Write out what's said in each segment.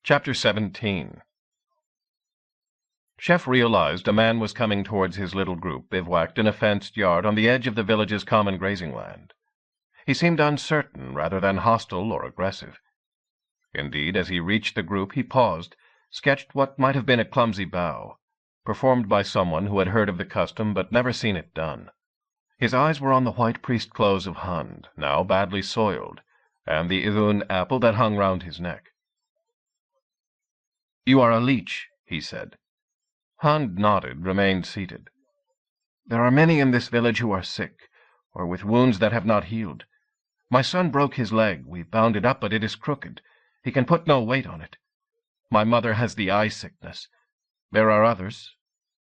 Chapter 17. Chef realized a man was coming towards his little group, bivouacked in a fenced yard on the edge of the village's common grazing land. He seemed uncertain rather than hostile or aggressive. Indeed, as he reached the group, he paused, sketched what might have been a clumsy bow, performed by someone who had heard of the custom but never seen it done. His eyes were on the white priest clothes of Hund, now badly soiled, and the Idun apple that hung round his neck. "You are a leech," he said. Hund nodded, remained seated. "There are many in this village who are sick, or with wounds that have not healed. My son broke his leg. We bound it up, but it is crooked. He can put no weight on it. My mother has the eye sickness. There are others,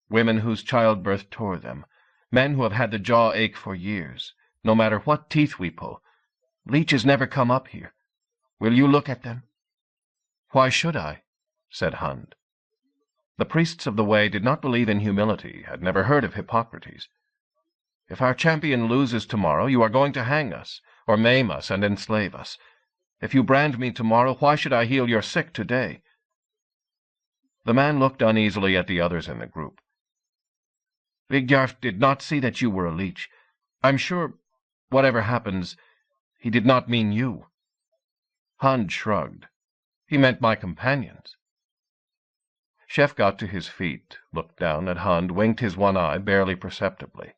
women whose childbirth tore them, men who have had the jaw ache for years, no matter what teeth we pull. Leeches never come up here. Will you look at them?" "Why should I?" said Hund. The priests of the way did not believe in humility, had never heard of Hippocrates. "If our champion loses tomorrow, you are going to hang us, or maim us and enslave us. If you brand me tomorrow, why should I heal your sick today?" The man looked uneasily at the others in the group. "Vigdjarf did not see that you were a leech. I'm sure, whatever happens, he did not mean you." Hund shrugged. "He meant my companions." Chef got to his feet, looked down at Hund, winked his one eye barely perceptibly.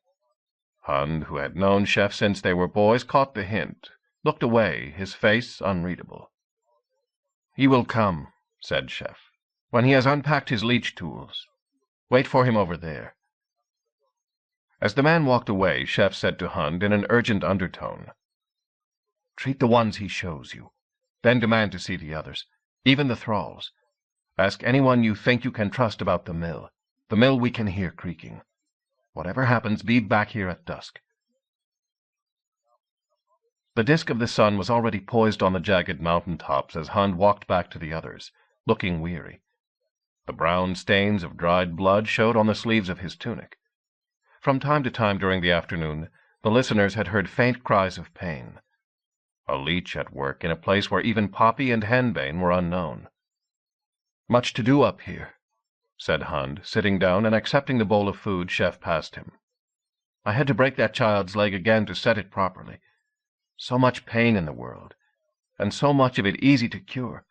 Hund, who had known Chef since they were boys, caught the hint, looked away, his face unreadable. "He will come," said Chef, "when he has unpacked his leech tools. Wait for him over there." As the man walked away, Chef said to Hund in an urgent undertone, "Treat the ones he shows you. Then demand to see the others, even the thralls. Ask anyone you think you can trust about the mill we can hear creaking. Whatever happens, be back here at dusk." The disk of the sun was already poised on the jagged mountain tops as Hund walked back to the others, looking weary. The brown stains of dried blood showed on the sleeves of his tunic. From time to time during the afternoon, the listeners had heard faint cries of pain. A leech at work in a place where even poppy and henbane were unknown. "Much to do up here," said Hund, sitting down and accepting the bowl of food Chef passed him. "I had to break that child's leg again to set it properly. So much pain in the world, and so much of it easy to cure.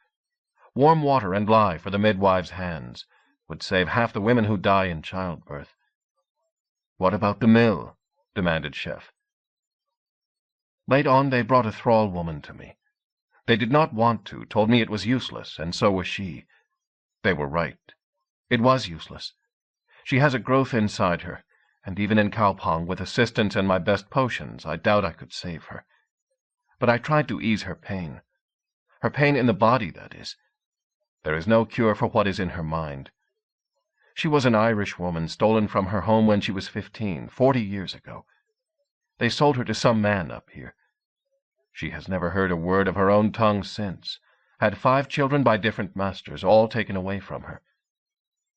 Warm water and lye for the midwives' hands would save half the women who die in childbirth." "What about the mill?" demanded Chef. "Late on they brought a thrall woman to me. They did not want to, told me it was useless, and so was she. They were right. It was useless. She has a growth inside her, and even in Kaupang, with assistance and my best potions, I doubt I could save her. But I tried to ease her pain. Her pain in the body, that is. There is no cure for what is in her mind. She was an Irish woman stolen from her home when she was 15, 40 years ago. They sold her to some man up here. She has never heard a word of her own tongue since. Had 5 children by different masters, all taken away from her.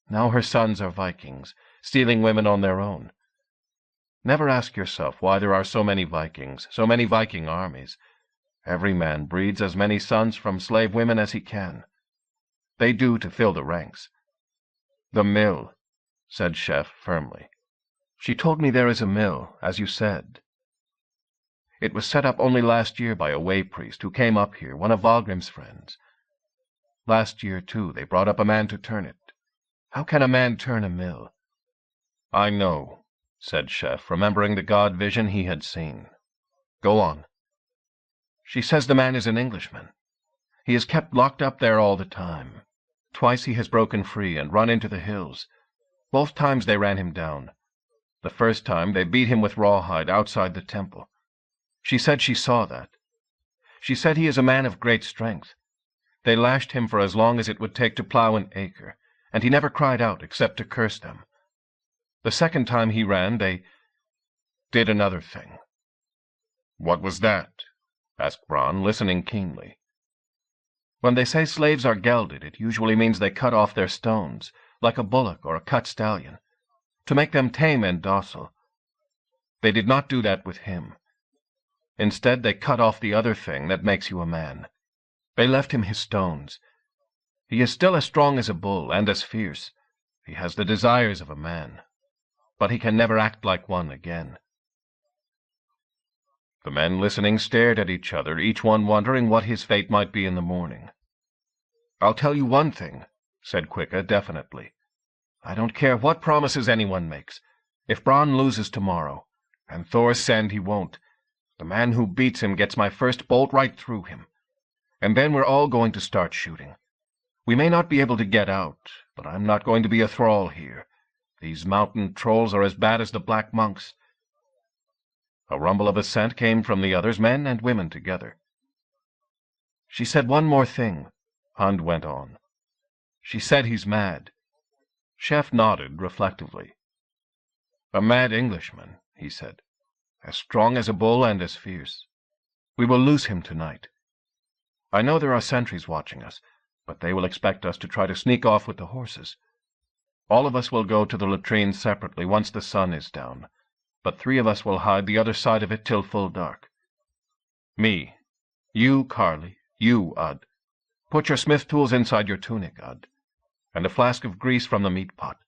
Now her sons are Vikings, stealing women on their own. Never ask yourself why there are so many Vikings, so many Viking armies. Every man breeds as many sons from slave women as he can. They do to fill the ranks." "The mill," said Chef firmly. "She told me there is a mill, as you said. It was set up only last year by a way priest who came up here, one of Valgrim's friends. Last year, too, they brought up a man to turn it. How can a man turn a mill?" "I know," said Chef, remembering the god vision he had seen. "Go on." "She says the man is an Englishman. He is kept locked up there all the time. Twice he has broken free and run into the hills. Both times they ran him down. The first time they beat him with rawhide outside the temple. She said she saw that. She said he is a man of great strength. They lashed him for as long as it would take to plow an acre, and he never cried out except to curse them. The second time he ran, they did another thing." "What was that?" asked Bronn, listening keenly. "When they say slaves are gelded, it usually means they cut off their stones, like a bullock or a cut stallion, to make them tame and docile. They did not do that with him. Instead, they cut off the other thing that makes you a man. They left him his stones. He is still as strong as a bull, and as fierce. He has the desires of a man, but he can never act like one again." The men listening stared at each other, each one wondering what his fate might be in the morning. "I'll tell you one thing," said Quicka definitely. "I don't care what promises anyone makes. If Bronn loses tomorrow, and Thor said he won't, the man who beats him gets my first bolt right through him. And then we're all going to start shooting. We may not be able to get out, but I'm not going to be a thrall here. These mountain trolls are as bad as the Black Monks." A rumble of assent came from the others, men and women together. "She said one more thing," Hund went on. "She said he's mad." Chef nodded reflectively. "A mad Englishman," he said, "as strong as a bull and as fierce. We will lose him tonight. I know there are sentries watching us, but they will expect us to try to sneak off with the horses. All of us will go to the latrine separately once the sun is down, but 3 of us will hide the other side of it till full dark. Me, you, Carly, you, Ud. Put your smith tools inside your tunic, Ud, and a flask of grease from the meat pot.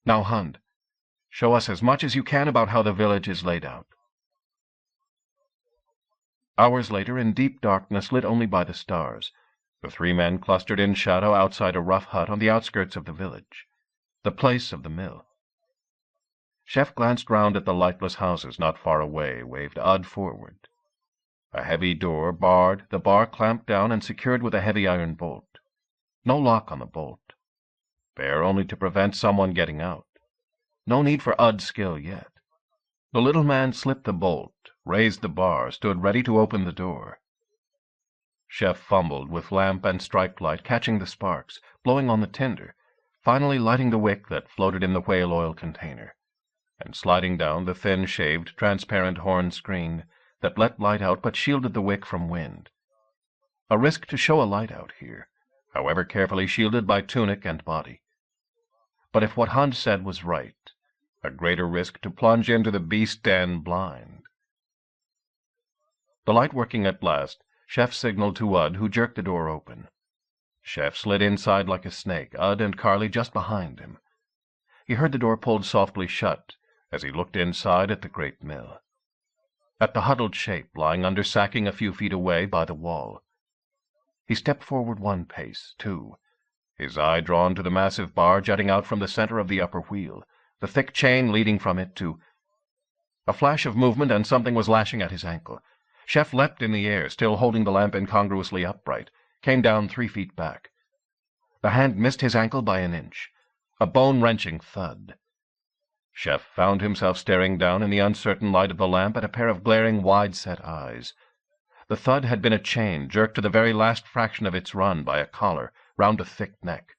Now, Hund, show us as much as you can about how the village is laid out." Hours later, in deep darkness lit only by the stars, the 3 men clustered in shadow outside a rough hut on the outskirts of the village, the place of the mill. Chef glanced round at the lightless houses not far away, waved Ud forward. A heavy door, barred, the bar clamped down and secured with a heavy iron bolt. No lock on the bolt. There only to prevent someone getting out. No need for Ud's skill yet. The little man slipped the bolt, raised the bar, stood ready to open the door. Chef fumbled with lamp and strike light, catching the sparks, blowing on the tinder, finally lighting the wick that floated in the whale oil container, and sliding down the thin-shaved, transparent horn screen that let light out but shielded the wick from wind. A risk to show a light out here, however carefully shielded by tunic and body. But if what Hunt said was right, a greater risk to plunge into the beast den blind. The light working at last, Chef signaled to Ud, who jerked the door open. Chef slid inside like a snake, Ud and Carly just behind him. He heard the door pulled softly shut as he looked inside at the great mill, at the huddled shape lying under sacking a few feet away by the wall. He stepped forward 1 pace, 2, his eye drawn to the massive bar jutting out from the center of the upper wheel, the thick chain leading from it to... A flash of movement and something was lashing at his ankle. Chef leapt in the air, still holding the lamp incongruously upright, came down 3 feet back. The hand missed his ankle by an inch. A bone-wrenching thud. Chef found himself staring down in the uncertain light of the lamp at a pair of glaring, wide-set eyes. The thud had been a chain jerked to the very last fraction of its run by a collar round a thick neck.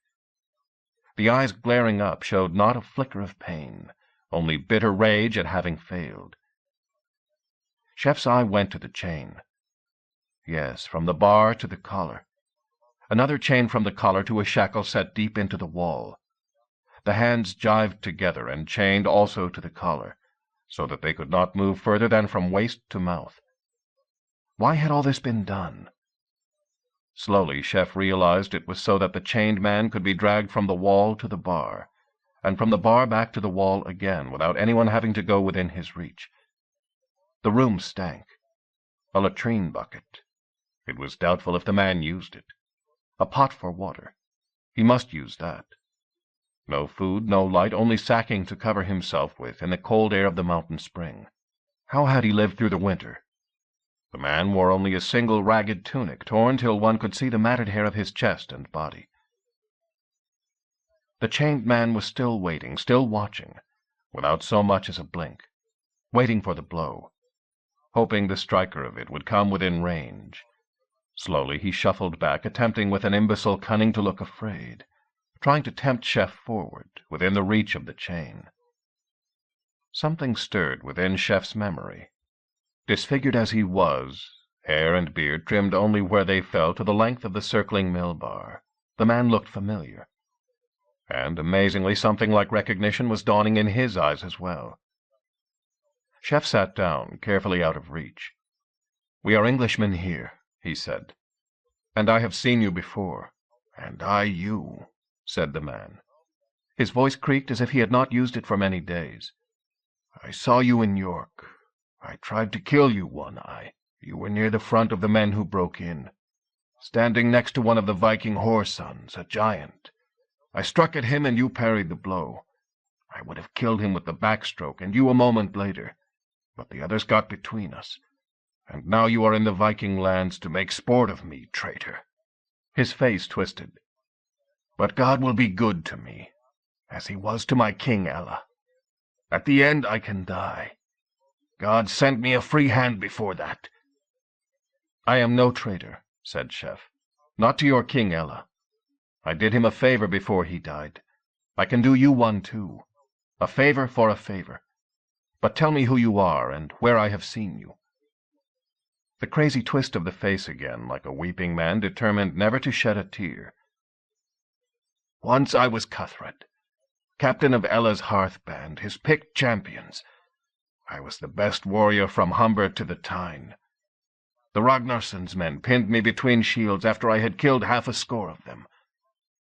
The eyes glaring up showed not a flicker of pain, only bitter rage at having failed. Chef's eye went to the chain. Yes, from the bar to the collar. Another chain from the collar to a shackle set deep into the wall. The hands jived together and chained also to the collar, so that they could not move further than from waist to mouth. Why had all this been done? Slowly, Chef realized it was so that the chained man could be dragged from the wall to the bar, and from the bar back to the wall again, without anyone having to go within his reach. The room stank. A latrine bucket. It was doubtful if the man used it. A pot for water. He must use that. No food, no light, only sacking to cover himself with in the cold air of the mountain spring. How had he lived through the winter? The man wore only a single ragged tunic, torn till one could see the matted hair of his chest and body. The chained man was still waiting, still watching, without so much as a blink, waiting for the blow, hoping the striker of it would come within range. Slowly he shuffled back, attempting with an imbecile cunning to look afraid, trying to tempt Chef forward, within the reach of the chain. Something stirred within Chef's memory. Disfigured as he was, hair and beard trimmed only where they fell to the length of the circling mill bar, the man looked familiar. And, amazingly, something like recognition was dawning in his eyes as well. Chef sat down, carefully out of reach. "We are Englishmen here," he said, "and I have seen you before. "And I you," said the man. His voice creaked as if he had not used it for many days. "I saw you in York. I tried to kill you, One Eye. You were near the front of the men who broke in, standing next to one of the Viking whoresons, a giant. I struck at him and you parried the blow. I would have killed him with the backstroke, and you a moment later, but the others got between us. And now you are in the Viking lands to make sport of me, traitor." His face twisted. "But God will be good to me, as he was to my king Ella. At the end I can die. God sent me a free hand before that." "I am no traitor," said Chef. "Not to your king Ella. I did him a favor before he died. I can do you one too. A favor for a favor. But tell me who you are and where I have seen you." The crazy twist of the face again, like a weeping man determined never to shed a tear. "Once I was Cuthred, captain of Ella's hearth band, his picked champions. I was the best warrior from Humber to the Tyne. The Ragnarsson's men pinned me between shields after I had killed half a score of them,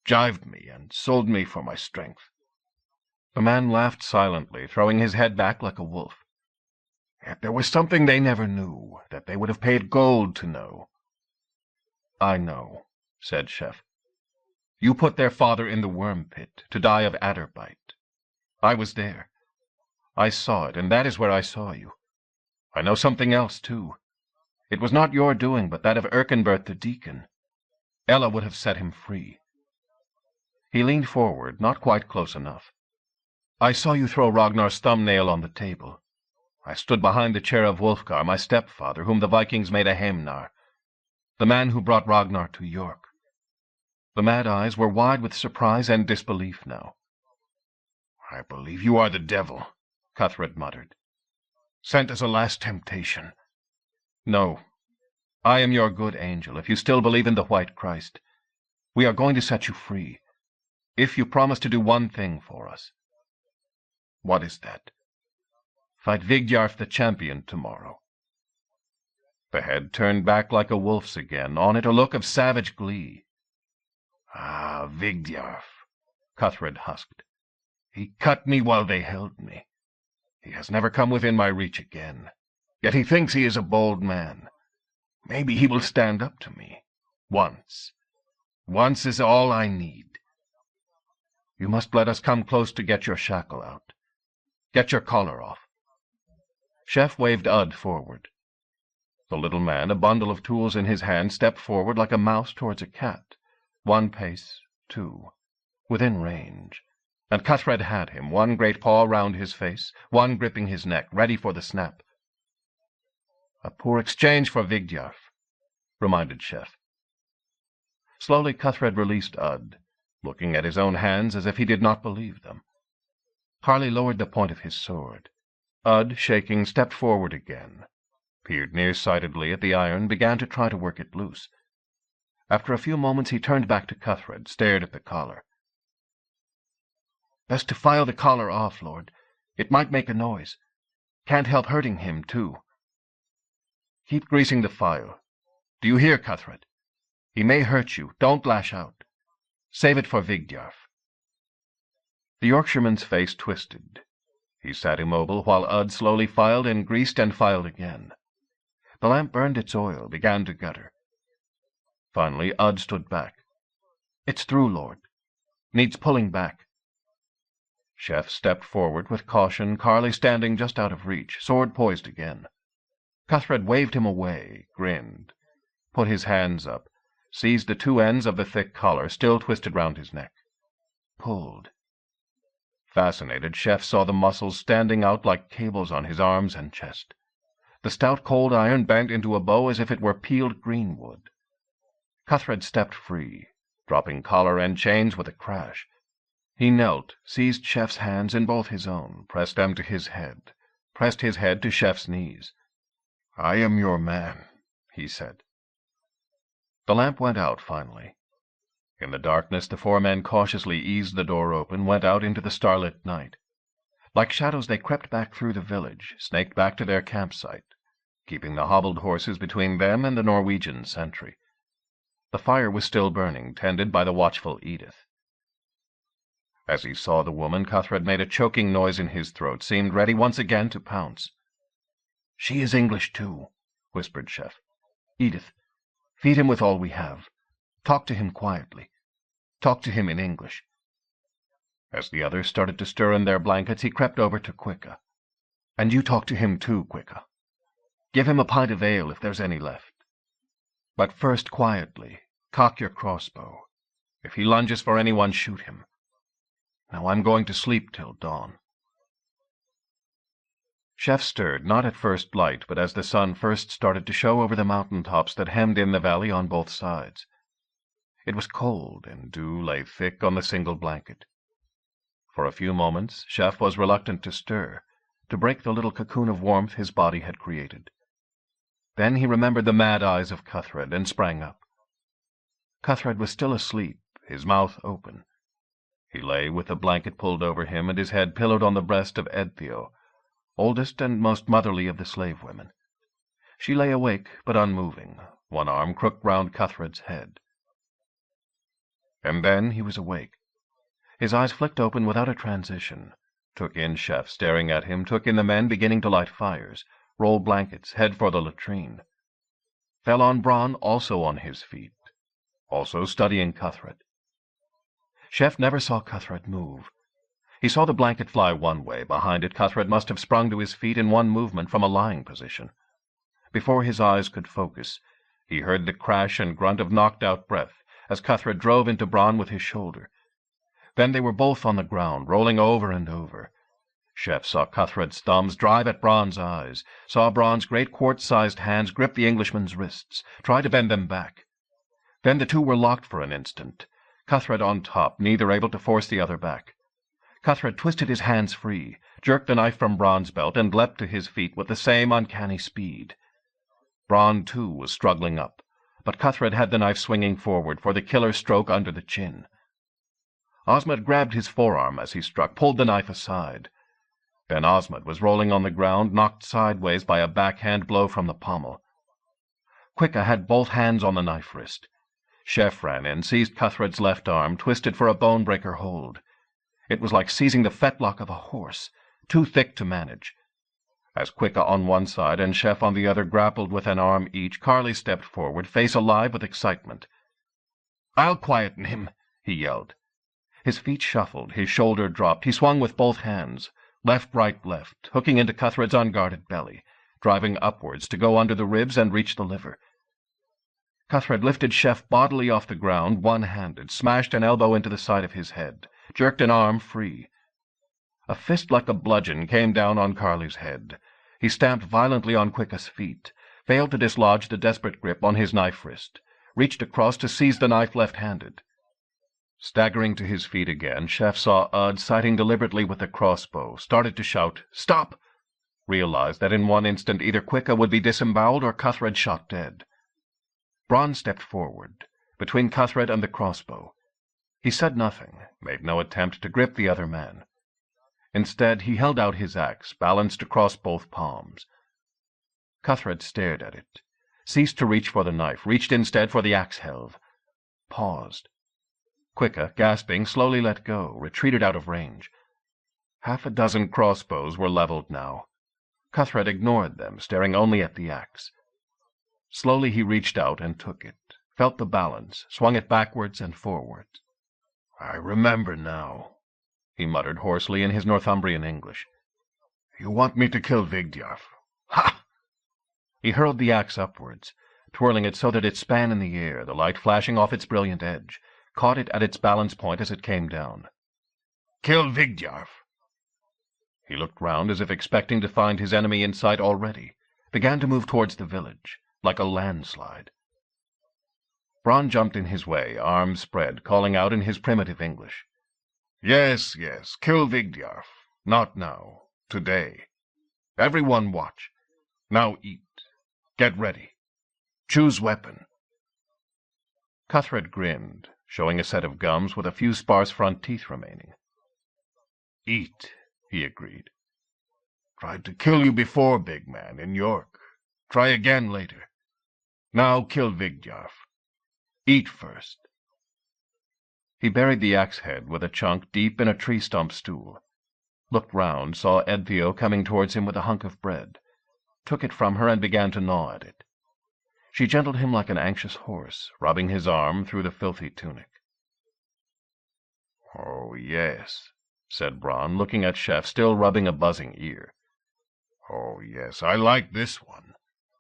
jived me and sold me for my strength." The man laughed silently, throwing his head back like a wolf. "Yet there was something they never knew, that they would have paid gold to know." "I know," said Chef. "You put their father in the worm pit, to die of adder bite. I was there. I saw it, and that is where I saw you. I know something else, too. It was not your doing, but that of Erkenbert the deacon. Ella would have set him free." He leaned forward, not quite close enough. "I saw you throw Ragnar's thumbnail on the table. I stood behind the chair of Wulfgar, my stepfather, whom the Vikings made a Heimnar, the man who brought Ragnar to York." The mad eyes were wide with surprise and disbelief now. "I believe you are the devil," Cuthred muttered. "Sent as a last temptation." "No. I am your good angel, if you still believe in the White Christ. We are going to set you free, if you promise to do one thing for us." "What is that?" "Fight Vigdjarf the champion tomorrow." The head turned back like a wolf's again, on it a look of savage glee. "Ah, Vigdjarf," Cuthred husked. "He cut me while they held me. He has never come within my reach again. Yet he thinks he is a bold man. Maybe he will stand up to me. Once. Once is all I need." "You must let us come close to get your shackle out. Get your collar off." Chef waved Ud forward. The little man, a bundle of tools in his hand, stepped forward like a mouse towards a cat. 1 pace, 2, within range, and Cuthred had him, one great paw round his face, one gripping his neck, ready for the snap. "A poor exchange for Vigdjarf," reminded Chef. Slowly Cuthred released Ud, looking at his own hands as if he did not believe them. Harley lowered the point of his sword. Ud, shaking, stepped forward again, peered nearsightedly at the iron, began to try to work it loose. After a few moments he turned back to Cuthred, stared at the collar. "Best to file the collar off, Lord. It might make a noise. Can't help hurting him, too." "Keep greasing the file. Do you hear, Cuthred? He may hurt you. Don't lash out. Save it for Vigdjarf." The Yorkshireman's face twisted. He sat immobile while Ud slowly filed and greased and filed again. The lamp burned its oil, began to gutter. Finally Ud stood back. "It's through, Lord. Needs pulling back." Chef stepped forward with caution, Carley standing just out of reach, sword poised again. Cuthred waved him away, grinned, put his hands up, seized the 2 ends of the thick collar, still twisted round his neck. Pulled. Fascinated, Chef saw the muscles standing out like cables on his arms and chest. The stout cold iron bent into a bow as if it were peeled greenwood. Cuthred stepped free, dropping collar and chains with a crash. He knelt, seized Chef's hands in both his own, pressed them to his head, pressed his head to Chef's knees. "I am your man," he said. The lamp went out finally. In the darkness the 4 men cautiously eased the door open, went out into the starlit night. Like shadows they crept back through the village, snaked back to their campsite, keeping the hobbled horses between them and the Norwegian sentry. The fire was still burning, tended by the watchful Edith. As he saw the woman, Cuthred made a choking noise in his throat, seemed ready once again to pounce. "She is English, too," whispered Chef. "Edith, feed him with all we have. Talk to him quietly. Talk to him in English." As the others started to stir in their blankets, he crept over to Quicka. "And you talk to him too, Quicka. Give him a pint of ale if there's any left. But first, quietly, cock your crossbow. If he lunges for anyone, shoot him. Now I'm going to sleep till dawn." Chef stirred, not at first light, but as the sun first started to show over the mountain tops that hemmed in the valley on both sides. It was cold, and dew lay thick on the single blanket. For a few moments, Chef was reluctant to stir, to break the little cocoon of warmth his body had created. Then he remembered the mad eyes of Cuthred, and sprang up. Cuthred was still asleep, his mouth open. He lay with the blanket pulled over him, and his head pillowed on the breast of Edthio, oldest and most motherly of the slave women. She lay awake, but unmoving, one arm crooked round Cuthred's head. And then he was awake. His eyes flicked open without a transition, took in Chef staring at him, took in the men beginning to light fires, roll blankets, head for the latrine. Fell on Bronn, also on his feet, also studying Cuthred. Chef never saw Cuthred move. He saw the blanket fly one way. Behind it, Cuthred must have sprung to his feet in one movement from a lying position. Before his eyes could focus, he heard the crash and grunt of knocked-out breath as Cuthred drove into Bronn with his shoulder. Then they were both on the ground, rolling over and over. Chef saw Cuthred's thumbs drive at Bronn's eyes, saw Bronn's great quartz-sized hands grip the Englishman's wrists, try to bend them back. Then the two were locked for an instant, Cuthred on top, neither able to force the other back. Cuthred twisted his hands free, jerked the knife from Bronn's belt, and leapt to his feet with the same uncanny speed. Bronn, too, was struggling up, but Cuthred had the knife swinging forward for the killer stroke under the chin. Osmond grabbed his forearm as he struck, pulled the knife aside. Then Osmond was rolling on the ground, knocked sideways by a backhand blow from the pommel. Quicka had both hands on the knife wrist. Chef ran in, seized Cuthred's left arm, twisted for a bone-breaker hold. It was like seizing the fetlock of a horse, too thick to manage. As Quicka on one side and Chef on the other grappled with an arm each, Carley stepped forward, face alive with excitement. "I'll quieten him," he yelled. His feet shuffled, his shoulder dropped. He swung with both hands, left, right, left, hooking into Cuthred's unguarded belly, driving upwards to go under the ribs and reach the liver. Cuthred lifted Chef bodily off the ground, one-handed, smashed an elbow into the side of his head, jerked an arm free. A fist like a bludgeon came down on Carley's head. He stamped violently on Quicka's feet, failed to dislodge the desperate grip on his knife wrist, reached across to seize the knife left-handed. Staggering to his feet again, Chef saw Ud sighting deliberately with the crossbow, started to shout, "Stop!" realized that in one instant either Quicka would be disemboweled or Cuthred shot dead. Bronn stepped forward, between Cuthred and the crossbow. He said nothing, made no attempt to grip the other man. Instead, he held out his axe, balanced across both palms. Cuthred stared at it, ceased to reach for the knife, reached instead for the axe helve, paused. Quicka, gasping, slowly let go, retreated out of range. Half a dozen crossbows were leveled now. Cuthred ignored them, staring only at the axe. Slowly he reached out and took it, felt the balance, swung it backwards and forwards. "I remember now," he muttered hoarsely in his Northumbrian English. "You want me to kill Vigdjarf. Ha!" He hurled the axe upwards, twirling it so that it span in the air, the light flashing off its brilliant edge, caught it at its balance point as it came down. "Kill Vigdjarf." He looked round as if expecting to find his enemy in sight already, began to move towards the village, like a landslide. Bronn jumped in his way, arms spread, calling out in his primitive English. "Yes, yes, kill Vigdjarf. Not now. Today. Everyone watch. Now eat. Get ready. Choose weapon." Cuthred grinned, showing a set of gums with a few sparse front teeth remaining. "Eat," he agreed. "Tried to kill you before, big man, in York. Try again later. Now kill Vigdjarf. Eat first." He buried the axe head with a chunk deep in a tree stump stool, looked round, saw Edtheo coming towards him with a hunk of bread, took it from her and began to gnaw at it. She gentled him like an anxious horse, rubbing his arm through the filthy tunic. "Oh, yes," said Bronn, looking at Chef, still rubbing a buzzing ear. "Oh, yes, I like this one.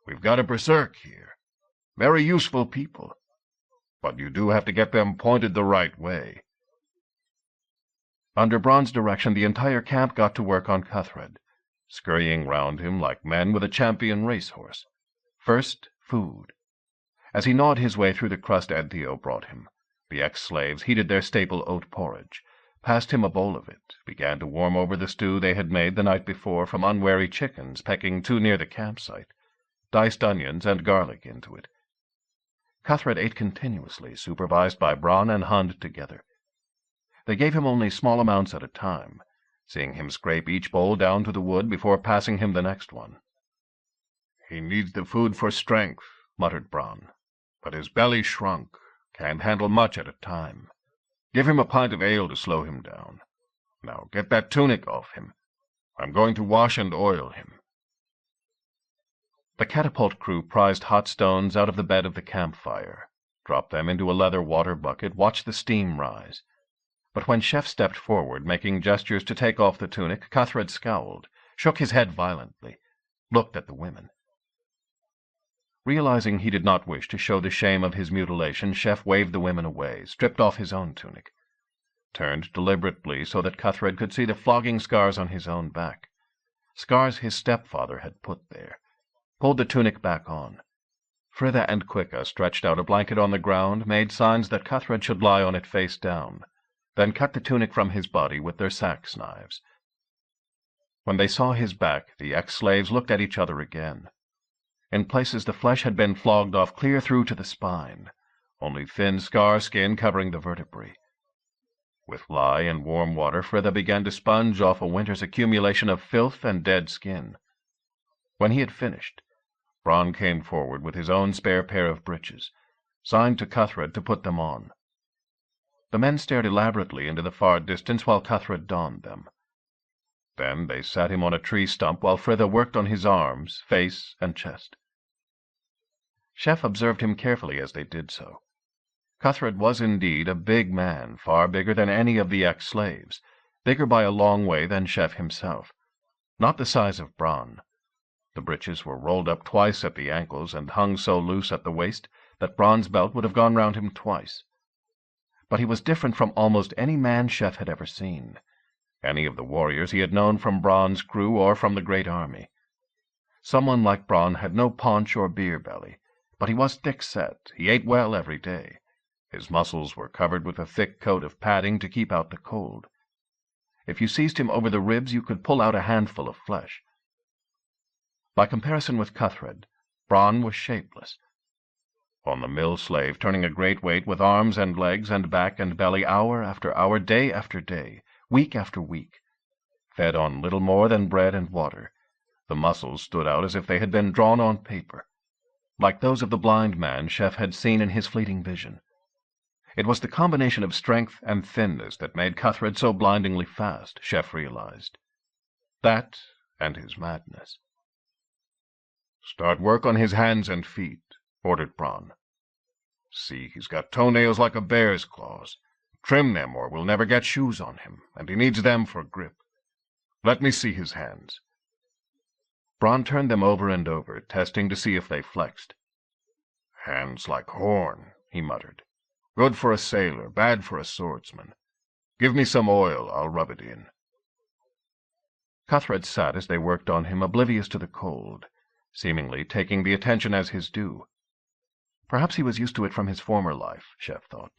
We've got a berserk here. Very useful people. But you do have to get them pointed the right way." Under Bronn's direction, the entire camp got to work on Cuthred, scurrying round him like men with a champion racehorse. First, food. As he gnawed his way through the crust Edtheo brought him, the ex-slaves heated their staple oat porridge, passed him a bowl of it, began to warm over the stew they had made the night before from unwary chickens pecking too near the campsite, diced onions and garlic into it. Cuthred ate continuously, supervised by Bronn and Hund together. They gave him only small amounts at a time, seeing him scrape each bowl down to the wood before passing him the next one. "He needs the food for strength," muttered Bronn, "but his belly shrunk, can't handle much at a time. Give him a pint of ale to slow him down. Now get that tunic off him. I'm going to wash and oil him." The catapult crew prized hot stones out of the bed of the campfire, dropped them into a leather water bucket, watched the steam rise. But when Chef stepped forward, making gestures to take off the tunic, Cuthred scowled, shook his head violently, looked at the women. Realizing he did not wish to show the shame of his mutilation, Chef waved the women away, stripped off his own tunic, turned deliberately so that Cuthred could see the flogging scars on his own back, scars his stepfather had put there, pulled the tunic back on. Frida and Quicka stretched out a blanket on the ground, made signs that Cuthred should lie on it face down, then cut the tunic from his body with their sax knives. When they saw his back, the ex-slaves looked at each other again. In places the flesh had been flogged off clear through to the spine, only thin scar skin covering the vertebrae. With lye and warm water, Frida began to sponge off a winter's accumulation of filth and dead skin. When he had finished, Bronn came forward with his own spare pair of breeches, signed to Cuthred to put them on. The men stared elaborately into the far distance while Cuthred donned them. Then they sat him on a tree stump while Frida worked on his arms, face, and chest. Chef observed him carefully as they did so. Cuthred was indeed a big man, far bigger than any of the ex-slaves, bigger by a long way than Chef himself, not the size of Bronn. The breeches were rolled up twice at the ankles and hung so loose at the waist that Bronn's belt would have gone round him twice. But he was different from almost any man Chef had ever seen, any of the warriors he had known from Bronn's crew or from the great army. Someone like Bronn had no paunch or beer belly, but he was thick-set, he ate well every day. His muscles were covered with a thick coat of padding to keep out the cold. If you seized him over the ribs, you could pull out a handful of flesh. By comparison with Cuthred, Bronn was shapeless. On the mill slave, turning a great weight with arms and legs and back and belly hour after hour, day after day, week after week, fed on little more than bread and water, the muscles stood out as if they had been drawn on paper, like those of the blind man Chef had seen in his fleeting vision. It was the combination of strength and thinness that made Cuthred so blindingly fast, Chef realized. That and his madness. "Start work on his hands and feet," ordered Bronn. "See, he's got toenails like a bear's claws. Trim them, or we'll never get shoes on him, and he needs them for grip. Let me see his hands." Bronn turned them over and over, testing to see if they flexed. "Hands like horn," he muttered. "Good for a sailor, bad for a swordsman. Give me some oil, I'll rub it in." Cuthred sat as they worked on him, oblivious to the cold, seemingly taking the attention as his due. Perhaps he was used to it from his former life, Chef thought.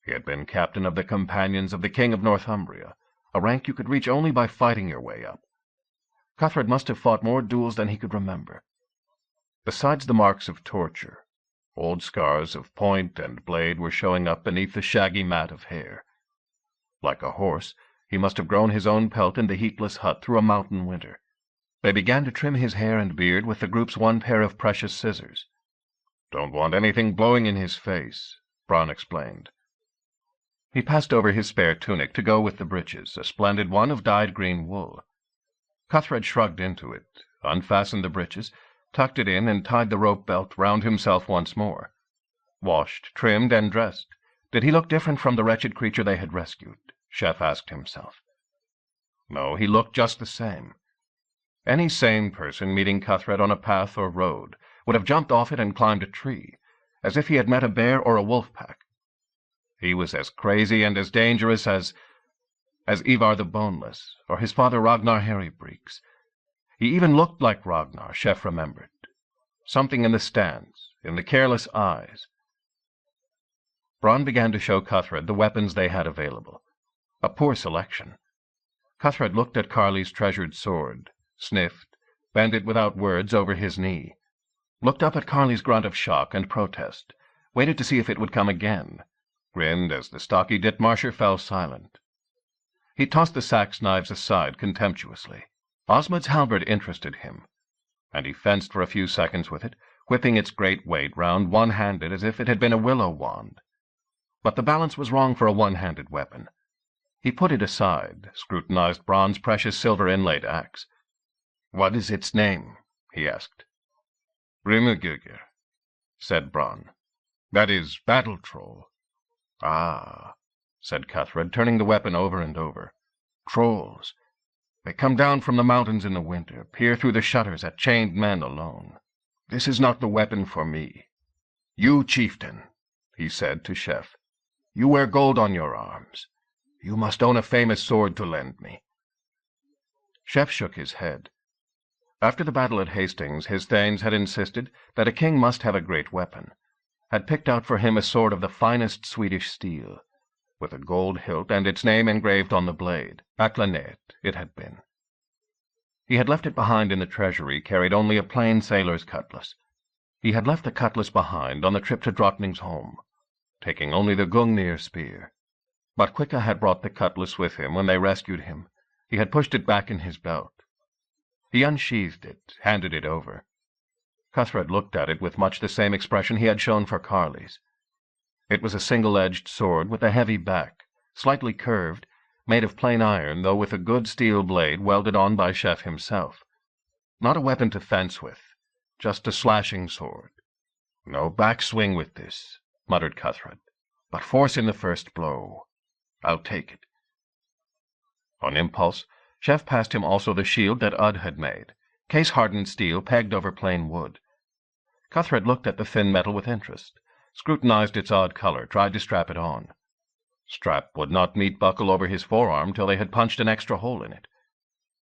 He had been captain of the companions of the King of Northumbria, a rank you could reach only by fighting your way up. Cuthred must have fought more duels than he could remember. Besides the marks of torture, old scars of point and blade were showing up beneath the shaggy mat of hair. Like a horse, he must have grown his own pelt in the heatless hut through a mountain winter. They began to trim his hair and beard with the group's one pair of precious scissors. "Don't want anything blowing in his face," Bronn explained. He passed over his spare tunic to go with the breeches, a splendid one of dyed green wool. Cuthred shrugged into it, unfastened the breeches, tucked it in, and tied the rope belt round himself once more. Washed, trimmed, and dressed, did he look different from the wretched creature they had rescued? Chef asked himself. No, he looked just the same. Any sane person meeting Cuthred on a path or road would have jumped off it and climbed a tree, as if he had met a bear or a wolf pack. He was as crazy and as dangerous as Ivar the Boneless, or his father Ragnar Harrybreeks. He even looked like Ragnar, Chef remembered. Something in the stance, in the careless eyes. Bronn began to show Cuthred the weapons they had available. A poor selection. Cuthred looked at Carly's treasured sword, sniffed, bent it without words over his knee, looked up at Carly's grunt of shock and protest, waited to see if it would come again, grinned as the stocky Ditmarsher fell silent. He tossed the sax knives aside contemptuously. Osmond's halberd interested him, and he fenced for a few seconds with it, whipping its great weight round one-handed as if it had been a willow wand. But the balance was wrong for a one-handed weapon. He put it aside, scrutinized Bronn's precious silver-inlaid axe. "What is its name?" he asked. "Brimagugr," said Bronn. "That is battle-troll." "Ah," said Cuthred, turning the weapon over and over. "Trolls. They come down from the mountains in the winter, peer through the shutters at chained men alone. This is not the weapon for me. You, chieftain," he said to Chef, "you wear gold on your arms. You must own a famous sword to lend me." Chef shook his head. After the battle at Hastings, his thanes had insisted that a king must have a great weapon, had picked out for him a sword of the finest Swedish steel, with a gold hilt and its name engraved on the blade. Aklanet it had been. He had left it behind in the treasury, carried only a plain sailor's cutlass. He had left the cutlass behind on the trip to Drottningholm, taking only the Gungnir spear. But Quicka had brought the cutlass with him when they rescued him. He had pushed it back in his belt. He unsheathed it, handed it over. Cuthred looked at it with much the same expression he had shown for Carly's. It was a single-edged sword with a heavy back, slightly curved, made of plain iron, though with a good steel blade welded on by Chef himself. Not a weapon to fence with, just a slashing sword. "No backswing with this," muttered Cuthred, "but force in the first blow. I'll take it." On impulse, Chef passed him also the shield that Udd had made, case-hardened steel pegged over plain wood. Cuthred looked at the thin metal with interest, scrutinized its odd color, tried to strap it on. Strap would not meet buckle over his forearm till they had punched an extra hole in it.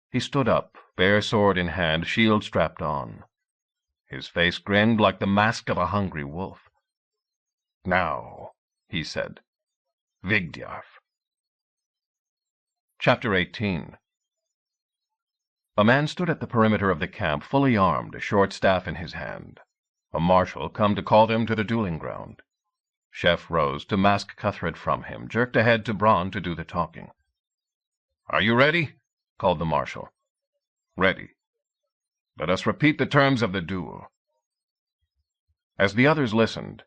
He stood up, bare sword in hand, shield strapped on. His face grinned like the mask of a hungry wolf. "Now," he said, "Vigdjarf." Chapter 18. A man stood at the perimeter of the camp, fully armed, a short staff in his hand. A marshal come to call them to the dueling ground. Chef rose to mask Cuthred from him, jerked ahead to Bronn to do the talking. "Are you ready?" called the marshal. "Ready. Let us repeat the terms of the duel." As the others listened,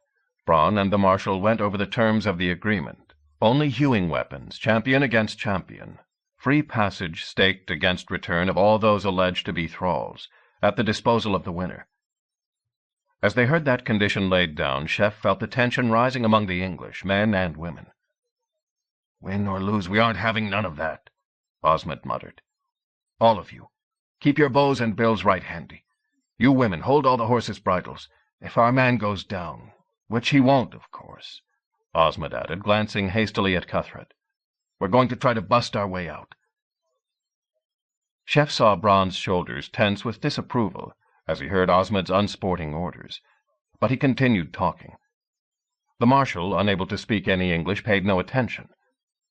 Bronn and the marshal went over the terms of the agreement. Only hewing weapons, champion against champion. Free passage staked against return of all those alleged to be thralls, at the disposal of the winner. As they heard that condition laid down, Chef felt the tension rising among the English, men and women. "Win or lose, we aren't having none of that," Osmond muttered. "All of you, keep your bows and bills right handy. You women, hold all the horses' bridles. If our man goes down, which he won't, of course," Osmond added, glancing hastily at Cuthred, "we're going to try to bust our way out." Chef saw Bronn's shoulders tense with disapproval as he heard Osmond's unsporting orders, but he continued talking. The marshal, unable to speak any English, paid no attention.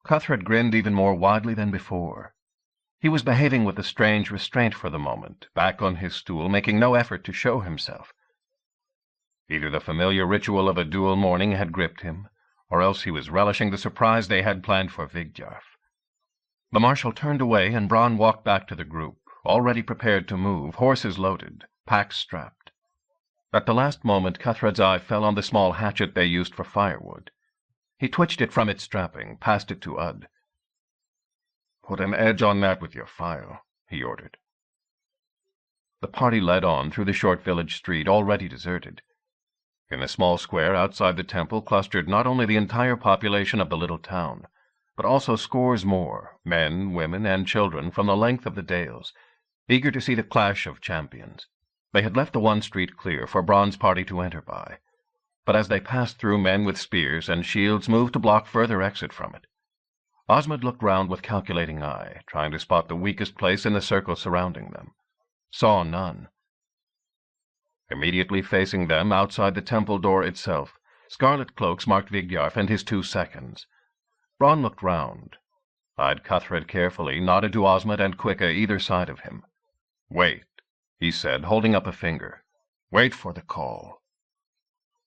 Cuthred grinned even more widely than before. He was behaving with a strange restraint for the moment, back on his stool, making no effort to show himself. Either the familiar ritual of a duel morning had gripped him, or else he was relishing the surprise they had planned for Vigdjarf. The marshal turned away, and Bronn walked back to the group, already prepared to move, horses loaded, packs strapped. At the last moment, Cuthred's eye fell on the small hatchet they used for firewood. He twitched it from its strapping, passed it to Ud. "Put an edge on that with your file," he ordered. The party led on through the short village street, already deserted. In the small square outside the temple clustered not only the entire population of the little town, but also scores more, men, women, and children from the length of the dales, eager to see the clash of champions. They had left the one street clear for Bronn's party to enter by, but as they passed through, men with spears and shields moved to block further exit from it. Osmond looked round with calculating eye, trying to spot the weakest place in the circle surrounding them. Saw none. Immediately facing them, outside the temple door itself, scarlet cloaks marked Vigdjarf and his 2 seconds. Bronn looked round, eyed Cuthred carefully, nodded to Osmond and Quicka either side of him. "Wait," he said, holding up a finger. "Wait for the call."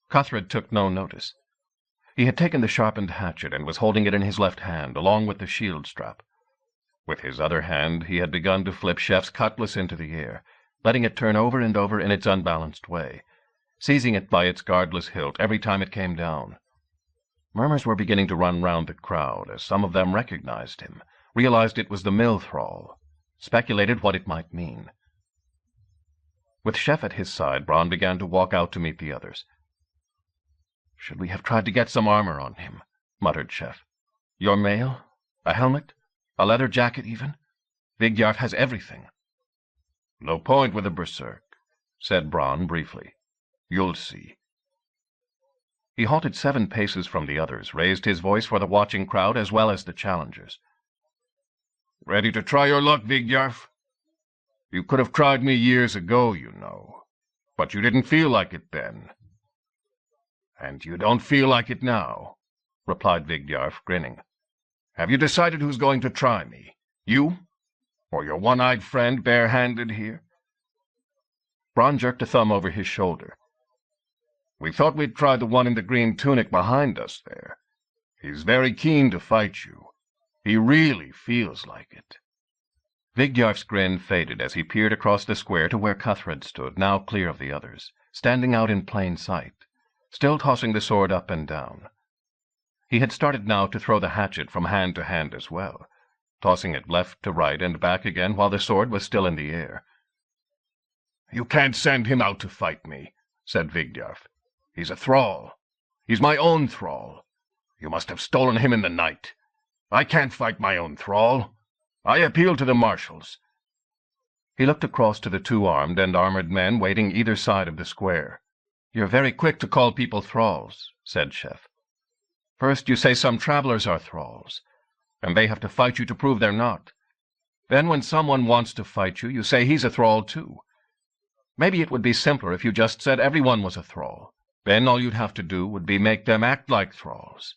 Cuthred took no notice. He had taken the sharpened hatchet and was holding it in his left hand, along with the shield strap. With his other hand he had begun to flip Chef's cutlass into the air, letting it turn over and over in its unbalanced way, seizing it by its guardless hilt every time it came down. Murmurs were beginning to run round the crowd, as some of them recognized him, realized it was the mill thrall, speculated what it might mean. With Chef at his side, Bronn began to walk out to meet the others. "Should we have tried to get some armor on him?" muttered Chef. "Your mail? A helmet? A leather jacket, even? Vigdjarf has everything." "No point with a berserk," said Bronn briefly. "You'll see." He halted 7 paces from the others, raised his voice for the watching crowd as well as the challengers. "Ready to try your luck, Vigdjarf? You could have tried me years ago, you know, but you didn't feel like it then. And you don't feel like it now," replied Vigdjarf, grinning. "Have you decided who's going to try me? You? Or your one-eyed friend bare-handed here?" Bronn jerked a thumb over his shoulder. "We thought we'd try the one in the green tunic behind us there. He's very keen to fight you. He really feels like it." Vigdjarf's grin faded as he peered across the square to where Cuthred stood, now clear of the others, standing out in plain sight, still tossing the sword up and down. He had started now to throw the hatchet from hand to hand as well, tossing it left to right and back again while the sword was still in the air. "You can't send him out to fight me," said Vigdjarf. "He's a thrall. He's my own thrall. You must have stolen him in the night. I can't fight my own thrall. I appeal to the marshals." He looked across to the 2 armed and armored men waiting either side of the square. "You're very quick to call people thralls," said Chef. "First you say some travelers are thralls, and they have to fight you to prove they're not. Then when someone wants to fight you, you say he's a thrall too. Maybe it would be simpler if you just said everyone was a thrall. Then all you'd have to do would be make them act like thralls.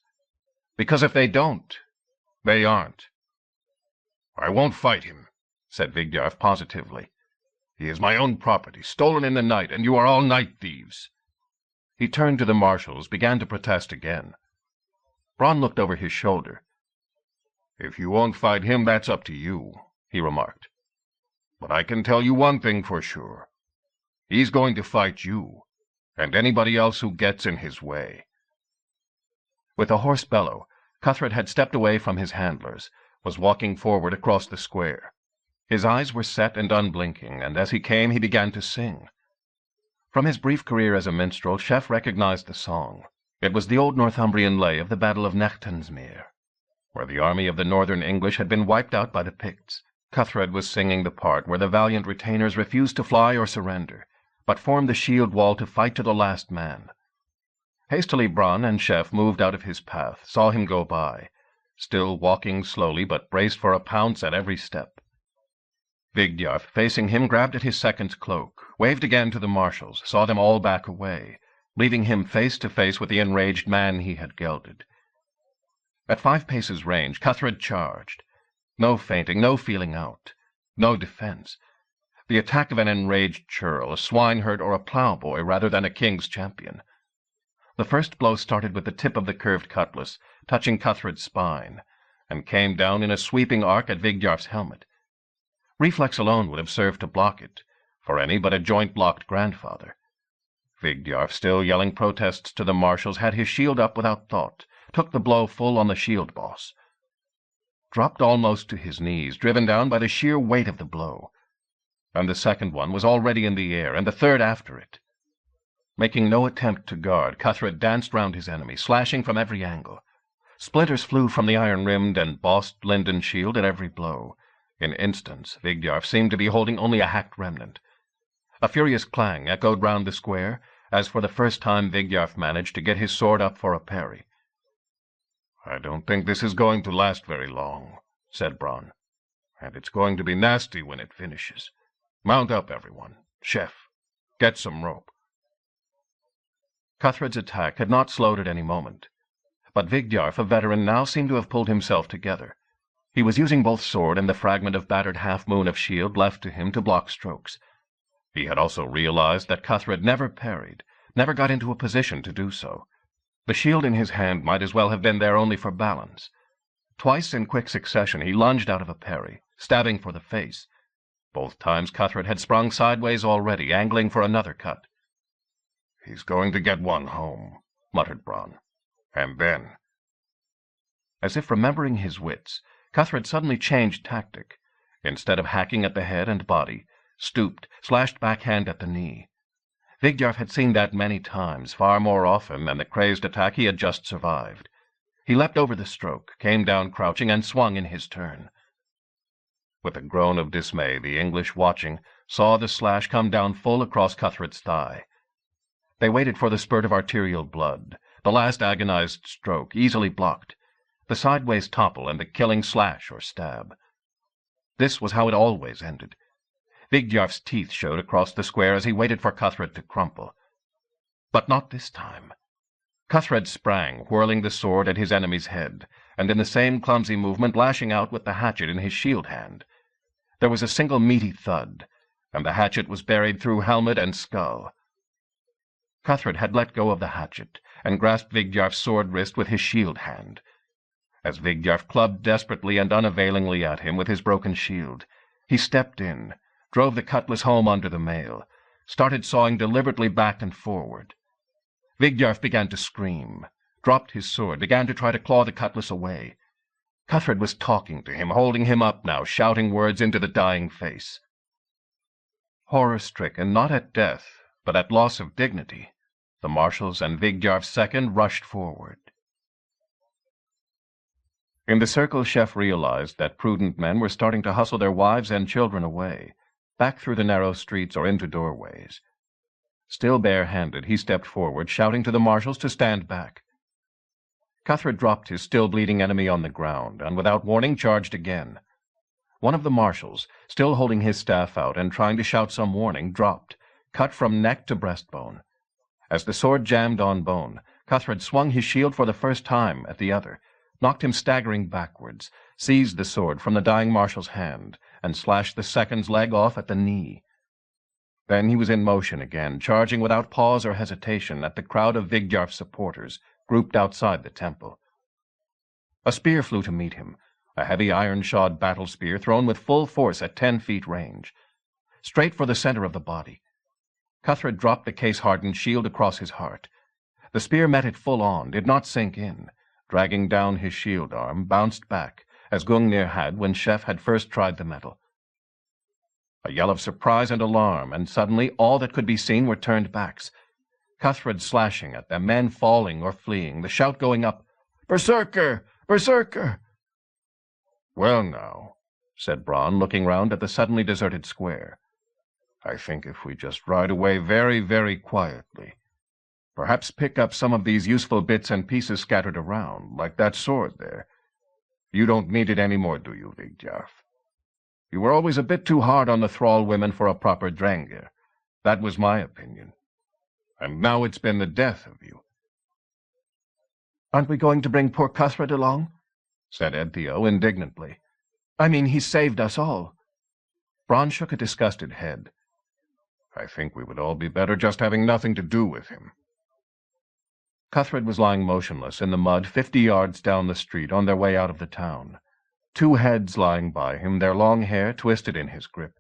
Because if they don't, they aren't." "I won't fight him," said Vigdjarf positively. "He is my own property, stolen in the night, and you are all night thieves." He turned to the marshals, began to protest again. Bronn looked over his shoulder. "If you won't fight him, that's up to you," he remarked. "But I can tell you one thing for sure. He's going to fight you, and anybody else who gets in his way." With a hoarse bellow, Cuthred had stepped away from his handlers, was walking forward across the square. His eyes were set and unblinking, and as he came he began to sing. From his brief career as a minstrel, Chef recognized the song. It was the old Northumbrian lay of the Battle of Nachtansmere, where the army of the northern English had been wiped out by the Picts. Cuthred was singing the part where the valiant retainers refused to fly or surrender, but formed the shield wall to fight to the last man. Hastily Bronn and Chef moved out of his path, saw him go by, still walking slowly but braced for a pounce at every step. Vigdjarf, facing him, grabbed at his second's cloak, waved again to the marshals, saw them all back away, leaving him face to face with the enraged man he had gelded. At 5 paces range, Cuthred charged. No feinting, no feeling out, no defense. The attack of an enraged churl, a swineherd, or a ploughboy rather than a king's champion. The first blow started with the tip of the curved cutlass, touching Cuthred's spine, and came down in a sweeping arc at Vigdjarf's helmet. Reflex alone would have served to block it, for any but a joint-blocked grandfather. Vigdjarf, still yelling protests to the marshals, had his shield up without thought, took the blow full on the shield boss. Dropped almost to his knees, driven down by the sheer weight of the blow. And the second one was already in the air, and the third after it. Making no attempt to guard, Cuthred danced round his enemy, slashing from every angle. Splinters flew from the iron-rimmed and bossed linden shield at every blow. In instants, Vigdjarf seemed to be holding only a hacked remnant. A furious clang echoed round the square, as for the first time Vigdjarf managed to get his sword up for a parry. "I don't think this is going to last very long," said Bronn. "And it's going to be nasty when it finishes. Mount up, everyone. Chef, get some rope." Cuthred's attack had not slowed at any moment, but Vigdjarf, a veteran, now seemed to have pulled himself together. He was using both sword and the fragment of battered half-moon of shield left to him to block strokes. He had also realized that Cuthred never parried, never got into a position to do so. The shield in his hand might as well have been there only for balance. Twice in quick succession he lunged out of a parry, stabbing for the face. Both times Cuthred had sprung sideways already, angling for another cut. "He's going to get one home," muttered Bronn. "And then—" As if remembering his wits, Cuthred suddenly changed tactic. Instead of hacking at the head and body, stooped, slashed backhand at the knee. Vigdjarf had seen that many times, far more often than the crazed attack he had just survived. He leapt over the stroke, came down crouching, and swung in his turn. With a groan of dismay, the English, watching, saw the slash come down full across Cuthred's thigh. They waited for the spurt of arterial blood, the last agonized stroke, easily blocked, the sideways topple and the killing slash or stab. This was how it always ended. Vigdjarf's teeth showed across the square as he waited for Cuthred to crumple. But not this time. Cuthred sprang, whirling the sword at his enemy's head, and in the same clumsy movement lashing out with the hatchet in his shield hand. There was a single meaty thud, and the hatchet was buried through helmet and skull. Cuthred had let go of the hatchet, and grasped Vigdjarf's sword wrist with his shield hand. As Vigdjarf clubbed desperately and unavailingly at him with his broken shield, he stepped in, drove the cutlass home under the mail, started sawing deliberately back and forward. Vigdjarf began to scream, dropped his sword, began to try to claw the cutlass away. Cuthred was talking to him, holding him up now, shouting words into the dying face. Horror-stricken, not at death, but at loss of dignity, the marshals and Vigdjarf's second rushed forward. In the circle, Chef realized that prudent men were starting to hustle their wives and children away, back through the narrow streets or into doorways. Still bare-handed, he stepped forward, shouting to the marshals to stand back. Cuthred dropped his still-bleeding enemy on the ground, and without warning charged again. One of the marshals, still holding his staff out and trying to shout some warning, dropped, cut from neck to breastbone. As the sword jammed on bone, Cuthred swung his shield for the first time at the other, knocked him staggering backwards, seized the sword from the dying marshal's hand, and slashed the second's leg off at the knee. Then he was in motion again, charging without pause or hesitation at the crowd of Vigdjarf's supporters, grouped outside the temple. A spear flew to meet him, a heavy iron-shod battle spear thrown with full force at 10 feet range. Straight for the center of the body. Cuthred dropped the case-hardened shield across his heart. The spear met it full on, did not sink in, dragging down his shield arm, bounced back, as Gungnir had when Chef had first tried the metal. A yell of surprise and alarm, and suddenly all that could be seen were turned backs. Cuthred slashing at them, men falling or fleeing, the shout going up, "Berserker! Berserker!" "Well now," said Bronn, looking round at the suddenly deserted square, "I think if we just ride away very, very quietly, perhaps pick up some of these useful bits and pieces scattered around, like that sword there. You don't need it any more, do you, Vigdjarf? You were always a bit too hard on the thrall women for a proper Drengir. That was my opinion. And now it's been the death of you." "Aren't we going to bring poor Cuthred along?" said Edthio indignantly. "I mean, he saved us all." Bronn shook a disgusted head. "I think we would all be better just having nothing to do with him." Cuthred was lying motionless in the mud 50 yards down the street on their way out of the town. 2 heads lying by him, their long hair twisted in his grip.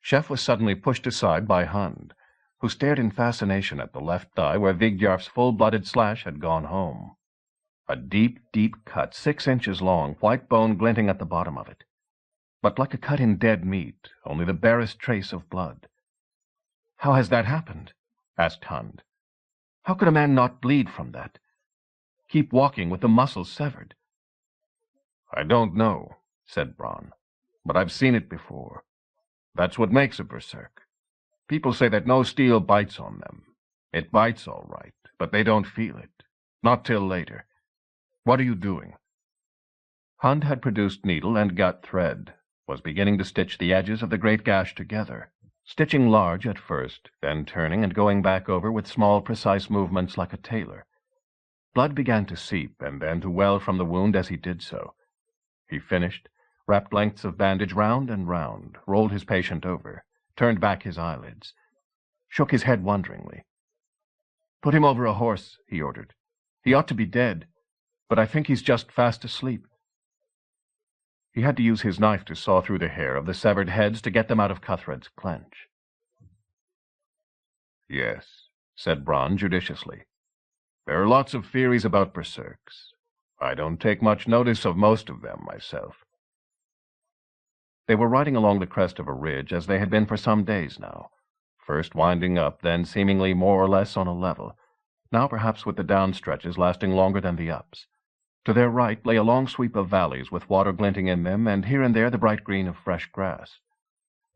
Chef was suddenly pushed aside by Hund. who stared in fascination at the left thigh where Vigyarf's full-blooded slash had gone home. A deep, deep cut, 6 inches long, white bone glinting at the bottom of it. But like a cut in dead meat, only the barest trace of blood. "How has that happened?" asked Hund. "How could a man not bleed from that? Keep walking with the muscles severed?" "I don't know," said Bronn, "but I've seen it before. That's what makes a berserk. People say that no steel bites on them. It bites all right, but they don't feel it. Not till later. What are you doing?" Hund had produced needle and gut thread, was beginning to stitch the edges of the great gash together, stitching large at first, then turning and going back over with small, precise movements like a tailor. Blood began to seep and then to well from the wound as he did so. He finished, wrapped lengths of bandage round and round, rolled his patient over, turned back his eyelids, shook his head wonderingly. "Put him over a horse," he ordered. "He ought to be dead, but I think he's just fast asleep." He had to use his knife to saw through the hair of the severed heads to get them out of Cuthred's clench. "Yes," said Bronn judiciously. "There are lots of theories about berserks. I don't take much notice of most of them myself." They were riding along the crest of a ridge as they had been for some days now, first winding up, then seemingly more or less on a level, now perhaps with the down stretches lasting longer than the ups. To their right lay a long sweep of valleys with water glinting in them, and here and there the bright green of fresh grass.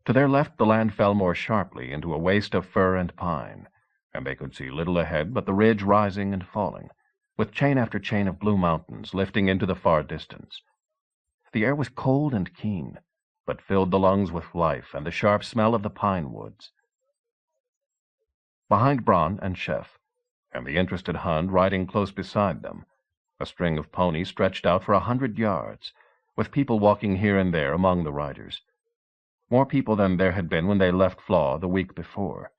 To their left the land fell more sharply into a waste of fir and pine, and they could see little ahead but the ridge rising and falling, with chain after chain of blue mountains lifting into the far distance. The air was cold and keen, but filled the lungs with life and the sharp smell of the pine woods. Behind Bronn and Chef, and the interested Hund riding close beside them, a string of ponies stretched out for 100 yards, with people walking here and there among the riders. More people than there had been when they left Flaw the week before.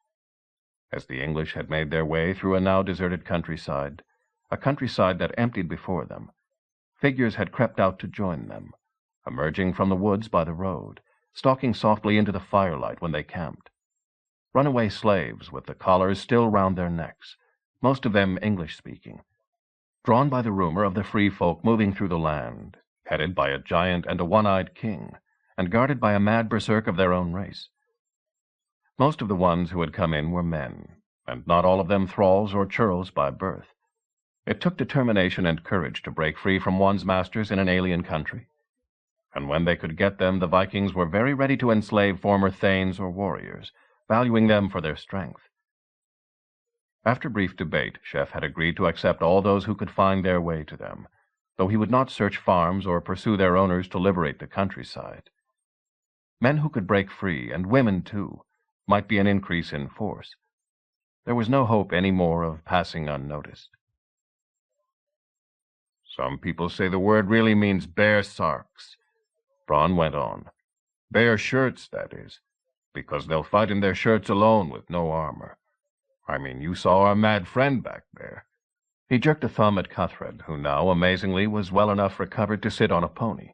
As the English had made their way through a now deserted countryside, a countryside that emptied before them, figures had crept out to join them, emerging from the woods by the road, stalking softly into the firelight when they camped. Runaway slaves with the collars still round their necks, most of them English-speaking, drawn by the rumor of the free folk moving through the land, headed by a giant and a one-eyed king, and guarded by a mad berserk of their own race. Most of the ones who had come in were men, and not all of them thralls or churls by birth. It took determination and courage to break free from one's masters in an alien country, and when they could get them, the Vikings were very ready to enslave former thanes or warriors, valuing them for their strength. After brief debate, Chef had agreed to accept all those who could find their way to them, though he would not search farms or pursue their owners to liberate the countryside. Men who could break free, and women too, might be an increase in force. There was no hope any more of passing unnoticed. "Some people say the word really means bear sarks," Bronn went on. "Bear shirts, that is, because they'll fight in their shirts alone with no armor. I mean, you saw our mad friend back there." He jerked a thumb at Cuthred, who now, amazingly, was well enough recovered to sit on a pony.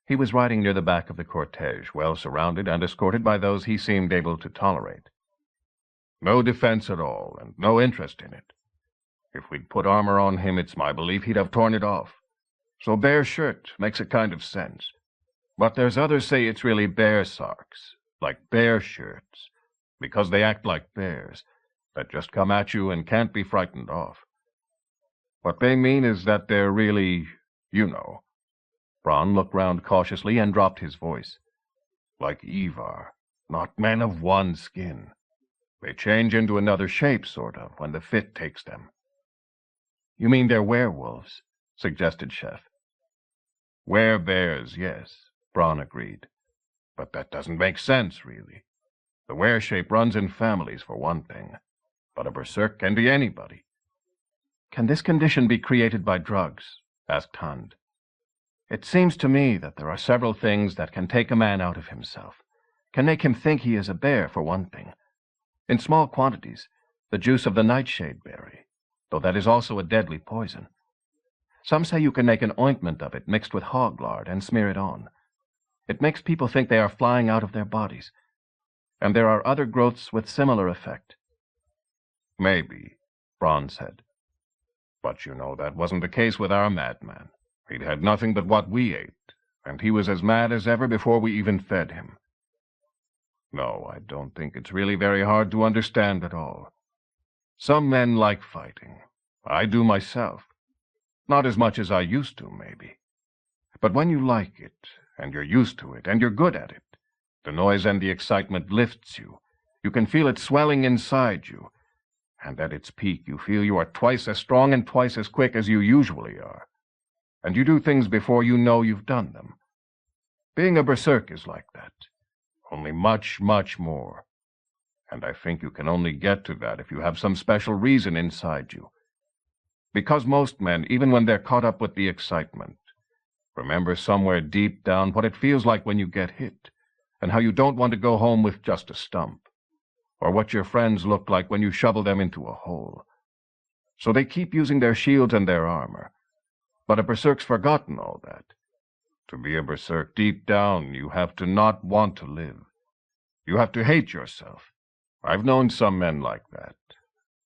He was riding near the back of the cortege, well surrounded and escorted by those he seemed able to tolerate. "No defense at all, and no interest in it. If we'd put armor on him, it's my belief he'd have torn it off. So bear shirt makes a kind of sense. But there's others say it's really bear sarks, like bear shirts, because they act like bears, that just come at you and can't be frightened off. What they mean is that they're really, you know." Bronn looked round cautiously and dropped his voice. "Like Ivar, not men of one skin. They change into another shape, sort of, when the fit takes them." "You mean they're werewolves?" suggested Chef. "Were-bears, yes," Bronn agreed. "But that doesn't make sense, really. The were-shape runs in families, for one thing. But a berserk can be anybody." "Can this condition be created by drugs?" asked Hund. "It seems to me that there are several things that can take a man out of himself, can make him think he is a bear, for one thing. In small quantities, the juice of the nightshade berry, though that is also a deadly poison. Some say you can make an ointment of it mixed with hog lard and smear it on. It makes people think they are flying out of their bodies. And there are other growths with similar effect. Maybe, Braun said. But you know that wasn't the case with our madman. He'd had nothing but what we ate, and he was as mad as ever before we even fed him. No, I don't think it's really very hard to understand at all. Some men like fighting. I do myself. Not as much as I used to, maybe. But when you like it, and you're used to it, and you're good at it, the noise and the excitement lifts you. You can feel it swelling inside you, and at its peak you feel you are twice as strong and twice as quick as you usually are. And you do things before you know you've done them. Being a berserk is like that, only much, much more. And I think you can only get to that if you have some special reason inside you. Because most men, even when they're caught up with the excitement, remember somewhere deep down what it feels like when you get hit, and how you don't want to go home with just a stump, or what your friends look like when you shovel them into a hole. So they keep using their shields and their armor. But a berserk's forgotten all that. To be a berserk deep down, you have to not want to live. You have to hate yourself. I've known some men like that,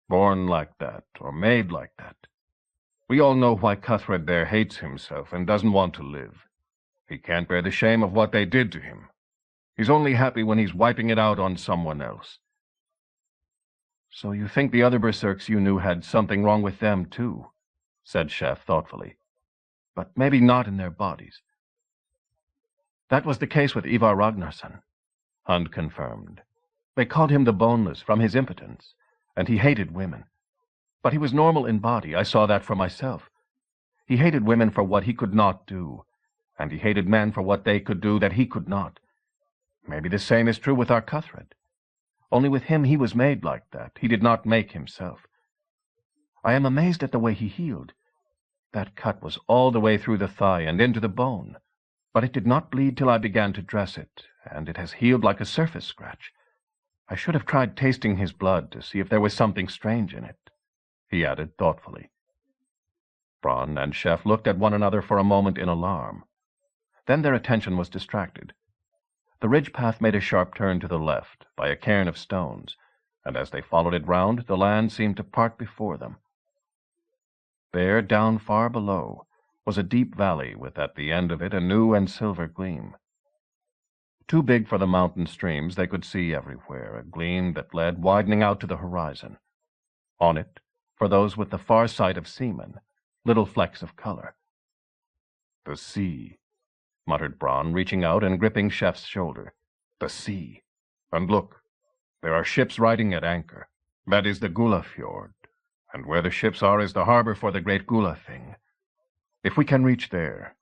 born like that, or made like that. We all know why Cuthred there hates himself and doesn't want to live. He can't bear the shame of what they did to him. He's only happy when he's wiping it out on someone else. So you think the other berserks you knew had something wrong with them, too, said Chef thoughtfully. But maybe not in their bodies. That was the case with Ivar Ragnarsson, Hund confirmed. They called him the Boneless from his impotence, and he hated women. But he was normal in body, I saw that for myself. He hated women for what he could not do, and he hated men for what they could do that he could not. Maybe the same is true with our Cuthred. Only with him he was made like that. He did not make himself. I am amazed at the way he healed. That cut was all the way through the thigh and into the bone, but it did not bleed till I began to dress it, and it has healed like a surface scratch. I should have tried tasting his blood to see if there was something strange in it, he added thoughtfully. Braun and Chef looked at one another for a moment in alarm. Then their attention was distracted. The ridge path made a sharp turn to the left by a cairn of stones, and as they followed it round, the land seemed to part before them. There, down far below, was a deep valley with at the end of it a new and silver gleam. Too big for the mountain streams, they could see everywhere a gleam that led widening out to the horizon. On it, for those with the far sight of seamen, little flecks of color. "The sea," muttered Braun, reaching out and gripping Chef's shoulder. "The sea. And look, there are ships riding at anchor. That is the Gula Fjord, and where the ships are is the harbor for the great Gula thing. If we can reach there,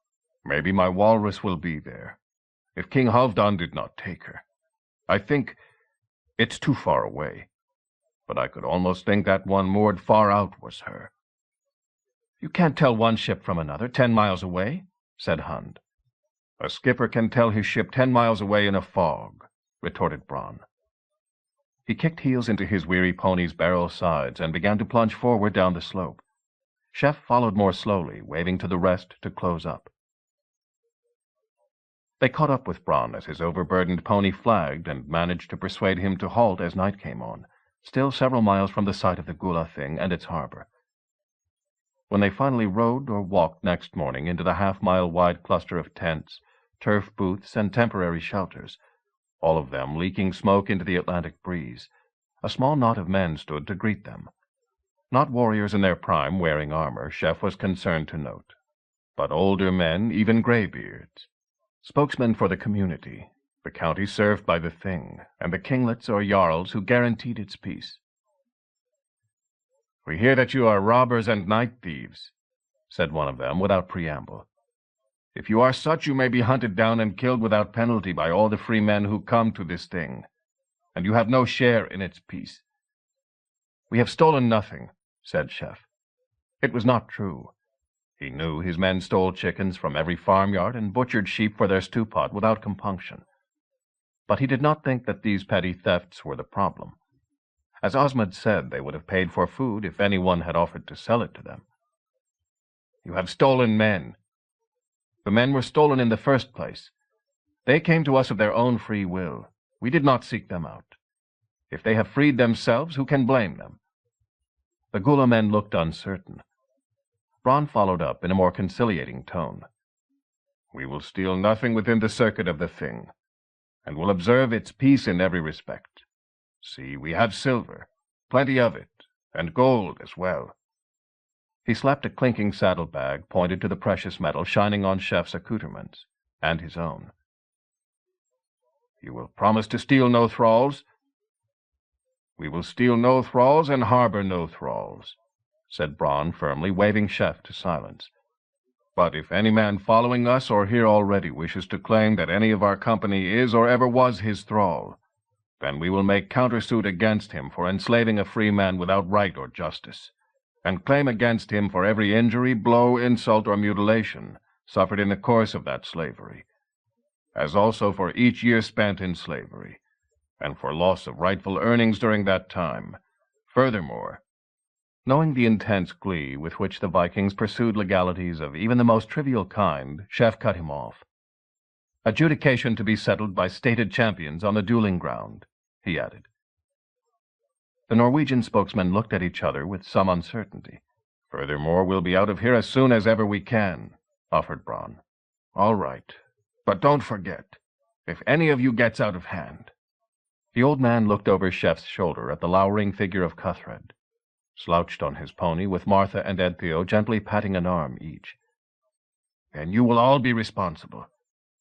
maybe my walrus will be there. If King Halvdan did not take her. I think it's too far away, but I could almost think that one moored far out was her." "You can't tell one ship from another 10 miles away," said Hund. "A skipper can tell his ship 10 miles away in a fog," retorted Braun. He kicked heels into his weary pony's barrel sides and began to plunge forward down the slope. Chef followed more slowly, waving to the rest to close up. They caught up with Braun as his overburdened pony flagged and managed to persuade him to halt as night came on, still several miles from the site of the Gula thing and its harbor. When they finally rode or walked next morning into the half-mile-wide cluster of tents, turf booths, and temporary shelters, all of them leaking smoke into the Atlantic breeze, a small knot of men stood to greet them. Not warriors in their prime wearing armor, Chef was concerned to note, but older men, even graybeards. Spokesmen for the community, the county served by the Thing, and the kinglets or jarls who guaranteed its peace. "We hear that you are robbers and night thieves," said one of them without preamble. "If you are such, you may be hunted down and killed without penalty by all the free men who come to this Thing, and you have no share in its peace." "We have stolen nothing," said Chef. It was not true. He knew his men stole chickens from every farmyard and butchered sheep for their stew-pot without compunction. But he did not think that these petty thefts were the problem. As Osmond said, they would have paid for food if anyone had offered to sell it to them. "You have stolen men. The men were stolen in the first place. They came to us of their own free will. We did not seek them out. If they have freed themselves, who can blame them? The Gula men looked uncertain. Bronn followed up in a more conciliating tone. "We will steal nothing within the circuit of the Thing, and will observe its peace in every respect. See, we have silver, plenty of it, and gold as well." He slapped a clinking saddlebag, pointed to the precious metal shining on Chef's accoutrements, and his own. "You will promise to steal no thralls?" "We will steal no thralls and harbor no thralls," said Bronn firmly, waving Chef to silence. "But if any man following us or here already wishes to claim that any of our company is or ever was his thrall, then we will make countersuit against him for enslaving a free man without right or justice, and claim against him for every injury, blow, insult, or mutilation suffered in the course of that slavery, as also for each year spent in slavery, and for loss of rightful earnings during that time. Furthermore," knowing the intense glee with which the Vikings pursued legalities of even the most trivial kind, Chef cut him off. "Adjudication to be settled by stated champions on the dueling ground," he added. The Norwegian spokesmen looked at each other with some uncertainty. "Furthermore, we'll be out of here as soon as ever we can," offered Bronn. "All right. But don't forget, if any of you gets out of hand—" The old man looked over Chef's shoulder at the lowering figure of Cuthred, slouched on his pony with Martha and Edtheo gently patting an arm each. "Then you will all be responsible.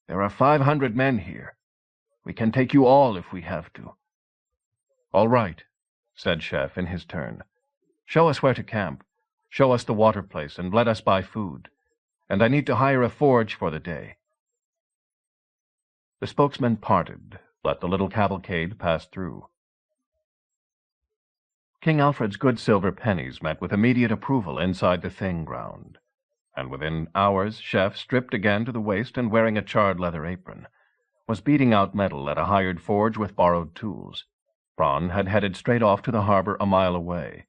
There are 500 men here. We can take you all if we have to." "All right," said Chef in his turn. "Show us where to camp. Show us the water place, and let us buy food. And I need to hire a forge for the day." The spokesmen parted, let the little cavalcade pass through. King Alfred's good silver pennies met with immediate approval inside the Thing ground, and within hours Chef, stripped again to the waist and wearing a charred leather apron, was beating out metal at a hired forge with borrowed tools. Bronn had headed straight off to the harbor a mile away.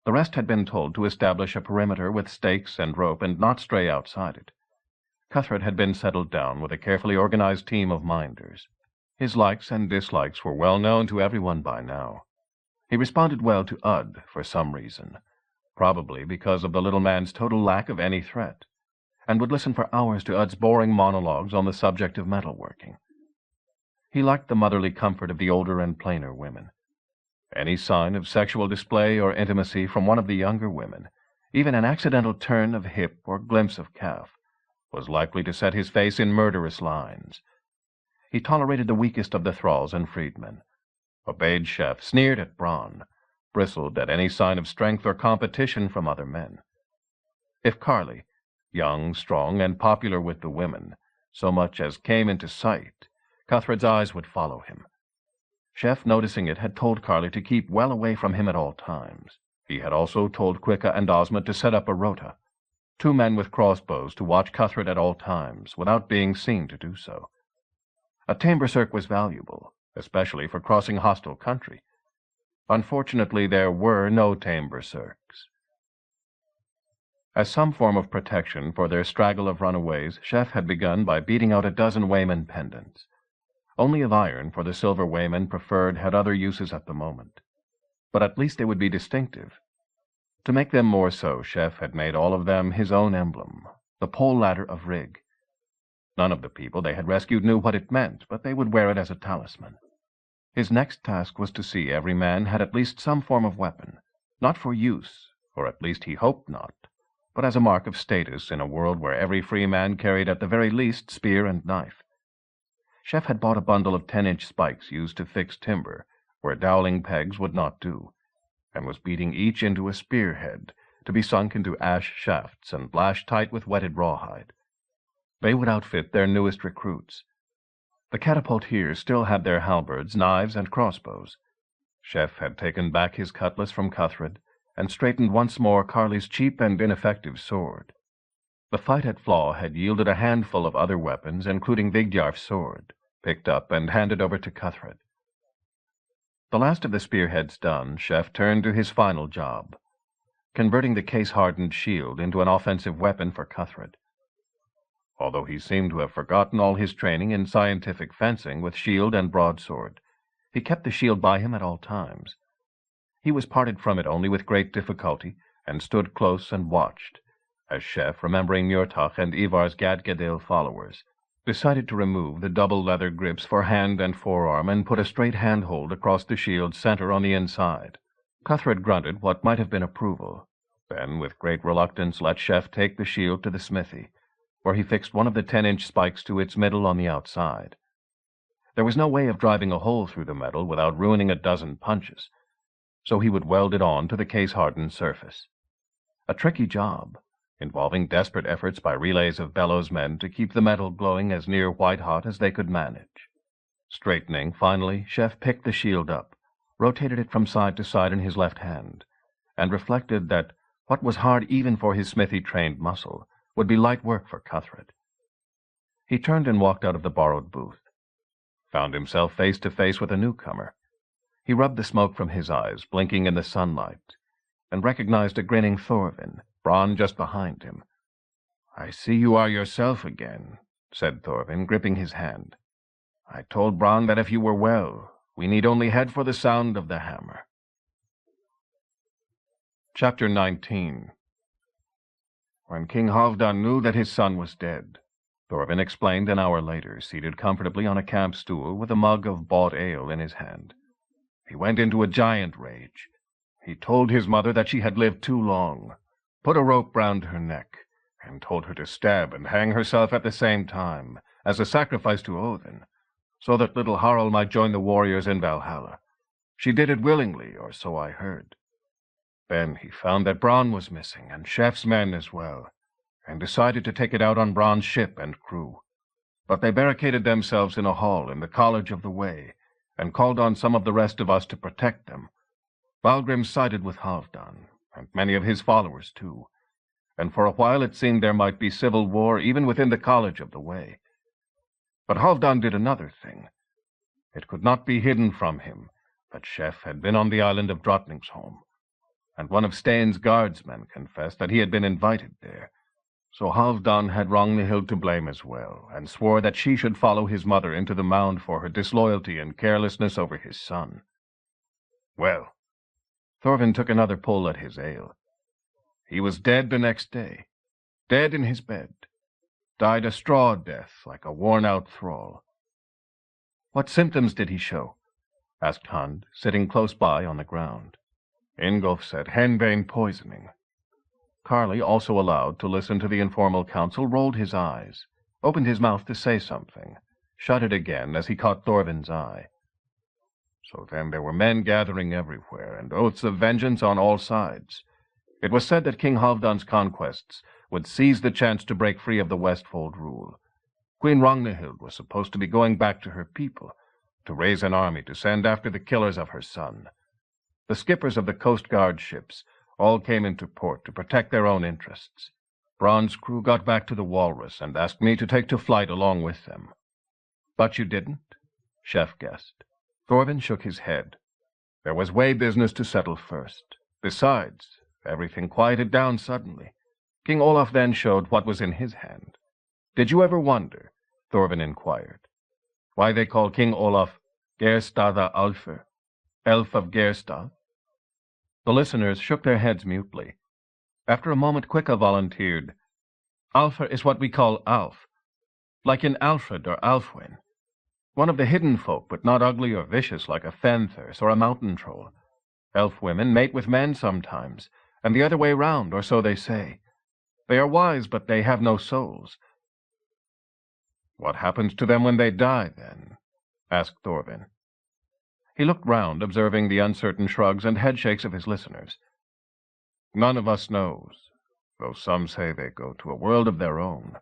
The rest had been told to establish a perimeter with stakes and rope and not stray outside it. Cuthred had been settled down with a carefully organized team of minders. His likes and dislikes were well known to everyone by now. He responded well to Ud for some reason, probably because of the little man's total lack of any threat, and would listen for hours to Ud's boring monologues on the subject of metalworking. He liked the motherly comfort of the older and plainer women. Any sign of sexual display or intimacy from one of the younger women, even an accidental turn of hip or glimpse of calf, was likely to set his face in murderous lines. He tolerated the weakest of the thralls and freedmen, obeyed Chef, sneered at Bronn, bristled at any sign of strength or competition from other men. If Carly, young, strong, and popular with the women, so much as came into sight, Cuthred's eyes would follow him. Chef, noticing it, had told Carly to keep well away from him at all times. He had also told Quicka and Ozma to set up a rota, 2 men with crossbows to watch Cuthred at all times, without being seen to do so. A tame berserk was valuable, especially for crossing hostile country. Unfortunately, there were no tame berserks. As some form of protection for their straggle of runaways, Chef had begun by beating out a dozen Wayman pendants. Only of iron, for the silver Wayman preferred had other uses at the moment. But at least they would be distinctive. To make them more so, Chef had made all of them his own emblem, the pole ladder of Rig. None of the people they had rescued knew what it meant, but they would wear it as a talisman. His next task was to see every man had at least some form of weapon, not for use, or at least he hoped not, but as a mark of status in a world where every free man carried at the very least spear and knife. Chef had bought a bundle of 10-inch spikes used to fix timber, where dowling pegs would not do, and was beating each into a spearhead, to be sunk into ash shafts and lashed tight with wetted rawhide. They would outfit their newest recruits. The catapultiers still had their halberds, knives, and crossbows. Chef had taken back his cutlass from Cuthred, and straightened once more Carly's cheap and ineffective sword. The fight at Flaw had yielded a handful of other weapons, including Vigdjarf's sword, picked up and handed over to Cuthred. The last of the spearheads done, Chef turned to his final job, converting the case-hardened shield into an offensive weapon for Cuthred. Although he seemed to have forgotten all his training in scientific fencing with shield and broadsword, he kept the shield by him at all times. He was parted from it only with great difficulty, and stood close and watched, as Chef, remembering Murtagh and Ivar's Gad-Gadil followers, decided to remove the double leather grips for hand and forearm and put a straight handhold across the shield's center on the inside. Cuthred grunted what might have been approval, then with great reluctance let Chef take the shield to the smithy, where he fixed one of the 10-inch spikes to its middle on the outside. There was no way of driving a hole through the metal without ruining a dozen punches, so he would weld it on to the case-hardened surface. A tricky job, involving desperate efforts by relays of bellows men to keep the metal glowing as near white-hot as they could manage. Straightening, finally, Chef picked the shield up, rotated it from side to side in his left hand, and reflected that what was hard even for his smithy-trained muscle would be light work for Cuthred. He turned and walked out of the borrowed booth, found himself face to face with a newcomer. He rubbed the smoke from his eyes, blinking in the sunlight, and recognized a grinning Thorvin, Bronn just behind him. "I see you are yourself again," said Thorvin, gripping his hand. "I told Bronn that if you were well, we need only head for the sound of the hammer." Chapter 19. When King Halfdan knew that his son was dead, Thorvin explained an hour later, seated comfortably on a camp stool with a mug of bought ale in his hand, he went into a giant rage. He told his mother that she had lived too long, put a rope round her neck, and told her to stab and hang herself at the same time, as a sacrifice to Odin, so that little Harald might join the warriors in Valhalla. She did it willingly, or so I heard. Then he found that Bronn was missing, and Chef's men as well, and decided to take it out on Bronn's ship and crew. But they barricaded themselves in a hall in the College of the Way, and called on some of the rest of us to protect them. Valgrim sided with Halfdan, and many of his followers too, and for a while it seemed there might be civil war even within the College of the Way. But Halfdan did another thing. It could not be hidden from him that Chef had been on the island of Drottningsholm, and one of Stein's guardsmen confessed that he had been invited there. So Halfdan had Ragnhild to blame as well, and swore that she should follow his mother into the mound for her disloyalty and carelessness over his son. Well, Thorvin took another pull at his ale. He was dead the next day, dead in his bed, died a straw death like a worn-out thrall. "What symptoms did he show?" asked Hund, sitting close by on the ground. Ingolf said henbane poisoning. Carly, also allowed to listen to the informal council, rolled his eyes, opened his mouth to say something, shut it again as he caught Thorvin's eye. So then there were men gathering everywhere, and oaths of vengeance on all sides. It was said that King Halfdan's conquests would seize the chance to break free of the Westfold rule. Queen Ragnhild was supposed to be going back to her people, to raise an army to send after the killers of her son. The skippers of the Coast Guard ships all came into port to protect their own interests. Bronn's crew got back to the Walrus and asked me to take to flight along with them. "But you didn't?" Chef guessed. Thorvin shook his head. "There was way business to settle first. Besides, everything quieted down suddenly. King Olaf then showed what was in his hand. Did you ever wonder," Thorvin inquired, "why they call King Olaf Geirstadda Alfr, Elf of Geirstad?" The listeners shook their heads mutely. After a moment Quicka volunteered, "Alfr is what we call Alf, like in Alfred or Alfwin. One of the hidden folk, but not ugly or vicious like a fenthurst or a mountain troll. Elf women mate with men sometimes, and the other way round, or so they say. They are wise, but they have no souls." "What happens to them when they die, then?" asked Thorvin. He looked round, observing the uncertain shrugs and headshakes of his listeners. "None of us knows, though some say they go to a world of their own,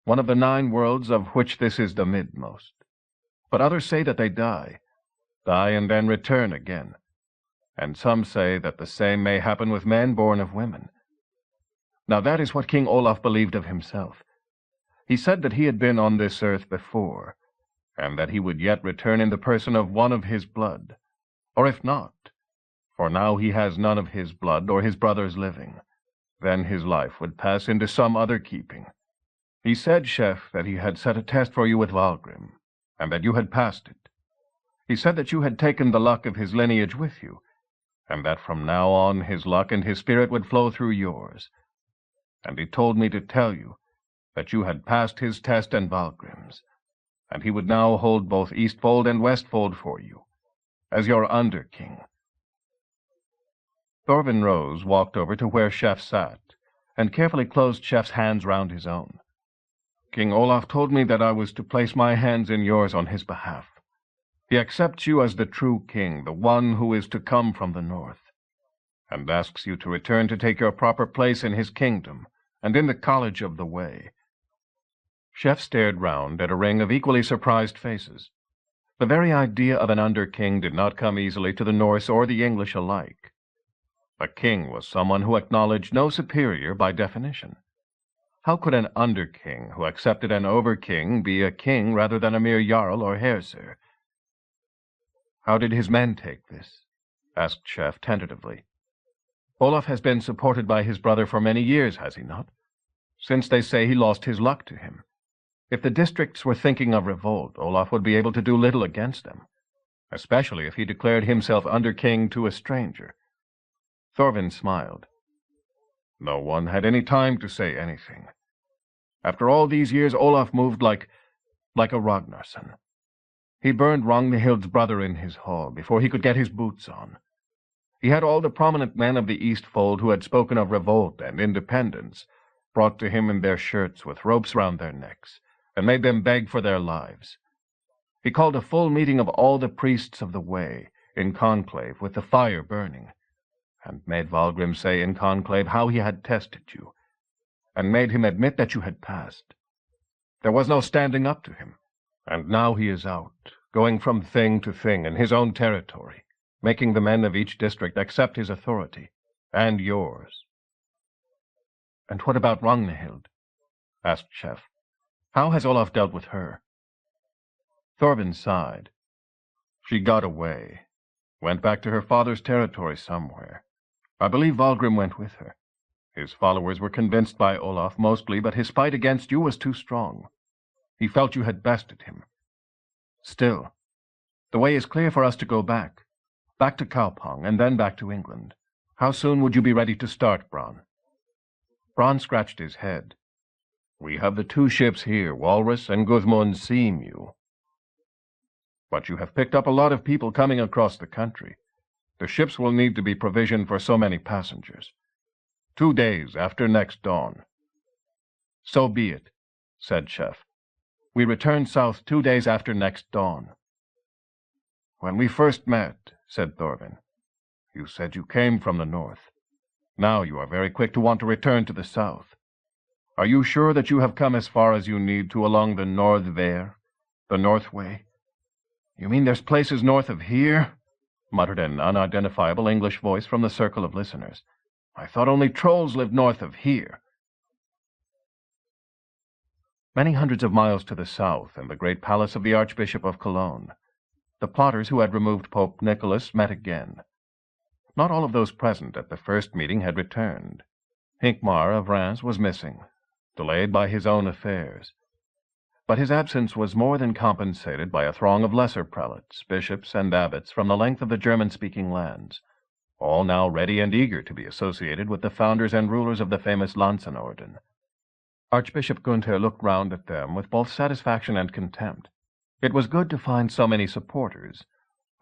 one of the 9 worlds of which this is the midmost. But others say that they die and then return again. And some say that the same may happen with men born of women. Now that is what King Olaf believed of himself. He said that he had been on this earth before, and that he would yet return in the person of one of his blood. Or if not, for now he has none of his blood or his brothers living, then his life would pass into some other keeping. He said, Chef, that he had set a test for you with Valgrim, and that you had passed it. He said that you had taken the luck of his lineage with you, and that from now on his luck and his spirit would flow through yours. And he told me to tell you that you had passed his test and Valgrim's, and he would now hold both Eastfold and Westfold for you, as your under-king." Thorvin rose, walked over to where Chef sat, and carefully closed Chef's hands round his own. "King Olaf told me that I was to place my hands in yours on his behalf. He accepts you as the true king, the one who is to come from the north, and asks you to return to take your proper place in his kingdom and in the College of the Way." Chef stared round at a ring of equally surprised faces. The very idea of an under-king did not come easily to the Norse or the English alike. A king was someone who acknowledged no superior by definition. How could an under-king who accepted an over-king be a king rather than a mere jarl or herser? "How did his men take this?" asked Chef tentatively. "Olaf has been supported by his brother for many years, has he not? Since they say he lost his luck to him. If the districts were thinking of revolt, Olaf would be able to do little against them, especially if he declared himself under-king to a stranger." Thorvin smiled. "No one had any time to say anything. After all these years, Olaf moved like a Ragnarsson. He burned Ragnhild's brother in his hall before he could get his boots on. He had all the prominent men of the Eastfold who had spoken of revolt and independence brought to him in their shirts with ropes round their necks, and made them beg for their lives. He called a full meeting of all the priests of the Way, in conclave with the fire burning, and made Valgrim say in conclave how he had tested you, and made him admit that you had passed. There was no standing up to him, and now he is out, going from thing to thing in his own territory, making the men of each district accept his authority, and yours." "And what about Ragnhild?" asked Chef. "How has Olaf dealt with her?" Thorvin sighed. "She got away, went back to her father's territory somewhere. I believe Valgrim went with her. His followers were convinced by Olaf mostly, but his fight against you was too strong. He felt you had bested him. Still, the way is clear for us to go back to Kaupang, and then back to England. How soon would you be ready to start, Bron?" Bron scratched his head. "We have the 2 ships here, Walrus and Gudmund Seamew. But you have picked up a lot of people coming across the country. The ships will need to be provisioned for so many passengers. 2 days after next dawn." "So be it," said Chef. "We return south 2 days after next dawn." "When we first met," said Thorvin, "you said you came from the north. Now you are very quick to want to return to the south. Are you sure that you have come as far as you need to along the Nordveer, the North Way?" "You mean there's places north of here?" muttered an unidentifiable English voice from the circle of listeners. "I thought only trolls lived north of here." Many hundreds of miles to the south, in the great palace of the Archbishop of Cologne, the plotters who had removed Pope Nicholas met again. Not all of those present at the first meeting had returned. Hincmar of Reims was missing, delayed by his own affairs. But his absence was more than compensated by a throng of lesser prelates, bishops, and abbots from the length of the German-speaking lands, all now ready and eager to be associated with the founders and rulers of the famous Lanzenorden. Archbishop Gunther looked round at them with both satisfaction and contempt. It was good to find so many supporters,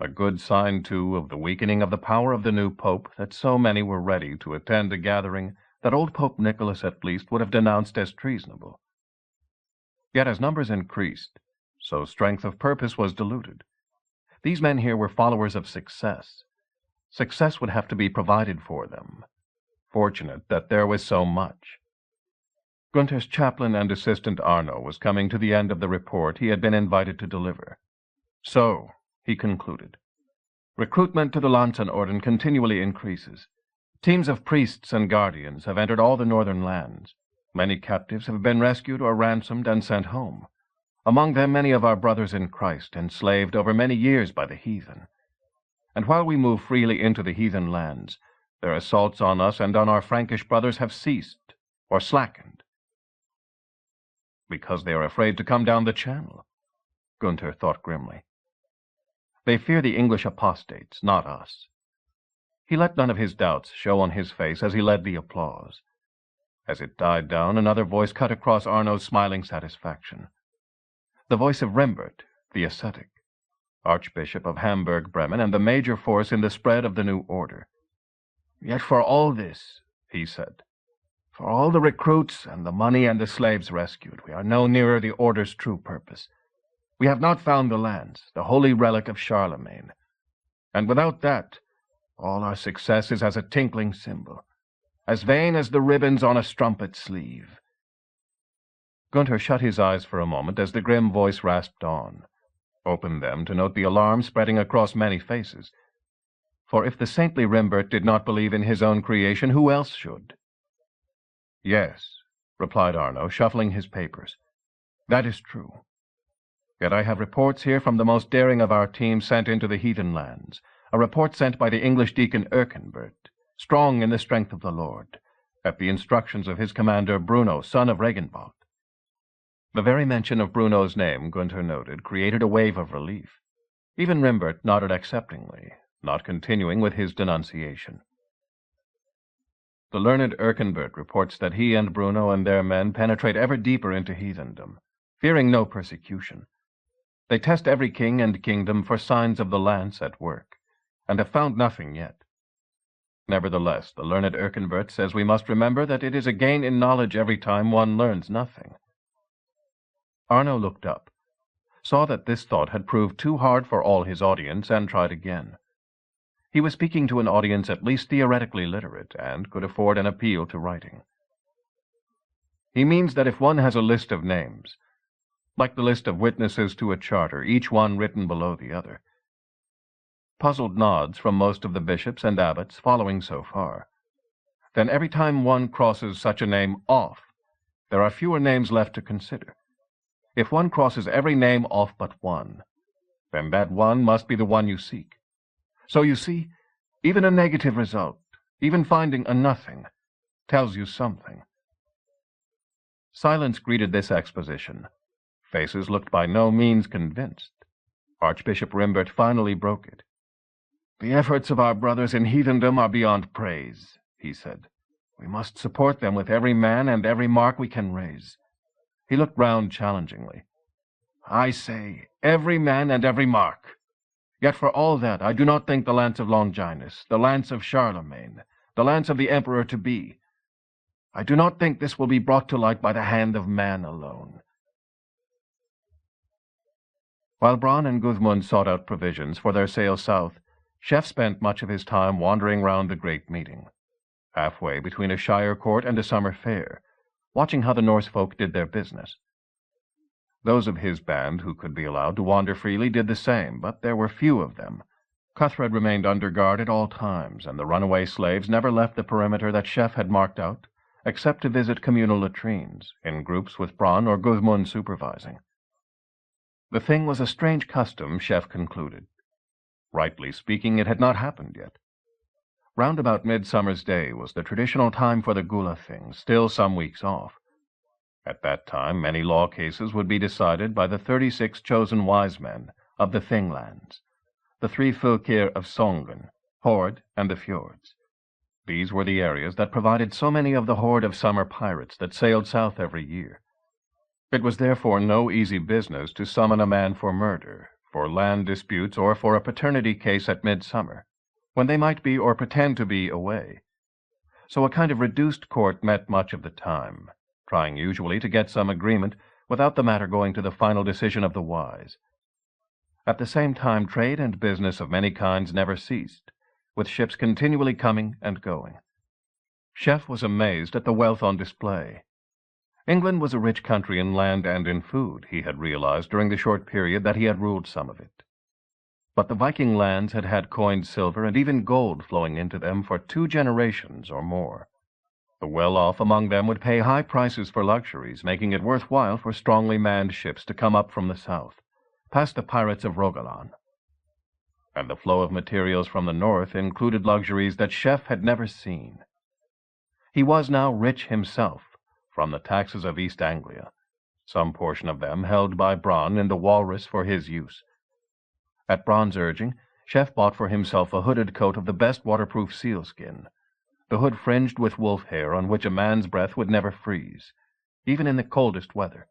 a good sign, too, of the weakening of the power of the new pope, that so many were ready to attend a gathering that old Pope Nicholas at least would have denounced as treasonable. Yet as numbers increased, so strength of purpose was diluted. These men here were followers of success. Success would have to be provided for them. Fortunate that there was so much. Gunther's chaplain and assistant Arno was coming to the end of the report he had been invited to deliver. "So," he concluded, "recruitment to the Lanzenorden continually increases. Teams of priests and guardians have entered all the northern lands. Many captives have been rescued or ransomed and sent home. Among them many of our brothers in Christ, enslaved over many years by the heathen. And while we move freely into the heathen lands, their assaults on us and on our Frankish brothers have ceased or slackened." "Because they are afraid to come down the channel," Gunther thought grimly. "They fear the English apostates, not us." He let none of his doubts show on his face as he led the applause. As it died down, another voice cut across Arno's smiling satisfaction. The voice of Rembert, the ascetic, Archbishop of Hamburg-Bremen and the major force in the spread of the new order. "Yet for all this," he said, "for all the recruits and the money and the slaves rescued, we are no nearer the order's true purpose. We have not found the lance, the holy relic of Charlemagne. And without that, all our success is as a tinkling cymbal, as vain as the ribbons on a strumpet sleeve." Gunther shut his eyes for a moment as the grim voice rasped on, opened them to note the alarm spreading across many faces. For if the saintly Rembert did not believe in his own creation, who else should? "Yes," replied Arno, shuffling his papers. "That is true. Yet I have reports here from the most daring of our team sent into the heathen lands, a report sent by the English deacon Erkenbert, strong in the strength of the Lord, at the instructions of his commander Bruno, son of Regenwald." The very mention of Bruno's name, Gunther noted, created a wave of relief. Even Rembert nodded acceptingly, not continuing with his denunciation. "The learned Erkenbert reports that he and Bruno and their men penetrate ever deeper into heathendom, fearing no persecution. They test every king and kingdom for signs of the lance at work, and have found nothing yet. Nevertheless, the learned Erkenbert says we must remember that it is a gain in knowledge every time one learns nothing." Arno looked up, saw that this thought had proved too hard for all his audience, and tried again. He was speaking to an audience at least theoretically literate, and could afford an appeal to writing. "He means that if one has a list of names, like the list of witnesses to a charter, each one written below the other." Puzzled nods from most of the bishops and abbots following so far. "Then every time one crosses such a name off, there are fewer names left to consider. If one crosses every name off but one, then that one must be the one you seek. So you see, even a negative result, even finding a nothing, tells you something." Silence greeted this exposition. Faces looked by no means convinced. Archbishop Rembert finally broke it. "The efforts of our brothers in heathendom are beyond praise," he said. "We must support them with every man and every mark we can raise." He looked round challengingly. "I say, every man and every mark. Yet for all that, I do not think the lance of Longinus, the lance of Charlemagne, the lance of the Emperor-to-be, I do not think this will be brought to light by the hand of man alone." While Bronn and Gudmund sought out provisions for their sail south, Chef spent much of his time wandering round the great meeting, halfway between a shire court and a summer fair, watching how the Norse folk did their business. Those of his band who could be allowed to wander freely did the same, but there were few of them. Cuthred remained under guard at all times, and the runaway slaves never left the perimeter that Chef had marked out, except to visit communal latrines, in groups with Bronn or Gudmund supervising. The thing was a strange custom, Chef concluded. Rightly speaking, it had not happened yet. Round about Midsummer's Day was the traditional time for the Gula thing, still some weeks off. At that time many law cases would be decided by the 36 chosen wise men of the Thinglands, the 3 fylkir of Songen, Hord, and the fjords. These were the areas that provided so many of the horde of summer pirates that sailed south every year. It was therefore no easy business to summon a man for murder, for land disputes, or for a paternity case at midsummer, when they might be or pretend to be away. So a kind of reduced court met much of the time, trying usually to get some agreement without the matter going to the final decision of the wise. At the same time, trade and business of many kinds never ceased, with ships continually coming and going. Chef was amazed at the wealth on display. England was a rich country in land and in food, he had realized during the short period that he had ruled some of it. But the Viking lands had had coined silver and even gold flowing into them for 2 generations or more. The well-off among them would pay high prices for luxuries, making it worthwhile for strongly manned ships to come up from the south, past the pirates of Rogaland. And the flow of materials from the north included luxuries that Chef had never seen. He was now rich himself, from the taxes of East Anglia, some portion of them held by Bronn in the Walrus for his use. At Bronn's urging, Chef bought for himself a hooded coat of the best waterproof sealskin, the hood fringed with wolf hair on which a man's breath would never freeze, even in the coldest weather.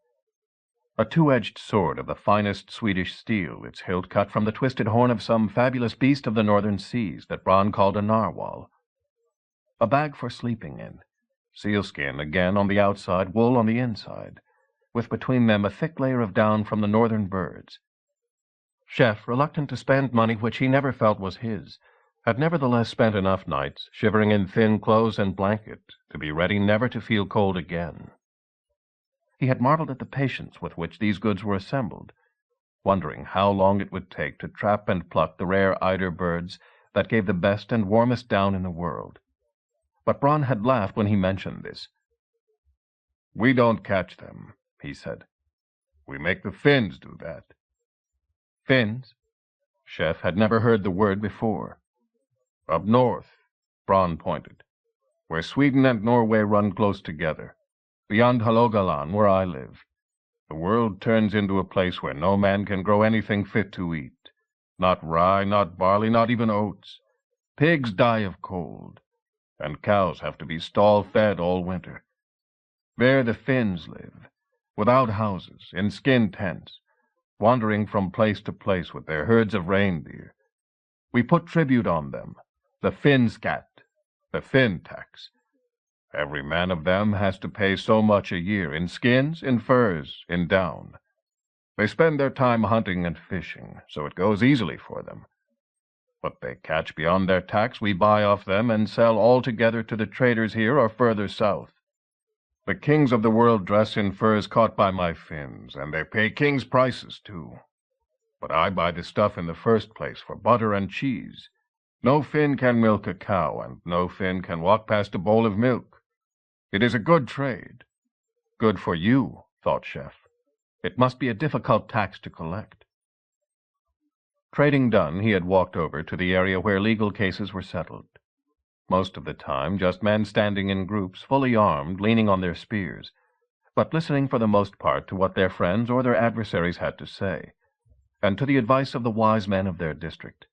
A two-edged sword of the finest Swedish steel, its hilt cut from the twisted horn of some fabulous beast of the northern seas that Bronn called a narwhal. A bag for sleeping in, sealskin again on the outside, wool on the inside, with between them a thick layer of down from the northern birds. Chef, reluctant to spend money which he never felt was his, had nevertheless spent enough nights, shivering in thin clothes and blanket, to be ready never to feel cold again. He had marveled at the patience with which these goods were assembled, wondering how long it would take to trap and pluck the rare eider birds that gave the best and warmest down in the world. But Bronn had laughed when he mentioned this. "We don't catch them," he said. "We make the Finns do that." Finns? Chef had never heard the word before. "Up north," Bronn pointed, "where Sweden and Norway run close together, beyond Halogalan, where I live. The world turns into a place where no man can grow anything fit to eat. Not rye, not barley, not even oats. Pigs die of cold, and cows have to be stall-fed all winter. There the Finns live, without houses, in skin tents, wandering from place to place with their herds of reindeer. We put tribute on them, the Finnskatt, the Finn tax. Every man of them has to pay so much a year, in skins, in furs, in down. They spend their time hunting and fishing, so it goes easily for them. What they catch beyond their tax we buy off them and sell all together to the traders here or further south. The kings of the world dress in furs caught by my Finns, and they pay king's prices, too. But I buy the stuff in the first place for butter and cheese. No Finn can milk a cow, and no Finn can walk past a bowl of milk. It is a good trade." Good for you, thought Chef. It must be a difficult tax to collect. Trading done, he had walked over to the area where legal cases were settled. Most of the time, just men standing in groups, fully armed, leaning on their spears, but listening for the most part to what their friends or their adversaries had to say, and to the advice of the wise men of their district.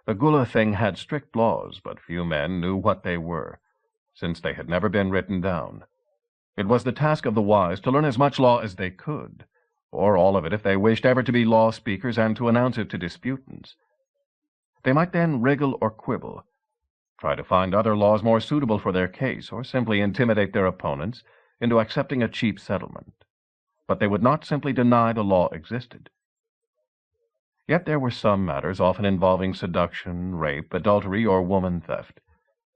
The Gula thing had strict laws, but few men knew what they were, since they had never been written down. It was the task of the wise to learn as much law as they could, or all of it if they wished ever to be law speakers and to announce it to disputants. They might then wriggle or quibble, try to find other laws more suitable for their case, or simply intimidate their opponents into accepting a cheap settlement. But they would not simply deny the law existed. Yet there were some matters, often involving seduction, rape, adultery, or woman theft,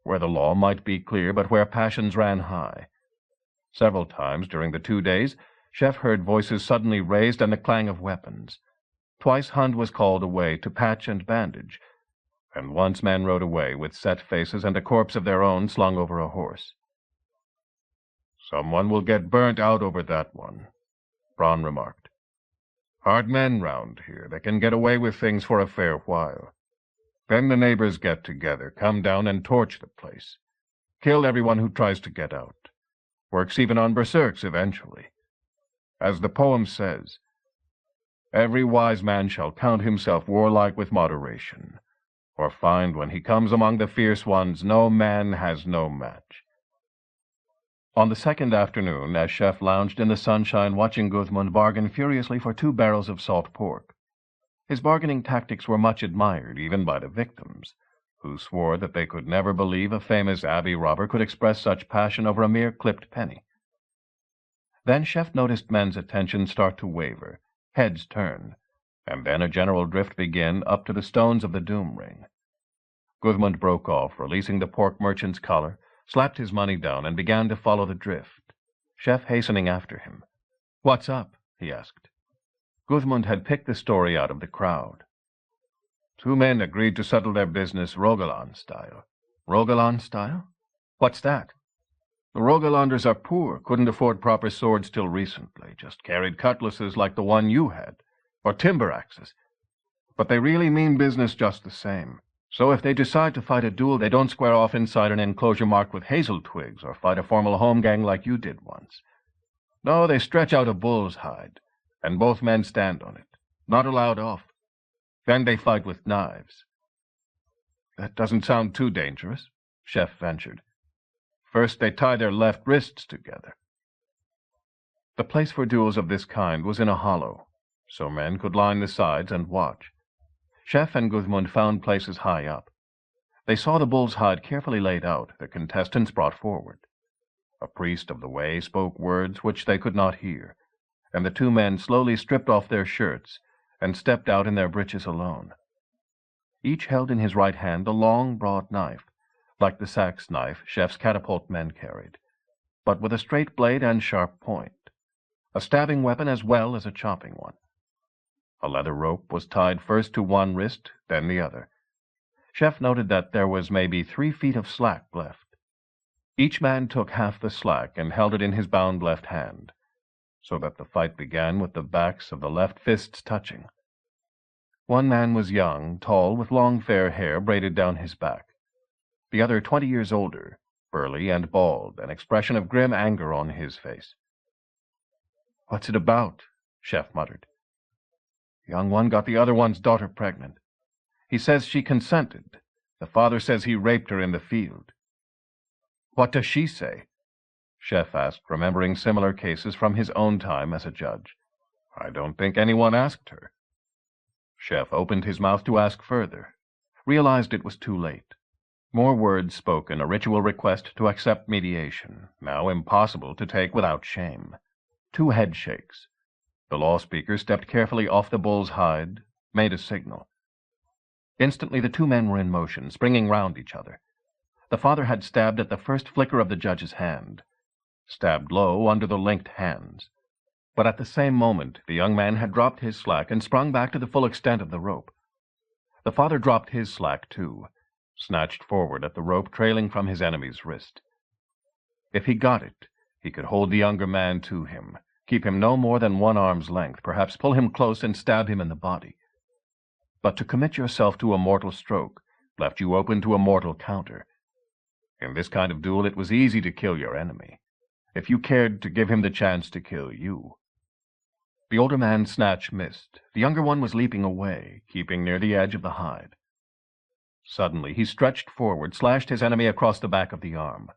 where the law might be clear but where passions ran high. Several times during the 2 days, Chef heard voices suddenly raised and the clang of weapons. Twice Hund was called away to patch and bandage, and once men rode away with set faces and a corpse of their own slung over a horse. "Someone will get burnt out over that one," Bronn remarked. "Hard men round here that can get away with things for a fair while. Then the neighbors get together, come down and torch the place. Kill everyone who tries to get out. Works even on berserks eventually. As the poem says, every wise man shall count himself warlike with moderation, or find when he comes among the fierce ones no man has no match." On the second afternoon, as Chef lounged in the sunshine watching Gudmund bargain furiously for 2 barrels of salt pork, his bargaining tactics were much admired even by the victims, who swore that they could never believe a famous abbey robber could express such passion over a mere clipped penny. Then Chef noticed men's attention start to waver, heads turn, and then a general drift begin up to the stones of the doom ring. Gudmund broke off, releasing the pork merchant's collar, slapped his money down, and began to follow the drift, Chef hastening after him. "What's up?" he asked. Gudmund had picked the story out of the crowd. 2 men agreed to settle their business Rogaland style. Rogaland style? What's that? The Rogalanders are poor, couldn't afford proper swords till recently, just carried cutlasses like the one you had, or timber axes. But they really mean business just the same. So if they decide to fight a duel, they don't square off inside an enclosure marked with hazel twigs or fight a formal home gang like you did once. No, they stretch out a bull's hide, and both men stand on it, not allowed off. Then they fight with knives, That doesn't sound too dangerous, Chef ventured. First they tie their left wrists together. The place for duels of this kind was in a hollow, so men could line the sides and watch. Chef and Gudmund found places high up. They saw the bull's hide carefully laid out, the contestants brought forward. A priest of the way spoke words which they could not hear, and the two men slowly stripped off their shirts and stepped out in their breeches alone. Each held in his right hand a long, broad knife, like the sax knife Chef's catapult men carried, but with a straight blade and sharp point, a stabbing weapon as well as a chopping one. A leather rope was tied first to one wrist, then the other. Chef noted that there was maybe 3 feet of slack left. Each man took half the slack and held it in his bound left hand, so that the fight began with the backs of the left fists touching. One man was young, tall, with long fair hair braided down his back. The other 20 years older, burly and bald, an expression of grim anger on his face. "What's it about?" Chef muttered. "The young one got the other one's daughter pregnant. He says she consented. The father says he raped her in the field." "What does she say?" Chef asked, remembering similar cases from his own time as a judge. "I don't think anyone asked her." Chef opened his mouth to ask further, realized it was too late. More words spoken, a ritual request to accept mediation, now impossible to take without shame. 2 head shakes. The law speaker stepped carefully off the bull's hide, made a signal. Instantly the 2 men were in motion, springing round each other. The father had stabbed at the first flicker of the judge's hand, stabbed low under the linked hands. But at the same moment the young man had dropped his slack and sprung back to the full extent of the rope. The father dropped his slack too, snatched forward at the rope trailing from his enemy's wrist. If he got it, he could hold the younger man to him, keep him no more than 1 arm's length, perhaps pull him close and stab him in the body. But to commit yourself to a mortal stroke left you open to a mortal counter. In this kind of duel it was easy to kill your enemy, if you cared to give him the chance to kill you. The older man's snatch missed. The younger one was leaping away, keeping near the edge of the hide. Suddenly he stretched forward, slashed his enemy across the back of the arm.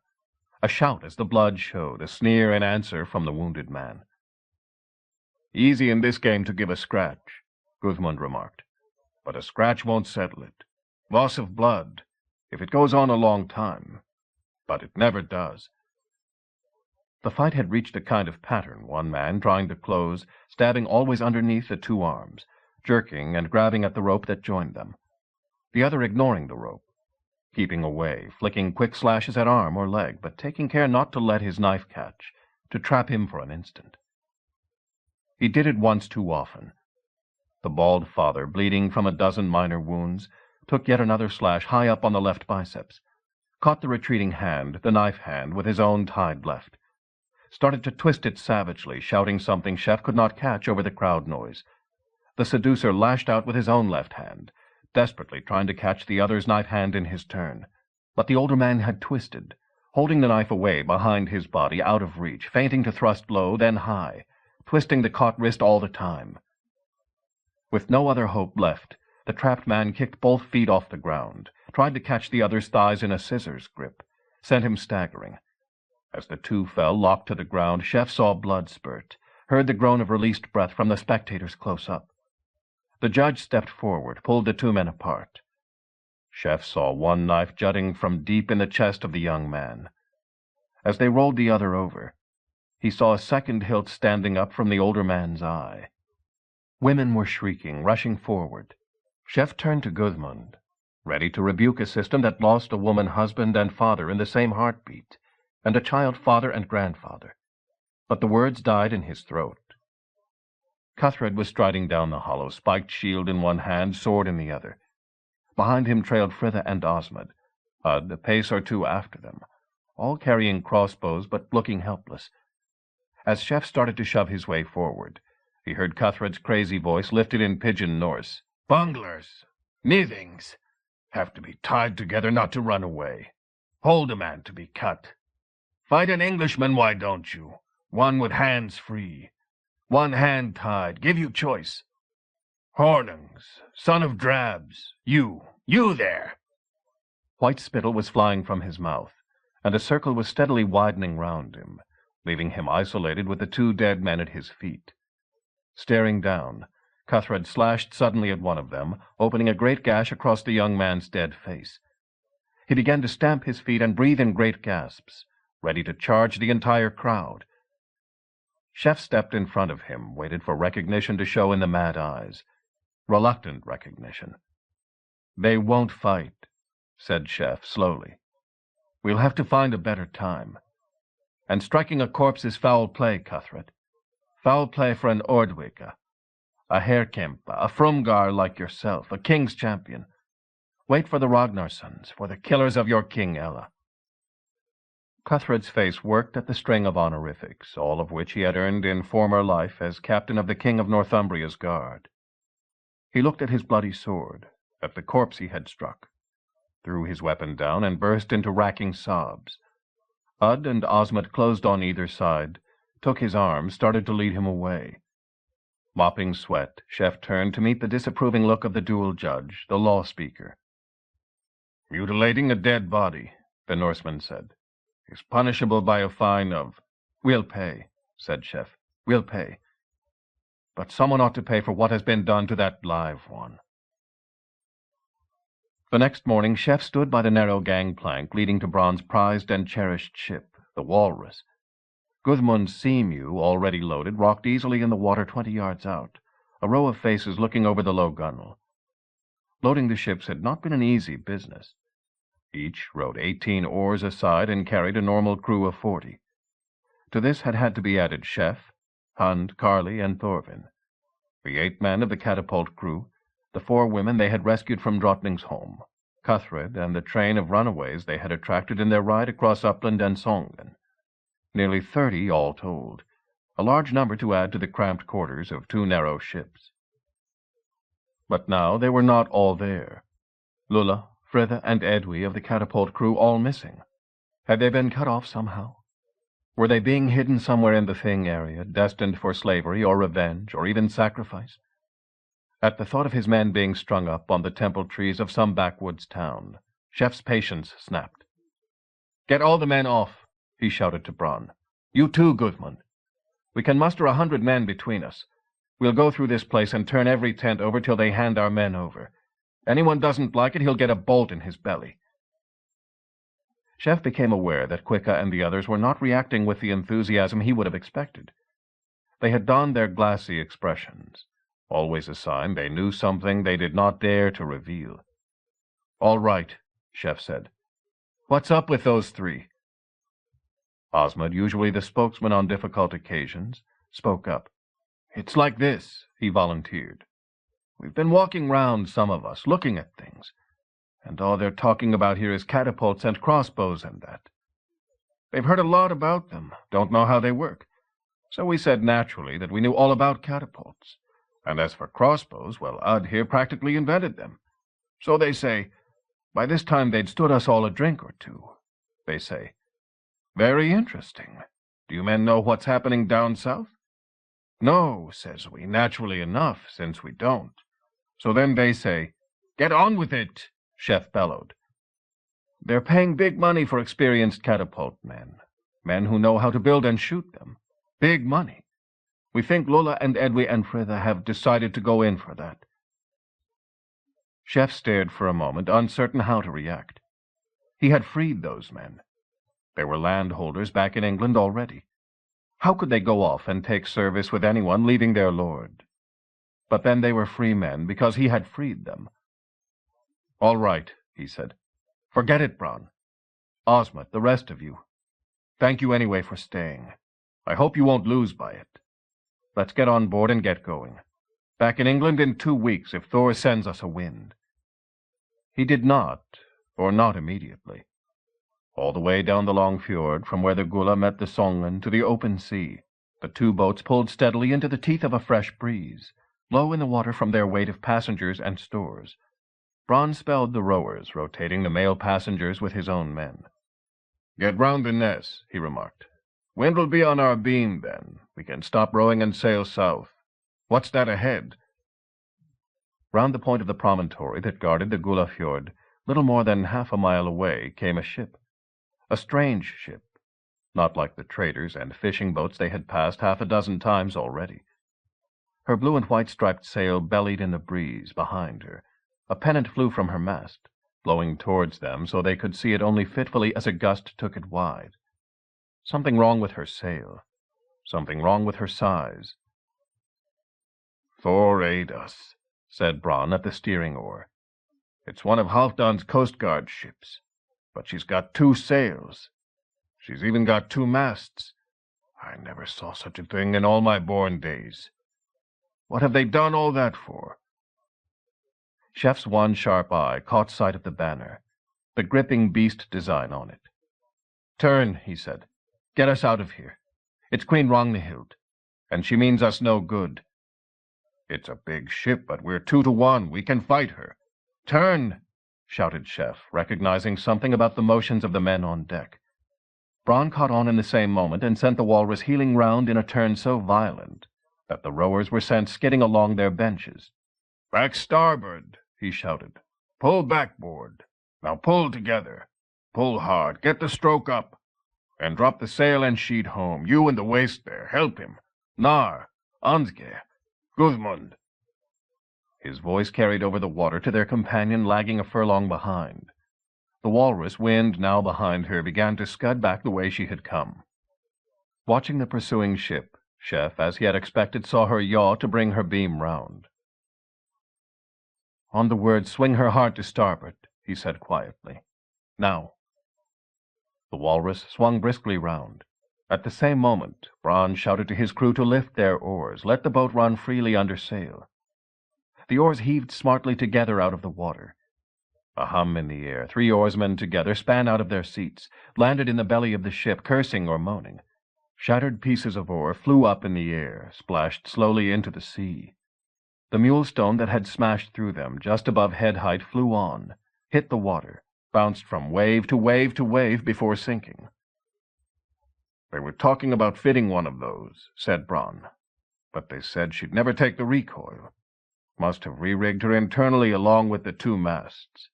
A shout as the blood showed, a sneer in answer from the wounded man. "Easy in this game to give a scratch," Gudmund remarked. "But a scratch won't settle it. Loss of blood, if it goes on a long time. But it never does." The fight had reached a kind of pattern, one man trying to close, stabbing always underneath the 2 arms, jerking and grabbing at the rope that joined them. The other ignoring the rope, keeping away, flicking quick slashes at arm or leg, but taking care not to let his knife catch, to trap him for an instant. He did it once too often. The bald father, bleeding from a dozen minor wounds, took yet another slash high up on the left biceps, caught the retreating hand, the knife hand, with his own tied left, started to twist it savagely, shouting something Chef could not catch over the crowd noise. The seducer lashed out with his own left hand, desperately trying to catch the other's knife hand in his turn. But the older man had twisted, holding the knife away behind his body, out of reach, feinting to thrust low, then high, twisting the caught wrist all the time. With no other hope left, the trapped man kicked both feet off the ground, tried to catch the other's thighs in a scissors grip, sent him staggering. As the 2 fell, locked to the ground, Chef saw blood spurt, heard the groan of released breath from the spectators close up. The judge stepped forward, pulled the 2 men apart. Chef saw one knife jutting from deep in the chest of the young man. As they rolled the other over, he saw a second hilt standing up from the older man's eye. Women were shrieking, rushing forward. Chef turned to Gudmund, ready to rebuke a system that lost a woman husband and father in the same heartbeat, and a child father and grandfather. But the words died in his throat. Cuthred was striding down the hollow, spiked shield in one hand, sword in the other. Behind him trailed Frithha and Osmond, Hud a pace or 2 after them, all carrying crossbows but looking helpless. As Chef started to shove his way forward, he heard Cuthred's crazy voice lifted in pidgin Norse. "Bunglers, nithings, have to be tied together not to run away. Hold a man to be cut. Fight an Englishman, why don't you? One with hands free. One hand tied, give you choice. Hornungs, son of Drabs, you there. White spittle was flying from his mouth, and a circle was steadily widening round him, leaving him isolated with the two dead men at his feet. Staring down, Cuthred slashed suddenly at one of them, opening a great gash across the young man's dead face. He began to stamp his feet and breathe in great gasps, ready to charge the entire crowd. Chef stepped in front of him, waited for recognition to show in the mad eyes. Reluctant recognition. "They won't fight," said Chef slowly. "We'll have to find a better time. And striking a corpse is foul play, Cuthred. Foul play for an Ordwig, a Hairkemp, a Frumgar like yourself, a king's champion. Wait for the Ragnarsons, for the killers of your king, Ella." Cuthred's face worked at the string of honorifics, all of which he had earned in former life as captain of the King of Northumbria's guard. He looked at his bloody sword, at the corpse he had struck, threw his weapon down and burst into racking sobs. Ud and Osmond closed on either side, took his arm, started to lead him away. Mopping sweat, Chef turned to meet the disapproving look of the dual judge, the law speaker. "Mutilating a dead body," the Norseman said, "is punishable by a fine of—" "We'll pay," said Chef. "We'll pay. But someone ought to pay for what has been done to that live one." The next morning, Chef stood by the narrow gangplank leading to Bronn's prized and cherished ship, the Walrus. Gudmund's Seamew, already loaded, rocked easily in the water 20 yards out, a row of faces looking over the low gunwale. Loading the ships had not been an easy business. Each rowed 18 oars aside and carried a normal crew of 40. To this had to be added Chef, Hund, Carly, and Thorvin, the 8 men of the catapult crew, the 4 women they had rescued from Drottningsholm, Cuthred, and the train of runaways they had attracted in their ride across Uppland and Songen. Nearly 30 all told, a large number to add to the cramped quarters of 2 narrow ships. But now they were not all there. Lulla, Frithna, and Edwy of the catapult crew all missing. Had they been cut off somehow? Were they being hidden somewhere in the Thing area, destined for slavery or revenge or even sacrifice? At the thought of his men being strung up on the temple trees of some backwoods town, Chef's patience snapped. "Get all the men off," he shouted to Bronn. "You too, Gudmund. We can muster 100 men between us. We'll go through this place and turn every tent over till they hand our men over. Anyone doesn't like it, he'll get a bolt in his belly." Chef became aware that Quicka and the others were not reacting with the enthusiasm he would have expected. They had donned their glassy expressions, always a sign they knew something they did not dare to reveal. "All right," Chef said. "What's up with those 3? Osmond, usually the spokesman on difficult occasions, spoke up. "It's like this," he volunteered. "We've been walking round, some of us, looking at things, and all they're talking about here is catapults and crossbows and that. They've heard a lot about them, don't know how they work. So we said naturally that we knew all about catapults. And as for crossbows, well, Ud here practically invented them. So they say, by this time they'd stood us all a drink or two. They say, 'Very interesting. Do you men know what's happening down south?' 'No,' says we, naturally enough, since we don't. So then they say, 'Get on with it,' Chef bellowed. They're paying big money for experienced catapult men, men who know how to build and shoot them. Big money. We think Lulla and Edwy and Frithna have decided to go in for that." Chef stared for a moment, uncertain how to react. He had freed those men. They were landholders back in England already. How could they go off and take service with anyone leaving their lord? But then they were free men because he had freed them. "All right," he said. "Forget it, Bronn. Osmond, the rest of you. Thank you anyway for staying. I hope you won't lose by it. Let's get on board and get going. Back in England in 2 weeks if Thor sends us a wind." He did not, or not immediately. All the way down the long fjord, from where the Gulla met the Songen to the open sea, the 2 boats pulled steadily into the teeth of a fresh breeze, low in the water from their weight of passengers and stores. Bronn spelled the rowers, rotating the male passengers with his own men. "Get round the Ness," he remarked. "Wind will be on our beam then. We can stop rowing and sail south. What's that ahead?" Round the point of the promontory that guarded the Gulla Fjord, little more than half a mile away came a ship. A strange ship, not like the traders and fishing boats they had passed half a dozen times already. Her blue and white striped sail bellied in the breeze behind her. A pennant flew from her mast, blowing towards them so they could see it only fitfully as a gust took it wide. Something wrong with her sail. Something wrong with her size. "Thor aid us," said Bronn at the steering oar. "It's one of Halfdan's Coast Guard ships, but she's got 2 sails. She's even got 2 masts. I never saw such a thing in all my born days. What have they done all that for?" Chef's one sharp eye caught sight of the banner, the gripping beast design on it. "Turn," he said. "Get us out of here. It's Queen Ragnhild, and she means us no good." "It's a big ship, but we're 2 to 1. We can fight her." "Turn!" shouted Chef, recognizing something about the motions of the men on deck. Bronn caught on in the same moment and sent the walrus heeling round in a turn so violent that the rowers were sent skidding along their benches. "Back starboard!" he shouted. "Pull backboard. Now pull together. Pull hard. Get the stroke up. And drop the sail and sheet home. You in the waist there. Help him. Nar, Ansge, Gudmund." His voice carried over the water to their companion lagging a furlong behind. The walrus, wind now behind her, began to scud back the way she had come. Watching the pursuing ship, Chef, as he had expected, saw her yaw to bring her beam round. "On the word, swing her hard to starboard," he said quietly. "Now." The walrus swung briskly round. At the same moment, Bronn shouted to his crew to lift their oars, let the boat run freely under sail. The oars heaved smartly together out of the water. A hum in the air, 3 oarsmen together span out of their seats, landed in the belly of the ship, cursing or moaning. Shattered pieces of oar flew up in the air, splashed slowly into the sea. The mulestone that had smashed through them just above head height flew on, hit the water, bounced from wave to wave to wave before sinking. "They were talking about fitting one of those," said Bronn. "But they said she'd never take the recoil. Must have re-rigged her internally along with the 2 masts."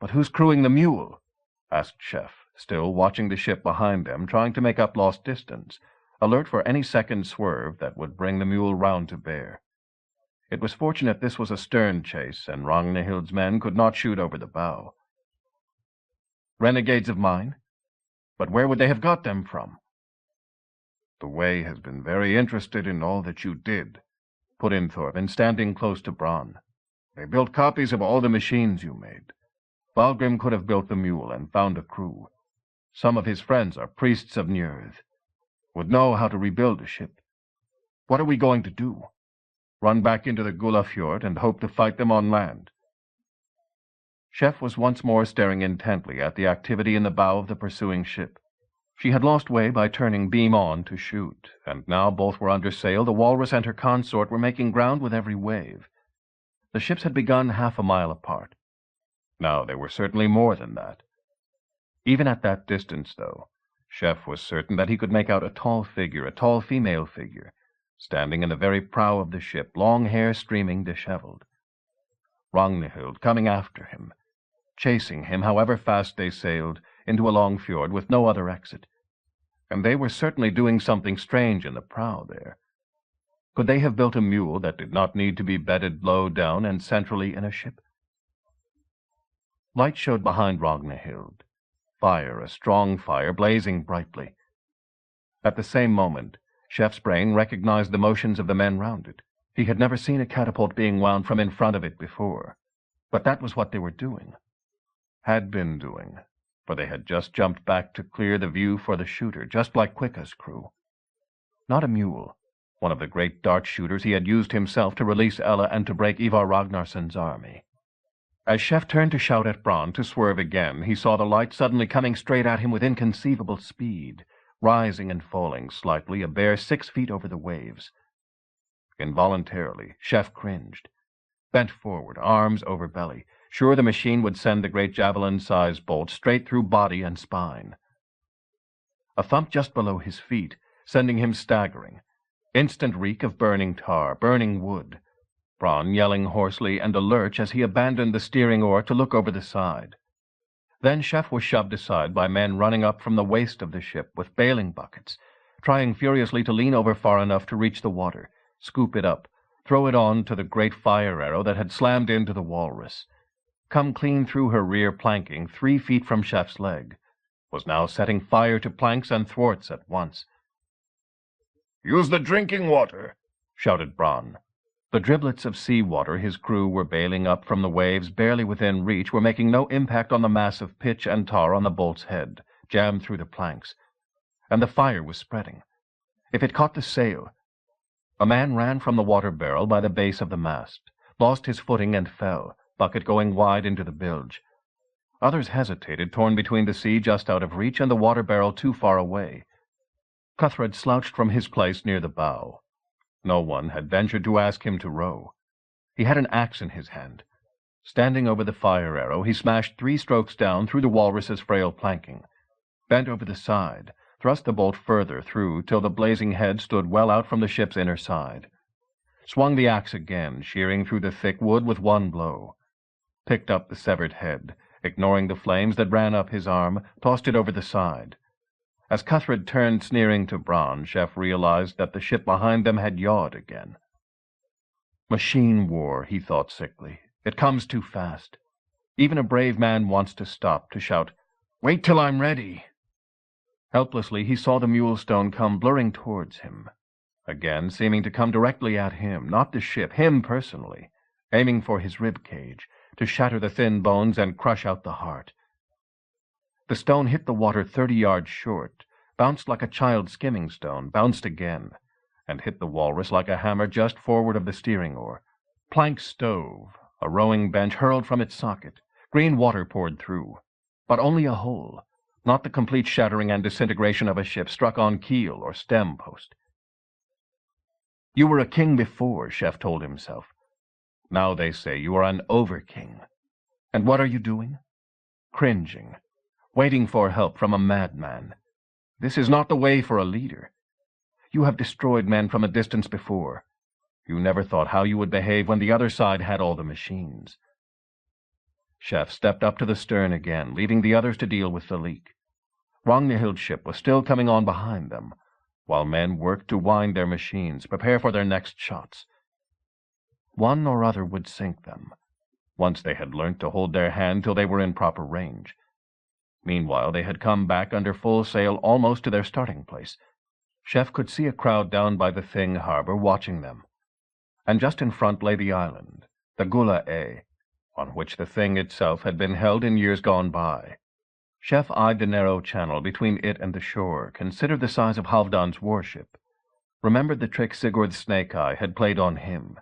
"But who's crewing the mule?" asked Chef, still watching the ship behind them, trying to make up lost distance, alert for any second swerve that would bring the mule round to bear. It was fortunate this was a stern chase, and Ragnhild's men could not shoot over the bow. "Renegades of mine? But where would they have got them from?" "The Way has been very interested in all that you did," put in Thorvin, standing close to Bronn. "They built copies of all the machines you made. Valgrim could have built the mule and found a crew. Some of his friends are priests of Njörð, would know how to rebuild a ship. What are we going to do? Run back into the Gullafjord and hope to fight them on land?" Chef was once more staring intently at the activity in the bow of the pursuing ship. She had lost way by turning beam on to shoot, and now both were under sail. The walrus and her consort were making ground with every wave. The ships had begun half a mile apart. Now they were certainly more than that. Even at that distance, though, Chef was certain that he could make out a tall figure, a tall female figure, standing in the very prow of the ship, long hair streaming disheveled. Ragnhild coming after him, chasing him however fast they sailed, into a long fjord with no other exit. And they were certainly doing something strange in the prow there. Could they have built a mule that did not need to be bedded low down and centrally in a ship? Light showed behind Ragnhild. Fire, a strong fire, blazing brightly. At the same moment, Chef's brain recognized the motions of the men round it. He had never seen a catapult being wound from in front of it before. But that was what they were doing. Had been doing, for they had just jumped back to clear the view for the shooter, just like Quicka's crew. Not a mule, one of the great dart shooters he had used himself to release Ella and to break Ivar Ragnarsson's army. As Chef turned to shout at Bronn to swerve again, he saw the light suddenly coming straight at him with inconceivable speed, rising and falling slightly, a bare 6 feet over the waves. Involuntarily, Chef cringed, bent forward, arms over belly, sure the machine would send the great javelin-sized bolt straight through body and spine. A thump just below his feet, sending him staggering. Instant reek of burning tar, burning wood. Bronn yelling hoarsely and a lurch as he abandoned the steering oar to look over the side. Then Chef was shoved aside by men running up from the waist of the ship with bailing buckets, trying furiously to lean over far enough to reach the water, scoop it up, throw it on to the great fire arrow that had slammed into the walrus. Come clean through her rear planking 3 feet from Chef's leg, was now setting fire to planks and thwarts at once. "Use the drinking water," shouted Bronn. The driblets of sea-water his crew were bailing up from the waves barely within reach were making no impact on the mass of pitch and tar on the bolt's head, jammed through the planks. And the fire was spreading. If it caught the sail... A man ran from the water barrel by the base of the mast, lost his footing and fell, bucket going wide into the bilge. Others hesitated, torn between the sea just out of reach and the water barrel too far away. Cuthred slouched from his place near the bow. No one had ventured to ask him to row. He had an axe in his hand. Standing over the fire arrow, he smashed 3 strokes down through the walrus's frail planking, bent over the side, thrust the bolt further through till the blazing head stood well out from the ship's inner side. Swung the axe again, shearing through the thick wood with one blow. Picked up the severed head, ignoring the flames that ran up his arm, tossed it over the side. As Cuthred turned sneering to Bronn, Chef realized that the ship behind them had yawed again. Machine war, he thought sickly. It comes too fast. Even a brave man wants to stop, to shout, "Wait till I'm ready!" Helplessly he saw the mulestone come blurring towards him, again seeming to come directly at him, not the ship, him personally, aiming for his rib cage, to shatter the thin bones and crush out the heart. The stone hit the water 30 yards short, bounced like a child's skimming stone, bounced again, and hit the walrus like a hammer just forward of the steering oar. Plank stove, a rowing bench hurled from its socket, green water poured through, but only a hole, not the complete shattering and disintegration of a ship struck on keel or stem post. You were a king before, Chef told himself. Now they say you are an over-king. And what are you doing? Cringing, waiting for help from a madman. This is not the way for a leader. You have destroyed men from a distance before. You never thought how you would behave when the other side had all the machines. Chef stepped up to the stern again, leaving the others to deal with the leak. Ragnhild's ship was still coming on behind them, while men worked to wind their machines, prepare for their next shots. One or other would sink them, once they had learnt to hold their hand till they were in proper range. Meanwhile, they had come back under full sail almost to their starting place. Chef could see a crowd down by the Thing harbor watching them. And just in front lay the island, the Gula-e, on which the Thing itself had been held in years gone by. Chef eyed the narrow channel between it and the shore, considered the size of Halfdan's warship, remembered the trick Sigurd's snake-eye had played on him.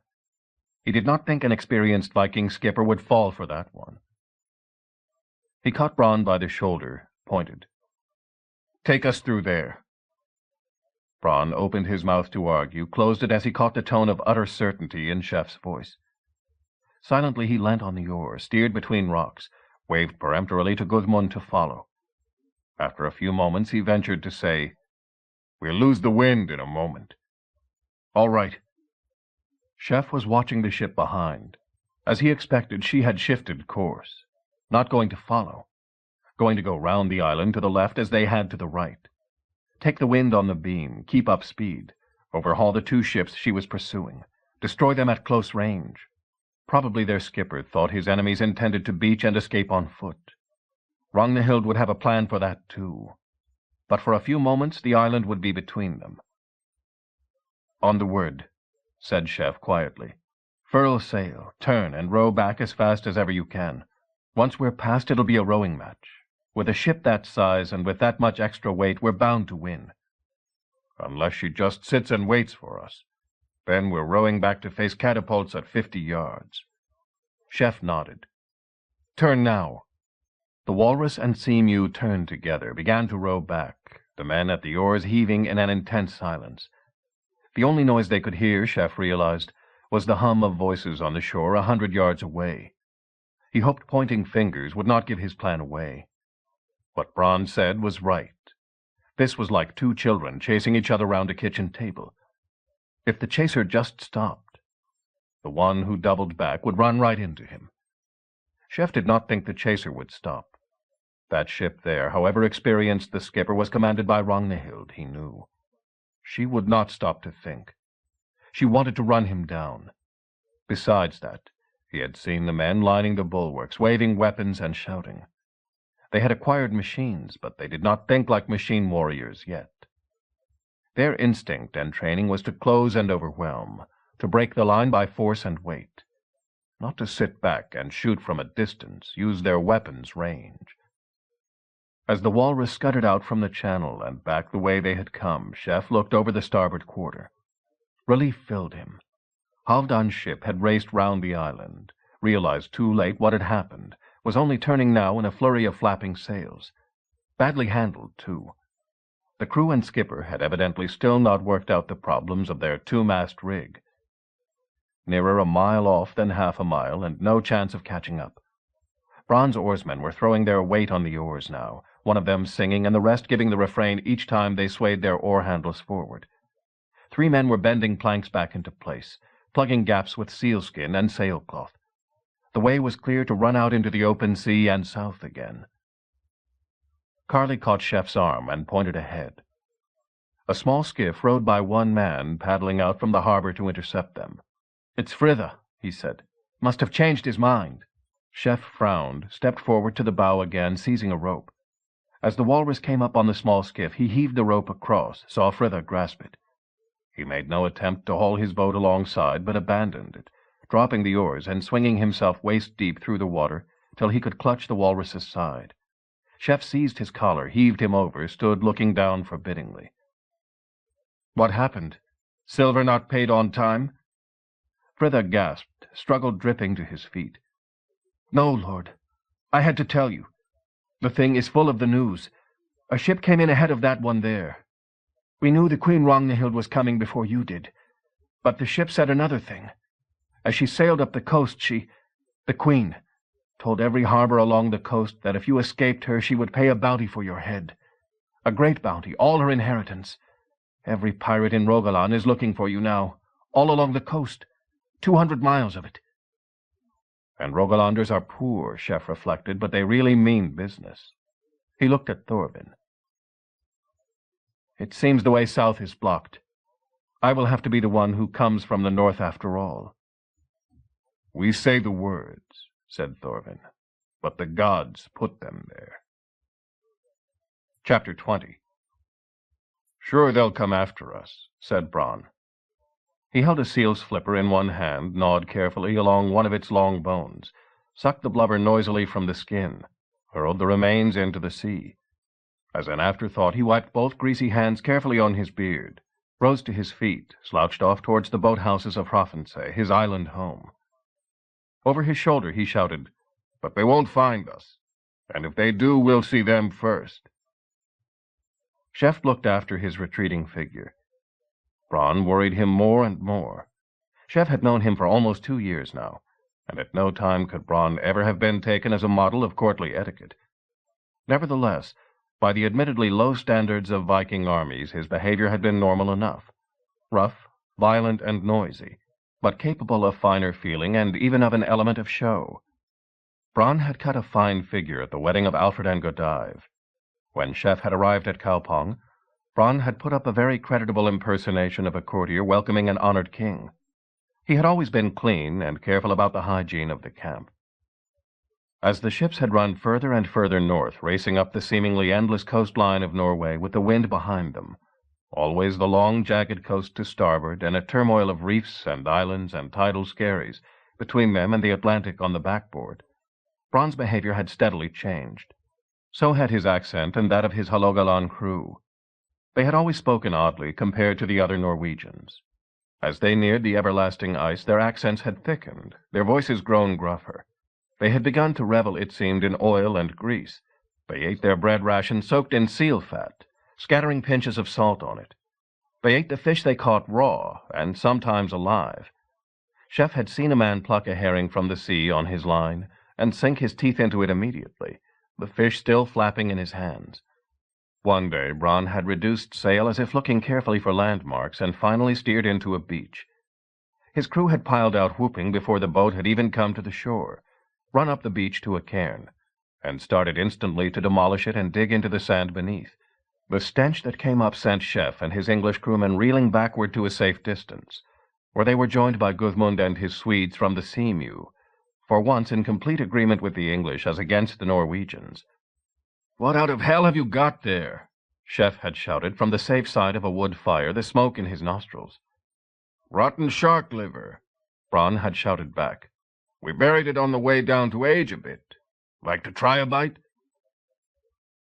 He did not think an experienced Viking skipper would fall for that one. He caught Bronn by the shoulder, pointed. "Take us through there." Bronn opened his mouth to argue, closed it as he caught the tone of utter certainty in Chef's voice. Silently he leant on the oar, steered between rocks, waved peremptorily to Gudmund to follow. After a few moments he ventured to say, "We'll lose the wind in a moment." "All right." Chef was watching the ship behind. As he expected, she had shifted course. Not going to follow. Going to go round the island to the left as they had to the right. Take the wind on the beam, keep up speed, overhaul the 2 ships she was pursuing, destroy them at close range. Probably their skipper thought his enemies intended to beach and escape on foot. Ragnhild would have a plan for that too. But for a few moments the island would be between them. "On the word," said Chef quietly. "Furl sail, turn, and row back as fast as ever you can. Once we're past, it'll be a rowing match. With a ship that size and with that much extra weight, we're bound to win." "Unless she just sits and waits for us. Then we're rowing back to face catapults at 50 yards. Chef nodded. "Turn now." The walrus and seamew turned together, began to row back, the men at the oars heaving in an intense silence. The only noise they could hear, Chef realized, was the hum of voices on the shore 100 yards away. He hoped pointing fingers would not give his plan away. What Bronn said was right. This was like 2 children chasing each other round a kitchen table. If the chaser just stopped... the one who doubled back, would run right into him. Chef did not think the chaser would stop. That ship there, however experienced the skipper, was commanded by Ragnhild, he knew. She would not stop to think. She wanted to run him down. Besides that, he had seen the men lining the bulwarks, waving weapons and shouting. They had acquired machines, but they did not think like machine warriors yet. Their instinct and training was to close and overwhelm, to break the line by force and weight, not to sit back and shoot from a distance, use their weapons' range. As the walrus scudded out from the channel and back the way they had come, Chef looked over the starboard quarter. Relief filled him. Halfdan's ship had raced round the island, realized too late what had happened, was only turning now in a flurry of flapping sails. Badly handled, too. The crew and skipper had evidently still not worked out the problems of their two-mast rig. Nearer a mile off than half a mile, and no chance of catching up. Bronn's oarsmen were throwing their weight on the oars now, one of them singing and the rest giving the refrain each time they swayed their oar handles forward. 3 men were bending planks back into place, plugging gaps with sealskin and sailcloth. The way was clear to run out into the open sea and south again. Carley caught Chef's arm and pointed ahead. A small skiff rowed by 1 man, paddling out from the harbor to intercept them. "It's Fritha," he said. "Must have changed his mind." Chef frowned, stepped forward to the bow again, seizing a rope. As the walrus came up on the small skiff, he heaved the rope across, saw Fritha grasp it. He made no attempt to haul his boat alongside, but abandoned it, dropping the oars and swinging himself waist-deep through the water till he could clutch the walrus's side. Chef seized his collar, heaved him over, stood looking down forbiddingly. "What happened? Silver not paid on time?" Fritha gasped, struggled dripping to his feet. "No, Lord. I had to tell you. The thing is full of the news. A ship came in ahead of that one there. We knew the Queen Ragnhild was coming before you did. But the ship said another thing. As she sailed up the coast, the Queen, told every harbor along the coast that if you escaped her, she would pay a bounty for your head. A great bounty, all her inheritance. Every pirate in Rogaland is looking for you now, all along the coast, 200 miles of it." And Rogalanders are poor, Chef reflected, but they really mean business. He looked at Thorvin. "It seems the way south is blocked. I will have to be the one who comes from the north after all." "We say the words," said Thorvin, "but the gods put them there." Chapter 20. "Sure they'll come after us," said Bronn. He held a seal's flipper in one hand, gnawed carefully along one of its long bones, sucked the blubber noisily from the skin, hurled the remains into the sea. As an afterthought, he wiped both greasy hands carefully on his beard, rose to his feet, slouched off towards the boathouses of Hrafnsey, his island home. Over his shoulder he shouted, "But they won't find us, and if they do, we'll see them first." Chef looked after his retreating figure. Bronn worried him more and more. Chef had known him for almost 2 years now, and at no time could Bronn ever have been taken as a model of courtly etiquette. Nevertheless, by the admittedly low standards of Viking armies, his behavior had been normal enough. Rough, violent, and noisy, but capable of finer feeling and even of an element of show. Bronn had cut a fine figure at the wedding of Alfred and Godive. When Chef had arrived at Kaupang, Bronn had put up a very creditable impersonation of a courtier welcoming an honored king. He had always been clean and careful about the hygiene of the camp. As the ships had run further and further north, racing up the seemingly endless coastline of Norway with the wind behind them, always the long, jagged coast to starboard and a turmoil of reefs and islands and tidal skerries between them and the Atlantic on the backboard, Bronn's behavior had steadily changed. So had his accent and that of his Hålogaland crew. They had always spoken oddly compared to the other Norwegians. As they neared the everlasting ice, their accents had thickened, their voices grown gruffer. They had begun to revel, it seemed, in oil and grease. They ate their bread ration soaked in seal fat, scattering pinches of salt on it. They ate the fish they caught raw, and sometimes alive. Chef had seen a man pluck a herring from the sea on his line, and sink his teeth into it immediately, the fish still flapping in his hands. One day Bronn had reduced sail as if looking carefully for landmarks, and finally steered into a beach. His crew had piled out whooping before the boat had even come to the shore, run up the beach to a cairn, and started instantly to demolish it and dig into the sand beneath. The stench that came up sent Chef and his English crewmen reeling backward to a safe distance, where they were joined by Gudmund and his Swedes from the Seamew, for once in complete agreement with the English as against the Norwegians. "What out of hell have you got there?" Chef had shouted from the safe side of a wood fire, the smoke in his nostrils. "Rotten shark liver," Bronn had shouted back. "We buried it on the way down to age a bit. Like to try a bite?"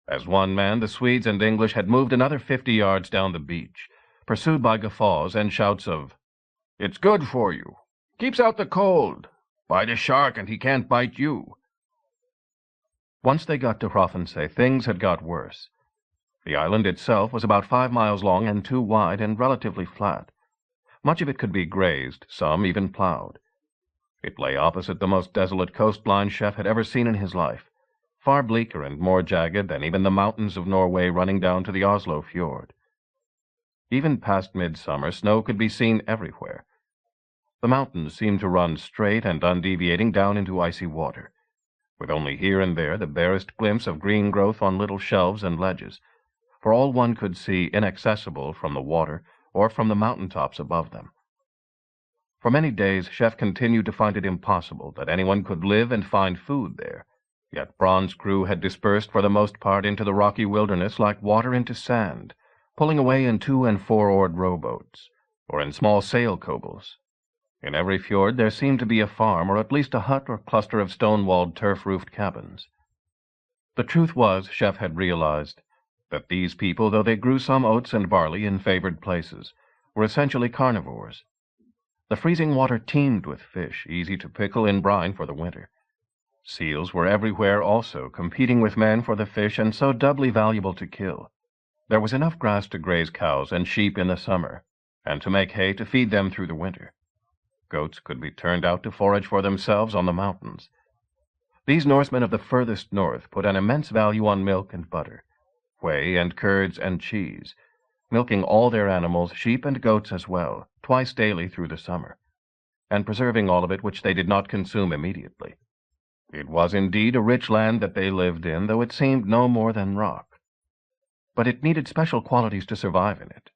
As one man, the Swedes and English had moved another 50 yards down the beach, pursued by guffaws and shouts of, "It's good for you. Keeps out the cold. Bite a shark and he can't bite you." Once they got to Hrafnsey, things had got worse. The island itself was about 5 miles long and 2 wide and relatively flat. Much of it could be grazed, some even plowed. It lay opposite the most desolate coastline Chef had ever seen in his life, far bleaker and more jagged than even the mountains of Norway running down to the Oslo fjord. Even past midsummer, snow could be seen everywhere. The mountains seemed to run straight and undeviating down into icy water, with only here and there the barest glimpse of green growth on little shelves and ledges, for all one could see inaccessible from the water or from the mountain tops above them. For many days Chef continued to find it impossible that anyone could live and find food there, yet Bronn's crew had dispersed for the most part into the rocky wilderness like water into sand, pulling away in 2- and 4-oared rowboats, or in small sail cobles. In every fjord there seemed to be a farm, or at least a hut or cluster of stone-walled, turf-roofed cabins. The truth was, Chef had realized, that these people, though they grew some oats and barley in favored places, were essentially carnivores. The freezing water teemed with fish, easy to pickle in brine for the winter. Seals were everywhere also, competing with men for the fish and so doubly valuable to kill. There was enough grass to graze cows and sheep in the summer, and to make hay to feed them through the winter. Goats could be turned out to forage for themselves on the mountains. These Norsemen of the furthest north put an immense value on milk and butter, whey and curds and cheese, milking all their animals, sheep and goats as well, twice daily through the summer, and preserving all of it which they did not consume immediately. It was indeed a rich land that they lived in, though it seemed no more than rock. But it needed special qualities to survive in it.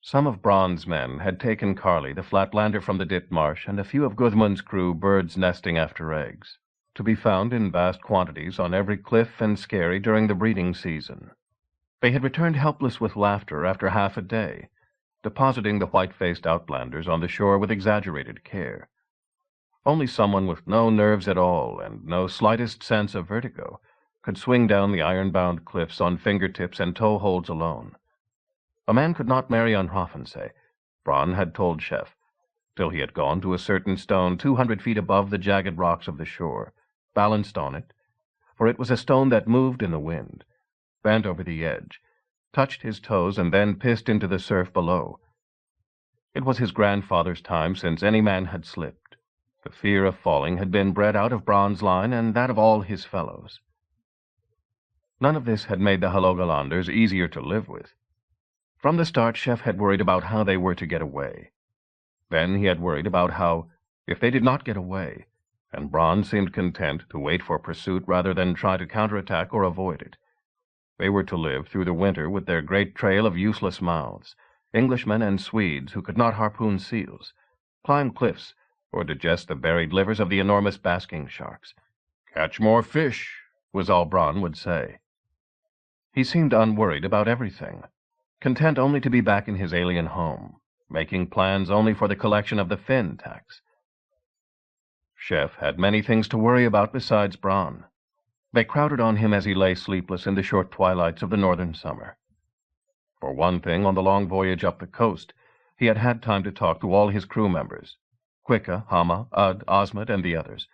Some of Bronn's men had taken Carly, the Flatlander from the Ditmarsh, and a few of Gudmund's crew birds nesting after eggs, to be found in vast quantities on every cliff and skerry during the breeding season. They had returned helpless with laughter after half a day, depositing the white-faced outlanders on the shore with exaggerated care. Only someone with no nerves at all and no slightest sense of vertigo could swing down the iron-bound cliffs on fingertips and toe-holds alone. A man could not marry on Hrafnsey, Bronn had told Chef, till he had gone to a certain stone 200 feet above the jagged rocks of the shore, balanced on it, for it was a stone that moved in the wind, bent over the edge, touched his toes, and then pissed into the surf below. It was his grandfather's time since any man had slipped. The fear of falling had been bred out of Bronn's line and that of all his fellows. None of this had made the Hålogalanders easier to live with. From the start, Chef had worried about how they were to get away. Then he had worried about how, if they did not get away, and Bronn seemed content to wait for pursuit rather than try to counterattack or avoid it, they were to live through the winter with their great trail of useless mouths, Englishmen and Swedes who could not harpoon seals, climb cliffs, or digest the buried livers of the enormous basking sharks. "Catch more fish," was all Bronn would say. He seemed unworried about everything, content only to be back in his alien home, making plans only for the collection of the Finn tax. Chef had many things to worry about besides Bronn. They crowded on him as he lay sleepless in the short twilights of the northern summer. For one thing, on the long voyage up the coast, he had had time to talk to all his crew members, Quicke, Hama, Ud, Osmond, and the others,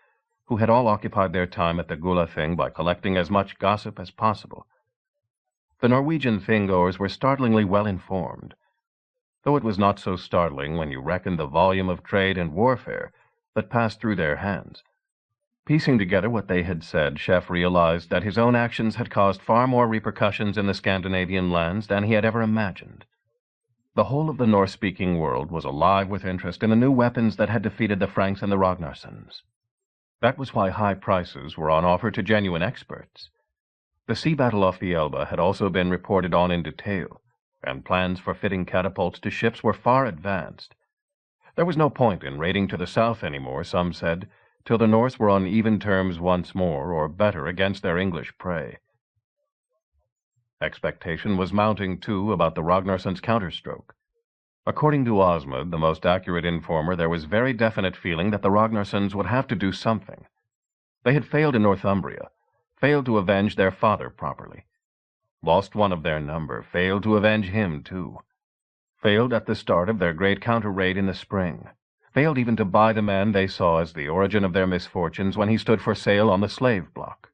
who had all occupied their time at the Gula Thing by collecting as much gossip as possible. The Norwegian thing-goers were startlingly well informed, though it was not so startling when you reckoned the volume of trade and warfare that passed through their hands. Piecing together what they had said, Chef realized that his own actions had caused far more repercussions in the Scandinavian lands than he had ever imagined. The whole of the Norse-speaking world was alive with interest in the new weapons that had defeated the Franks and the Ragnarssons. That was why high prices were on offer to genuine experts. The sea battle off the Elbe had also been reported on in detail, and plans for fitting catapults to ships were far advanced. There was no point in raiding to the south anymore, some said, till the Norse were on even terms once more, or better, against their English prey. Expectation was mounting, too, about the Ragnarsson's counterstroke. According to Osmond, the most accurate informer, there was very definite feeling that the Ragnarssons would have to do something. They had failed in Northumbria, failed to avenge their father properly. Lost one of their number, failed to avenge him, too. Failed at the start of their great counter-raid in the spring. Failed even to buy the man they saw as the origin of their misfortunes when he stood for sale on the slave block.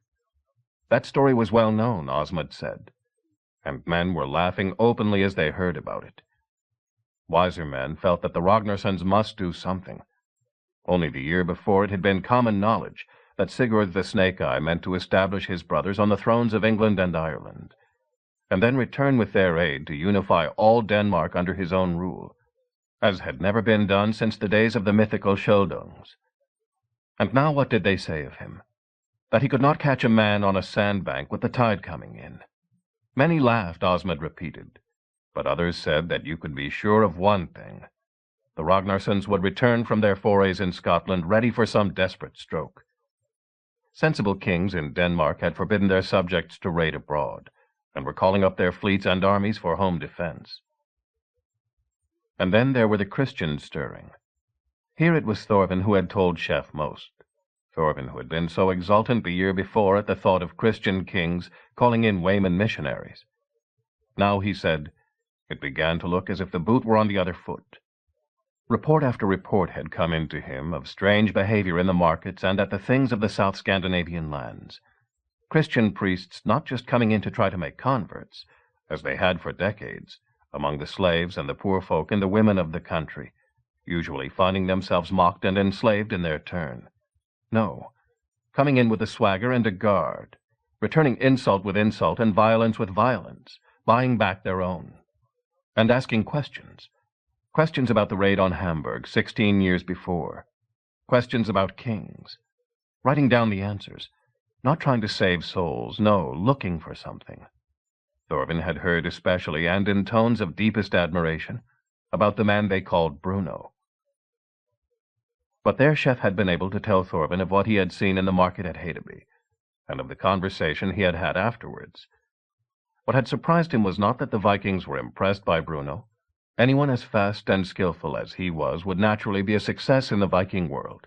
That story was well known, Osmond said, and men were laughing openly as they heard about it. Wiser men felt that the Ragnarssons must do something. Only the year before it had been common knowledge that Sigurd the Snake-Eye meant to establish his brothers on the thrones of England and Ireland, and then return with their aid to unify all Denmark under his own rule, as had never been done since the days of the mythical Sköldungs. And now what did they say of him? That he could not catch a man on a sandbank with the tide coming in. Many laughed, Osmond repeated, but others said that you could be sure of one thing. The Ragnarssons would return from their forays in Scotland ready for some desperate stroke. Sensible kings in Denmark had forbidden their subjects to raid abroad, and were calling up their fleets and armies for home defense. And then there were the Christians stirring. Here it was Thorvin who had told Chef most. Thorvin, who had been so exultant the year before at the thought of Christian kings calling in Wayman missionaries. Now, he said, it began to look as if the boot were on the other foot. Report after report had come in to him of strange behavior in the markets and at the things of the South Scandinavian lands. Christian priests not just coming in to try to make converts, as they had for decades, among the slaves and the poor folk and the women of the country, usually finding themselves mocked and enslaved in their turn. No, coming in with a swagger and a guard, returning insult with insult and violence with violence, buying back their own, and asking questions. Questions about the raid on Hamburg 16 years before. Questions about kings. Writing down the answers. Not trying to save souls, no, looking for something. Thorvin had heard especially, and in tones of deepest admiration, about the man they called Bruno. But their chef had been able to tell Thorvin of what he had seen in the market at Hedeby, and of the conversation he had had afterwards. What had surprised him was not that the Vikings were impressed by Bruno. Anyone as fast and skillful as he was would naturally be a success in the Viking world,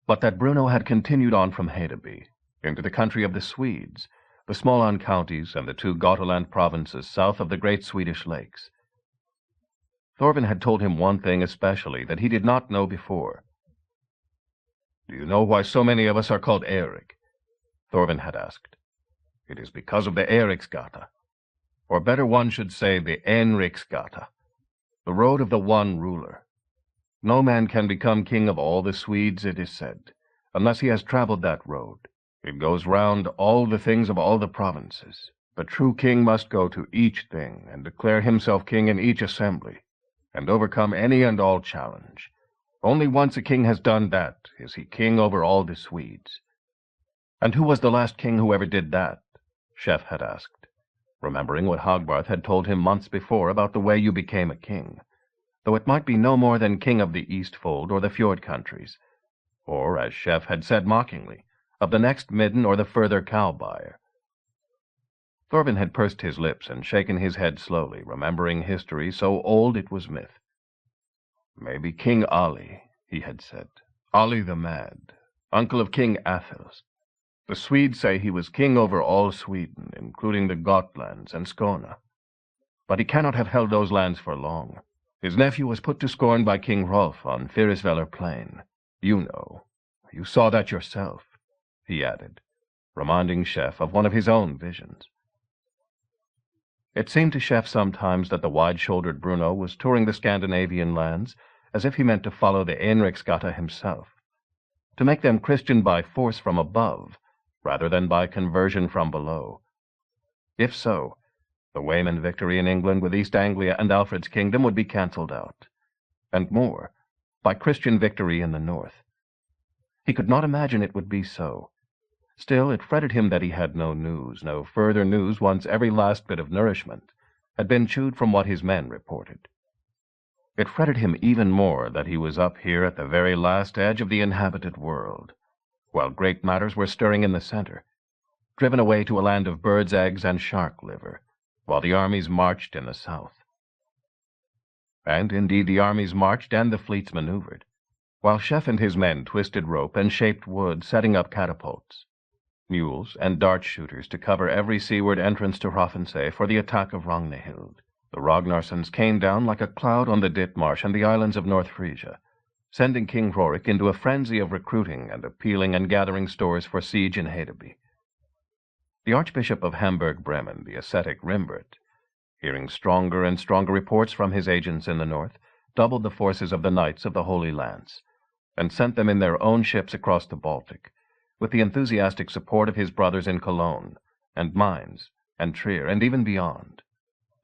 but that Bruno had continued on from Hedeby into the country of the Swedes, the Småland counties and the 2 Gotaland provinces south of the great Swedish lakes. Thorvin had told him one thing especially that he did not know before. "Do you know why so many of us are called Erik?" Thorvin had asked. "It is because of the Eriksgata. Or better, one should say the Enriksgata, the road of the one ruler. No man can become king of all the Swedes, it is said, unless he has traveled that road. It goes round all the things of all the provinces. The true king must go to each thing and declare himself king in each assembly, and overcome any and all challenge. Only once a king has done that is he king over all the Swedes." "And who was the last king who ever did that?" Chef had asked, remembering what Hogbarth had told him months before about the way you became a king, though it might be no more than king of the Eastfold or the fjord countries, or, as Chef had said mockingly, of the next midden or the further cow-buyer. Thorvin had pursed his lips and shaken his head slowly, remembering history so old it was myth. "Maybe King Ali," he had said. "Ali the Mad, uncle of King Athels. The Swedes say he was king over all Sweden, including the Gotlands and Skåne. But he cannot have held those lands for long. His nephew was put to scorn by King Rolf on Fyrisvellir Plain. You know. You saw that yourself," he added, reminding Chef of one of his own visions. It seemed to Chef sometimes that the wide-shouldered Bruno was touring the Scandinavian lands as if he meant to follow the Enriksgata himself, to make them Christian by force from above, rather than by conversion from below. If so, The Wayman victory in England with East Anglia and Alfred's kingdom would be cancelled out. And more, by Christian victory in the north. He could not imagine it would be so. Still, it fretted him that he had no news, no further news once every last bit of nourishment had been chewed from what his men reported. It fretted him even more that he was up here at the very last edge of the inhabited world, while great matters were stirring in the center, driven away to a land of birds' eggs and shark liver, while the armies marched in the south. And indeed the armies marched and the fleets maneuvered, while Chef and his men twisted rope and shaped wood, setting up catapults, mules, and dart shooters to cover every seaward entrance to Hrafnsay for the attack of Ragnhild. The Ragnarssons came down like a cloud on the Ditmarsh and the islands of North Frisia, sending King Hrorik into a frenzy of recruiting and appealing and gathering stores for siege in Hedeby. The Archbishop of Hamburg-Bremen, the ascetic Rimbert, hearing stronger and stronger reports from his agents in the north, doubled the forces of the Knights of the Holy Lance, and sent them in their own ships across the Baltic, with the enthusiastic support of his brothers in Cologne, and Mainz, and Trier, and even beyond.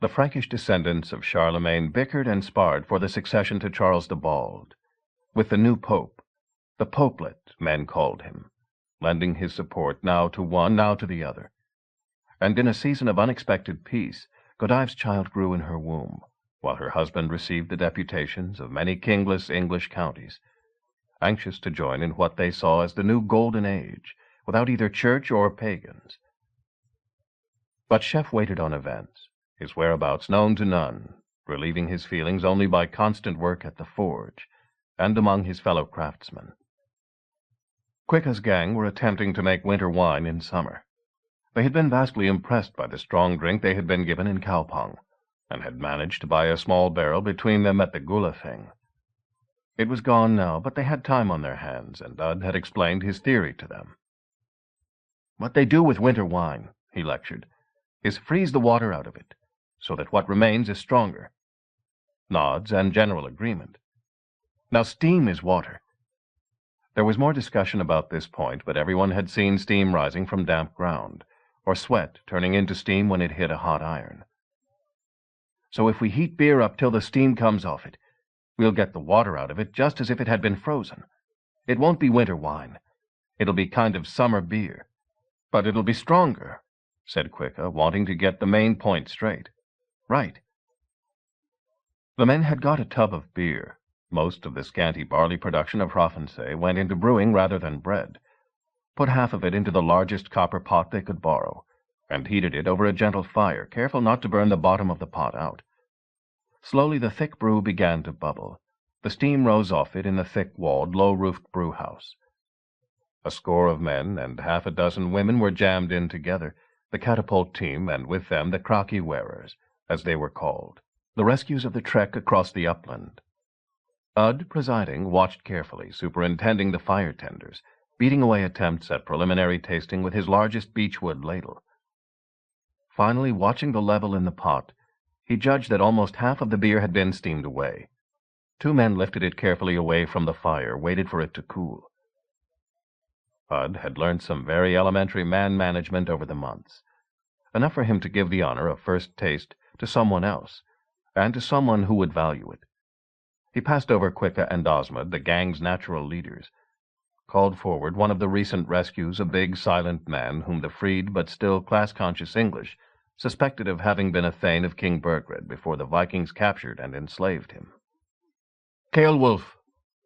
The Frankish descendants of Charlemagne bickered and sparred for the succession to Charles the Bald, with the new pope, the Popelet, men called him, lending his support now to one, now to the other. And in a season of unexpected peace, Godive's child grew in her womb, while her husband received the deputations of many kingless English counties, anxious to join in what they saw as the new golden age, without either church or pagans. But Chef waited on events, his whereabouts known to none, relieving his feelings only by constant work at the forge, and among his fellow craftsmen. Quicka's gang were attempting to make winter wine in summer. They had been vastly impressed by the strong drink they had been given in Kaupang, and had managed to buy a small barrel between them at the Gulafing. It was gone now, but they had time on their hands, and Udd had explained his theory to them. "What they do with winter wine," he lectured, "is freeze the water out of it, so that what remains is stronger." Nods and general agreement. Now steam is water. There was more discussion about this point, but everyone had seen steam rising from damp ground, or sweat turning into steam when it hit a hot iron. "So if we heat beer up till the steam comes off it, we'll get the water out of it just as if it had been frozen. It won't be winter wine. It'll be kind of summer beer. But it'll be stronger," said Quicka, wanting to get the main point straight. "Right." The men had got a tub of beer. Most of the scanty barley production of Hrafnsay went into brewing rather than bread. Put half of it into the largest copper pot they could borrow, and heated it over a gentle fire, careful not to burn the bottom of the pot out. Slowly the thick brew began to bubble. The steam rose off it in the thick-walled, low-roofed brewhouse. A score of men and half a dozen women were jammed in together, the catapult team, and with them the kraki-wearers, as they were called, the rescues of the trek across the upland. Udd, presiding, watched carefully, superintending the fire-tenders, beating away attempts at preliminary tasting with his largest beechwood ladle. Finally, watching the level in the pot, he judged that almost half of the beer had been steamed away. Two men lifted it carefully away from the fire, waited for it to cool. Udd had learned some very elementary man-management over the months, enough for him to give the honor of first taste to someone else, and to someone who would value it. He passed over Quicka and Osmond, the gang's natural leaders, called forward one of the recent rescues, a big, silent man whom the freed but still class-conscious English suspected of having been a thane of King Burgred before the Vikings captured and enslaved him. "Ceolwulf,"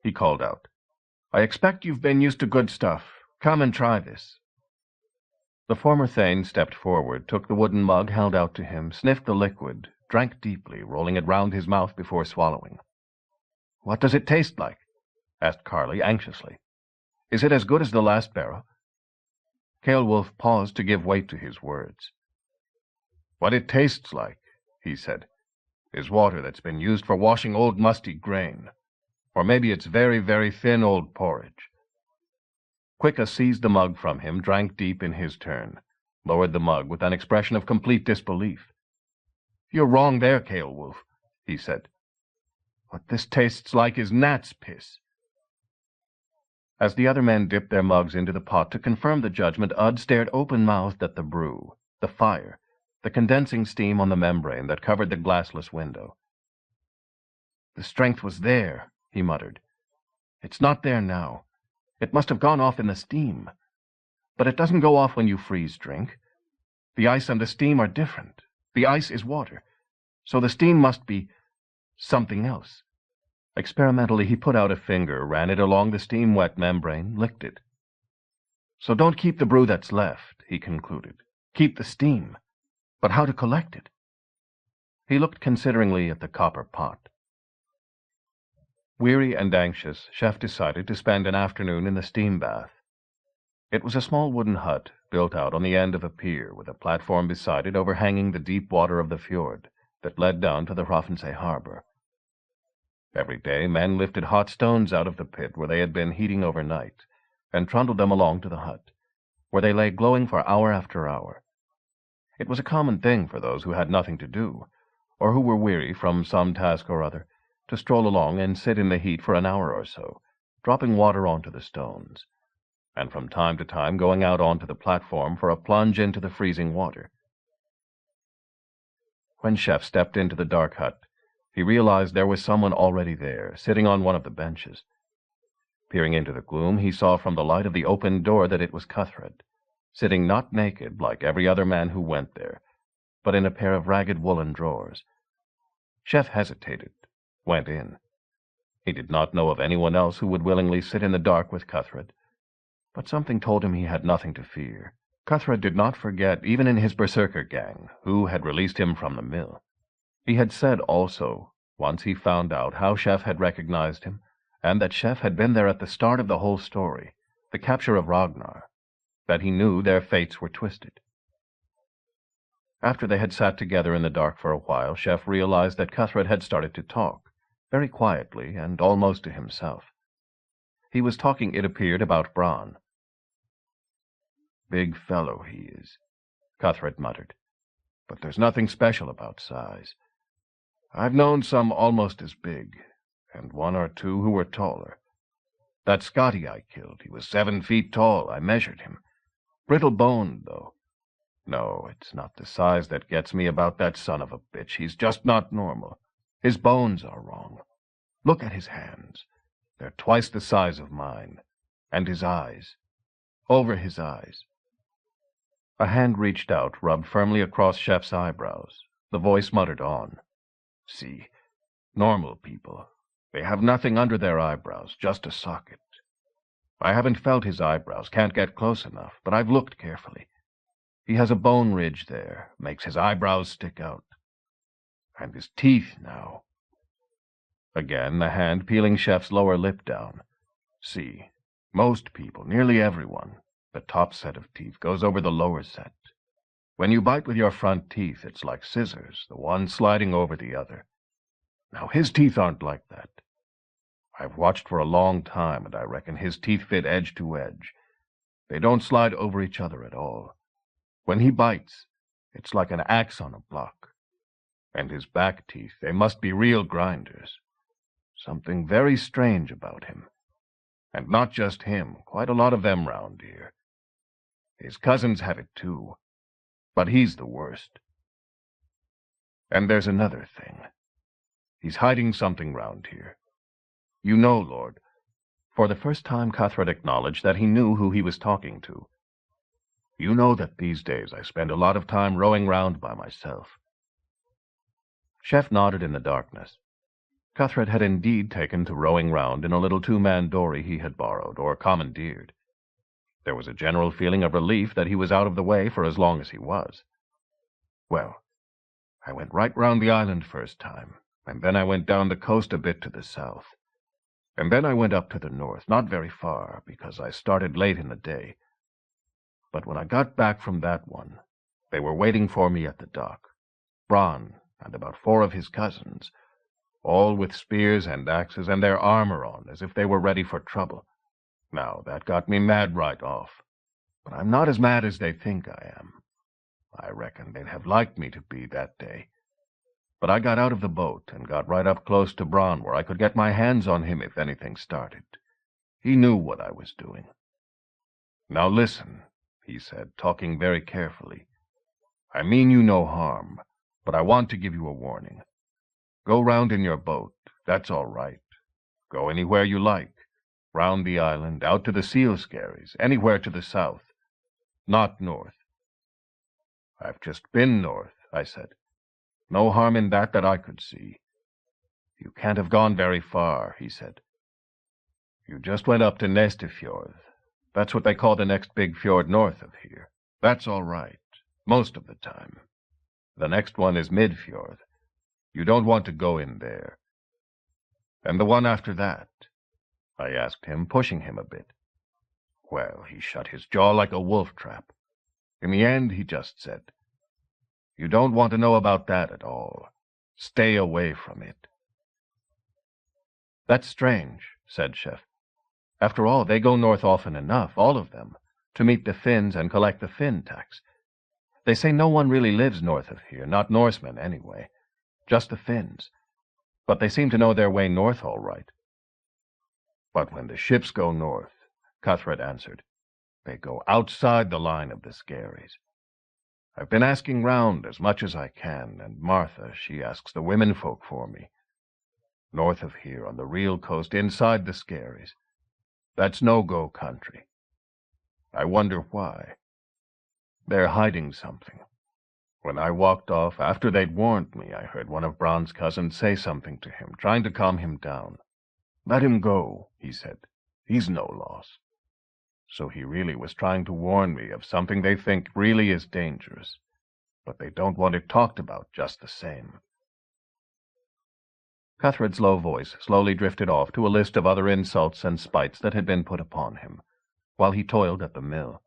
he called out, "I expect you've been used to good stuff. Come and try this." The former thane stepped forward, took the wooden mug held out to him, sniffed the liquid, drank deeply, rolling it round his mouth before swallowing. "What does it taste like?" asked Carly anxiously. "Is it as good as the last barrel?" Ceolwulf paused to give weight to his words. "What it tastes like," he said, "is water that's been used for washing old musty grain. Or maybe it's very, very thin old porridge." Quicka seized the mug from him, drank deep in his turn, lowered the mug with an expression of complete disbelief. "You're wrong there, Ceolwulf," he said. "What this tastes like is gnat's piss." As the other men dipped their mugs into the pot to confirm the judgment, Udd stared open-mouthed at the brew, the fire, the condensing steam on the membrane that covered the glassless window. "The strength was there," he muttered. "It's not there now. It must have gone off in the steam. But it doesn't go off when you freeze drink. The ice and the steam are different. The ice is water. So the steam must be something else." Experimentally, he put out a finger, ran it along the steam-wet membrane, licked it. "So don't keep the brew that's left," he concluded. "Keep the steam. But how to collect it?" He looked consideringly at the copper pot. Weary and anxious, Chef decided to spend an afternoon in the steam bath. It was a small wooden hut, built out on the end of a pier, with a platform beside it overhanging the deep water of the fjord that led down to the Huntey harbor. Every day men lifted hot stones out of the pit where they had been heating overnight, and trundled them along to the hut, where they lay glowing for hour after hour. It was a common thing for those who had nothing to do, or who were weary from some task or other, to stroll along and sit in the heat for an hour or so, dropping water onto the stones, and from time to time going out onto the platform for a plunge into the freezing water. When Chef stepped into the dark hut, he realized there was someone already there, sitting on one of the benches. Peering into the gloom, he saw from the light of the open door that it was Cuthred, sitting not naked like every other man who went there, but in a pair of ragged woolen drawers. Chef hesitated, went in. He did not know of anyone else who would willingly sit in the dark with Cuthred, but something told him he had nothing to fear. Cuthred did not forget, even in his berserker gang, who had released him from the mill. He had said also, once he found out how Chef had recognized him, and that Chef had been there at the start of the whole story, the capture of Ragnar, that he knew their fates were twisted. After they had sat together in the dark for a while, Chef realized that Cuthred had started to talk, very quietly and almost to himself. He was talking, it appeared, about Bronn. "Big fellow he is," Cuthred muttered. "But there's nothing special about size. I've known some almost as big, and one or two who were taller. That Scotty I killed, he was 7 feet tall. I measured him. Brittle-boned, though. No, it's not the size that gets me about that son of a bitch. He's just not normal. His bones are wrong. Look at his hands. They're twice the size of mine. And his eyes. Over his eyes." A hand reached out, rubbed firmly across Chef's eyebrows. The voice muttered on. "See, normal people, they have nothing under their eyebrows, just a socket. I haven't felt his eyebrows, can't get close enough, but I've looked carefully. He has a bone ridge there, makes his eyebrows stick out. And his teeth now." Again, the hand peeling Chef's lower lip down. "See, most people, nearly everyone, the top set of teeth goes over the lower set. When you bite with your front teeth, it's like scissors, the one sliding over the other. Now, his teeth aren't like that. I've watched for a long time, and I reckon his teeth fit edge to edge. They don't slide over each other at all. When he bites, it's like an axe on a block. And his back teeth, they must be real grinders. Something very strange about him. And not just him, quite a lot of them round here. His cousins have it too, but he's the worst. And there's another thing. He's hiding something round here. You know, Lord." For the first time, Cuthred acknowledged that he knew who he was talking to. "You know that these days I spend a lot of time rowing round by myself." Chef nodded in the darkness. Cuthred had indeed taken to rowing round in a little 2-man dory he had borrowed or commandeered. There was a general feeling of relief that he was out of the way for as long as he was. "Well, I went right round the island first time, and then I went down the coast a bit to the south. And then I went up to the north, not very far, because I started late in the day. But when I got back from that one, they were waiting for me at the dock. Bronn and about 4 of his cousins, all with spears and axes and their armor on, as if they were ready for trouble. Now, that got me mad right off. But I'm not as mad as they think I am. I reckon they'd have liked me to be that day. But I got out of the boat and got right up close to Bronn, where I could get my hands on him if anything started. He knew what I was doing. Now listen, he said, talking very carefully. I mean you no harm, but I want to give you a warning. Go round in your boat, that's all right. Go anywhere you like, round the island, out to the seal skerries, anywhere to the south. Not north. I've just been north, I said. No harm in that I could see. You can't have gone very far, he said. You just went up to Nestifjord. That's what they call the next big fjord north of here. That's all right, most of the time. The next one is Midfjord. You don't want to go in there. And the one after that? I asked him, pushing him a bit. Well, he shut his jaw like a wolf trap. In the end, he just said, You don't want to know about that at all. Stay away from it. That's strange, said Chef. After all, they go north often enough, all of them, to meet the Finns and collect the Finn tax. They say no one really lives north of here, not Norsemen anyway, just the Finns. But they seem to know their way north all right. But when the ships go north, Cuthred answered, they go outside the line of the skerries. I've been asking round as much as I can, and Martha, she asks the women folk for me. North of here, on the real coast, inside the skerries. That's no-go country. I wonder why. They're hiding something. When I walked off, after they'd warned me, I heard one of Bronn's cousins say something to him, trying to calm him down. Let him go, he said. He's no loss. So he really was trying to warn me of something they think really is dangerous, but they don't want it talked about just the same. Cuthred's low voice slowly drifted off to a list of other insults and spites that had been put upon him, while he toiled at the mill.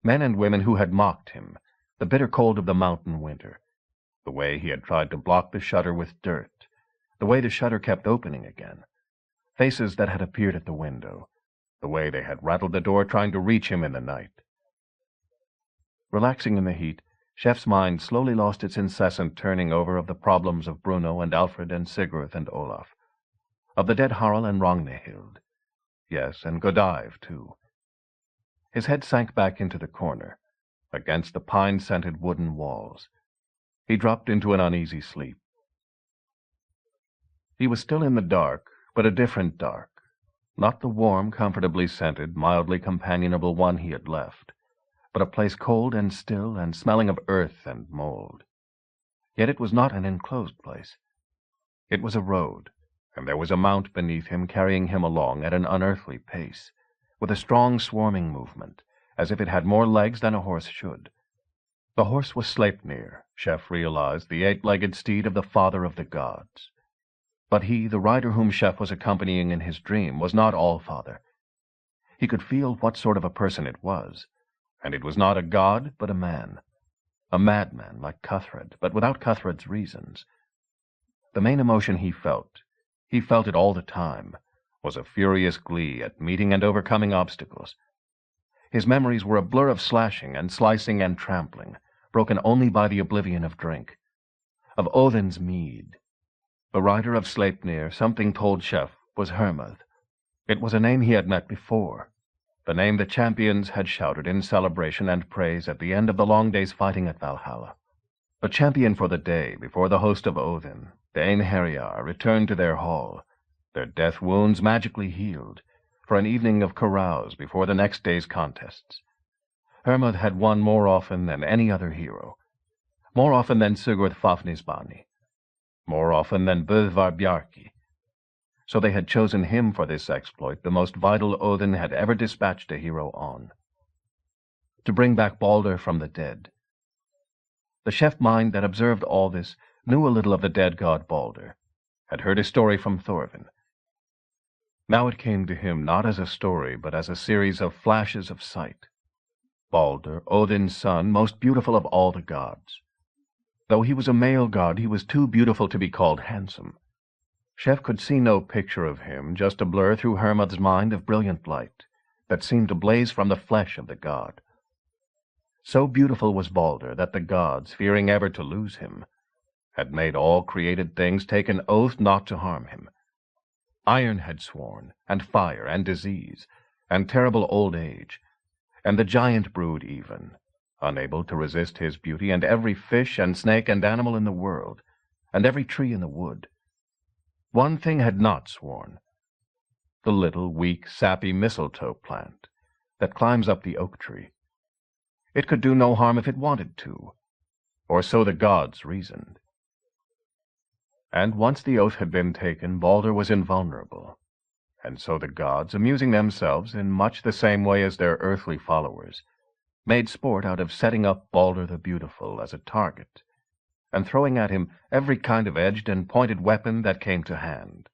Men and women who had mocked him, the bitter cold of the mountain winter, the way he had tried to block the shutter with dirt, the way the shutter kept opening again, faces that had appeared at the window, the way they had rattled the door trying to reach him in the night. Relaxing in the heat, Chef's mind slowly lost its incessant turning over of the problems of Bruno and Alfred and Sigurd and Olaf, of the dead Harald and Ragnhild. Yes, and Godive, too. His head sank back into the corner, against the pine-scented wooden walls. He dropped into an uneasy sleep. He was still in the dark, but a different dark, not the warm, comfortably scented, mildly companionable one he had left, but a place cold and still and smelling of earth and mold. Yet it was not an enclosed place. It was a road, and there was a mount beneath him carrying him along at an unearthly pace, with a strong swarming movement, as if it had more legs than a horse should. The horse was Sleipnir, Chef realized, the 8-legged steed of the father of the gods. But he, the rider whom Chef was accompanying in his dream, was not All-Father. He could feel what sort of a person it was, and it was not a god, but a man. A madman like Cuthred, but without Cuthred's reasons. The main emotion he felt it all the time, was a furious glee at meeting and overcoming obstacles. His memories were a blur of slashing and slicing and trampling, broken only by the oblivion of drink. Of Odin's mead. The rider of Sleipnir, something told Chef, was Hermod. It was a name he had met before, the name the champions had shouted in celebration and praise at the end of the long day's fighting at Valhalla. A champion for the day before the host of Odin, the Einherjar, returned to their hall, their death wounds magically healed, for an evening of carouse before the next day's contests. Hermod had won more often than any other hero, more often than Sigurd Fafnisbani, more often than Böðvar Bjarki. So they had chosen him for this exploit, the most vital Odin had ever dispatched a hero on. To bring back Balder from the dead. The chef mind that observed all this knew a little of the dead god Balder, had heard his story from Thorvin. Now it came to him not as a story, but as a series of flashes of sight. Balder, Odin's son, most beautiful of all the gods. Though he was a male god, he was too beautiful to be called handsome. Chef could see no picture of him, just a blur through Hermod's mind of brilliant light, that seemed to blaze from the flesh of the god. So beautiful was Balder that the gods, fearing ever to lose him, had made all created things take an oath not to harm him. Iron had sworn, and fire, and disease, and terrible old age, and the giant brood even, unable to resist his beauty, and every fish and snake and animal in the world, and every tree in the wood. One thing had not sworn: the little, weak, sappy mistletoe plant that climbs up the oak tree. It could do no harm if it wanted to, or so the gods reasoned. And once the oath had been taken, Balder was invulnerable, and so the gods, amusing themselves in much the same way as their earthly followers, made sport out of setting up Balder the Beautiful as a target, and throwing at him every kind of edged and pointed weapon that came to hand.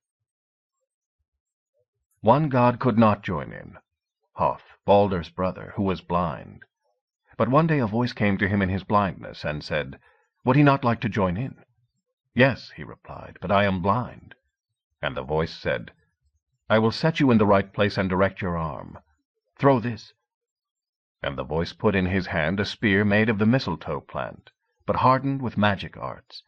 One god could not join in, Hoth, Balder's brother, who was blind. But one day a voice came to him in his blindness and said, would he not like to join in? Yes, he replied, but I am blind. And the voice said, I will set you in the right place and direct your arm. Throw this. And the voice put in his hand a spear made of the mistletoe plant, but hardened with magic arts.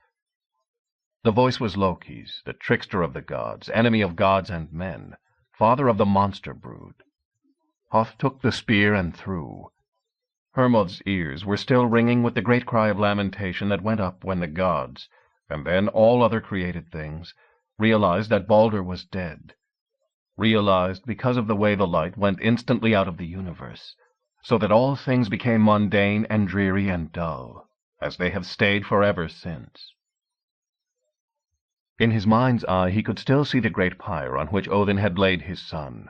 The voice was Loki's, the trickster of the gods, enemy of gods and men, father of the monster brood. Hoth took the spear and threw. Hermod's ears were still ringing with the great cry of lamentation that went up when the gods, and then all other created things, realized that Balder was dead. Realized because of the way the light went instantly out of the universe, so that all things became mundane and dreary and dull, as they have stayed forever since. In his mind's eye he could still see the great pyre on which Odin had laid his son,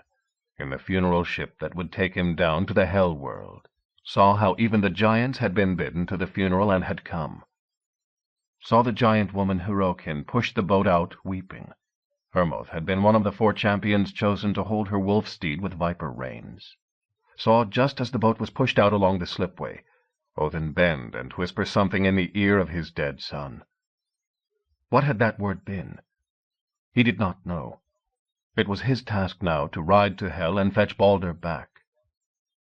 in the funeral ship that would take him down to the hell world, saw how even the giants had been bidden to the funeral and had come. Saw the giant woman Hyrrokin push the boat out weeping. Hermod had been one of the 4 champions chosen to hold her wolf steed with viper reins. Saw, just as the boat was pushed out along the slipway, Odin bend and whisper something in the ear of his dead son. What had that word been? He did not know. It was his task now to ride to Hel and fetch Balder back.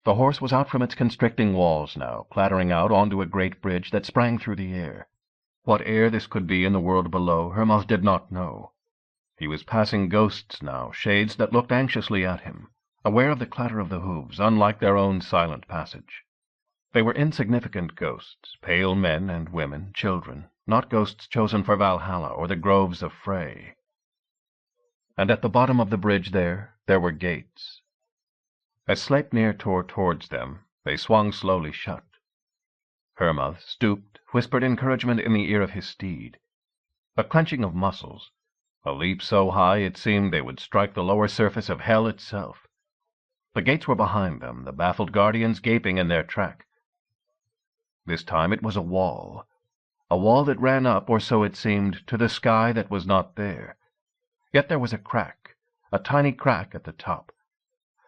The horse was out from its constricting walls now, clattering out onto a great bridge that sprang through the air. What air this could be in the world below, Hermod did not know. He was passing ghosts now, shades that looked anxiously at him, aware of the clatter of the hooves, unlike their own silent passage. They were insignificant ghosts, pale men and women, children, not ghosts chosen for Valhalla or the groves of Frey. And at the bottom of the bridge there were gates. As Sleipnir tore towards them, they swung slowly shut. Hermod stooped, whispered encouragement in the ear of his steed. A clenching of muscles, a leap so high it seemed they would strike the lower surface of hell itself. The gates were behind them, the baffled guardians gaping in their track. This time it was a wall that ran up, or so it seemed, to the sky that was not there. Yet there was a crack, a tiny crack at the top.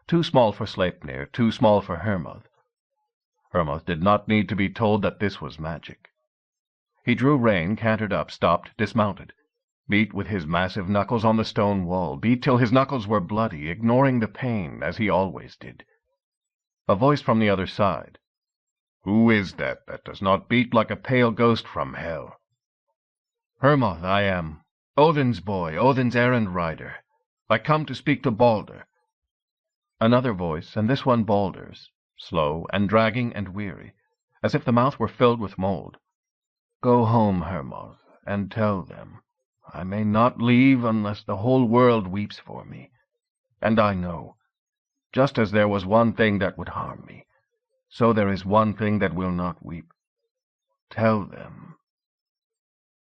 Too small for Sleipnir, too small for Hermod. Hermod did not need to be told that this was magic. He drew rein, cantered up, stopped, dismounted, beat with his massive knuckles on the stone wall, beat till his knuckles were bloody, ignoring the pain, as he always did. A voice from the other side. Who is that does not beat like a pale ghost from hell? Hermod, I am. Odin's boy, Odin's errand rider. I come to speak to Balder. Another voice, and this one Balder's, slow and dragging and weary, as if the mouth were filled with mold. Go home, Hermod, and tell them I may not leave unless the whole world weeps for me. And I know, just as there was one thing that would harm me, so there is one thing that will not weep. Tell them.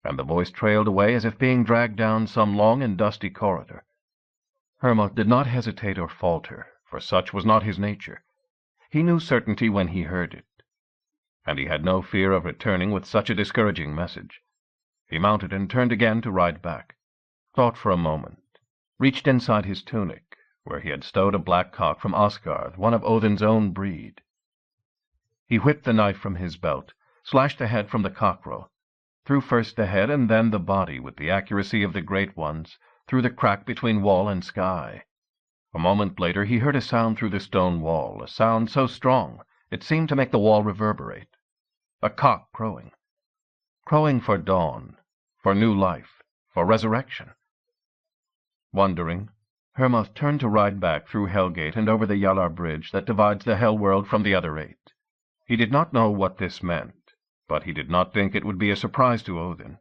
And the voice trailed away as if being dragged down some long and dusty corridor. Hermod did not hesitate or falter, for such was not his nature. He knew certainty when he heard it, and he had no fear of returning with such a discouraging message. He mounted and turned again to ride back, thought for a moment, reached inside his tunic, where he had stowed a black cock from Asgard, one of Odin's own breed. He whipped the knife from his belt, slashed the head from the cockerel, threw first the head and then the body with the accuracy of the great ones, through the crack between wall and sky. A moment later he heard a sound through the stone wall, a sound so strong it seemed to make the wall reverberate. A cock crowing. Crowing for dawn, for new life, for resurrection. Wondering, Hermod turned to ride back through Hellgate and over the Yalar Bridge that divides the Hell world from the other 8. He did not know what this meant, but he did not think it would be a surprise to Odin.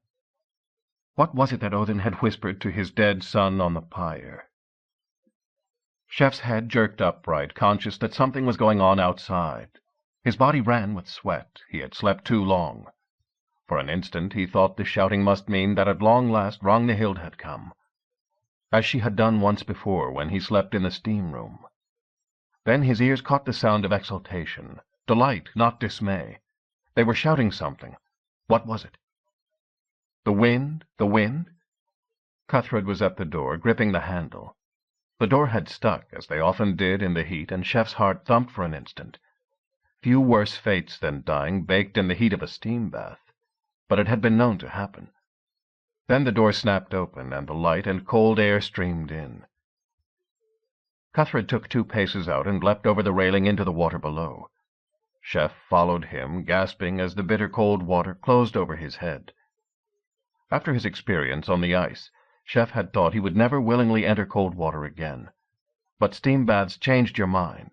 What was it that Odin had whispered to his dead son on the pyre? Chef's head jerked upright, conscious that something was going on outside. His body ran with sweat. He had slept too long. For an instant he thought the shouting must mean that at long last Ragnhild had come, as she had done once before when he slept in the steam room. Then his ears caught the sound of exultation, delight, not dismay. They were shouting something. What was it? The wind? The wind? Cuthred was at the door, gripping the handle. The door had stuck, as they often did in the heat, and Chef's heart thumped for an instant. Few worse fates than dying baked in the heat of a steam bath, but it had been known to happen. Then the door snapped open, and the light and cold air streamed in. Cuthred took 2 paces out and leapt over the railing into the water below. Chef followed him, gasping as the bitter cold water closed over his head. After his experience on the ice, Chef had thought he would never willingly enter cold water again. But steam baths changed your mind.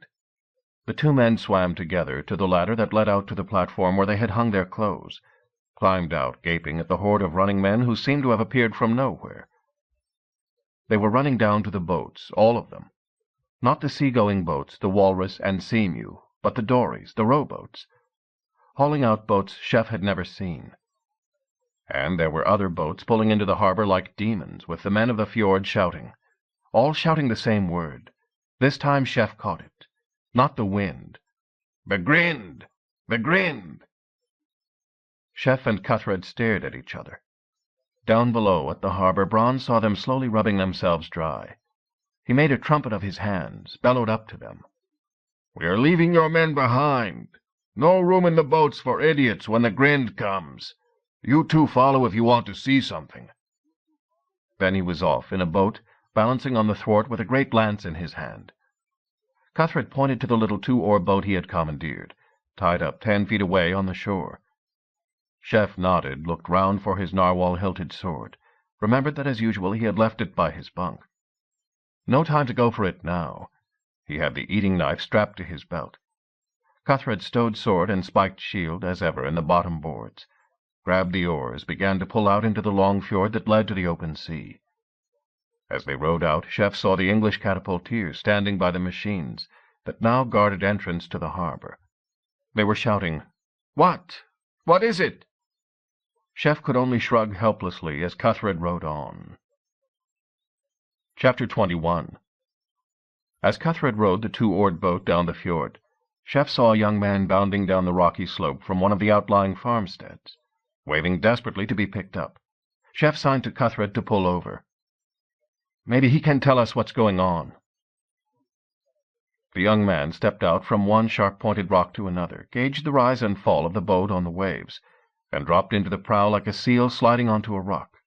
The 2 men swam together to the ladder that led out to the platform where they had hung their clothes, climbed out, gaping at the horde of running men who seemed to have appeared from nowhere. They were running down to the boats, all of them. Not the sea-going boats, the Walrus and Seamew, but the dories, the rowboats. Hauling out boats Chef had never seen. And there were other boats pulling into the harbor like demons, with the men of the fjord shouting. All shouting the same word. This time Chef caught it. Not the wind. Begrind! Begrind! Chef and Cuthred stared at each other. Down below at the harbor, Bronn saw them slowly rubbing themselves dry. He made a trumpet of his hands, bellowed up to them. "We are leaving your men behind. No room in the boats for idiots when the Grind comes. You 2 follow if you want to see something." Then he was off in a boat, balancing on the thwart with a great lance in his hand. Cuthred pointed to the little 2-oar boat he had commandeered, tied up 10 feet away on the shore. Chef nodded, looked round for his narwhal-hilted sword, remembered that as usual he had left it by his bunk. No time to go for it now. He had the eating knife strapped to his belt. Cuthred stowed sword and spiked shield, as ever, in the bottom boards, grabbed the oars, began to pull out into the long fjord that led to the open sea. As they rowed out, Chef saw the English catapultiers standing by the machines that now guarded entrance to the harbor. They were shouting, "What? What is it?" Chef could only shrug helplessly as Cuthred rowed on. Chapter 21. As Cuthred rowed the 2-oared boat down the fjord, Chef saw a young man bounding down the rocky slope from one of the outlying farmsteads, waving desperately to be picked up. Chef signed to Cuthred to pull over. "Maybe he can tell us what's going on." The young man stepped out from one sharp-pointed rock to another, gauged the rise and fall of the boat on the waves, and dropped into the prow like a seal sliding onto a rock.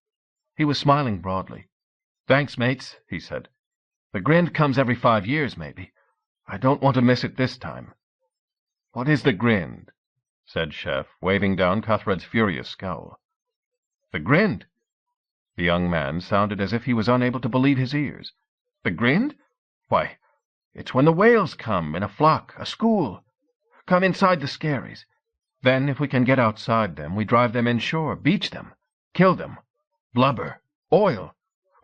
He was smiling broadly. "Thanks, mates," he said. "The Grind comes every 5 years, maybe. I don't want to miss it this time." "What is the Grind?" said Chef, waving down Cuthred's furious scowl. "The Grind?" The young man sounded as if he was unable to believe his ears. "The Grind? Why, it's when the whales come, in a flock, a school. Come inside the skerries. Then, if we can get outside them, we drive them inshore, beach them, kill them. Blubber, oil,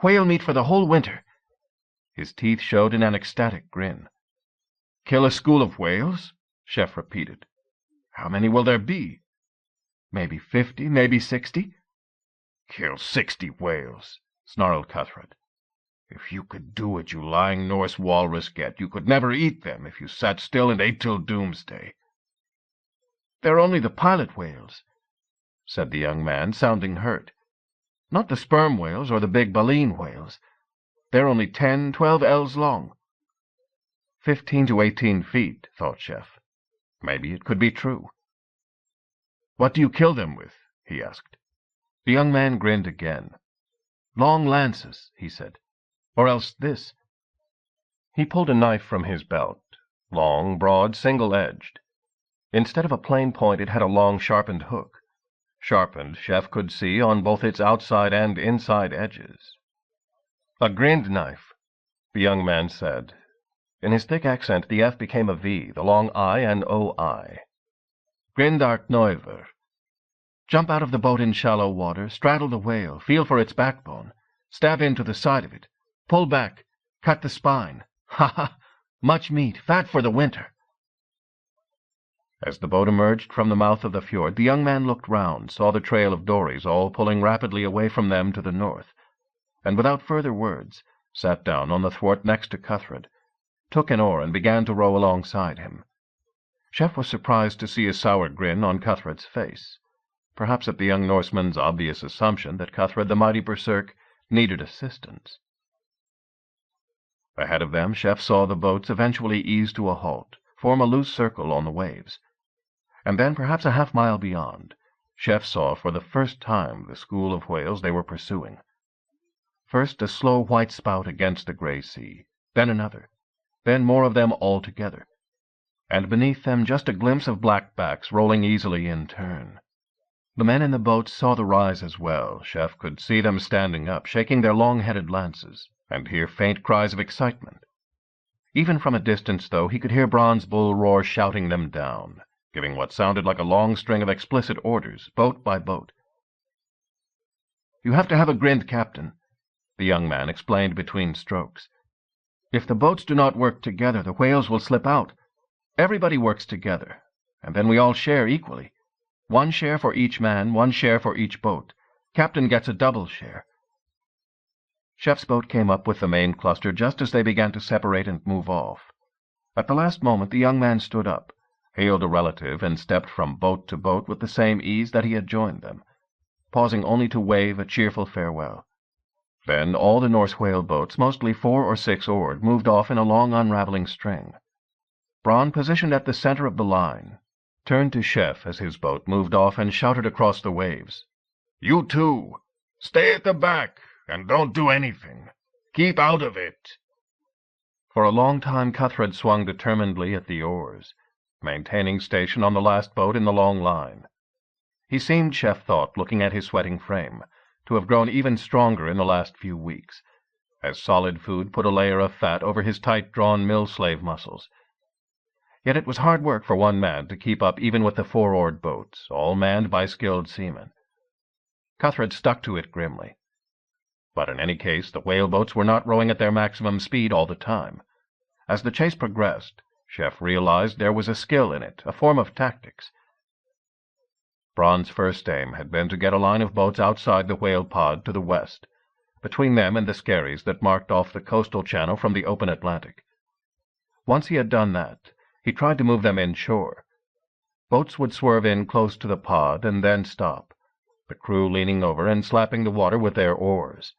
whale meat for the whole winter." His teeth showed in an ecstatic grin. "Kill a school of whales?" Chef repeated. "How many will there be?" "Maybe 50, maybe 60. "Kill 60 whales," snarled Cuthred. "If you could do what you lying Norse walrus get, you could never eat them if you sat still and ate till doomsday." "They're only the pilot whales," said the young man, sounding hurt. "Not the sperm whales or the big baleen whales. They're only 10, 12 ells long." 15 to 18 feet, thought Chef. Maybe it could be true. "What do you kill them with?" he asked. The young man grinned again. "Long lances," he said. "Or else this." He pulled a knife from his belt, long, broad, single-edged. Instead of a plain point, it had a long, sharpened hook. Sharpened, Chef could see, on both its outside and inside edges. "A Grind knife," the young man said. In his thick accent, the F became a V, the long I an OI. Grindart Neuver. Jump out of the boat in shallow water, straddle the whale, feel for its backbone, stab into the side of it, pull back, cut the spine. Ha ha! Much meat, fat for the winter. As the boat emerged from the mouth of the fjord, the young man looked round, saw the trail of dories all pulling rapidly away from them to the north, and without further words, sat down on the thwart next to Cuthred, took an oar and began to row alongside him. Chef was surprised to see a sour grin on Cuthred's face, perhaps at the young Norseman's obvious assumption that Cuthred the mighty berserk needed assistance. Ahead of them, Chef saw the boats eventually ease to a halt, form a loose circle on the waves. And then, perhaps a half-mile beyond, Chef saw for the first time the school of whales they were pursuing. First a slow white spout against the grey sea, then another, then more of them all together, and beneath them just a glimpse of black backs rolling easily in turn. The men in the boats saw the rise as well. Chef could see them standing up, shaking their long-headed lances, and hear faint cries of excitement. Even from a distance, though, he could hear Bronze Bull roar shouting them down, giving what sounded like a long string of explicit orders, boat by boat. "You have to have a grind, Captain," the young man explained between strokes. "If the boats do not work together, the whales will slip out. Everybody works together, and then we all share equally. 1 share for each man, 1 share for each boat. Captain gets a double share." Chef's boat came up with the main cluster just as they began to separate and move off. At the last moment the young man stood up, hailed a relative, and stepped from boat to boat with the same ease that he had joined them, pausing only to wave a cheerful farewell. Then all the Norse whale boats, mostly 4 or 6 oared, moved off in a long unraveling string. Bronn, positioned at the center of the line, turned to Chef as his boat moved off and shouted across the waves, "You two, stay at the back, and don't do anything. Keep out of it." For a long time Cuthred swung determinedly at the oars, maintaining station on the last boat in the long line. He seemed, Chef thought, looking at his sweating frame, to have grown even stronger in the last few weeks, as solid food put a layer of fat over his tight-drawn mill-slave muscles. Yet it was hard work for one man to keep up even with the 4-oared boats, all manned by skilled seamen. Cuthred stuck to it grimly. But in any case, the whale-boats were not rowing at their maximum speed all the time. As the chase progressed, Chef realized there was a skill in it, a form of tactics. Bronn's first aim had been to get a line of boats outside the whale pod to the west, between them and the skerries that marked off the coastal channel from the open Atlantic. Once he had done that, he tried to move them inshore. Boats would swerve in close to the pod and then stop, the crew leaning over and slapping the water with their oars.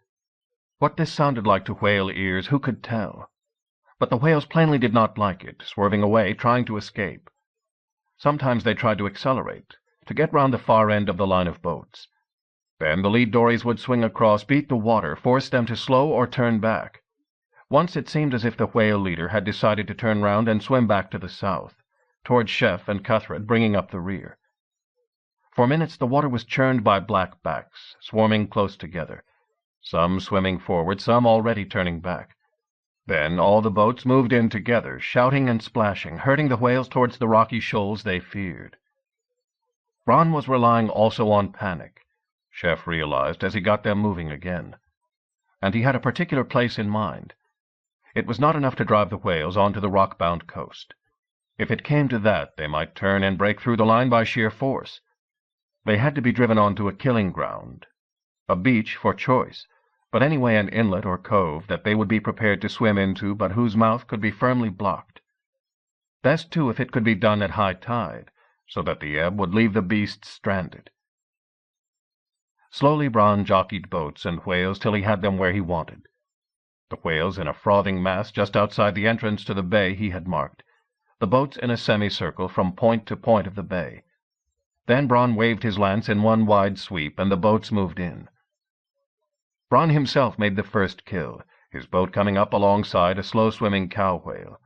What this sounded like to whale ears, who could tell? But the whales plainly did not like it, swerving away, trying to escape. Sometimes they tried to accelerate, to get round the far end of the line of boats. Then the lead dories would swing across, beat the water, force them to slow or turn back. Once it seemed as if the whale leader had decided to turn round and swim back to the south, towards Chef and Cuthred, bringing up the rear. For minutes the water was churned by black backs, swarming close together, some swimming forward, some already turning back. Then all the boats moved in together, shouting and splashing, herding the whales towards the rocky shoals they feared. Bronn was relying also on panic, Chef realized as he got them moving again. And he had a particular place in mind. It was not enough to drive the whales onto the rock-bound coast. If it came to that, they might turn and break through the line by sheer force. They had to be driven onto a killing ground, a beach for choice, but anyway an inlet or cove that they would be prepared to swim into, but whose mouth could be firmly blocked. Best, too, if it could be done at high tide, so that the ebb would leave the beasts stranded. Slowly Bronn jockeyed boats and whales till he had them where he wanted. The whales in a frothing mass just outside the entrance to the bay he had marked, the boats in a semicircle from point to point of the bay. Then Bronn waved his lance in one wide sweep, and the boats moved in. Bronn himself made the first kill, his boat coming up alongside a slow-swimming cow whale,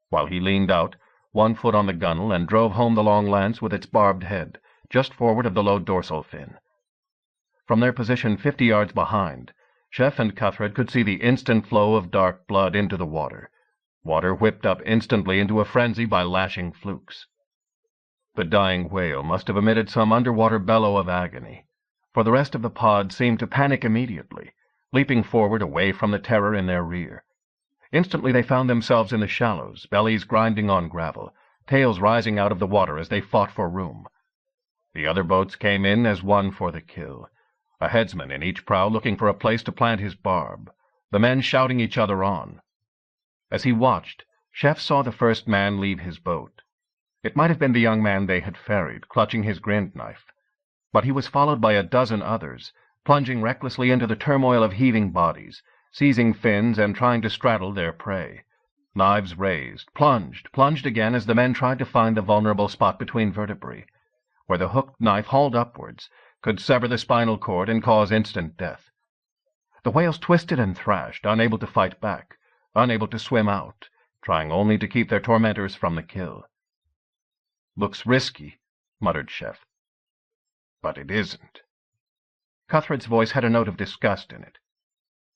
while he leaned out, 1 foot on the gunwale, and drove home the long lance with its barbed head, just forward of the low dorsal fin. From their position 50 yards behind, Chef and Cuthred could see the instant flow of dark blood into the water whipped up instantly into a frenzy by lashing flukes. The dying whale must have emitted some underwater bellow of agony, for the rest of the pod seemed to panic immediately, leaping forward away from the terror in their rear. Instantly they found themselves in the shallows, bellies grinding on gravel, tails rising out of the water as they fought for room. The other boats came in as one for the kill, a headsman in each prow looking for a place to plant his barb, the men shouting each other on. As he watched, Chef saw the first man leave his boat. It might have been the young man they had ferried, clutching his grind knife, but he was followed by a dozen others, plunging recklessly into the turmoil of heaving bodies, seizing fins and trying to straddle their prey. Knives raised, plunged again as the men tried to find the vulnerable spot between vertebrae, where the hooked knife hauled upwards could sever the spinal cord and cause instant death. The whales twisted and thrashed, unable to fight back, unable to swim out, trying only to keep their tormentors from the kill. "Looks risky," muttered Chef. "But it isn't." Cuthred's voice had a note of disgust in it.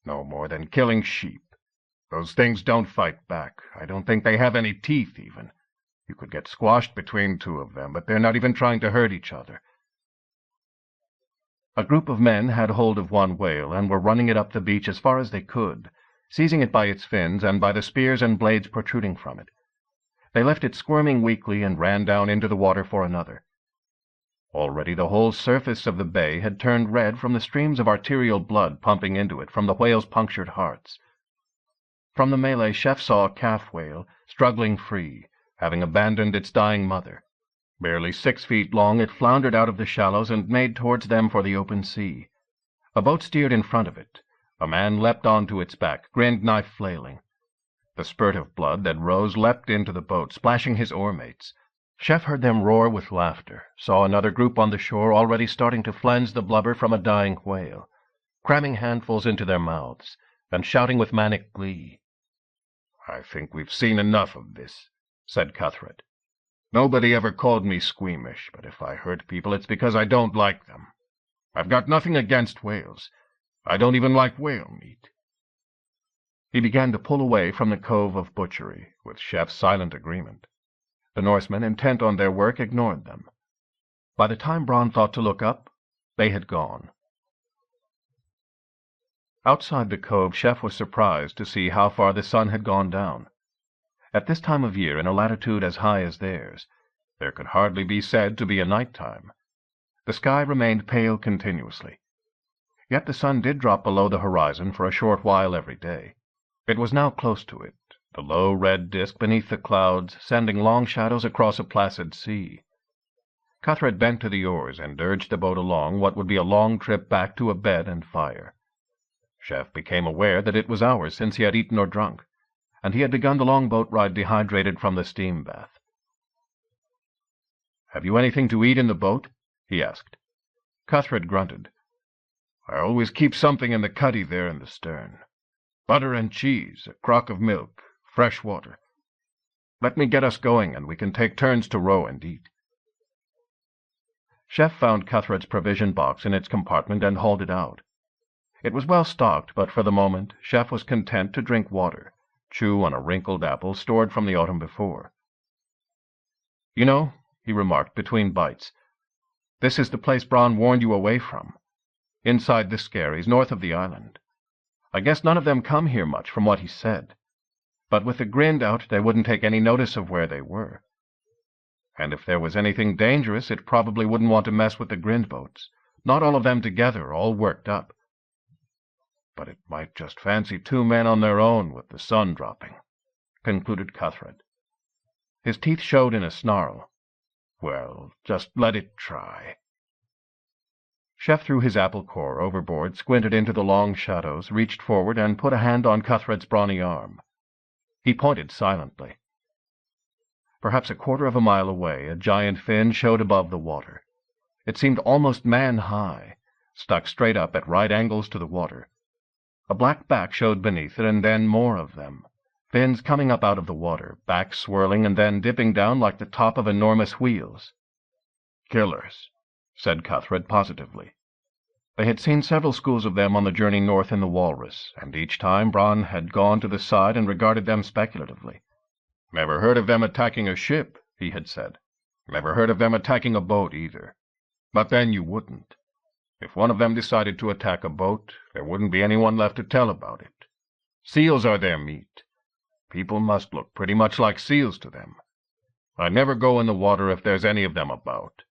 "No more than killing sheep. Those things don't fight back. I don't think they have any teeth, even. You could get squashed between two of them, but they're not even trying to hurt each other." A group of men had hold of one whale and were running it up the beach as far as they could, seizing it by its fins and by the spears and blades protruding from it. They left it squirming weakly and ran down into the water for another. Already the whole surface of the bay had turned red from the streams of arterial blood pumping into it from the whales' punctured hearts. From the melee, Chef saw a calf whale, struggling free, having abandoned its dying mother. Barely 6 feet long, it floundered out of the shallows and made towards them for the open sea. A boat steered in front of it. A man leapt onto its back, grind knife flailing. The spurt of blood that rose leapt into the boat, splashing his oar-mates. Chef heard them roar with laughter, saw another group on the shore already starting to flens the blubber from a dying whale, cramming handfuls into their mouths, and shouting with manic glee. "I think we've seen enough of this," said Cuthred. "Nobody ever called me squeamish, but if I hurt people it's because I don't like them. I've got nothing against whales. I don't even like whale meat." He began to pull away from the cove of butchery, with Chef's silent agreement. The Norsemen, intent on their work, ignored them. By the time Bronn thought to look up, they had gone. Outside the cove, Chef was surprised to see how far the sun had gone down. At this time of year, in a latitude as high as theirs, there could hardly be said to be a night time. The sky remained pale continuously. Yet the sun did drop below the horizon for a short while every day. It was now close to it, the low red disk beneath the clouds, sending long shadows across a placid sea. Cuthred bent to the oars and urged the boat along what would be a long trip back to a bed and fire. Chef became aware that it was hours since he had eaten or drunk, and he had begun the long boat ride dehydrated from the steam bath. "Have you anything to eat in the boat?" he asked. Cuthred grunted. "I always keep something in the cuddy there in the stern. Butter and cheese, a crock of milk, fresh water. Let me get us going, and we can take turns to row and eat." Chef found Cuthred's provision box in its compartment and hauled it out. It was well stocked, but for the moment Chef was content to drink water, chew on a wrinkled apple stored from the autumn before. "You know," he remarked between bites, "this is the place Bronn warned you away from, inside the Skerries, north of the island. I guess none of them come here much, from what he said. But with the grind out, they wouldn't take any notice of where they were. And if there was anything dangerous, it probably wouldn't want to mess with the grind boats. Not all of them together, all worked up. But it might just fancy 2 men on their own with the sun dropping," concluded Cuthred. His teeth showed in a snarl. "Well, just let it try." Chef threw his apple core overboard, squinted into the long shadows, reached forward, and put a hand on Cuthred's brawny arm. He pointed silently. Perhaps a quarter of a mile away, a giant fin showed above the water. It seemed almost man-high, stuck straight up at right angles to the water. A black back showed beneath it, and then more of them, fins coming up out of the water, backs swirling and then dipping down like the top of enormous wheels. "Killers," said Cuthred positively. They had seen several schools of them on the journey north in the Walrus, and each time Bronn had gone to the side and regarded them speculatively. "Never heard of them attacking a ship," he had said. Never heard of them attacking a boat, either. But then you wouldn't. If one of them decided to attack a boat, there wouldn't be anyone left to tell about it. Seals are their meat. People must look pretty much like seals to them. I never go in the water if there's any of them about."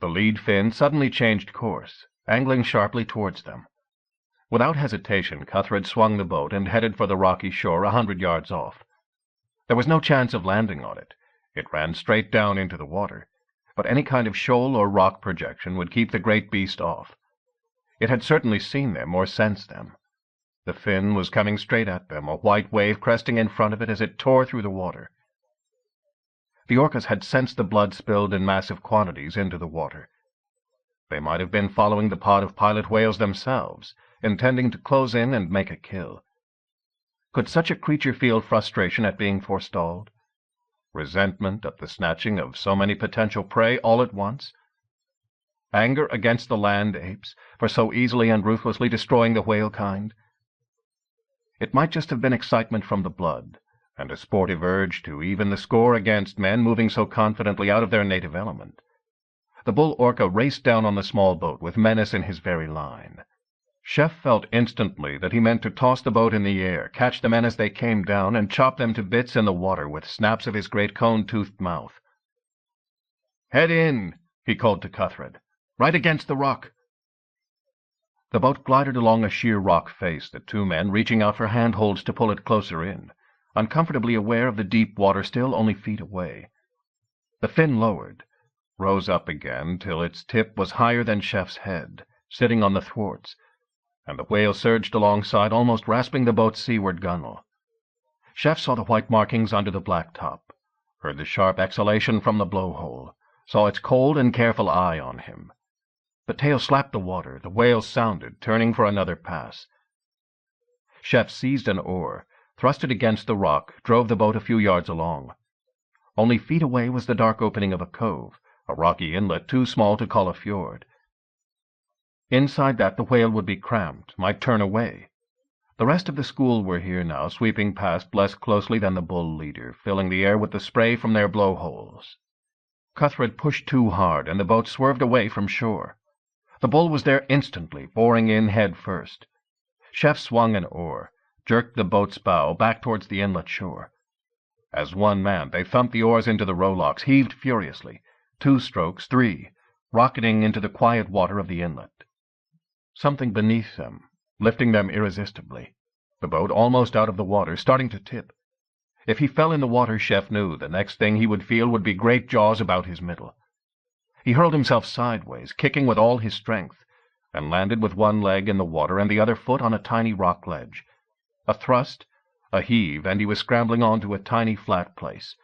The lead fin suddenly changed course, angling sharply towards them. Without hesitation, Cuthred swung the boat and headed for the rocky shore 100 yards off. There was no chance of landing on it. It ran straight down into the water, but any kind of shoal or rock projection would keep the great beast off. It had certainly seen them or sensed them. The fin was coming straight at them, a white wave cresting in front of it as it tore through the water. The orcas had sensed the blood spilled in massive quantities into the water. They might have been following the pod of pilot whales themselves, intending to close in and make a kill. Could such a creature feel frustration at being forestalled? Resentment at the snatching of so many potential prey all at once? Anger against the land apes for so easily and ruthlessly destroying the whale kind? It might just have been excitement from the blood, and a sportive urge to even the score against men moving so confidently out of their native element. The bull orca raced down on the small boat with menace in his very line. Chef felt instantly that he meant to toss the boat in the air, catch the men as they came down, and chop them to bits in the water with snaps of his great cone-toothed mouth. "Head in," he called to Cuthred. "Right against the rock." The boat glided along a sheer rock face, the two men reaching out for handholds to pull it closer in, uncomfortably aware of the deep water still only feet away. The fin lowered, rose up again till its tip was higher than Chef's head, sitting on the thwarts, and the whale surged alongside, almost rasping the boat's seaward gunwale. Chef saw the white markings under the black top, heard the sharp exhalation from the blowhole, saw its cold and careful eye on him. The tail slapped the water, the whale sounded, turning for another pass. Chef seized an oar, thrust it against the rock, drove the boat a few yards along. Only feet away was the dark opening of a cove, a rocky inlet too small to call a fjord. Inside that the whale would be cramped, might turn away. The rest of the school were here now, sweeping past less closely than the bull leader, filling the air with the spray from their blowholes. Cuthred pushed too hard, and the boat swerved away from shore. The bull was there instantly, boring in head first. Chef swung an oar, jerked the boat's bow back towards the inlet shore. As one man, they thumped the oars into the rowlocks, heaved furiously. 2 strokes, 3, rocketing into the quiet water of the inlet. Something beneath them, lifting them irresistibly. The boat almost out of the water, starting to tip. If he fell in the water, Chef knew the next thing he would feel would be great jaws about his middle. He hurled himself sideways, kicking with all his strength, and landed with one leg in the water and the other foot on a tiny rock ledge. A thrust, a heave, and he was scrambling onto a tiny flat place,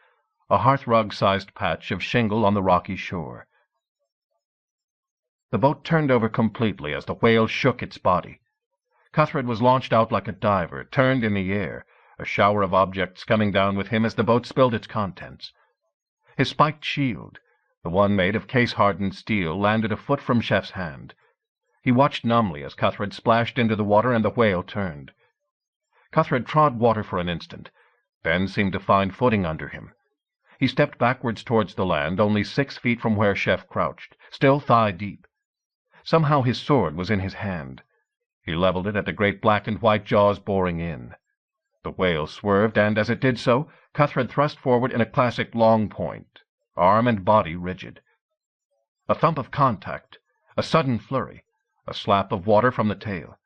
a hearthrug-sized patch of shingle on the rocky shore. The boat turned over completely as the whale shook its body. Cuthred was launched out like a diver, turned in the air, a shower of objects coming down with him as the boat spilled its contents. His spiked shield, the one made of case-hardened steel, landed a foot from Chef's hand. He watched numbly as Cuthred splashed into the water and the whale turned. Cuthred trod water for an instant, then seemed to find footing under him. He stepped backwards towards the land, only 6 feet from where Chef crouched, still thigh-deep. Somehow his sword was in his hand. He leveled it at the great black and white jaws boring in. The whale swerved, and as it did so, Cuthred thrust forward in a classic long point, arm and body rigid. A thump of contact, a sudden flurry, a slap of water from the tail.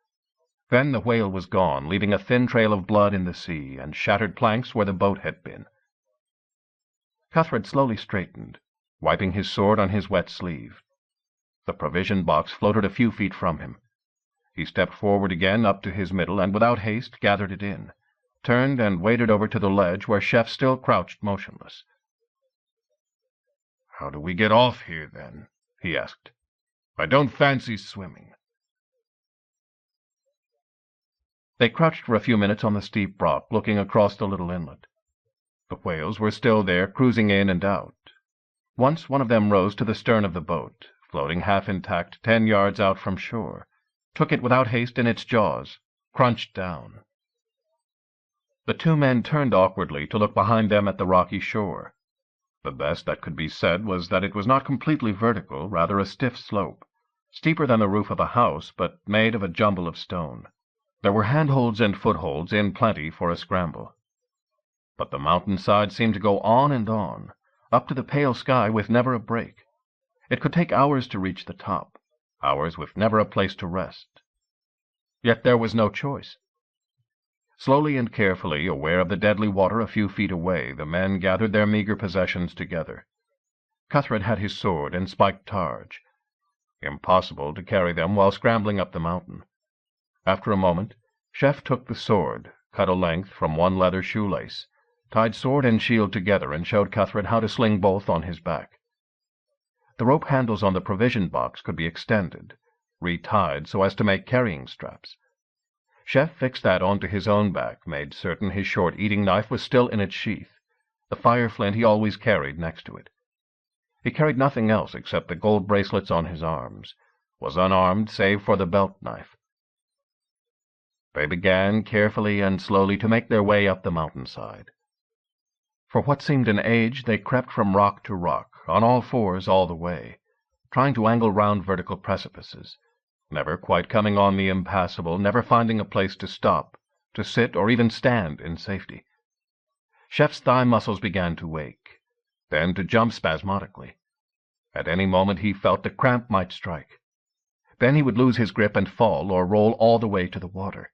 Then the whale was gone, leaving a thin trail of blood in the sea and shattered planks where the boat had been. Cuthred slowly straightened, wiping his sword on his wet sleeve. The provision box floated a few feet from him. He stepped forward again up to his middle and without haste gathered it in, turned and waded over to the ledge where Chef still crouched motionless. "How do we get off here, then?" he asked. "I don't fancy swimming." They crouched for a few minutes on the steep rock, looking across the little inlet. The whales were still there, cruising in and out. Once one of them rose to the stern of the boat, floating half intact 10 yards out from shore, took it without haste in its jaws, crunched down. The 2 men turned awkwardly to look behind them at the rocky shore. The best that could be said was that it was not completely vertical, rather a stiff slope, steeper than the roof of a house, but made of a jumble of stone. There were handholds and footholds in plenty for a scramble. But the mountainside seemed to go on, up to the pale sky with never a break. It could take hours to reach the top, hours with never a place to rest. Yet there was no choice. Slowly and carefully, aware of the deadly water a few feet away, the men gathered their meager possessions together. Cuthred had his sword and spiked targe. Impossible to carry them while scrambling up the mountain. After a moment, Chef took the sword, cut a length from one leather shoelace, tied sword and shield together, and showed Cuthred how to sling both on his back. The rope handles on the provision box could be extended, retied so as to make carrying straps. Chef fixed that onto his own back, made certain his short eating knife was still in its sheath, the fire flint he always carried next to it. He carried nothing else except the gold bracelets on his arms, was unarmed save for the belt knife. They began carefully and slowly to make their way up the mountainside. For what seemed an age, they crept from rock to rock, on all fours all the way, trying to angle round vertical precipices, never quite coming on the impassable, never finding a place to stop, to sit, or even stand in safety. Chef's thigh muscles began to wake, then to jump spasmodically. At any moment he felt the cramp might strike. Then he would lose his grip and fall, or roll all the way to the water.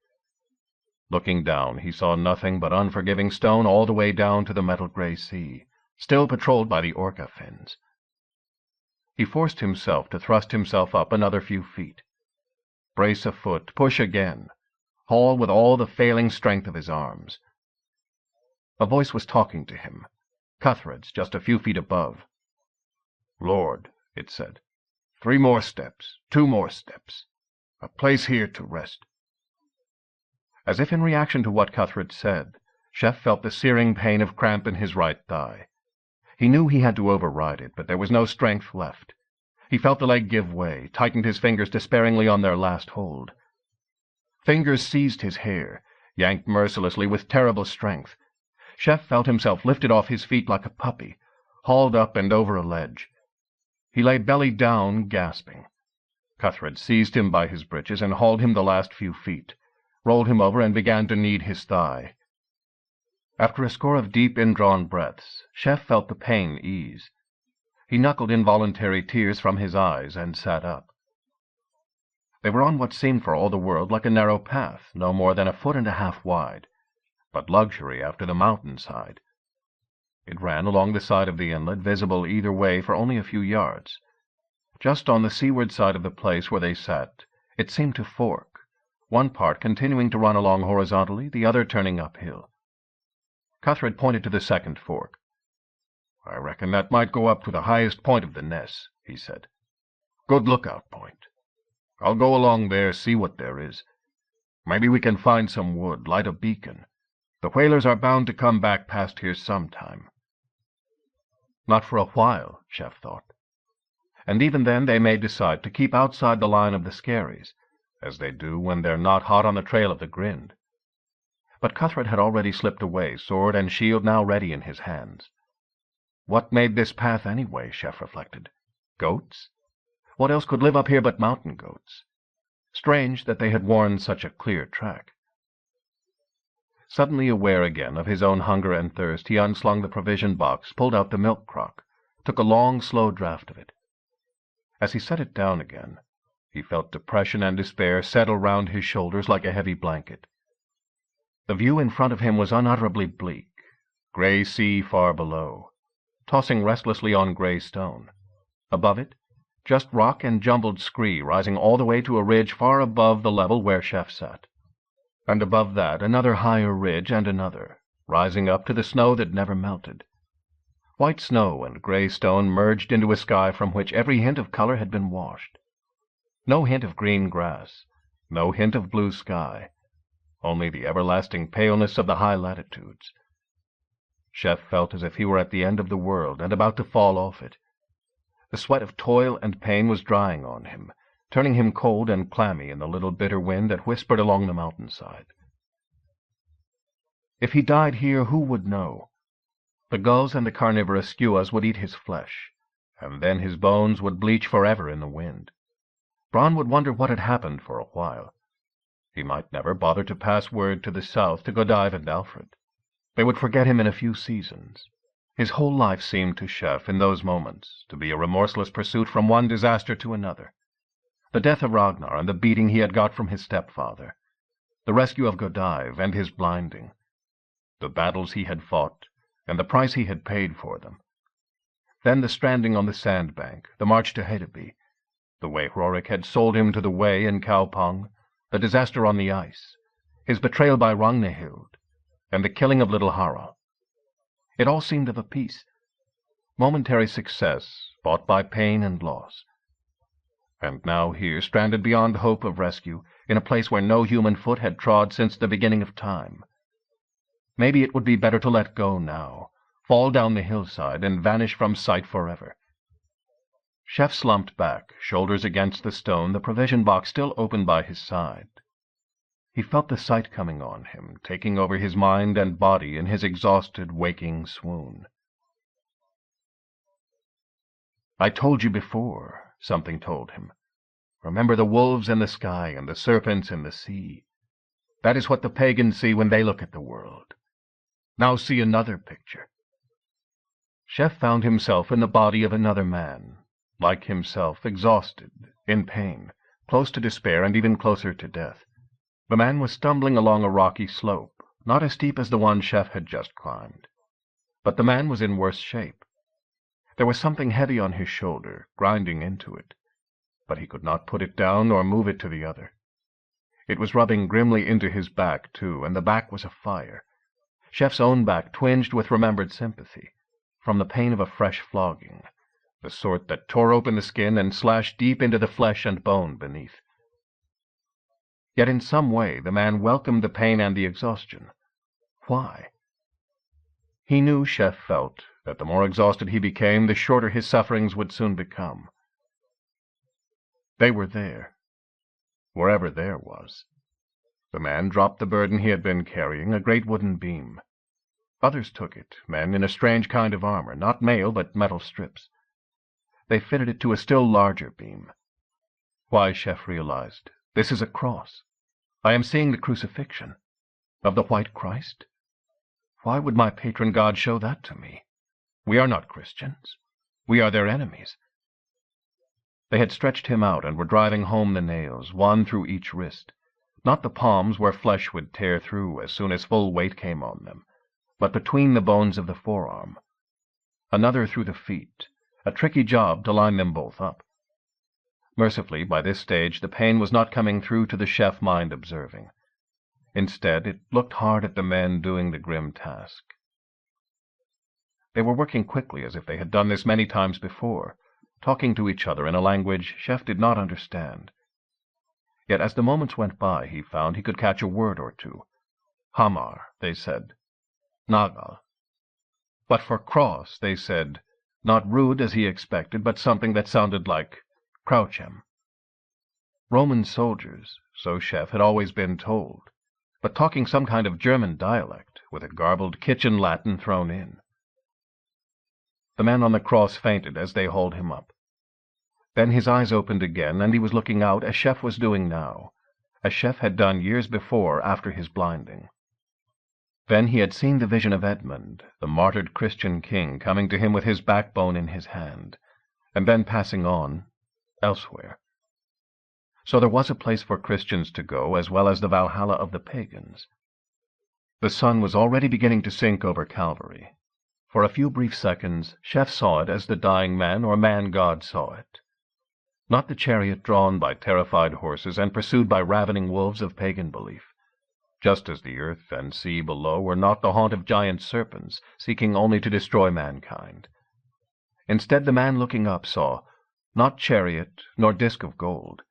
Looking down, he saw nothing but unforgiving stone all the way down to the metal-gray sea, still patrolled by the orca fins. He forced himself to thrust himself up another few feet. Brace a foot, push again, haul with all the failing strength of his arms. A voice was talking to him, Cuthred's, just a few feet above. "Lord," it said, 3 more steps, 2 more steps. A place here to rest." As if in reaction to what Cuthred said, Chef felt the searing pain of cramp in his right thigh. He knew he had to override it, but there was no strength left. He felt the leg give way, tightened his fingers despairingly on their last hold. Fingers seized his hair, yanked mercilessly with terrible strength. Chef felt himself lifted off his feet like a puppy, hauled up and over a ledge. He lay belly down, gasping. Cuthred seized him by his breeches and hauled him the last few feet, rolled him over and began to knead his thigh. After a score of deep, indrawn breaths, Chef felt the pain ease. He knuckled involuntary tears from his eyes and sat up. They were on what seemed for all the world like a narrow path, no more than 1.5 feet wide, but luxury after the mountainside. It ran along the side of the inlet, visible either way for only a few yards. Just on the seaward side of the place where they sat, it seemed to fork, one part continuing to run along horizontally, the other turning uphill. Cuthred pointed to the second fork. "I reckon that might go up to the highest point of the Ness," he said. "Good lookout point. I'll go along there, see what there is. Maybe we can find some wood, light a beacon. The whalers are bound to come back past here sometime." Not for a while, Chef thought. And even then they may decide to keep outside the line of the skerries, as they do when they're not hot on the trail of the Grind. But Cuthred had already slipped away, sword and shield now ready in his hands. What made this path anyway, Chef reflected? Goats? What else could live up here but mountain goats? Strange that they had worn such a clear track. Suddenly aware again of his own hunger and thirst, he unslung the provision box, pulled out the milk crock, took a long, slow draught of it. As he set it down again, he felt depression and despair settle round his shoulders like a heavy blanket. The view in front of him was unutterably bleak, grey sea far below, tossing restlessly on grey stone. Above it, just rock and jumbled scree rising all the way to a ridge far above the level where Chef sat. And above that another higher ridge and another, rising up to the snow that never melted. White snow and grey stone merged into a sky from which every hint of color had been washed. No hint of green grass, no hint of blue sky, only the everlasting paleness of the high latitudes. Chef felt as if he were at the end of the world and about to fall off it. The sweat of toil and pain was drying on him, turning him cold and clammy in the little bitter wind that whispered along the mountainside. If he died here, who would know? The gulls and the carnivorous skuas would eat his flesh, and then his bones would bleach forever in the wind. Bronn would wonder what had happened for a while. He might never bother to pass word to the south to Godive and Alfred. They would forget him in a few seasons. His whole life seemed to Chef, in those moments, to be a remorseless pursuit from one disaster to another. The death of Ragnar and the beating he had got from his stepfather. The rescue of Godive and his blinding. The battles he had fought, and the price he had paid for them. Then the stranding on the sandbank, the march to Hedeby, the way Rorik had sold him to the Way in Kaupang, the disaster on the ice, his betrayal by Ragnhild, and the killing of little Harald. It all seemed of a piece. Momentary success, bought by pain and loss. And now here, stranded beyond hope of rescue, in a place where no human foot had trod since the beginning of time. Maybe it would be better to let go now, fall down the hillside, and vanish from sight forever. Chef slumped back, shoulders against the stone, the provision box still open by his side. He felt the sight coming on him, taking over his mind and body in his exhausted, waking swoon. "I told you before," something told him. "Remember the wolves in the sky and the serpents in the sea. That is what the pagans see when they look at the world. Now see another picture." Chef found himself in the body of another man, like himself, exhausted, in pain, close to despair and even closer to death. The man was stumbling along a rocky slope, not as steep as the one Chef had just climbed. But the man was in worse shape. There was something heavy on his shoulder, grinding into it, but he could not put it down or move it to the other. It was rubbing grimly into his back, too, and the back was afire. Chef's own back twinged with remembered sympathy, from the pain of a fresh flogging, the sort that tore open the skin and slashed deep into the flesh and bone beneath. Yet in some way the man welcomed the pain and the exhaustion. Why? He knew, Chef felt, that the more exhausted he became, the shorter his sufferings would soon become. They were there, wherever there was. The man dropped the burden he had been carrying, a great wooden beam. Others took it, men in a strange kind of armor, not mail but metal strips. They fitted it to a still larger beam. Why, Chef realized, this is a cross. I am seeing the crucifixion of the White Christ. Why would my patron God show that to me? We are not Christians. We are their enemies. They had stretched him out and were driving home the nails, one through each wrist, not the palms where flesh would tear through as soon as full weight came on them, but between the bones of the forearm. Another through the feet, a tricky job to line them both up. Mercifully, by this stage, the pain was not coming through to the Chef mind observing. Instead, it looked hard at the men doing the grim task. They were working quickly as if they had done this many times before, talking to each other in a language Chef did not understand. Yet as the moments went by, he found he could catch a word or two. Hamar, they said. Nagal. But for cross, they said, not rude as he expected, but something that sounded like Crouchem. Roman soldiers, so Chef had always been told, but talking some kind of German dialect, with a garbled kitchen Latin thrown in. The man on the cross fainted as they hauled him up. Then his eyes opened again, and he was looking out as Chef was doing now, as Chef had done years before after his blinding. Then he had seen the vision of Edmund, the martyred Christian king, coming to him with his backbone in his hand, and then passing on elsewhere. So there was a place for Christians to go, as well as the Valhalla of the pagans. The sun was already beginning to sink over Calvary. For a few brief seconds, Chef saw it as the dying man or man-god saw it. Not the chariot drawn by terrified horses and pursued by ravening wolves of pagan belief, just as the earth and sea below were not the haunt of giant serpents, seeking only to destroy mankind. Instead, the man looking up saw not chariot nor disk of gold,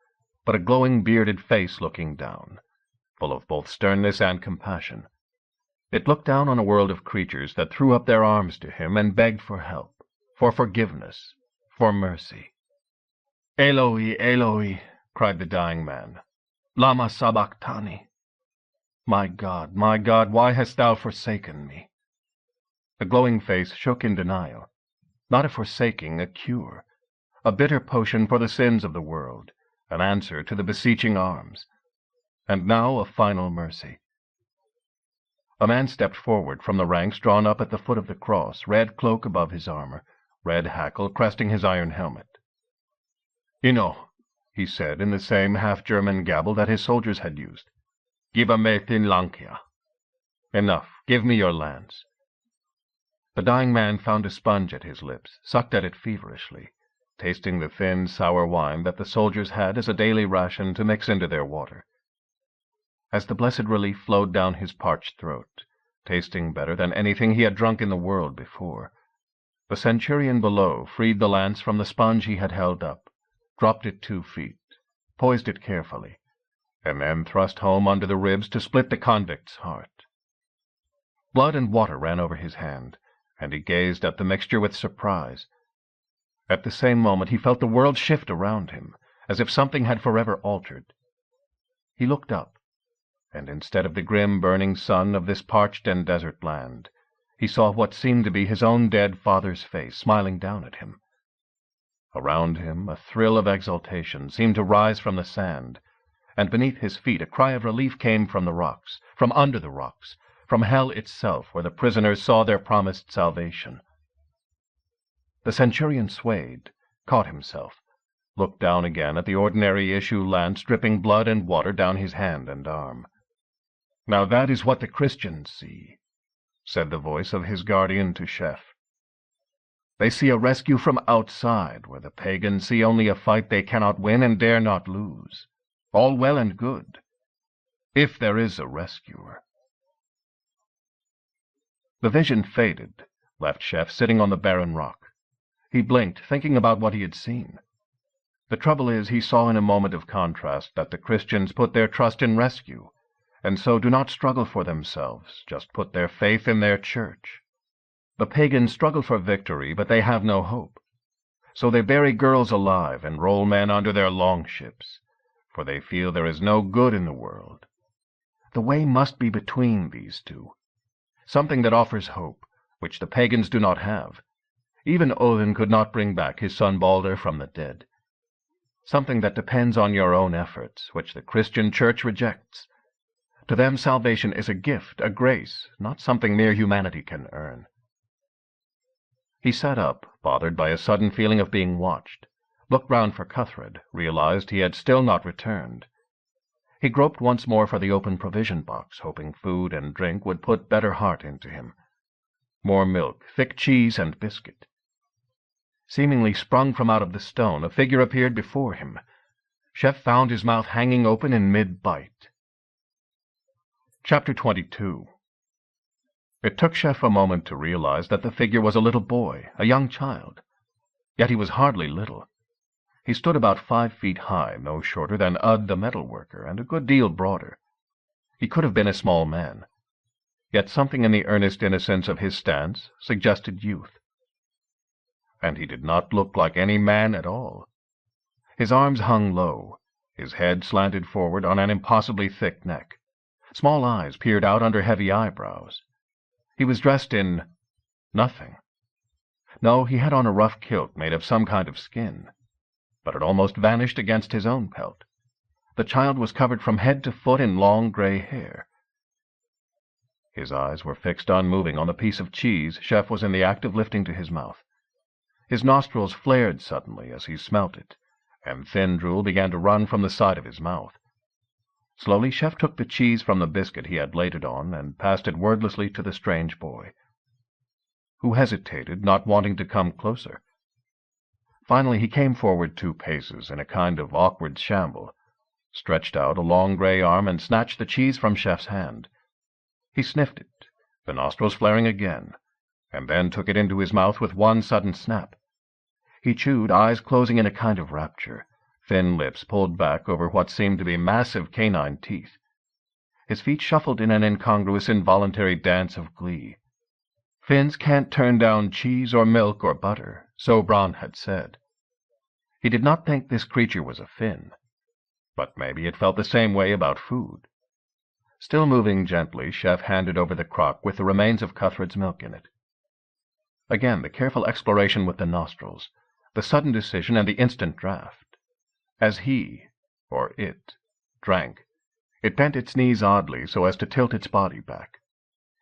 but a glowing bearded face looking down, full of both sternness and compassion. It looked down on a world of creatures that threw up their arms to him and begged for help, for forgiveness, for mercy. "Eloi, Eloi," cried the dying man, "lama sabachthani." My God, why hast thou forsaken me?" The glowing face shook in denial. Not a forsaking, a cure. A bitter potion for the sins of the world, an answer to the beseeching arms. And now a final mercy. A man stepped forward from the ranks drawn up at the foot of the cross, red cloak above his armor, red hackle cresting his iron helmet. "Ino," he said in the same half-German gabble that his soldiers had used. "Giba me thin lankia." "Enough. Give me your lance." The dying man found a sponge at his lips, sucked at it feverishly, tasting the thin, sour wine that the soldiers had as a daily ration to mix into their water. As the blessed relief flowed down his parched throat, tasting better than anything he had drunk in the world before, the centurion below freed the lance from the sponge he had held up, dropped it 2 feet, poised it carefully, and then thrust home under the ribs to split the convict's heart. Blood and water ran over his hand, and he gazed at the mixture with surprise. At the same moment he felt the world shift around him, as if something had forever altered. He looked up, and instead of the grim, burning sun of this parched and desert land, he saw what seemed to be his own dead father's face smiling down at him. Around him a thrill of exultation seemed to rise from the sand, and beneath his feet a cry of relief came from the rocks, from under the rocks, from hell itself, where the prisoners saw their promised salvation. The centurion swayed, caught himself, looked down again at the ordinary issue lance dripping blood and water down his hand and arm. "Now that is what the Christians see," said the voice of his guardian to Chef. "They see a rescue from outside, where the pagans see only a fight they cannot win and dare not lose. All well and good, if there is a rescuer." The vision faded, left Chef sitting on the barren rock. He blinked, thinking about what he had seen. The trouble is, he saw in a moment of contrast that the Christians put their trust in rescue, and so do not struggle for themselves, just put their faith in their church. The pagans struggle for victory, but they have no hope. So they bury girls alive and roll men under their longships, for they feel there is no good in the world. The way must be between these two. Something that offers hope, which the pagans do not have. Even Odin could not bring back his son Balder from the dead. Something that depends on your own efforts, which the Christian Church rejects. To them salvation is a gift, a grace, not something mere humanity can earn. He sat up, bothered by a sudden feeling of being watched, looked round for Cuthred, realized he had still not returned. He groped once more for the open provision box, hoping food and drink would put better heart into him. More milk, thick cheese, and biscuit. Seemingly sprung from out of the stone, a figure appeared before him. Chef found his mouth hanging open in mid-bite. Chapter 22. It took Chef a moment to realize that the figure was a little boy, a young child. Yet he was hardly little. He stood about 5 feet high, no shorter than Ud the metalworker, and a good deal broader. He could have been a small man. Yet something in the earnest innocence of his stance suggested youth. And he did not look like any man at all. His arms hung low, his head slanted forward on an impossibly thick neck. Small eyes peered out under heavy eyebrows. He was dressed in nothing. No, he had on a rough kilt made of some kind of skin, but it almost vanished against his own pelt. The child was covered from head to foot in long gray hair. His eyes were fixed unmoving on the piece of cheese Chef was in the act of lifting to his mouth. His nostrils flared suddenly as he smelt it, and thin drool began to run from the side of his mouth. Slowly Chef took the cheese from the biscuit he had laid it on and passed it wordlessly to the strange boy, who hesitated, not wanting to come closer. Finally he came forward 2 paces in a kind of awkward shamble, stretched out a long gray arm and snatched the cheese from Chef's hand. He sniffed it, the nostrils flaring again, and then took it into his mouth with one sudden snap. He chewed, eyes closing in a kind of rapture, thin lips pulled back over what seemed to be massive canine teeth. His feet shuffled in an incongruous, involuntary dance of glee. Finns can't turn down cheese or milk or butter, so Bronn had said. He did not think this creature was a Finn, but maybe it felt the same way about food. Still moving gently, Chef handed over the crock with the remains of Cuthred's milk in it. Again, the careful exploration with the nostrils, the sudden decision and the instant draught. As he, or it, drank, it bent its knees oddly so as to tilt its body back.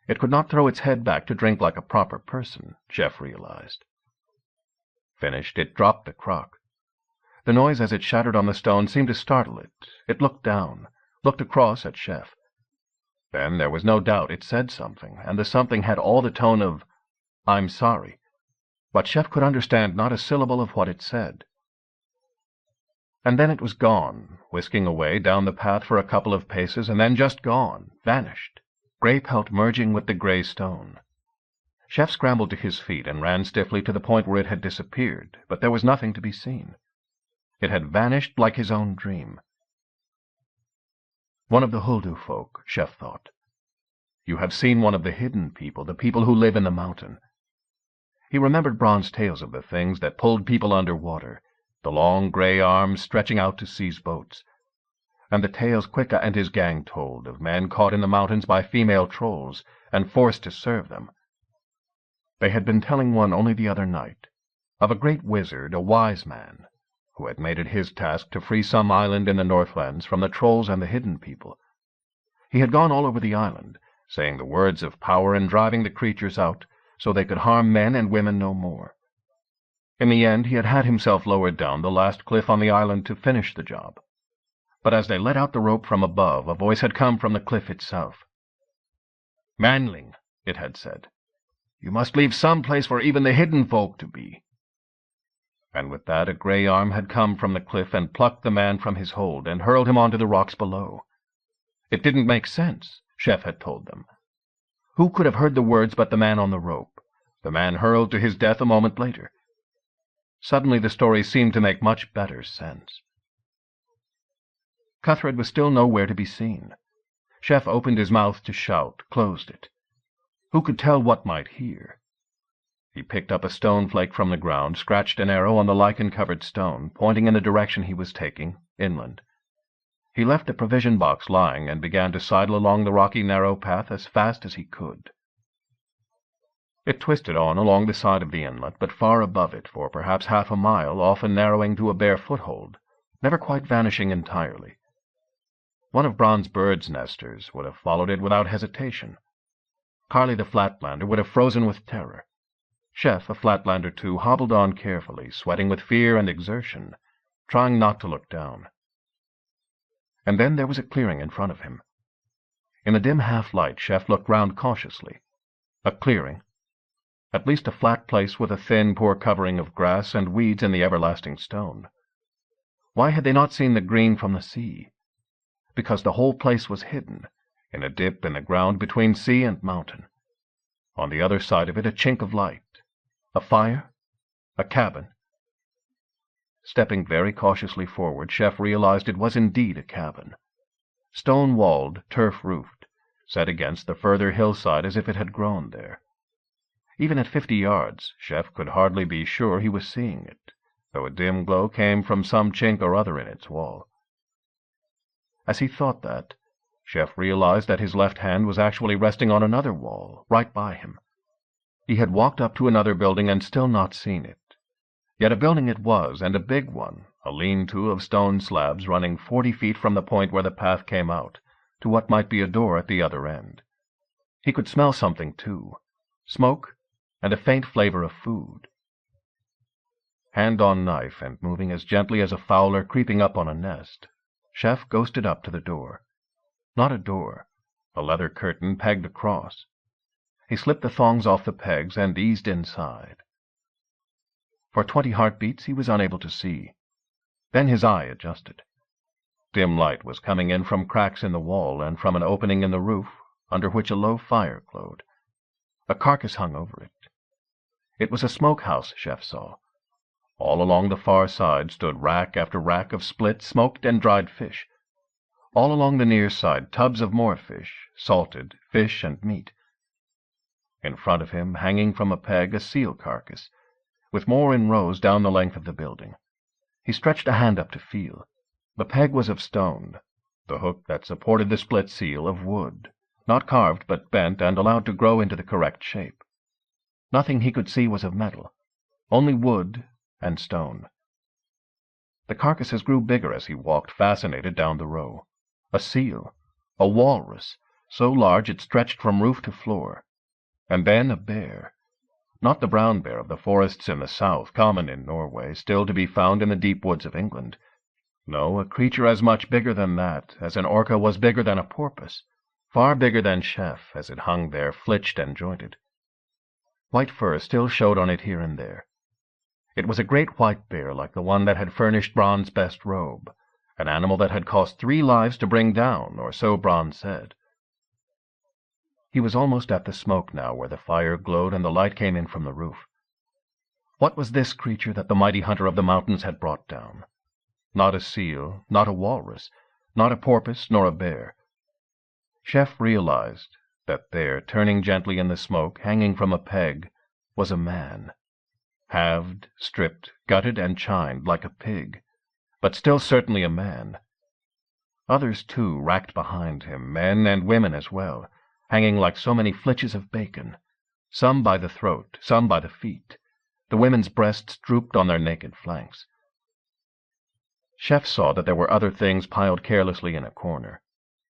It could not throw its head back to drink like a proper person, Chef realized. Finished, it dropped the crock. The noise as it shattered on the stone seemed to startle it. It looked down, looked across at Chef. Then there was no doubt it said something, and the something had all the tone of, "I'm sorry." But Chef could understand not a syllable of what it said. And then it was gone, whisking away down the path for a couple of paces, and then just gone, vanished, gray pelt merging with the gray stone. Chef scrambled to his feet and ran stiffly to the point where it had disappeared, but there was nothing to be seen. It had vanished like his own dream. One of the Huldu folk, Chef thought. You have seen one of the hidden people, the people who live in the mountain. He remembered Bronn's tales of the things that pulled people under water, the long gray arms stretching out to seize boats, and the tales Quicka and his gang told of men caught in the mountains by female trolls and forced to serve them. They had been telling one only the other night, of a great wizard, a wise man, who had made it his task to free some island in the Northlands from the trolls and the hidden people. He had gone all over the island, saying the words of power and driving the creatures out so they could harm men and women no more. In the end, he had had himself lowered down the last cliff on the island to finish the job. But as they let out the rope from above, a voice had come from the cliff itself. "Manling," it had said, "you must leave some place for even the hidden folk to be." And with that a gray arm had come from the cliff and plucked the man from his hold and hurled him onto the rocks below. It didn't make sense, Chef had told them. Who could have heard the words but the man on the rope, the man hurled to his death a moment later? Suddenly the story seemed to make much better sense. Cuthred was still nowhere to be seen. Chef opened his mouth to shout, closed it. Who could tell what might hear? He picked up a stone flake from the ground, scratched an arrow on the lichen-covered stone, pointing in the direction he was taking, inland. He left the provision box lying and began to sidle along the rocky narrow path as fast as he could. It twisted on along the side of the inlet, but far above it for perhaps half a mile, often narrowing to a bare foothold, never quite vanishing entirely. One of Bronn's birds' nesters would have followed it without hesitation. Carly the Flatlander would have frozen with terror. Chef, a Flatlander too, hobbled on carefully, sweating with fear and exertion, trying not to look down. And then there was a clearing in front of him. In the dim half-light, Chef looked round cautiously. A clearing. At least a flat place with a thin, poor covering of grass and weeds in the everlasting stone. Why had they not seen the green from the sea? Because the whole place was hidden, in a dip in the ground between sea and mountain. On the other side of it a chink of light. A fire? A cabin? Stepping very cautiously forward, Chef realized it was indeed a cabin. Stone-walled, turf-roofed, set against the further hillside as if it had grown there. Even at 50 yards, Chef could hardly be sure he was seeing it, though a dim glow came from some chink or other in its wall. As he thought that, Chef realized that his left hand was actually resting on another wall, right by him. He had walked up to another building and still not seen it. Yet a building it was, and a big one, a lean-to of stone slabs running 40 feet from the point where the path came out, to what might be a door at the other end. He could smell something, too. Smoke, and a faint flavor of food. Hand on knife, and moving as gently as a fowler creeping up on a nest, Chef ghosted up to the door. Not a door, a leather curtain pegged across. He slipped the thongs off the pegs and eased inside. For 20 heartbeats he was unable to see. Then his eye adjusted. Dim light was coming in from cracks in the wall and from an opening in the roof, under which a low fire glowed. A carcass hung over it. It was a smokehouse, Chef saw. All along the far side stood rack after rack of split, smoked, and dried fish. All along the near side, tubs of more fish, salted, fish and meat. In front of him, hanging from a peg, a seal carcass, with more in rows down the length of the building. He stretched a hand up to feel. The peg was of stone, the hook that supported the split seal of wood, not carved but bent and allowed to grow into the correct shape. Nothing he could see was of metal, only wood and stone. The carcasses grew bigger as he walked, fascinated, down the row. A seal, a walrus, so large it stretched from roof to floor, and then a bear. Not the brown bear of the forests in the south, common in Norway, still to be found in the deep woods of England. No, a creature as much bigger than that as an orca was bigger than a porpoise, far bigger than Chef as it hung there, flitched and jointed. White fur still showed on it here and there. It was a great white bear like the one that had furnished Bronn's best robe, an animal that had cost 3 lives to bring down, or so Bronn said. He was almost at the smoke now, where the fire glowed and the light came in from the roof. What was this creature that the mighty hunter of the mountains had brought down? Not a seal, not a walrus, not a porpoise, nor a bear. Chef realized that there, turning gently in the smoke, hanging from a peg, was a man. Halved, stripped, gutted, and chined like a pig, but still certainly a man. Others, too, racked behind him, men and women as well, hanging like so many flitches of bacon, some by the throat, some by the feet. The women's breasts drooped on their naked flanks. Chef saw that there were other things piled carelessly in a corner.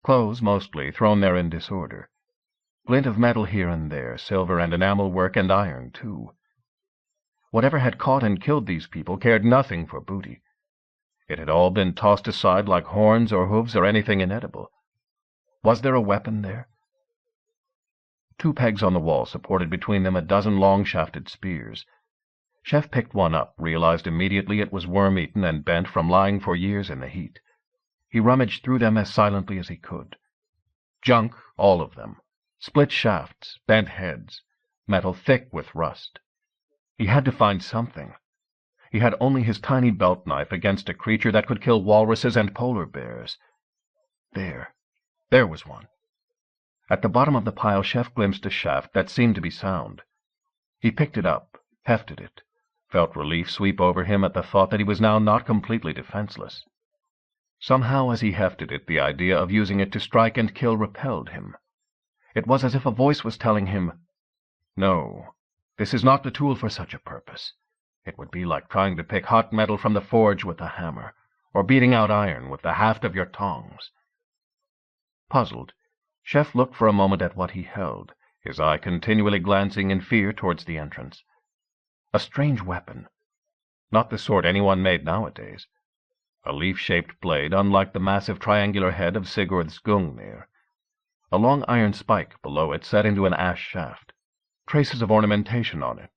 Clothes, mostly, thrown there in disorder. Glint of metal here and there, silver and enamel work and iron, too. Whatever had caught and killed these people cared nothing for booty. It had all been tossed aside like horns or hooves or anything inedible. Was there a weapon there? 2 pegs on the wall supported between them a dozen long-shafted spears. Chef picked one up, realized immediately it was worm-eaten and bent from lying for years in the heat. He rummaged through them as silently as he could. Junk, all of them. Split shafts, bent heads, metal thick with rust. He had to find something. He had only his tiny belt knife against a creature that could kill walruses and polar bears. There was one. At the bottom of the pile, Chef glimpsed a shaft that seemed to be sound. He picked it up, hefted it, felt relief sweep over him at the thought that he was now not completely defenseless. Somehow, as he hefted it, the idea of using it to strike and kill repelled him. It was as if a voice was telling him, "No, this is not the tool for such a purpose. It would be like trying to pick hot metal from the forge with a hammer, or beating out iron with the haft of your tongs." Puzzled, Chef looked for a moment at what he held, his eye continually glancing in fear towards the entrance. A strange weapon. Not the sort anyone made nowadays. A leaf-shaped blade, unlike the massive triangular head of Sigurd's Gungnir. A long iron spike below it set into an ash shaft. Traces of ornamentation on it.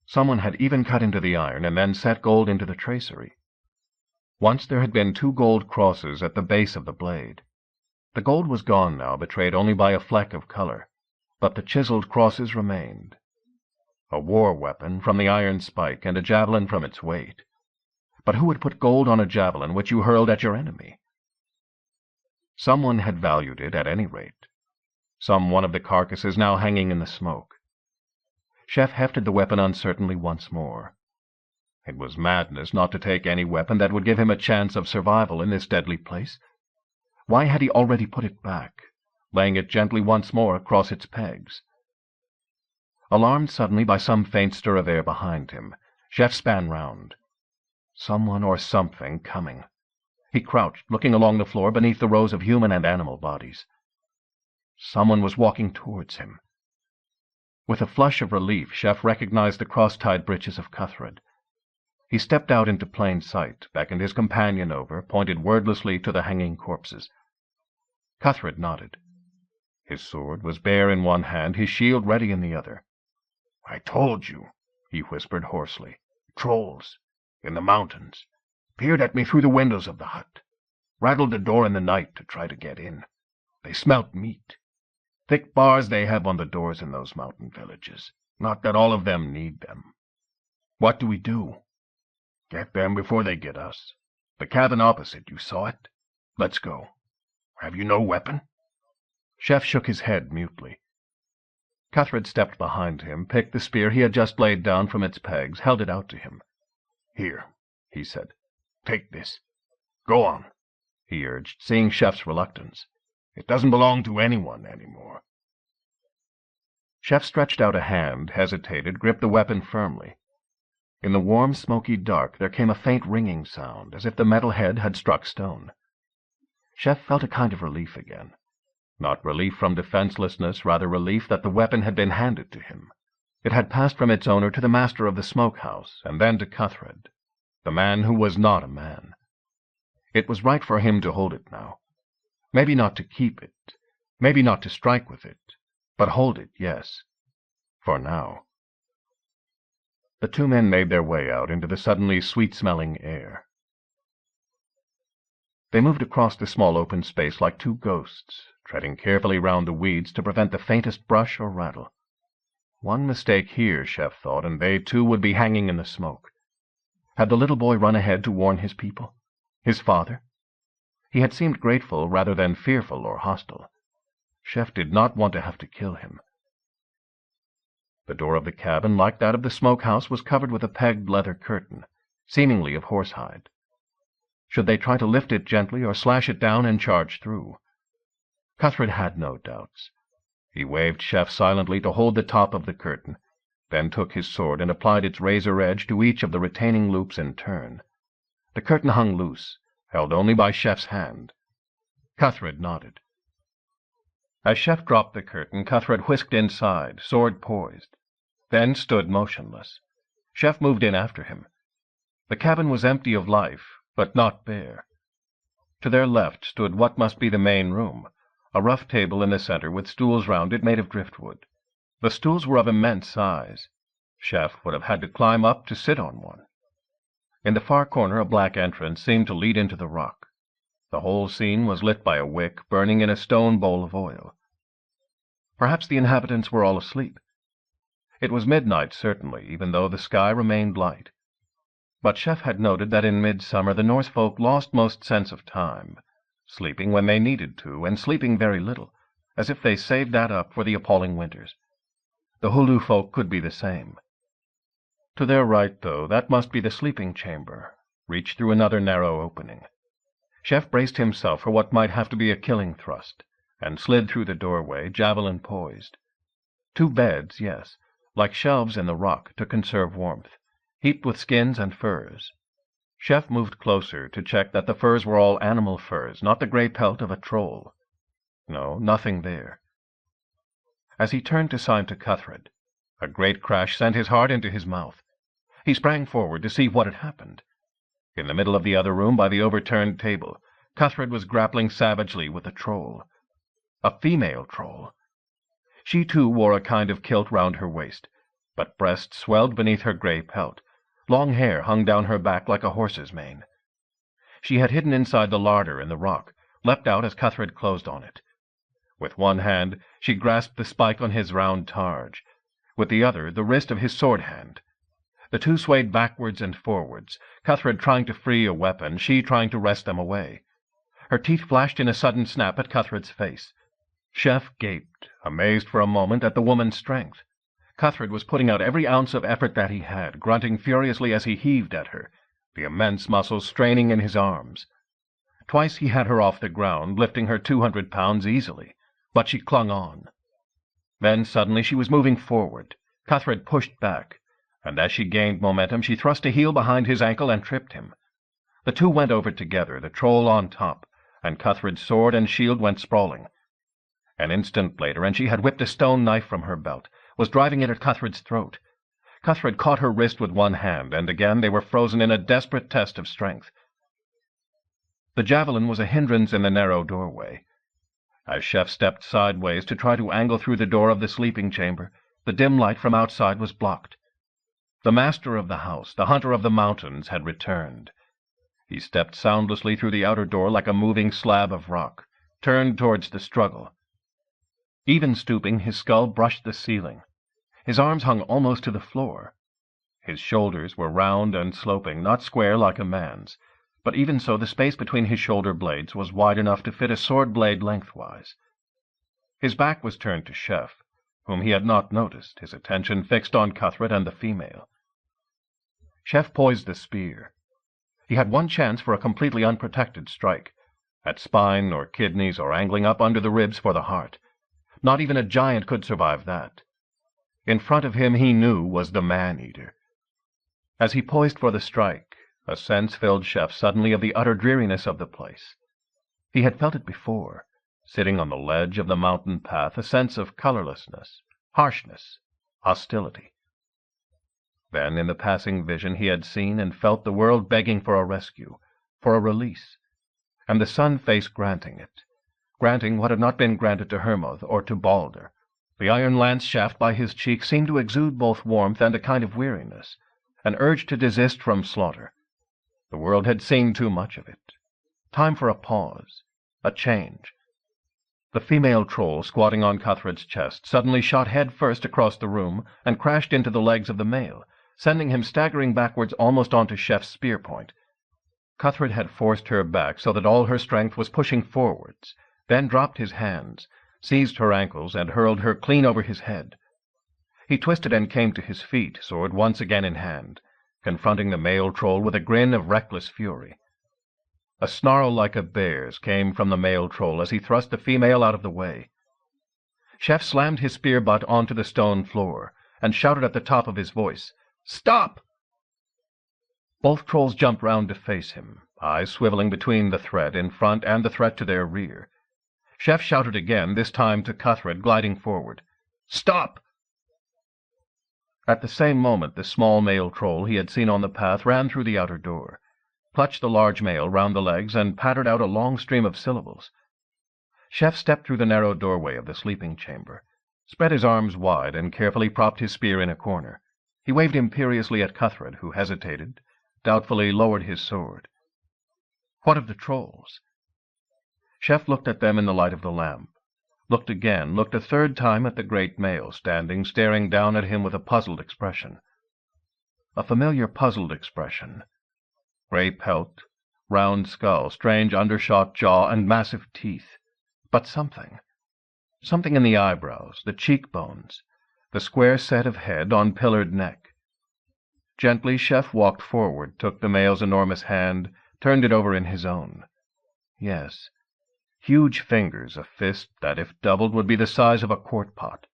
Someone had even cut into the iron and then set gold into the tracery. Once there had been 2 gold crosses at the base of the blade. The gold was gone now, betrayed only by a fleck of color, but the chiseled crosses remained. A war weapon from the iron spike and a javelin from its weight. But who would put gold on a javelin which you hurled at your enemy? Someone had valued it at any rate. Some one of the carcasses now hanging in the smoke. Chef hefted the weapon uncertainly once more. It was madness not to take any weapon that would give him a chance of survival in this deadly place. Why had he already put it back, laying it gently once more across its pegs? Alarmed suddenly by some faint stir of air behind him, Chef span round. Someone or something coming. He crouched, looking along the floor beneath the rows of human and animal bodies. Someone was walking towards him. With a flush of relief, Chef recognized the cross-tied breeches of Cuthred. He stepped out into plain sight, beckoned his companion over, pointed wordlessly to the hanging corpses. Cuthred nodded. His sword was bare in one hand, his shield ready in the other. "I told you," he whispered hoarsely. "Trolls. In the mountains. Peered at me through the windows of the hut. Rattled the door in the night to try to get in. They smelt meat. Thick bars they have on the doors in those mountain villages. Not that all of them need them. What do we do? Get them before they get us. The cabin opposite, you saw it? Let's go. Have you no weapon?" Chef shook his head mutely. Cuthred stepped behind him, picked the spear he had just laid down from its pegs, held it out to him. "Here," he said. "Take this. Go on," he urged, seeing Chef's reluctance. "It doesn't belong to anyone anymore." Chef stretched out a hand, hesitated, gripped the weapon firmly. In the warm, smoky dark there came a faint ringing sound, as if the metal head had struck stone. Chef felt a kind of relief again. Not relief from defenselessness, rather relief that the weapon had been handed to him. It had passed from its owner to the master of the smokehouse, and then to Cuthred, the man who was not a man. It was right for him to hold it now. Maybe not to keep it, maybe not to strike with it, but hold it, yes, for now. The two men made their way out into the suddenly sweet-smelling air. They moved across the small open space like two ghosts, treading carefully round the weeds to prevent the faintest brush or rattle. One mistake here, Chef thought, and they too would be hanging in the smoke. Had the little boy run ahead to warn his people? His father? He had seemed grateful rather than fearful or hostile. Chef did not want to have to kill him. The door of the cabin, like that of the smokehouse, was covered with a pegged leather curtain, seemingly of horsehide. Should they try to lift it gently or slash it down and charge through? Cuthred had no doubts. He waved Chef silently to hold the top of the curtain, then took his sword and applied its razor edge to each of the retaining loops in turn. The curtain hung loose, held only by Chef's hand. Cuthred nodded. As Chef dropped the curtain, Cuthred whisked inside, sword poised, then stood motionless. Chef moved in after him. The cabin was empty of life, but not bare. To their left stood what must be the main room, a rough table in the center with stools round it made of driftwood. The stools were of immense size. Chef would have had to climb up to sit on one. In the far corner a black entrance seemed to lead into the rock. The whole scene was lit by a wick burning in a stone bowl of oil. Perhaps the inhabitants were all asleep. It was midnight, certainly, even though the sky remained light. But Chef had noted that in midsummer the Norse folk lost most sense of time, sleeping when they needed to, and sleeping very little, as if they saved that up for the appalling winters. The Hulu folk could be the same. To their right, though, that must be the sleeping chamber, reached through another narrow opening. Chef braced himself for what might have to be a killing thrust, and slid through the doorway, javelin poised. 2 beds, yes, like shelves in the rock to conserve warmth, heaped with skins and furs. Chef moved closer to check that the furs were all animal furs, not the gray pelt of a troll. No, nothing there. As he turned to sign to Cuthred, a great crash sent his heart into his mouth. He sprang forward to see what had happened. In the middle of the other room, by the overturned table, Cuthred was grappling savagely with a troll. A female troll. She, too, wore a kind of kilt round her waist, but breasts swelled beneath her gray pelt. Long hair hung down her back like a horse's mane. She had hidden inside the larder in the rock, leapt out as Cuthred closed on it. With one hand she grasped the spike on his round targe, with the other the wrist of his sword hand. The two swayed backwards and forwards, Cuthred trying to free a weapon, she trying to wrest them away. Her teeth flashed in a sudden snap at Cuthred's face. Chef gaped, amazed for a moment at the woman's strength. Cuthred was putting out every ounce of effort that he had, grunting furiously as he heaved at her, the immense muscles straining in his arms. Twice he had her off the ground, lifting her 200 pounds easily, but she clung on. Then suddenly she was moving forward. Cuthred pushed back, and as she gained momentum she thrust a heel behind his ankle and tripped him. The two went over together, the troll on top, and Cuthred's sword and shield went sprawling. An instant later, and she had whipped a stone knife from her belt, was driving it at Cuthred's throat. Cuthred caught her wrist with one hand, and again they were frozen in a desperate test of strength. The javelin was a hindrance in the narrow doorway. As Chef stepped sideways to try to angle through the door of the sleeping chamber, the dim light from outside was blocked. The master of the house, the hunter of the mountains, had returned. He stepped soundlessly through the outer door like a moving slab of rock, turned towards the struggle. Even stooping, his skull brushed the ceiling. His arms hung almost to the floor. His shoulders were round and sloping, not square like a man's, but even so the space between his shoulder blades was wide enough to fit a sword blade lengthwise. His back was turned to Chef, whom he had not noticed, his attention fixed on Cuthred and the female. Chef poised the spear. He had one chance for a completely unprotected strike, at spine or kidneys or angling up under the ribs for the heart. Not even a giant could survive that. In front of him, he knew, was the man-eater. As he poised for the strike, a sense filled Chef suddenly of the utter dreariness of the place. He had felt it before, sitting on the ledge of the mountain path, a sense of colorlessness, harshness, hostility. Then, in the passing vision, he had seen and felt the world begging for a rescue, for a release, and the sun face granting it, granting what had not been granted to Hermod or to Balder. The iron lance shaft by his cheek seemed to exude both warmth and a kind of weariness, an urge to desist from slaughter. The world had seen too much of it. Time for a pause, a change. The female troll squatting on Cuthred's chest suddenly shot head first across the room and crashed into the legs of the male, sending him staggering backwards almost onto Chef's spear point. Cuthred had forced her back so that all her strength was pushing forwards, then dropped his hands, seized her ankles, and hurled her clean over his head. He twisted and came to his feet, sword once again in hand, confronting the male troll with a grin of reckless fury. A snarl like a bear's came from the male troll as he thrust the female out of the way. Chef slammed his spear butt onto the stone floor and shouted at the top of his voice, "Stop!" Both trolls jumped round to face him, eyes swiveling between the threat in front and the threat to their rear. Chef shouted again, this time to Cuthred, gliding forward, "Stop!" At the same moment the small male troll he had seen on the path ran through the outer door, clutched the large male round the legs, and pattered out a long stream of syllables. Chef stepped through the narrow doorway of the sleeping chamber, spread his arms wide, and carefully propped his spear in a corner. He waved imperiously at Cuthred, who hesitated, doubtfully lowered his sword. What of the trolls? Chef looked at them in the light of the lamp, looked again, looked a third time at the great male, standing, staring down at him with a puzzled expression. A familiar puzzled expression. Grey pelt, round skull, strange undershot jaw, and massive teeth. But something in the eyebrows, the cheekbones, the square set of head on pillared neck. Gently Chef walked forward, took the male's enormous hand, turned it over in his own. Yes, huge fingers, a fist that, if doubled, would be the size of a quart-pot.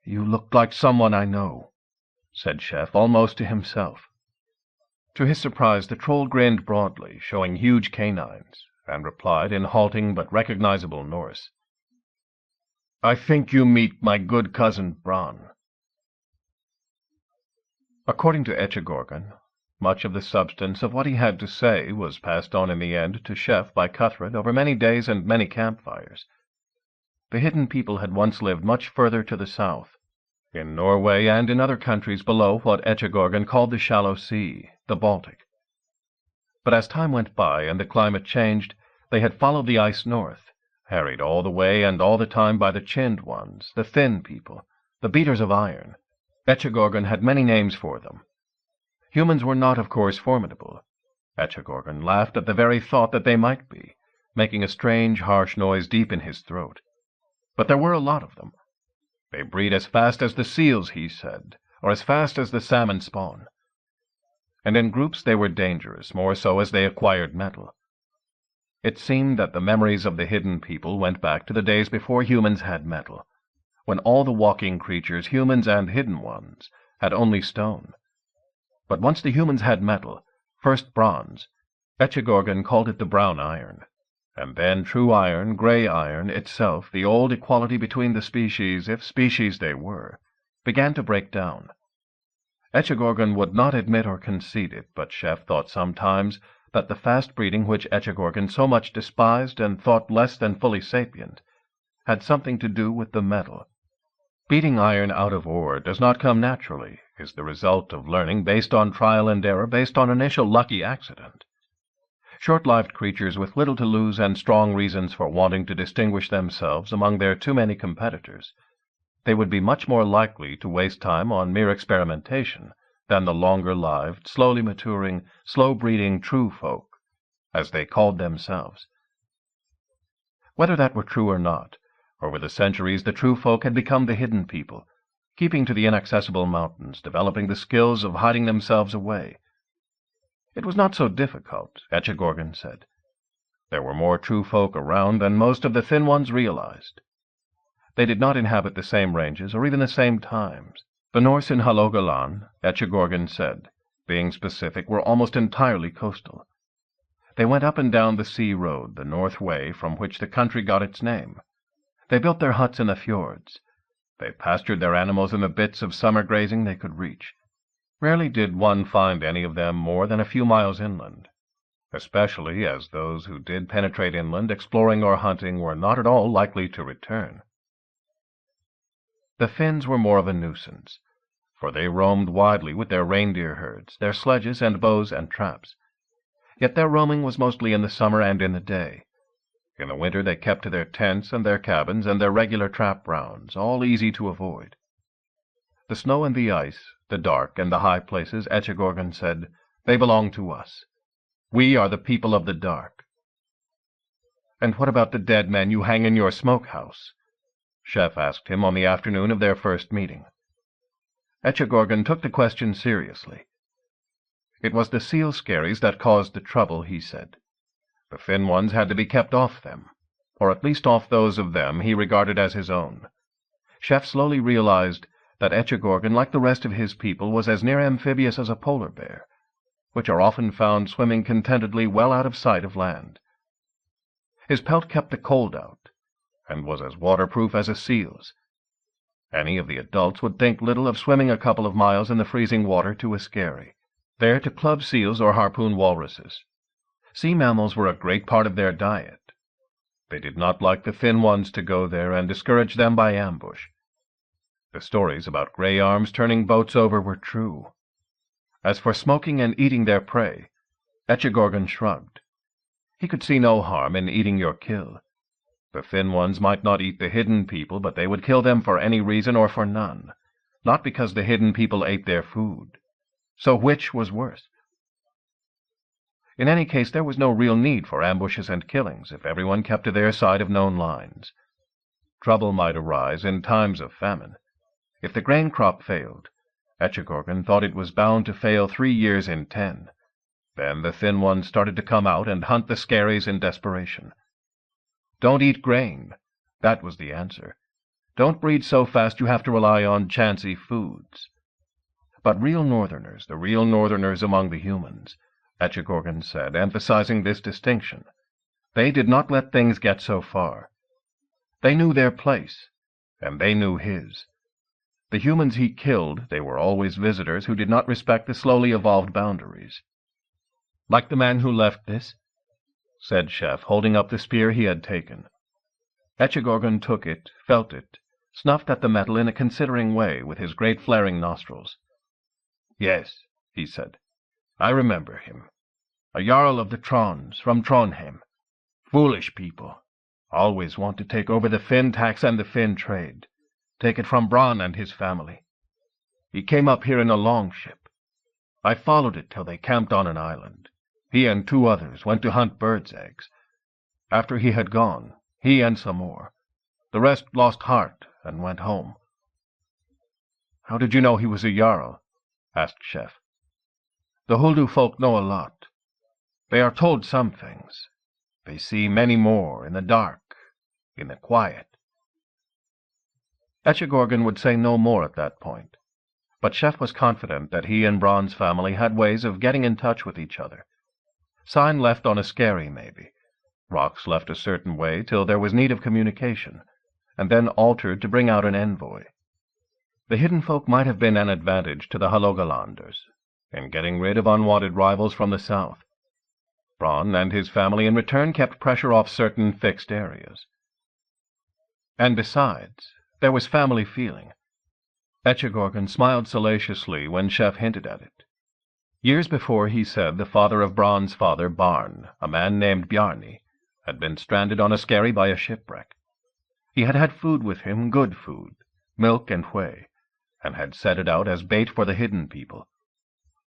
"You look like someone I know," said Chef, almost to himself. To his surprise, the troll grinned broadly, showing huge canines, and replied in halting but recognizable Norse, "I think you meet my good cousin Bran." According to Echegorgon, much of the substance of what he had to say was passed on in the end to Chef by Cuthred over many days and many campfires. The hidden people had once lived much further to the south, in Norway and in other countries below what Echegorgon called the Shallow Sea, the Baltic. But as time went by and the climate changed, they had followed the ice north, harried all the way and all the time by the chinned ones, the thin people, the beaters of iron. Echegorgon had many names for them. Humans were not, of course, formidable. Echegorgon laughed at the very thought that they might be, making a strange, harsh noise deep in his throat. But there were a lot of them. They breed as fast as the seals, he said, or as fast as the salmon spawn. And in groups they were dangerous, more so as they acquired mettle. It seemed that the memories of the hidden people went back to the days before humans had mettle, when all the walking creatures, humans and hidden ones, had only stone. But once the humans had metal, first bronze, Echegorgon called it the brown iron, and then true iron, grey iron itself, the old equality between the species, if species they were, began to break down. Echegorgon would not admit or concede it, but Chef thought sometimes that the fast breeding which Echegorgon so much despised and thought less than fully sapient had something to do with the metal. Beating iron out of ore does not come naturally, is the result of learning based on trial and error, based on initial lucky accident. Short-lived creatures with little to lose and strong reasons for wanting to distinguish themselves among their too many competitors, they would be much more likely to waste time on mere experimentation than the longer-lived, slowly maturing, slow-breeding true folk, as they called themselves. Whether that were true or not, over the centuries the true folk had become the hidden people, keeping to the inaccessible mountains, developing the skills of hiding themselves away. It was not so difficult, Echegorgon said. There were more true folk around than most of the thin ones realized. They did not inhabit the same ranges or even the same times. The Norse in Halogalan, Etchegorgan said, being specific, were almost entirely coastal. They went up and down the sea road, the north way from which the country got its name. They built their huts in the fjords. They pastured their animals in the bits of summer grazing they could reach. Rarely did one find any of them more than a few miles inland, especially as those who did penetrate inland, exploring or hunting, were not at all likely to return. The Finns were more of a nuisance, for they roamed widely with their reindeer herds, their sledges and bows and traps. Yet their roaming was mostly in the summer and in the day. In the winter they kept to their tents and their cabins and their regular trap rounds, all easy to avoid. The snow and the ice, the dark and the high places, Etchegorgan said, they belong to us. We are the people of the dark. And what about the dead men you hang in your smokehouse? Chef asked him on the afternoon of their first meeting. Etchegorgan took the question seriously. It was the seal skerries that caused the trouble, he said. The thin ones had to be kept off them, or at least off those of them he regarded as his own. Chef slowly realized that Etchegorgan, like the rest of his people, was as near amphibious as a polar bear, which are often found swimming contentedly well out of sight of land. His pelt kept the cold out, and was as waterproof as a seal's. Any of the adults would think little of swimming a couple of miles in the freezing water to a skerry, there to club seals or harpoon walruses. Sea mammals were a great part of their diet. They did not like the thin ones to go there and discouraged them by ambush. The stories about gray arms turning boats over were true. As for smoking and eating their prey, Etchegorgan shrugged. He could see no harm in eating your kill. The thin ones might not eat the hidden people, but they would kill them for any reason or for none, not because the hidden people ate their food. So which was worse? In any case, there was no real need for ambushes and killings if everyone kept to their side of known lines. Trouble might arise in times of famine. If the grain crop failed, Etchegorgan thought it was bound to fail 3 years in 10. Then the thin ones started to come out and hunt the skerries in desperation. Don't eat grain. That was the answer. Don't breed so fast you have to rely on chancy foods. But real northerners, the real northerners among the humans, Etchegorgan said, emphasizing this distinction, they did not let things get so far. They knew their place, and they knew his. The humans he killed, they were always visitors who did not respect the slowly evolved boundaries. Like the man who left this? Said Chef, holding up the spear he had taken. Etchegorgan took it, felt it, snuffed at the metal in a considering way with his great flaring nostrils. Yes, he said, I remember him. A Jarl of the Trons, from Trondheim. Foolish people. Always want to take over the Finn tax and the Finn trade. Take it from Bronn and his family. He came up here in a longship. I followed it till they camped on an island. He and 2 others went to hunt birds' eggs. After he had gone, he and some more, the rest lost heart and went home. How did you know he was a Jarl? Asked Chef. The Huldu folk know a lot. They are told some things. They see many more in the dark, in the quiet. Etchegorgan would say no more at that point, but Chef was confident that he and Bronn's family had ways of getting in touch with each other. Sign left on a skerry, maybe. Rocks left a certain way till there was need of communication, and then altered to bring out an envoy. The hidden folk might have been an advantage to the Halogalanders in getting rid of unwanted rivals from the south. Bronn and his family in return kept pressure off certain fixed areas. And besides, there was family feeling. Etchegorgan smiled salaciously when Chef hinted at it. Years before, he said, the father of Bronn's father, Barn, a man named Bjarni, had been stranded on a skerry by a shipwreck. He had had food with him, good food, milk and whey, and had set it out as bait for the hidden people.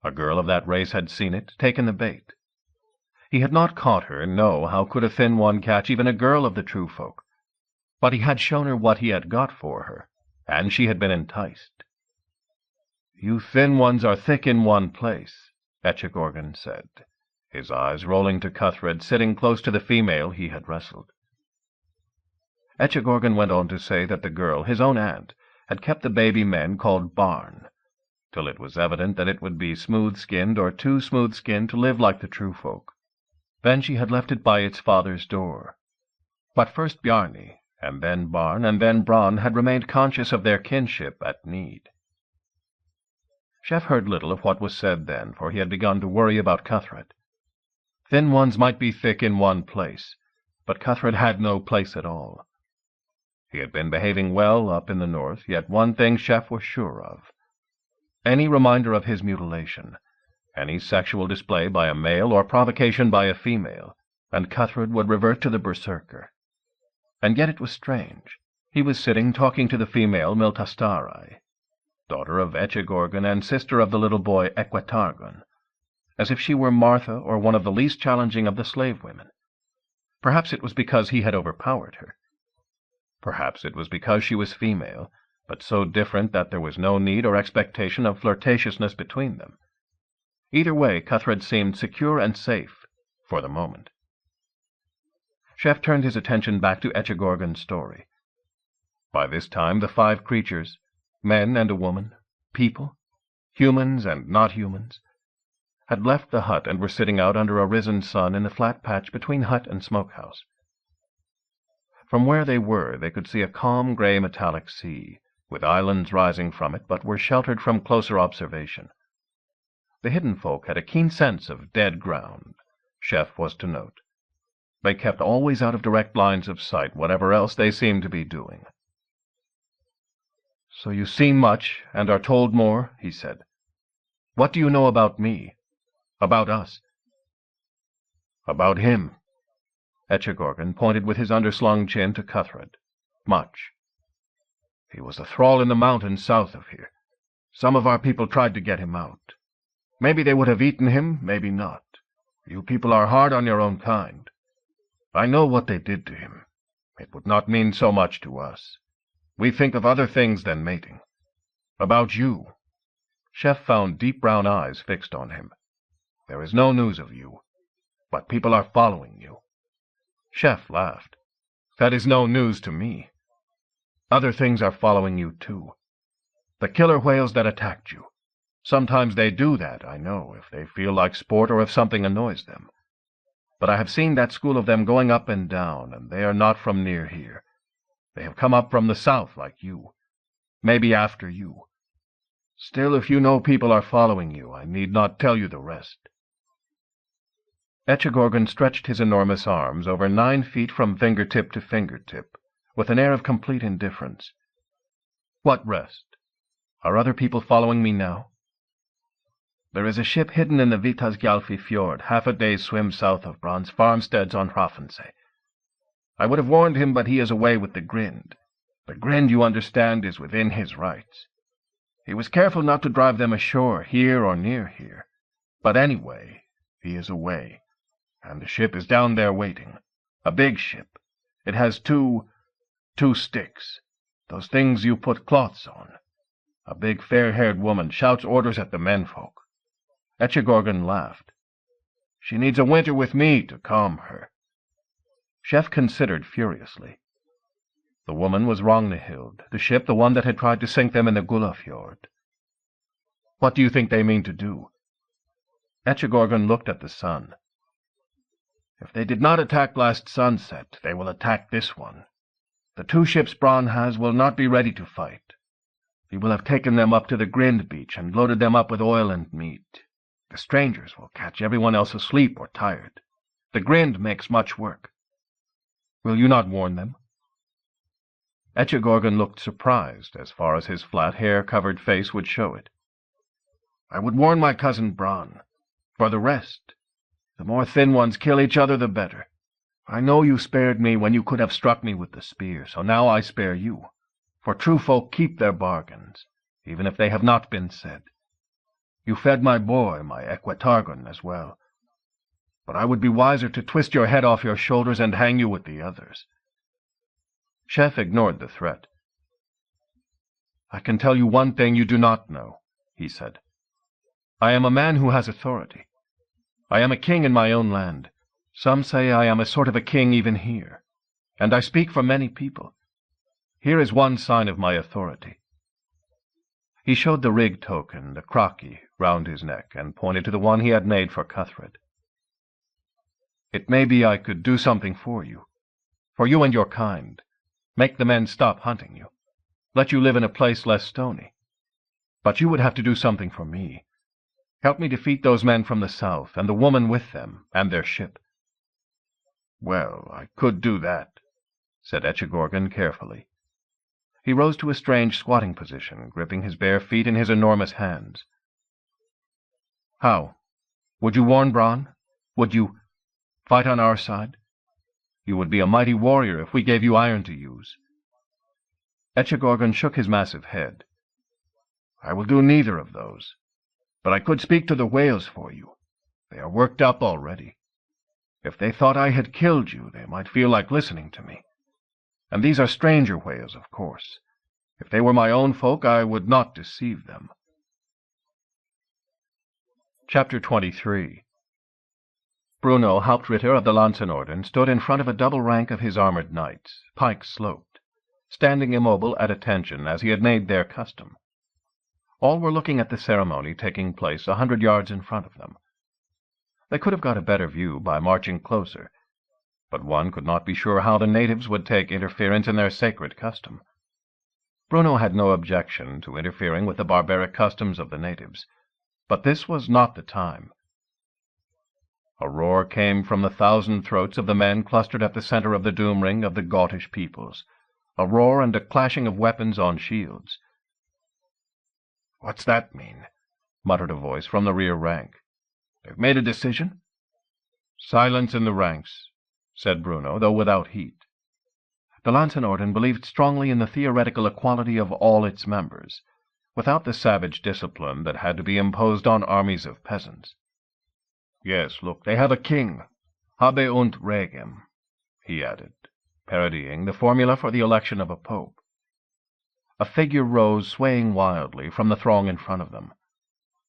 A girl of that race had seen it, taken the bait. He had not caught her, no, how could a thin one catch even a girl of the true folk? But he had shown her what he had got for her, and she had been enticed. You thin ones are thick in one place, Etchegorgan said, his eyes rolling to Cuthred, sitting close to the female he had wrestled. Etchegorgan went on to say that the girl, his own aunt, had kept the baby men called Barn, till it was evident that it would be smooth-skinned or too smooth-skinned to live like the true folk. Then she had left it by its father's door. But first Bjarni, and then Barn, and then Bronn had remained conscious of their kinship at need. Chef heard little of what was said then, for he had begun to worry about Cuthred. Thin ones might be thick in one place, but Cuthred had no place at all. He had been behaving well up in the north, yet one thing Chef was sure of. Any reminder of his mutilation, any sexual display by a male or provocation by a female, and Cuthred would revert to the berserker. And yet it was strange. He was sitting talking to the female Miltastarai, daughter of Etchegorgan and sister of the little boy Equetargon, as if she were Martha or one of the least challenging of the slave women. Perhaps it was because he had overpowered her. Perhaps it was because she was female, but so different that there was no need or expectation of flirtatiousness between them. Either way, Cuthred seemed secure and safe, for the moment. Chef turned his attention back to Etchegorgan's story. By this time the 5 creatures, men and a woman, people, humans and not humans, had left the hut and were sitting out under a risen sun in the flat patch between hut and smokehouse. From where they were, they could see a calm gray metallic sea, with islands rising from it, but were sheltered from closer observation. The hidden folk had a keen sense of dead ground, Chef was to note. They kept always out of direct lines of sight, whatever else they seemed to be doing. "So you see much, and are told more," he said. "What do you know about me? About us?" "About him." Etchegorgan pointed with his underslung chin to Cuthred. "Much. He was a thrall in the mountains south of here. Some of our people tried to get him out. Maybe they would have eaten him, maybe not. You people are hard on your own kind. I know what they did to him. It would not mean so much to us. We think of other things than mating. About you." Chef found deep brown eyes fixed on him. "There is no news of you, but people are following you." Chef laughed. "That is no news to me. Other things are following you, too. The killer whales that attacked you. Sometimes they do that, I know, if they feel like sport or if something annoys them. But I have seen that school of them going up and down, and they are not from near here. They have come up from the south, like you. Maybe after you. Still, if you know people are following you, I need not tell you the rest." Etchegorgan stretched his enormous arms over 9 feet from fingertip to fingertip, with an air of complete indifference. "What rest? Are other people following me now?" "There is a ship hidden in the Vitasgjalfi fjord, half a day's swim south of Bronn's farmsteads on Hrafnsey. I would have warned him, but he is away with the Grind. The Grind, you understand, is within his rights. He was careful not to drive them ashore, here or near here. But anyway, he is away, and the ship is down there waiting. A big ship. It has two sticks, those things you put cloths on. A big fair-haired woman shouts orders at the menfolk." Etchegorgan laughed. "She needs a winter with me to calm her." Chef considered furiously. The woman was Ragnhild, the ship the one that had tried to sink them in the Gullafjord. "What do you think they mean to do?" Etchegorgan looked at the sun. "If they did not attack last sunset, they will attack this one. The 2 ships Bronn has will not be ready to fight. He will have taken them up to the Grind beach and loaded them up with oil and meat. The strangers will catch everyone else asleep or tired. The Grind makes much work. Will you not warn them?" Etchegorgan looked surprised, as far as his flat hair-covered face would show it. "I would warn my cousin Bronn. For the rest, the more thin ones kill each other, the better. I know you spared me when you could have struck me with the spear, so now I spare you. For true folk keep their bargains, even if they have not been said. You fed my boy, my Equetargon, as well. But I would be wiser to twist your head off your shoulders and hang you with the others." Chef ignored the threat. "I can tell you one thing you do not know," he said. "I am a man who has authority. I am a king in my own land. Some say I am a sort of a king even here. and I speak for many people. Here is one sign of my authority." He showed the rig token, the crocky, round his neck, and pointed to the one he had made for Cuthred. "It may be I could do something for you and your kind, make the men stop hunting you, let you live in a place less stony. But you would have to do something for me. Help me defeat those men from the south, and the woman with them, and their ship." "Well, I could do that," said Echegorgon carefully. He rose to a strange squatting position, gripping his bare feet in his enormous hands. "How? Would you warn Bronn? Would you fight on our side? You would be a mighty warrior if we gave you iron to use." Echegorgon shook his massive head. "I will do neither of those. But I could speak to the whales for you. They are worked up already. If they thought I had killed you, they might feel like listening to me. And these are stranger whales, of course. If they were my own folk, I would not deceive them." Chapter 23. Bruno, Hauptritter of the Lanzenorden, stood in front of a double rank of his armored knights, pikes sloped, standing immobile at attention as he had made their custom. All were looking at the ceremony taking place 100 yards in front of them. They could have got a better view by marching closer, but one could not be sure how the natives would take interference in their sacred custom. Bruno had no objection to interfering with the barbaric customs of the natives, but this was not the time. A roar came from the 1,000 throats of the men clustered at the center of the doom ring of the Gottish peoples, a roar and a clashing of weapons on shields. "What's that mean?" muttered a voice from the rear rank. "They've made a decision?" "Silence in the ranks," said Bruno, though without heat. The Lanzenorden believed strongly in the theoretical equality of all its members, without the savage discipline that had to be imposed on armies of peasants. "Yes, look, they have a king. Habe und regem," he added, parodying the formula for the election of a pope. A figure rose swaying wildly from the throng in front of them.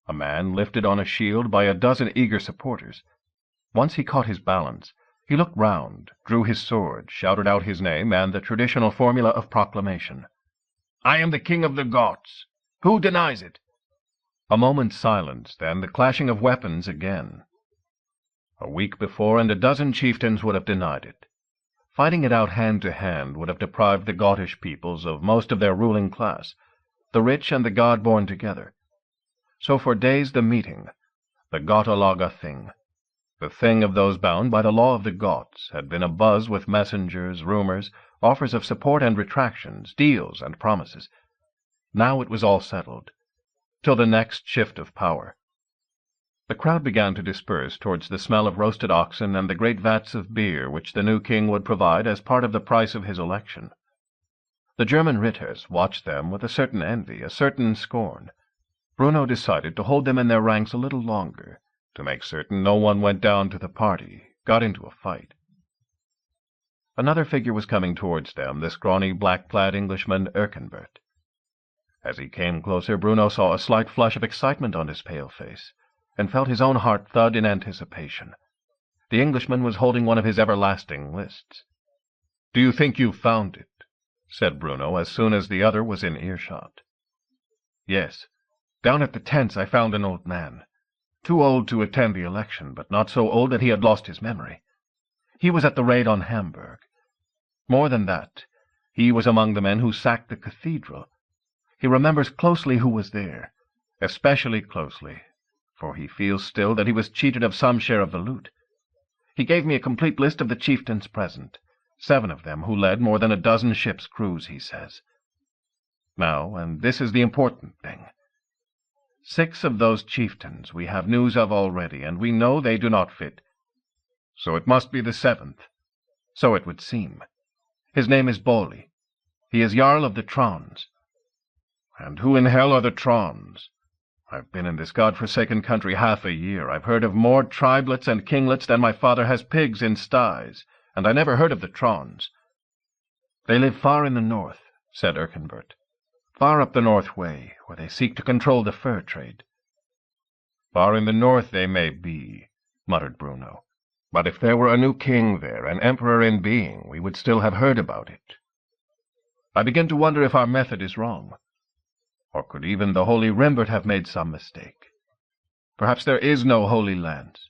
A man lifted on a shield by a dozen eager supporters. Once he caught his balance. He looked round, drew his sword, shouted out his name and the traditional formula of proclamation. "I am the king of the Goths. Who denies it?" A moment's silence, then the clashing of weapons again. A week before, and a dozen chieftains would have denied it. Fighting it out hand to hand would have deprived the Gottish peoples of most of their ruling class, the rich and the god-born together. So for days the meeting, the Gottalaga thing, the thing of those bound by the law of the Goths, had been abuzz with messengers, rumors, offers of support and retractions, deals and promises. Now it was all settled, till the next shift of power. The crowd began to disperse towards the smell of roasted oxen and the great vats of beer which the new king would provide as part of the price of his election. The German Ritters watched them with a certain envy, a certain scorn. Bruno decided to hold them in their ranks a little longer, to make certain no one went down to the party, got into a fight. Another figure was coming towards them, the scrawny, black-clad Englishman Erkenbert. As he came closer, Bruno saw a slight flush of excitement on his pale face, and felt his own heart thud in anticipation. The Englishman was holding one of his everlasting lists. "Do you think you've found it?" said Bruno, as soon as the other was in earshot. "Yes. Down at the tents I found an old man. Too old to attend the election, but not so old that he had lost his memory. He was at the raid on Hamburg. More than that, he was among the men who sacked the cathedral. He remembers closely who was there, especially closely, for he feels still that he was cheated of some share of the loot. He gave me a complete list of the chieftains present, 7 of them who led more than a dozen ships' crews, he says. Now, and this is the important thing, 6 of those chieftains we have news of already, and we know they do not fit. So it must be the 7th. So it would seem. His name is Boli. He is Jarl of the Trons." "And who in hell are the Trons? I've been in this god-forsaken country half a year. I've heard of more tribelets and kinglets than my father has pigs in sties, and I never heard of the Trons." "They live far in the north," said Erkenbert. "Far up the North Way, where they seek to control the fur trade." "Far in the north they may be," muttered Bruno, But if there were a new king there, an emperor in being, we would still have heard about it. I begin to wonder if our method is wrong. Or could even the Holy Rimbert have made some mistake? Perhaps there is no Holy Lance.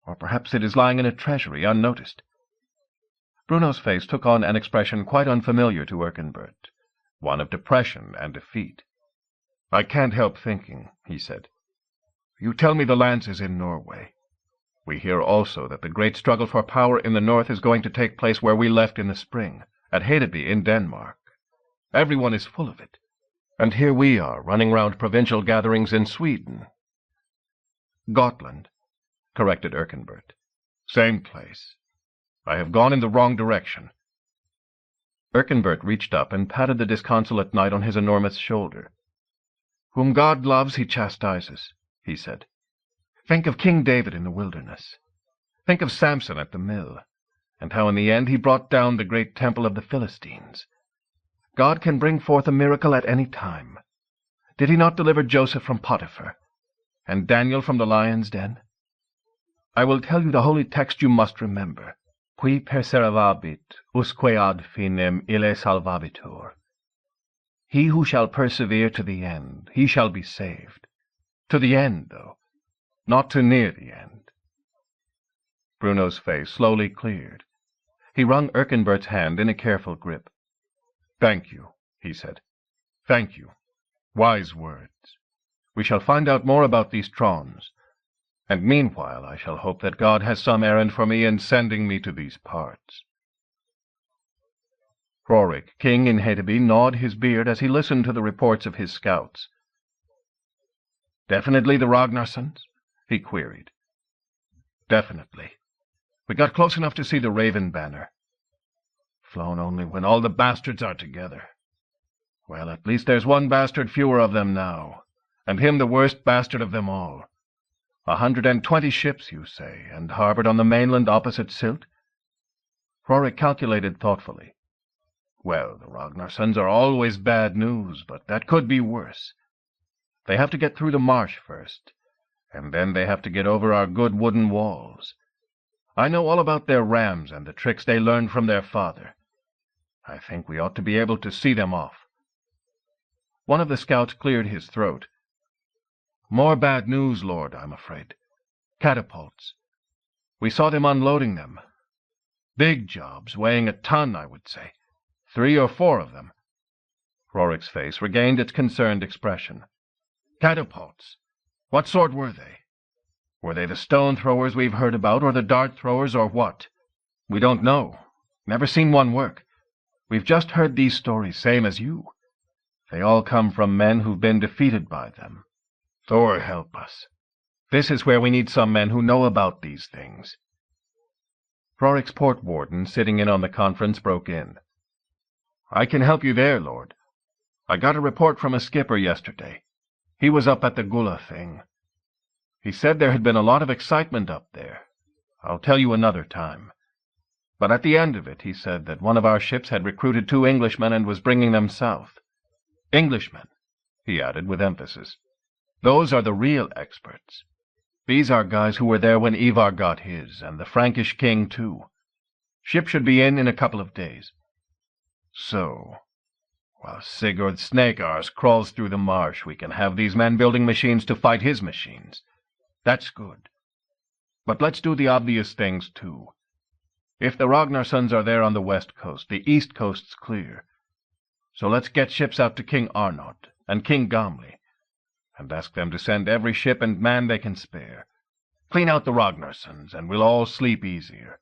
Or perhaps it is lying in a treasury, unnoticed. Bruno's face took on an expression quite unfamiliar to Erkenbert, one of depression and defeat. "I can't help thinking," he said. "You tell me the lance is in Norway. We hear also that the great struggle for power in the north is going to take place where we left in the spring, at Hedeby in Denmark. Everyone is full of it. And here we are, running round provincial gatherings in Sweden." "Gotland," corrected Erkenbert. "Same place. I have gone in the wrong direction." Erkenbert reached up and patted the disconsolate knight on his enormous shoulder. "Whom God loves, he chastises," he said. "Think of King David in the wilderness. Think of Samson at the mill, and how in the end he brought down the great temple of the Philistines. God can bring forth a miracle at any time. Did he not deliver Joseph from Potiphar, and Daniel from the lion's den? I will tell you the holy text you must remember. Qui perseveravit, usque ad finem ille salvabitur. He who shall persevere to the end, he shall be saved. To the end, though, not to near the end." Bruno's face slowly cleared. He wrung Erkenbert's hand in a careful grip. "Thank you," he said. "Thank you. Wise words. We shall find out more about these Trons, and meanwhile I shall hope that God has some errand for me in sending me to these parts." Rorik, king in Hedeby, gnawed his beard as he listened to the reports of his scouts. "Definitely the Ragnarssons?" he queried. "Definitely. We got close enough to see the Raven banner. Flown only when all the bastards are together. Well, at least there's one bastard fewer of them now, and him the worst bastard of them all. 120 ships, you say, and harbored on the mainland opposite Sylt?" Rorik calculated thoughtfully. "Well, the Ragnarssons are always bad news, but that could be worse. They have to get through the marsh first, and then they have to get over our good wooden walls. I know all about their rams and the tricks they learned from their father. I think we ought to be able to see them off." One of the scouts cleared his throat. "More bad news, Lord, I'm afraid. Catapults. We saw them unloading them. Big jobs, weighing a ton, I would say. 3 or 4 of them." Rorik's face regained its concerned expression. "Catapults. What sort were they? Were they the stone throwers we've heard about, or the dart throwers, or what? We don't know. Never seen one work. We've just heard these stories, same as you. They all come from men who've been defeated by them. Thor help us. This is where we need some men who know about these things." Rorik's port warden, sitting in on the conference, broke in. "I can help you there, Lord. I got a report from a skipper yesterday. He was up at the Gula thing. He said there had been a lot of excitement up there. I'll tell you another time. But at the end of it, he said that one of our ships had recruited 2 Englishmen and was bringing them south. Englishmen," he added with emphasis. "Those are the real experts. These are guys who were there when Ivar got his, and the Frankish king, too. Ship should be in a couple of days. So, while Sigurd Snake-Arse crawls through the marsh, we can have these men building machines to fight his machines. That's good. But let's do the obvious things, too. If the Ragnarssons are there on the west coast, the east coast's clear. So let's get ships out to King Arnott and King Gamli, and ask them to send every ship and man they can spare. Clean out the Ragnarssons, and we'll all sleep easier."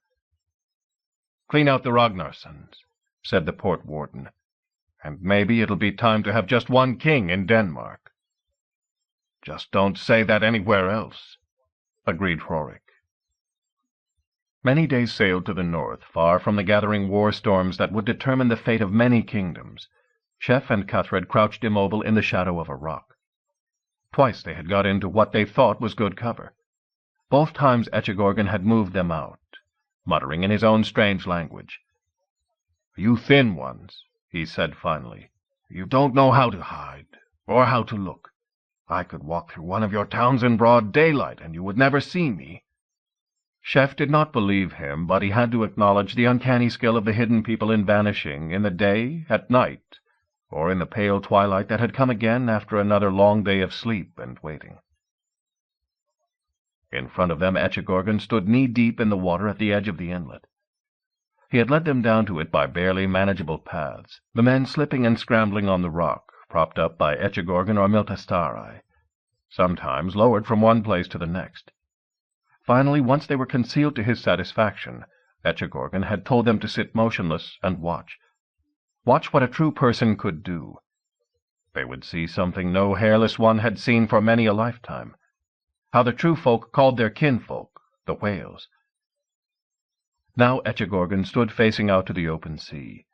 "Clean out the Ragnarssons," said the port warden, "and maybe it'll be time to have just one king in Denmark." "Just don't say that anywhere else," agreed Rorik. Many days sailed to the north, far from the gathering war storms that would determine the fate of many kingdoms. Chef and Cuthred crouched immobile in the shadow of a rock. Twice they had got into what they thought was good cover. Both times Echegorgon had moved them out, muttering in his own strange language. "You thin ones," he said finally, "you don't know how to hide, or how to look. I could walk through one of your towns in broad daylight, and you would never see me." Chef did not believe him, but he had to acknowledge the uncanny skill of the hidden people in vanishing in the day, at night, or in the pale twilight that had come again after another long day of sleep and waiting. In front of them Echegorgon stood knee-deep in the water at the edge of the inlet. He had led them down to it by barely manageable paths, the men slipping and scrambling on the rock, propped up by Echegorgon or Miltastari, sometimes lowered from one place to the next. Finally, once they were concealed to his satisfaction, Echegorgon had told them to sit motionless and watch. Watch what a true person could do. They would see something no hairless one had seen for many a lifetime. How the true folk called their kinfolk, the whales. Now Echegorgon stood facing out to the open sea.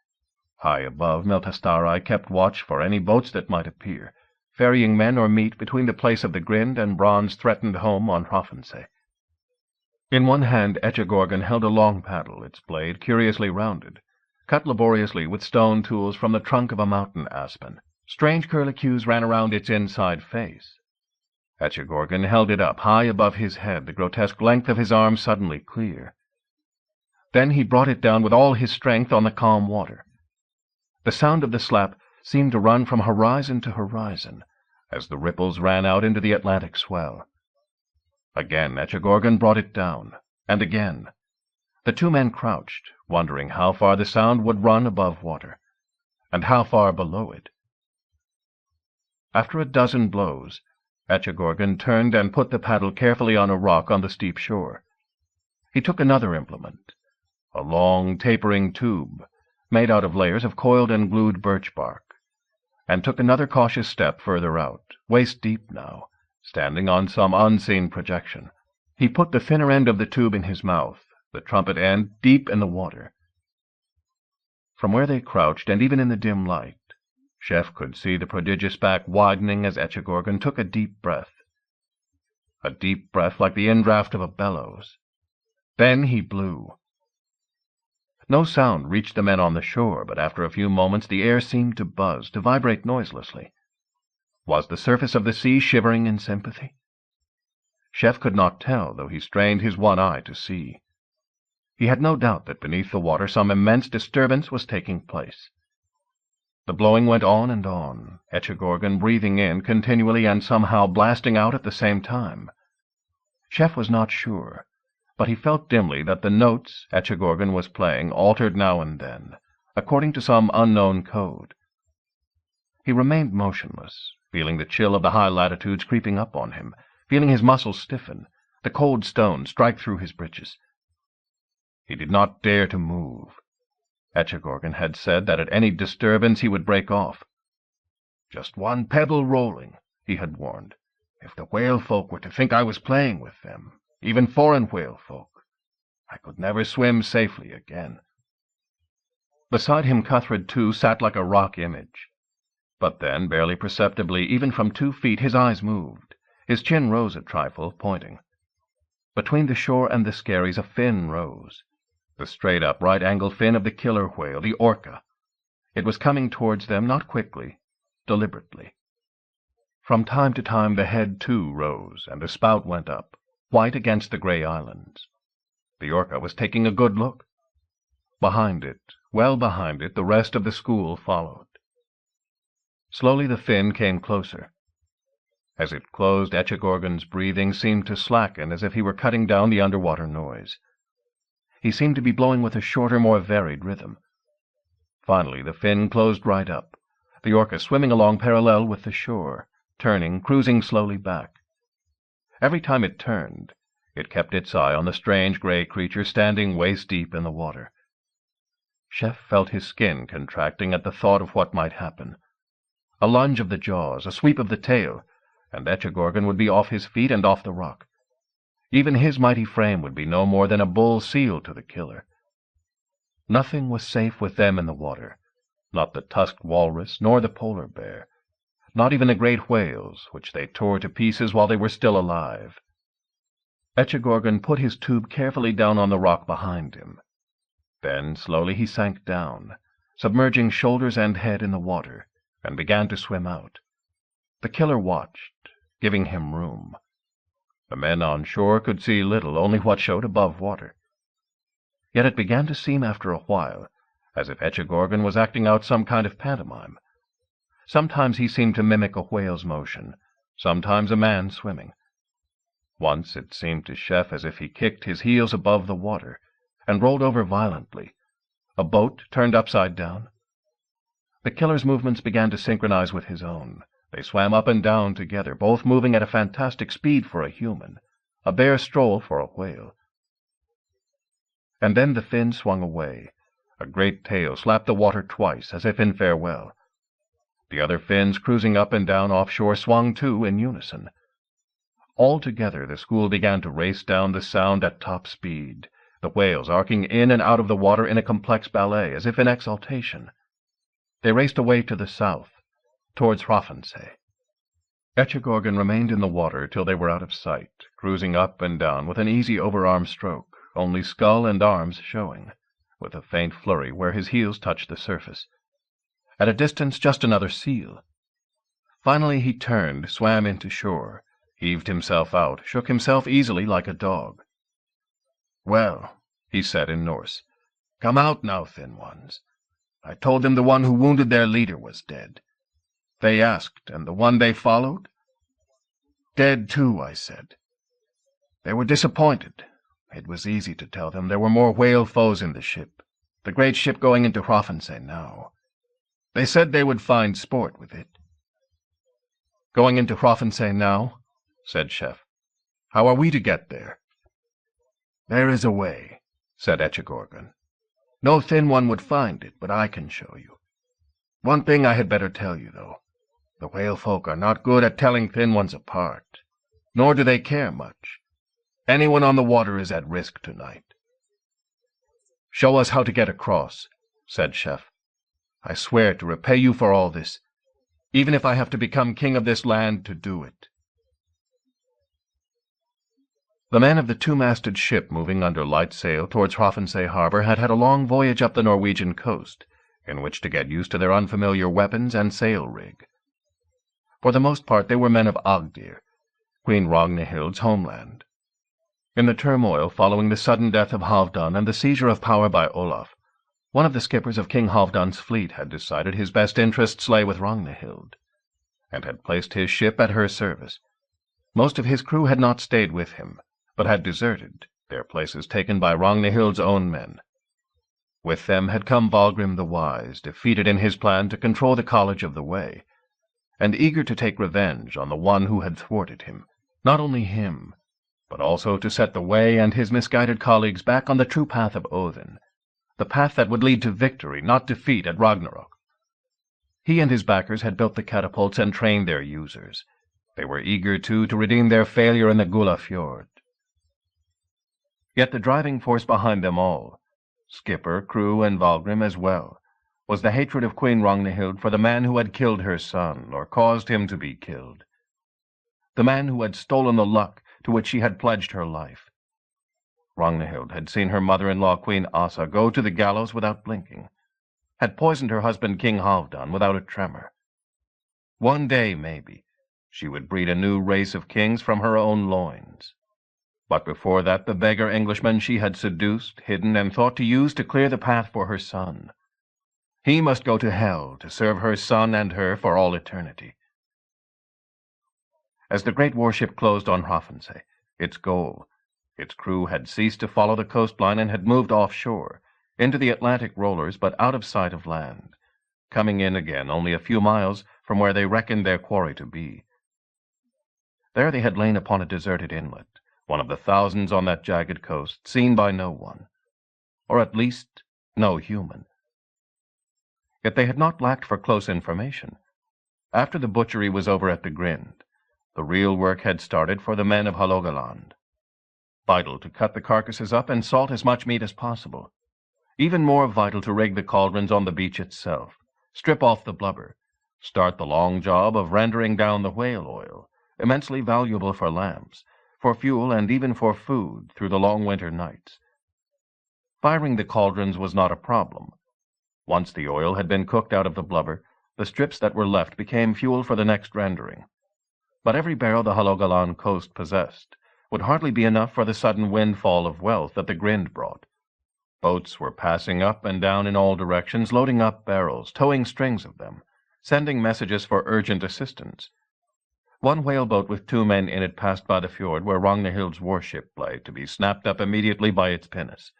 High above, Miltastari kept watch for any boats that might appear, ferrying men or meat between the place of the grinned and bronze-threatened home on Hrafnsey. In one hand Echegorgon held a long paddle, its blade curiously rounded, cut laboriously with stone tools from the trunk of a mountain aspen. Strange curlicues ran around its inside face. Echegorgon held it up high above his head, the grotesque length of his arm suddenly clear. Then he brought it down with all his strength on the calm water. The sound of the slap seemed to run from horizon to horizon, as the ripples ran out into the Atlantic swell. Again Echegorgon brought it down, and again. The two men crouched, wondering how far the sound would run above water, and how far below it. After a dozen blows, Echegorgon turned and put the paddle carefully on a rock on the steep shore. He took another implement, a long, tapering tube, made out of layers of coiled and glued birch bark, and took another cautious step further out, waist-deep now, standing on some unseen projection. He put the thinner end of the tube in his mouth, the trumpet end deep in the water. From where they crouched, and even in the dim light, Chef could see the prodigious back widening as Echegorgon took a deep breath like the indraft of a bellows. Then he blew. No sound reached the men on the shore, but after a few moments the air seemed to buzz, to vibrate noiselessly. Was the surface of the sea shivering in sympathy? Chef could not tell, though he strained his one eye to see. He had no doubt that beneath the water some immense disturbance was taking place. The blowing went on and on, Echegorgon breathing in continually and somehow blasting out at the same time. Chef was not sure, but he felt dimly that the notes Echegorgon was playing altered now and then, according to some unknown code. He remained motionless, feeling the chill of the high latitudes creeping up on him, feeling his muscles stiffen, the cold stone strike through his breeches. He did not dare to move. Echegorgon had said that at any disturbance he would break off. "Just one pebble rolling," he had warned. "If the whale folk were to think I was playing with them, even foreign whale folk, I could never swim safely again." Beside him Cuthred, too, sat like a rock image. But then, barely perceptibly, even from 2 feet, his eyes moved. His chin rose a trifle, pointing. Between the shore and the skerries a fin rose, the straight-up, right-angle fin of the killer whale, the orca. It was coming towards them, not quickly, deliberately. From time to time the head, too, rose, and the spout went up, white against the grey islands. The orca was taking a good look. Behind it, well behind it, the rest of the school followed. Slowly the fin came closer. As it closed, Echegorgon's breathing seemed to slacken, as if he were cutting down the underwater noise. He seemed to be blowing with a shorter, more varied rhythm. Finally the fin closed right up, the orca swimming along parallel with the shore, turning, cruising slowly back. Every time it turned, it kept its eye on the strange grey creature standing waist-deep in the water. Chef felt his skin contracting at the thought of what might happen. A lunge of the jaws, a sweep of the tail, and Echegorgon would be off his feet and off the rock. Even his mighty frame would be no more than a bull seal to the killer. Nothing was safe with them in the water, not the tusked walrus, nor the polar bear, not even the great whales, which they tore to pieces while they were still alive. Echegorgon put his tube carefully down on the rock behind him. Then slowly he sank down, submerging shoulders and head in the water, and began to swim out. The killer watched, giving him room. The men on shore could see little, only what showed above water. Yet it began to seem after a while as if Echegorgon was acting out some kind of pantomime. Sometimes he seemed to mimic a whale's motion, sometimes a man swimming. Once it seemed to Chef as if he kicked his heels above the water and rolled over violently. A boat turned upside down. The killer's movements began to synchronize with his own. They swam up and down together, both moving at a fantastic speed for a human, a bare stroll for a whale. And then the fin swung away. A great tail slapped the water twice, as if in farewell. The other fins cruising up and down offshore swung too in unison. All together the school began to race down the Sound at top speed, the whales arcing in and out of the water in a complex ballet, as if in exultation. They raced away to the south, towards Hrafnsey. Echegorgon remained in the water till they were out of sight, cruising up and down with an easy overarm stroke, only skull and arms showing, with a faint flurry where his heels touched the surface. At a distance, just another seal. Finally he turned, swam into shore, heaved himself out, shook himself easily like a dog. "Well," he said in Norse, "come out now, thin ones. I told them the one who wounded their leader was dead. They asked, and the one they followed? Dead too, I said. They were disappointed. It was easy to tell them there were more whale foes in the ship, the great ship going into Hrafnsey now. They said they would find sport with it." "Going into Hrafnsey now?" said Chef. "How are we to get there?" "There is a way," said Echegorgon. "No thin one would find it, but I can show you. One thing I had better tell you, though. The whale folk are not good at telling thin ones apart, nor do they care much. Anyone on the water is at risk tonight." "Show us how to get across," said Chef. "I swear to repay you for all this, even if I have to become king of this land to do it." The men of the two-masted ship moving under light sail towards Hrafnsey harbor had had a long voyage up the Norwegian coast, in which to get used to their unfamiliar weapons and sail rig. For the most part they were men of Agdir, Queen Ragnhild's homeland. In the turmoil following the sudden death of Halfdan and the seizure of power by Olaf, one of the skippers of King Halfdan's fleet had decided his best interests lay with Ragnhild, and had placed his ship at her service. Most of his crew had not stayed with him, but had deserted, their places taken by Ragnhild's own men. With them had come Valgrim the Wise, defeated in his plan to control the College of the Way, and eager to take revenge on the one who had thwarted him, not only him, but also to set the Way and his misguided colleagues back on the true path of Odin, the path that would lead to victory, not defeat, at Ragnarok. He and his backers had built the catapults and trained their users. They were eager, too, to redeem their failure in the Gula Fjord. Yet the driving force behind them all, skipper, crew, and Valgrim as well, was the hatred of Queen Ragnhild for the man who had killed her son, or caused him to be killed. The man who had stolen the luck to which she had pledged her life. Ragnhild had seen her mother-in-law Queen Asa go to the gallows without blinking, had poisoned her husband King Halfdan without a tremor. One day, maybe, she would breed a new race of kings from her own loins. But before that the beggar Englishman she had seduced, hidden, and thought to use to clear the path for her son. He must go to hell to serve her son and her for all eternity. As the great warship closed on Hrafnsey, its goal, its crew had ceased to follow the coastline and had moved offshore, into the Atlantic rollers but out of sight of land, coming in again only a few miles from where they reckoned their quarry to be. There they had lain upon a deserted inlet, one of the thousands on that jagged coast, seen by no one, or at least no human. Yet they had not lacked for close information. After the butchery was over at the Grind, the real work had started for the men of Hålogaland. Vital to cut the carcasses up and salt as much meat as possible. Even more vital to rig the cauldrons on the beach itself, strip off the blubber, start the long job of rendering down the whale oil, immensely valuable for lamps, for fuel, and even for food through the long winter nights. Firing the cauldrons was not a problem. Once the oil had been cooked out of the blubber, the strips that were left became fuel for the next rendering. But every barrel the Hålogaland coast possessed would hardly be enough for the sudden windfall of wealth that the Grind brought. Boats were passing up and down in all directions, loading up barrels, towing strings of them, sending messages for urgent assistance. One whaleboat with 2 men in it passed by the fjord where Ragnhild's warship lay, to be snapped up immediately by its pinnace.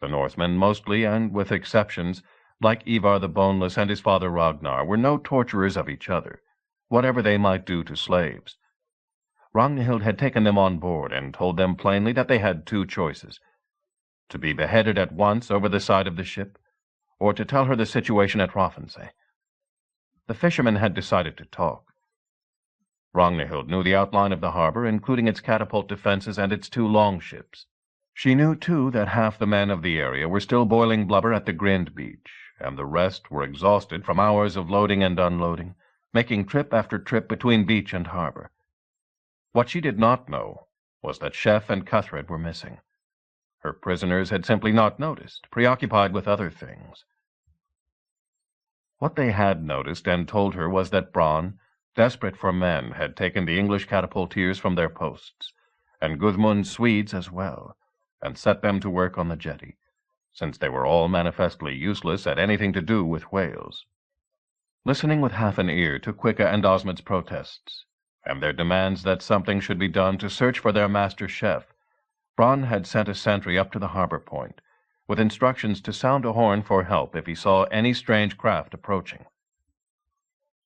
The Northmen mostly, and with exceptions, like Ivar the Boneless and his father Ragnar, were no torturers of each other, whatever they might do to slaves. Ragnhild had taken them on board and told them plainly that they had 2 choices: to be beheaded at once over the side of the ship, or to tell her the situation at Rafnsey. The fishermen had decided to talk. Ragnhild knew the outline of the harbor, including its catapult defenses and its 2 longships. She knew, too, that half the men of the area were still boiling blubber at the Grind beach, and the rest were exhausted from hours of loading and unloading, making trip after trip between beach and harbor. What she did not know was that Chef and Cuthred were missing. Her prisoners had simply not noticed, preoccupied with other things. What they had noticed and told her was that Bronn, desperate for men, had taken the English catapulteers from their posts, and Gudmund's Swedes as well, and set them to work on the jetty, since they were all manifestly useless at anything to do with whales. Listening with half an ear to Quicka and Osmond's protests, and their demands that something should be done to search for their master chef, Bronn had sent a sentry up to the harbor point, with instructions to sound a horn for help if he saw any strange craft approaching.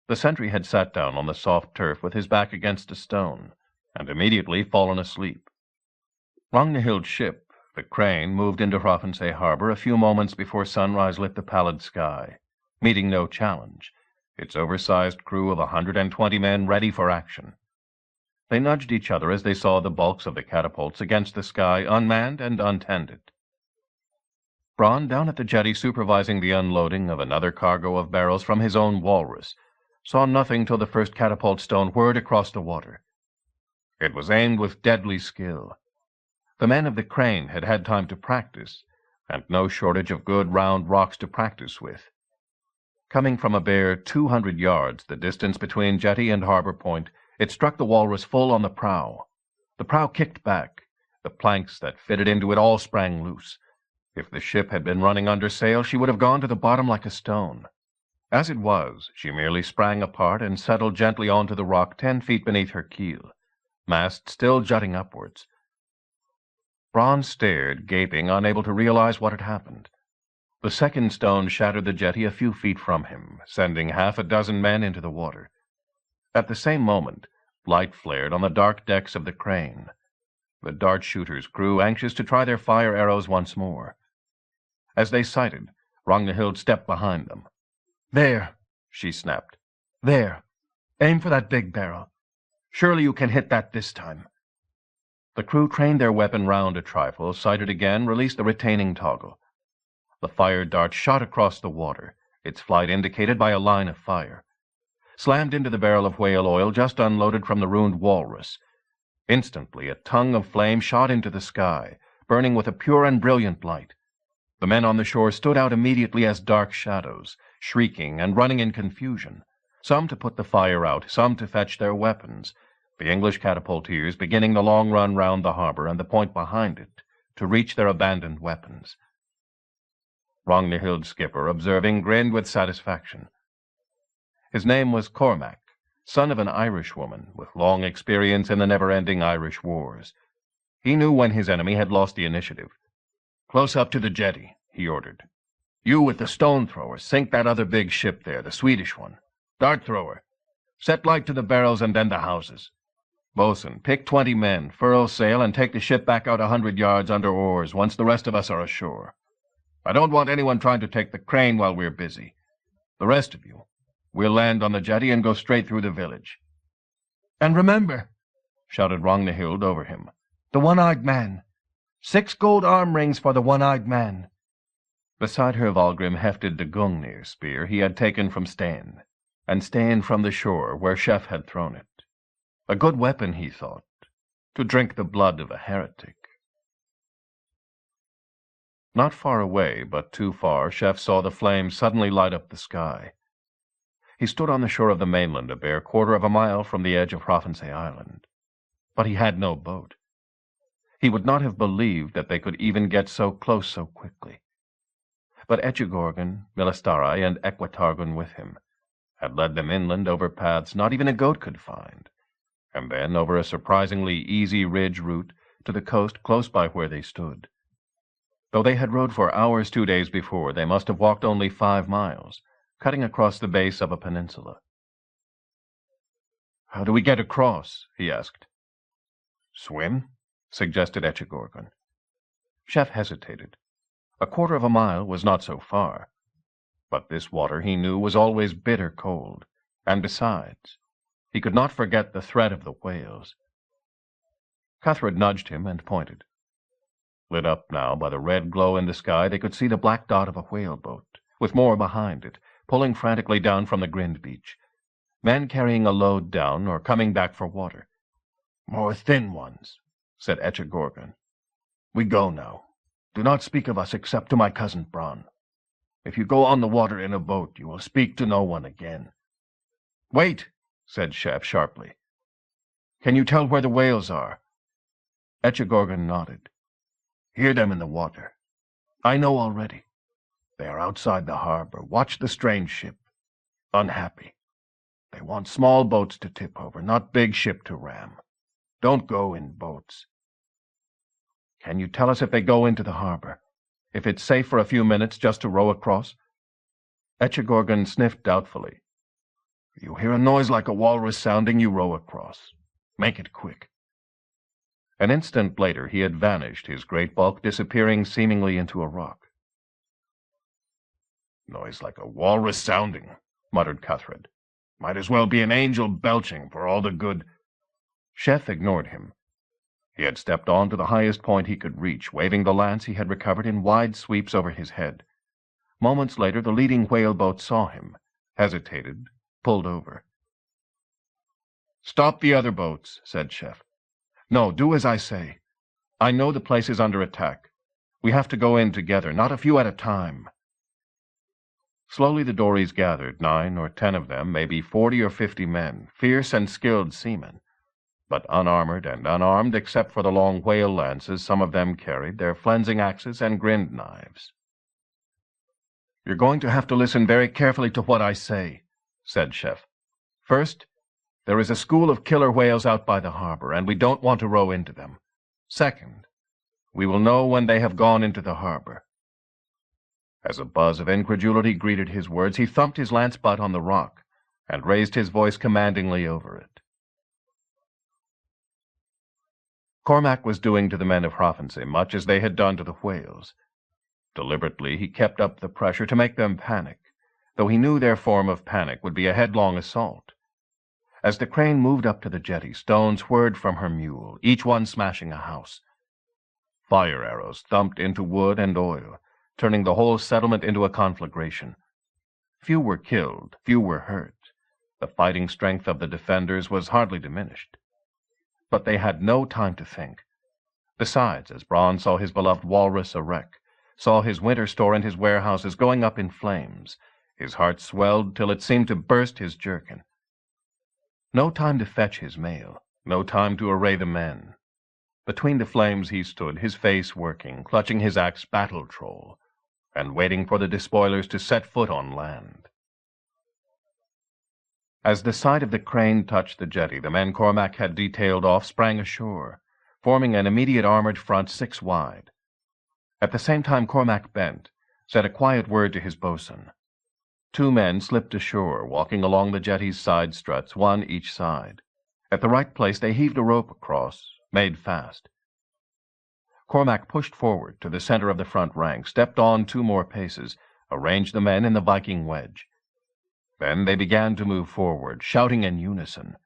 The sentry had sat down on the soft turf with his back against a stone, and immediately fallen asleep. Ragnhild's ship, the Crane, moved into Rafnsey harbor a few moments before sunrise lit the pallid sky, meeting no challenge, its oversized crew of 120 men ready for action. They nudged each other as they saw the bulks of the catapults against the sky, unmanned and untended. Bronn, down at the jetty supervising the unloading of another cargo of barrels from his own walrus, saw nothing till the first catapult stone whirred across the water. It was aimed with deadly skill. The men of the Crane had had time to practice, and no shortage of good round rocks to practice with. Coming from a bare 200 yards, the distance between jetty and harbor point, it struck the walrus full on the prow. The prow kicked back. The planks that fitted into it all sprang loose. If the ship had been running under sail, she would have gone to the bottom like a stone. As it was, she merely sprang apart and settled gently onto the rock 10 feet beneath her keel, mast still jutting upwards. Bronn stared, gaping, unable to realize what had happened. The second stone shattered the jetty a few feet from him, sending half a dozen men into the water. At the same moment, light flared on the dark decks of the Crane. The dart shooters' crew anxious to try their fire arrows once more. As they sighted, Ragnhild stepped behind them. "There," she snapped. "There. Aim for that big barrel. Surely you can hit that this time." The crew trained their weapon round a trifle, sighted again, released the retaining toggle. The fire dart shot across the water, its flight indicated by a line of fire. Slammed into the barrel of whale oil just unloaded from the ruined walrus. Instantly a tongue of flame shot into the sky, burning with a pure and brilliant light. The men on the shore stood out immediately as dark shadows, shrieking and running in confusion, some to put the fire out, some to fetch their weapons, the English catapulteers beginning the long run round the harbor and the point behind it, to reach their abandoned weapons. Ragnhild's skipper, observing, grinned with satisfaction. His name was Cormac, son of an Irishwoman with long experience in the never-ending Irish wars. He knew when his enemy had lost the initiative. "Close up to the jetty," he ordered. "You with the stone thrower, sink that other big ship there, the Swedish one. Dart thrower, set light to the barrels and then the houses. Bosun, pick 20 men, furl sail, and take the ship back out 100 yards under oars once the rest of us are ashore. I don't want anyone trying to take the Crane while we're busy. The rest of you, we'll land on the jetty and go straight through the village." "And remember," shouted Ragnhild over him, "the one-eyed man. 6 gold arm rings for the one-eyed man." Beside her Valgrim hefted the Gungnir spear he had taken from Stein, and Stein from the shore where Chef had thrown it. A good weapon, he thought, to drink the blood of a heretic. Not far away, but too far, Chef saw the flames suddenly light up the sky. He stood on the shore of the mainland a bare quarter of a mile from the edge of Rafnsey Island. but he had no boat. He would not have believed that they could even get so close so quickly. But Echegorgon, Milastarai, and Equatargon with him had led them inland over paths not even a goat could find, and then over a surprisingly easy ridge route to the coast close by where they stood. Though they had rode for hours 2 days before, they must have walked only 5 miles, cutting across the base of a peninsula. "How do we get across?" he asked. "Swim?" suggested Echegorgon. Chef hesitated. A quarter of a mile was not so far, but this water, he knew, was always bitter cold, and besides, he could not forget the threat of the whales. Cuthred nudged him and pointed. Lit up now by the red glow in the sky, they could see the black dot of a whale-boat, with more behind it, pulling frantically down from the Grind beach. Men carrying a load down or coming back for water. "More thin ones," said Echegorgon. "We go now. Do not speak of us except to my cousin Bronn. If you go on the water in a boat, you will speak to no one again." "Wait," said Chef sharply. "Can you tell where the whales are?" Echegorgon nodded. "Hear them in the water. I know already. They are outside the harbor. Watch the strange ship. Unhappy. They want small boats to tip over, not big ship to ram. Don't go in boats." "Can you tell us if they go into the harbor? If it's safe for a few minutes just to row across?" Echegorgon sniffed doubtfully. "You hear a noise like a walrus sounding, you row across. Make it quick." An instant later he had vanished, his great bulk disappearing seemingly into a rock. "Noise like a walrus sounding," muttered Cuthred. "Might as well be an angel belching for all the good—" Chef ignored him. He had stepped on to the highest point he could reach, waving the lance he had recovered in wide sweeps over his head. Moments later the leading whale-boat saw him, hesitated, pulled over. "Stop the other boats," said Chef. "No, do as I say. I know the place is under attack. We have to go in together, not a few at a time." Slowly the dories gathered, 9 or 10 of them, maybe 40 or 50 men, fierce and skilled seamen, but unarmored and unarmed except for the long whale lances some of them carried, their flensing axes and grind knives. "You're going to have to listen very carefully to what I say," said Chef. "First, there is a school of killer whales out by the harbor, and we don't want to row into them. Second, we will know when they have gone into the harbor." As a buzz of incredulity greeted his words, he thumped his lance butt on the rock and raised his voice commandingly over it. Cormac was doing to the men of Hrafnsey much as they had done to the whales. Deliberately he kept up the pressure to make them panic, though he knew their form of panic would be a headlong assault. As the crane moved up to the jetty, stones whirred from her mule, each one smashing a house. Fire arrows thumped into wood and oil, turning the whole settlement into a conflagration. Few were killed, few were hurt. The fighting strength of the defenders was hardly diminished. But they had no time to think. Besides, as Bronn saw his beloved walrus a wreck, saw his winter store and his warehouses going up in flames, his heart swelled till it seemed to burst his jerkin. No time to fetch his mail, no time to array the men. Between the flames he stood, his face working, clutching his axe battle-troll, and waiting for the despoilers to set foot on land. As the side of the crane touched the jetty, the men Cormac had detailed off sprang ashore, forming an immediate armored front 6 wide. At the same time Cormac bent, said a quiet word to his boatswain. 2 men slipped ashore, walking along the jetty's side struts, 1 each side. At the right place they heaved a rope across, made fast. Cormac pushed forward to the center of the front rank, stepped on 2 more paces, arranged the men in the Viking wedge. Then they began to move forward, shouting in unison.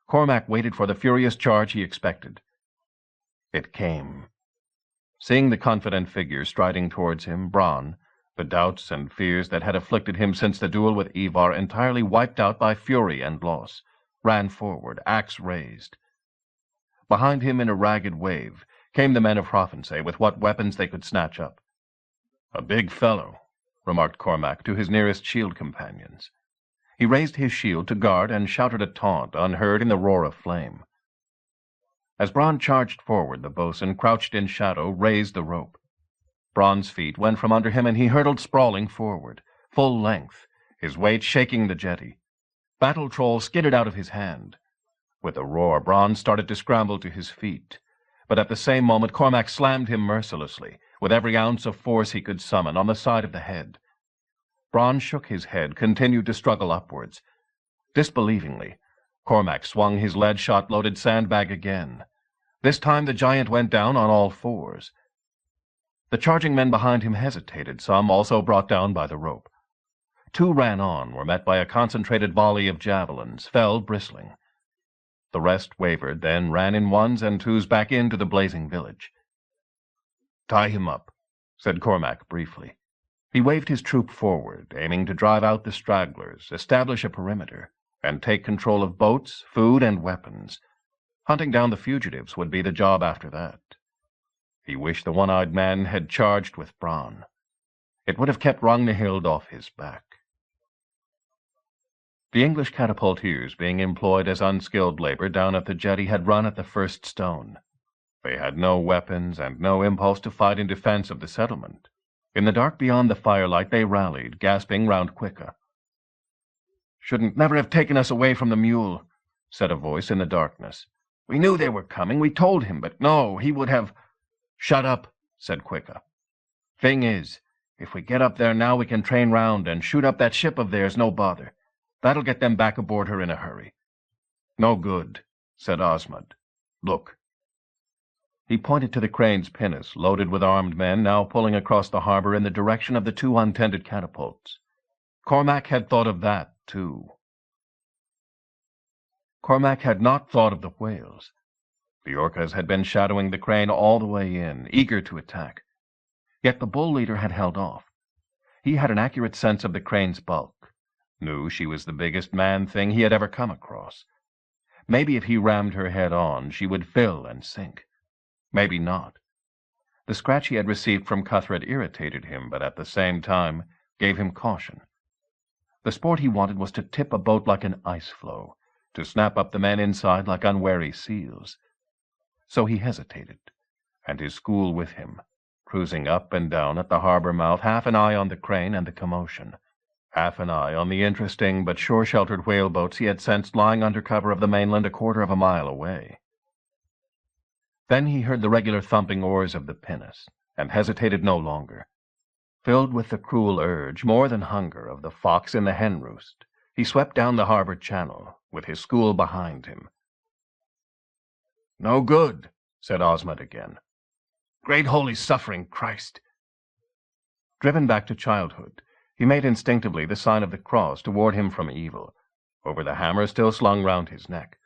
Cormac waited for the furious charge he expected. It came. Seeing the confident figure striding towards him, Bronn, the doubts and fears that had afflicted him since the duel with Ivar entirely wiped out by fury and loss, ran forward, axe raised. Behind him in a ragged wave came the men of Hrafnsey with what weapons they could snatch up. "A big fellow," remarked Cormac to his nearest shield companions. He raised his shield to guard and shouted a taunt unheard in the roar of flame. As Bronn charged forward, the boatswain, crouched in shadow, raised the rope. Bronn's feet went from under him, and he hurtled sprawling forward, full length, his weight shaking the jetty. Battle Troll skidded out of his hand. With a roar, Bronn started to scramble to his feet, but at the same moment Cormac slammed him mercilessly, with every ounce of force he could summon, on the side of the head. Bronn shook his head, continued to struggle upwards. Disbelievingly, Cormac swung his lead-shot-loaded sandbag again. This time the giant went down on all fours. The charging men behind him hesitated, some also brought down by the rope. Two ran on, were met by a concentrated volley of javelins, fell bristling. The rest wavered, then ran in ones and twos back into the blazing village. "Tie him up," said Cormac briefly. He waved his troop forward, aiming to drive out the stragglers, establish a perimeter, and take control of boats, food, and weapons. Hunting down the fugitives would be the job after that. He wished the one-eyed man had charged with Bronn. It would have kept Ragnhild off his back. The English catapulteers, being employed as unskilled labor down at the jetty, had run at the first stone. They had no weapons and no impulse to fight in defense of the settlement. In the dark beyond the firelight they rallied, gasping round Quicka. "Shouldn't never have taken us away from the mule," said a voice in the darkness. "We knew they were coming. We told him, but no, he would have—" "Shut up," said Quicka. "Thing is, if we get up there now we can train round and shoot up that ship of theirs, no bother. That'll get them back aboard her in a hurry." "No good," said Osmond. "Look." He pointed to the Crane's pinnace, loaded with armed men, now pulling across the harbor in the direction of the two untended catapults. Cormac had thought of that, too. Cormac had not thought of the whales. The Orcas had been shadowing the Crane all the way in, eager to attack. Yet the bull leader had held off. He had an accurate sense of the Crane's bulk, knew she was the biggest man-thing he had ever come across. Maybe if he rammed her head on, she would fill and sink. Maybe not. The scratch he had received from Cuthred irritated him, but at the same time gave him caution. The sport he wanted was to tip a boat like an ice-floe, to snap up the men inside like unwary seals. So he hesitated, and his school with him, cruising up and down at the harbor mouth, half an eye on the Crane and the commotion, half an eye on the interesting but shore-sheltered whaleboats he had sensed lying under cover of the mainland a quarter of a mile away. Then he heard the regular thumping oars of the pinnace, and hesitated no longer. Filled with the cruel urge, more than hunger, of the fox in the hen-roost, he swept down the harbor channel, with his school behind him. "No good," said Osmond again. "Great holy suffering Christ!" Driven back to childhood, he made instinctively the sign of the cross to ward him from evil, over the hammer still slung round his neck.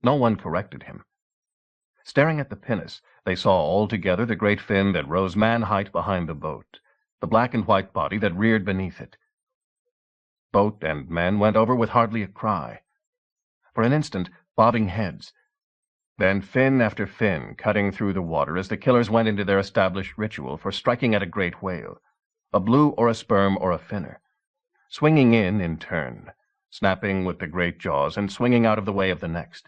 No one corrected him. Staring at the pinnace, they saw all together the great fin that rose man-height behind the boat, the black and white body that reared beneath it. Boat and men went over with hardly a cry. For an instant, bobbing heads. Then fin after fin cutting through the water as the killers went into their established ritual for striking at a great whale, a blue or a sperm or a finner, swinging in turn, snapping with the great jaws and swinging out of the way of the next.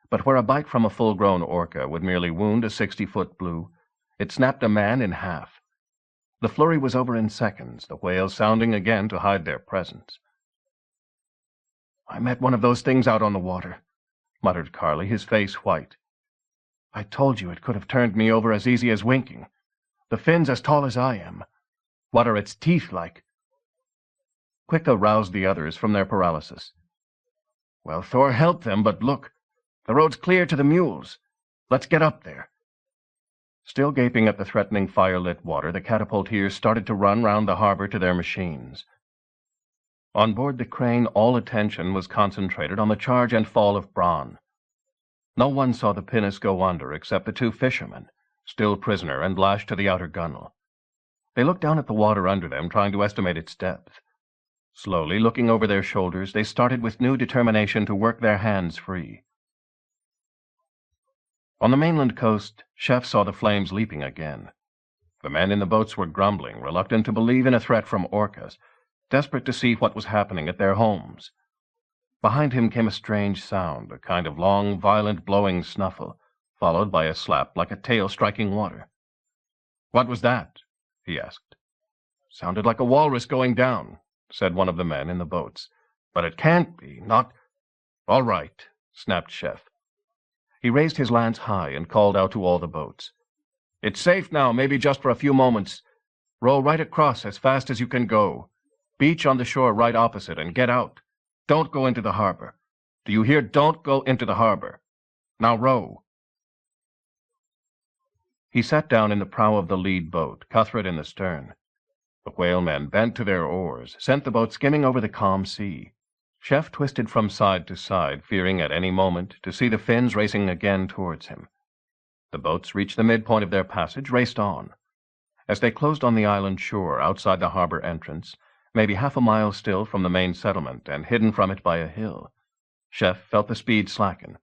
But where a bite from a full-grown orca would merely wound a 60-foot blue, it snapped a man in half. The flurry was over in seconds, the whales sounding again to hide their presence. "I met one of those things out on the water," muttered Carley, his face white. "I told you it could have turned me over as easy as winking. The fin's as tall as I am. What are its teeth like?" Quicka roused the others from their paralysis. "Well, Thor help them, but look. The road's clear to the mules. Let's get up there." Still gaping at the threatening fire-lit water, the catapulteers started to run round the harbor to their machines. On board the Crane, all attention was concentrated on the charge and fall of Bronn. No one saw the pinnace go under except the two fishermen, still prisoner and lashed to the outer gunwale. They looked down at the water under them, trying to estimate its depth. Slowly, looking over their shoulders, they started with new determination to work their hands free. On the mainland coast, Chef saw the flames leaping again. The men in the boats were grumbling, reluctant to believe in a threat from orcas, desperate to see what was happening at their homes. Behind him came a strange sound, a kind of long, violent, blowing snuffle, followed by a slap like a tail striking water. "What was that?" he asked. "Sounded like a walrus going down," said one of the men in the boats. "But it can't be, not—" "All right," snapped Chef. He raised his lance high and called out to all the boats. "It's safe now, maybe just for a few moments. Row right across as fast as you can go. Beach on the shore right opposite and get out. Don't go into the harbor. Do you hear? Don't go into the harbor. Now row." He sat down in the prow of the lead boat, Cuthred in the stern. The whalemen bent to their oars, sent the boat skimming over the calm sea. Chef twisted from side to side, fearing at any moment to see the fins racing again towards him. The boats reached the midpoint of their passage, raced on. As they closed on the island shore outside the harbor entrance, maybe half a mile still from the main settlement and hidden from it by a hill, Chef felt the speed slacken.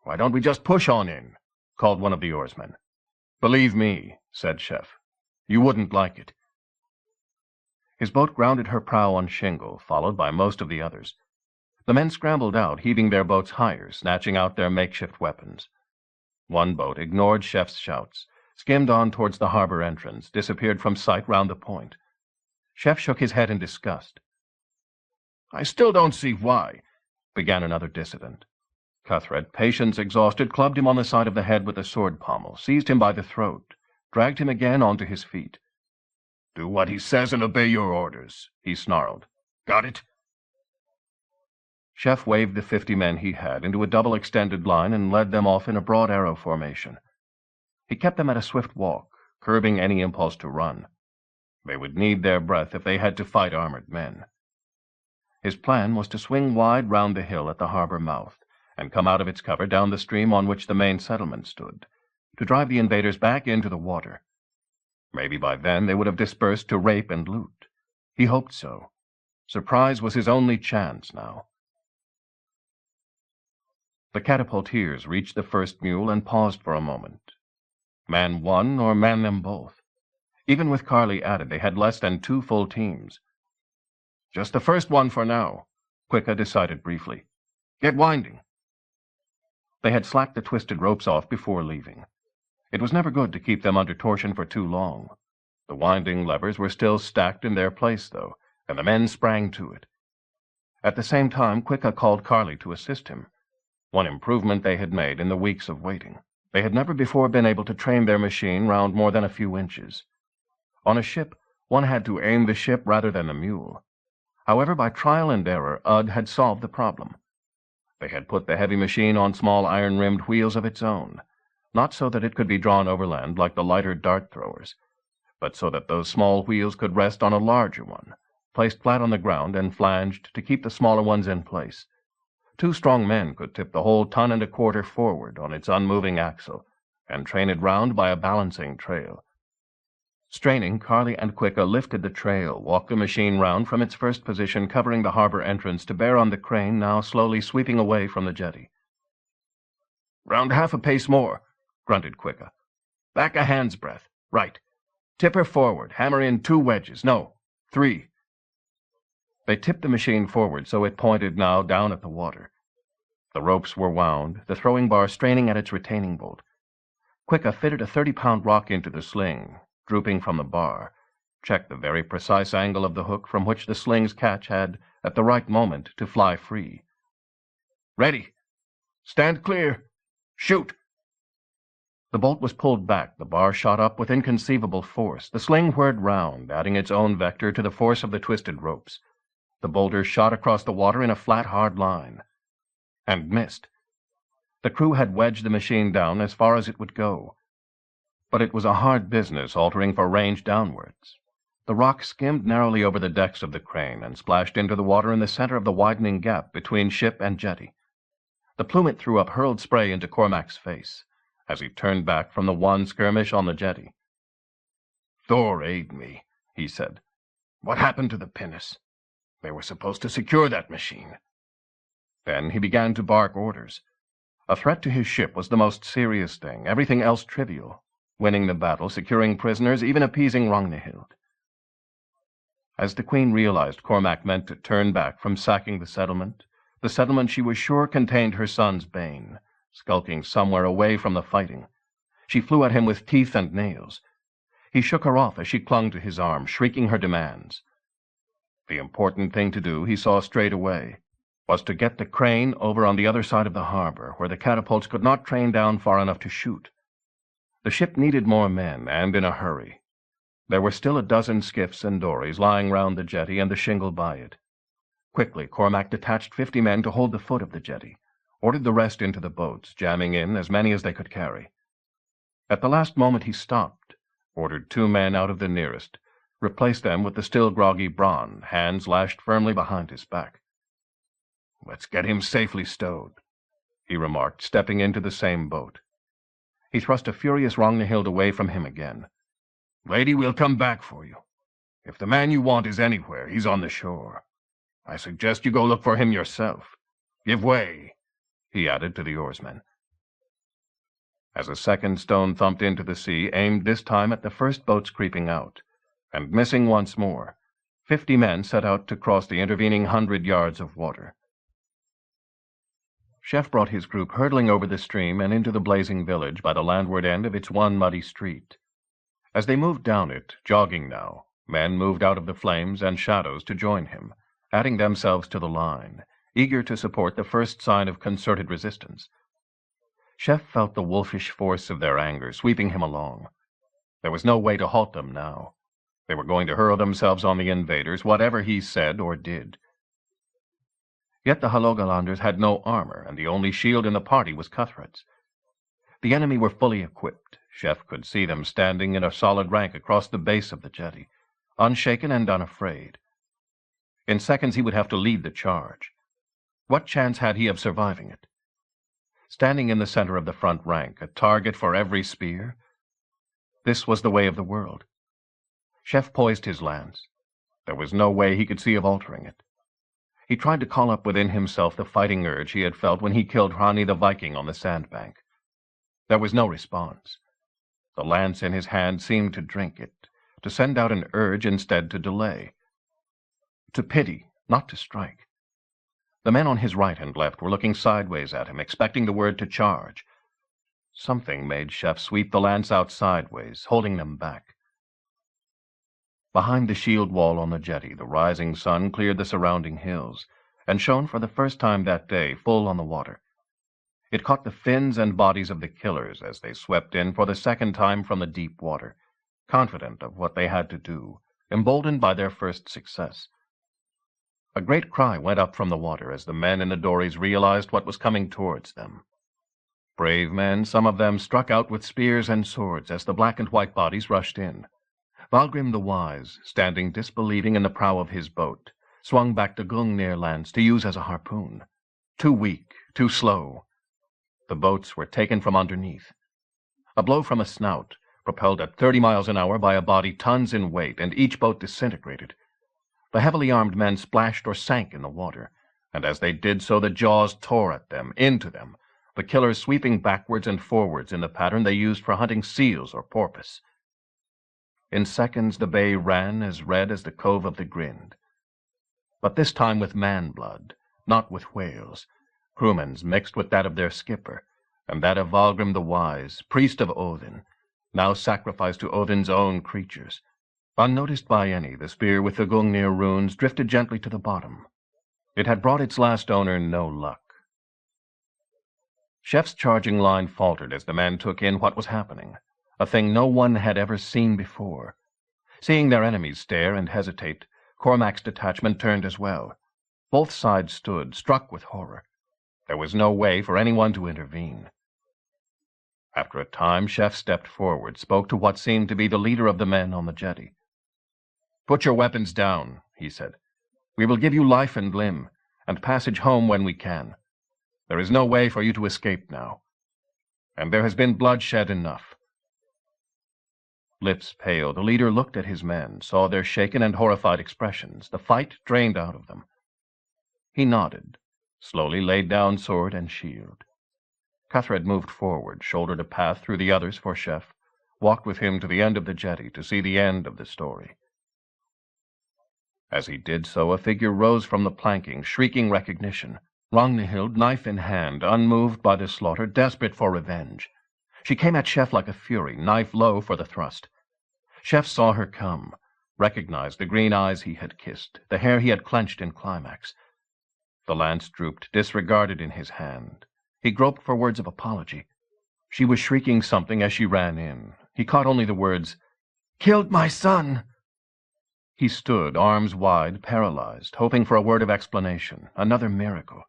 "Why don't we just push on in?" called one of the oarsmen. "Believe me," said Chef, "you wouldn't like it." His boat grounded her prow on shingle, followed by most of the others. The men scrambled out, heaving their boats higher, snatching out their makeshift weapons. One boat ignored Chef's shouts, skimmed on towards the harbor entrance, disappeared from sight round the point. Chef shook his head in disgust. "I still don't see why," began another dissident. Cuthred, patience exhausted, clubbed him on the side of the head with a sword pommel, seized him by the throat, dragged him again onto his feet. "Do what he says and obey your orders," he snarled. "Got it?" Chef waved the 50 men he had into a double extended line and led them off in a broad arrow formation. He kept them at a swift walk, curbing any impulse to run. They would need their breath if they had to fight armored men. His plan was to swing wide round the hill at the harbor mouth and come out of its cover down the stream on which the main settlement stood, to drive the invaders back into the water. Maybe by then they would have dispersed to rape and loot. He hoped so. Surprise was his only chance now. The catapulteers reached the first mule and paused for a moment. Man one or man them both? Even with Carly added, they had less than 2 full teams. "Just the first one for now," Quicka decided briefly. "Get winding." They had slacked the twisted ropes off before leaving. It was never good to keep them under torsion for too long. The winding levers were still stacked in their place, though, and the men sprang to it. At the same time, Quicka called Carly to assist him. One improvement they had made in the weeks of waiting. They had never before been able to train their machine round more than a few inches. On a ship, one had to aim the ship rather than the mule. However, by trial and error, Ud had solved the problem. They had put the heavy machine on small iron-rimmed wheels of its own, not so that it could be drawn overland like the lighter dart-throwers, but so that those small wheels could rest on a larger one, placed flat on the ground and flanged to keep the smaller ones in place. 2 strong men could tip the whole 1.25 tons forward on its unmoving axle and train it round by a balancing trail. Straining, Carly and Quicka lifted the trail, walked the machine round from its first position covering the harbor entrance to bear on the crane now slowly sweeping away from the jetty. "Round half a pace more," grunted Quicka. "Back a hand's breadth. Right. Tip her forward. Hammer in 2 wedges. No, 3. They tipped the machine forward so it pointed now down at the water. The ropes were wound, the throwing bar straining at its retaining bolt. Quicka fitted a 30-pound rock into the sling, drooping from the bar, checked the very precise angle of the hook from which the sling's catch had, at the right moment, to fly free. "Ready. Stand clear. Shoot." The bolt was pulled back, the bar shot up with inconceivable force, the sling whirred round, adding its own vector to the force of the twisted ropes. The boulder shot across the water in a flat, hard line. And missed. The crew had wedged the machine down as far as it would go. But it was a hard business altering for range downwards. The rock skimmed narrowly over the decks of the crane and splashed into the water in the center of the widening gap between ship and jetty. The plume it threw up hurled spray into Cormac's face as he turned back from the one skirmish on the jetty. "Thor aid me," he said. "What happened to the pinnace? They were supposed to secure that machine." Then he began to bark orders. A threat to his ship was the most serious thing, everything else trivial. Winning the battle, securing prisoners, even appeasing Ragnhild. As the Queen realized Cormac meant to turn back from sacking the settlement, The settlement she was sure contained her son's bane, skulking somewhere away from the fighting. She flew at him with teeth and nails. He shook her off as she clung to his arm, shrieking her demands. The important thing to do, he saw straight away, was to get the crane over on the other side of the harbor, where the catapults could not train down far enough to shoot. The ship needed more men, and in a hurry. There were still a dozen skiffs and dories lying round the jetty and the shingle by it. Quickly, Cormac detached 50 men to hold the foot of the jetty, ordered the rest into the boats, jamming in as many as they could carry. At the last moment he stopped, ordered 2 men out of the nearest, replaced them with the still groggy Bronn, hands lashed firmly behind his back. "Let's get him safely stowed," he remarked, stepping into the same boat. He thrust a furious Ragnhild away from him again. "Lady, we'll come back for you. If the man you want is anywhere, he's on the shore. I suggest you go look for him yourself. Give way," he added to the oarsmen. As a second stone thumped into the sea, aimed this time at the first boats creeping out, and missing once more, 50 men set out to cross the intervening 100 yards of water. Chef brought his group hurtling over the stream and into the blazing village by the landward end of its one muddy street. As they moved down it, jogging now, men moved out of the flames and shadows to join him, adding themselves to the line, eager to support the first sign of concerted resistance. Chef felt the wolfish force of their anger sweeping him along. There was no way to halt them now. They were going to hurl themselves on the invaders, whatever he said or did. Yet the Halogalanders had no armor, and the only shield in the party was Cuthred's. The enemy were fully equipped. Chef could see them standing in a solid rank across the base of the jetty, unshaken and unafraid. In seconds he would have to lead the charge. What chance had he of surviving it? Standing in the center of the front rank, a target for every spear? This was the way of the world. Chef poised his lance. There was no way he could see of altering it. He tried to call up within himself the fighting urge he had felt when he killed Huntey the Viking on the sandbank. There was no response. The lance in his hand seemed to drink it, to send out an urge instead to delay. To pity, not to strike. The men on his right and left were looking sideways at him, expecting the word to charge. Something made Chef sweep the lance out sideways, holding them back. Behind the shield wall on the jetty, the rising sun cleared the surrounding hills, and shone for the first time that day full on the water. It caught the fins and bodies of the killers as they swept in for the second time from the deep water, confident of what they had to do, emboldened by their first success. A great cry went up from the water as the men in the dories realized what was coming towards them. Brave men, some of them, struck out with spears and swords as the black and white bodies rushed in. Valgrim the Wise, standing disbelieving in the prow of his boat, swung back the Gungnir lance to use as a harpoon. Too weak, too slow. The boats were taken from underneath. A blow from a snout, propelled at 30 miles an hour by a body tons in weight, and each boat disintegrated. The heavily armed men splashed or sank in the water, and as they did so the jaws tore at them, into them, the killers sweeping backwards and forwards in the pattern they used for hunting seals or porpoise. In seconds the bay ran as red as the cove of the Grind. But this time with man-blood, not with whales, crewmen's mixed with that of their skipper, and that of Valgrim the Wise, priest of Odin, now sacrificed to Odin's own creatures. Unnoticed by any, the spear with the Gungnir runes drifted gently to the bottom. It had brought its last owner no luck. Chef's charging line faltered as the men took in what was happening, a thing no one had ever seen before. Seeing their enemies stare and hesitate, Cormac's detachment turned as well. Both sides stood, struck with horror. There was no way for anyone to intervene. After a time, Chef stepped forward, spoke to what seemed to be the leader of the men on the jetty. "Put your weapons down," he said. "We will give you life and limb, and passage home when we can. There is no way for you to escape now. And there has been bloodshed enough." Lips pale, the leader looked at his men, saw their shaken and horrified expressions, the fight drained out of them. He nodded, slowly laid down sword and shield. Cuthred moved forward, shouldered a path through the others for Chef, walked with him to the end of the jetty to see the end of the story. As he did so, a figure rose from the planking, shrieking recognition. Ragnhild, knife in hand, unmoved by the slaughter, desperate for revenge. She came at Chef like a fury, knife low for the thrust. Chef saw her come, recognized the green eyes he had kissed, the hair he had clenched in climax. The lance drooped, disregarded in his hand. He groped for words of apology. She was shrieking something as she ran in. He caught only the words, "Killed my son!" He stood, arms wide, paralyzed, hoping for a word of explanation, another miracle.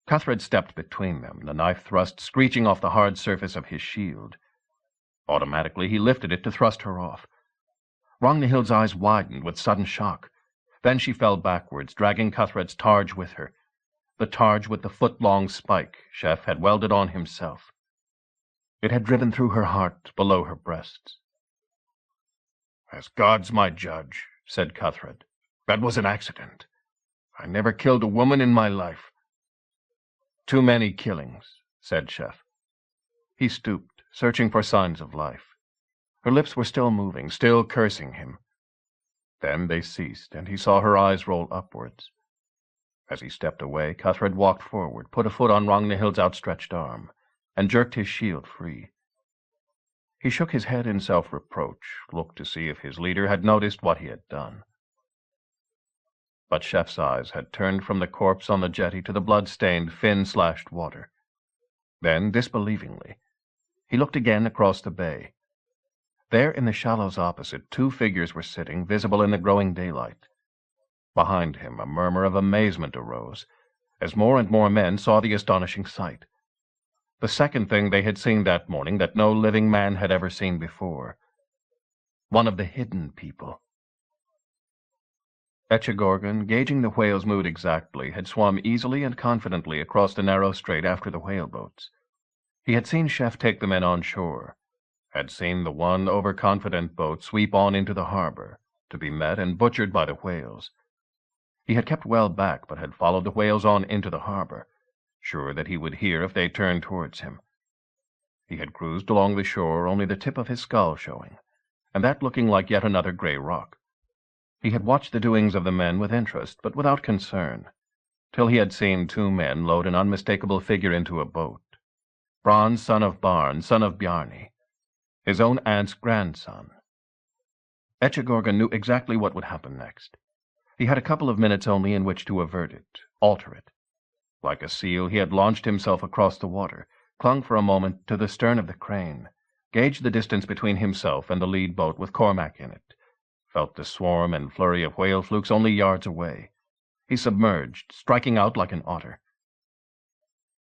Cuthred stepped between them, the knife thrust screeching off the hard surface of his shield. Automatically he lifted it to thrust her off. Ragnhild's eyes widened with sudden shock. Then she fell backwards, dragging Cuthred's targe with her, the targe with the foot-long spike Chef had welded on himself. It had driven through her heart, below her breasts. "As God's my judge," said Cuthred, "that was an accident. I never killed a woman in my life." "Too many killings," said Chef. He stooped, searching for signs of life. Her lips were still moving, still cursing him. Then they ceased, and he saw her eyes roll upwards. As he stepped away, Cuthred walked forward, put a foot on Ragnhild's outstretched arm, and jerked his shield free. He shook his head in self-reproach, looked to see if his leader had noticed what he had done. But Chef's eyes had turned from the corpse on the jetty to the blood-stained, fin-slashed water. Then, disbelievingly, he looked again across the bay. There in the shallows opposite, 2 figures were sitting, visible in the growing daylight. Behind him a murmur of amazement arose, as more and more men saw the astonishing sight. The second thing they had seen that morning that no living man had ever seen before. One of the hidden people. Echegorgon, gauging the whale's mood exactly, had swum easily and confidently across the narrow strait after the whaleboats. He had seen Chef take the men on shore, had seen the one overconfident boat sweep on into the harbor, to be met and butchered by the whales. He had kept well back, but had followed the whales on into the harbor, sure that he would hear if they turned towards him. He had cruised along the shore, only the tip of his skull showing, and that looking like yet another grey rock. He had watched the doings of the men with interest, but without concern, till he had seen 2 men load an unmistakable figure into a boat. Bronn's son of Barn, son of Bjarni, his own aunt's grandson. Echegorgon knew exactly what would happen next. He had a couple of minutes only in which to avert it, alter it. Like a seal, he had launched himself across the water, clung for a moment to the stern of the crane, gauged the distance between himself and the lead boat with Cormac in it, felt the swarm and flurry of whale flukes only yards away. He submerged, striking out like an otter.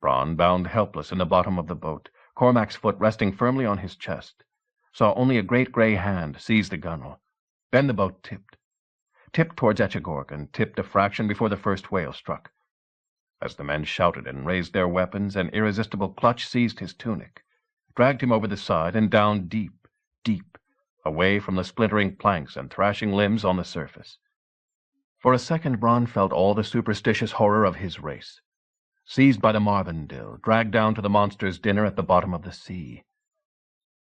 Bronn, bound helpless in the bottom of the boat, Cormac's foot resting firmly on his chest, saw only a great grey hand seize the gunwale. Then the boat tipped. Tipped towards Echegorgon, tipped a fraction before the first whale struck. As the men shouted and raised their weapons, an irresistible clutch seized his tunic, dragged him over the side and down deep, deep, away from the splintering planks and thrashing limbs on the surface. For a second Bronn felt all the superstitious horror of his race. Seized by the Marvendil, dragged down to the monster's dinner at the bottom of the sea.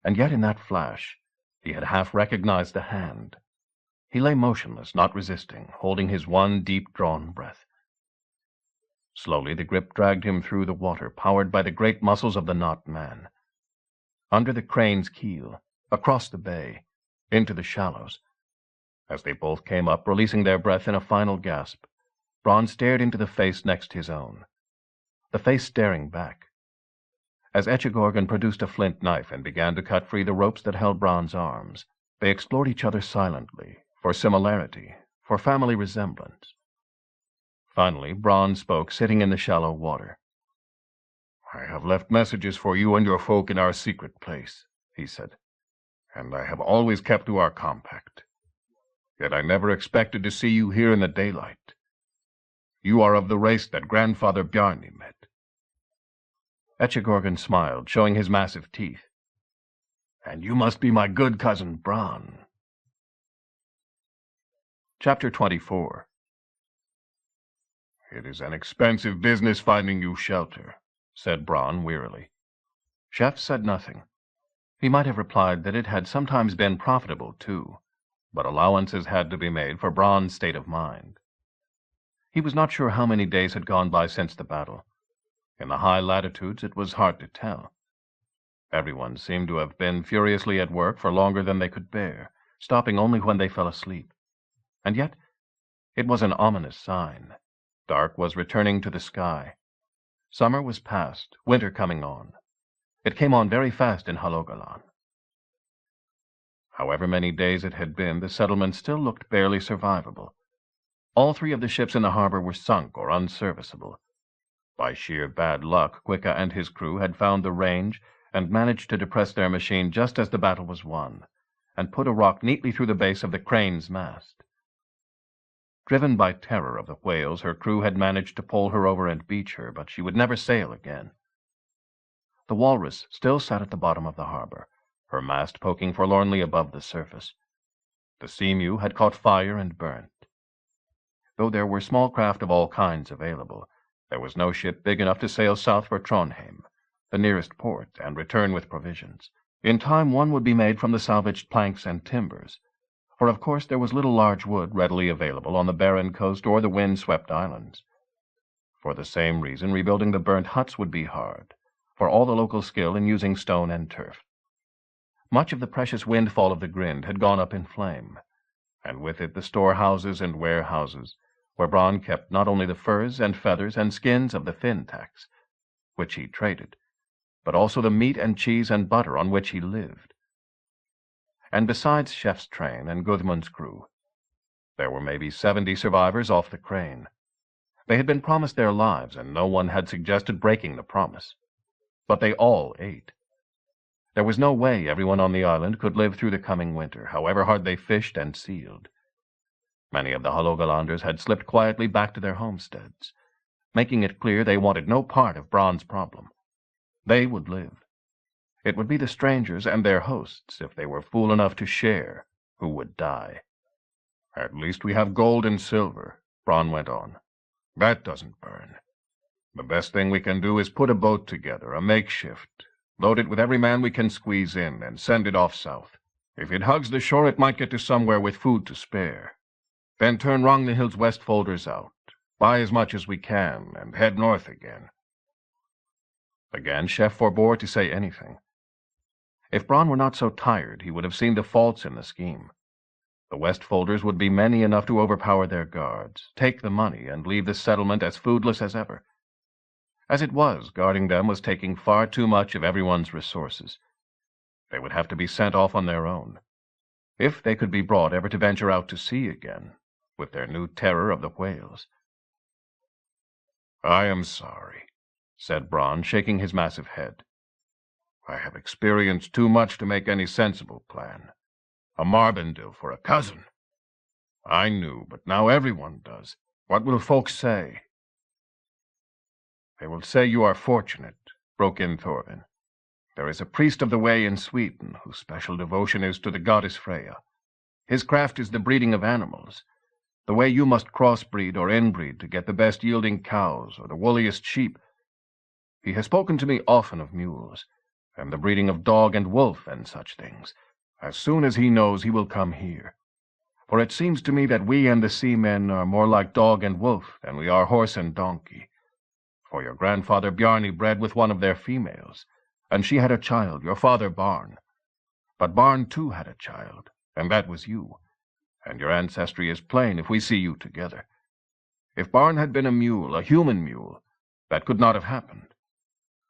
And yet in that flash he had half recognized the hand. He lay motionless, not resisting, holding his one deep-drawn breath. Slowly the grip dragged him through the water, powered by the great muscles of the knot man. Under the crane's keel, across the bay, into the shallows. As they both came up, releasing their breath in a final gasp, Bronn stared into the face next his own. The face staring back. As Echegorgon produced a flint knife and began to cut free the ropes that held Bronn's arms, they explored each other silently, for similarity, for family resemblance. Finally, Bronn spoke, sitting in the shallow water. "I have left messages for you and your folk in our secret place," he said, "and I have always kept to our compact. Yet I never expected to see you here in the daylight. You are of the race that Grandfather Bjarni met." Echegorgon smiled, showing his massive teeth. "And you must be my good cousin Bronn." Chapter 24. "It is an expensive business finding you shelter," said Bronn wearily. Chef said nothing. He might have replied that it had sometimes been profitable, too, but allowances had to be made for Bronn's state of mind. He was not sure how many days had gone by since the battle. In the high latitudes it was hard to tell. Everyone seemed to have been furiously at work for longer than they could bear, stopping only when they fell asleep. And yet it was an ominous sign. Dark was returning to the sky. Summer was past, winter coming on. It came on very fast in Halogalan. However many days it had been, the settlement still looked barely survivable. All 3 of the ships in the harbor were sunk or unserviceable. By sheer bad luck, Quicka and his crew had found the range and managed to depress their machine just as the battle was won, and put a rock neatly through the base of the Crane's mast. Driven by terror of the whales, her crew had managed to pole her over and beach her, but she would never sail again. The Walrus still sat at the bottom of the harbor, her mast poking forlornly above the surface. The Seamew had caught fire and burnt. Though there were small craft of all kinds available, there was no ship big enough to sail south for Trondheim, the nearest port, and return with provisions. In time one would be made from the salvaged planks and timbers, for of course there was little large wood readily available on the barren coast or the wind-swept islands. For the same reason, rebuilding the burnt huts would be hard, for all the local skill in using stone and turf. Much of the precious windfall of the Grind had gone up in flame, and with it the storehouses and warehouses, where Bronn kept not only the furs and feathers and skins of the Fintax, which he traded, but also the meat and cheese and butter on which he lived. And besides Chef's train and Gudmund's crew, there were maybe 70 survivors off the Crane. They had been promised their lives, and no one had suggested breaking the promise. But they all ate. There was no way everyone on the island could live through the coming winter, however hard they fished and sealed. Many of the Halogalanders had slipped quietly back to their homesteads, making it clear they wanted no part of Bronn's problem. They would live. It would be the strangers and their hosts, if they were fool enough to share, who would die. "At least we have gold and silver," Bronn went on. "That doesn't burn. The best thing we can do is put a boat together, a makeshift, load it with every man we can squeeze in, and send it off south. If it hugs the shore, it might get to somewhere with food to spare. Then turn Ragnhild's west folders out, buy as much as we can, and head north again." Again, Chef forbore to say anything. If Bronn were not so tired, he would have seen the faults in the scheme. The west folders would be many enough to overpower their guards, take the money, and leave the settlement as foodless as ever. As it was, guarding them was taking far too much of everyone's resources. They would have to be sent off on their own, if they could be brought ever to venture out to sea again, with their new terror of the whales. "I am sorry," said Bronn, shaking his massive head. "I have experienced too much to make any sensible plan. A Marbendil for a cousin. I knew, but now everyone does. What will folks say?" "They will say you are fortunate," broke in Thorvin. "There is a priest of the Way in Sweden whose special devotion is to the goddess Freya. His craft is the breeding of animals, the way you must crossbreed or inbreed to get the best yielding cows or the woolliest sheep. He has spoken to me often of mules, and the breeding of dog and wolf and such things. As soon as he knows, he will come here. For it seems to me that we and the seamen are more like dog and wolf than we are horse and donkey. For your grandfather Bjarni bred with one of their females, and she had a child, your father Barn. But Barn too had a child, and that was you. And your ancestry is plain if we see you together. If Barn had been a mule, a human mule, that could not have happened.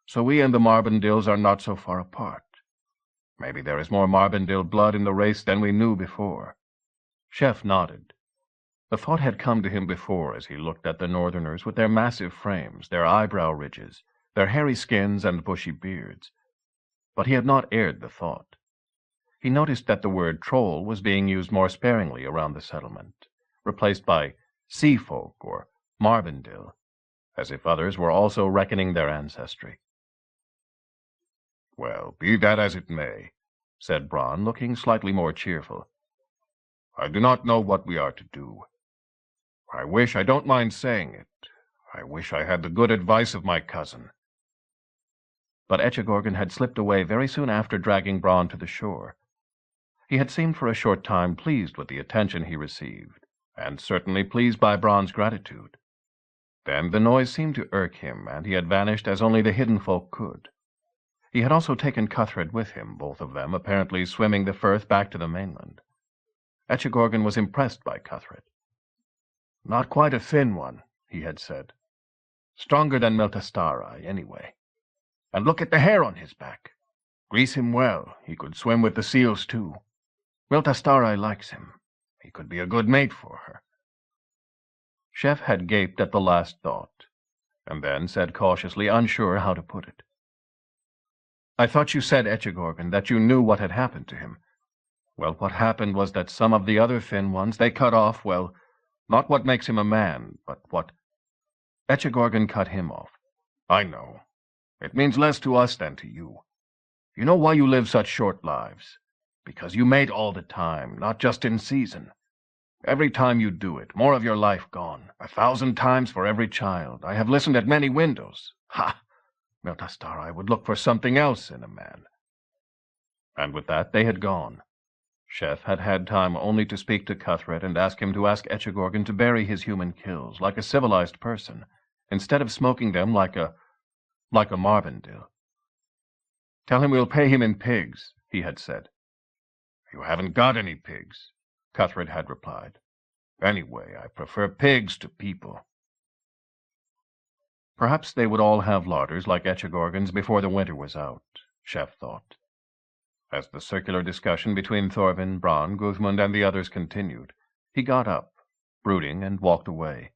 So we and the Marbendils are not so far apart. Maybe there is more Marbendil blood in the race than we knew before." Chef nodded. The thought had come to him before as he looked at the northerners with their massive frames, their eyebrow ridges, their hairy skins and bushy beards. But he had not aired the thought. He noticed that the word troll was being used more sparingly around the settlement, replaced by sea folk or Marbendil, as if others were also reckoning their ancestry. "Well, be that as it may," said Bronn, looking slightly more cheerful. "I do not know what we are to do. I don't mind saying it, I wish I had the good advice of my cousin." But Echegorgon had slipped away very soon after dragging Bronn to the shore. He had seemed for a short time pleased with the attention he received, and certainly pleased by Bronn's gratitude. Then the noise seemed to irk him, and he had vanished as only the hidden folk could. He had also taken Cuthred with him, both of them apparently swimming the firth back to the mainland. Echegorgon was impressed by Cuthred. "Not quite a thin one," he had said. "Stronger than Miltastari, anyway. And look at the hair on his back. Grease him well. He could swim with the seals, too. Miltastari likes him. He could be a good mate for her." Chef had gaped at the last thought, and then said cautiously, unsure how to put it. "I thought you said, Echegorgon, that you knew what had happened to him. Well, what happened was that some of the other thin ones, they cut off, well, not what makes him a man, but what—" Echegorgon cut him off. "I know. It means less to us than to you. You know why you live such short lives? Because you mate all the time, not just in season. Every time you do it, more of your life gone. 1,000 times for every child. I have listened at many windows. Ha! Miltastari would look for something else in a man." And with that they had gone. Chef had had time only to speak to Cuthred and ask him to ask Echegorgon to bury his human kills like a civilized person, instead of smoking them like a Marvendil. "Tell him we'll pay him in pigs," he had said. "You haven't got any pigs," Cuthred had replied. "Anyway, I prefer pigs to people." Perhaps they would all have larders like Echegorgon's before the winter was out, Chef thought. As the circular discussion between Thorvin, Bronn, Gudmund, and the others continued, he got up, brooding, and walked away.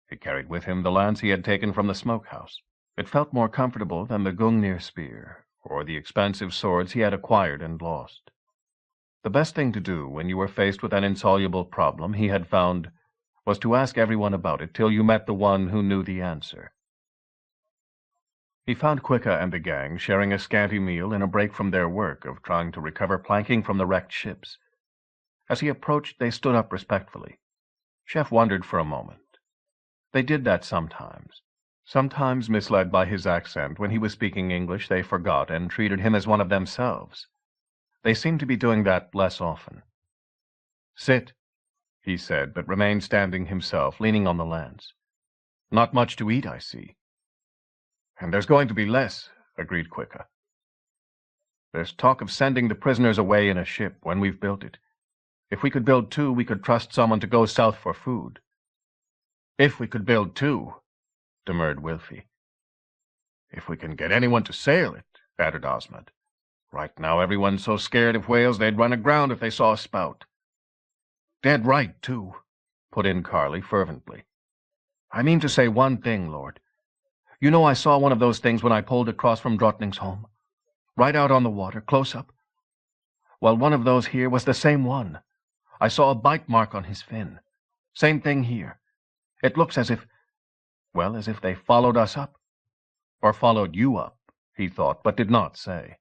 He carried with him the lance he had taken from the smokehouse. It felt more comfortable than the Gungnir spear, or the expansive swords he had acquired and lost. The best thing to do when you were faced with an insoluble problem, he had found, was to ask everyone about it till you met the one who knew the answer. He found Quicka and the gang sharing a scanty meal in a break from their work of trying to recover planking from the wrecked ships. As he approached, they stood up respectfully. Chef wondered for a moment. They did that sometimes. Sometimes, misled by his accent, when he was speaking English, they forgot and treated him as one of themselves. They seemed to be doing that less often. "Sit," he said, but remained standing himself, leaning on the lance. "Not much to eat, I see." "And there's going to be less," agreed Quicka. "There's talk of sending the prisoners away in a ship when we've built it. If we could build 2, we could trust someone to go south for food." "If we could build 2, demurred Wilfy. "If we can get anyone to sail it," added Osmond. "Right now everyone's so scared of whales they'd run aground if they saw a spout." "Dead right, too," put in Carly fervently. "I mean to say one thing, Lord. You know I saw one of those things when I pulled across from Drottning's right out on the water, close up. Well, one of those here was the same one. I saw a bite mark on his fin. Same thing here. It looks as if they followed us up. Or followed you up, he thought, but did not say.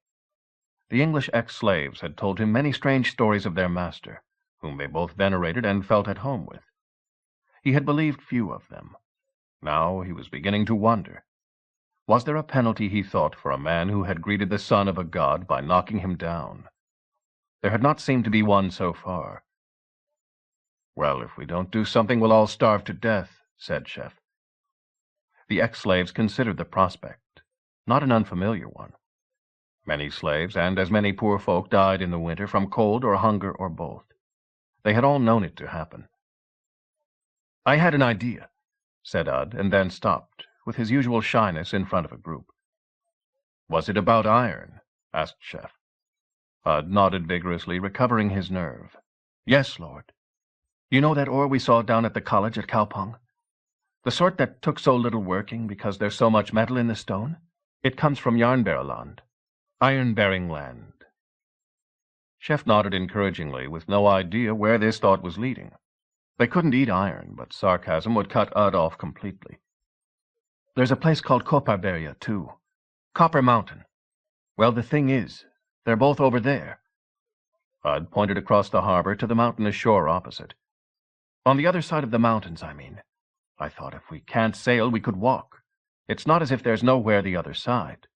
The English ex-slaves had told him many strange stories of their master, whom they both venerated and felt at home with. He had believed few of them. Now he was beginning to wonder. Was there a penalty, he thought, for a man who had greeted the son of a god by knocking him down? There had not seemed to be one so far. "Well, if we don't do something, we'll all starve to death," said Chef. The ex-slaves considered the prospect, not an unfamiliar one. Many slaves and as many poor folk died in the winter from cold or hunger or both. They had all known it to happen. "I had an idea," said Ud, and then stopped, with his usual shyness in front of a group. "Was it about iron?" asked Chef. Ud nodded vigorously, recovering his nerve. "Yes, Lord. You know that ore we saw down at the college at Kaupang? The sort that took so little working because there's so much metal in the stone? It comes from Yarnbearland, iron-bearing land." Chef nodded encouragingly, with no idea where this thought was leading. They couldn't eat iron, but sarcasm would cut Ud off completely. "There's a place called Kopparberga, too. Copper Mountain. Well, the thing is, they're both over there." Ud pointed across the harbor to the mountainous shore opposite. "On the other side of the mountains, I mean. I thought if we can't sail, we could walk. It's not as if there's nowhere the other side."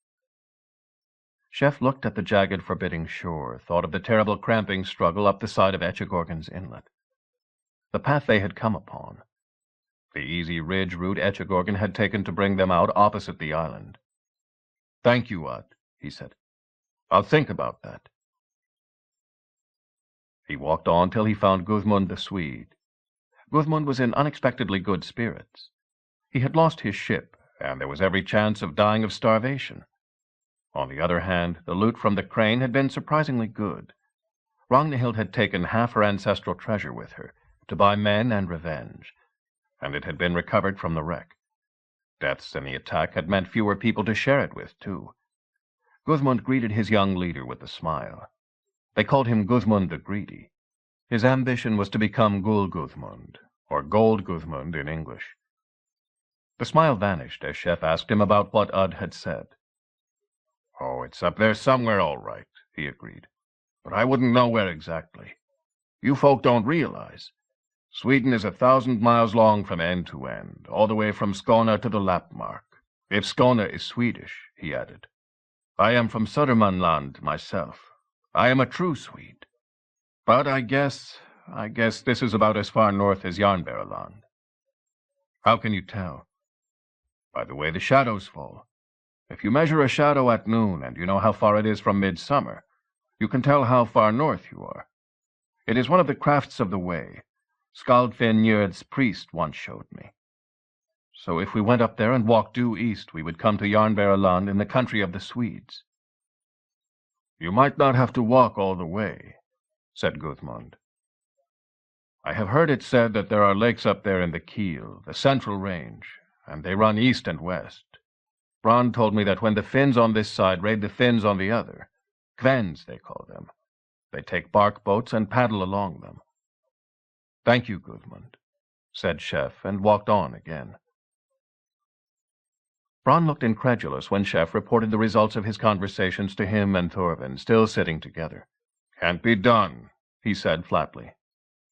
Chef looked at the jagged, forbidding shore, thought of the terrible cramping struggle up the side of Echegorgon's Inlet. The path they had come upon. The easy ridge route Etchegorgan had taken to bring them out opposite the island. "Thank you, Ud," he said. "I'll think about that." He walked on till he found Gudmund the Swede. Gudmund was in unexpectedly good spirits. He had lost his ship, and there was every chance of dying of starvation. On the other hand, the loot from the Crane had been surprisingly good. Ragnhild had taken half her ancestral treasure with her, to buy men and revenge, and it had been recovered from the wreck. Deaths in the attack had meant fewer people to share it with, too. Gudmund greeted his young leader with a smile. They called him Gudmund the Greedy. His ambition was to become Gul Gudmund, or Gold Gudmund in English. The smile vanished as Chef asked him about what Ud had said. "Oh, it's up there somewhere, all right," he agreed. "But I wouldn't know where exactly. You folk don't realize. Sweden is 1,000 miles long from end to end, all the way from Skåne to the Lappmark. If Skåne is Swedish," he added. "I am from Södermanland myself. I am a true Swede. But I guess this is about as far north as Jarnbäraland." "How can you tell?" "By the way the shadows fall. If you measure a shadow at noon and you know how far it is from midsummer, you can tell how far north you are. It is one of the crafts of the way. Skaldfinn Njord's priest once showed me. So if we went up there and walked due east, we would come to Jarnbäraland in the country of the Swedes." "You might not have to walk all the way," said Gudmund. "I have heard it said that there are lakes up there in the Kiel, the central range, and they run east and west. Brand told me that when the Finns on this side raid the Finns on the other, Kvens they call them, they take bark boats and paddle along them." "Thank you, Gudmund," said Chef, and walked on again. Bronn looked incredulous when Chef reported the results of his conversations to him and Thorvin, still sitting together. "Can't be done," he said flatly.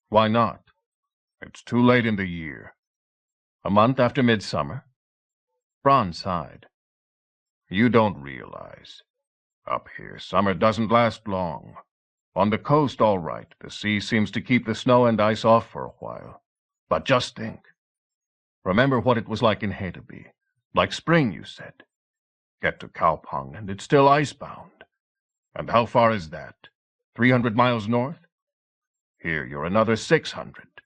"Why not?" "It's too late in the year." "A month after midsummer?" Bronn sighed. "You don't realize. Up here, summer doesn't last long. On the coast, all right, the sea seems to keep the snow and ice off for a while. But just think. Remember what it was like in Hedeby. Like spring, you said. Get to Kaupang, and it's still icebound. And how far is that? 300 miles north? Here you're another 600.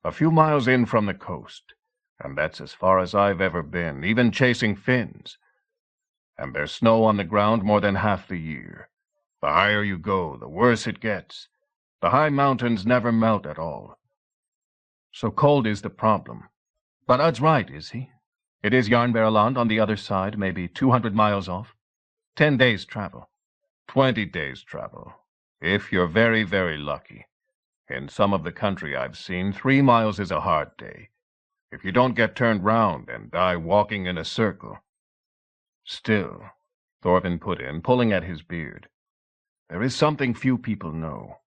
A few miles in from the coast. And that's as far as I've ever been, even chasing Finns. And there's snow on the ground more than half the year. The higher you go, the worse it gets. The high mountains never melt at all. So cold is the problem. But Ud's right, is he? It is Jarnbäraland on the other side, maybe 200 miles off. 10 days' travel. 20 days' travel. If you're very, very lucky. In some of the country I've seen, 3 miles is a hard day. If you don't get turned round and die walking in a circle. Still, Thorvin put in, pulling at his beard, there is something few people know,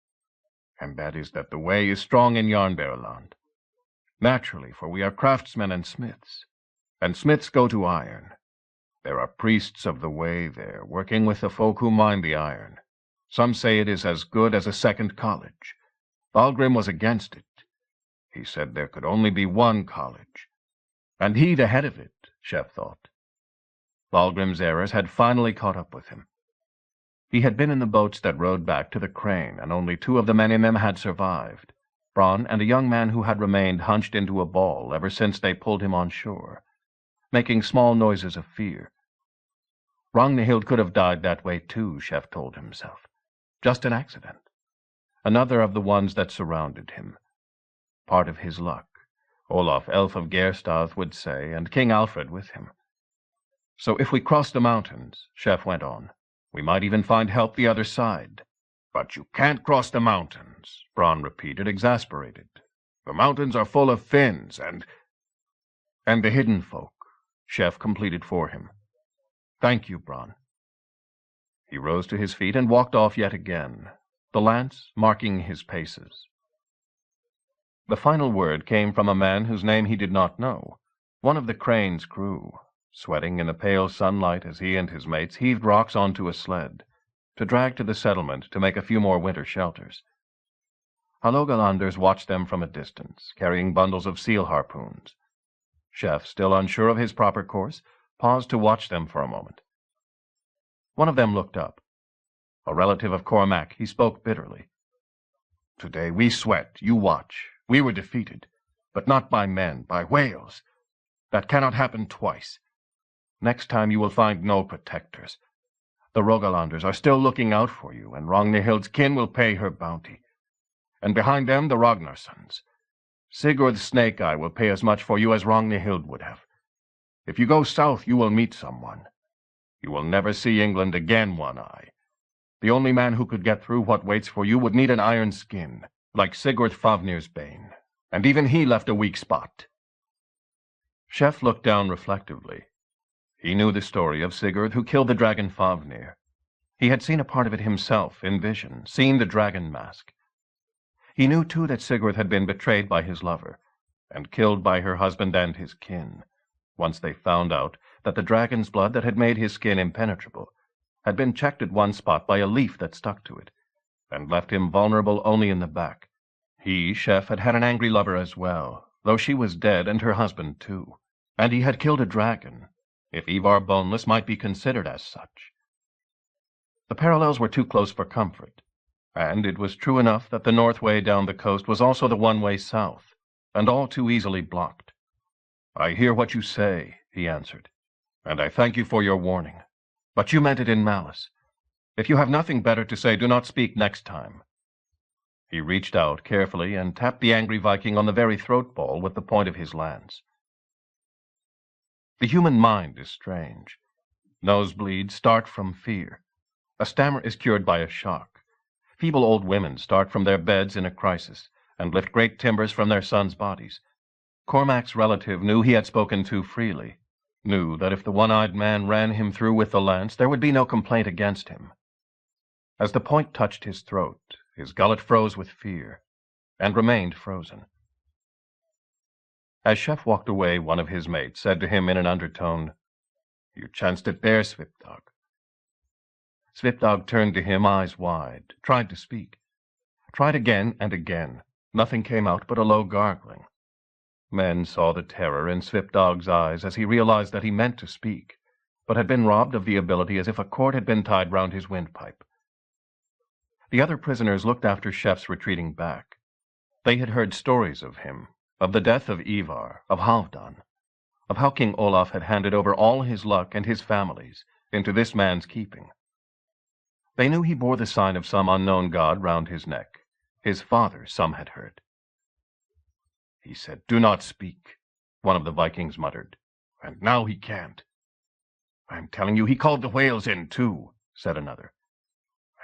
and that is that the way is strong in Jarnbäraland. Naturally, for we are craftsmen and smiths go to iron. There are priests of the way there, working with the folk who mine the iron. Some say it is as good as a second college. Valgrim was against it. He said there could only be one college. And he the head of it, Chef thought. Valgrim's errors had finally caught up with him. He had been in the boats that rowed back to the Crane, and only 2 of the men in them had survived, Bronn and a young man who had remained hunched into a ball ever since they pulled him on shore, making small noises of fear. Ragnhild could have died that way too, Chef told himself. Just an accident. Another of the ones that surrounded him. Part of his luck, Olaf, Elf of Gerstad, would say, and King Alfred with him. So if we cross the mountains, Chef went on, we might even find help the other side. But you can't cross the mountains, Bronn repeated, exasperated. The mountains are full of Finns and the hidden folk, Chef completed for him. Thank you, Bronn. He rose to his feet and walked off yet again, the lance marking his paces. The final word came from a man whose name he did not know, one of the Crane's crew, sweating in the pale sunlight as he and his mates heaved rocks onto a sled, to drag to the settlement to make a few more winter shelters. Hålogalanders watched them from a distance, carrying bundles of seal harpoons, Chef, still unsure of his proper course, paused to watch them for a moment. One of them looked up. A relative of Cormac, he spoke bitterly. "Today we sweat, you watch. We were defeated, but not by men, by whales. That cannot happen twice. Next time you will find no protectors. The Rogalanders are still looking out for you, and Ragnhild's kin will pay her bounty. And behind them the Ragnarsons. Sigurd's Snake Eye will pay as much for you as Ragnhild would have. If you go south, you will meet someone. You will never see England again, One Eye. The only man who could get through what waits for you would need an iron skin, like Sigurd Fafnir's bane, and even he left a weak spot." Chef looked down reflectively. He knew the story of Sigurd who killed the dragon Fafnir. He had seen a part of it himself in vision, seen the dragon mask. He knew, too, that Sigurd had been betrayed by his lover, and killed by her husband and his kin, once they found out that the dragon's blood that had made his skin impenetrable had been checked at one spot by a leaf that stuck to it, and left him vulnerable only in the back. He, Chef, had had an angry lover as well, though she was dead and her husband too, and he had killed a dragon, if Ivar Boneless might be considered as such. The parallels were too close for comfort, and it was true enough that the north way down the coast was also the one way south, and all too easily blocked. "I hear what you say," he answered, "and I thank you for your warning. But you meant it in malice. If you have nothing better to say, do not speak next time." He reached out carefully and tapped the angry Viking on the very throat ball with the point of his lance. The human mind is strange. Nosebleeds start from fear. A stammer is cured by a shock. Feeble old women start from their beds in a crisis and lift great timbers from their sons' bodies. Cormac's relative knew he had spoken too freely, knew that if the one-eyed man ran him through with the lance, there would be no complaint against him. As the point touched his throat, his gullet froze with fear, and remained frozen. As Chef walked away, one of his mates said to him in an undertone, "You chanced it there, Svipdag." Svipdag turned to him, eyes wide, tried to speak. Tried again and again. Nothing came out but a low gargling. Men saw the terror in Svipdag's eyes as he realized that he meant to speak, but had been robbed of the ability as if a cord had been tied round his windpipe. The other prisoners looked after Chef's retreating back. They had heard stories of him, of the death of Ivar, of Halfdan, of how King Olaf had handed over all his luck and his family's into this man's keeping. They knew he bore the sign of some unknown god round his neck. His father, some had heard. "He said, 'Do not speak,'" one of the Vikings muttered, "and now he can't." "I'm telling you, he called the whales in too," said another.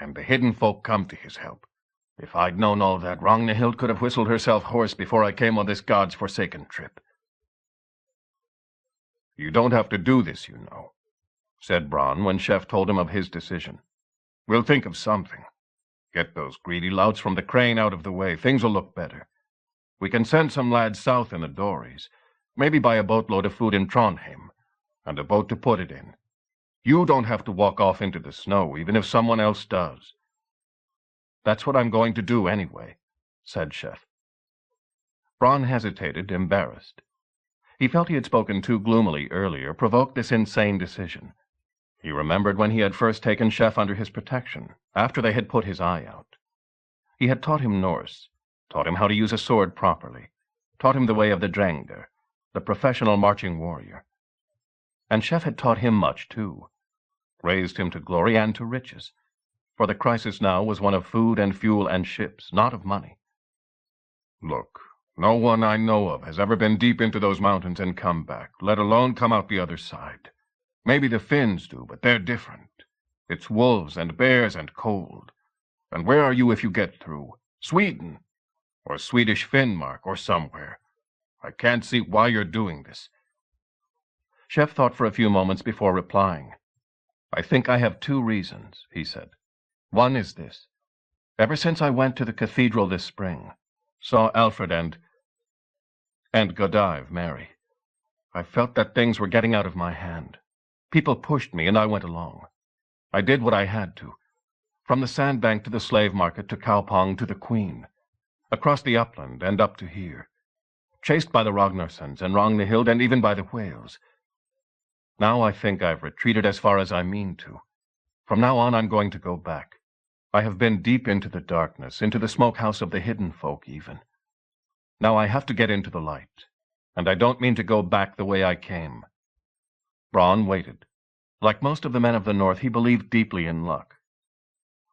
"And the hidden folk come to his help. If I'd known all that, Ragnhild could have whistled herself hoarse before I came on this god's forsaken trip." "You don't have to do this, you know," said Bronn when Chef told him of his decision. "We'll think of something. Get those greedy louts from the crane out of the way. Things will look better. We can send some lads south in the dories, maybe buy a boatload of food in Trondheim, and a boat to put it in. You don't have to walk off into the snow, even if someone else does." "That's what I'm going to do anyway," said Chef. Bronn hesitated, embarrassed. He felt he had spoken too gloomily earlier, provoked this insane decision. He remembered when he had first taken Chef under his protection, after they had put his eye out. He had taught him Norse, taught him how to use a sword properly, taught him the way of the Drengr, the professional marching warrior. And Chef had taught him much, too, raised him to glory and to riches, for the crisis now was one of food and fuel and ships, not of money. "Look, no one I know of has ever been deep into those mountains and come back, let alone come out the other side. Maybe the Finns do, but they're different. It's wolves and bears and cold. And where are you if you get through? Sweden, or Swedish Finnmark, or somewhere. I can't see why you're doing this." Chef thought for a few moments before replying. "I think I have two reasons," he said. "One is this. Ever since I went to the cathedral this spring, saw Alfred and Godive marry, I felt that things were getting out of my hand. People pushed me, and I went along. I did what I had to. From the sandbank to the slave market to Kaupang to the Queen. Across the upland and up to here. chased by the Ragnarsons and Ragnhild and even by the whales. Now I think I've retreated as far as I mean to. From now on I'm going to go back. I have been deep into the darkness, into the smokehouse of the hidden folk even. Now I have to get into the light, and I don't mean to go back the way I came." Bronn waited. Like most of the men of the North, he believed deeply in luck.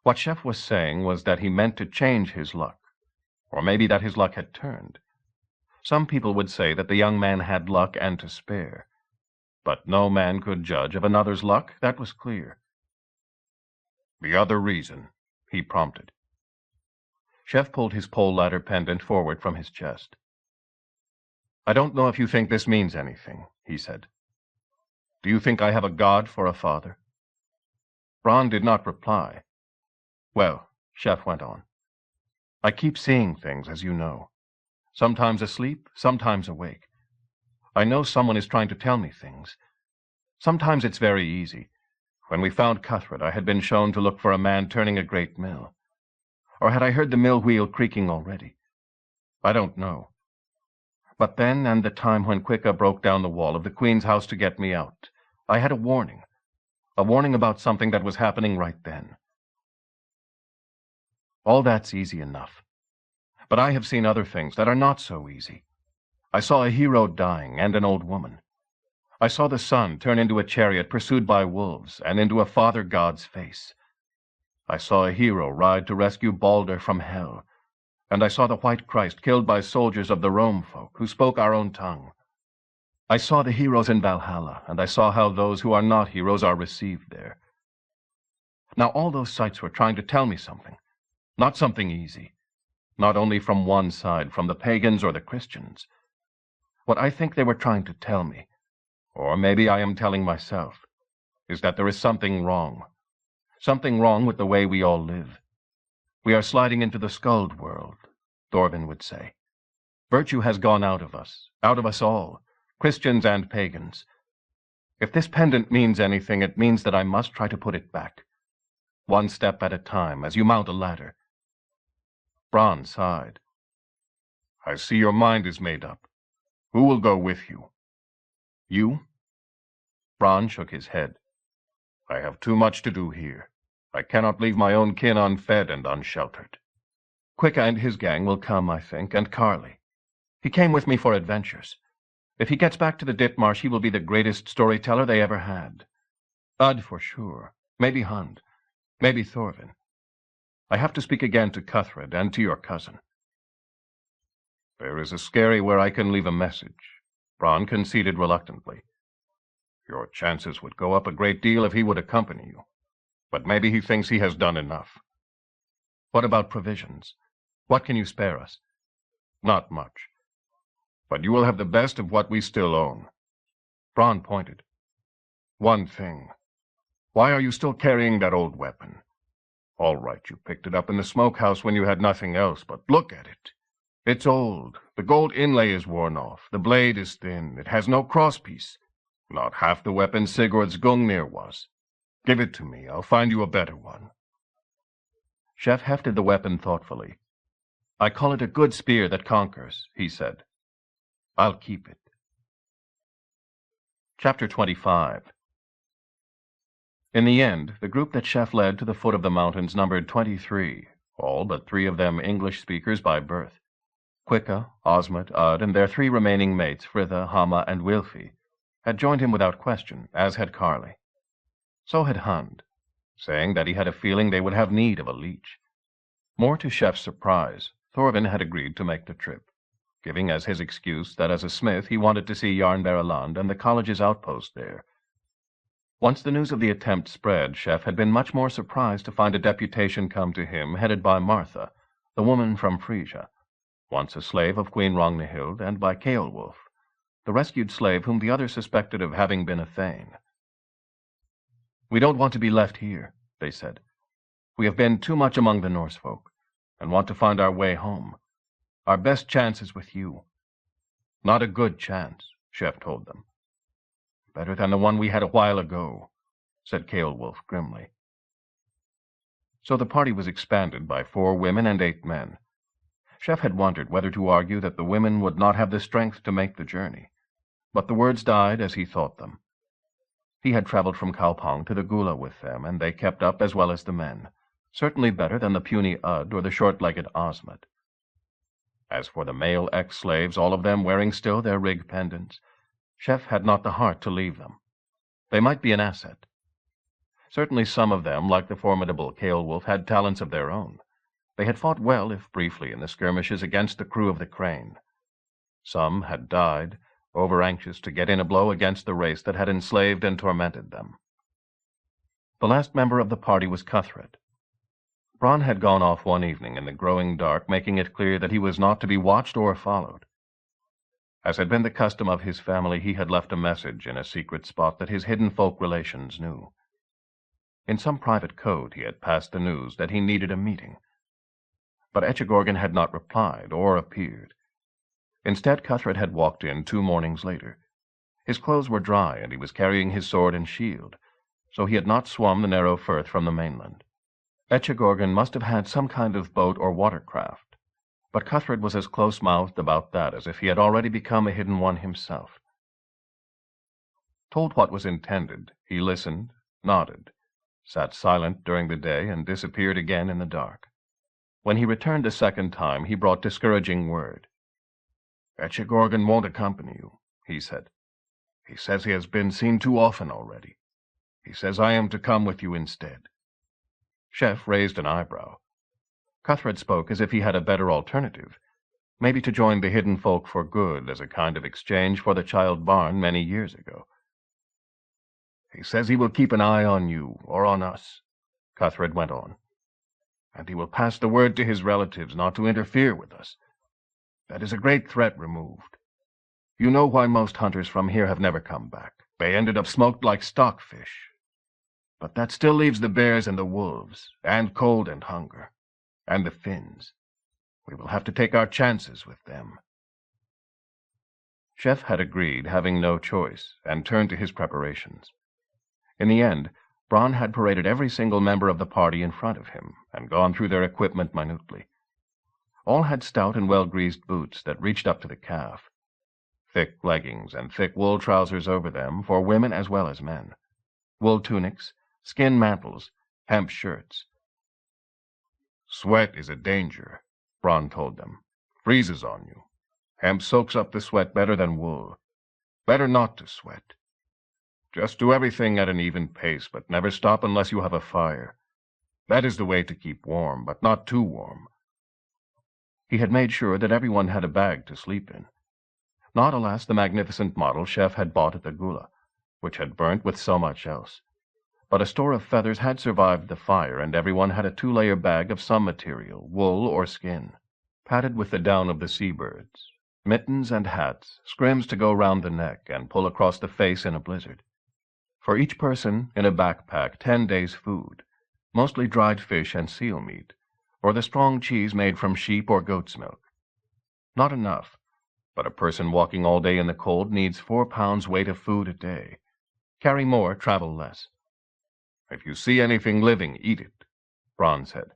What Chef was saying was that he meant to change his luck, or maybe that his luck had turned. Some people would say that the young man had luck and to spare, but no man could judge of another's luck, that was clear. "The other reason," he prompted. Chef pulled his pole ladder pendant forward from his chest. "I don't know if you think this means anything," he said. "Do you think I have a god for a father?" Bronn did not reply. "Well," Chef went on, "I keep seeing things, as you know. Sometimes asleep, sometimes awake. I know someone is trying to tell me things. Sometimes it's very easy. When we found Cuthred, I had been shown to look for a man turning a great mill. Or had I heard the mill wheel creaking already? I don't know. But then, and the time when Quicka broke down the wall of the Queen's house to get me out, I had a warning about something that was happening right then. All that's easy enough. But I have seen other things that are not so easy. I saw a hero dying and an old woman. I saw the sun turn into a chariot pursued by wolves and into a father god's face. I saw a hero ride to rescue Balder from hell, and I saw the White Christ killed by soldiers of the Rome folk who spoke our own tongue. I saw the heroes in Valhalla, and I saw how those who are not heroes are received there. Now all those sights were trying to tell me something, not something easy, not only from one side, from the pagans or the Christians. What I think they were trying to tell me, or maybe I am telling myself, is that there is something wrong with the way we all live. We are sliding into the Skuld world, Thorvin would say. Virtue has gone out of us all, Christians and pagans. If this pendant means anything, it means that I must try to put it back, one step at a time, as you mount a ladder. Bronn sighed. "I see your mind is made up. Who will go with you?" "You?" Bronn shook his head. "I have too much to do here. I cannot leave my own kin unfed and unsheltered." "Quicka and his gang will come, I think, and Carly. He came with me for adventures. If he gets back to the Ditmarsh, he will be the greatest storyteller they ever had. Ud, for sure. Maybe Hund. Maybe Thorvin. I have to speak again to Cuthred and to your cousin." "There is a skerry where I can leave a message," Bronn conceded reluctantly. "Your chances would go up a great deal if he would accompany you. But maybe he thinks he has done enough." "What about provisions? What can you spare us?" "Not much. But you will have the best of what we still own." Bronn pointed. "One thing. Why are you still carrying that old weapon? All right, you picked it up in the smokehouse when you had nothing else, but look at it. It's old. The gold inlay is worn off. The blade is thin. It has no crosspiece. Not half the weapon Sigurd's Gungnir was. Give it to me. I'll find you a better one." Chef hefted the weapon thoughtfully. "I call it a good spear that conquers," he said. "I'll keep it." Chapter 25. In the end, the group that Chef led to the foot of the mountains numbered 23, all but 3 of them English speakers by birth. Quicka, Osmond, Ud, and their 3 remaining mates, Fritha, Hama, and Wilfi, had joined him without question, as had Carly. So had Hund, saying that he had a feeling they would have need of a leech. More to Chef's surprise, Thorvin had agreed to make the trip, giving as his excuse that as a smith he wanted to see Jarnberaland and the college's outpost there. Once the news of the attempt spread, Chef had been much more surprised to find a deputation come to him headed by Martha, the woman from Frisia, once a slave of Queen Ragnhild, and by Ceolwulf, the rescued slave whom the others suspected of having been a thane. "We don't want to be left here," they said. "We have been too much among the Norse folk, and want to find our way home. Our best chance is with you." "Not a good chance," Chef told them. "Better than the one we had a while ago," said Ceolwulf grimly. So the party was expanded by 4 women and 8 men. Chef had wondered whether to argue that the women would not have the strength to make the journey, but the words died as he thought them. He had traveled from Kaupang to the Gula with them, and they kept up as well as the men, certainly better than the puny Ud or the short-legged Osmond. As for the male ex-slaves, all of them wearing still their rig pendants, Chef had not the heart to leave them. They might be an asset. Certainly some of them, like the formidable Ceolwulf, had talents of their own. They had fought well, if briefly, in the skirmishes against the crew of the Crane. Some had died, over-anxious to get in a blow against the race that had enslaved and tormented them. The last member of the party was Cuthred. Bronn had gone off one evening in the growing dark, making it clear that he was not to be watched or followed. As had been the custom of his family, he had left a message in a secret spot that his hidden folk relations knew. In some private code he had passed the news that he needed a meeting. But Echegorgan had not replied or appeared. Instead, Cuthred had walked in 2 mornings later. His clothes were dry, and he was carrying his sword and shield, so he had not swum the narrow firth from the mainland. Echegorgan must have had some kind of boat or watercraft, but Cuthred was as close-mouthed about that as if he had already become a hidden one himself. Told what was intended, he listened, nodded, sat silent during the day, and disappeared again in the dark. When he returned a second time, he brought discouraging word. "Echegorgan won't accompany you," he said. "He says he has been seen too often already. He says I am to come with you instead." Chef raised an eyebrow. Cuthred spoke as if he had a better alternative, maybe to join the hidden folk for good as a kind of exchange for the child Barn many years ago. "He says he will keep an eye on you, or on us," Cuthred went on. "And he will pass the word to his relatives not to interfere with us. That is a great threat removed. You know why most hunters from here have never come back. They ended up smoked like stockfish. But that still leaves the bears and the wolves, and cold and hunger, and the Finns. We will have to take our chances with them." Chef had agreed, having no choice, and turned to his preparations. In the end, Bronn had paraded every single member of the party in front of him, and gone through their equipment minutely. All had stout and well-greased boots that reached up to the calf, thick leggings and thick wool trousers over them for women as well as men, wool tunics, skin mantles, hemp shirts. "Sweat is a danger," Bronn told them. "Freezes on you. Hemp soaks up the sweat better than wool. Better not to sweat. Just do everything at an even pace, but never stop unless you have a fire. That is the way to keep warm, but not too warm." He had made sure that everyone had a bag to sleep in. Not, alas, the magnificent model Chef had bought at the Gula, which had burnt with so much else. But a store of feathers had survived the fire, and everyone had a 2-layer bag of some material, wool or skin, padded with the down of the seabirds, mittens and hats, scrims to go round the neck and pull across the face in a blizzard. For each person, in a backpack, 10 days' food, mostly dried fish and seal meat, or the strong cheese made from sheep or goat's milk. Not enough, but a person walking all day in the cold needs 4 pounds weight of food a day. Carry more, travel less. "If you see anything living, eat it," Bronn said.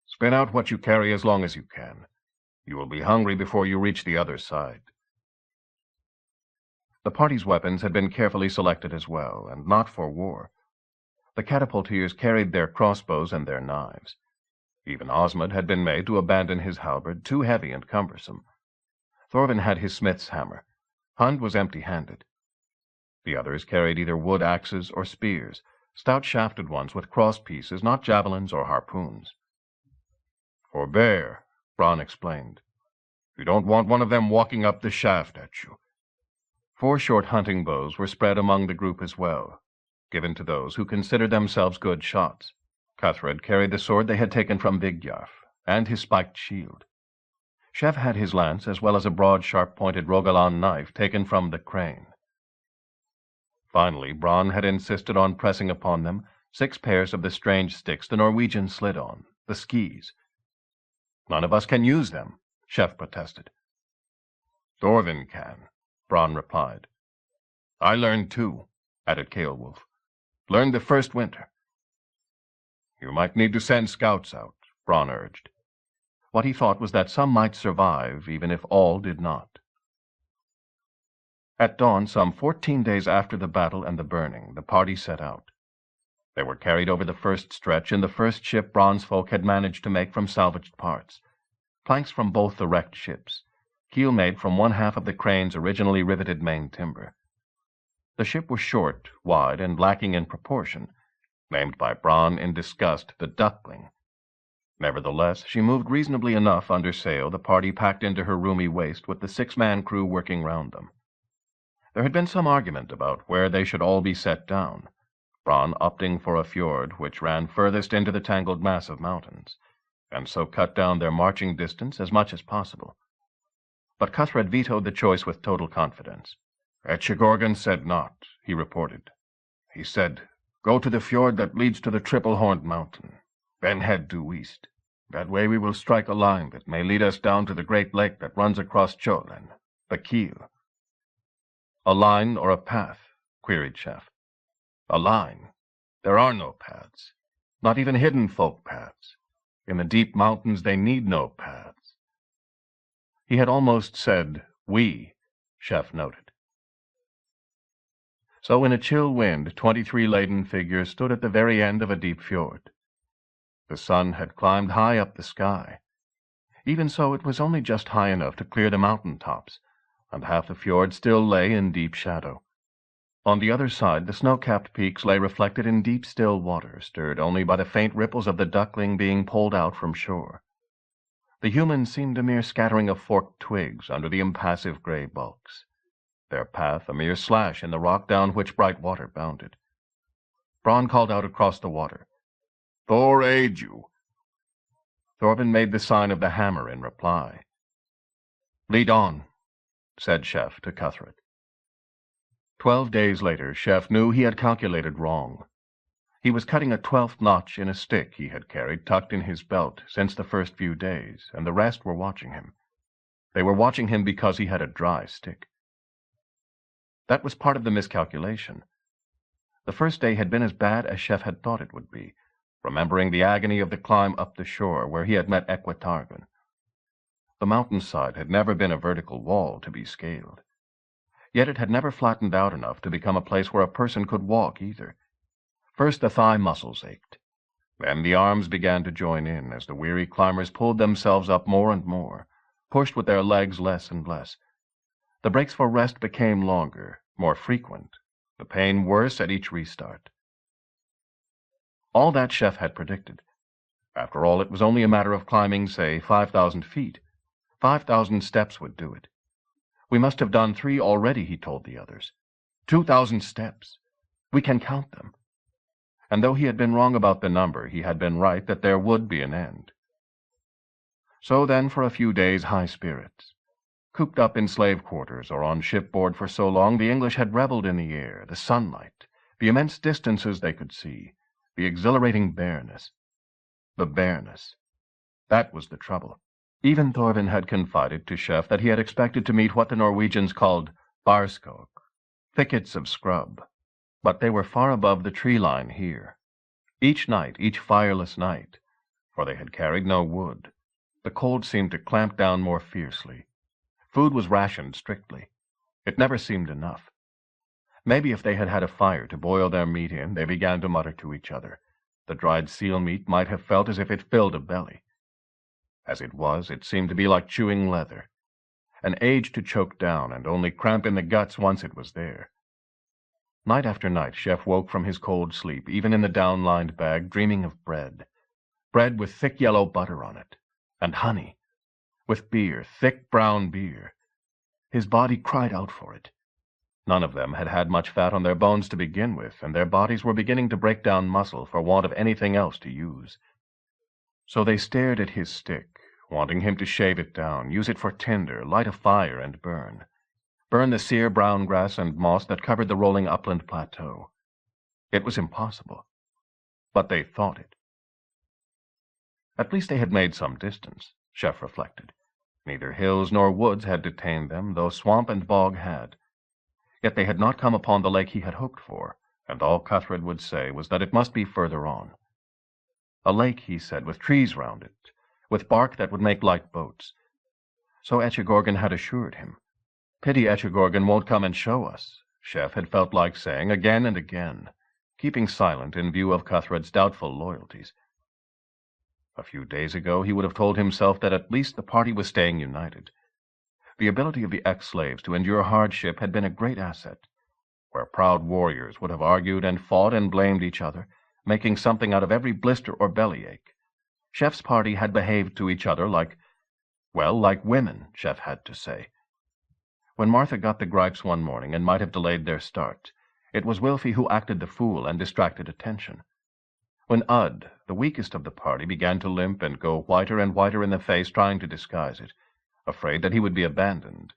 "Spin out what you carry as long as you can. You will be hungry before you reach the other side." The party's weapons had been carefully selected as well, and not for war. The catapulteers carried their crossbows and their knives. Even Osmond had been made to abandon his halberd, too heavy and cumbersome. Thorvin had his smith's hammer. Hund was empty-handed. The others carried either wood axes or spears, stout-shafted ones with cross-pieces, not javelins or harpoons. "Forbear," Bronn explained. "You don't want one of them walking up the shaft at you." 4 short hunting bows were spread among the group as well, given to those who considered themselves good shots. Cuthred carried the sword they had taken from Vigjarf, and his spiked shield. Chef had his lance, as well as a broad, sharp-pointed Rogalan knife taken from the Crane. Finally, Bronn had insisted on pressing upon them 6 pairs of the strange sticks the Norwegians slid on, the skis. "None of us can use them," Chef protested. "Thorvin can," Bronn replied. "I learned too," added Ceolwulf. "Learned the first winter." "You might need to send scouts out," Bronn urged. What he thought was that some might survive, even if all did not. At dawn, some 14 days after the battle and the burning, the party set out. They were carried over the first stretch in the first ship bronze folk had managed to make from salvaged parts. Planks from both the wrecked ships, keel made from one half of the crane's originally riveted main timber. The ship was short, wide, and lacking in proportion, named by Bronn in disgust the Duckling. Nevertheless, she moved reasonably enough under sail, the party packed into her roomy waist with the 6-man crew working round them. There had been some argument about where they should all be set down, Bronn opting for a fjord which ran furthest into the tangled mass of mountains, and so cut down their marching distance as much as possible. But Cuthred vetoed the choice with total confidence. "Etchegorgon said not," he reported. "He said, go to the fjord that leads to the Triple-Horned Mountain, then head due east. That way we will strike a line that may lead us down to the great lake that runs across Cholan, the Kiel." "A line or a path?" queried Chef. "A line. There are no paths, not even hidden folk paths. In the deep mountains they need no paths." He had almost said, "we," Chef noted. So in a chill wind, 23 laden figures stood at the very end of a deep fjord. The sun had climbed high up the sky. Even so, it was only just high enough to clear the mountain tops, and half the fjord still lay in deep shadow. On the other side, the snow-capped peaks lay reflected in deep still water, stirred only by the faint ripples of the Duckling being pulled out from shore. The humans seemed a mere scattering of forked twigs under the impassive gray bulks, their path a mere slash in the rock down which bright water bounded. Bronn called out across the water, "Thor aid you!" Thorvin made the sign of the hammer in reply. "Lead on," said Chef to Cuthred. 12 days later, Chef knew he had calculated wrong. He was cutting a 12th notch in a stick he had carried tucked in his belt since the first few days, and the rest were watching him. They were watching him because he had a dry stick. That was part of the miscalculation. The first day had been as bad as Chef had thought it would be, remembering the agony of the climb up the shore where he had met Equitargan. The mountainside had never been a vertical wall to be scaled. Yet it had never flattened out enough to become a place where a person could walk either. First the thigh muscles ached. Then the arms began to join in as the weary climbers pulled themselves up more and more, pushed with their legs less and less. The breaks for rest became longer, more frequent, the pain worse at each restart. All that Chef had predicted. After all, it was only a matter of climbing, say, 5,000 feet. 5,000 steps would do it. "We must have done 3 already," he told the others. 2,000 steps. We can count them. And though he had been wrong about the number, he had been right that there would be an end. So then, for a few days, high spirits. Cooped up in slave quarters or on shipboard for so long, the English had reveled in the air, the sunlight, the immense distances they could see, the exhilarating bareness. The bareness. That was the trouble. Even Thorvin had confided to Chef that he had expected to meet what the Norwegians called barskog, thickets of scrub, but they were far above the tree line here. Each night, each fireless night, for they had carried no wood, the cold seemed to clamp down more fiercely. Food was rationed strictly. It never seemed enough. Maybe if they had had a fire to boil their meat in, they began to mutter to each other. The dried seal meat might have felt as if it filled a belly. As it was, it seemed to be like chewing leather, an age to choke down and only cramp in the guts once it was there. Night after night, Chef woke from his cold sleep, even in the down-lined bag, dreaming of bread. Bread with thick yellow butter on it, and honey, with beer, thick brown beer. His body cried out for it. None of them had had much fat on their bones to begin with, and their bodies were beginning to break down muscle for want of anything else to use. So they stared at his stick, wanting him to shave it down, use it for tinder, light a fire, and burn. Burn the sere brown grass and moss that covered the rolling upland plateau. It was impossible. But they thought it. At least they had made some distance, Chef reflected. Neither hills nor woods had detained them, though swamp and bog had. Yet they had not come upon the lake he had hoped for, and all Cuthred would say was that it must be further on. A lake, he said, with trees round it, with bark that would make light boats. So Etchegorgon had assured him. Pity Etchegorgon won't come and show us, Chef had felt like saying again and again, keeping silent in view of Cuthred's doubtful loyalties. A few days ago he would have told himself that at least the party was staying united. The ability of the ex-slaves to endure hardship had been a great asset. Where proud warriors would have argued and fought and blamed each other, making something out of every blister or bellyache, Chef's party had behaved to each other like women, Chef had to say. When Martha got the gripes one morning and might have delayed their start, it was Wilfy who acted the fool and distracted attention. When Ud, the weakest of the party, began to limp and go whiter and whiter in the face trying to disguise it, afraid that he would be abandoned,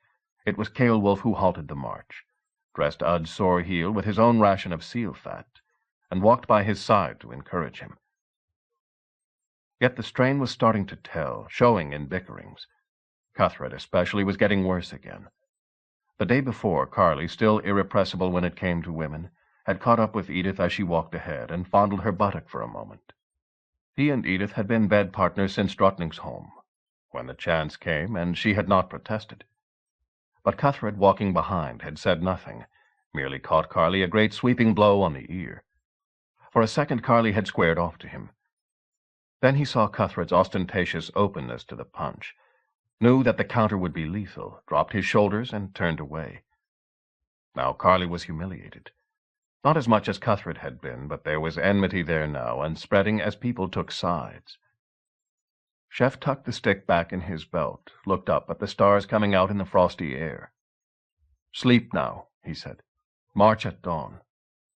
it was Ceolwulf who halted the march, dressed Ud's sore heel with his own ration of seal fat, and walked by his side to encourage him. Yet the strain was starting to tell, showing in bickerings. Cuthred especially was getting worse again. The day before, Carly, still irrepressible when it came to women, had caught up with Edith as she walked ahead and fondled her buttock for a moment. He and Edith had been bed partners since Drottningsholm, when the chance came, and she had not protested. But Cuthred, walking behind, had said nothing, merely caught Carly a great sweeping blow on the ear. For a second Carly had squared off to him. Then he saw Cuthred's ostentatious openness to the punch, knew that the counter would be lethal, dropped his shoulders, and turned away. Now Carly was humiliated. Not as much as Cuthred had been, but there was enmity there now, and spreading as people took sides. Chef tucked the stick back in his belt, looked up at the stars coming out in the frosty air. "Sleep now," he said. "March at dawn.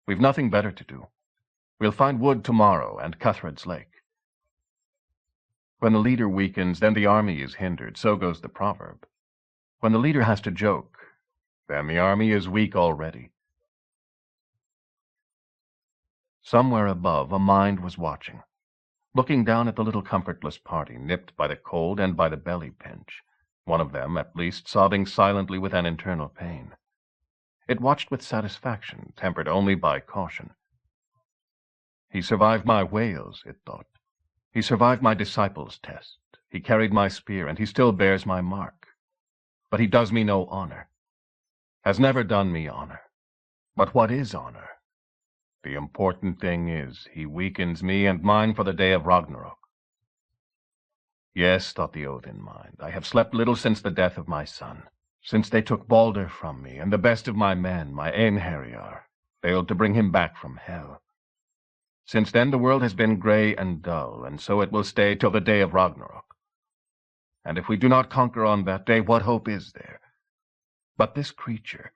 We've nothing better to do. We'll find wood tomorrow and Cuthred's Lake." When the leader weakens, then the army is hindered, so goes the proverb. When the leader has to joke, then the army is weak already. Somewhere above, a mind was watching, looking down at the little comfortless party, nipped by the cold and by the belly pinch, one of them, at least, sobbing silently with an internal pain. It watched with satisfaction, tempered only by caution. "He survived my whales," it thought. "He survived my disciples' test. He carried my spear, and he still bears my mark. But he does me no honor. Has never done me honor. But what is honor? The important thing is, he weakens me and mine for the day of Ragnarok." Yes, thought the Odin mind, I have slept little since the death of my son, since they took Balder from me, and the best of my men, my Einherjar, failed to bring him back from hell. Since then the world has been gray and dull, and so it will stay till the day of Ragnarok. And if we do not conquer on that day, what hope is there? But this creature,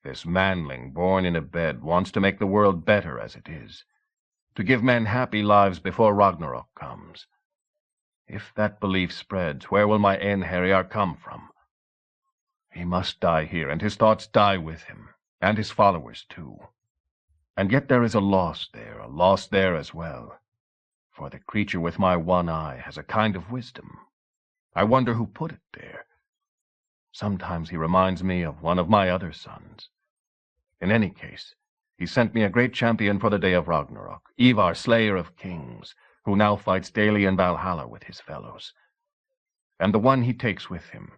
this manling born in a bed, wants to make the world better as it is, to give men happy lives before Ragnarok comes. If that belief spreads, where will my Einherjar come from? He must die here, and his thoughts die with him, and his followers too. And yet there is a loss there as well. For the creature with my one eye has a kind of wisdom. I wonder who put it there. Sometimes he reminds me of one of my other sons. In any case, he sent me a great champion for the day of Ragnarok, Ivar, slayer of kings, who now fights daily in Valhalla with his fellows. And the one he takes with him,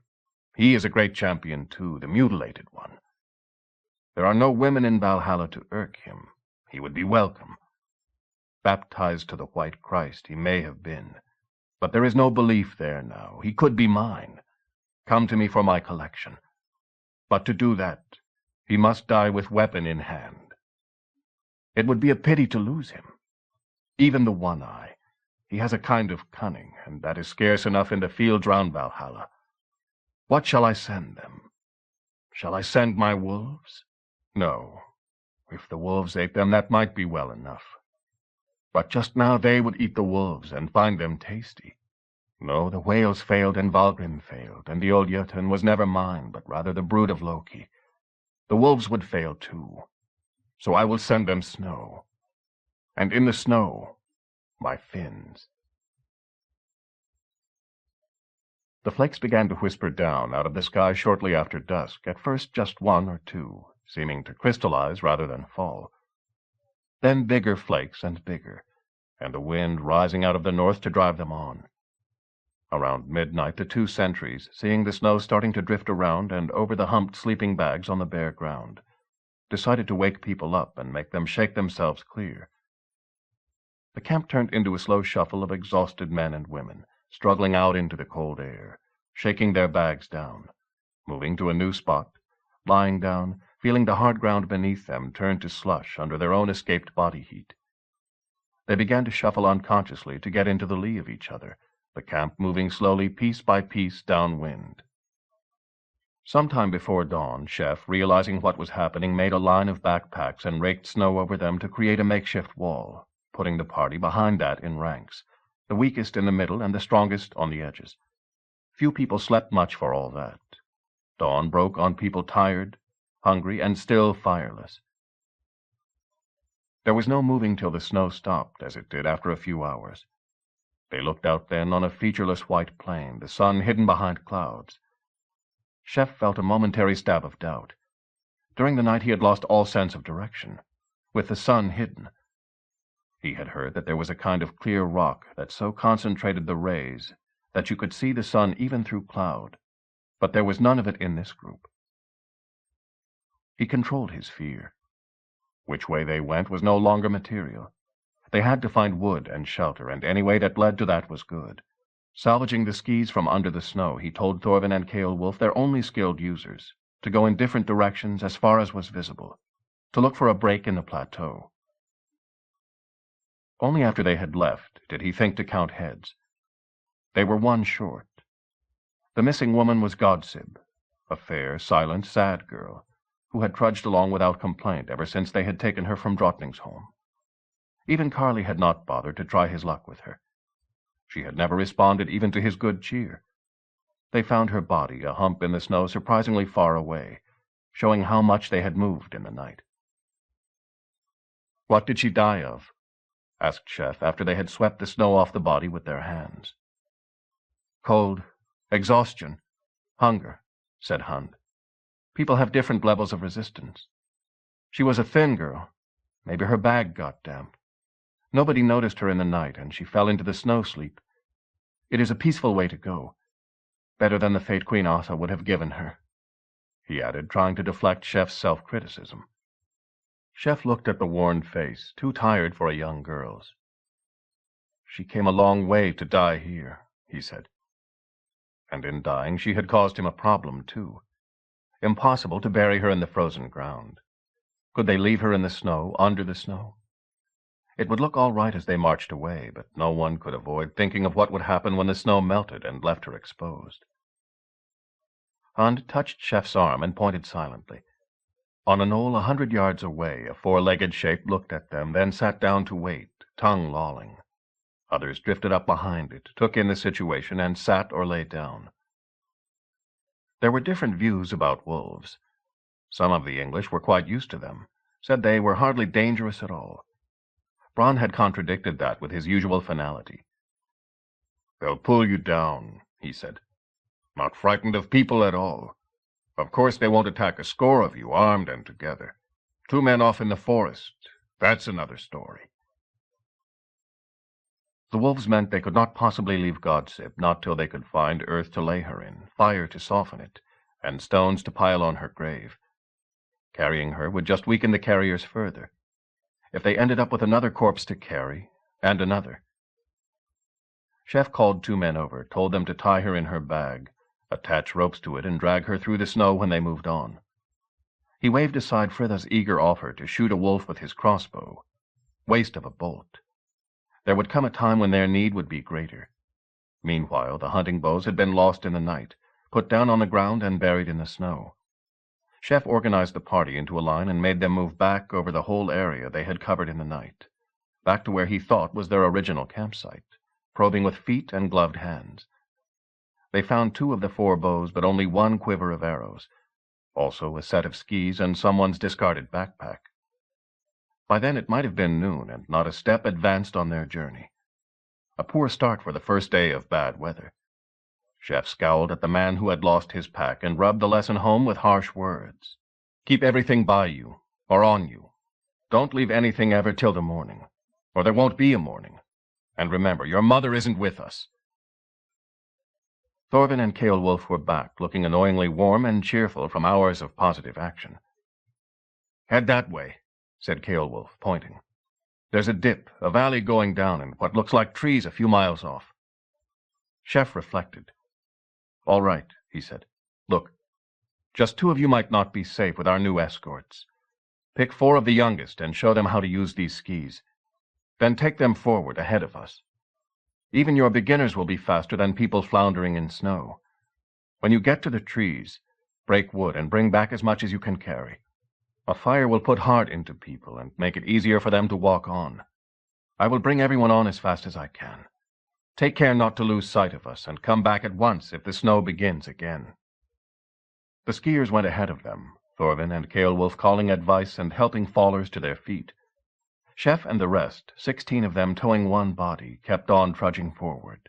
he is a great champion too, the mutilated one. There are no women in Valhalla to irk him. He would be welcome. Baptized to the White Christ he may have been, but there is no belief there now. He could be mine, come to me for my collection. But to do that, he must die with weapon in hand. It would be a pity to lose him. Even the one eye, he has a kind of cunning, and that is scarce enough in the fields round Valhalla. What shall I send them? Shall I send my wolves? No. If the wolves ate them, that might be well enough. But just now they would eat the wolves and find them tasty. No, the whales failed and Valgrim failed, and the old Jotun was never mine, but rather the brood of Loki. The wolves would fail too. So I will send them snow. And in the snow, my fins. The flakes began to whisper down out of the sky shortly after dusk, at first just one or two, seeming to crystallize rather than fall. Then bigger flakes and bigger, and the wind rising out of the north to drive them on. Around midnight, the two sentries, seeing the snow starting to drift around and over the humped sleeping bags on the bare ground, decided to wake people up and make them shake themselves clear. The camp turned into a slow shuffle of exhausted men and women, struggling out into the cold air, shaking their bags down, moving to a new spot, lying down, feeling the hard ground beneath them turn to slush under their own escaped body heat. They began to shuffle unconsciously to get into the lee of each other, the camp moving slowly piece by piece downwind. Sometime before dawn, Chef, realizing what was happening, made a line of backpacks and raked snow over them to create a makeshift wall, putting the party behind that in ranks, the weakest in the middle and the strongest on the edges. Few people slept much for all that. Dawn broke on people tired, hungry, and still fireless. There was no moving till the snow stopped, as it did after a few hours. They looked out then on a featureless white plain, the sun hidden behind clouds. Chef felt a momentary stab of doubt. During the night he had lost all sense of direction. With the sun hidden, he had heard that there was a kind of clear rock that so concentrated the rays that you could see the sun even through cloud, but there was none of it in this group. He controlled his fear. Which way they went was no longer material. They had to find wood and shelter, and any way that led to that was good. Salvaging the skis from under the snow, he told Thorvin and Ceolwulf, their only skilled users, to go in different directions as far as was visible, to look for a break in the plateau. Only after they had left did he think to count heads. They were one short. The missing woman was Godsib, a fair, silent, sad girl, who had trudged along without complaint ever since they had taken her from Drottningsholm. Even Carly had not bothered to try his luck with her. She had never responded even to his good cheer. They found her body, a hump in the snow surprisingly far away, showing how much they had moved in the night. "What did she die of?" asked Chef after they had swept the snow off the body with their hands. "Cold, exhaustion, hunger," said Hund. "People have different levels of resistance. She was a thin girl. Maybe her bag got damp. Nobody noticed her in the night, and she fell into the snow sleep. It is a peaceful way to go. Better than the fate Queen Asa would have given her," he added, trying to deflect Chef's self-criticism. Chef looked at the worn face, too tired for a young girl's. "She came a long way to die here," he said. And in dying she had caused him a problem, too. Impossible to bury her in the frozen ground. Could they leave her in the snow, under the snow? It would look all right as they marched away, but no one could avoid thinking of what would happen when the snow melted and left her exposed. Hund touched Chef's arm and pointed silently. On a knoll 100 yards away, a four-legged shape looked at them, then sat down to wait, tongue lolling. Others drifted up behind it, took in the situation, and sat or lay down. There were different views about wolves. Some of the English were quite used to them, said they were hardly dangerous at all. Bronn had contradicted that with his usual finality. "They'll pull you down," he said. "Not frightened of people at all. Of course they won't attack a score of you, armed and together. 2 men off in the forest, that's another story." The wolves meant they could not possibly leave Godsib, not till they could find earth to lay her in, fire to soften it, and stones to pile on her grave. Carrying her would just weaken the carriers further. If they ended up with another corpse to carry, and another. Chef called 2 men over, told them to tie her in her bag, attach ropes to it, and drag her through the snow when they moved on. He waved aside Fritha's eager offer to shoot a wolf with his crossbow. Waste of a bolt. There would come a time when their need would be greater. Meanwhile, the hunting bows had been lost in the night, put down on the ground and buried in the snow. Chef organized the party into a line and made them move back over the whole area they had covered in the night, back to where he thought was their original campsite, probing with feet and gloved hands. They found 2 of the 4 bows, but only 1 quiver of arrows, also a set of skis and someone's discarded backpack. By then it might have been noon, and not a step advanced on their journey. A poor start for the first day of bad weather. Chef scowled at the man who had lost his pack and rubbed the lesson home with harsh words. "Keep everything by you, or on you. Don't leave anything ever till the morning, or there won't be a morning. And remember, your mother isn't with us." Thorvin and Ceolwulf were back, looking annoyingly warm and cheerful from hours of positive action. "Head that way," said Ceolwulf, pointing. "There's a dip, a valley going down, and what looks like trees a few miles off." Chef reflected. "All right," he said. "Look, just 2 of you might not be safe with our new escorts. Pick 4 of the youngest and show them how to use these skis. Then take them forward ahead of us. Even your beginners will be faster than people floundering in snow. When you get to the trees, break wood and bring back as much as you can carry. A fire will put heart into people and make it easier for them to walk on. I will bring everyone on as fast as I can. Take care not to lose sight of us, and come back at once if the snow begins again." The skiers went ahead of them, Thorvin and Ceolwulf calling advice and helping fallers to their feet. Chef and the rest, 16 of them towing one body, kept on trudging forward,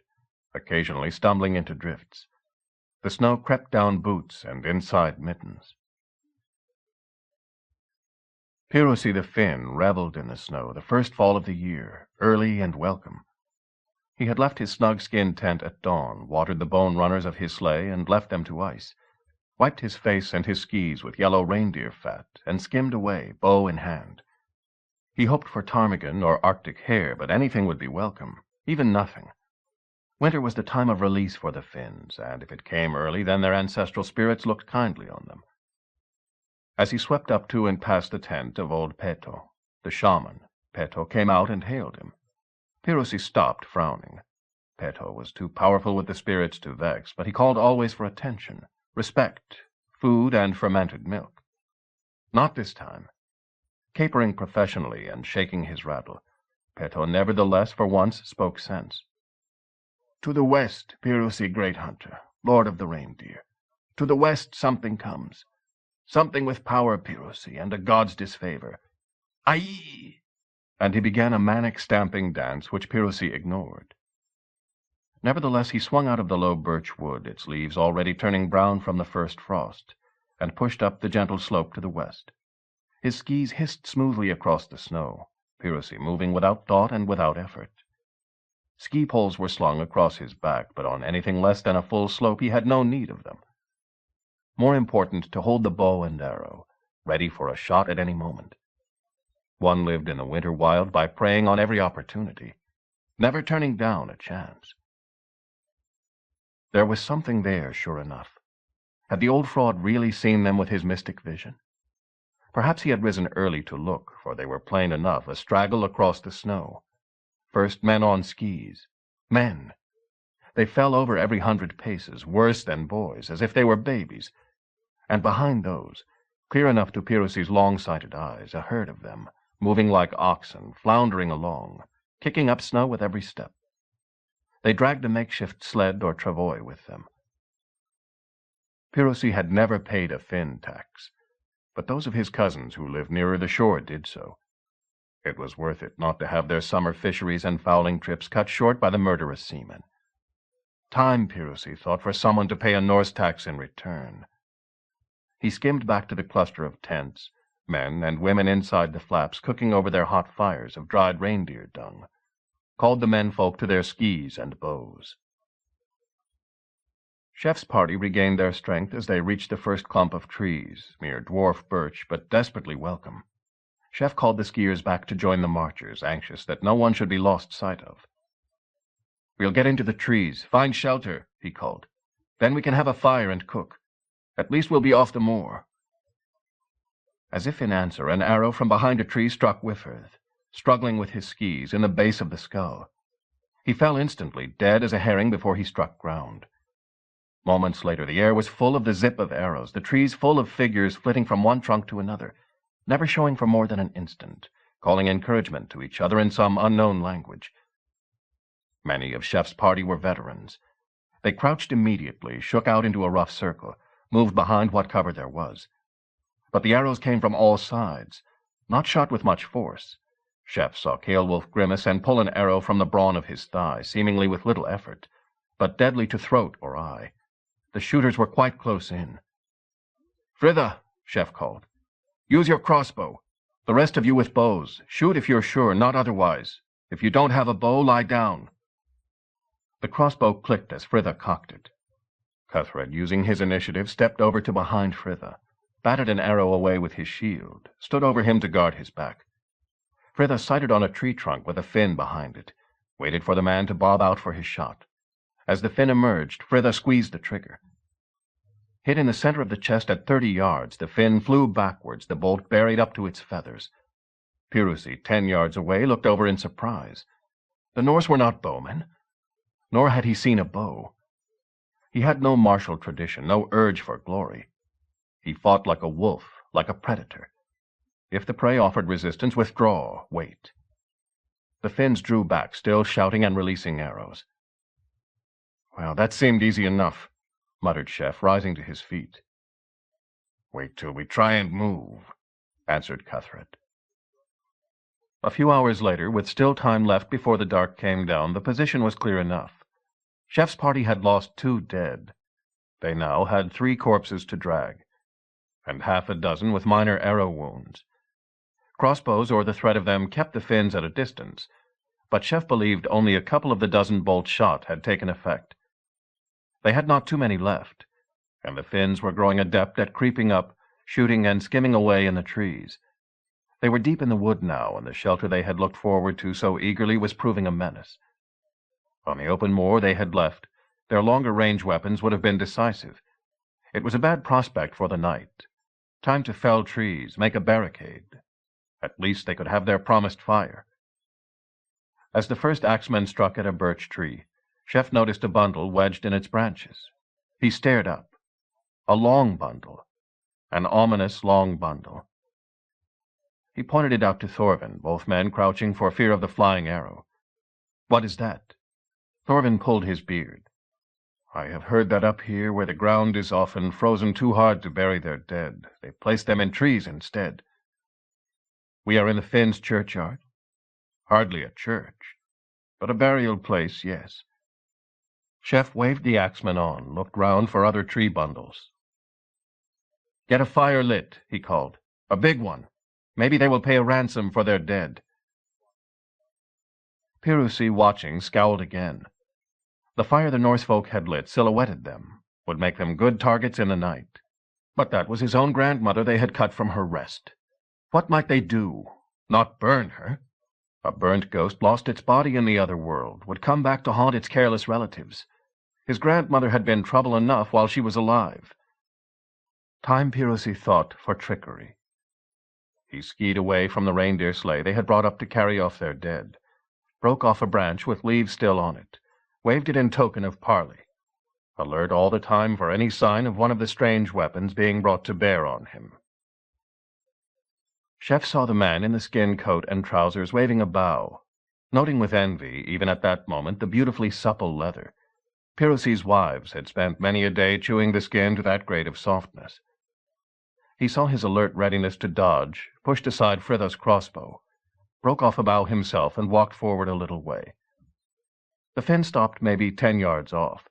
occasionally stumbling into drifts. The snow crept down boots and inside mittens. Pirosi the Finn reveled in the snow the first fall of the year, early and welcome. He had left his snug-skin tent at dawn, watered the bone runners of his sleigh, and left them to ice, wiped his face and his skis with yellow reindeer fat, and skimmed away, bow in hand. He hoped for ptarmigan or Arctic hare, but anything would be welcome, even nothing. Winter was the time of release for the Finns, and if it came early, then their ancestral spirits looked kindly on them. As he swept up to and past the tent of old Peto, the shaman, Peto came out and hailed him. Pirosi stopped, frowning. Peto was too powerful with the spirits to vex, but he called always for attention, respect, food, and fermented milk. Not this time. Capering professionally and shaking his rattle, Peto nevertheless for once spoke sense. "To the west, Pirosi Great Hunter, Lord of the Reindeer. To the west something comes. Something with power, Pirosi, and a god's disfavor. Aye!" And he began a manic stamping dance which Pirosi ignored. Nevertheless he swung out of the low birch wood, its leaves already turning brown from the first frost, and pushed up the gentle slope to the west. His skis hissed smoothly across the snow, Pirosi moving without thought and without effort. Ski poles were slung across his back, but on anything less than a full slope he had no need of them. More important to hold the bow and arrow, ready for a shot at any moment. One lived in the winter wild by preying on every opportunity, never turning down a chance. There was something there, sure enough. Had the old fraud really seen them with his mystic vision? Perhaps he had risen early to look, for they were plain enough, astraggle across the snow. First men on skis. Men. They fell over every 100 paces, worse than boys, as if they were babies. And behind those, clear enough to Pirosi's long-sighted eyes, a herd of them, moving like oxen, floundering along, kicking up snow with every step. They dragged a makeshift sled or travois with them. Pirosi had never paid a Finn tax, but those of his cousins who lived nearer the shore did so. It was worth it not to have their summer fisheries and fowling trips cut short by the murderous seamen. Time, Pirosi thought, for someone to pay a Norse tax in return. He skimmed back to the cluster of tents, men and women inside the flaps cooking over their hot fires of dried reindeer dung, called the menfolk to their skis and bows. Chef's party regained their strength as they reached the first clump of trees, mere dwarf birch, but desperately welcome. Chef called the skiers back to join the marchers, anxious that no one should be lost sight of. "We'll get into the trees, find shelter," he called. "Then we can have a fire and cook. At least we'll be off the moor." As if in answer, an arrow from behind a tree struck Whifford, struggling with his skis, in the base of the skull. He fell instantly, dead as a herring before he struck ground. Moments later, the air was full of the zip of arrows, the trees full of figures flitting from one trunk to another, never showing for more than an instant, calling encouragement to each other in some unknown language. Many of Chef's party were veterans. They crouched immediately, shook out into a rough circle, moved behind what cover there was. But the arrows came from all sides, not shot with much force. Chef saw Ceolwulf grimace and pull an arrow from the brawn of his thigh, seemingly with little effort, but deadly to throat or eye. The shooters were quite close in. "Fritha," Chef called. "Use your crossbow. The rest of you with bows. Shoot if you're sure, not otherwise. If you don't have a bow, lie down." The crossbow clicked as Fritha cocked it. Cuthred, using his initiative, stepped over to behind Fritha, batted an arrow away with his shield, stood over him to guard his back. Fritha sighted on a tree trunk with a fin behind it, waited for the man to bob out for his shot. As the fin emerged, Fritha squeezed the trigger. Hit in the center of the chest at 30 yards, the fin flew backwards, the bolt buried up to its feathers. Pirusi, 10 yards away, looked over in surprise. The Norse were not bowmen, nor had he seen a bow. He had no martial tradition, no urge for glory. He fought like a wolf, like a predator. If the prey offered resistance, withdraw, wait. The Finns drew back, still shouting and releasing arrows. "Well, that seemed easy enough," muttered Chef, rising to his feet. "Wait till we try and move," answered Cuthred. A few hours later, with still time left before the dark came down, the position was clear enough. Chef's party had lost 2 dead. They now had 3 corpses to drag, and half a dozen with minor arrow wounds. Crossbows or the threat of them kept the Finns at a distance, but Chef believed only a couple of the dozen bolts shot had taken effect. They had not too many left, and the Finns were growing adept at creeping up, shooting and skimming away in the trees. They were deep in the wood now, and the shelter they had looked forward to so eagerly was proving a menace. On the open moor they had left, their longer-range weapons would have been decisive. It was a bad prospect for the night. Time to fell trees, make a barricade. At least they could have their promised fire. As the first axeman struck at a birch tree, Chef noticed a bundle wedged in its branches. He stared up. A long bundle. An ominous long bundle. He pointed it out to Thorvin, both men crouching for fear of the flying arrow. "What is that?" Thorvin pulled his beard. "I have heard that up here, where the ground is often frozen too hard to bury their dead, they place them in trees instead." "We are in the Finns' churchyard?" "Hardly a church, but a burial place, yes." Chef waved the axeman on, looked round for other tree bundles. "Get a fire lit," he called. "A big one. Maybe they will pay a ransom for their dead." Pirusi, watching, scowled again. The fire the Norse folk had lit silhouetted them, would make them good targets in the night. But that was his own grandmother they had cut from her rest. What might they do? Not burn her? A burnt ghost lost its body in the other world, would come back to haunt its careless relatives. His grandmother had been trouble enough while she was alive. Time, Pirusi thought, for trickery. He skied away from the reindeer sleigh they had brought up to carry off their dead, broke off a branch with leaves still on it, waved it in token of parley, alert all the time for any sign of one of the strange weapons being brought to bear on him. Chef saw the man in the skin coat and trousers waving a bough, noting with envy, even at that moment, the beautifully supple leather. Pirusi's wives had spent many a day chewing the skin to that grade of softness. He saw his alert readiness to dodge, pushed aside Fritha's crossbow, broke off a bough himself, and walked forward a little way. The Finn stopped maybe 10 yards off.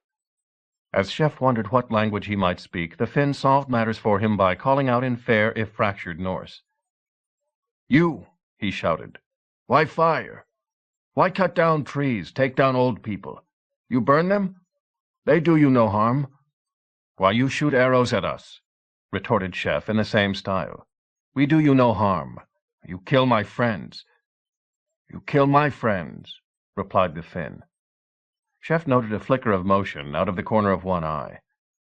As Chef wondered what language he might speak, the Finn solved matters for him by calling out in fair, if fractured, Norse. "You," he shouted. "Why fire? Why cut down trees, take down old people? You burn them? They do you no harm. Why you shoot arrows at us?" retorted Chef in the same style. "We do you no harm. You kill my friends." "You kill my friends," replied the Finn. Chef noted a flicker of motion out of the corner of one eye,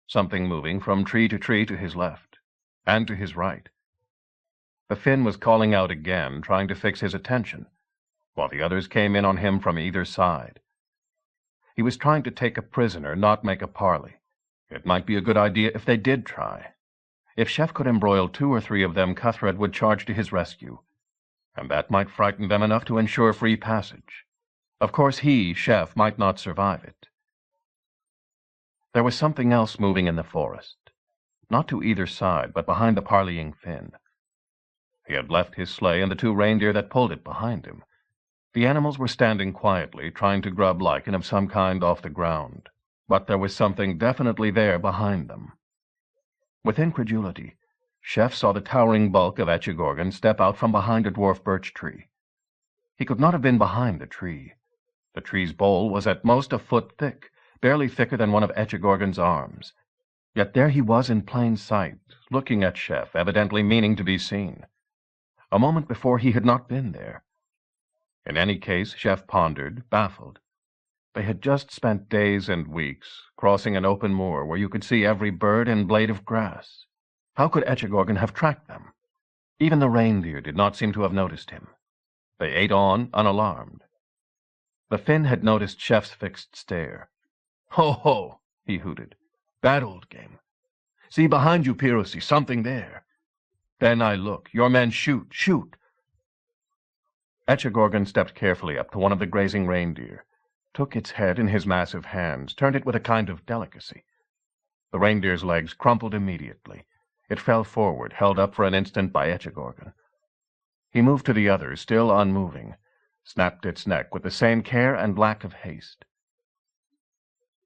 something moving from tree to his left, and to his right. The Finn was calling out again, trying to fix his attention, while the others came in on him from either side. He was trying to take a prisoner, not make a parley. It might be a good idea if they did try. If Chef could embroil 2 or 3 of them, Cuthred would charge to his rescue, and that might frighten them enough to ensure free passage. Of course he, Chef, might not survive it. There was something else moving in the forest, not to either side, but behind the parleying Finn. He had left his sleigh and the 2 reindeer that pulled it behind him. The animals were standing quietly, trying to grub lichen of some kind off the ground, but there was something definitely there behind them. With incredulity, Chef saw the towering bulk of Echegorgon step out from behind a dwarf birch tree. He could not have been behind the tree. The tree's bole was at most a foot thick, barely thicker than one of Echegorgon's arms. Yet there he was in plain sight, looking at Chef, evidently meaning to be seen. A moment before he had not been there. In any case, Chef pondered, baffled. They had just spent days and weeks crossing an open moor where you could see every bird and blade of grass. How could Echegorgon have tracked them? Even the reindeer did not seem to have noticed him. They ate on, unalarmed. The Finn had noticed Chef's fixed stare. "Ho, ho!" he hooted. "That old game. See behind you, Pirosi, something there. Then I look. Your men shoot, shoot." Echegorgon stepped carefully up to one of the grazing reindeer, took its head in his massive hands, turned it with a kind of delicacy. The reindeer's legs crumpled immediately. It fell forward, held up for an instant by Echegorgon. He moved to the other, still unmoving, snapped its neck with the same care and lack of haste.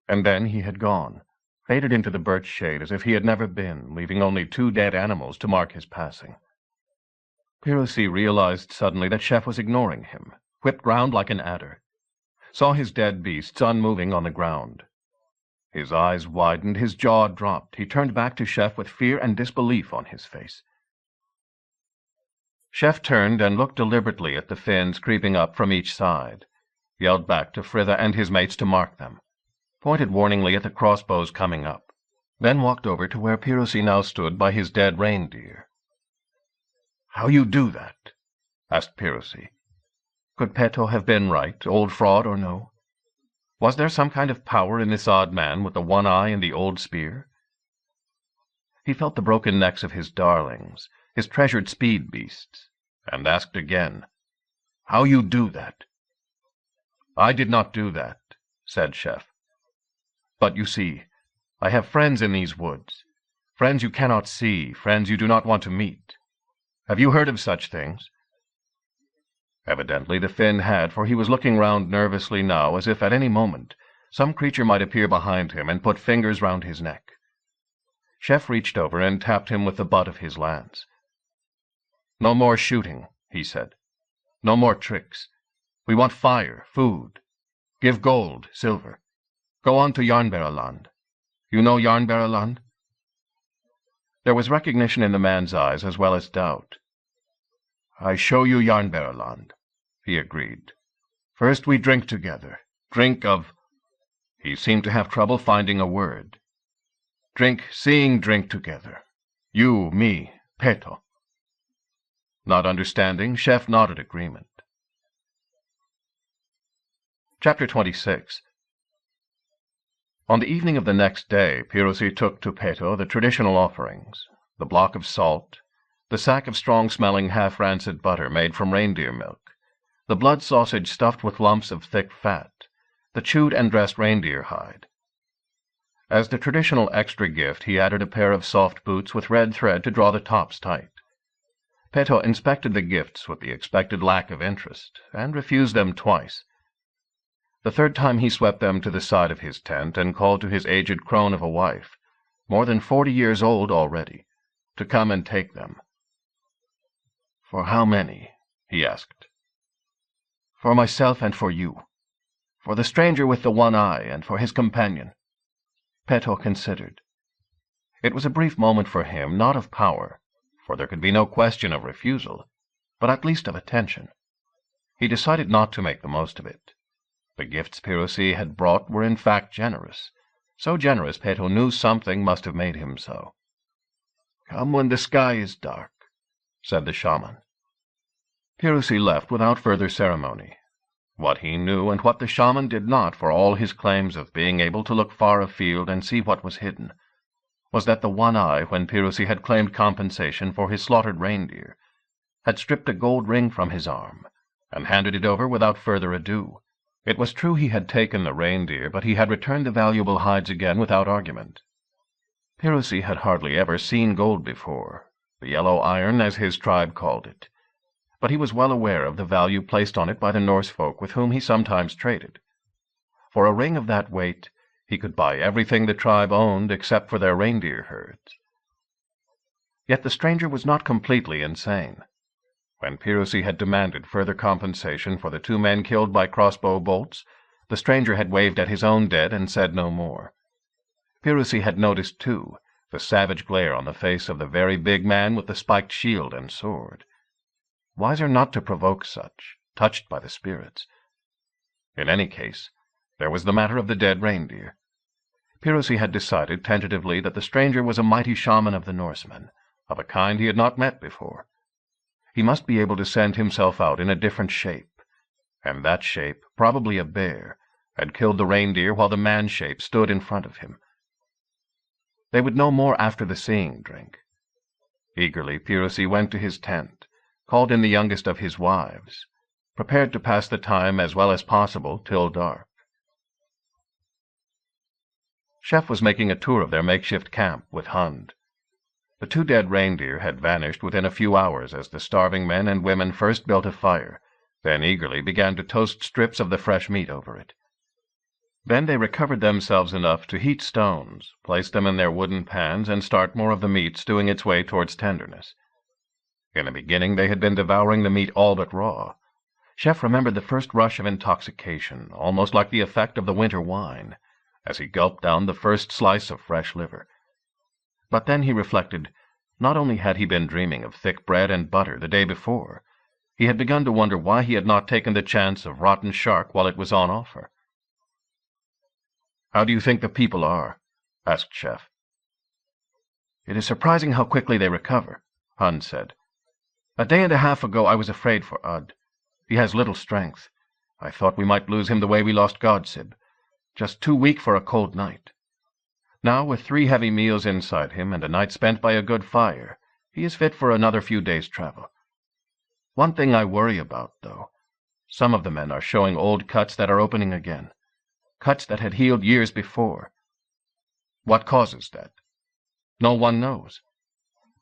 And then he had gone, faded into the birch shade as if he had never been, leaving only 2 dead animals to mark his passing. Pirosi realized suddenly that Chef was ignoring him, whipped round like an adder, saw his dead beasts unmoving on the ground. His eyes widened, his jaw dropped. He turned back to Chef with fear and disbelief on his face. Chef turned and looked deliberately at the Finns creeping up from each side, yelled back to Fritha and his mates to mark them, pointed warningly at the crossbows coming up, then walked over to where Pirosi now stood by his dead reindeer. "How you do that?" asked Pirosi. Could Peto have been right, old fraud or no? Was there some kind of power in this odd man with the one eye and the old spear? He felt the broken necks of his darlings, his treasured speed beasts, and asked again, "How you do that?" "I did not do that," said Chef. "But you see, I have friends in these woods, friends you cannot see, friends you do not want to meet. Have you heard of such things?" Evidently the Finn had, for he was looking round nervously now, as if at any moment some creature might appear behind him and put fingers round his neck. Chef reached over and tapped him with the butt of his lance. "No more shooting," he said. "No more tricks. We want fire, food. Give gold, silver. Go on to Yarnberaland. You know Yarnberaland?" There was recognition in the man's eyes as well as doubt. "I show you Yarnberaland," he agreed. "First we drink together. Drink of—" He seemed to have trouble finding a word. Seeing drink together. You, me, Peto." Not understanding, Chef nodded agreement. Chapter 26. On the evening of the next day, Pirosi took to Peto the traditional offerings, the block of salt, the sack of strong-smelling half-rancid butter made from reindeer milk, the blood sausage stuffed with lumps of thick fat, the chewed and dressed reindeer hide. As the traditional extra gift, he added a pair of soft boots with red thread to draw the tops tight. Peto inspected the gifts with the expected lack of interest, and refused them twice. The third time he swept them to the side of his tent and called to his aged crone of a wife, more than 40 years old already, to come and take them. "For how many?" he asked. "For myself and for you. For the stranger with the one eye and for his companion." Peto considered. It was a brief moment for him, not of power, for there could be no question of refusal, but at least of attention. He decided not to make the most of it. The gifts Pirosi had brought were in fact generous, so generous Peto knew something must have made him so. "Come when the sky is dark," said the shaman. Pirosi left without further ceremony. What he knew and what the shaman did not, for all his claims of being able to look far afield and see what was hidden, was that the one eye, when Pirosi had claimed compensation for his slaughtered reindeer, had stripped a gold ring from his arm and handed it over without further ado. It was true he had taken the reindeer, but he had returned the valuable hides again without argument. Pirosi had hardly ever seen gold before, the yellow iron as his tribe called it, but he was well aware of the value placed on it by the Norse folk with whom he sometimes traded. For a ring of that weight, he could buy everything the tribe owned except for their reindeer herds. Yet the stranger was not completely insane. When Pirosi had demanded further compensation for the 2 men killed by crossbow bolts, the stranger had waved at his own dead and said no more. Pirouzzi had noticed, too, the savage glare on the face of the very big man with the spiked shield and sword. Wiser not to provoke such, touched by the spirits. In any case, there was the matter of the dead reindeer. Pirouzzi had decided tentatively that the stranger was a mighty shaman of the Norsemen, of a kind he had not met before. He must be able to send himself out in a different shape, and that shape, probably a bear, had killed the reindeer while the man shape stood in front of him. They would know more after the seeing drink. Eagerly, Pirouzzi went to his tent, called in the youngest of his wives, prepared to pass the time as well as possible till dark. Chef was making a tour of their makeshift camp with Hund. The 2 dead reindeer had vanished within a few hours as the starving men and women first built a fire, then eagerly began to toast strips of the fresh meat over it. Then they recovered themselves enough to heat stones, place them in their wooden pans, and start more of the meat stewing its way towards tenderness. In the beginning they had been devouring the meat all but raw. Chef remembered the first rush of intoxication, almost like the effect of the winter wine, as he gulped down the first slice of fresh liver. But then he reflected, not only had he been dreaming of thick bread and butter the day before, he had begun to wonder why he had not taken the chance of rotten shark while it was on offer. "How do you think the people are?" asked Chef. "It is surprising how quickly they recover," Hund said. "A day and a half ago I was afraid for Ud. He has little strength. I thought we might lose him the way we lost Godsib, just too weak for a cold night. Now, with 3 heavy meals inside him and a night spent by a good fire, he is fit for another few days' travel. One thing I worry about, though. Some of the men are showing old cuts that are opening again, cuts that had healed years before. What causes that? No one knows.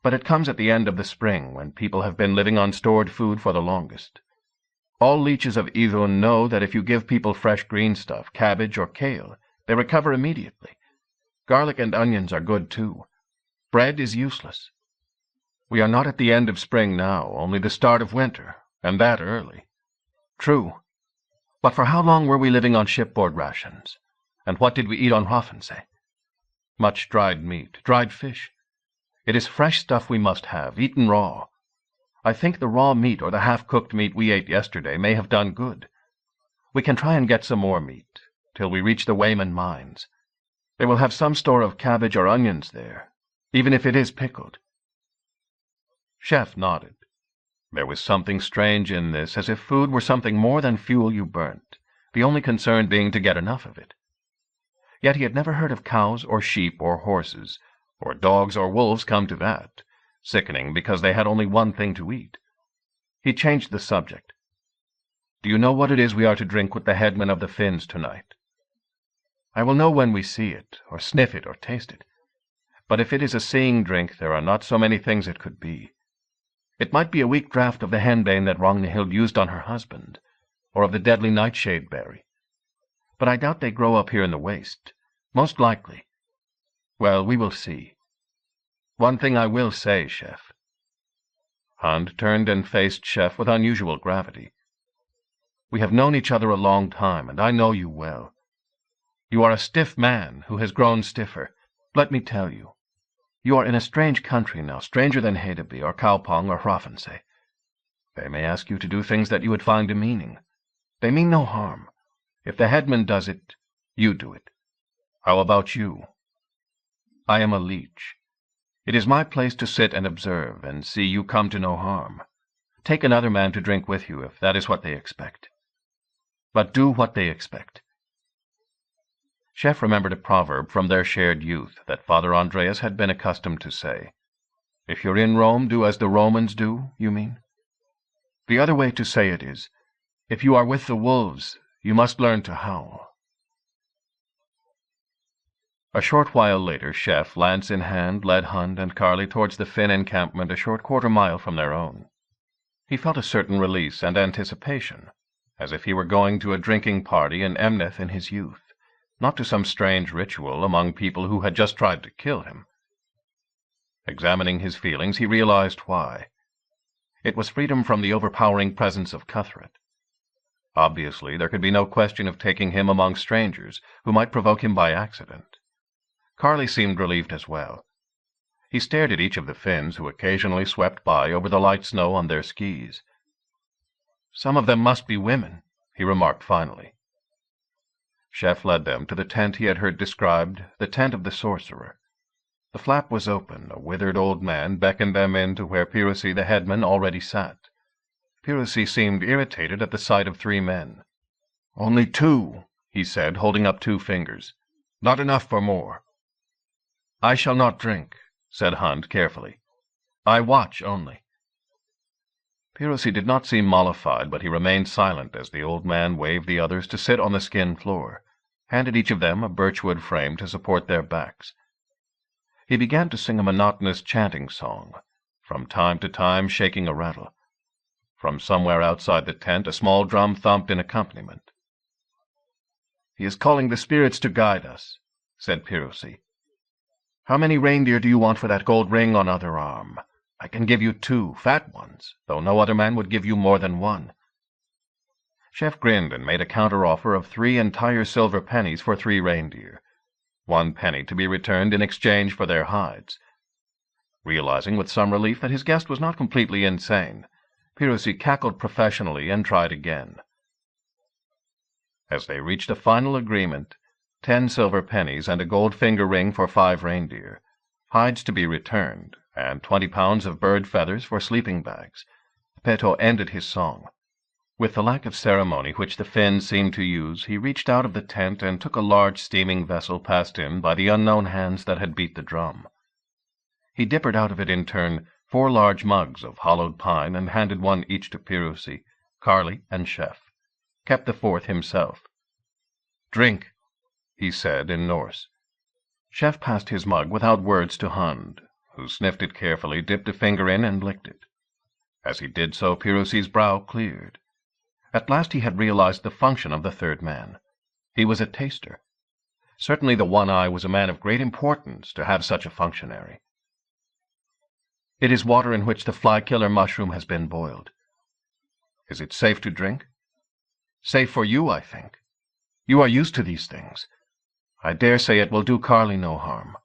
But it comes at the end of the spring, when people have been living on stored food for the longest. All leeches of Idun know that if you give people fresh green stuff, cabbage or kale, they recover immediately. Garlic and onions are good too. Bread is useless. We are not at the end of spring now, only the start of winter, and that early. True. But for how long were we living on shipboard rations? And what did we eat on Hoffensee? Much dried meat, dried fish. It is fresh stuff we must have, eaten raw. I think the raw meat or the half-cooked meat we ate yesterday may have done good. We can try and get some more meat, till we reach the Wayman mines. They will have some store of cabbage or onions there, even if it is pickled." Chef nodded. There was something strange in this, as if food were something more than fuel you burnt, the only concern being to get enough of it. Yet he had never heard of cows or sheep or horses, or dogs or wolves come to that, sickening because they had only one thing to eat. He changed the subject. "Do you know what it is we are to drink with the headman of the Finns tonight?" "I will know when we see it, or sniff it, or taste it. But if it is a seeing drink, there are not so many things it could be. It might be a weak draught of the henbane that Ragnhild used on her husband, or of the deadly nightshade berry. But I doubt they grow up here in the waste. Most likely. Well, we will see. One thing I will say, Chef." Hund turned and faced Chef with unusual gravity. "We have known each other a long time, and I know you well. You are a stiff man who has grown stiffer. Let me tell you. You are in a strange country now, stranger than Hedeby or Kaupang or Hrafnsey. They may ask you to do things that you would find demeaning. They mean no harm. If the headman does it, you do it. How about you? I am a leech. It is my place to sit and observe, and see you come to no harm. Take another man to drink with you, if that is what they expect. But do what they expect." Chef remembered a proverb from their shared youth that Father Andreas had been accustomed to say. "If you're in Rome, do as the Romans do, you mean?" The other way to say it is, "If you are with the wolves, you must learn to howl." A short while later, Chef, lance in hand, led Hund and Carly towards the Finn encampment a short quarter-mile from their own. He felt a certain release and anticipation, as if he were going to a drinking party in Emneth in his youth, not to some strange ritual among people who had just tried to kill him. Examining his feelings, he realized why. It was freedom from the overpowering presence of Cuthred. Obviously, there could be no question of taking him among strangers, who might provoke him by accident. Carly seemed relieved as well. He stared at each of the Finns who occasionally swept by over the light snow on their skis. "Some of them must be women," he remarked finally. Chef led them to the tent he had heard described, the tent of the sorcerer. The flap was open. A withered old man beckoned them in to where Pirosi the headman already sat. Pirosi seemed irritated at the sight of 3 men. "Only 2, he said, holding up 2 fingers. "Not enough for more." "I shall not drink," said Hunt carefully. "I watch only." Pirosi did not seem mollified, but he remained silent as the old man waved the others to sit on the skin floor, handed each of them a birchwood frame to support their backs. He began to sing a monotonous chanting song, from time to time shaking a rattle. From somewhere outside the tent a small drum thumped in accompaniment. "He is calling the spirits to guide us," said Pirosi. "How many reindeer do you want for that gold ring on other arm? I can give you 2, fat ones, though no other man would give you more than 1. Chef grinned and made a counter-offer of 3 entire silver pennies for 3 reindeer, 1 penny to be returned in exchange for their hides. Realizing with some relief that his guest was not completely insane, Pirosi cackled professionally and tried again. As they reached a final agreement, 10 silver pennies and a gold finger ring for 5 reindeer, hides to be returned, and 20 pounds of bird feathers for sleeping bags, Peto ended his song. With the lack of ceremony which the Finns seemed to use, he reached out of the tent and took a large steaming vessel passed in by the unknown hands that had beat the drum. He dippered out of it in turn 4 large mugs of hollowed pine and handed 1 each to Pirosi, Carly, and Chef, kept the 4th himself. "Drink," he said in Norse. Chef passed his mug without words to Hund, who sniffed it carefully, dipped a finger in, and licked it. As he did so, Pirosi's brow cleared. At last he had realized the function of the 3rd man. He was a taster. Certainly the One-Eye was a man of great importance to have such a functionary. "It is water in which the fly-killer mushroom has been boiled." "Is it safe to drink?" "Safe for you, I think. You are used to these things. I dare say it will do Carly no harm."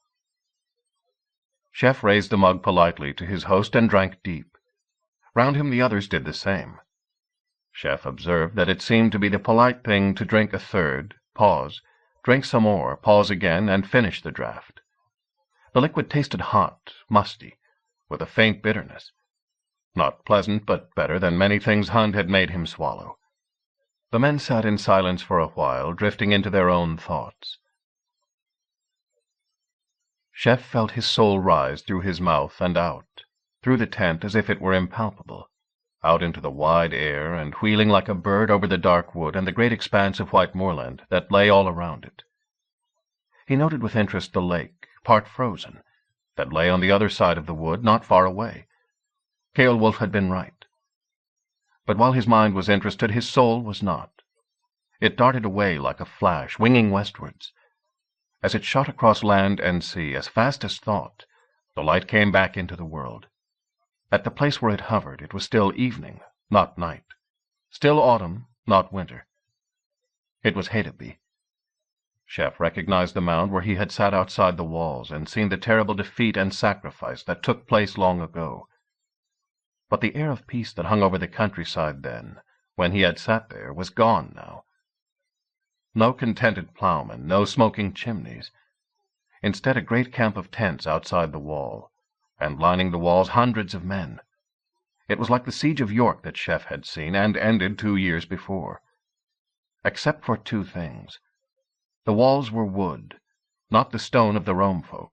Chef raised the mug politely to his host and drank deep. Round him the others did the same. Chef observed that it seemed to be the polite thing to drink a third, pause, drink some more, pause again, and finish the draught. The liquid tasted hot, musty, with a faint bitterness. Not pleasant, but better than many things Hund had made him swallow. The men sat in silence for a while, drifting into their own thoughts. Chef felt his soul rise through his mouth and out, through the tent as if it were impalpable, out into the wide air and wheeling like a bird over the dark wood and the great expanse of white moorland that lay all around it. He noted with interest the lake, part frozen, that lay on the other side of the wood, not far away. Ceolwulf had been right. But while his mind was interested, his soul was not. It darted away like a flash, winging westwards. As it shot across land and sea, as fast as thought, the light came back into the world. At the place where it hovered, it was still evening, not night. Still autumn, not winter. It was Hedeby. Chef recognized the mound where he had sat outside the walls and seen the terrible defeat and sacrifice that took place long ago. But the air of peace that hung over the countryside then, when he had sat there, was gone now. No contented ploughman, no smoking chimneys. Instead, a great camp of tents outside the wall, and lining the walls hundreds of men. It was like the siege of York that Chef had seen, and ended 2 years before. Except for 2 things. The walls were wood, not the stone of the Rome folk.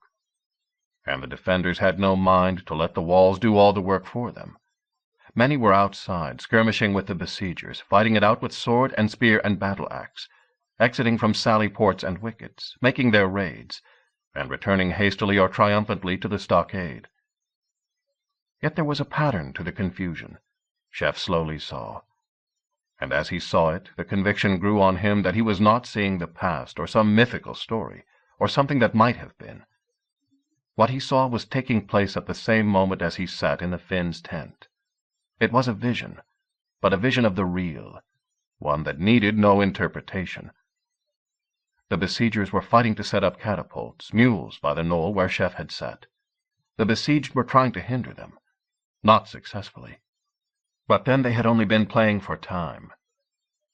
And the defenders had no mind to let the walls do all the work for them. Many were outside, skirmishing with the besiegers, fighting it out with sword and spear and battle-axe, exiting from sally ports and wickets, making their raids, and returning hastily or triumphantly to the stockade. Yet there was a pattern to the confusion, Chef slowly saw. And as he saw it, the conviction grew on him that he was not seeing the past, or some mythical story, or something that might have been. What he saw was taking place at the same moment as he sat in the Finn's tent. It was a vision, but a vision of the real, one that needed no interpretation. The besiegers were fighting to set up catapults, mules, by the knoll where Chef had sat. The besieged were trying to hinder them, not successfully. But then they had only been playing for time.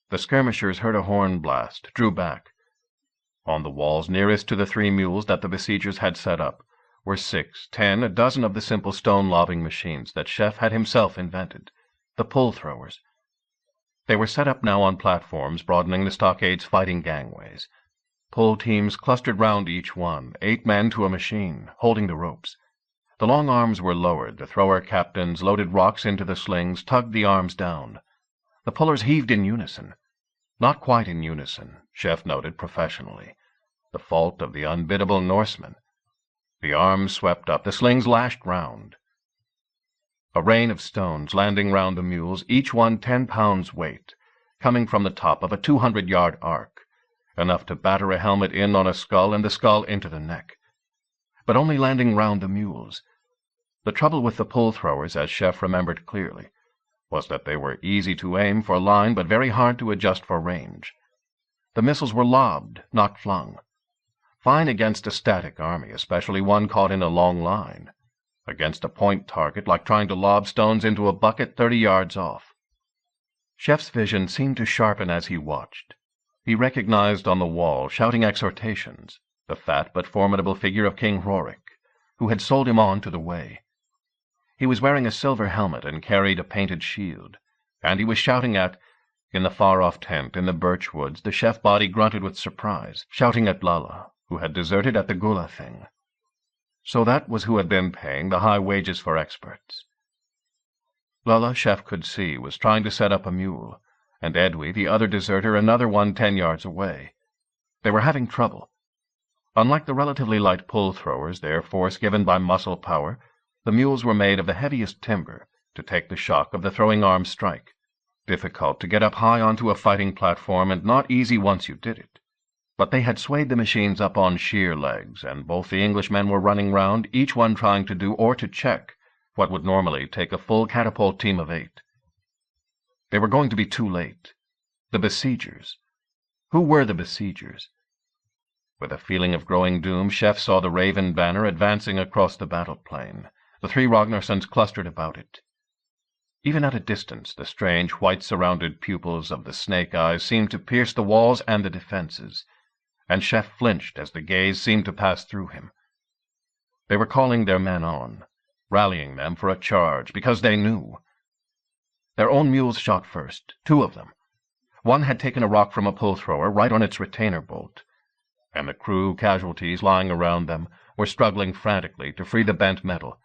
The skirmishers heard a horn blast, drew back. On the walls nearest to the 3 mules that the besiegers had set up were 6, 10, a dozen of the simple stone-lobbing machines that Chef had himself invented, the pull-throwers. They were set up now on platforms broadening the stockade's fighting gangways. Pull teams clustered round each one, 8 men to a machine, holding the ropes. The long arms were lowered. The thrower captains loaded rocks into the slings, tugged the arms down. The pullers heaved in unison. Not quite in unison, Chef noted professionally. The fault of the unbiddable Norsemen. The arms swept up, the slings lashed round. A rain of stones landing round the mules, each one 10 pounds weight, coming from the top of a 200-yard arc, enough to batter a helmet in on a skull and the skull into the neck. But only landing round the mules. The trouble with the pull-throwers, as Chef remembered clearly, was that they were easy to aim for line but very hard to adjust for range. The missiles were lobbed, not flung. Fine against a static army, especially one caught in a long line. Against a point target, like trying to lob stones into a bucket 30 yards off. Chef's vision seemed to sharpen as he watched. He recognized on the wall, shouting exhortations, the fat but formidable figure of King Rorik, who had sold him on to the way. He was wearing a silver helmet and carried a painted shield, and he was shouting in the far-off tent in the birch woods, the Chef body grunted with surprise, shouting at Lalla, who had deserted at the Gula thing. So that was who had been paying the high wages for experts. Lalla, Chef could see, was trying to set up a mule, and Edwy, the other deserter, another one 10 yards away. They were having trouble. Unlike the relatively light pull-throwers, their force given by muscle power, the mules were made of the heaviest timber to take the shock of the throwing arm's strike. Difficult to get up high onto a fighting platform, and not easy once you did it. But they had swayed the machines up on sheer legs, and both the Englishmen were running round, each one trying to do or to check what would normally take a full catapult team of 8. They were going to be too late. The besiegers. Who were the besiegers? With a feeling of growing doom, Chef saw the Raven banner advancing across the battle plain. The 3 Ragnarssons clustered about it. Even at a distance, the strange, white-surrounded pupils of the snake eyes seemed to pierce the walls and the defenses, and Chef flinched as the gaze seemed to pass through him. They were calling their men on, rallying them for a charge, because they knew. Their own mules shot first, 2 of them. One had taken a rock from a pull-thrower right on its retainer bolt, and the crew casualties lying around them were struggling frantically to free the bent metal.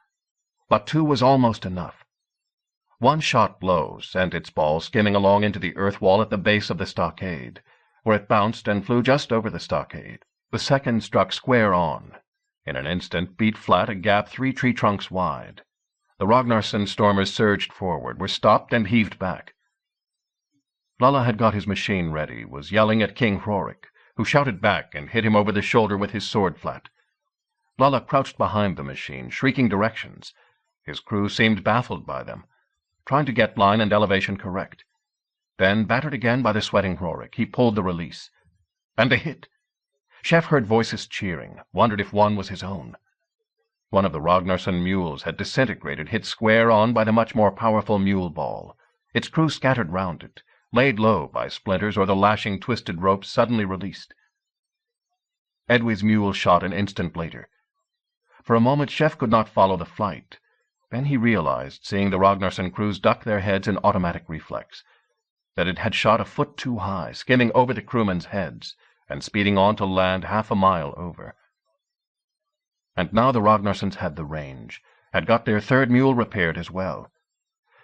But 2 was almost enough. One shot low sent its ball skimming along into the earth wall at the base of the stockade, where it bounced and flew just over the stockade. The second struck square on. In an instant, beat flat a gap 3 tree trunks wide. The Ragnarsson stormers surged forward, were stopped and heaved back. Lalla had got his machine ready, was yelling at King Rorik, who shouted back and hit him over the shoulder with his sword flat. Lalla crouched behind the machine, shrieking directions. His crew seemed baffled by them, trying to get line and elevation correct. Then, battered again by the sweating Rorik, he pulled the release. And a hit! Chef heard voices cheering, wondered if one was his own. One of the Ragnarsson mules had disintegrated, hit square on by the much more powerful mule ball. Its crew scattered round it, laid low by splinters or the lashing twisted ropes suddenly released. Edwy's mule shot an instant later. For a moment Chef could not follow the flight. Then he realized, seeing the Ragnarsson crews duck their heads in automatic reflex, that it had shot a foot too high, skimming over the crewmen's heads and speeding on to land half a mile over. And now the Ragnarssons had the range, had got their 3rd mule repaired as well.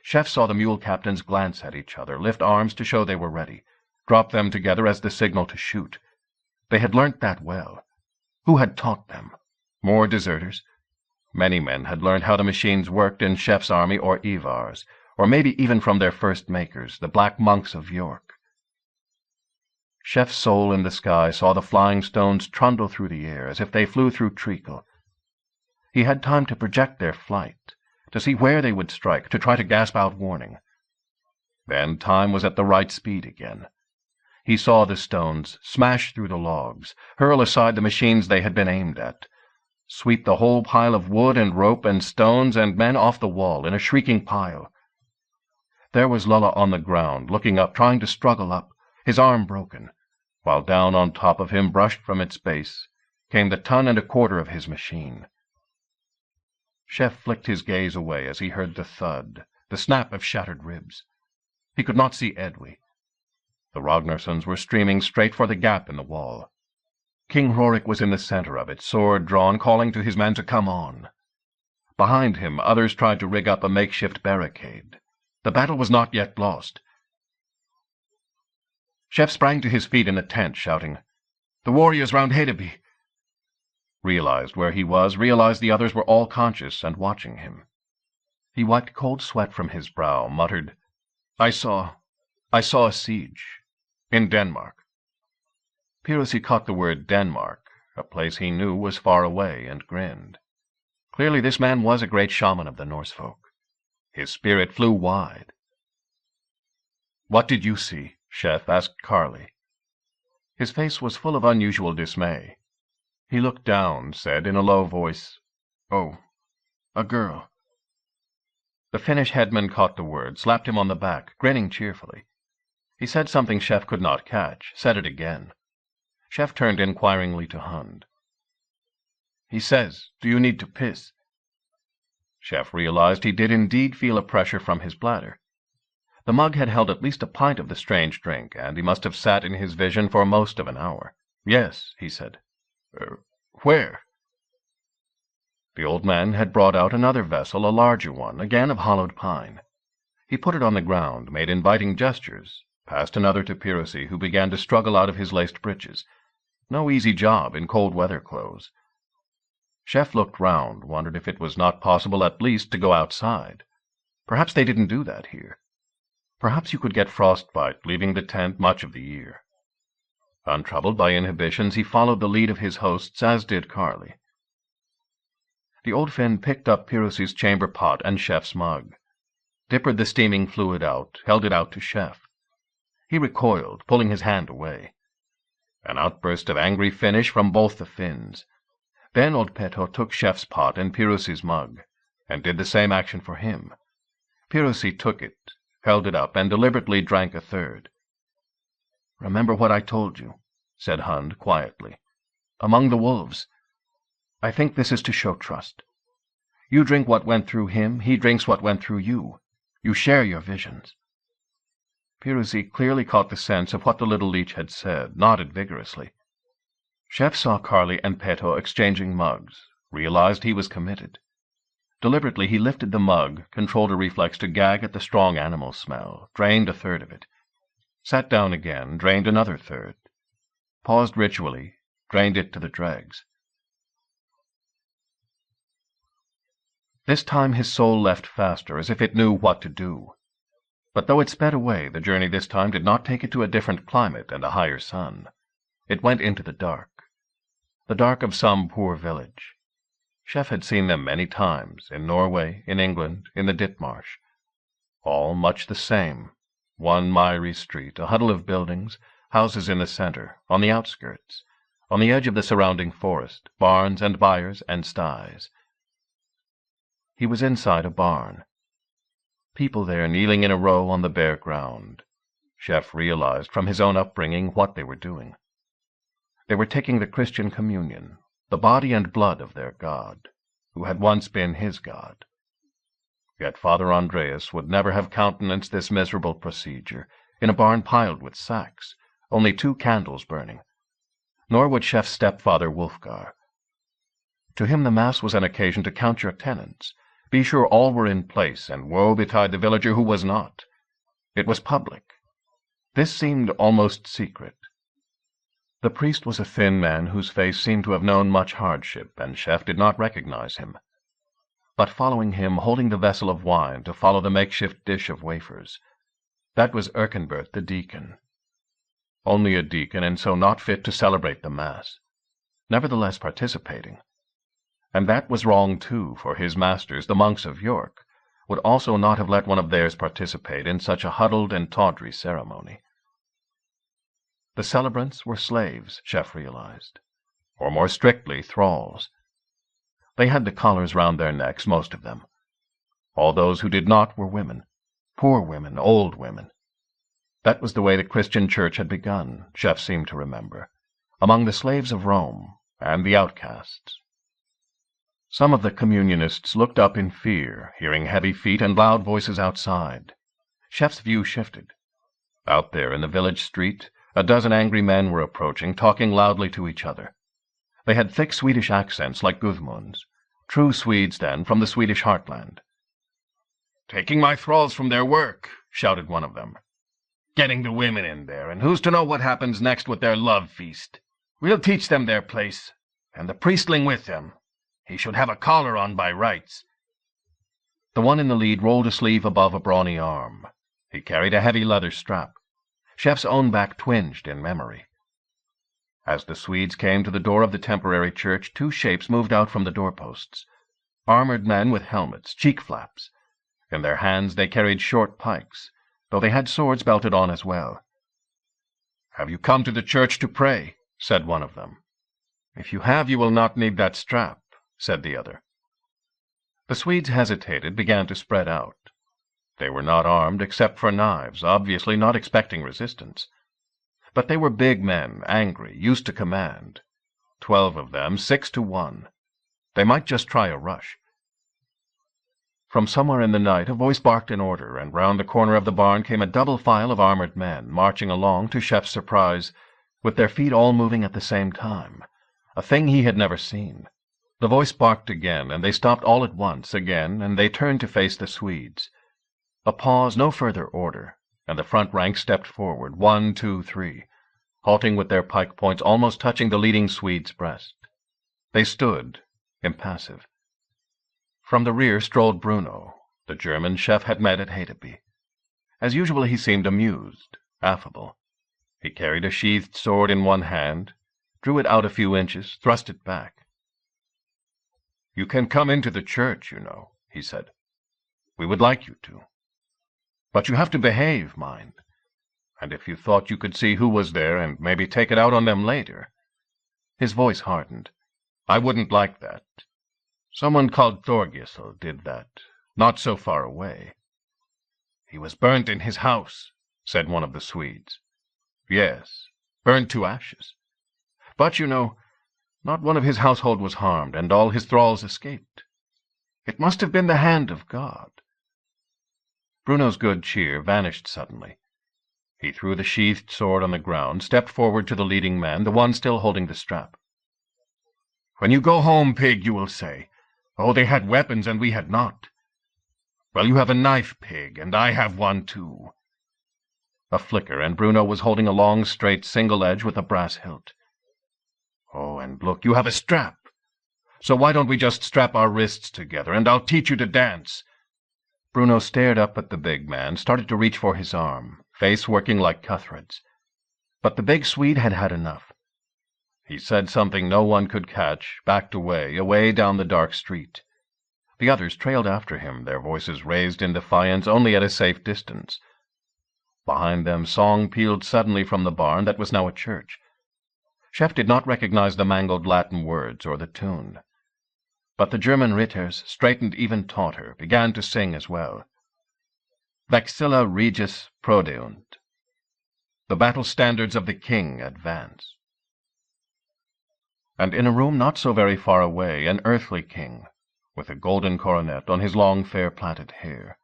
Chef saw the mule captains glance at each other, lift arms to show they were ready, drop them together as the signal to shoot. They had learnt that well. Who had taught them? More deserters? Many men had learned how the machines worked in Chef's army or Ivar's, or maybe even from their first makers, the Black Monks of York. Chef's soul in the sky saw the flying stones trundle through the air as if they flew through treacle. He had time to project their flight, to see where they would strike, to try to gasp out warning. Then time was at the right speed again. He saw the stones smash through the logs, hurl aside the machines they had been aimed at, sweep the whole pile of wood and rope and stones and men off the wall in a shrieking pile. There was Lulla on the ground, looking up, trying to struggle up, his arm broken, while down on top of him, brushed from its base, came the 1.25 tons of his machine. Chef flicked his gaze away as he heard the thud, the snap of shattered ribs. He could not see Edwy. The Ragnarssons were streaming straight for the gap in the wall. King Hrorik was in the center of it, sword drawn, calling to his men to come on. Behind him, others tried to rig up a makeshift barricade. The battle was not yet lost. Chef sprang to his feet in the tent, shouting, "The warriors round Hedeby!" Realized where he was, realized the others were all conscious and watching him. He wiped cold sweat from his brow, muttered, I saw a siege. In Denmark." Pirosi caught the word Denmark, a place he knew was far away, and grinned. Clearly this man was a great shaman of the Norse folk. His spirit flew wide. "What did you see?" Chef asked Carly. His face was full of unusual dismay. He looked down, said in a low voice, "Oh, a girl." The Finnish headman caught the word, slapped him on the back, grinning cheerfully. He said something Chef could not catch, said it again. Chef turned inquiringly to Hund. "He says, do you need to piss?" Chef realized he did indeed feel a pressure from his bladder. The mug had held at least a pint of the strange drink, and he must have sat in his vision for most of an hour. "Yes," he said. Where?" The old man had brought out another vessel, a larger one, again of hollowed pine. He put it on the ground, made inviting gestures, passed another to Pirosi, who began to struggle out of his laced breeches. No easy job in cold weather clothes. Chef looked round, wondered if it was not possible at least to go outside. Perhaps they didn't do that here. Perhaps you could get frostbite leaving the tent much of the year. Untroubled by inhibitions, he followed the lead of his hosts, as did Carly. The old Finn picked up Pirosi's chamber pot and Chef's mug, dippered the steaming fluid out, held it out to Chef. He recoiled, pulling his hand away. An outburst of angry Finnish from both the Finns. Then old Peto took Chef's pot and Pirosi's mug, and did the same action for him. Pirosi took it, held it up, and deliberately drank a third. "Remember what I told you," said Hund quietly. "Among the wolves. I think this is to show trust. You drink what went through him, he drinks what went through you. You share your visions." Pirosi clearly caught the sense of what the little leech had said, nodded vigorously. Chef saw Carly and Peto exchanging mugs, realized he was committed. Deliberately he lifted the mug, controlled a reflex to gag at the strong animal smell, drained a third of it. Sat down again, drained another third. Paused ritually, drained it to the dregs. This time his soul left faster, as if it knew what to do. But though it sped away, the journey this time did not take it to a different climate and a higher sun. It went into the dark of some poor village. Chef had seen them many times, in Norway, in England, in the Ditmarsh. All much the same. One miry street, a huddle of buildings, houses in the center, on the outskirts, on the edge of the surrounding forest, barns and byres and sties. He was inside a barn. People there kneeling in a row on the bare ground. Chef realized from his own upbringing what they were doing. They were taking the Christian communion, the body and blood of their God, who had once been his God. Yet Father Andreas would never have countenanced this miserable procedure, in a barn piled with sacks, only 2 candles burning. Nor would Chef's stepfather Wulfgar. To him the Mass was an occasion to count your tenants, be sure all were in place, and woe betide the villager who was not. It was public. This seemed almost secret. The priest was a thin man whose face seemed to have known much hardship, and Chef did not recognize him. But following him, holding the vessel of wine to follow the makeshift dish of wafers, that was Erkenbert the deacon. Only a deacon, and so not fit to celebrate the Mass, nevertheless participating. And that was wrong too, for his masters, the monks of York, would also not have let one of theirs participate in such a huddled and tawdry ceremony. The celebrants were slaves, Chef realized, or more strictly, thralls. They had the collars round their necks, most of them. All those who did not were women, poor women, old women. That was the way the Christian church had begun, Chef seemed to remember, among the slaves of Rome and the outcasts. Some of the communionists looked up in fear, hearing heavy feet and loud voices outside. Chef's view shifted. Out there in the village street, a dozen angry men were approaching, talking loudly to each other. They had thick Swedish accents like Gudmund's, true Swedes then, from the Swedish heartland. "Taking my thralls from their work," shouted one of them. "Getting the women in there, and who's to know what happens next with their love feast? We'll teach them their place, and the priestling with them. He should have a collar on by rights." The one in the lead rolled a sleeve above a brawny arm. He carried a heavy leather strap. Chef's own back twinged in memory. As the Swedes came to the door of the temporary church, two shapes moved out from the doorposts. Armored men with helmets, cheek flaps. In their hands they carried short pikes, though they had swords belted on as well. "Have you come to the church to pray?" said one of them. "If you have, you will not need that strap," said the other. The Swedes hesitated, began to spread out. They were not armed except for knives, obviously not expecting resistance. But they were big men, angry, used to command. 12 of them, 6 to 1. They might just try a rush. From somewhere in the night a voice barked an order, and round the corner of the barn came a double file of armored men, marching along, to Chef's surprise, with their feet all moving at the same time, a thing he had never seen. The voice barked again, and they stopped all at once again, and they turned to face the Swedes. A pause, no further order, and the front rank stepped forward, 1, 2, 3, halting with their pike points almost touching the leading Swede's breast. They stood, impassive. From the rear strolled Bruno, the German Chef had met at Hedeby. As usual he seemed amused, affable. He carried a sheathed sword in one hand, drew it out a few inches, thrust it back. "You can come into the church, you know," he said. "We would like you to. But you have to behave, mind. And if you thought you could see who was there and maybe take it out on them later—" His voice hardened. "I wouldn't like that. Someone called Thorgisel did that, not so far away." "He was burnt in his house," said one of the Swedes. "Yes, burned to ashes. But, you know, not one of his household was harmed, and all his thralls escaped. It must have been the hand of God." Bruno's good cheer vanished suddenly. He threw the sheathed sword on the ground, stepped forward to the leading man, the one still holding the strap. "When you go home, pig, you will say, 'Oh, they had weapons and we had not.' Well, you have a knife, pig, and I have one too." A flicker, and Bruno was holding a long, straight, single edge with a brass hilt. "Oh, and look, you have a strap. So why don't we just strap our wrists together, and I'll teach you to dance?" Bruno stared up at the big man, started to reach for his arm, face working like Cuthred's. But the big Swede had had enough. He said something no one could catch, backed away down the dark street. The others trailed after him, their voices raised in defiance only at a safe distance. Behind them song pealed suddenly from the barn that was now a church. Chef did not recognize the mangled Latin words or the tune. But the German Ritters, straightened even tauter, began to sing as well. "Vexilla Regis prodeunt." The battle standards of the king advance. And in a room not so very far away, an earthly king, with a golden coronet on his long fair plaited hair,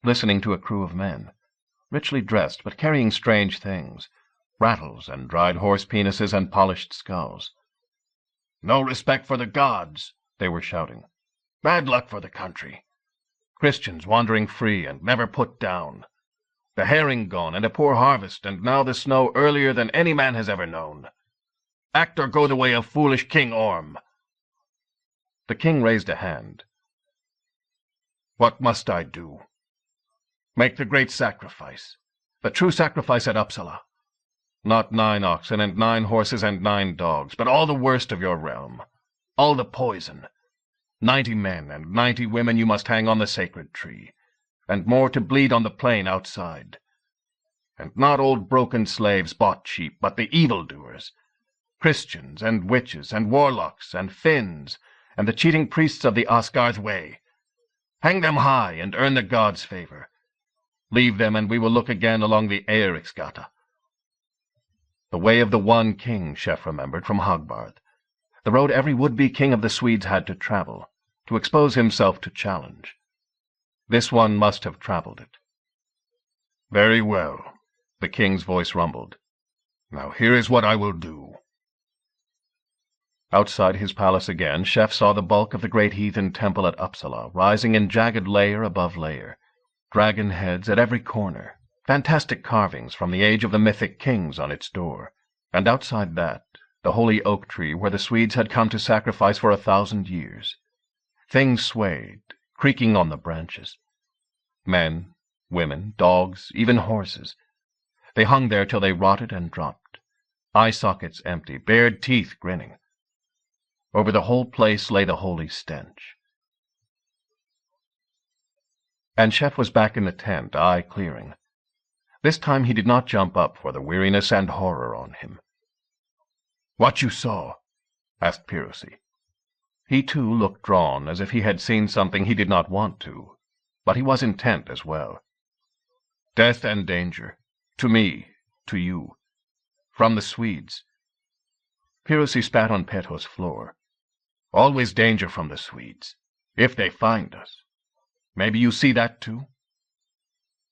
listening to a crew of men, richly dressed but carrying strange things, rattles and dried horse penises and polished skulls. "No respect for the gods," they were shouting. "Bad luck for the country. Christians wandering free and never put down. The herring gone and a poor harvest, and now the snow earlier than any man has ever known. Act or go the way of foolish King Orm." The king raised a hand. "What must I do?" "Make the great sacrifice, the true sacrifice at Uppsala. Not 9 oxen and 9 horses and 9 dogs, but all the worst of your realm, all the poison. 90 men and 90 women you must hang on the sacred tree, and more to bleed on the plain outside. And not old broken slaves bought cheap, but the evildoers. Christians and witches and warlocks and Finns, and the cheating priests of the Asgarth way. Hang them high and earn the gods' favor. Leave them, and we will look again along the Eiriksgata. The way of the one king, Chef remembered, from Hogbarth. The road every would-be king of the Swedes had to travel, to expose himself to challenge. This one must have traveled it. Very well, the king's voice rumbled. Now here is what I will do. Outside his palace again, Chef saw the bulk of the great heathen temple at Uppsala, rising in jagged layer above layer. Dragon heads at every corner, fantastic carvings from the age of the mythic kings on its door, and outside that, the holy oak tree where the Swedes had come to sacrifice for 1,000 years. Things swayed, creaking on the branches. Men, women, dogs, even horses. They hung there till they rotted and dropped, eye sockets empty, bared teeth grinning. Over the whole place lay the holy stench. And Chef was back in the tent, eye clearing. This time he did not jump up for the weariness and horror on him. "What you saw?" asked Pirosi. He too looked drawn, as if he had seen something he did not want to, but he was intent as well. "Death and danger. To me, to you. From the Swedes." Pirosi spat on Peto's floor. "Always danger from the Swedes, if they find us. Maybe you see that too?"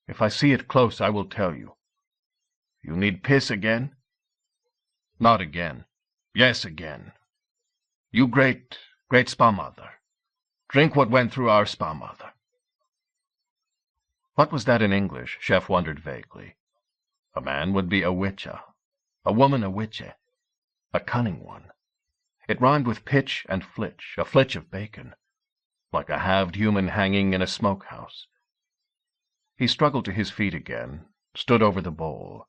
"If I see it close, I will tell you." "You need piss again?" "Not again. Yes, again. You great spa-mother. Drink what went through our spa-mother." What was that in English? Chef wondered vaguely. A man would be a witcha, a woman a witche, a cunning one. It rhymed with pitch and flitch, a flitch of bacon, like a halved human hanging in a smokehouse. He struggled to his feet again, stood over the bowl.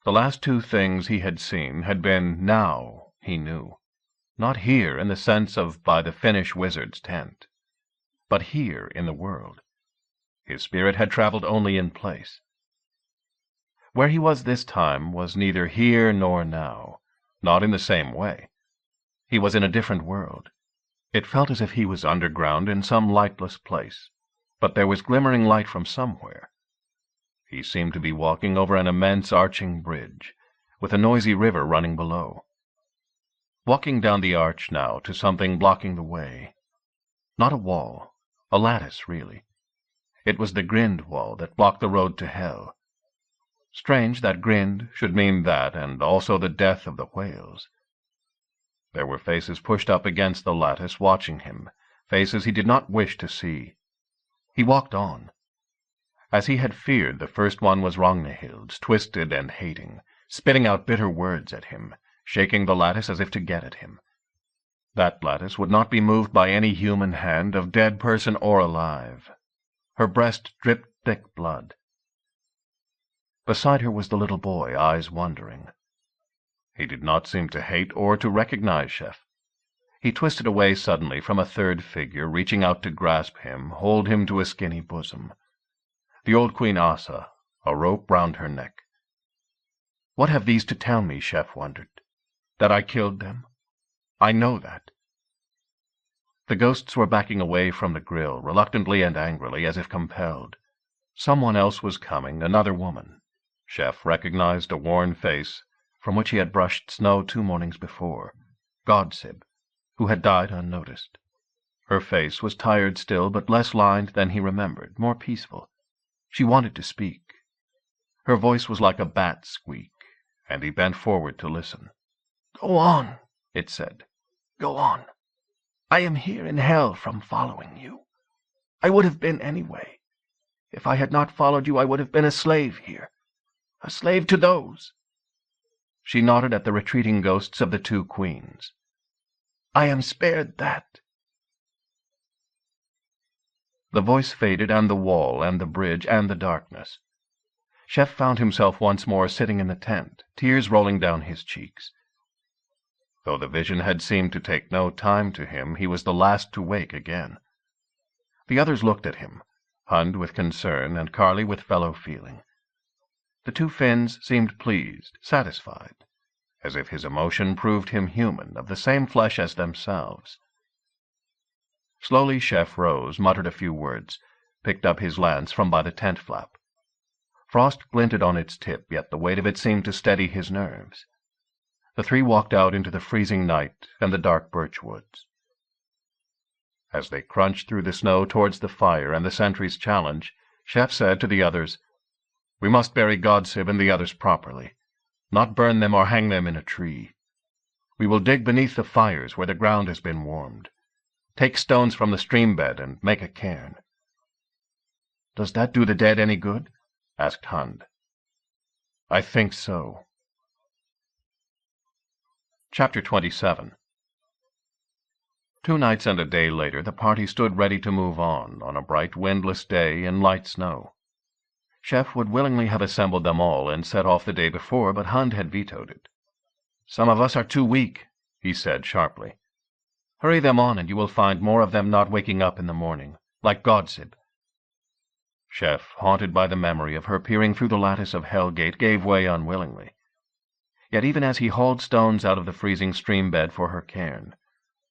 The last two things he had seen had been now, he knew. Not here in the sense of by the Finnish wizard's tent, but here in the world. His spirit had traveled only in place. Where he was this time was neither here nor now, not in the same way. He was in a different world. It felt as if he was underground in some lightless place, but there was glimmering light from somewhere. He seemed to be walking over an immense arching bridge, with a noisy river running below. Walking down the arch now to something blocking the way. Not a wall, a lattice, really. It was the grind wall that blocked the road to hell. Strange that grind should mean that, and also the death of the whales. There were faces pushed up against the lattice watching him, faces he did not wish to see. He walked on. As he had feared, the first one was Ragnhild's, twisted and hating, spitting out bitter words at him, shaking the lattice as if to get at him. That lattice would not be moved by any human hand, of dead person or alive. Her breast dripped thick blood. Beside her was the little boy, eyes wondering. He did not seem to hate or to recognize Chef. He twisted away suddenly from a third figure, reaching out to grasp him, hold him to a skinny bosom. The old Queen Asa, a rope round her neck. What have these to tell me, Chef wondered? That I killed them? I know that. The ghosts were backing away from the grill, reluctantly and angrily, as if compelled. Someone else was coming, another woman. Chef recognized a worn face, from which he had brushed snow 2 mornings before. Godsib, who had died unnoticed. Her face was tired still, but less lined than he remembered, more peaceful. She wanted to speak. Her voice was like a bat squeak, and he bent forward to listen. "Go on," it said. "Go on. I am here in hell from following you. I would have been anyway. If I had not followed you, I would have been a slave here. A slave to those." She nodded at the retreating ghosts of the 2 queens. "I am spared that." The voice faded, and the wall, and the bridge, and the darkness. Chef found himself once more sitting in the tent, tears rolling down his cheeks. Though the vision had seemed to take no time to him, he was the last to wake again. The others looked at him, Hund with concern and Carly with fellow feeling. The two Finns seemed pleased, satisfied, as if his emotion proved him human, of the same flesh as themselves. Slowly Chef rose, muttered a few words, picked up his lance from by the tent flap. Frost glinted on its tip, yet the weight of it seemed to steady his nerves. The three walked out into the freezing night and the dark birch woods. As they crunched through the snow towards the fire and the sentry's challenge, Chef said to the others, "We must bury Godsib and the others properly, not burn them or hang them in a tree. We will dig beneath the fires where the ground has been warmed. Take stones from the stream bed and make a cairn." "Does that do the dead any good?" asked Hund. "I think so." Chapter 27. 2 nights and a day later, the party stood ready to move on a bright windless day in light snow. Chef would willingly have assembled them all and set off the day before, but Hund had vetoed it. "Some of us are too weak," he said sharply. "Hurry them on, and you will find more of them not waking up in the morning, like Godsib." Chef, haunted by the memory of her peering through the lattice of Hell Gate, gave way unwillingly. Yet even as he hauled stones out of the freezing stream bed for her cairn,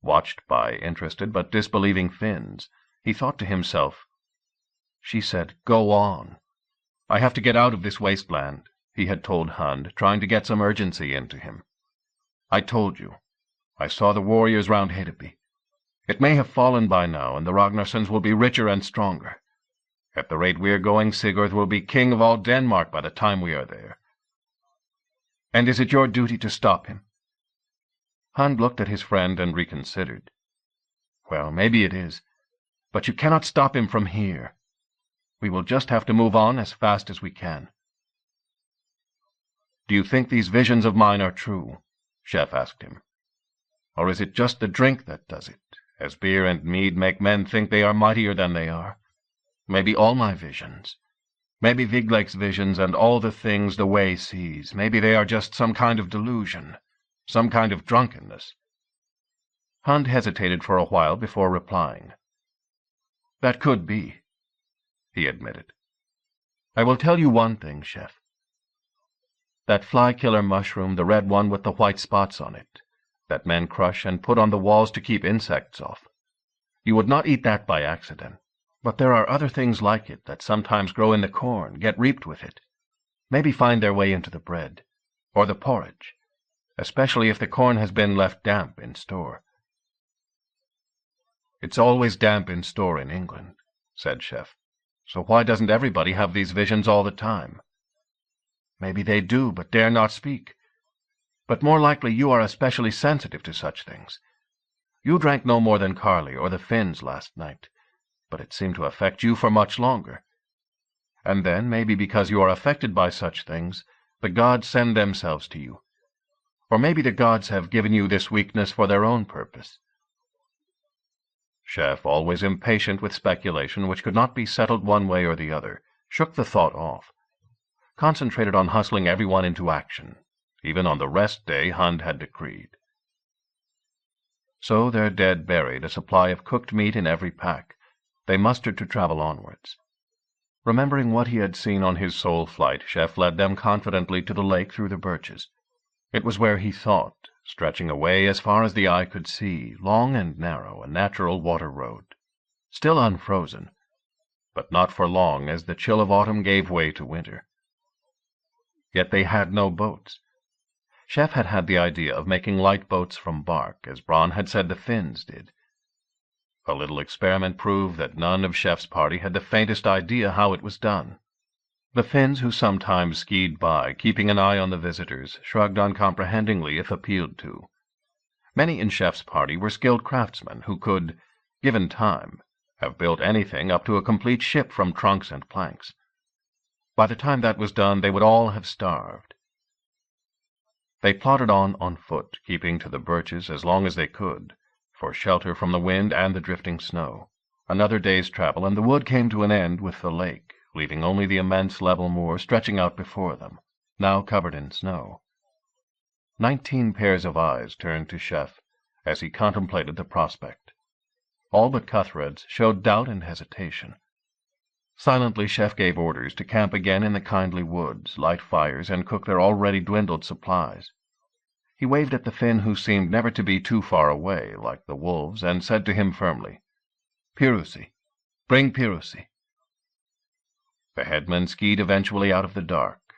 watched by interested but disbelieving Finns, he thought to himself, "She said, 'Go on.' I have to get out of this wasteland," he had told Hund, trying to get some urgency into him. "I told you. I saw the warriors round Hedeby. It may have fallen by now, and the Ragnarsons will be richer and stronger. At the rate we are going, Sigurd will be king of all Denmark by the time we are there. And is it your duty to stop him?" Hund looked at his friend and reconsidered. "Well, maybe it is. But you cannot stop him from here. We will just have to move on as fast as we can." "Do you think these visions of mine are true?" Chef asked him. "Or is it just the drink that does it, as beer and mead make men think they are mightier than they are? Maybe all my visions, maybe Vigleik's visions and all the things the Way sees, maybe they are just some kind of delusion, some kind of drunkenness." Hund hesitated for a while before replying. "That could be," he admitted. "I will tell you one thing, Chef. That fly-killer mushroom, the red one with the white spots on it, that men crush and put on the walls to keep insects off. You would not eat that by accident. But there are other things like it that sometimes grow in the corn, get reaped with it, maybe find their way into the bread, or the porridge, especially if the corn has been left damp in store." "It's always damp in store in England," said Chef. "So why doesn't everybody have these visions all the time?" "Maybe they do, but dare not speak. But more likely you are especially sensitive to such things. You drank no more than Carly or the Finns last night, but it seemed to affect you for much longer. And then, maybe because you are affected by such things, the gods send themselves to you. Or maybe the gods have given you this weakness for their own purpose." Chef, always impatient with speculation which could not be settled one way or the other, shook the thought off, concentrated on hustling everyone into action, even on the rest day Hund had decreed. So, their dead buried, a supply of cooked meat in every pack, they mustered to travel onwards. Remembering what he had seen on his soul flight, Chef led them confidently to the lake through the birches. It was where he thought, stretching away as far as the eye could see, long and narrow, a natural water road, still unfrozen, but not for long, as the chill of autumn gave way to winter. Yet they had no boats. Chef had had the idea of making light boats from bark, as Bronn had said the Finns did. A little experiment proved that none of Chef's party had the faintest idea how it was done. The Finns, who sometimes skied by, keeping an eye on the visitors, shrugged uncomprehendingly if appealed to. Many in Chef's party were skilled craftsmen who could, given time, have built anything up to a complete ship from trunks and planks. By the time that was done, they would all have starved. They plodded on foot, keeping to the birches as long as they could, for shelter from the wind and the drifting snow. Another day's travel, and the wood came to an end with the lake, leaving only the immense level moor stretching out before them, now covered in snow. 19 pairs of eyes turned to Chef as he contemplated the prospect. All but Cuthred's showed doubt and hesitation. Silently, Chef gave orders to camp again in the kindly woods, light fires, and cook their already dwindled supplies. He waved at the Finn who seemed never to be too far away, like the wolves, and said to him firmly, "Pirusi. Bring Pirusi." The headman skied eventually out of the dark,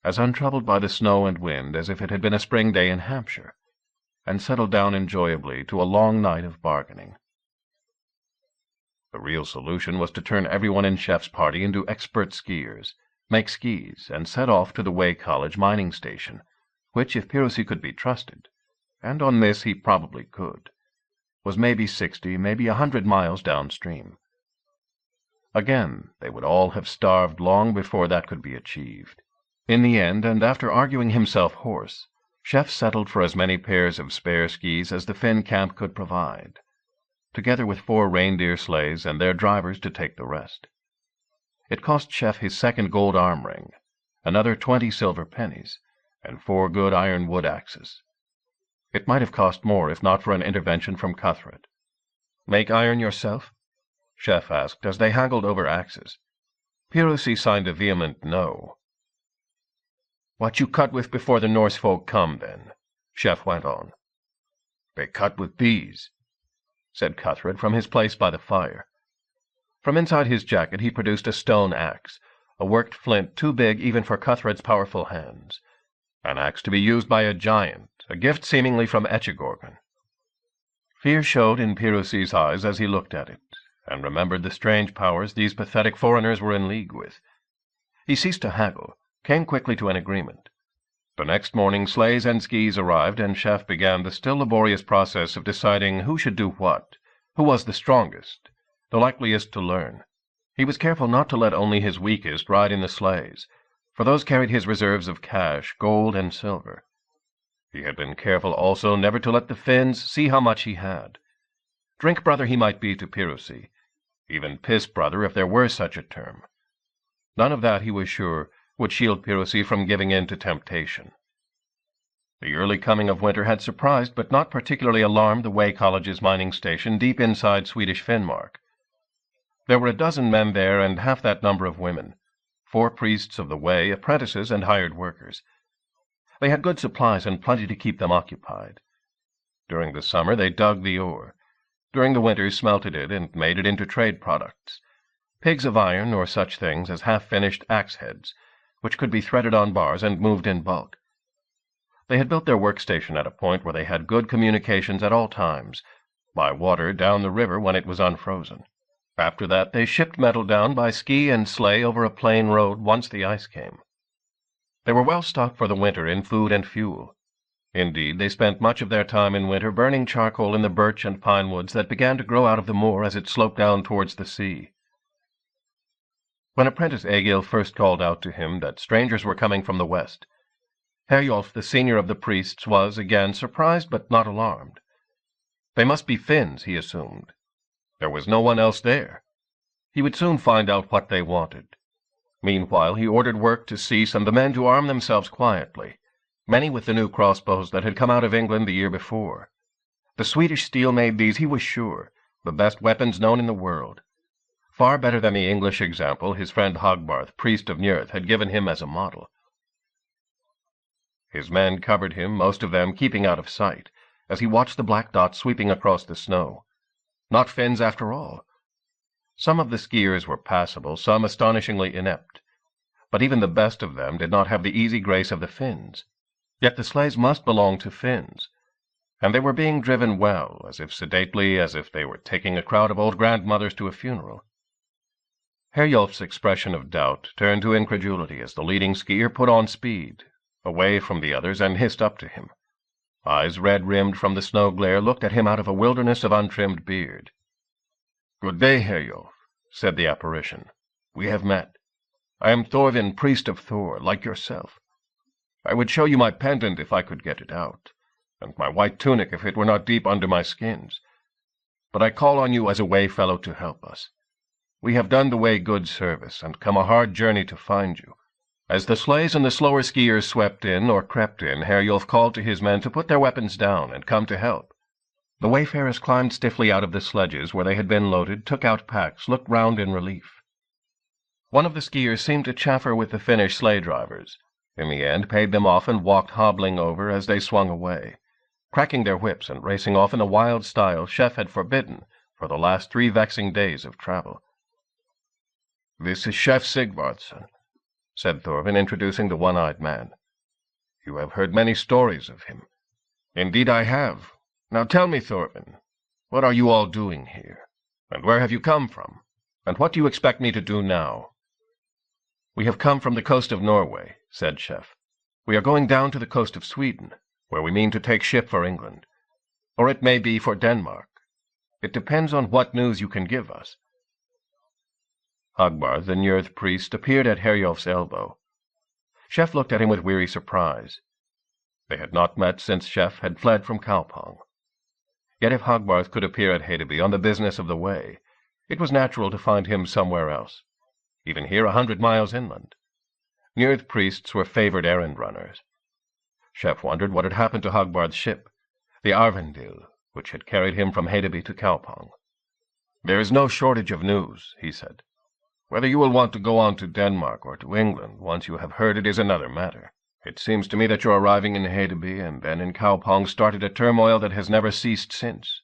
as untroubled by the snow and wind as if it had been a spring day in Hampshire, and settled down enjoyably to a long night of bargaining. The real solution was to turn everyone in Chef's party into expert skiers, make skis, and set off to the Way College mining station, which, if Pirusi could be trusted, and on this he probably could, was maybe 60, maybe 100 miles downstream. Again, they would all have starved long before that could be achieved. In the end, and after arguing himself hoarse, Chef settled for as many pairs of spare skis as the Finn camp could provide, together with 4 reindeer sleighs and their drivers to take the rest. It cost Chef his second gold arm ring, another 20 silver pennies, and 4 good iron wood axes. It might have cost more if not for an intervention from Cuthred. "Make iron yourself?" Chef asked as they haggled over axes. Pirusi signed a vehement no. "What you cut with before the Norse folk come, then?" Chef went on. "They cut with these," said Cuthred from his place by the fire. From inside his jacket he produced a stone axe, a worked flint too big even for Cuthred's powerful hands, an axe to be used by a giant, a gift seemingly from Echegorgon. Fear showed in Pirusi's eyes as he looked at it, and remembered the strange powers these pathetic foreigners were in league with. He ceased to haggle, came quickly to an agreement. The next morning sleighs and skis arrived, and Chef began the still laborious process of deciding who should do what, who was the strongest, the likeliest to learn. He was careful not to let only his weakest ride in the sleighs, for those carried his reserves of cash, gold, and silver. He had been careful also never to let the Finns see how much he had. Drink brother he might be to Pirusi, even piss brother if there were such a term. None of that, he was sure, would shield Pirusi from giving in to temptation. The early coming of winter had surprised but not particularly alarmed the Way College's mining station deep inside Swedish Finnmark. There were a dozen men there and half that number of women, 4 priests of the Way, apprentices and hired workers. They had good supplies and plenty to keep them occupied. During the summer they dug the ore. During the winter smelted it and made it into trade products, pigs of iron or such things as half-finished axe heads, which could be threaded on bars and moved in bulk. They had built their workstation at a point where they had good communications at all times, by water down the river when it was unfrozen. After that they shipped metal down by ski and sleigh over a plain road once the ice came. They were well stocked for the winter in food and fuel. Indeed, they spent much of their time in winter burning charcoal in the birch and pine woods that began to grow out of the moor as it sloped down towards the sea. When apprentice Egil first called out to him that strangers were coming from the west, Herjolf, the senior of the priests, was again surprised but not alarmed. They must be Finns, he assumed. There was no one else there. He would soon find out what they wanted. Meanwhile, he ordered work to cease and the men to arm themselves quietly, many with the new crossbows that had come out of England the year before. The Swedish steel made these, he was sure, the best weapons known in the world. Far better than the English example his friend Hogbarth, priest of Njörth, had given him as a model. His men covered him, most of them keeping out of sight, as he watched the black dots sweeping across the snow. Not Finns after all. Some of the skiers were passable, some astonishingly inept, but even the best of them did not have the easy grace of the Finns. Yet the sleighs must belong to Finns, and they were being driven well, as if sedately, as if they were taking a crowd of old grandmothers to a funeral. Herjolf's expression of doubt turned to incredulity as the leading skier put on speed, away from the others, and hissed up to him. Eyes red-rimmed from the snow glare looked at him out of a wilderness of untrimmed beard. "Good day, Herjolf," said the apparition. "We have met. I am Thorvin, priest of Thor, like yourself. I would show you my pendant if I could get it out, and my white tunic if it were not deep under my skins. But I call on you as a way fellow to help us. We have done the way good service, and come a hard journey to find you." As the sleighs and the slower skiers swept in or crept in, Herjolf called to his men to put their weapons down and come to help. The wayfarers climbed stiffly out of the sledges where they had been loaded, took out packs, looked round in relief. One of the skiers seemed to chaffer with the Finnish sleigh drivers. In the end, paid them off and walked hobbling over as they swung away, cracking their whips and racing off in the wild style Chef had forbidden for the last 3 vexing days of travel. "This is Chef Sigvardsson," said Thorvin, introducing the one-eyed man. "You have heard many stories of him." "Indeed I have. Now tell me, Thorvin, what are you all doing here? And where have you come from? And what do you expect me to do now?" "We have come from the coast of Norway," said Chef. "We are going down to the coast of Sweden, where we mean to take ship for England. Or it may be for Denmark. It depends on what news you can give us." Hagbarth, the Njörð priest, appeared at Herjolf's elbow. Chef looked at him with weary surprise. They had not met since Chef had fled from Kaupang. Yet if Hagbarth could appear at Hedeby on the business of the way, it was natural to find him somewhere else, even here 100 miles inland. Njörð priests were favored errand-runners. Chef wondered what had happened to Hagbarth's ship, the Arvandil, which had carried him from Hedeby to Kaupang. "There is no shortage of news," he said. "Whether you will want to go on to Denmark or to England once you have heard it is another matter. It seems to me that your arriving in Hedeby and then in Kaupang started a turmoil that has never ceased since.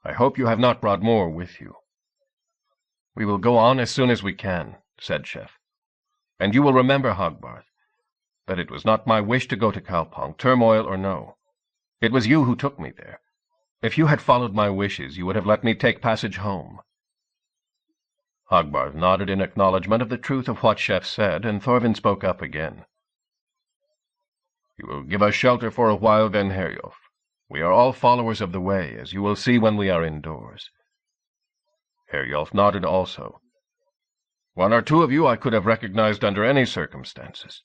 I hope you have not brought more with you." "We will go on as soon as we can," said Chef. "And you will remember, Hagbarth, that it was not my wish to go to Kaupang, turmoil or no. It was you who took me there. If you had followed my wishes, you would have let me take passage home." Hagbarth nodded in acknowledgment of the truth of what Chef said, and Thorvin spoke up again. "You will give us shelter for a while then, Herjolf. We are all followers of the way, as you will see when we are indoors." Herjolf nodded also. "1 or 2 of you I could have recognized under any circumstances."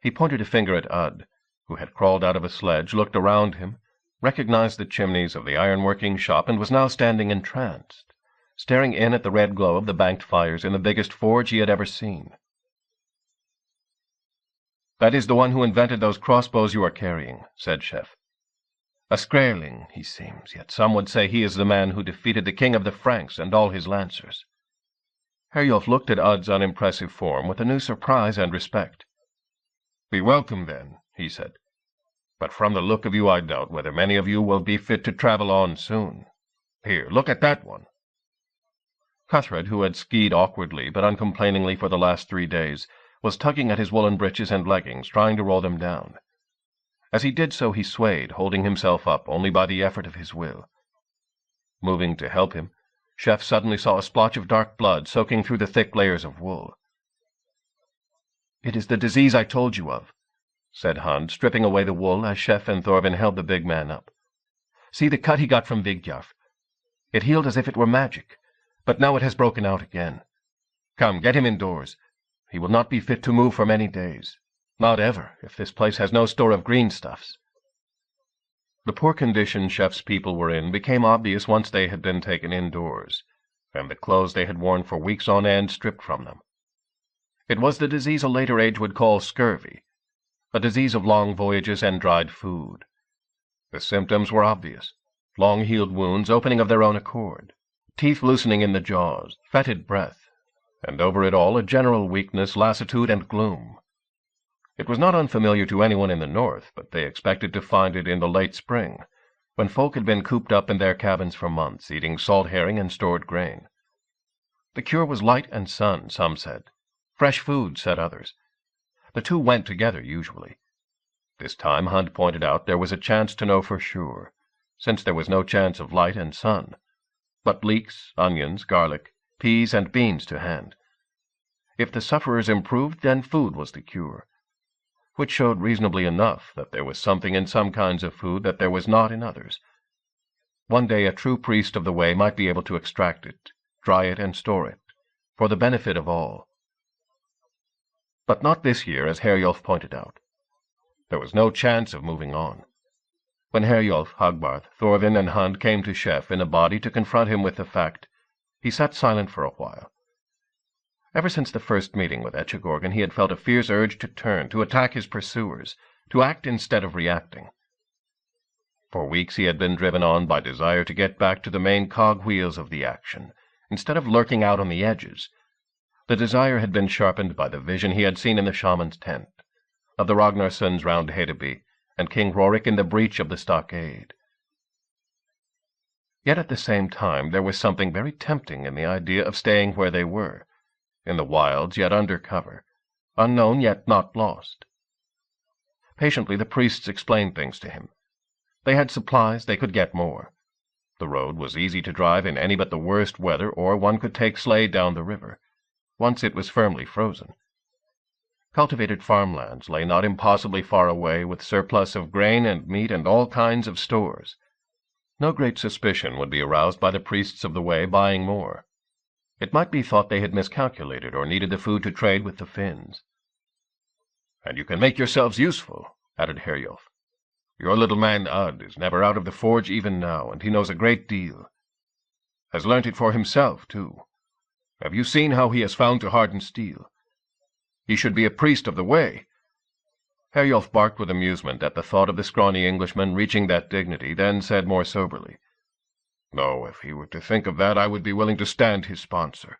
He pointed a finger at Ud, who had crawled out of a sledge, looked around him, recognized the chimneys of the ironworking shop, and was now standing entranced, staring in at the red glow of the banked fires in the biggest forge he had ever seen. "That is the one who invented those crossbows you are carrying," said Chef. "A Skrerling, he seems, yet some would say he is the man who defeated the king of the Franks and all his lancers." Herjolf looked at Ud's unimpressive form with a new surprise and respect. "Be welcome, then," he said. "But from the look of you I doubt whether many of you will be fit to travel on soon. Here, look at that one." Cuthred, who had skied awkwardly but uncomplainingly for the last 3 days, was tugging at his woolen breeches and leggings, trying to roll them down. As he did so he swayed, holding himself up only by the effort of his will. Moving to help him, Chef suddenly saw a splotch of dark blood soaking through the thick layers of wool. "It is the disease I told you of," said Hund, stripping away the wool as Chef and Thorvin held the big man up. "See the cut he got from Vigjarf. It healed as if it were magic, but now it has broken out again. Come, get him indoors. He will not be fit to move for many days. Not ever, if this place has no store of greenstuffs." The poor condition Chef's people were in became obvious once they had been taken indoors, and the clothes they had worn for weeks on end stripped from them. It was the disease a later age would call scurvy, a disease of long voyages and dried food. The symptoms were obvious: long-healed wounds opening of their own accord, teeth loosening in the jaws, fetid breath, and over it all a general weakness, lassitude, and gloom. It was not unfamiliar to anyone in the north, but they expected to find it in the late spring, when folk had been cooped up in their cabins for months, eating salt herring and stored grain. The cure was light and sun, some said. Fresh food, said others. The two went together usually. This time, Hunt pointed out, there was a chance to know for sure, since there was no chance of light and sun, but leeks, onions, garlic, peas, and beans to hand. If the sufferers improved, then food was the cure, which showed reasonably enough that there was something in some kinds of food that there was not in others. One day a true priest of the way might be able to extract it, dry it, and store it, for the benefit of all. But not this year, as Herjolf pointed out. There was no chance of moving on. When Herjolf, Hagbarth, Thorvin, and Hund came to Chef in a body to confront him with the fact, he sat silent for a while. Ever since the first meeting with Etchegorgon, he had felt a fierce urge to turn, to attack his pursuers, to act instead of reacting. For weeks he had been driven on by desire to get back to the main cog-wheels of the action, instead of lurking out on the edges, The desire had been sharpened by the vision he had seen in the shaman's tent, of the Ragnarssons round Hedeby, and King Rorik in the breach of the stockade. Yet at the same time there was something very tempting in the idea of staying where they were, in the wilds yet under cover, unknown yet not lost. Patiently the priests explained things to him. They had supplies, they could get more. The road was easy to drive in any but the worst weather, or one could take sleigh down the river, once it was firmly frozen. Cultivated farmlands lay not impossibly far away, with surplus of grain and meat and all kinds of stores. No great suspicion would be aroused by the priests of the way buying more. It might be thought they had miscalculated or needed the food to trade with the Finns. "And you can make yourselves useful," added Herjolf. "Your little man Ud is never out of the forge even now, and he knows a great deal. Has learnt it for himself, too. Have you seen how he has found to harden steel? He should be a priest of the way." Herjolf barked with amusement at the thought of the scrawny Englishman reaching that dignity, then said more soberly, "No, if he were to think of that, I would be willing to stand his sponsor.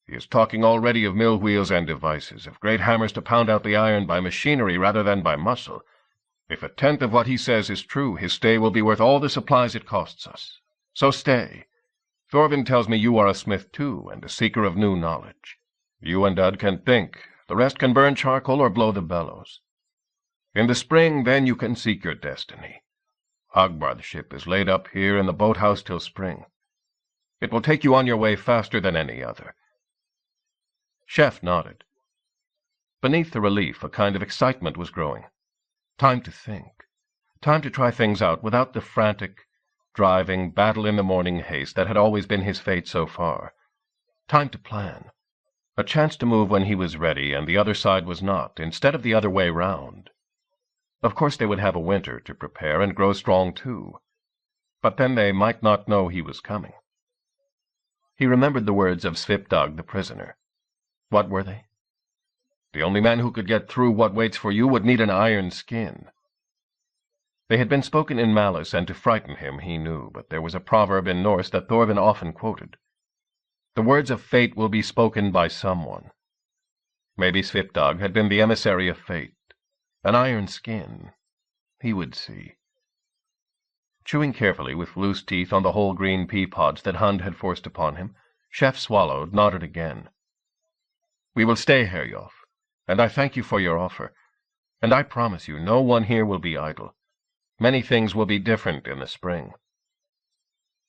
He is talking already of mill wheels and devices, of great hammers to pound out the iron by machinery rather than by muscle. If a tenth of what he says is true, his stay will be worth all the supplies it costs us. So stay. Thorvin tells me you are a smith too, and a seeker of new knowledge. You and Ud can think, the rest can burn charcoal or blow the bellows. In the spring, then, you can seek your destiny. Hogbarth's ship is laid up here in the boathouse till spring. It will take you on your way faster than any other." Chef nodded. Beneath the relief, a kind of excitement was growing. Time to think. Time to try things out without the frantic, driving, battle-in-the-morning haste that had always been his fate so far. Time to plan. A chance to move when he was ready and the other side was not, instead of the other way round. Of course they would have a winter to prepare and grow strong too. But then they might not know he was coming. He remembered the words of Svipdag the prisoner. What were they? "The only man who could get through what waits for you would need an iron skin." They had been spoken in malice and to frighten him, he knew, but there was a proverb in Norse that Thorvin often quoted. The words of fate will be spoken by someone. Maybe Svipdag had been the emissary of fate. An iron skin. He would see. Chewing carefully with loose teeth on the whole green pea pods that Hund had forced upon him, Chef swallowed, nodded again. "We will stay, Herjolf, and I thank you for your offer, and I promise you no one here will be idle. Many things will be different in the spring."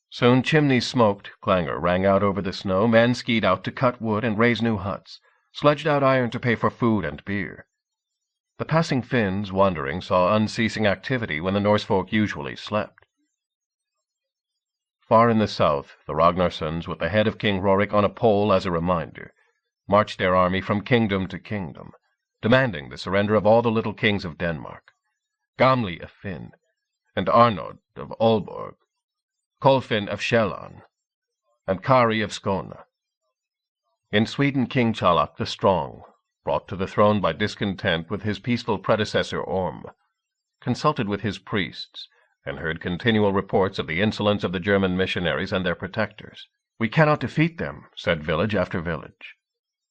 Soon chimneys smoked, clangor rang out over the snow, men skied out to cut wood and raise new huts, sledged out iron to pay for food and beer. The passing Finns, wandering, saw unceasing activity when the Norsefolk usually slept. Far in the south, the Ragnarssons, with the head of King Rorik on a pole as a reminder, marched their army from kingdom to kingdom, demanding the surrender of all the little kings of Denmark, Gamli of Finn, and Arnod of Aalborg, Kolfin of Sjælland, and Kari of Skåne. In Sweden, King Tjalak the Strong, brought to the throne by discontent with his peaceful predecessor Orm, consulted with his priests, and heard continual reports of the insolence of the German missionaries and their protectors. "We cannot defeat them," said village after village.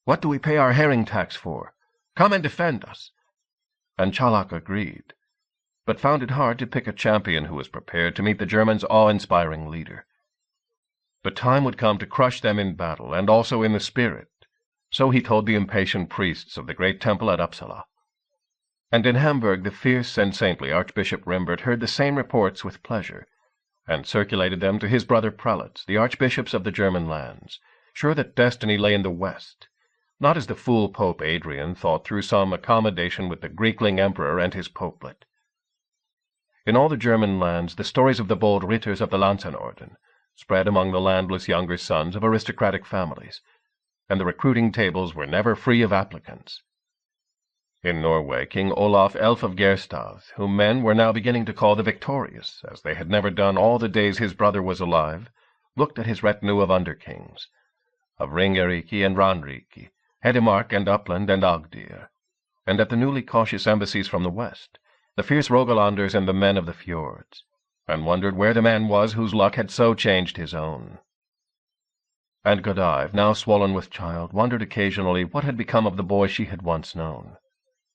"What do we pay our herring tax for? Come and defend us." And Tjalak agreed, but found it hard to pick a champion who was prepared to meet the Germans' awe-inspiring leader. The time would come to crush them in battle, and also in the spirit, so he told the impatient priests of the great temple at Uppsala. And in Hamburg the fierce and saintly Archbishop Rimbert heard the same reports with pleasure, and circulated them to his brother prelates, the archbishops of the German lands, sure that destiny lay in the west, not as the fool Pope Adrian thought through some accommodation with the Greekling emperor and his popelet. In all the German lands the stories of the bold Ritters of the Lanzenorden spread among the landless younger sons of aristocratic families, and the recruiting tables were never free of applicants. In Norway, King Olaf Elf of Gerstad, whom men were now beginning to call the Victorious, as they had never done all the days his brother was alive, looked at his retinue of underkings, of Ringerike and Ranrike, Hedemark and Uppland and Agdir, and at the newly cautious embassies from the west, the fierce Rogalanders and the men of the fjords, and wondered where the man was whose luck had so changed his own. And Godive, now swollen with child, wondered occasionally what had become of the boy she had once known,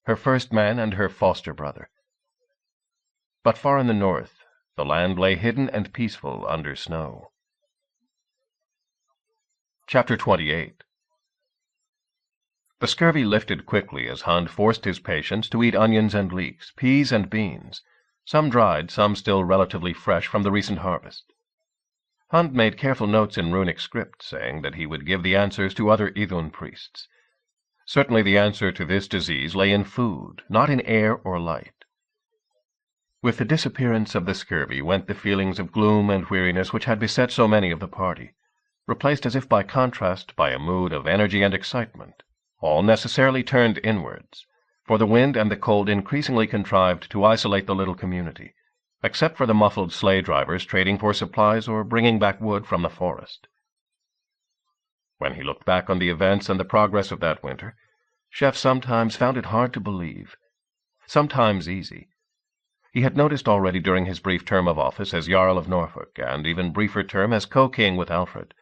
her first man and her foster brother. But far in the north, the land lay hidden and peaceful under snow. Chapter 28. The scurvy lifted quickly as Hunt forced his patients to eat onions and leeks, peas and beans, some dried, some still relatively fresh from the recent harvest. Hunt made careful notes in runic script, saying that he would give the answers to other Idun priests. Certainly the answer to this disease lay in food, not in air or light. With the disappearance of the scurvy went the feelings of gloom and weariness which had beset so many of the party, replaced as if by contrast by a mood of energy and excitement, all necessarily turned inwards, for the wind and the cold increasingly contrived to isolate the little community, except for the muffled sleigh drivers trading for supplies or bringing back wood from the forest. When he looked back on the events and the progress of that winter, Chef sometimes found it hard to believe, sometimes easy. He had noticed already during his brief term of office as Jarl of Norfolk, and even briefer term as co-king with Alfred,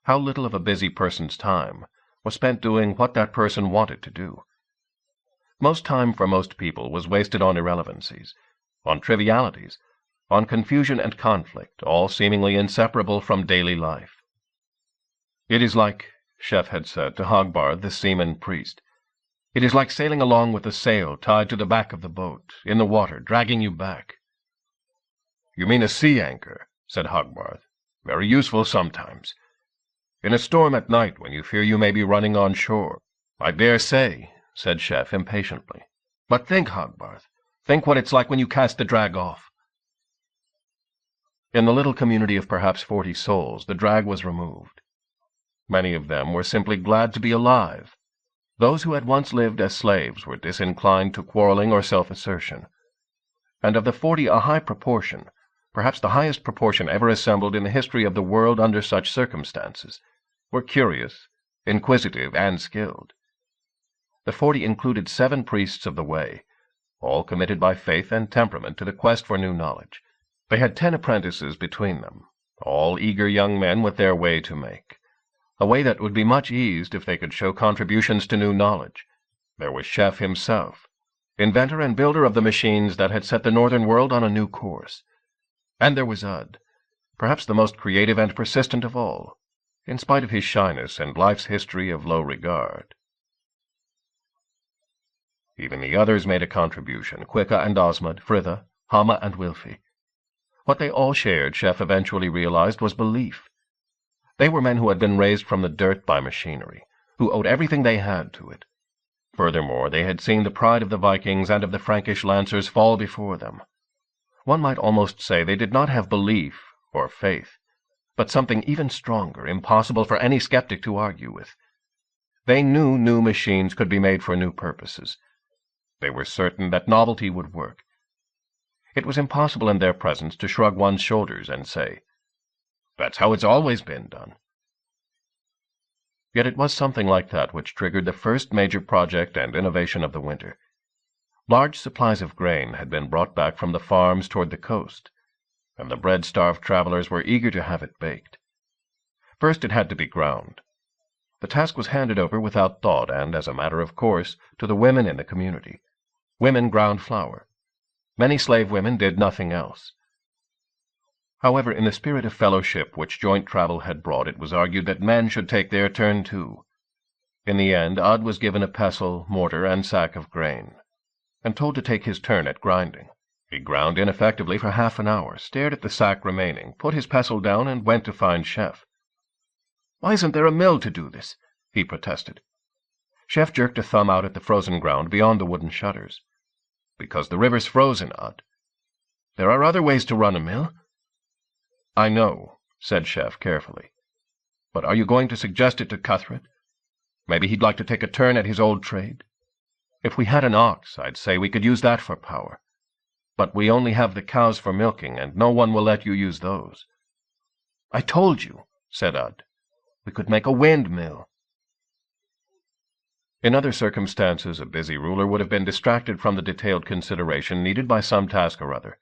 how little of a busy person's time was spent doing what that person wanted to do. Most time for most people was wasted on irrelevancies, on trivialities, on confusion and conflict, all seemingly inseparable from daily life. "It is like," Chef had said to Hogbarth, the seaman priest, "it is like sailing along with a sail tied to the back of the boat, in the water, dragging you back." "You mean a sea anchor," said Hogbarth. "Very useful sometimes. In a storm at night when you fear you may be running on shore." "I dare say," said Chef impatiently. "But think, Hogbarth, think what it's like when you cast the drag off." In the little community of perhaps 40 souls, the drag was removed. Many of them were simply glad to be alive. Those who had once lived as slaves were disinclined to quarreling or self-assertion. And of the 40, a high proportion, perhaps the highest proportion ever assembled in the history of the world under such circumstances, were curious, inquisitive, and skilled. The 40 included 7 priests of the Way, all committed by faith and temperament to the quest for new knowledge. They had 10 apprentices between them, all eager young men with their way to make, a way that would be much eased if they could show contributions to new knowledge. There was Chef himself, inventor and builder of the machines that had set the northern world on a new course. And there was Ud, perhaps the most creative and persistent of all, in spite of his shyness and life's history of low regard. Even the others made a contribution, Quicka and Osmond, Fritha, Hama and Wilfie. What they all shared, Chef eventually realized, was belief. They were men who had been raised from the dirt by machinery, who owed everything they had to it. Furthermore, they had seen the pride of the Vikings and of the Frankish lancers fall before them. One might almost say they did not have belief or faith, but something even stronger, impossible for any skeptic to argue with. They knew new machines could be made for new purposes. They were certain that novelty would work. It was impossible in their presence to shrug one's shoulders and say, "That's how it's always been done." Yet it was something like that which triggered the first major project and innovation of the winter. Large supplies of grain had been brought back from the farms toward the coast, and the bread-starved travelers were eager to have it baked. First it had to be ground. The task was handed over without thought and, as a matter of course, to the women in the community. Women ground flour. Many slave women did nothing else. However, in the spirit of fellowship which joint travel had brought, it was argued that men should take their turn too. In the end, Ud was given a pestle, mortar, and sack of grain, and told to take his turn at grinding. He ground ineffectively for half an hour, stared at the sack remaining, put his pestle down, and went to find Chef. "Why isn't there a mill to do this?" he protested. Chef jerked a thumb out at the frozen ground beyond the wooden shutters. "Because the river's frozen, Ud. There are other ways to run a mill." "I know," said Chef carefully. "But are you going to suggest it to Cuthred? Maybe he'd like to take a turn at his old trade. If we had an ox, I'd say we could use that for power. But we only have the cows for milking, and no one will let you use those." "I told you," said Ud. "We could make a windmill." In other circumstances, a busy ruler would have been distracted from the detailed consideration needed by some task or other.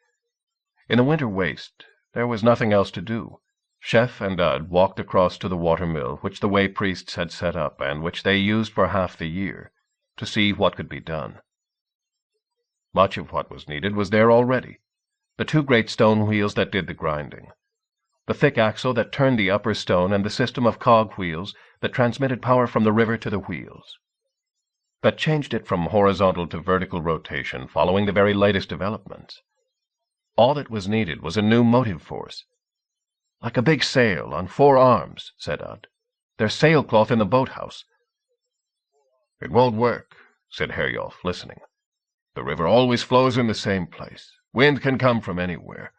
In the winter waste, there was nothing else to do. Chef and Ud walked across to the water-mill which the way priests had set up and which they used for half the year, to see what could be done. Much of what was needed was there already. The two great stone wheels that did the grinding, the thick axle that turned the upper stone, and the system of cog wheels that transmitted power from the river to the wheels, that changed it from horizontal to vertical rotation following the very latest developments. All that was needed was a new motive force. "Like a big sail on 4 arms," said Ud. "There's sailcloth in the boathouse." "It won't work," said Herjolf, listening. "The river always flows in the same place. Wind can come from anywhere.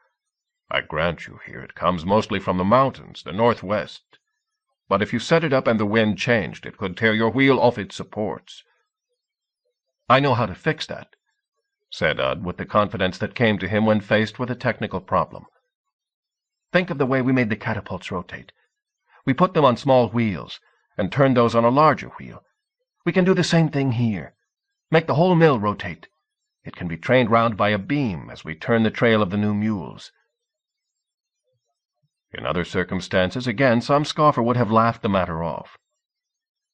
I grant you here it comes mostly from the mountains, the northwest. But if you set it up and the wind changed, it could tear your wheel off its supports." "I know how to fix that," said Ud with the confidence that came to him when faced with a technical problem. "Think of the way we made the catapults rotate. We put them on small wheels and turned those on a larger wheel. We can do the same thing here. Make the whole mill rotate. It can be trained round by a beam as we turn the trail of the new mules." In other circumstances, again, some scoffer would have laughed the matter off.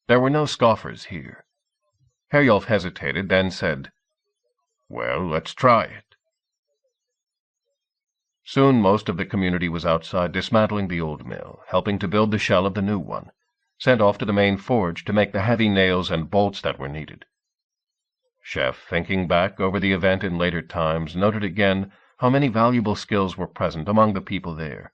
There were no scoffers here. Herjolf hesitated, then said, "Well, let's try it." Soon most of the community was outside dismantling the old mill, helping to build the shell of the new one, sent off to the main forge to make the heavy nails and bolts that were needed. Chef, thinking back over the event in later times, noted again how many valuable skills were present among the people there.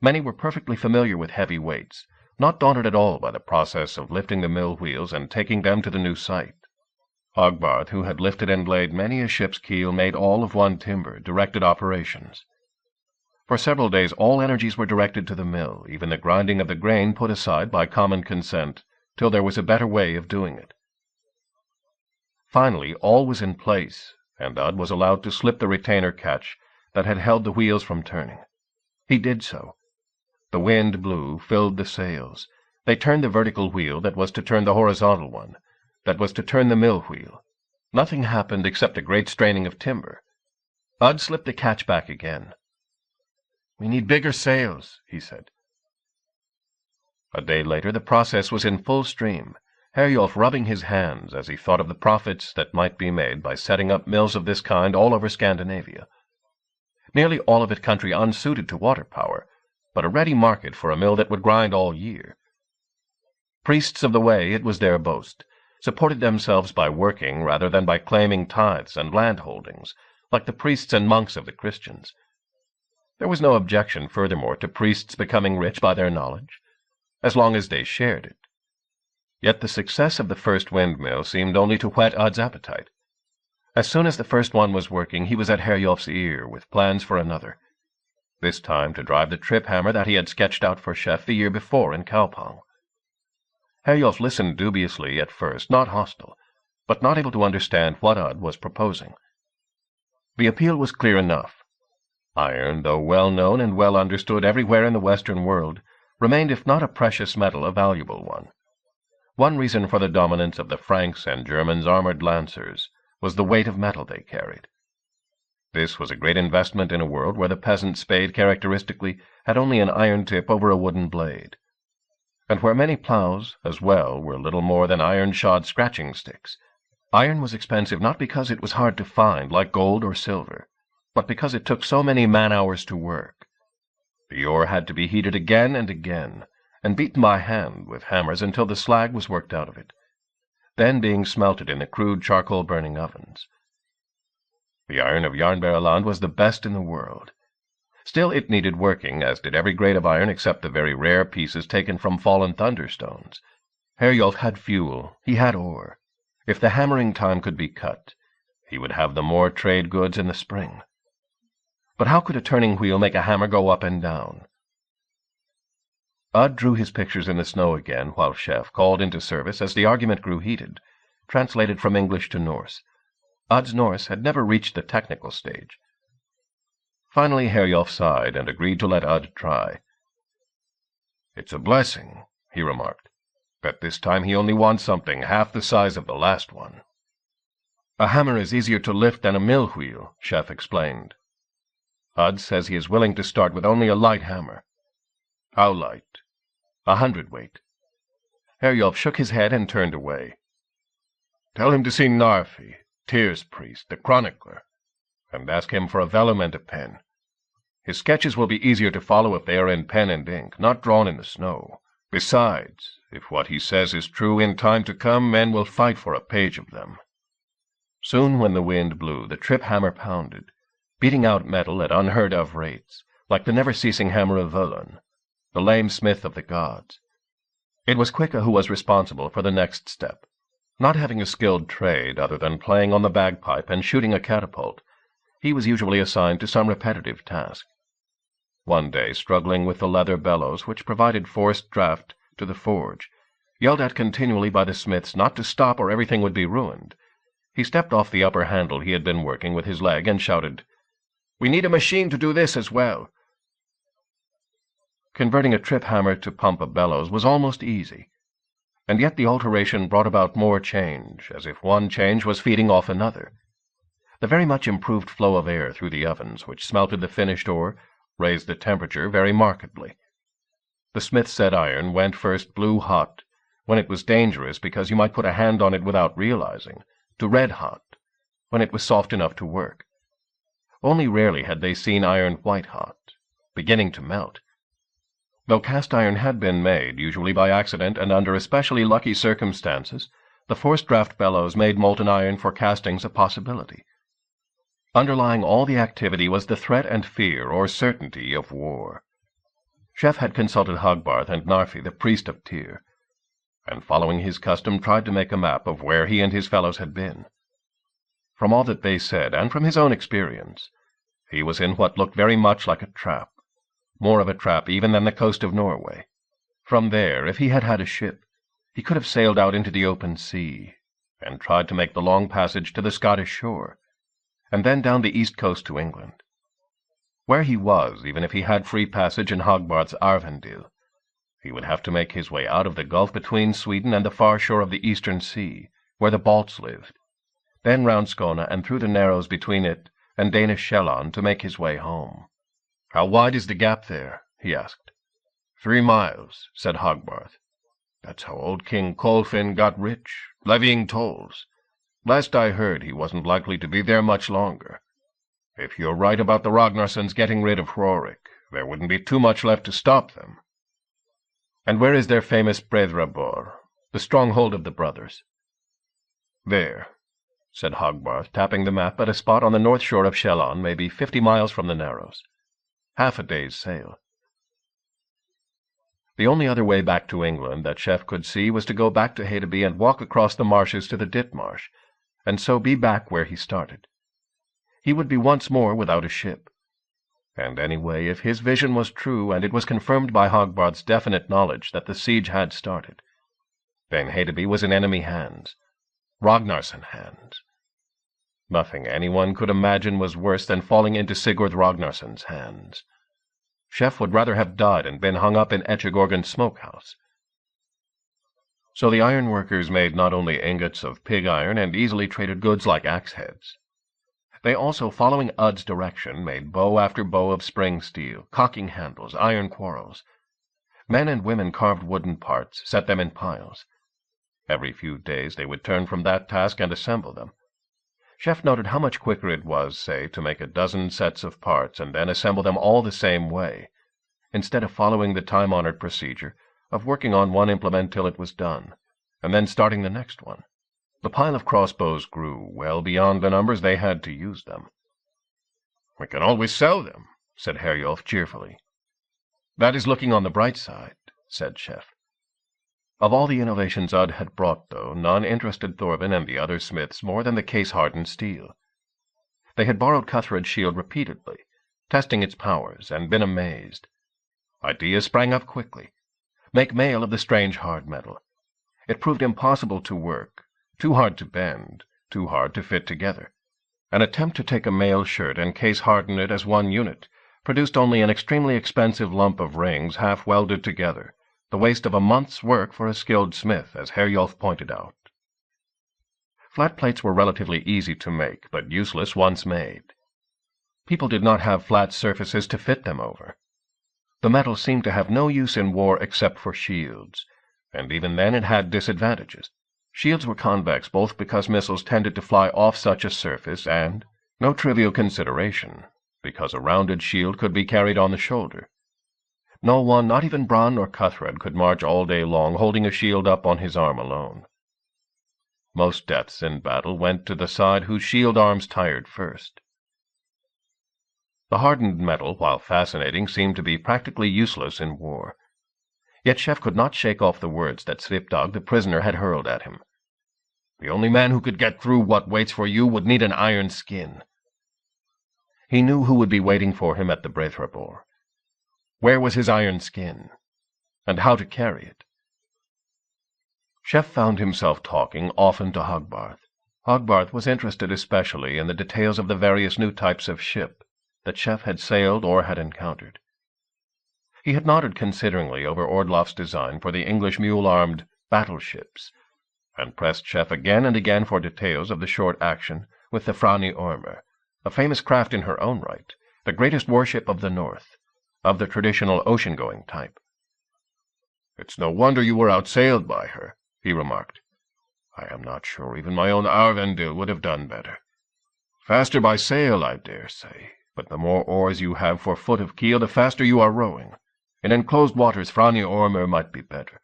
Many were perfectly familiar with heavy weights, not daunted at all by the process of lifting the mill wheels and taking them to the new site. Hogbarth, who had lifted and laid many a ship's keel made all of one timber, directed operations. For several days all energies were directed to the mill, even the grinding of the grain put aside by common consent, till there was a better way of doing it. Finally all was in place, and Ud was allowed to slip the retainer catch that had held the wheels from turning. He did so. The wind blew, filled the sails. They turned the vertical wheel that was to turn the horizontal one, that was to turn the mill wheel. Nothing happened except a great straining of timber. Ud slipped the catch back again. "We need bigger sails," he said. A day later the process was in full stream, Herjolf rubbing his hands as he thought of the profits that might be made by setting up mills of this kind all over Scandinavia. Nearly all of it country unsuited to water power, but a ready market for a mill that would grind all year. Priests of the way, it was their boast, supported themselves by working rather than by claiming tithes and land holdings, like the priests and monks of the Christians. There was no objection, furthermore, to priests becoming rich by their knowledge, as long as they shared it. Yet the success of the first windmill seemed only to whet Ud's appetite. As soon as the first one was working, he was at Herjolf's ear with plans for another, this time to drive the trip hammer that he had sketched out for Chef the year before in Kaupang. Herjolf listened dubiously at first, not hostile, but not able to understand what Ud was proposing. The appeal was clear enough. Iron, though well known and well understood everywhere in the Western world, remained, if not a precious metal, a valuable one. One reason for the dominance of the Franks and Germans' armored lancers was the weight of metal they carried. This was a great investment in a world where the peasant spade characteristically had only an iron tip over a wooden blade, and where many plows, as well, were little more than iron-shod scratching sticks. Iron was expensive not because it was hard to find, like gold or silver, but because it took so many man-hours to work. The ore had to be heated again and again, and beaten by hand with hammers until the slag was worked out of it, then being smelted in the crude charcoal-burning ovens. The iron of Jarnberland was the best in the world. Still, it needed working, as did every grade of iron except the very rare pieces taken from fallen thunderstones. Herjolf had fuel, he had ore. If the hammering time could be cut, he would have the more trade goods in the spring. But how could a turning wheel make a hammer go up and down? Ud drew his pictures in the snow again while Chef called into service as the argument grew heated, translated from English to Norse. Ud's Norse had never reached the technical stage. Finally Herjolf sighed and agreed to let Ud try. "It's a blessing," he remarked, "that this time he only wants something half the size of the last one." "A hammer is easier to lift than a mill wheel," Chef explained. "Ud says he is willing to start with only a light hammer." How light? 100 weight. Herjolf shook his head and turned away. Tell him to see Narfi, Tyr's priest, the chronicler, and ask him for a vellum and a pen. His sketches will be easier to follow if they are in pen and ink, not drawn in the snow. Besides, if what he says is true, in time to come men will fight for a page of them. Soon, when the wind blew, the trip hammer pounded, beating out metal at unheard-of rates, like the never-ceasing hammer of Volund, the lame smith of the gods. It was Quicke who was responsible for the next step. Not having a skilled trade other than playing on the bagpipe and shooting a catapult, he was usually assigned to some repetitive task. One day, struggling with the leather bellows which provided forced draught to the forge, yelled at continually by the smiths not to stop or everything would be ruined, he stepped off the upper handle he had been working with his leg and shouted, "We need a machine to do this as well." Converting a trip hammer to pump a bellows was almost easy, and yet the alteration brought about more change, as if one change was feeding off another. The very much improved flow of air through the ovens, which smelted the finished ore, raised the temperature very markedly. The smith said iron went first blue hot, when it was dangerous because you might put a hand on it without realizing, to red hot, when it was soft enough to work. Only rarely had they seen iron white hot, beginning to melt. Though cast iron had been made, usually by accident and under especially lucky circumstances, the forced draught bellows made molten iron for castings a possibility. Underlying all the activity was the threat and fear or certainty of war. Chef had consulted Hogbarth and Narfi, the priest of Tyr, and following his custom tried to make a map of where he and his fellows had been. From all that they said, and from his own experience, he was in what looked very much like a trap, more of a trap even than the coast of Norway. From there, if he had had a ship, he could have sailed out into the open sea, and tried to make the long passage to the Scottish shore, and then down the east coast to England. Where he was, even if he had free passage in Hogbarth's Arvandil, he would have to make his way out of the gulf between Sweden and the far shore of the eastern sea, where the Balts lived, then round Skåne and through the narrows between it and Danish Sjælland to make his way home. "How wide is the gap there?" he asked. 3 miles, said Hogbarth. "That's how old King Kolfin got rich, levying tolls. Last I heard, he wasn't likely to be there much longer. If you're right about the Ragnarssons getting rid of Hrorek, there wouldn't be too much left to stop them." "And where is their famous Breiðrabor, the stronghold of the brothers?" "There," said Hogbarth, tapping the map at a spot on the north shore of Sjælland, maybe 50 miles from the Narrows. Half a day's sail. The only other way back to England that Chef could see was to go back to Hedeby and walk across the marshes to the Ditmarsh, and so be back where he started. He would be once more without a ship. And anyway, if his vision was true, and it was confirmed by Hogbarth's definite knowledge that the siege had started, then Hedeby was in enemy hands, Ragnarsson hands. Nothing anyone could imagine was worse than falling into Sigurd Ragnarsson's hands. Chef would rather have died and been hung up in Etchegorgen's smokehouse. So the ironworkers made not only ingots of pig iron and easily traded goods like axe-heads. They also, following Udd's direction, made bow after bow of spring steel, cocking handles, iron quarrels. Men and women carved wooden parts, set them in piles. Every few days they would turn from that task and assemble them. Chef noted how much quicker it was, say, to make a dozen sets of parts and then assemble them all the same way, instead of following the time-honored procedure of working on one implement till it was done, and then starting the next one. The pile of crossbows grew well beyond the numbers they had to use them. "We can always sell them," said Herjolf cheerfully. "That is looking on the bright side," said Chef. Of all the innovations Udd had brought, though, none interested Thorvin and the other smiths more than the case-hardened steel. They had borrowed Cuthred's shield repeatedly, testing its powers, and been amazed. Ideas sprang up quickly. Make mail of the strange hard metal. It proved impossible to work, too hard to bend, too hard to fit together. An attempt to take a mail shirt and case-harden it as one unit produced only an extremely expensive lump of rings half welded together, the waste of a month's work for a skilled smith, as Herjolf pointed out. Flat plates were relatively easy to make, but useless once made. People did not have flat surfaces to fit them over. The metal seemed to have no use in war except for shields, and even then it had disadvantages. Shields were convex both because missiles tended to fly off such a surface and, no trivial consideration, because a rounded shield could be carried on the shoulder. No one, not even Bronn or Cuthred, could march all day long holding a shield up on his arm alone. Most deaths in battle went to the side whose shield arms tired first. The hardened metal, while fascinating, seemed to be practically useless in war. Yet Chef could not shake off the words that Svipdag the prisoner had hurled at him. The only man who could get through what waits for you would need an iron skin. He knew who would be waiting for him at the Breithrebor. Where was his iron skin? And how to carry it? Chef found himself talking often to Hogbarth. Hogbarth was interested especially in the details of the various new types of ship that Chef had sailed or had encountered. He had nodded consideringly over Ordloff's design for the English mule-armed battleships, and pressed Chef again and again for details of the short action with the Frani Ormer, a famous craft in her own right, the greatest warship of the North, of the traditional ocean-going type. "It's no wonder you were outsailed by her," he remarked. "I am not sure even my own Arvendil would have done better. Faster by sail, I dare say, but the more oars you have for foot of keel, the faster you are rowing. In enclosed waters, Frani Ormer might be better."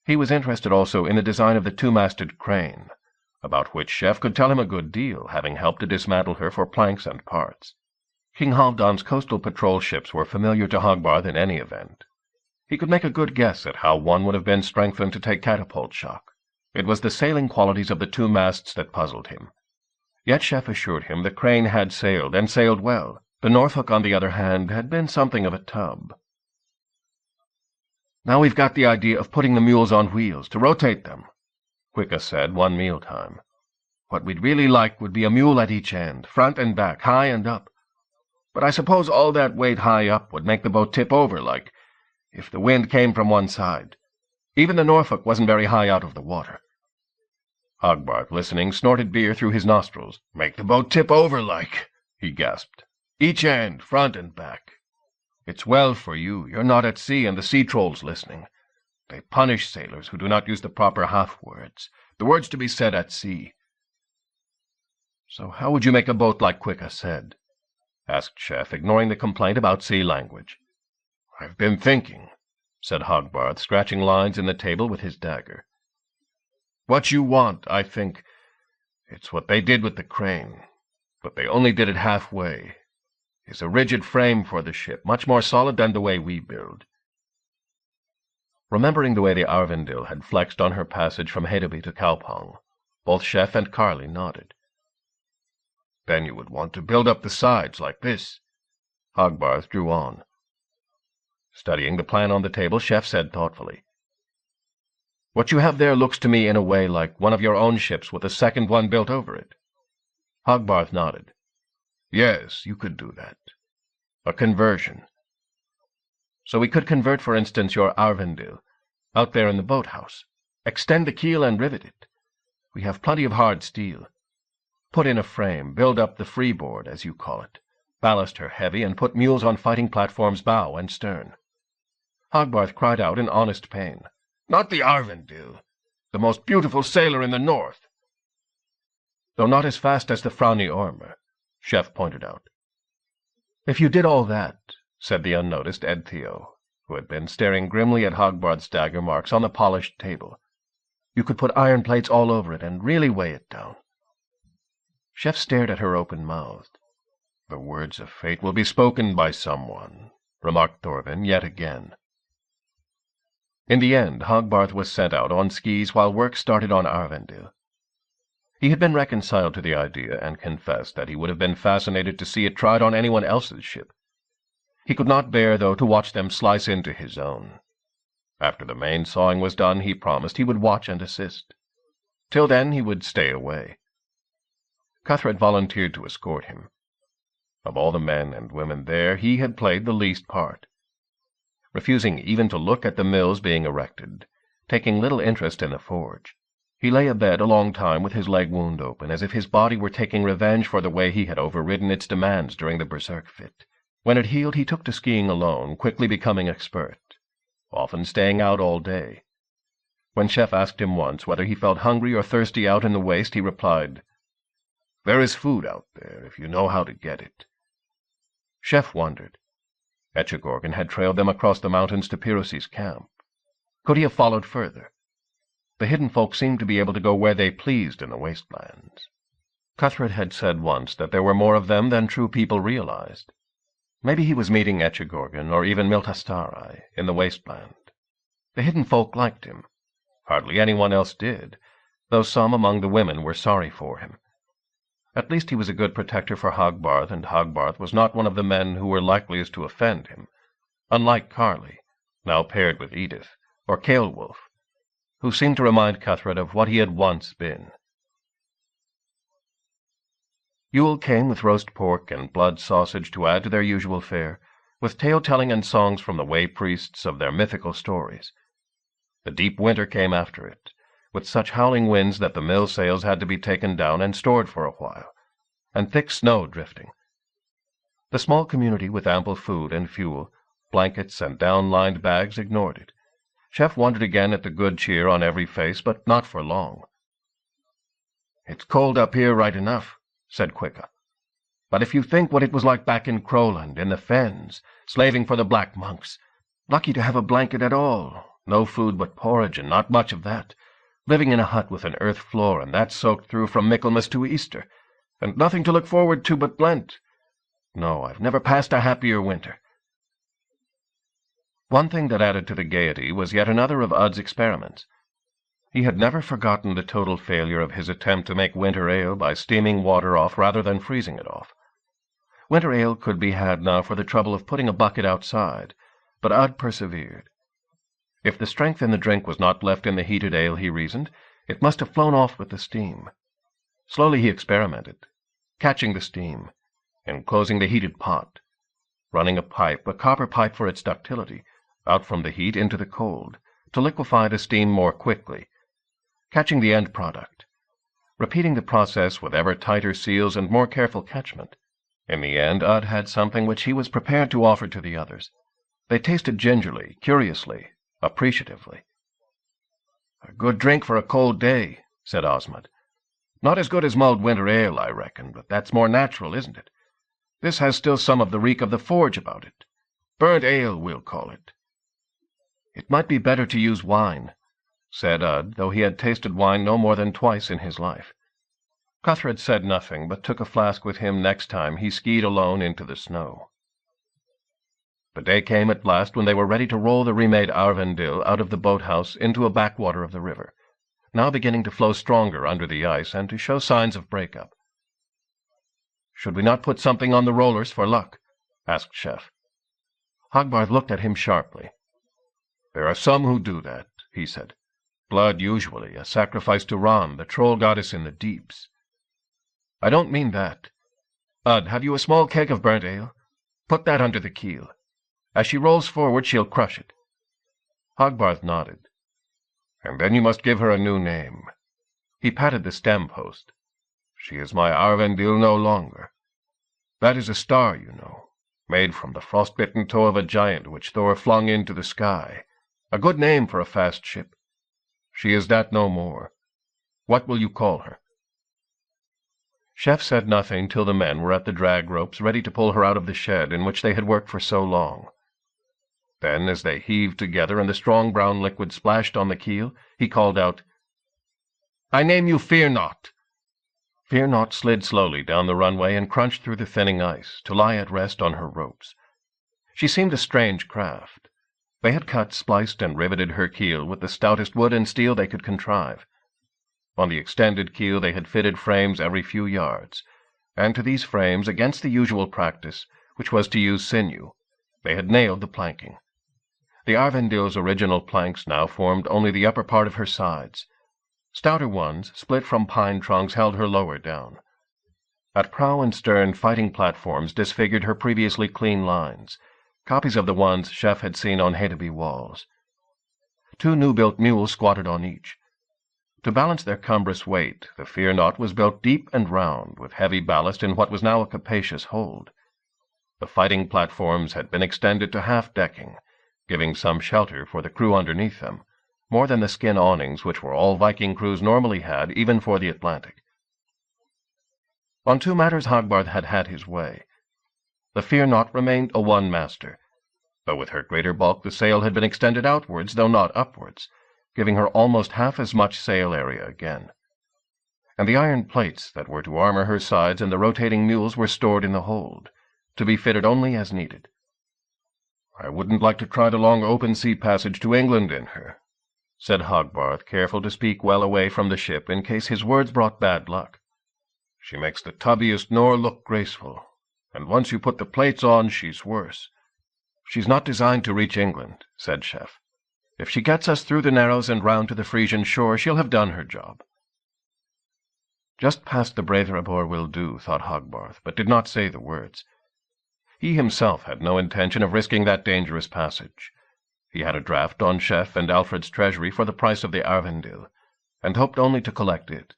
He was interested also in the design of the two-masted crane, about which Chef could tell him a good deal, having helped to dismantle her for planks and parts. King Halvdan's coastal patrol ships were familiar to Hogbarth in any event. He could make a good guess at how one would have been strengthened to take catapult shock. It was the sailing qualities of the two masts that puzzled him. Yet Chef assured him the crane had sailed, and sailed well. The Norfolk, on the other hand, had been something of a tub. "Now we've got the idea of putting the mules on wheels, to rotate them," Quicka said one mealtime. "What we'd really like would be a mule at each end, front and back, high and up. But I suppose all that weight high up would make the boat tip over, like, if the wind came from one side. Even the Norfolk wasn't very high out of the water." Hogbarth, listening, snorted beer through his nostrils. "Make the boat tip over, like," he gasped. "Each end, front and back. It's well for you. You're not at sea, and the sea trolls listening. They punish sailors who do not use the proper half-words, the words to be said at sea." "So how would you make a boat like Quicka said?" asked Chef, ignoring the complaint about sea language. "I've been thinking," said Hogbarth, scratching lines in the table with his dagger. "What you want, I think, it's what they did with the crane, but they only did it halfway, is a rigid frame for the ship, much more solid than the way we build." Remembering the way the Arvendil had flexed on her passage from Hedeby to Kaupang, both Chef and Carly nodded. "Then you would want to build up the sides like this." Hogbarth drew on. Studying the plan on the table, Chef said thoughtfully, "What you have there looks to me in a way like one of your own ships with a second one built over it." Hogbarth nodded. "Yes, you could do that. A conversion. So we could convert, for instance, your Arvendil, out there in the boathouse. Extend the keel and rivet it. We have plenty of hard steel. Put in a frame, build up the freeboard, as you call it, ballast her heavy, and put mules on fighting platforms bow and stern." Hogbarth cried out in honest pain. "Not the Arvendil, the most beautiful sailor in the north." "Though not as fast as the Frani Ormer," Chef pointed out. "If you did all that," said the unnoticed Ed Theo, who had been staring grimly at Hogbarth's dagger marks on the polished table, "you could put iron plates all over it and really weigh it down." Chef stared at her open-mouthed. "The words of fate will be spoken by someone," remarked Thorvin yet again. In the end, Hogbarth was sent out on skis while work started on Arvendil. He had been reconciled to the idea and confessed that he would have been fascinated to see it tried on anyone else's ship. He could not bear, though, to watch them slice into his own. After the main sawing was done, he promised he would watch and assist. Till then, he would stay away. Cuthred volunteered to escort him. Of all the men and women there, he had played the least part. Refusing even to look at the mills being erected, taking little interest in the forge, he lay abed a long time with his leg wound open, as if his body were taking revenge for the way he had overridden its demands during the berserk fit. When it healed, he took to skiing alone, quickly becoming expert, often staying out all day. When Chef asked him once whether he felt hungry or thirsty out in the waste, he replied, "There is food out there, if you know how to get it." Chef wondered. Etchegorgan had trailed them across the mountains to Pirosy's camp. Could he have followed further? The hidden folk seemed to be able to go where they pleased in the wastelands. Cuthred had said once that there were more of them than true people realized. Maybe he was meeting Etchegorgan, or even Miltastarai, in the wasteland. The hidden folk liked him. Hardly anyone else did, though some among the women were sorry for him. At least he was a good protector for Hogbarth, and Hogbarth was not one of the men who were likeliest to offend him, unlike Carly, now paired with Edith, or Ceolwulf, who seemed to remind Cuthred of what he had once been. Yule came with roast pork and blood sausage to add to their usual fare, with tale-telling and songs from the way-priests of their mythical stories. The deep winter came after it, with such howling winds that the mill sails had to be taken down and stored for a while, and thick snow drifting. The small community, with ample food and fuel, blankets and down-lined bags, ignored it. Chef wondered again at the good cheer on every face, but not for long. "It's cold up here right enough," said Quicka. "But if you think what it was like back in Crowland, in the fens, slaving for the black monks, lucky to have a blanket at all, no food but porridge and not much of that, living in a hut with an earth floor and that soaked through from Michaelmas to Easter, and nothing to look forward to but Lent. No, I've never passed a happier winter." One thing that added to the gaiety was yet another of Udd's experiments. He had never forgotten the total failure of his attempt to make winter ale by steaming water off rather than freezing it off. Winter ale could be had now for the trouble of putting a bucket outside, but Udd persevered. If the strength in the drink was not left in the heated ale, he reasoned, it must have flown off with the steam. Slowly he experimented, catching the steam, enclosing the heated pot, running a pipe, a copper pipe for its ductility, out from the heat into the cold, to liquefy the steam more quickly, catching the end product, repeating the process with ever tighter seals and more careful catchment. In the end, Udd had something which he was prepared to offer to the others. They tasted gingerly, curiously, appreciatively. "A good drink for a cold day," said Osmond. "Not as good as mulled winter ale, I reckon, but that's more natural, isn't it? This has still some of the reek of the forge about it. Burnt ale, we'll call it." "It might be better to use wine," said Udd, though he had tasted wine no more than twice in his life. Cuthred said nothing, but took a flask with him next time he skied alone into the snow. The day came at last when they were ready to roll the remade Arvandil out of the boathouse into a backwater of the river, now beginning to flow stronger under the ice and to show signs of break-up. "Should we not put something on the rollers for luck?" asked Chef. Hogbarth looked at him sharply. "There are some who do that," he said. "Blood, usually, a sacrifice to Ran, the troll goddess in the deeps." "I don't mean that. Udd, have you a small keg of burnt ale? Put that under the keel. As she rolls forward, she'll crush it." Hogbarth nodded. "And then you must give her a new name." He patted the stem post. "She is my Arvandil no longer. That is a star, you know, made from the frostbitten toe of a giant which Thor flung into the sky. A good name for a fast ship. She is that no more. What will you call her?" Chef said nothing till the men were at the drag ropes ready to pull her out of the shed in which they had worked for so long. Then, as they heaved together and the strong brown liquid splashed on the keel, he called out, "I name you Fear Not." Fear Not slid slowly down the runway and crunched through the thinning ice, to lie at rest on her ropes. She seemed a strange craft. They had cut, spliced, and riveted her keel with the stoutest wood and steel they could contrive. On the extended keel they had fitted frames every few yards, and to these frames, against the usual practice, which was to use sinew, they had nailed the planking. The Arvandil's original planks now formed only the upper part of her sides. Stouter ones, split from pine trunks, held her lower down. At prow and stern, fighting platforms disfigured her previously clean lines, copies of the ones Chef had seen on Hedeby walls. 2 new-built mules squatted on each. To balance their cumbrous weight, the Fear Not was built deep and round, with heavy ballast in what was now a capacious hold. The fighting platforms had been extended to half-decking, giving some shelter for the crew underneath them, more than the skin awnings which were all Viking crews normally had, even for the Atlantic. On two matters Hogbarth had had his way. The Fear Not remained a one-master, but with her greater bulk the sail had been extended outwards, though not upwards, giving her almost half as much sail area again. And the iron plates that were to armor her sides and the rotating mules were stored in the hold, to be fitted only as needed. "I wouldn't like to try the long open sea passage to England in her," said Hogbarth, careful to speak well away from the ship in case his words brought bad luck. "She makes the tubbiest nor look graceful, and once you put the plates on, she's worse." "She's not designed to reach England," said Chef. "If she gets us through the Narrows and round to the Frisian shore, she'll have done her job." Just past the Brethrabor will do, thought Hogbarth, but did not say the words. He himself had no intention of risking that dangerous passage. He had a draft on Chef and Alfred's treasury for the price of the Arvandil, and hoped only to collect it.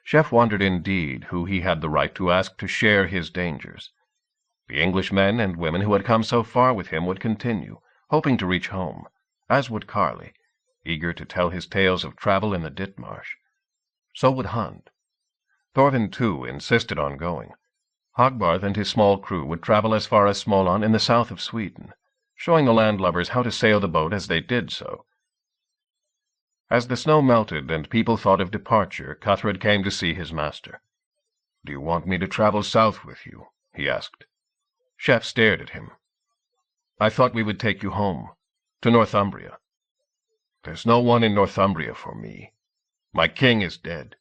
Chef wondered indeed who he had the right to ask to share his dangers. The English men and women who had come so far with him would continue, hoping to reach home, as would Carly, eager to tell his tales of travel in the Ditmarsh. So would Hund. Thorvin, too, insisted on going. Hogbarth and his small crew would travel as far as Småland in the south of Sweden, showing the landlubbers how to sail the boat as they did so. As the snow melted and people thought of departure, Cuthred came to see his master. "Do you want me to travel south with you?" he asked. Chef stared at him. "I thought we would take you home, to Northumbria." "There's no one in Northumbria for me. My king is dead.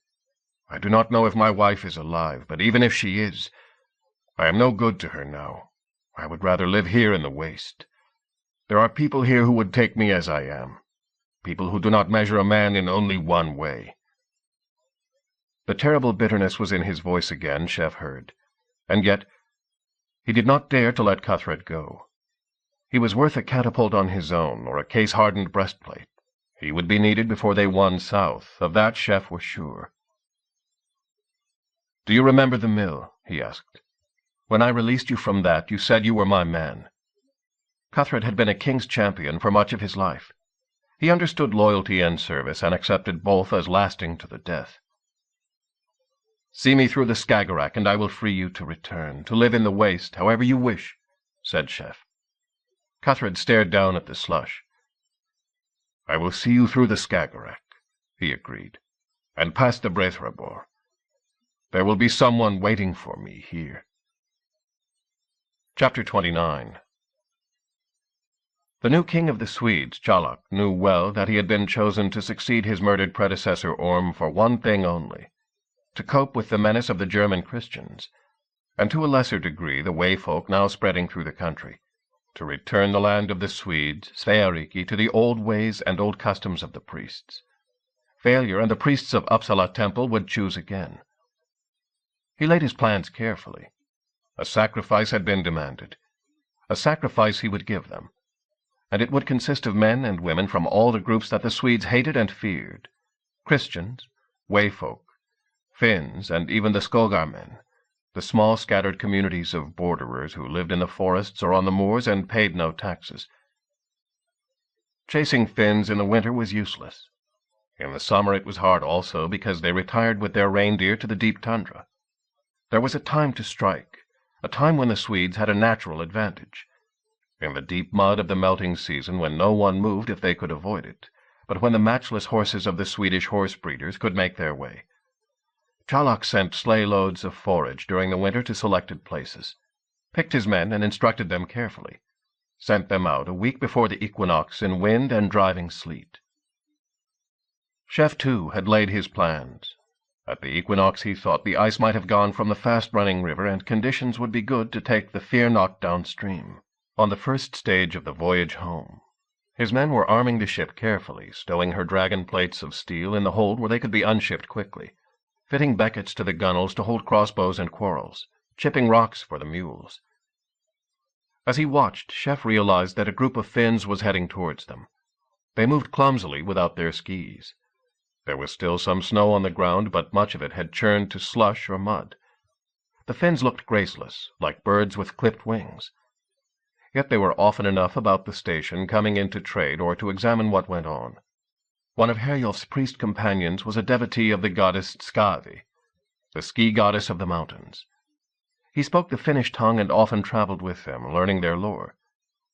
I do not know if my wife is alive, but even if she is, I am no good to her now. I would rather live here in the waste. There are people here who would take me as I am, people who do not measure a man in only one way." The terrible bitterness was in his voice again, Chef heard, and yet he did not dare to let Cuthred go. He was worth a catapult on his own, or a case-hardened breastplate. He would be needed before they won south, of that Chef was sure. "Do you remember the mill?" he asked. "When I released you from that, you said you were my man." Cuthred had been a king's champion for much of his life. He understood loyalty and service, and accepted both as lasting to the death. "See me through the Skagerrak, and I will free you to return, to live in the waste, however you wish," said Chef. Cuthred stared down at the slush. "I will see you through the Skagerrak," he agreed, "and past the Brethrabor. There will be someone waiting for me here." Chapter 29. The new king of the Swedes, Tjalak, knew well that he had been chosen to succeed his murdered predecessor Orm for one thing only, to cope with the menace of the German Christians, and to a lesser degree the way-folk now spreading through the country, to return the land of the Swedes, Sveariki, to the old ways and old customs of the priests. Failure, and the priests of Uppsala Temple would choose again. He laid his plans carefully. A sacrifice had been demanded. A sacrifice he would give them, and it would consist of men and women from all the groups that the Swedes hated and feared, Christians, way-folk, Finns, and even the Skogar men, the small scattered communities of borderers who lived in the forests or on the moors and paid no taxes. Chasing Finns in the winter was useless. In the summer it was hard also, because they retired with their reindeer to the deep tundra. There was a time to strike, a time when the Swedes had a natural advantage. In the deep mud of the melting season, when no one moved if they could avoid it, but when the matchless horses of the Swedish horse-breeders could make their way. Tjalak sent sleigh-loads of forage during the winter to selected places, picked his men and instructed them carefully, sent them out a week before the equinox in wind and driving sleet. Chef, too, had laid his plans. At the equinox he thought the ice might have gone from the fast-running river, and conditions would be good to take the Fear Not downstream, on the first stage of the voyage home. His men were arming the ship carefully, stowing her dragon plates of steel in the hold where they could be unshipped quickly, fitting beckets to the gunwales to hold crossbows and quarrels, chipping rocks for the mules. As he watched, Chef realized that a group of Finns was heading towards them. They moved clumsily without their skis. There was still some snow on the ground, but much of it had churned to slush or mud. The Finns looked graceless, like birds with clipped wings. Yet they were often enough about the station, coming in to trade or to examine what went on. One of Herjolf's priest companions was a devotee of the goddess Skavi, the ski goddess of the mountains. He spoke the Finnish tongue and often traveled with them, learning their lore.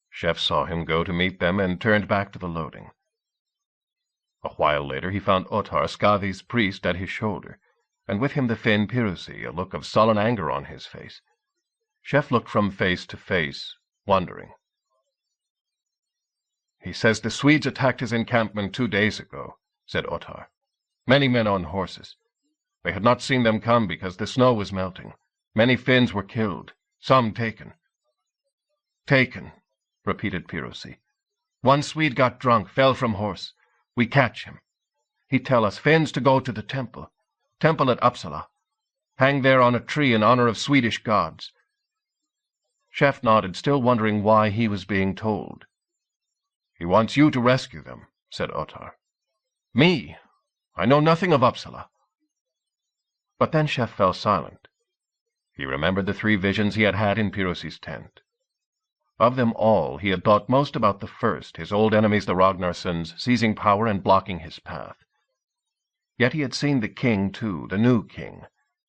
Chef saw him go to meet them and turned back to the loading. A while later he found Ottar, Skavi's priest, at his shoulder, and with him the Finn Pirusi, a look of sullen anger on his face. Chef looked from face to face, wondering. "He says the Swedes attacked his encampment 2 days ago," said Ottar. "Many men on horses. They had not seen them come because the snow was melting. Many Finns were killed, some taken." "Taken," repeated Pirusi. "One Swede got drunk, fell from horse. We catch him. He tell us Finns to go to the temple at Uppsala. Hang there on a tree in honor of Swedish gods." Chef nodded, still wondering why he was being told. "He wants you to rescue them," said Ottar. "Me? I know nothing of Uppsala." But then Chef fell silent. He remembered the 3 visions he had had in Pirusi's tent. Of them all, he had thought most about the first, his old enemies the Ragnarssons seizing power and blocking his path. Yet he had seen the king, too, the new king,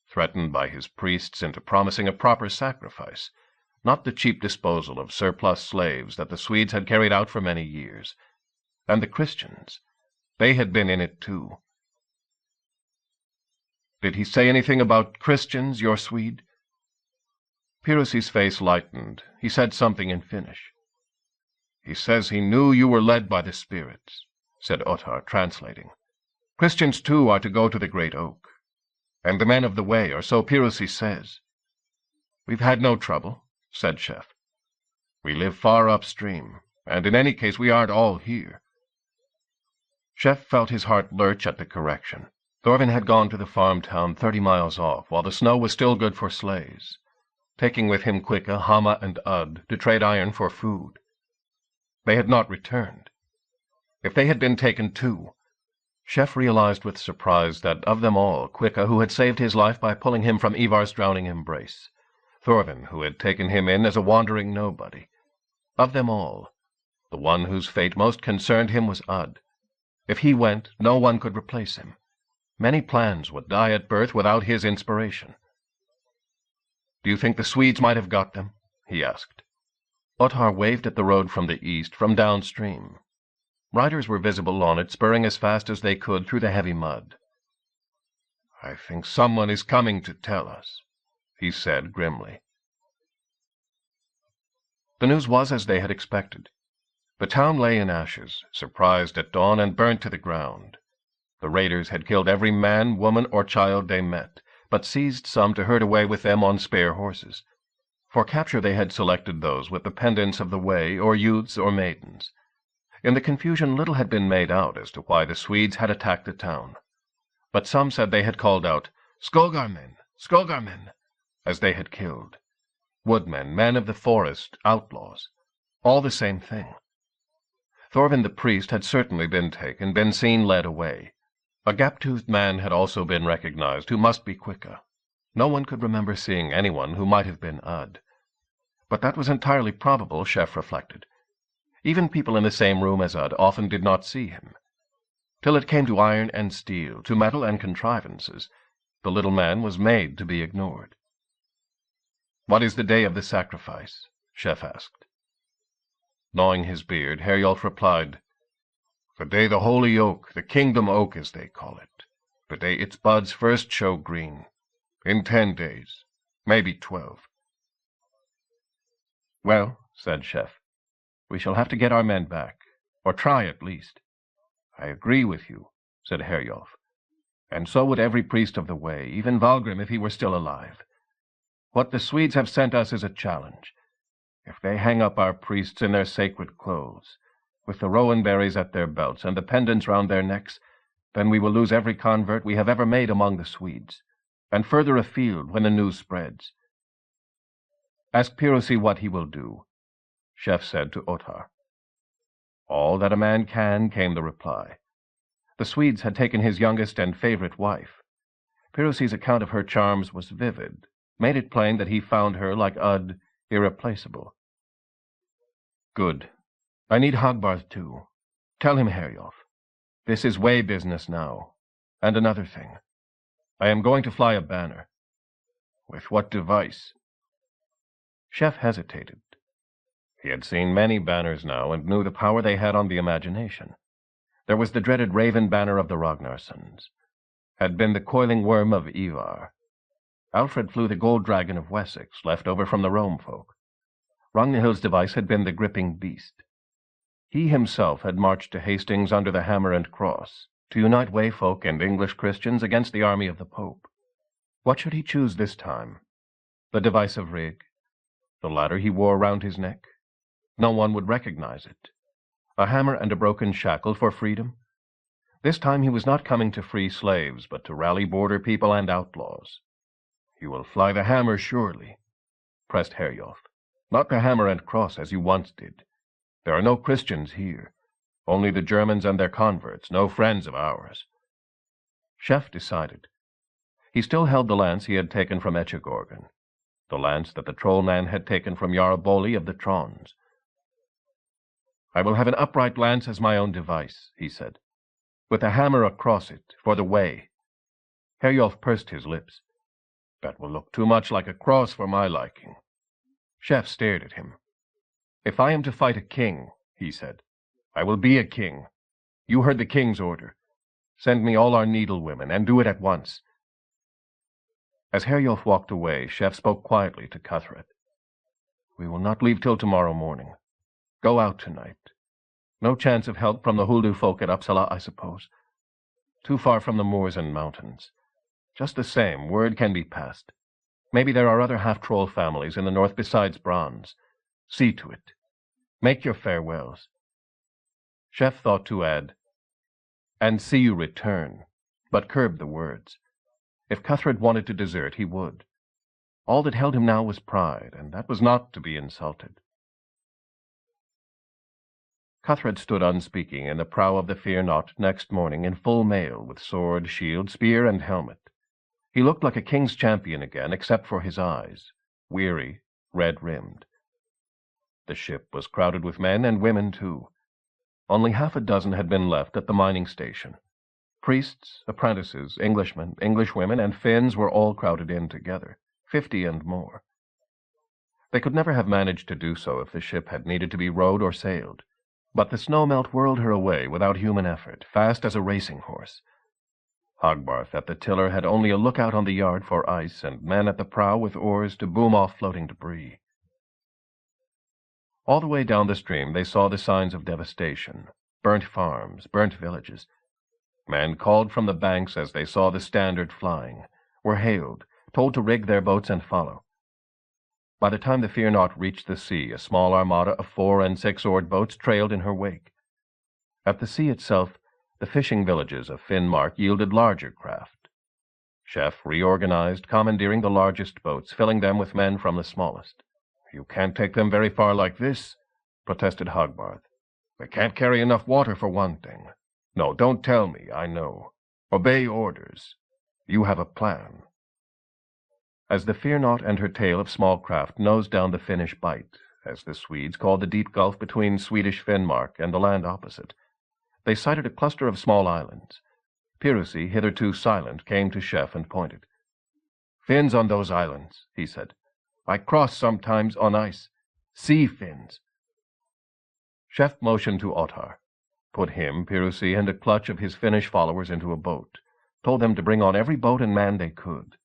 threatened by his priests into promising a proper sacrifice, not the cheap disposal of surplus slaves that the Swedes had carried out for many years. And the Christians, they had been in it too. "Did he say anything about Christians, your Swede?" Pirusi's face lightened. He said something in Finnish. "He says he knew you were led by the spirits," said Ottar, translating. "Christians, too, are to go to the Great Oak. And the men of the way, or so Pirusi says." "We've had no trouble," said Chef. "We live far upstream, and in any case we aren't all here." Chef felt his heart lurch at the correction. Thorvin had gone to the farm town 30 miles off, while the snow was still good for sleighs, taking with him Quicka, Hama, and Udd to trade iron for food. They had not returned. If they had been taken too, Chef realized with surprise that of them all, Quicka, who had saved his life by pulling him from Ivar's drowning embrace, Thorvin, who had taken him in as a wandering nobody, of them all, the one whose fate most concerned him was Udd. If he went, no one could replace him. Many plans would die at birth without his inspiration. "Do you think the Swedes might have got them?" he asked. Ottar waved at the road from the east, from downstream. Riders were visible on it, spurring as fast as they could through the heavy mud. "I think someone is coming to tell us," he said grimly. The news was as they had expected. The town lay in ashes, surprised at dawn and burnt to the ground. The raiders had killed every man, woman, or child they met, but seized some to herd away with them on spare horses. For capture they had selected those with the pendants of the way, or youths or maidens. In the confusion little had been made out as to why the Swedes had attacked the town. But some said they had called out, "Skogarmen! Skogarmen!" as they had killed. Woodmen, men of the forest, outlaws. All the same thing. Thorvin the priest had certainly been taken, been seen led away. A gap-toothed man had also been recognized, who must be Quicka. No one could remember seeing anyone who might have been Udd. But that was entirely probable, Chef reflected. Even people in the same room as Udd often did not see him. Till it came to iron and steel, to metal and contrivances, the little man was made to be ignored. "What is the day of the sacrifice?" Chef asked. Gnawing his beard, Herjolf replied, "The day the holy oak, the kingdom oak as they call it, the day its buds first show green. In 10 days, maybe 12. "Well," said Chef, "we shall have to get our men back, or try at least." "I agree with you," said Herjolf, "and so would every priest of the way, even Valgrim if he were still alive. What the Swedes have sent us is a challenge. If they hang up our priests in their sacred clothes, with the rowan berries at their belts and the pendants round their necks, then we will lose every convert we have ever made among the Swedes, and further afield when the news spreads. Ask Pirusi what he will do," Chef said to Ottar. "All that a man can," came the reply. The Swedes had taken his youngest and favorite wife. Pirusi's account of her charms was vivid, made it plain that he found her, like Ud, irreplaceable. Good. I need Hogbarth, too. Tell him, Herjolf. This is way business now. And another thing. I am going to fly a banner. With what device? Chef hesitated. He had seen many banners now, and knew the power they had on the imagination. There was the dreaded raven banner of the Ragnarsons. Had been the coiling worm of Ivar. Alfred flew the gold dragon of Wessex, left over from the Rome folk. Ragnhild's device had been the gripping beast. He himself had marched to Hastings under the hammer and cross, to unite Wayfolk and English Christians against the army of the Pope. What should he choose this time? The device of Rig? The ladder he wore round his neck? No one would recognize it. A hammer and a broken shackle for freedom? This time he was not coming to free slaves, but to rally border people and outlaws. You will fly the hammer, surely, pressed Herjolf. Not the hammer and cross as you once did. There are no Christians here. Only the Germans and their converts, no friends of ours. Chef decided. He still held the lance he had taken from Echegorgon, the lance that the Trollman had taken from Jarl Boli of the Trons. I will have an upright lance as my own device, he said, with a hammer across it, for the way. Herjolf pursed his lips. That will look too much like a cross for my liking. Chef stared at him. If I am to fight a king, he said, I will be a king. You heard the king's order. Send me all our needlewomen, and do it at once. As Herjolf walked away, Chef spoke quietly to Cuthred. We will not leave till tomorrow morning. Go out tonight. No chance of help from the Huldu folk at Uppsala, I suppose. Too far from the moors and mountains. Just the same, word can be passed. Maybe there are other half-troll families in the north besides Brons. See to it. Make your farewells. Chef thought to add, and see you return, but curbed the words. If Cuthred wanted to desert, he would. All that held him now was pride, and that was not to be insulted. Cuthred stood unspeaking in the prow of the Fear Not next morning in full mail, with sword, shield, spear, and helmet. He looked like a king's champion again, except for his eyes, weary, red-rimmed. The ship was crowded with men and women, too. Only half a dozen had been left at the mining station. Priests, apprentices, Englishmen, Englishwomen, and Finns were all crowded in together, 50 and more. They could never have managed to do so if the ship had needed to be rowed or sailed. But the snowmelt whirled her away without human effort, fast as a racing horse. Hogbarth at the tiller had only a lookout on the yard for ice, and men at the prow with oars to boom off floating debris. All the way down the stream they saw the signs of devastation, burnt farms, burnt villages. Men called from the banks as they saw the standard flying, were hailed, told to rig their boats and follow. By the time the Fear Not reached the sea, a small armada of 4- and 6-oared boats trailed in her wake. At the sea itself, the fishing villages of Finnmark yielded larger craft. Chef reorganized, commandeering the largest boats, filling them with men from the smallest. You can't take them very far like this, protested Hogbarth. They can't carry enough water for one thing. No, don't tell me, I know. Obey orders. You have a plan. As the Fear Not and her tail of small craft nosed down the Finnish Bight, as the Swedes called the deep gulf between Swedish Finnmark and the land opposite, they sighted a cluster of small islands. Pirusi, hitherto silent, came to Chef and pointed. Finns on those islands, he said. I cross sometimes on ice. Sea Finns. Chef motioned to Ottar, put him, Pirusi, and a clutch of his Finnish followers into a boat, told them to bring on every boat and man they could.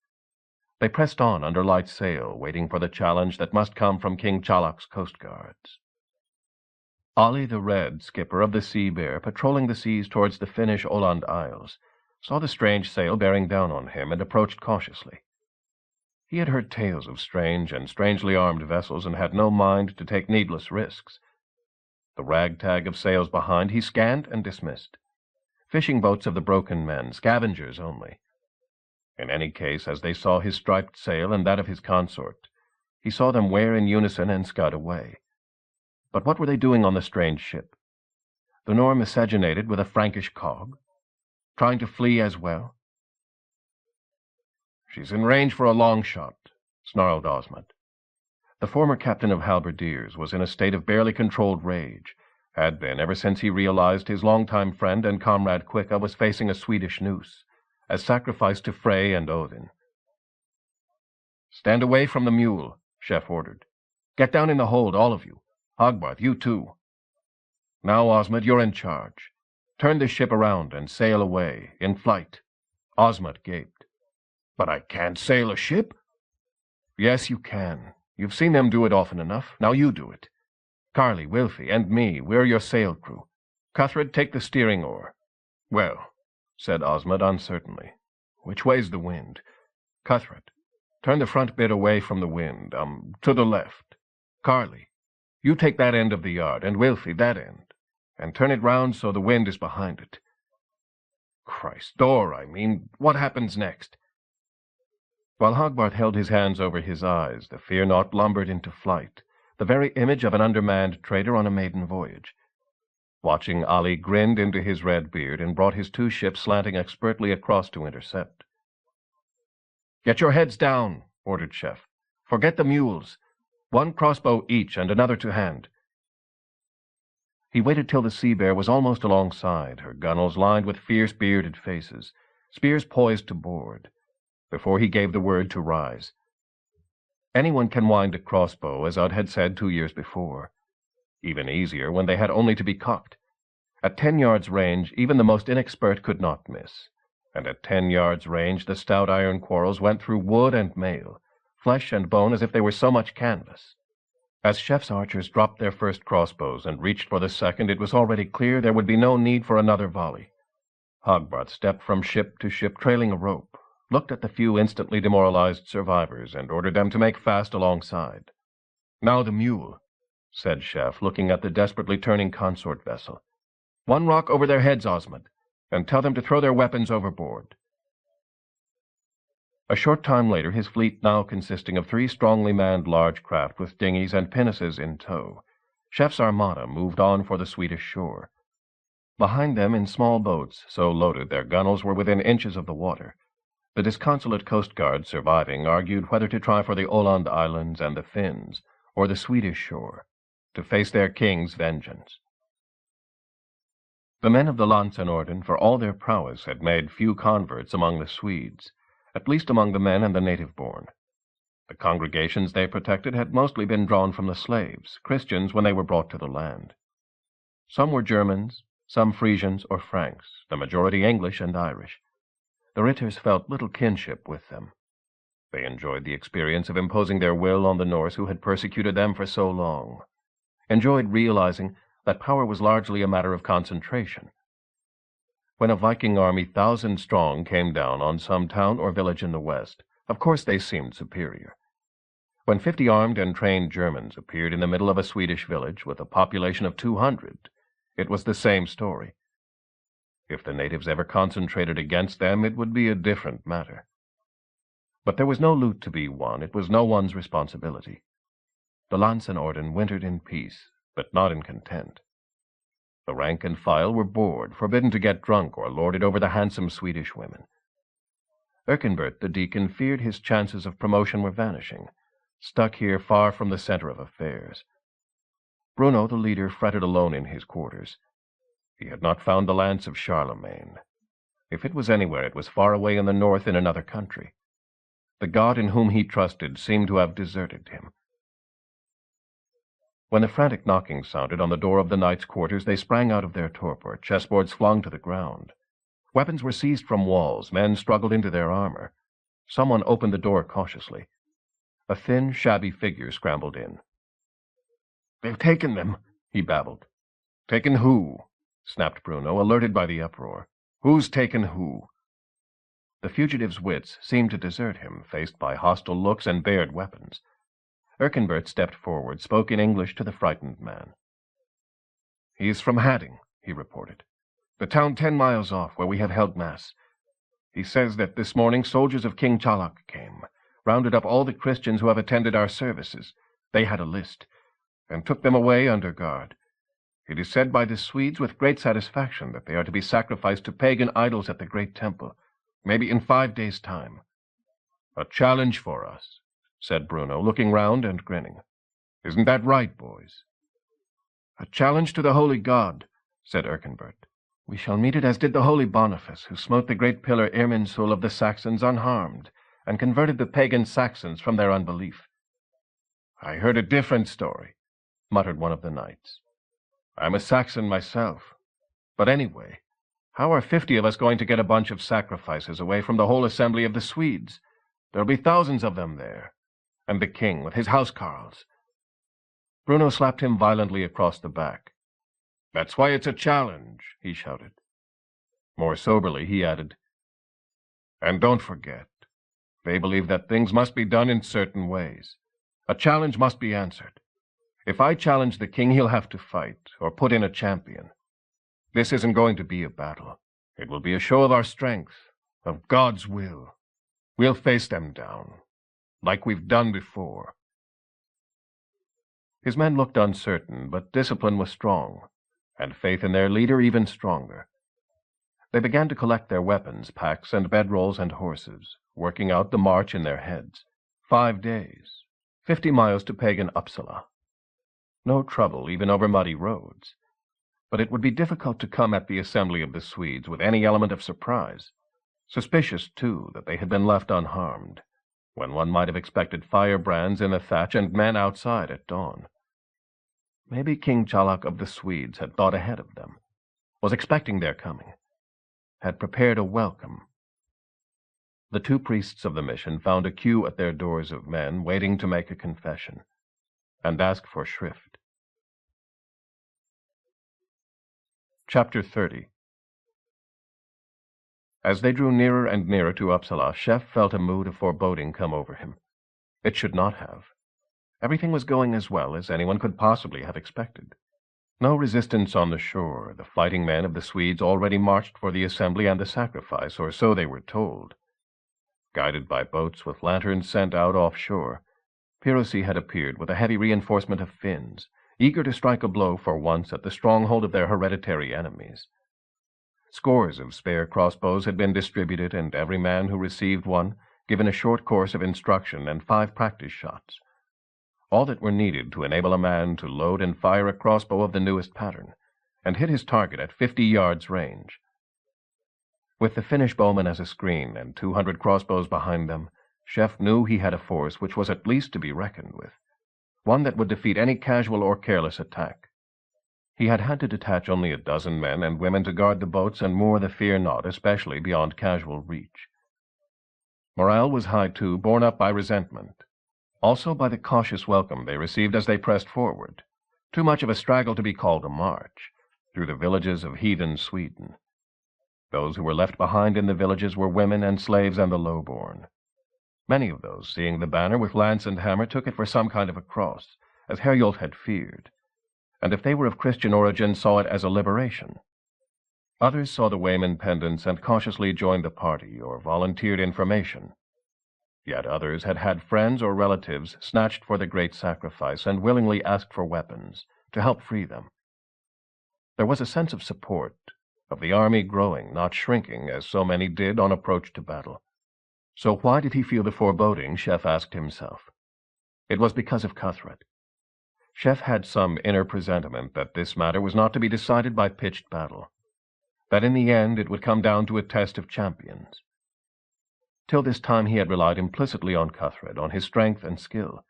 They pressed on under light sail, waiting for the challenge that must come from King Chalak's coast guards. Ali the Red, skipper of the Sea Bear, patrolling the seas towards the Finnish Åland Isles, saw the strange sail bearing down on him and approached cautiously. He had heard tales of strange and strangely armed vessels and had no mind to take needless risks. The ragtag of sails behind he scanned and dismissed. Fishing boats of the broken men, scavengers only. In any case, as they saw his striped sail and that of his consort, he saw them wear in unison and scud away. But what were they doing on the strange ship? The Norn miscegenated with a Frankish cog? Trying to flee as well? She's in range for a long shot, snarled Osmond. The former captain of halberdiers was in a state of barely controlled rage, had been ever since he realized his longtime friend and comrade Quicka was facing a Swedish noose, as sacrifice to Frey and Odin. "Stand away from the mule," Chef ordered. "Get down in the hold, all of you. Hogbarth, you too. Now, Osmond, you're in charge. Turn this ship around and sail away, in flight." Osmond gaped. "But I can't sail a ship." "Yes, you can. You've seen them do it often enough. Now you do it. Carly, Wilfie, and me, we're your sail crew. Cuthred, take the steering oar." "Well," said Osmond uncertainly, "which way's the wind?" "Cuthred, turn the front bit away from the wind, to the left. Carly, you take that end of the yard, and Wilfie that end, and turn it round so the wind is behind it." "Christ, door, I mean. What happens next?" While Hogbarth held his hands over his eyes, the Fear Naught lumbered into flight, the very image of an undermanned trader on a maiden voyage. Watching Ali grinned into his red beard and brought his two ships slanting expertly across to intercept. "Get your heads down," ordered Chef. "Forget the mules. One crossbow each and another to hand." He waited till the Sea Bear was almost alongside, her gunwales lined with fierce bearded faces, spears poised to board, before he gave the word to rise. Anyone can wind a crossbow, as Ud had said 2 years before. Even easier when they had only to be cocked. At 10 yards range, even the most inexpert could not miss. And at 10 yards range the stout iron quarrels went through wood and mail, flesh and bone as if they were so much canvas. As Chef's archers dropped their first crossbows and reached for the second, it was already clear there would be no need for another volley. Hogbarth stepped from ship to ship trailing a rope, looked at the few instantly demoralized survivors, and ordered them to make fast alongside. "Now the mule," said Chef, looking at the desperately turning consort vessel. "One rock over their heads, Osmond, and tell them to throw their weapons overboard." A short time later, his fleet now consisting of 3 strongly manned large craft with dinghies and pinnaces in tow, Chef's armada moved on for the Swedish shore. Behind them, in small boats, so loaded their gunwales were within inches of the water, the disconsolate Coast Guard surviving argued whether to try for the Åland Islands and the Finns, or the Swedish shore, to face their king's vengeance. The men of the Lansenorden, for all their prowess, had made few converts among the Swedes, at least among the men and the native-born. The congregations they protected had mostly been drawn from the slaves, Christians when they were brought to the land. Some were Germans, some Frisians or Franks, the majority English and Irish. The Ritters felt little kinship with them. They enjoyed the experience of imposing their will on the Norse who had persecuted them for so long, enjoyed realizing that power was largely a matter of concentration. When a Viking army 1,000 strong came down on some town or village in the west, of course they seemed superior. When 50 armed and trained Germans appeared in the middle of a Swedish village with a population of 200, it was the same story. If the natives ever concentrated against them, it would be a different matter. But there was no loot to be won. It was no one's responsibility. The Lansenorden wintered in peace, but not in content. The rank and file were bored, forbidden to get drunk or lord it over the handsome Swedish women. Erkenbert the deacon feared his chances of promotion were vanishing, stuck here far from the center of affairs. Bruno the leader fretted alone in his quarters. He had not found the lance of Charlemagne. If it was anywhere, it was far away in the north in another country. The god in whom he trusted seemed to have deserted him. When the frantic knocking sounded on the door of the knights' quarters, they sprang out of their torpor, chessboards flung to the ground. Weapons were seized from walls, men struggled into their armor. Someone opened the door cautiously. A thin, shabby figure scrambled in. "They've taken them," he babbled. "Taken who?" snapped Bruno, alerted by the uproar. "Who's taken who?" The fugitive's wits seemed to desert him, faced by hostile looks and bared weapons. Erkenbert stepped forward, spoke in English to the frightened man. "He's from Hadding," he reported. "The town 10 miles off, where we have held mass. He says that this morning soldiers of King Chalak came, rounded up all the Christians who have attended our services. They had a list, and took them away under guard. It is said by the Swedes with great satisfaction that they are to be sacrificed to pagan idols at the great temple, maybe in 5 days' time. A challenge for us. said Bruno, looking round and grinning. "Isn't that right, boys?" "A challenge to the holy God," said Erkenbert. "We shall meet it as did the holy Boniface, who smote the great pillar Irminsul of the Saxons unharmed, and converted the pagan Saxons from their unbelief." "I heard a different story," muttered one of the knights. "I'm a Saxon myself. But anyway, how are 50 of us going to get a bunch of sacrifices away from the whole assembly of the Swedes? There'll be thousands of them there. And the king with his housecarls." Bruno slapped him violently across the back. "That's why it's a challenge," he shouted. More soberly, he added, "And don't forget, they believe that things must be done in certain ways. A challenge must be answered. If I challenge the king, he'll have to fight, or put in a champion. This isn't going to be a battle. It will be a show of our strength, of God's will. We'll face them down, like we've done before." His men looked uncertain, but discipline was strong, and faith in their leader even stronger. They began to collect their weapons, packs, and bedrolls and horses, working out the march in their heads. 5 days, 50 miles to pagan Uppsala. No trouble, even over muddy roads. But it would be difficult to come at the assembly of the Swedes with any element of surprise. Suspicious, too, that they had been left unharmed, when one might have expected firebrands in the thatch and men outside at dawn. Maybe King Tjalak of the Swedes had thought ahead of them, was expecting their coming, had prepared a welcome. The 2 priests of the mission found a queue at their doors of men waiting to make a confession, and ask for shrift. Chapter 30. As they drew nearer and nearer to Uppsala, Chef felt a mood of foreboding come over him. It should not have. Everything was going as well as anyone could possibly have expected. No resistance on the shore. The fighting men of the Swedes already marched for the assembly and the sacrifice, or so they were told. Guided by boats with lanterns sent out offshore, Pirosi had appeared with a heavy reinforcement of Finns, eager to strike a blow for once at the stronghold of their hereditary enemies. Scores of spare crossbows had been distributed, and every man who received one given a short course of instruction and 5 practice shots. All that were needed to enable a man to load and fire a crossbow of the newest pattern, and hit his target at 50 yards range. With the Finnish bowmen as a screen and 200 crossbows behind them, Chef knew he had a force which was at least to be reckoned with, one that would defeat any casual or careless attack. He had had to detach only a dozen men and women to guard the boats and moor the Fear Not, especially beyond casual reach. Morale was high, too, borne up by resentment. Also by the cautious welcome they received as they pressed forward, too much of a straggle to be called a march, through the villages of heathen Sweden. Those who were left behind in the villages were women and slaves and the lowborn. Many of those, seeing the banner with lance and hammer, took it for some kind of a cross, as Herjolf had feared, and if they were of Christian origin, saw it as a liberation. Others saw the Wayman pendants and cautiously joined the party or volunteered information. Yet others had had friends or relatives snatched for the great sacrifice and willingly asked for weapons to help free them. There was a sense of support, of the army growing, not shrinking, as so many did on approach to battle. So why did he feel the foreboding, Chef asked himself. It was because of Cuthred. Chef had some inner presentiment that this matter was not to be decided by pitched battle, that in the end it would come down to a test of champions. Till this time he had relied implicitly on Cuthred, on his strength and skill,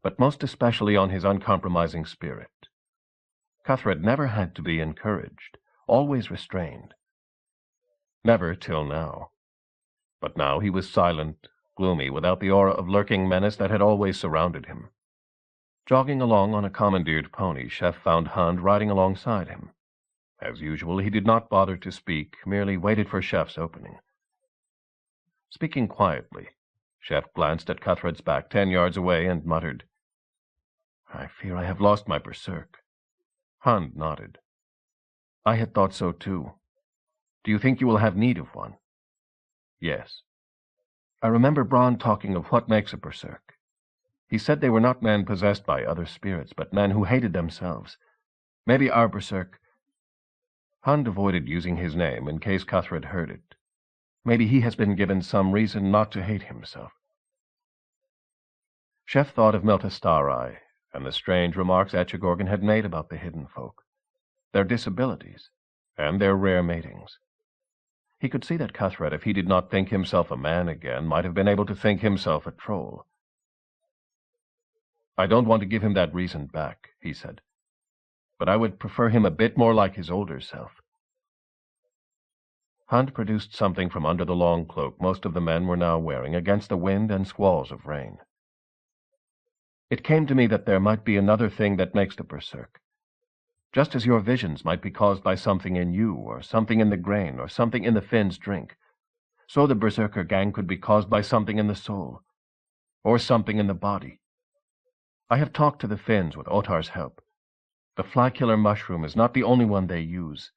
but most especially on his uncompromising spirit. Cuthred never had to be encouraged, always restrained. Never till now. But now he was silent, gloomy, without the aura of lurking menace that had always surrounded him. Jogging along on a commandeered pony, Chef found Hund riding alongside him. As usual, he did not bother to speak, merely waited for Chef's opening. Speaking quietly, Chef glanced at Cuthred's back 10 yards away and muttered, "I fear I have lost my berserk." Hund nodded. "I had thought so too. Do you think you will have need of one?" "Yes." "I remember Bronn talking of what makes a berserk. He said they were not men possessed by other spirits, but men who hated themselves. Maybe our berserk—" Hund avoided using his name in case Cuthred heard it. Maybe he has been given some reason not to hate himself. Chef thought of Miltastari and the strange remarks Etchegorgan had made about the hidden folk, their disabilities, and their rare matings. He could see that Cuthred, if he did not think himself a man again, might have been able to think himself a troll. "I don't want to give him that reason back," he said, "but I would prefer him a bit more like his older self." Hunt produced something from under the long cloak most of the men were now wearing against the wind and squalls of rain. "It came to me that there might be another thing that makes the berserk. Just as your visions might be caused by something in you, or something in the grain, or something in the Finn's drink, so the berserker gang could be caused by something in the soul, or something in the body. I have talked to the Finns with Ottar's help. The fly-killer mushroom is not the only one they use.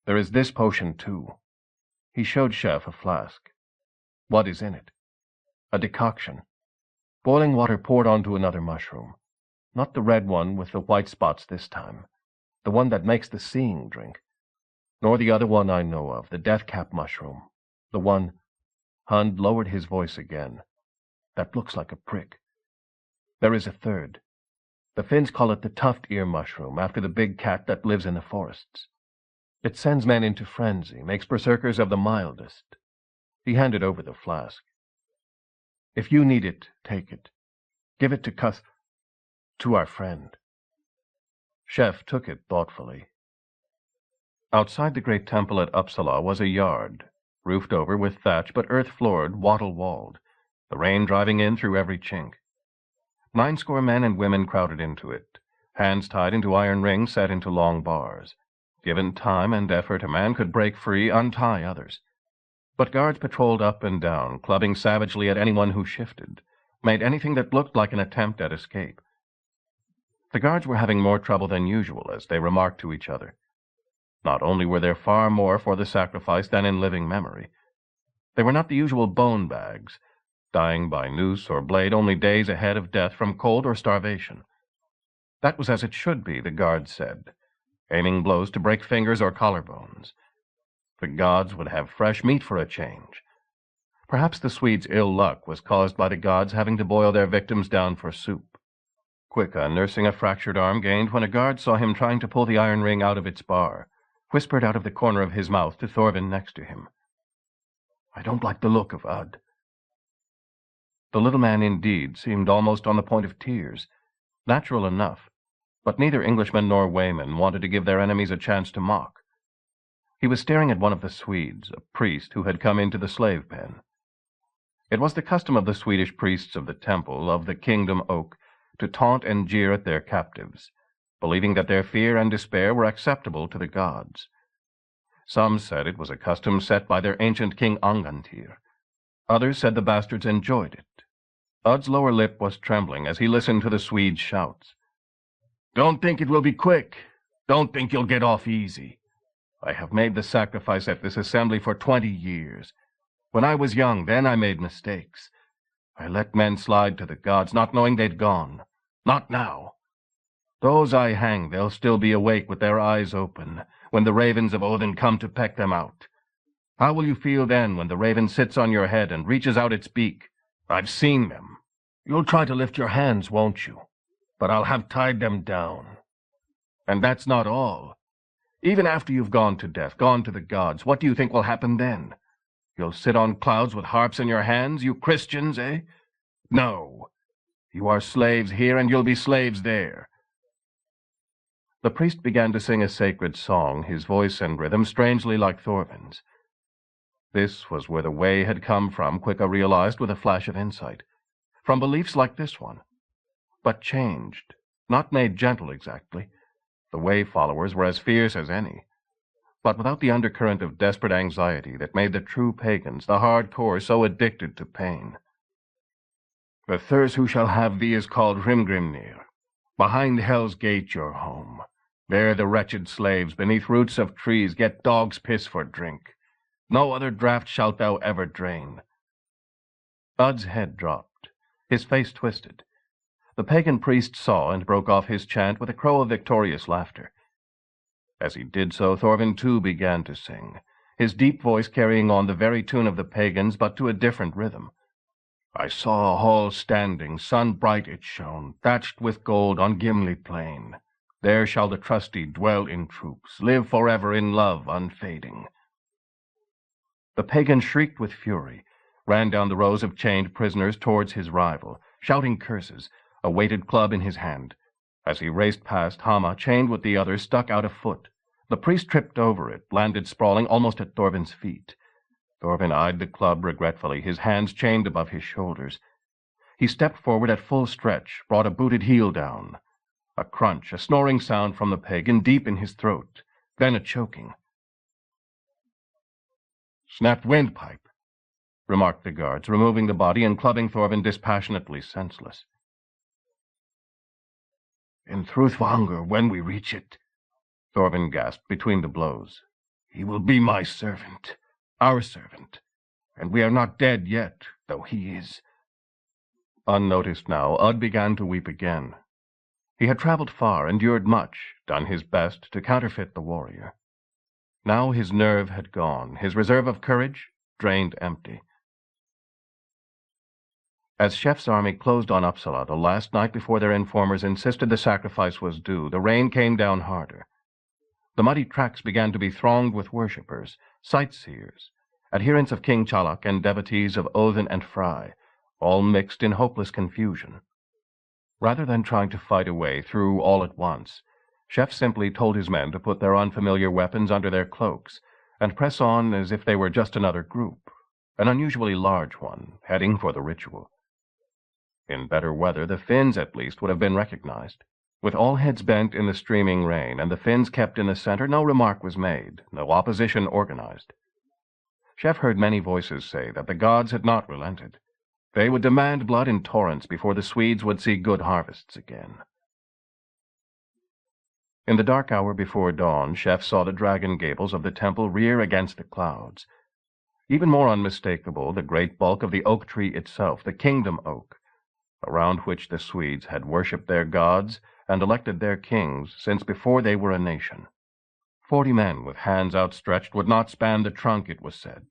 There is this potion, too." He showed Chef a flask. "What is in it?" "A decoction. Boiling water poured onto another mushroom. Not the red one with the white spots this time. The one that makes the seeing drink. Nor the other one I know of, the death-cap mushroom. The one—" Hund lowered his voice again. "That looks like a prick. There is a third. The Finns call it the tuft-ear mushroom, after the big cat that lives in the forests. It sends men into frenzy, makes berserkers of the mildest." He handed over the flask. "If you need it, take it. Give it to our friend." Chef took it thoughtfully. Outside the great temple at Uppsala was a yard, roofed over with thatch but earth-floored, wattle-walled, the rain driving in through every chink. 90 men and women crowded into it, hands tied into iron rings set into long bars. Given time and effort, a man could break free, untie others. But guards patrolled up and down, clubbing savagely at anyone who shifted, made anything that looked like an attempt at escape. The guards were having more trouble than usual, as they remarked to each other. Not only were there far more for the sacrifice than in living memory, they were not the usual bone bags, dying by noose or blade only days ahead of death from cold or starvation. That was as it should be, the guards said, aiming blows to break fingers or collarbones. The gods would have fresh meat for a change. Perhaps the Swedes' ill luck was caused by the gods having to boil their victims down for soup. Quicka, nursing a fractured arm, gained when a guard saw him trying to pull the iron ring out of its bar, whispered out of the corner of his mouth to Thorvin next to him, "I don't like the look of Ud." The little man, indeed, seemed almost on the point of tears. Natural enough, but neither Englishman nor Wayman wanted to give their enemies a chance to mock. He was staring at one of the Swedes, a priest who had come into the slave pen. It was the custom of the Swedish priests of the temple of the Kingdom Oak to taunt and jeer at their captives, believing that their fear and despair were acceptable to the gods. Some said it was a custom set by their ancient king Angantyr. Others said the bastards enjoyed it. Ud's lower lip was trembling as he listened to the Swedes' shouts. "Don't think it will be quick. Don't think you'll get off easy. I have made the sacrifice at this assembly for 20 years. When I was young, then I made mistakes. I let men slide to the gods, not knowing they'd gone. Not now. Those I hang, they'll still be awake with their eyes open, when the ravens of Odin come to peck them out. How will you feel then when the raven sits on your head and reaches out its beak? I've seen them. You'll try to lift your hands, won't you? But I'll have tied them down. And that's not all. Even after you've gone to death, gone to the gods, what do you think will happen then? You'll sit on clouds with harps in your hands, you Christians, eh? No. You are slaves here, and you'll be slaves there." The priest began to sing a sacred song, his voice and rhythm strangely like Thorvin's. This was where the way had come from, Quicka realized with a flash of insight. From beliefs like this one. But changed, not made gentle exactly. The way followers were as fierce as any, but without the undercurrent of desperate anxiety that made the true pagans, the hardcore, so addicted to pain. "The thirst who shall have thee is called Hrimgrimnir. Behind Hell's gate your home. There the wretched slaves beneath roots of trees get dog's piss for drink. No other draught shalt thou ever drain." Ud's head dropped. His face twisted. The pagan priest saw and broke off his chant with a crow of victorious laughter. As he did so, Thorvin too began to sing, his deep voice carrying on the very tune of the pagans, but to a different rhythm. I saw a hall standing, sun bright it shone, thatched with gold on Gimli plain. There shall the trusty dwell in troops, live forever in love unfading. The pagan shrieked with fury, ran down the rows of chained prisoners towards his rival, shouting curses, a weighted club in his hand. As he raced past, Hama, chained with the others, stuck out a foot. The priest tripped over it, landed sprawling almost at Thorvin's feet. Thorvin eyed the club regretfully, his hands chained above his shoulders. He stepped forward at full stretch, brought a booted heel down. A crunch, a snoring sound from the pagan deep in his throat, then a choking. "Snapped windpipe," remarked the guards, removing the body and clubbing Thorvin dispassionately senseless. "In Thruthvanger, when we reach it," Thorvin gasped between the blows, "he will be my servant, our servant, and we are not dead yet, though he is." Unnoticed now, Ud began to weep again. He had traveled far, endured much, done his best to counterfeit the warrior. Now his nerve had gone, his reserve of courage drained empty. As Shef's army closed on Uppsala the last night before their informers insisted the sacrifice was due, the rain came down harder. The muddy tracks began to be thronged with worshippers, sightseers, adherents of King Chalak and devotees of Odin and Frey, all mixed in hopeless confusion. Rather than trying to fight a way through all at once, Shef simply told his men to put their unfamiliar weapons under their cloaks and press on as if they were just another group, an unusually large one, heading for the ritual. In better weather, the Finns at least would have been recognized. With all heads bent in the streaming rain and the Finns kept in the center, no remark was made, no opposition organized. Shef heard many voices say that the gods had not relented. They would demand blood in torrents before the Swedes would see good harvests again. In the dark hour before dawn, Shef saw the dragon gables of the temple rear against the clouds. Even more unmistakable, the great bulk of the oak tree itself, the kingdom oak, around which the Swedes had worshipped their gods and elected their kings since before they were a nation. 40 men with hands outstretched would not span the trunk, it was said.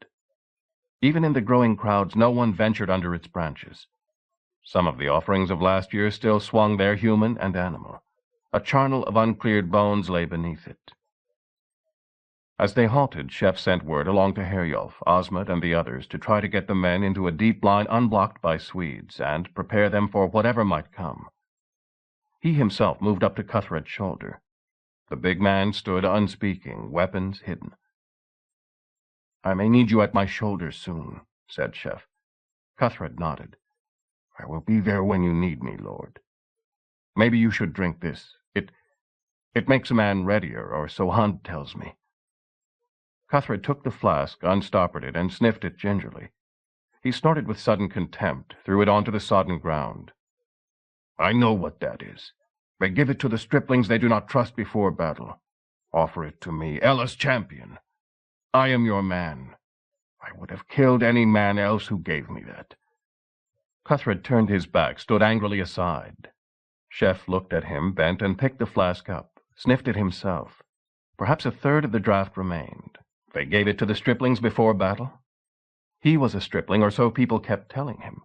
Even in the growing crowds, no one ventured under its branches. Some of the offerings of last year still swung there, human and animal. A charnel of uncleared bones lay beneath it. As they halted, Shef sent word along to Herjolf, Osmond, and the others to try to get the men into a deep line unblocked by Swedes and prepare them for whatever might come. He himself moved up to Cuthred's shoulder. The big man stood unspeaking, weapons hidden. "I may need you at my shoulder soon," said Shef. Cuthred nodded. "I will be there when you need me, Lord. Maybe you should drink this. It makes a man readier, or so Hunt tells me." Cuthred took the flask, unstoppered it, and sniffed it gingerly. He snorted with sudden contempt, threw it onto the sodden ground. "I know what that is. They give it to the striplings they do not trust before battle. Offer it to me, Ella's champion. I am your man. I would have killed any man else who gave me that." Cuthred turned his back, stood angrily aside. Shef looked at him, bent, and picked the flask up, sniffed it himself. Perhaps a third of the draught remained. They gave it to the striplings before battle? He was a stripling, or so people kept telling him.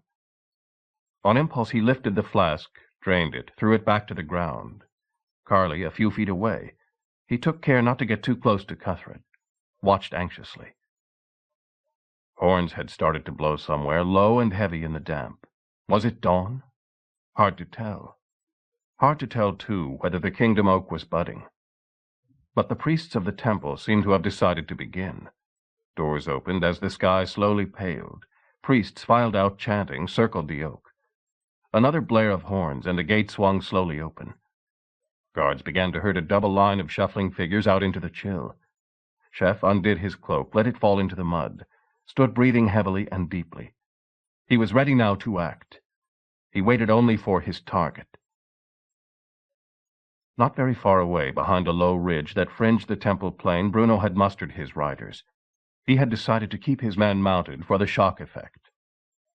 On impulse, he lifted the flask, drained it, threw it back to the ground. Carly, a few feet away. He took care not to get too close to Cuthred, watched anxiously. Horns had started to blow somewhere, low and heavy in the damp. Was it dawn? Hard to tell. Hard to tell, too, whether the kingdom oak was budding. But the priests of the temple seemed to have decided to begin. Doors opened as the sky slowly paled. Priests filed out chanting, circled the oak. Another blare of horns, and a gate swung slowly open. Guards began to herd a double line of shuffling figures out into the chill. Shef undid his cloak, let it fall into the mud, stood breathing heavily and deeply. He was ready now to act. He waited only for his target. Not very far away, behind a low ridge that fringed the temple plain, Bruno had mustered his riders. He had decided to keep his men mounted for the shock effect.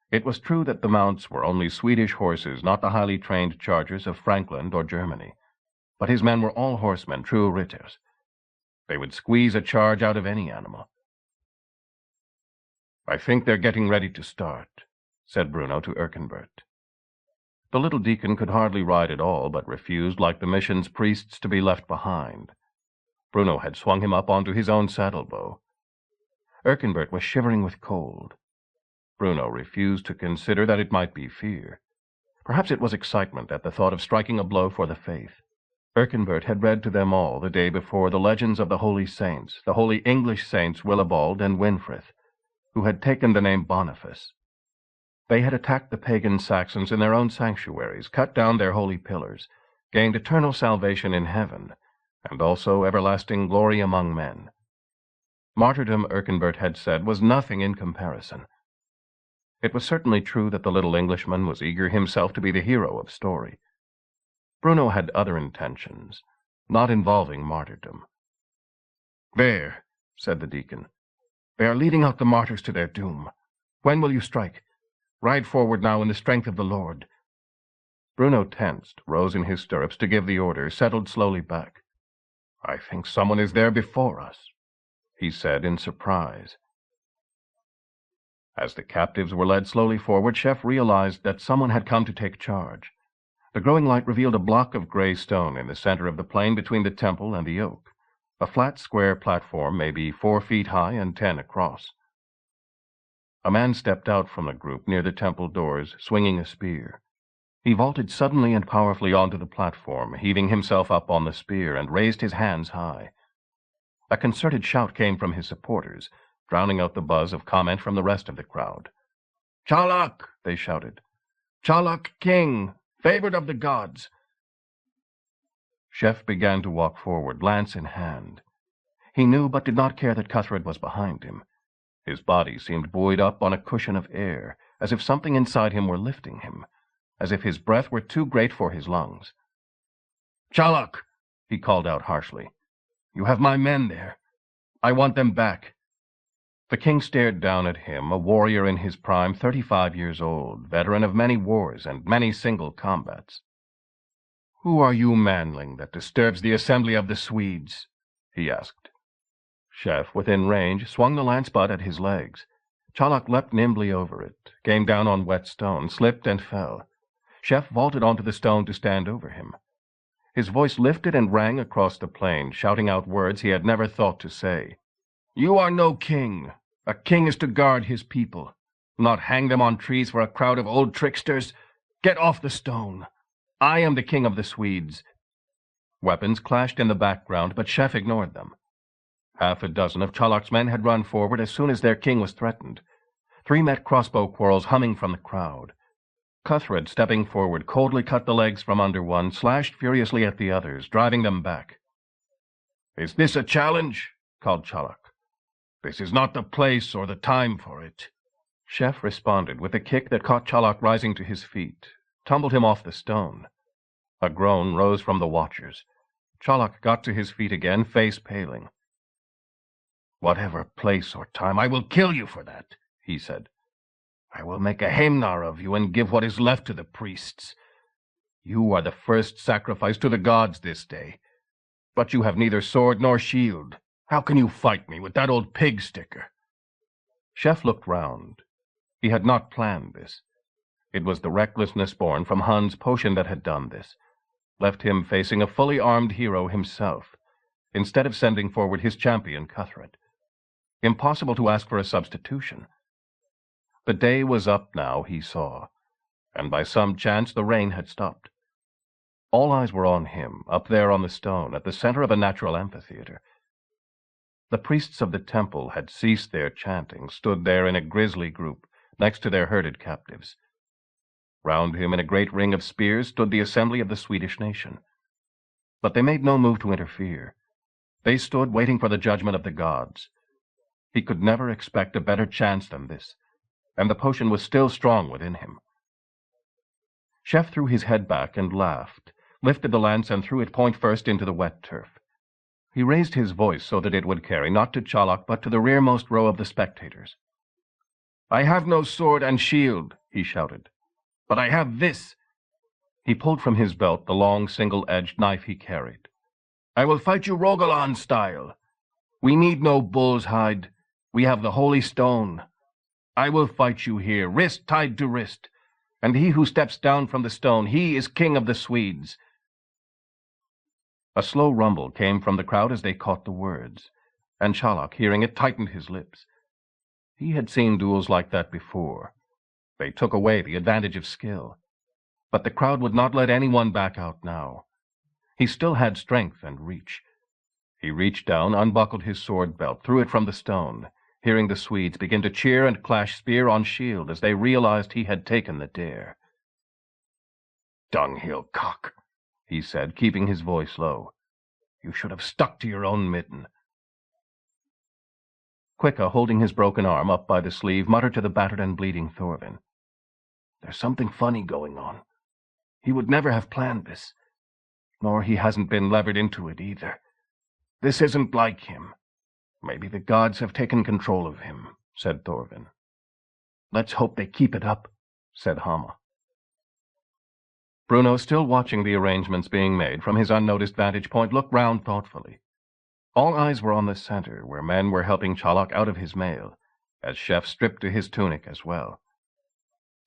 It was true that the mounts were only Swedish horses, not the highly trained chargers of Frankland or Germany. But his men were all horsemen, true ritters. They would squeeze a charge out of any animal. "I think they're getting ready to start," said Bruno to Erkenbert. The little deacon could hardly ride at all, but refused, like the mission's priests, to be left behind. Bruno had swung him up onto his own saddle-bow. Erkenbert was shivering with cold. Bruno refused to consider that it might be fear. Perhaps it was excitement at the thought of striking a blow for the faith. Erkenbert had read to them all the day before the legends of the holy saints, the holy English saints Willibald and Winfrith, who had taken the name Boniface. They had attacked the pagan Saxons in their own sanctuaries, cut down their holy pillars, gained eternal salvation in heaven, and also everlasting glory among men. Martyrdom, Erkenbert had said, was nothing in comparison. It was certainly true that the little Englishman was eager himself to be the hero of story. Bruno had other intentions, not involving martyrdom. "There," said the deacon. "They are leading out the martyrs to their doom. When will you strike? Ride forward now in the strength of the Lord." Bruno tensed, rose in his stirrups to give the order, settled slowly back. "I think someone is there before us," he said in surprise. As the captives were led slowly forward, Chef realized that someone had come to take charge. The growing light revealed a block of gray stone in the center of the plain between the temple and the oak, a flat square platform maybe 4 feet high and 10 across. A man stepped out from the group near the temple doors, swinging a spear. He vaulted suddenly and powerfully onto the platform, heaving himself up on the spear, and raised his hands high. A concerted shout came from his supporters, drowning out the buzz of comment from the rest of the crowd. "Chalak!" they shouted. "Chalak King, favored of the gods!" Chef began to walk forward, lance in hand. He knew but did not care that Cuthred was behind him. His body seemed buoyed up on a cushion of air, as if something inside him were lifting him, as if his breath were too great for his lungs. "Chalak!" he called out harshly. "You have my men there. I want them back." The king stared down at him, a warrior in his prime, 35 years old, veteran of many wars and many single combats. "Who are you, manling, that disturbs the assembly of the Swedes?" he asked. Chef, within range, swung the lance butt at his legs. Chalak leapt nimbly over it, came down on wet stone, slipped and fell. Chef vaulted onto the stone to stand over him. His voice lifted and rang across the plain, shouting out words he had never thought to say. "You are no king. A king is to guard his people, not hang them on trees for a crowd of old tricksters. Get off the stone. I am the king of the Swedes." Weapons clashed in the background, but Chef ignored them. Half a dozen of Chalak's men had run forward as soon as their king was threatened. 3 met crossbow quarrels humming from the crowd. Cuthred, stepping forward, coldly cut the legs from under one, slashed furiously at the others, driving them back. "Is this a challenge?" called Chalak. "This is not the place or the time for it." Chef responded with a kick that caught Chalak rising to his feet, tumbled him off the stone. A groan rose from the watchers. Chalak got to his feet again, face paling. "Whatever place or time, I will kill you for that," he said. "I will make a hemnar of you and give what is left to the priests. You are the first sacrifice to the gods this day. But you have neither sword nor shield. How can you fight me with that old pig sticker?" Chef looked round. He had not planned this. It was the recklessness born from Hun's potion that had done this, left him facing a fully armed hero himself, instead of sending forward his champion Cuthred. Impossible to ask for a substitution. The day was up now, he saw, and by some chance the rain had stopped. All eyes were on him, up there on the stone, at the center of a natural amphitheater. The priests of the temple had ceased their chanting, stood there in a grisly group, next to their herded captives. Round him in a great ring of spears stood the assembly of the Swedish nation. But they made no move to interfere. They stood waiting for the judgment of the gods. He could never expect a better chance than this, and the potion was still strong within him. Chef threw his head back and laughed, lifted the lance and threw it point first into the wet turf. He raised his voice so that it would carry not to Chalak but to the rearmost row of the spectators. "I have no sword and shield," he shouted, "but I have this." He pulled from his belt the long single-edged knife he carried. "I will fight you Rogalan style. We need no bull's hide. We have the holy stone. I will fight you here, wrist tied to wrist. And he who steps down from the stone, he is king of the Swedes." A slow rumble came from the crowd as they caught the words, and Sherlock, hearing it, tightened his lips. He had seen duels like that before. They took away the advantage of skill. But the crowd would not let anyone back out now. He still had strength and reach. He reached down, unbuckled his sword belt, threw it from the stone, hearing the Swedes begin to cheer and clash spear on shield as they realized he had taken the dare. "Dunghill cock," he said, keeping his voice low. "You should have stuck to your own midden." Quicka, holding his broken arm up by the sleeve, muttered to the battered and bleeding Thorvin, "There's something funny going on. He would never have planned this. Nor he hasn't been levered into it either. This isn't like him. Maybe the gods have taken control of him," said Thorvin. "Let's hope they keep it up," said Hama. Bruno, still watching the arrangements being made from his unnoticed vantage point, looked round thoughtfully. All eyes were on the center, where men were helping Sherlock out of his mail, as Chef stripped to his tunic as well.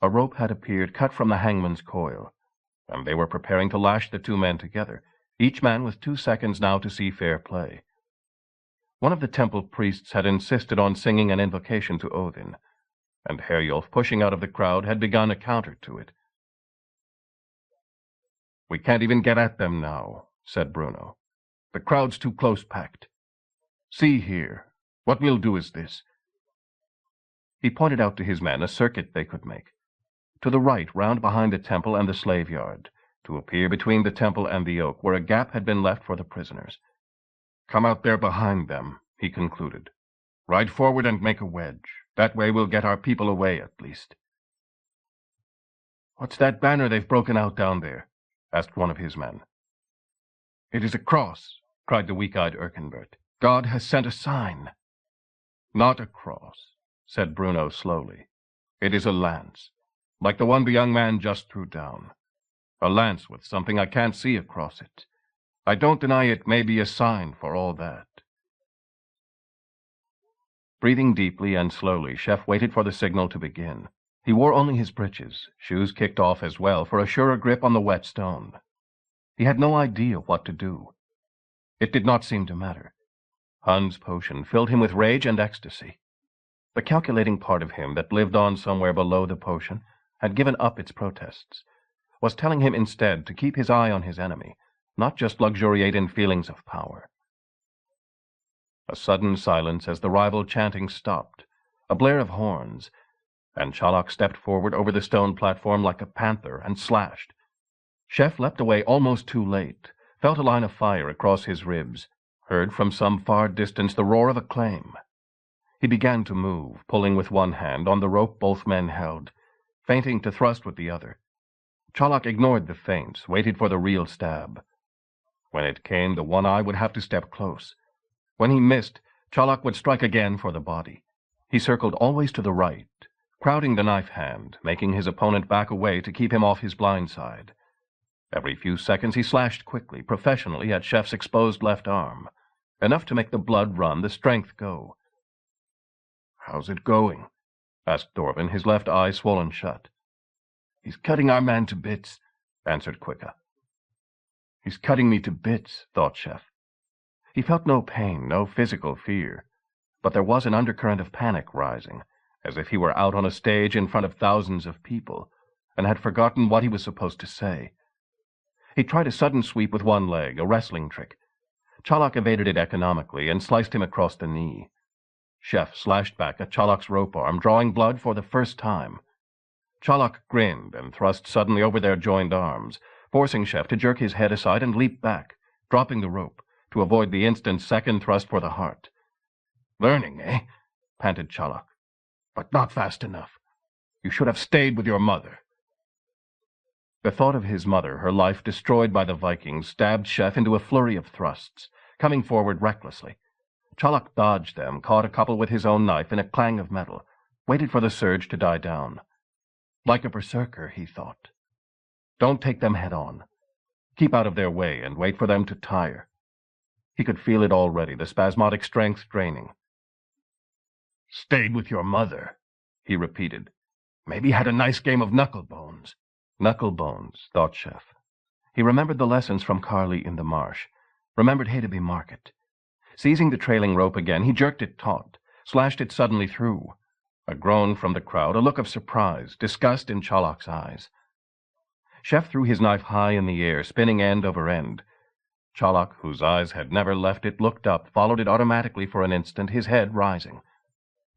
A rope had appeared, cut from the hangman's coil, and they were preparing to lash the two men together, each man with 2 seconds now to see fair play. One of the temple priests had insisted on singing an invocation to Odin, and Herjolf, pushing out of the crowd, had begun a counter to it. "We can't even get at them now," said Bruno. "The crowd's too close-packed. See here, what we'll do is this." He pointed out to his men a circuit they could make. To the right, round behind the temple and the slave yard, to appear between the temple and the oak, where a gap had been left for the prisoners. "Come out there behind them," he concluded. "Ride forward and make a wedge. That way we'll get our people away, at least." "What's that banner they've broken out down there?" asked one of his men. "It is a cross," cried the weak-eyed Erkenbert. "God has sent a sign." "Not a cross," said Bruno slowly. "It is a lance, like the one the young man just threw down. A lance with something I can't see across it. I don't deny it may be a sign for all that." Breathing deeply and slowly, Chef waited for the signal to begin. He wore only his breeches, shoes kicked off as well for a surer grip on the wet stone. He had no idea what to do. It did not seem to matter. Hun's potion filled him with rage and ecstasy. The calculating part of him that lived on somewhere below the potion had given up its protests, was telling him instead to keep his eye on his enemy, not just luxuriate in feelings of power. A sudden silence as the rival chanting stopped, a blare of horns, and Sherlock stepped forward over the stone platform like a panther and slashed. Chef leapt away almost too late, felt a line of fire across his ribs, heard from some far distance the roar of acclaim. He began to move, pulling with one hand on the rope both men held, feinting to thrust with the other. Sherlock ignored the feints, waited for the real stab. When it came, the one eye would have to step close. When he missed, Sherlock would strike again for the body. He circled always to the right, crowding the knife hand, making his opponent back away to keep him off his blind side. Every few seconds he slashed quickly, professionally, at Chef's exposed left arm, enough to make the blood run, the strength go. "How's it going?" asked Thorvin, his left eye swollen shut. "He's cutting our man to bits," answered Quicka. "He's cutting me to bits," thought Chef. He felt no pain, no physical fear, but there was an undercurrent of panic rising, as if he were out on a stage in front of thousands of people, and had forgotten what he was supposed to say. He tried a sudden sweep with one leg, a wrestling trick. Sherlock evaded it economically and sliced him across the knee. Chef slashed back at Sherlock's rope arm, drawing blood for the first time. Sherlock grinned and thrust suddenly over their joined arms, forcing Chef to jerk his head aside and leap back, dropping the rope, to avoid the instant second thrust for the heart. "Learning, eh?" panted Sherlock. "But not fast enough. You should have stayed with your mother." The thought of his mother, her life destroyed by the Vikings, stabbed Chef into a flurry of thrusts, coming forward recklessly. Sherlock dodged them, caught a couple with his own knife in a clang of metal, waited for the surge to die down. Like a berserker, he thought. Don't take them head on. Keep out of their way and wait for them to tire. He could feel it already, the spasmodic strength draining. "Stayed with your mother," he repeated. Maybe had a nice game of knucklebones. Knucklebones, thought Chef. He remembered the lessons from Carly in the marsh, remembered Haideby Market. Seizing the trailing rope again, he jerked it taut, slashed it suddenly through. A groan from the crowd, a look of surprise, disgust in Challoch's eyes. Chef threw his knife high in the air, spinning end over end. Challoch, whose eyes had never left it, looked up, followed it automatically for an instant, his head rising.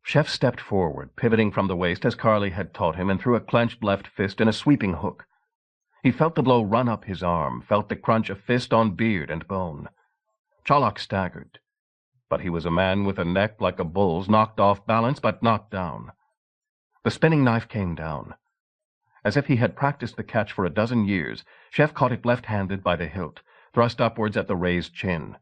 Chef stepped forward, pivoting from the waist as Carly had taught him, and threw a clenched left fist in a sweeping hook. He felt the blow run up his arm, felt the crunch of fist on beard and bone. Challoch staggered, but he was a man with a neck like a bull's, knocked off balance but not down. The spinning knife came down. As if he had practiced the catch for a dozen years, Chef caught it left-handed by the hilt, thrust upwards at the raised chin.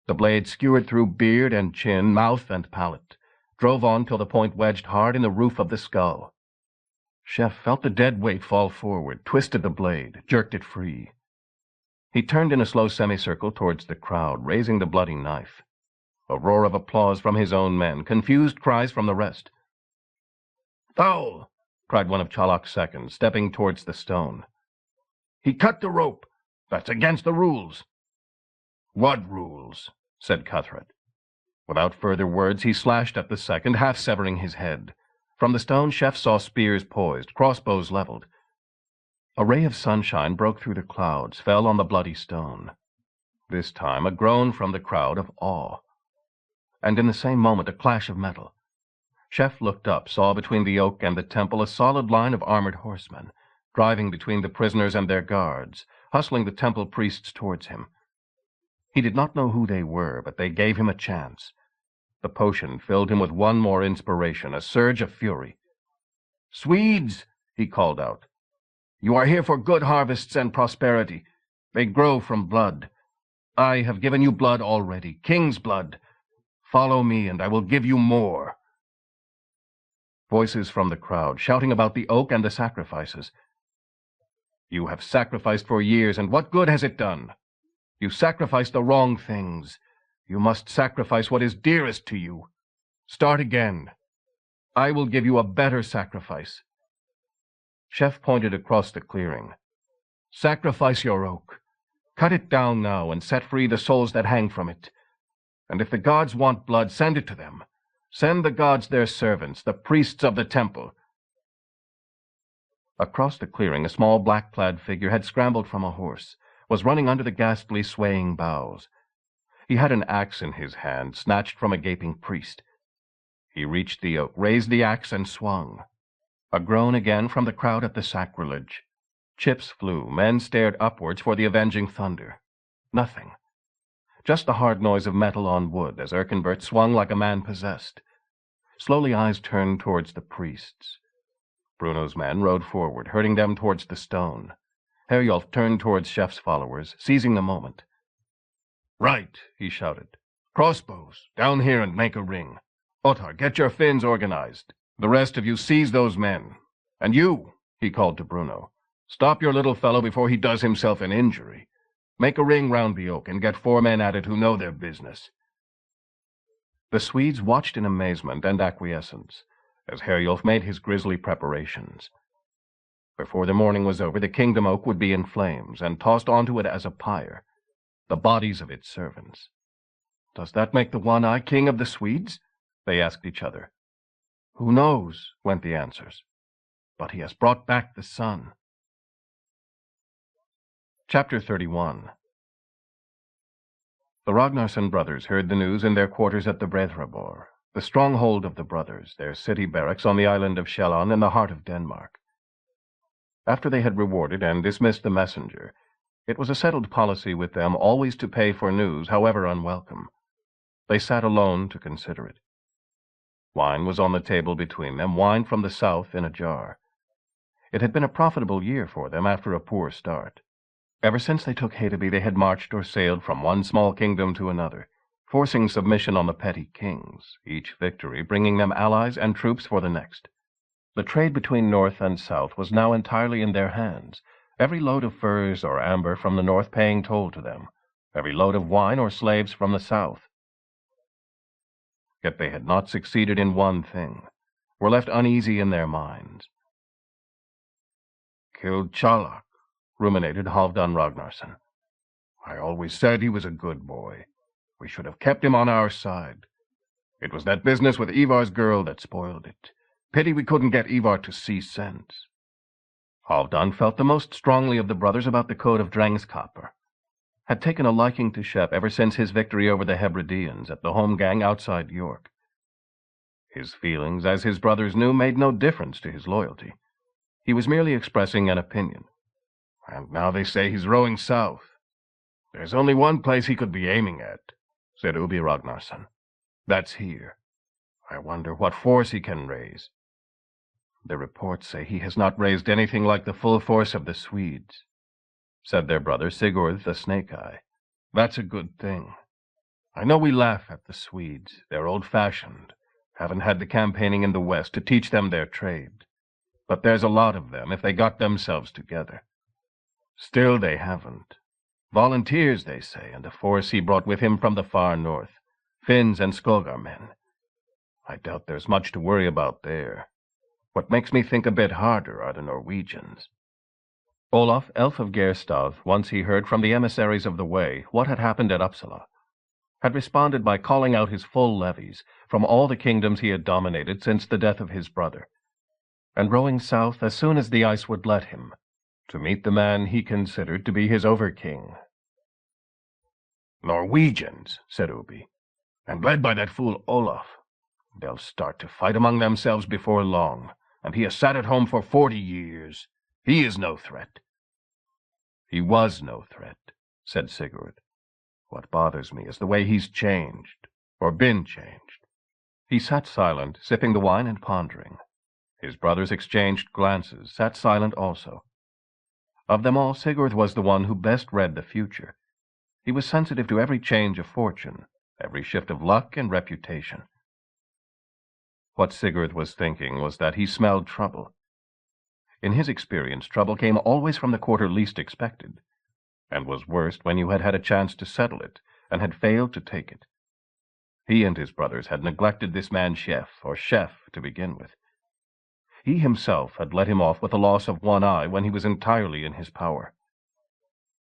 The blade skewered through beard and chin, mouth and palate, drove on till the point wedged hard in the roof of the skull. Chef felt the dead weight fall forward, twisted the blade, jerked it free. He turned in a slow semicircle towards the crowd, raising the bloody knife. A roar of applause from his own men, confused cries from the rest. "Foul!" cried one of Challoch's seconds, stepping towards the stone. "He cut the rope. That's against the rules." "What rules?" said Cuthred. Without further words, he slashed at the second, half severing his head. From the stone, Chef saw spears poised, crossbows leveled. A ray of sunshine broke through the clouds, fell on the bloody stone. This time a groan from the crowd of awe. And in the same moment a clash of metal. Chef looked up, saw between the oak and the temple a solid line of armored horsemen, driving between the prisoners and their guards, hustling the temple priests towards him. He did not know who they were, but they gave him a chance. The potion filled him with one more inspiration, a surge of fury. "Swedes," he called out, "you are here for good harvests and prosperity. They grow from blood. I have given you blood already, king's blood. Follow me, and I will give you more." Voices from the crowd, shouting about the oak and the sacrifices. "You have sacrificed for years, and what good has it done? You sacrificed the wrong things. You must sacrifice what is dearest to you. Start again. I will give you a better sacrifice." Chef pointed across the clearing. "Sacrifice your oak. Cut it down now and set free the souls that hang from it. And if the gods want blood, send it to them. Send the gods their servants, the priests of the temple." Across the clearing, a small black-clad figure had scrambled from a horse, was running under the ghastly swaying boughs. He had an axe in his hand, snatched from a gaping priest. He reached the oak, raised the axe, and swung. A groan again from the crowd at the sacrilege. Chips flew, men stared upwards for the avenging thunder. Nothing. Just the hard noise of metal on wood as Erkenbert swung like a man possessed. Slowly eyes turned towards the priests. Bruno's men rode forward, herding them towards the stone. Herjolf turned towards Chef's followers, seizing the moment. "Right," he shouted. "Crossbows, down here and make a ring. Ottar, get your Finns organized. The rest of you seize those men. And you," he called to Bruno, "stop your little fellow before he does himself an injury. Make a ring round the oak and get 4 men at it who know their business." The Swedes watched in amazement and acquiescence as Herjolf made his grisly preparations. Before the morning was over, the kingdom oak would be in flames, and tossed onto it as a pyre, the bodies of its servants. "Does that make the One-Eye king of the Swedes?" they asked each other. "Who knows?" went the answers. "But he has brought back the sun." Chapter 31. The Ragnarsson brothers heard the news in their quarters at the Bredhrabor, the stronghold of the brothers, their city barracks on the island of Sjælland in the heart of Denmark. After they had rewarded and dismissed the messenger, it was a settled policy with them always to pay for news, however unwelcome. They sat alone to consider it. Wine was on the table between them, wine from the south in a jar. It had been a profitable year for them after a poor start. Ever since they took Haideby, they had marched or sailed from one small kingdom to another, forcing submission on the petty kings, each victory bringing them allies and troops for the next. The trade between north and south was now entirely in their hands, every load of furs or amber from the north paying toll to them, every load of wine or slaves from the south. Yet they had not succeeded in one thing. were left uneasy in their minds. Killed Chalak, ruminated Halfdan Ragnarsson. I always said he was a good boy. We should have kept him on our side. It was that business with Ivar's girl that spoiled it. Pity we couldn't get Ivar to see sense. Halfdan felt the most strongly of the brothers about the code of Drengskaper, had taken a liking to Shep ever since his victory over the Hebrideans at the home gang outside York. His feelings, as his brothers knew, made no difference to his loyalty. He was merely expressing an opinion. And now they say he's rowing south. There's only one place he could be aiming at, said Ubi Ragnarsson. That's here. I wonder what force he can raise. The reports say he has not raised anything like the full force of the Swedes, said their brother Sigurd the Snake-Eye. That's a good thing. I know we laugh at the Swedes. They're old-fashioned, haven't had the campaigning in the West to teach them their trade. But there's a lot of them if they got themselves together. Still they haven't. Volunteers, they say, and a force he brought with him from the far north. Finns and Skogar men. I doubt there's much to worry about there. What makes me think a bit harder are the Norwegians. Olaf, Elf of Gerstav, once he heard from the emissaries of the Way what had happened at Uppsala, had responded by calling out his full levies from all the kingdoms he had dominated since the death of his brother, and rowing south as soon as the ice would let him, to meet the man he considered to be his over-king. Norwegians, said Ubi, and led by that fool Olaf. They'll start to fight among themselves before long, and he has sat at home for 40 years. He is no threat. He was no threat, said Sigurd. What bothers me is the way he's changed, or been changed. He sat silent, sipping the wine and pondering. His brothers exchanged glances, sat silent also. Of them all, Sigurd was the one who best read the future. He was sensitive to every change of fortune, every shift of luck and reputation. What Sigurd was thinking was that he smelled trouble. In his experience, trouble came always from the quarter least expected, and was worst when you had had a chance to settle it, and had failed to take it. He and his brothers had neglected this man Chef to begin with. He himself had let him off with the loss of one eye when he was entirely in his power.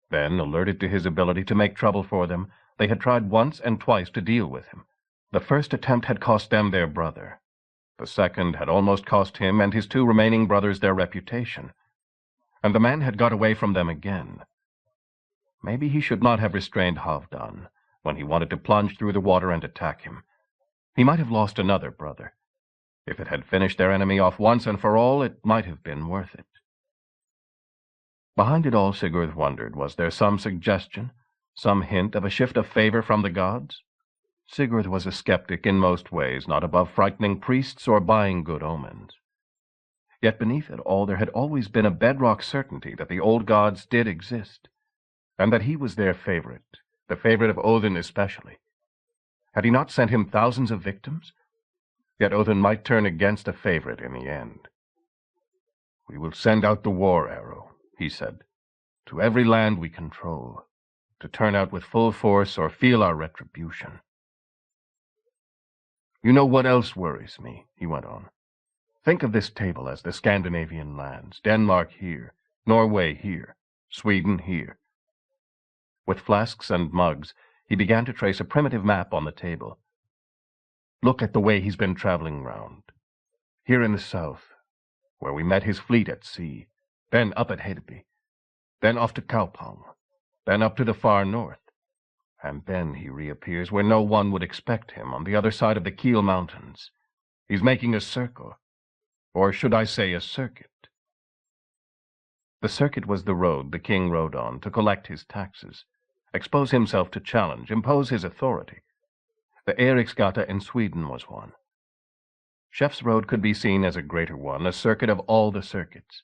Then, alerted to his ability to make trouble for them, they had tried once and twice to deal with him. The first attempt had cost them their brother. The second had almost cost him and his two remaining brothers their reputation. And the man had got away from them again. Maybe he should not have restrained Halfdan when he wanted to plunge through the water and attack him. He might have lost another brother. If it had finished their enemy off once and for all, it might have been worth it. Behind it all, Sigurd wondered, was there some suggestion, some hint of a shift of favor from the gods? Sigurd was a skeptic in most ways, not above frightening priests or buying good omens. Yet beneath it all there had always been a bedrock certainty that the old gods did exist, and that he was their favorite, the favorite of Odin especially. Had he not sent him thousands of victims? Yet Odin might turn against a favorite in the end. "We will send out the war arrow," he said, "to every land we control, to turn out with full force or feel our retribution. You know what else worries me," he went on. "Think of this table as the Scandinavian lands, Denmark here, Norway here, Sweden here." With flasks and mugs, he began to trace a primitive map on the table. "Look at the way he's been traveling round. Here in the south, where we met his fleet at sea, then up at Hedeby, then off to Kaupang, then up to the far north, and then he reappears where no one would expect him, on the other side of the Kiel Mountains. He's making a circle, or should I say a circuit." The circuit was the road the king rode on to collect his taxes, expose himself to challenge, impose his authority. The Eriksgata in Sweden was one. Chef's road could be seen as a greater one, a circuit of all the circuits.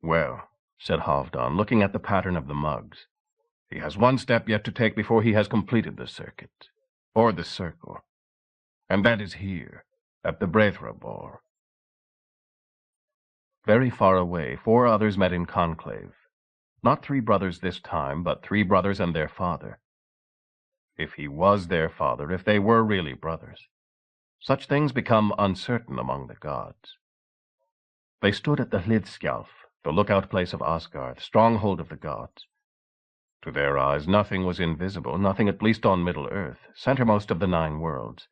"Well," said Halfdan, looking at the pattern of the mugs, "he has one step yet to take before he has completed the circuit, or the circle, and that is here, at the Breiðabor." Very far away, 4 others met in conclave. Not 3 brothers this time, but 3 brothers and their father. If he was their father, if they were really brothers. Such things become uncertain among the gods. They stood at the Hlidskjalf, the lookout place of Asgard, stronghold of the gods. To their eyes nothing was invisible, nothing at least on Middle-earth, centermost of the 9 worlds.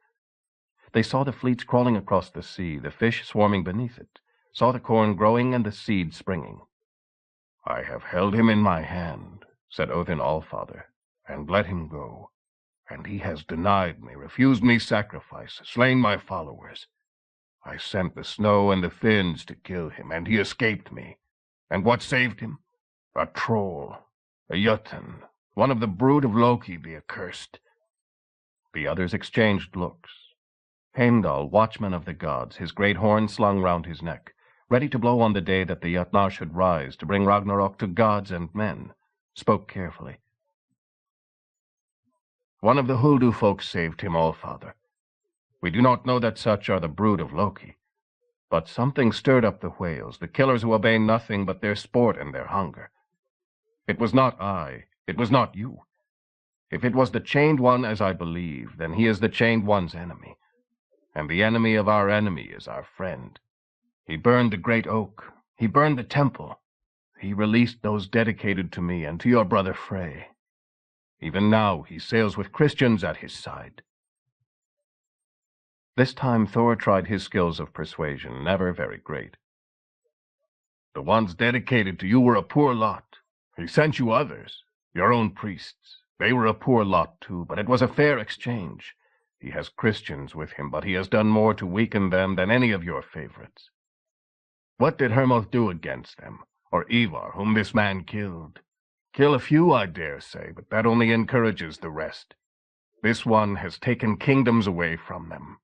They saw the fleets crawling across the sea, the fish swarming beneath it, saw the corn growing and the seed springing. "I have held him in my hand," said Odin Allfather, "and let him go. And he has denied me, refused me sacrifice, slain my followers. I sent the snow and the Finns to kill him, and he escaped me. And what saved him? A troll, a Jotun, one of the brood of Loki the accursed." The others exchanged looks. Heimdall, watchman of the gods, his great horn slung round his neck, ready to blow on the day that the Jotnar should rise to bring Ragnarok to gods and men, spoke carefully. "One of the Huldu folk saved him, Allfather. We do not know that such are the brood of Loki. But something stirred up the whales, the killers who obey nothing but their sport and their hunger. It was not I, it was not you. If it was the Chained One, as I believe, then he is the Chained One's enemy. And the enemy of our enemy is our friend. He burned the great oak. He burned the temple. He released those dedicated to me and to your brother Frey. Even now he sails with Christians at his side." This time Thor tried his skills of persuasion, never very great. "The ones dedicated to you were a poor lot. He sent you others, your own priests. They were a poor lot too, but it was a fair exchange. He has Christians with him, but he has done more to weaken them than any of your favorites. What did Hermoth do against them, or Ivar, whom this man killed? Kill a few, I dare say, but that only encourages the rest. This one has taken kingdoms away from them.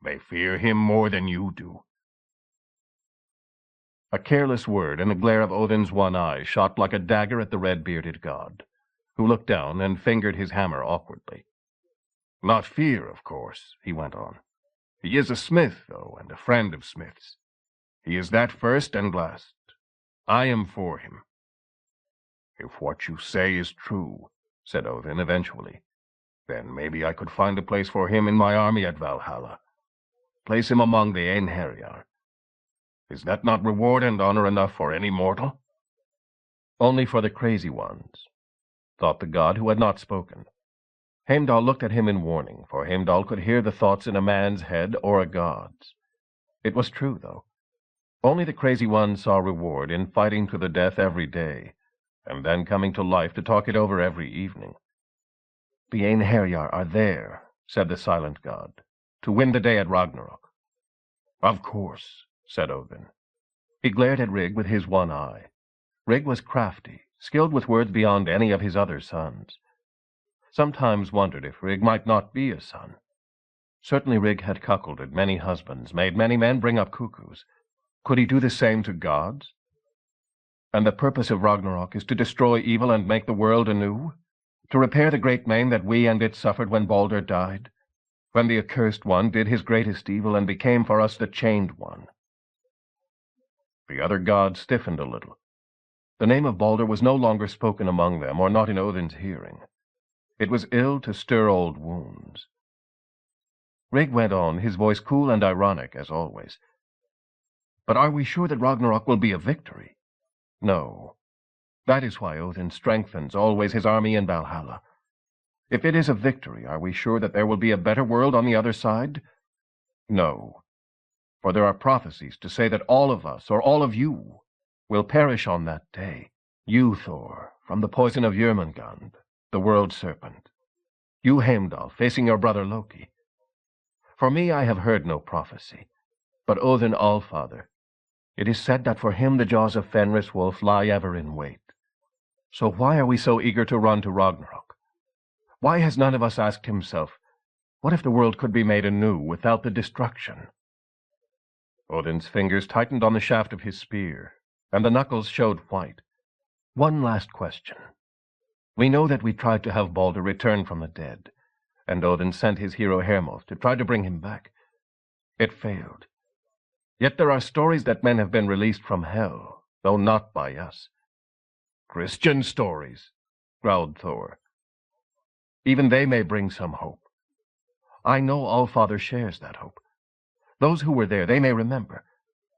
They fear him more than you do." A careless word and a glare of Odin's one eye shot like a dagger at the red-bearded god, who looked down and fingered his hammer awkwardly. "Not fear, of course," he went on. "He is a smith, though, and a friend of smiths. He is that first and last. I am for him." "If what you say is true," said Odin eventually, "then maybe I could find a place for him in my army at Valhalla. Place him among the Einherjar. Is that not reward and honor enough for any mortal?" "Only for the crazy ones," thought the god who had not spoken. Heimdall looked at him in warning, for Heimdall could hear the thoughts in a man's head or a god's. It was true, though. Only the crazy ones saw reward in fighting to the death every day, and then coming to life to talk it over every evening. "The Einherjar are there," said the silent god, "to win the day at Ragnarok." "Of course," said Odin. He glared at Rig with his one eye. Rig was crafty, skilled with words beyond any of his other sons. Sometimes wondered if Rig might not be a son. Certainly Rig had cuckolded many husbands, made many men bring up cuckoos. Could he do the same to gods? And the purpose of Ragnarok is to destroy evil and make the world anew? To repair the great maim that we and it suffered when Baldur died? When the accursed one did his greatest evil and became for us the Chained One? The other gods stiffened a little. The name of Baldur was no longer spoken among them, or not in Odin's hearing. It was ill to stir old wounds. Rig went on, his voice cool and ironic, as always. "But are we sure that Ragnarok will be a victory? No. That is why Odin strengthens always his army in Valhalla. If it is a victory, are we sure that there will be a better world on the other side? No. For there are prophecies to say that all of us, or all of you, will perish on that day. You, Thor, from the poison of Jörmungand, the world serpent. You, Heimdall, facing your brother Loki. For me, I have heard no prophecy. But Odin Allfather, it is said that for him the jaws of Fenris Wolf lie ever in wait. So why are we so eager to run to Ragnarok? Why has none of us asked himself, what if the world could be made anew without the destruction?" Odin's fingers tightened on the shaft of his spear, and the knuckles showed white. "One last question. We know that we tried to have Baldur return from the dead, and Odin sent his hero Hermoth to try to bring him back. It failed. Yet there are stories that men have been released from hell, though not by us." "Christian stories," growled Thor. "Even they may bring some hope. I know Allfather shares that hope. Those who were there, they may remember.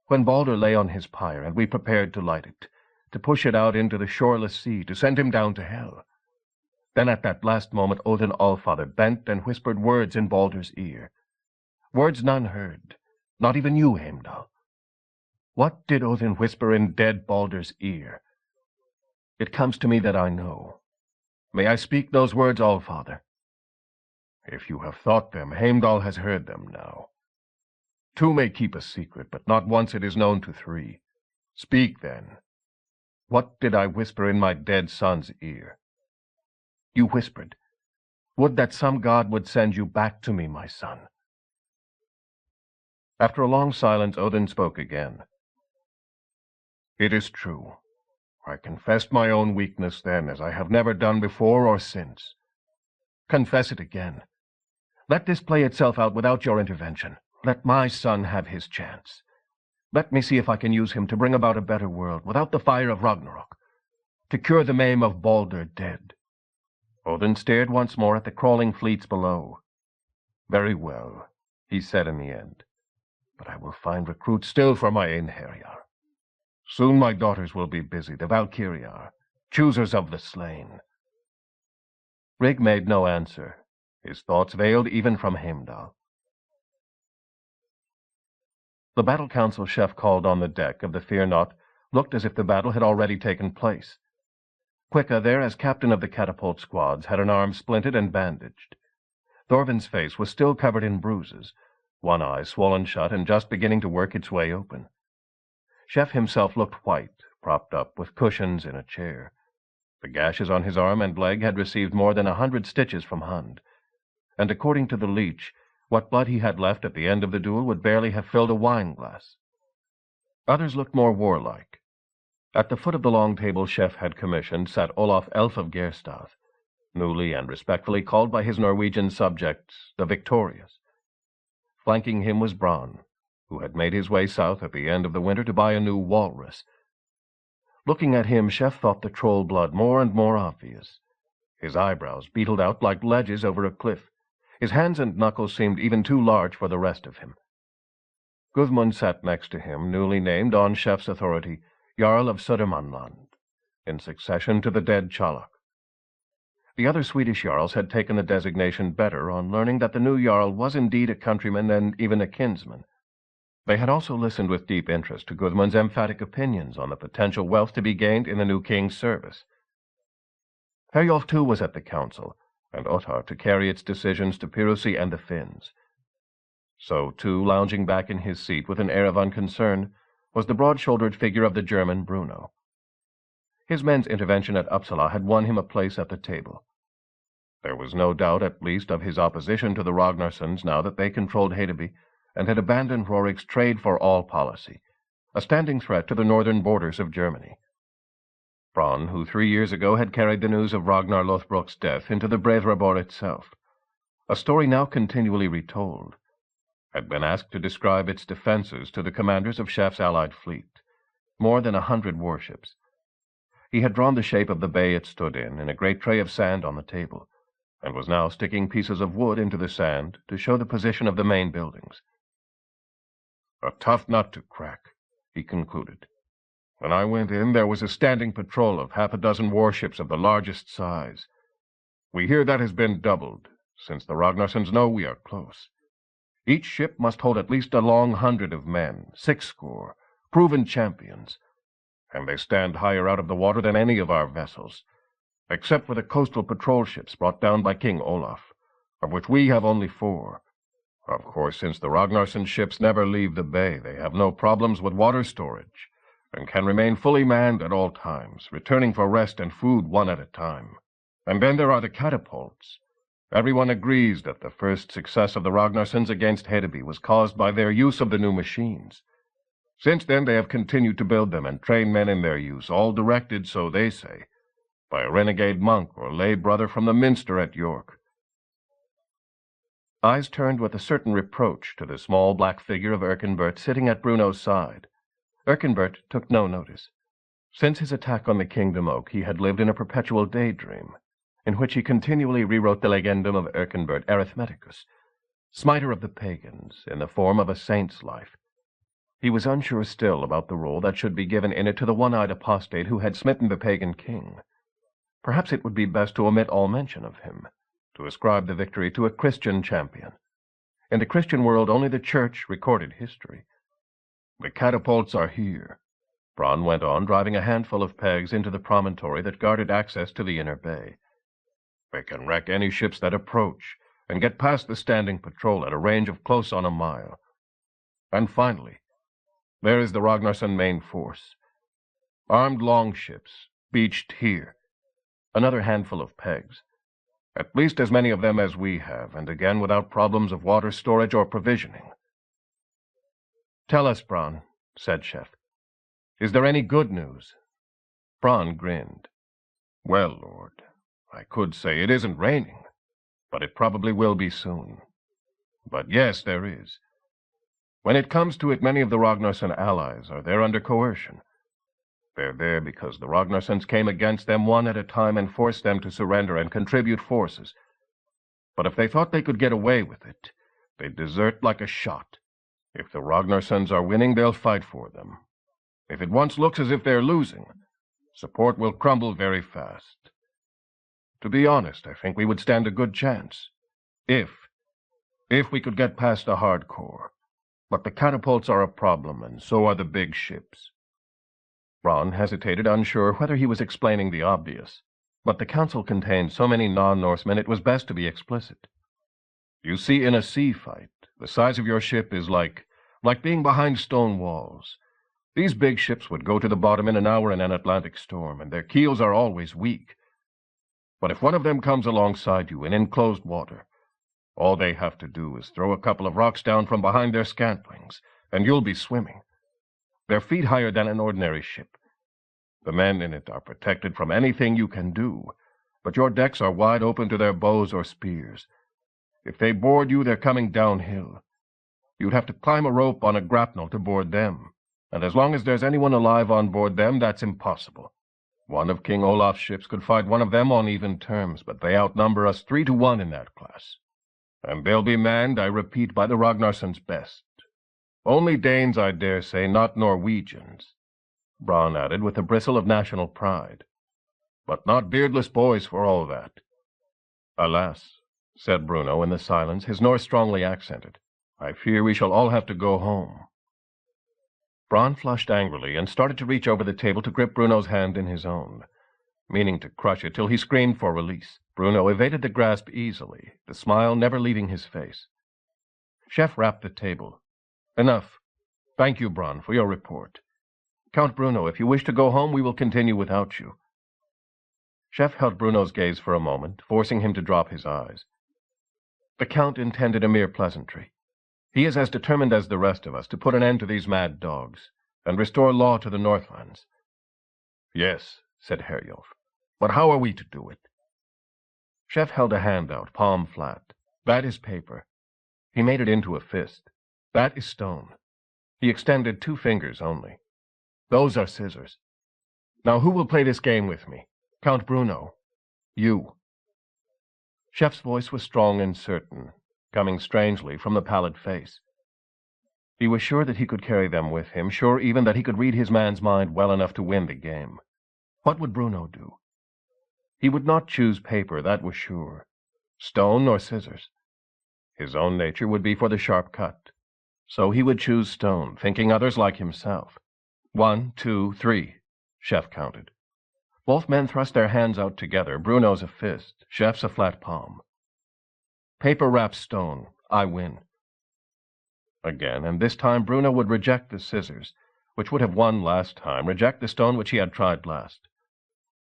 When Balder lay on his pyre, and we prepared to light it, to push it out into the shoreless sea, to send him down to hell. Then at that last moment Odin Allfather bent and whispered words in Balder's ear. Words none heard, not even you, Heimdall. What did Odin whisper in dead Balder's ear? It comes to me that I know. May I speak those words, Allfather? If you have thought them, Heimdall has heard them now. Two may keep a secret, but not once it is known to three. Speak, then. What did I whisper in my dead son's ear? You whispered, "Would that some god would send you back to me, my son." After a long silence, Odin spoke again. It is true. I confessed my own weakness then, as I have never done before or since. Confess it again. Let this play itself out without your intervention. Let my son have his chance. Let me see if I can use him to bring about a better world, without the fire of Ragnarok, to cure the maim of Balder dead. Odin stared once more at the crawling fleets below. Very well, he said in the end. But I will find recruits still for my Einherjar. Soon my daughters will be busy, the Valkyriar, choosers of the slain. Rig made no answer, his thoughts veiled even from Heimdall. The battle council chef called on the deck of the Fear Not looked as if the battle had already taken place. Quicka, there as captain of the catapult squads, had an arm splinted and bandaged. Thorvin's face was still covered in bruises, one eye swollen shut and just beginning to work its way open. Chef himself looked white, propped up with cushions in a chair. The gashes on his arm and leg had received more than 100 stitches from Hund, and according to the leech, what blood he had left at the end of the duel would barely have filled a wine-glass. Others looked more warlike. At the foot of the long table Chef had commissioned sat Olaf Elf of Gerstad, newly and respectfully called by his Norwegian subjects the Victorious. Flanking him was Bronn, who had made his way south at the end of the winter to buy a new walrus. Looking at him, Chef thought the troll blood more and more obvious. His eyebrows beetled out like ledges over a cliff. His hands and knuckles seemed even too large for the rest of him. Gudmund sat next to him, newly named on Chef's authority Jarl of Södermanland, in succession to the dead Chalak. The other Swedish Jarls had taken the designation better on learning that the new Jarl was indeed a countryman and even a kinsman. They had also listened with deep interest to Gudmund's emphatic opinions on the potential wealth to be gained in the new king's service. Herjolf too was at the council, and Ottar to carry its decisions to Pirusi and the Finns. So, too, lounging back in his seat with an air of unconcern, was the broad-shouldered figure of the German Bruno. His men's intervention at Uppsala had won him a place at the table. There was no doubt, at least, of his opposition to the Ragnarssons now that they controlled Hedeby and had abandoned Rorik's trade for all policy, a standing threat to the northern borders of Germany. Bronn, who 3 years ago had carried the news of Ragnar Lothbrok's death into the Brethrabor itself, a story now continually retold, had been asked to describe its defenses to the commanders of Chef's allied fleet, more than 100 warships. He had drawn the shape of the bay it stood in a great tray of sand on the table, and was now sticking pieces of wood into the sand to show the position of the main buildings. "A tough nut to crack," he concluded. "When I went in, there was a standing patrol of 6 warships of the largest size. We hear that has been doubled, since the Ragnarssons know we are close. Each ship must hold at least a long 100 of men, 60, proven champions, and they stand higher out of the water than any of our vessels, except for the coastal patrol ships brought down by King Olaf, of which we have only 4. Of course, since the Ragnarsson ships never leave the bay, they have no problems with water storage, and can remain fully manned at all times, returning for rest and food one at a time. And then there are the catapults. Everyone agrees that the first success of the Ragnarssons against Hedeby was caused by their use of the new machines. Since then they have continued to build them and train men in their use, all directed, so they say, by a renegade monk or lay brother from the minster at York." Eyes turned with a certain reproach to the small black figure of Erkenbert sitting at Bruno's side. Erkenbert took no notice. Since his attack on the Kingdom Oak, he had lived in a perpetual daydream, in which he continually rewrote the legendum of Erkenbert Arithmeticus, smiter of the pagans, in the form of a saint's life. He was unsure still about the role that should be given in it to the one-eyed apostate who had smitten the pagan king. Perhaps it would be best to omit all mention of him, to ascribe the victory to a Christian champion. In the Christian world, only the Church recorded history. "The catapults are here," Bronn went on, driving a handful of pegs into the promontory that guarded access to the inner bay. "They can wreck any ships that approach, and get past the standing patrol at a range of close on a mile. And finally, there is the Ragnarsson main force. Armed longships, beached here. Another handful of pegs. At least as many of them as we have, and again without problems of water storage or provisioning." "Tell us, Bronn," said Chef. "Is there any good news?" Bronn grinned. "Well, Lord, I could say it isn't raining, but it probably will be soon. But yes, there is. When it comes to it, many of the Ragnarsson allies are there under coercion. They're there because the Ragnarssons came against them one at a time and forced them to surrender and contribute forces. But if they thought they could get away with it, they'd desert like a shot. If the Ragnarssons are winning, they'll fight for them. If it once looks as if they're losing, support will crumble very fast. To be honest, I think we would stand a good chance. If we could get past the hardcore. But the catapults are a problem, and so are the big ships." Bronn hesitated, unsure whether he was explaining the obvious, but the council contained so many non-Norsemen it was best to be explicit. "You see, in a sea fight, the size of your ship is like being behind stone walls. These big ships would go to the bottom in an hour in an Atlantic storm, and their keels are always weak. But if one of them comes alongside you in enclosed water, all they have to do is throw a couple of rocks down from behind their scantlings, and you'll be swimming. They're feet higher than an ordinary ship. The men in it are protected from anything you can do, but your decks are wide open to their bows or spears. If they board you, they're coming downhill. You'd have to climb a rope on a grapnel to board them, and as long as there's anyone alive on board them, that's impossible. One of King Olaf's ships could fight one of them on even terms, but they outnumber us 3-to-1 in that class. And they'll be manned, I repeat, by the Ragnarssons' best. Only Danes, I dare say, not Norwegians," Bronn added with a bristle of national pride. "But not beardless boys for all that." "Alas," said Bruno in the silence, his Norse strongly accented, "I fear we shall all have to go home." Bronn flushed angrily and started to reach over the table to grip Bruno's hand in his own, meaning to crush it till he screamed for release. Bruno evaded the grasp easily, the smile never leaving his face. Chef rapped the table. "Enough. Thank you, Bronn, for your report. Count Bruno, if you wish to go home, we will continue without you." Chef held Bruno's gaze for a moment, forcing him to drop his eyes. "The Count intended a mere pleasantry. He is as determined as the rest of us to put an end to these mad dogs, and restore law to the Northlands." "Yes," said Herjolf, "but how are we to do it?" Chef held a hand out, palm flat. "That is paper." He made it into a fist. "That is stone." He extended 2 fingers only. "Those are scissors. Now who will play this game with me? Count Bruno. You." Chef's voice was strong and certain, coming strangely from the pallid face. He was sure that he could carry them with him, sure even that he could read his man's mind well enough to win the game. What would Bruno do? He would not choose paper, that was sure. Stone or scissors. His own nature would be for the sharp cut. So he would choose stone, thinking others like himself. 1, 2, 3, Chef counted. Both men thrust their hands out together, Bruno's a fist, Chef's a flat palm. "Paper wraps stone. I win." Again, and this time Bruno would reject the scissors, which would have won last time, reject the stone which he had tried last.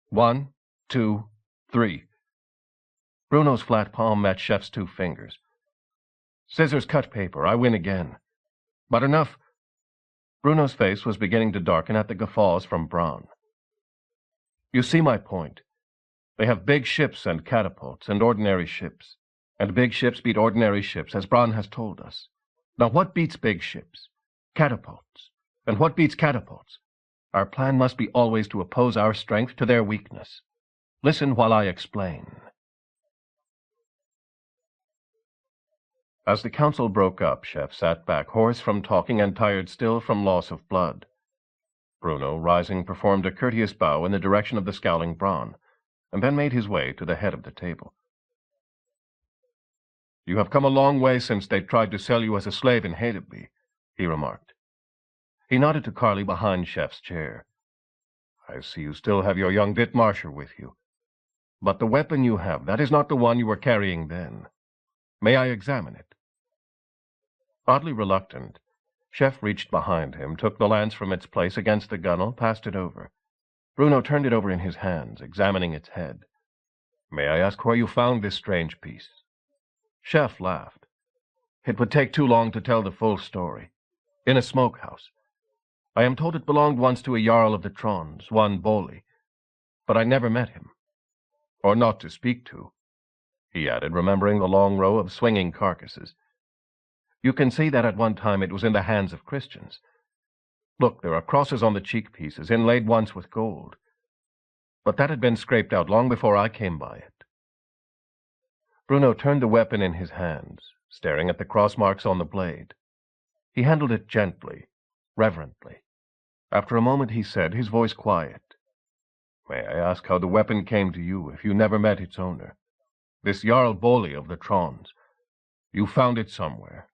1, 2, 3. Bruno's flat palm met Chef's 2 fingers. "Scissors cut paper. I win again." "But enough." Bruno's face was beginning to darken at the guffaws from Bronn. "You see my point. They have big ships and catapults and ordinary ships, and big ships beat ordinary ships, as Bronn has told us. Now what beats big ships? Catapults. And what beats catapults? Our plan must be always to oppose our strength to their weakness. Listen while I explain." As the council broke up, Chef sat back, hoarse from talking and tired still from loss of blood. Bruno, rising, performed a courteous bow in the direction of the scowling Bronn, and then made his way to the head of the table. "You have come a long way since they tried to sell you as a slave in Hedeby," he remarked. He nodded to Carly behind Chef's chair. "I see you still have your young Ditmarsher with you. But the weapon you have, that is not the one you were carrying then. May I examine it?" Oddly reluctant, Chef reached behind him, took the lance from its place against the gunwale, passed it over. Bruno turned it over in his hands, examining its head. "May I ask where you found this strange piece?" Chef laughed. "It would take too long to tell the full story. In a smokehouse. I am told it belonged once to a Jarl of the Trons, one Bolli, but I never met him. Or not to speak to," he added, remembering the long row of swinging carcasses. "You can see that at one time it was in the hands of Christians. Look, there are crosses on the cheek pieces, inlaid once with gold. But that had been scraped out long before I came by it." Bruno turned the weapon in his hands, staring at the cross marks on the blade. He handled it gently, reverently. After a moment he said, his voice quiet, "May I ask how the weapon came to you if you never met its owner? This Jarl Bolli of the Trons. You found it somewhere.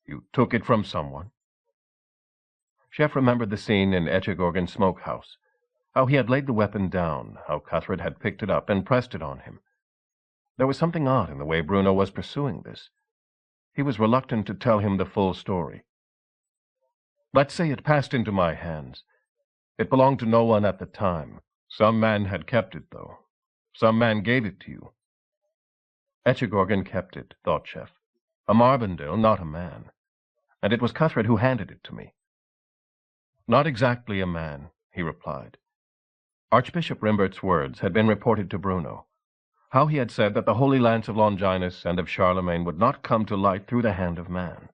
You took it from someone?" Chef remembered the scene in Echegorgen's smokehouse, how he had laid the weapon down, how Cuthred had picked it up and pressed it on him. There was something odd in the way Bruno was pursuing this. He was reluctant to tell him the full story. "Let's say it passed into my hands. It belonged to no one at the time. Some man had kept it, though. Some man gave it to you." Echegorgen kept it, thought Chef. A Marbendale, not a man. And it was Cuthred who handed it to me. "Not exactly a man," he replied. Archbishop Rimbert's words had been reported to Bruno. How he had said that the Holy Lance of Longinus and of Charlemagne would not come to light through the hand of man.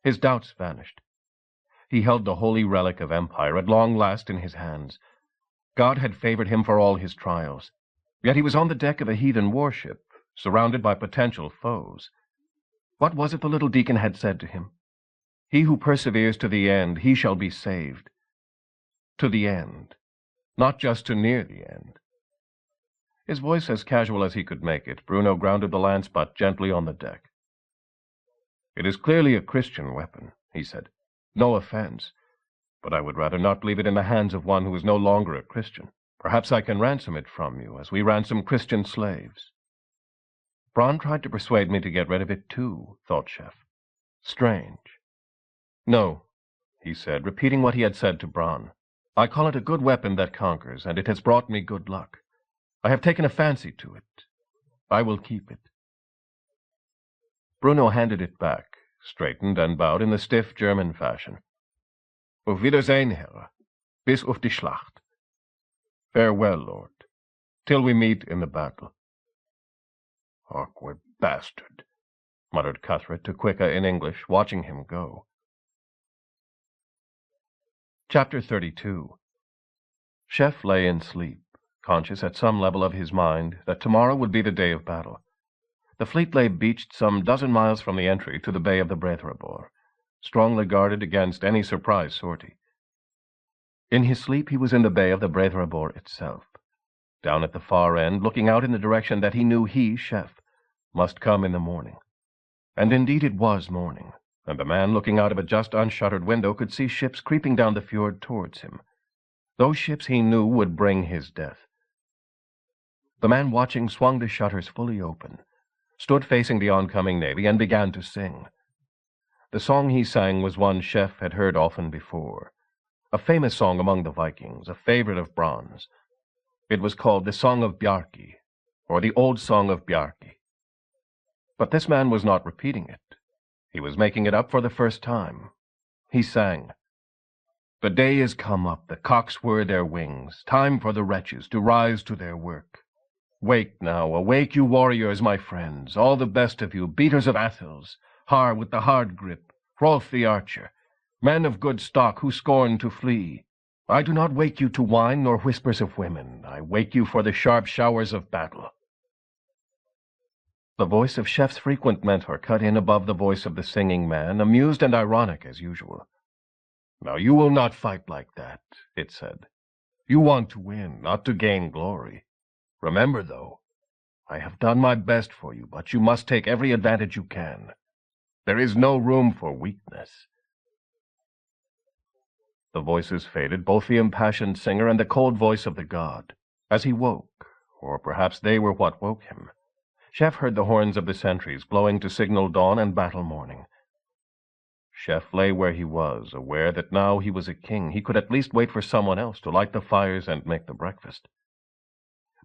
His doubts vanished. He held the holy relic of empire at long last in his hands. God had favored him for all his trials. Yet he was on the deck of a heathen warship, surrounded by potential foes. What was it the little deacon had said to him? "He who perseveres to the end, he shall be saved." To the end, not just to near the end. His voice as casual as he could make it, Bruno grounded the lance butt gently on the deck. "It is clearly a Christian weapon," he said. "No offense, but I would rather not leave it in the hands of one who is no longer a Christian. Perhaps I can ransom it from you, as we ransom Christian slaves." Bronn tried to persuade me to get rid of it too, thought Chef. Strange. "No," he said, repeating what he had said to Bronn. "I call it a good weapon that conquers, and it has brought me good luck. I have taken a fancy to it. I will keep it." Bruno handed it back, straightened and bowed in the stiff German fashion. "Auf Wiedersehen, Herr. Bis auf die Schlacht." "Farewell, Lord, till we meet in the battle." "Awkward bastard," muttered Cuthred to Quicka in English, watching him go. Chapter 32. Chef lay in sleep, conscious at some level of his mind that tomorrow would be the day of battle. The fleet lay beached some dozen miles from the entry to the Bay of the Brethrabor, strongly guarded against any surprise sortie. In his sleep he was in the Bay of the Brethrabor itself, down at the far end, looking out in the direction that he knew he, Chef, must come in the morning. And indeed it was morning, and the man looking out of a just unshuttered window could see ships creeping down the fjord towards him. Those ships he knew would bring his death. The man watching swung the shutters fully open, stood facing the oncoming navy, and began to sing. The song he sang was one Chef had heard often before, a famous song among the Vikings, a favorite of Bronn's. It was called the Song of Bjarki, or the Old Song of Bjarki. But this man was not repeating it. He was making it up for the first time. He sang, "The day is come up, the cocks whir their wings, time for the wretches to rise to their work. Wake now, awake you warriors, my friends, all the best of you, beaters of Athils, Har with the hard grip, Hrolf the archer, men of good stock who scorn to flee. I do not wake you to wine nor whispers of women, I wake you for the sharp showers of battle." The voice of Chef's frequent mentor cut in above the voice of the singing man, amused and ironic as usual. "Now you will not fight like that," it said. "You want to win, not to gain glory. Remember, though, I have done my best for you, but you must take every advantage you can. There is no room for weakness." The voices faded, both the impassioned singer and the cold voice of the god. As he woke, or perhaps they were what woke him, Chef heard the horns of the sentries blowing to signal dawn and battle morning. Chef lay where he was, aware that now he was a king. He could at least wait for someone else to light the fires and make the breakfast.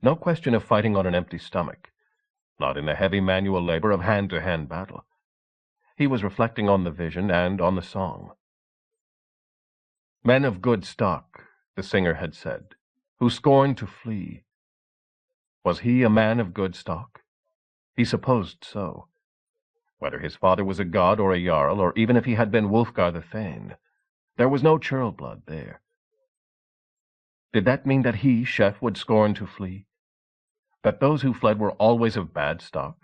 No question of fighting on an empty stomach, not in the heavy manual labor of hand-to-hand battle. He was reflecting on the vision and on the song. "Men of good stock," the singer had said, "who scorn to flee." Was he a man of good stock? He supposed so. Whether his father was a god or a jarl, or even if he had been Wulfgar the Thane, there was no churl blood there. Did that mean that he, Chef, would scorn to flee? That those who fled were always of bad stock?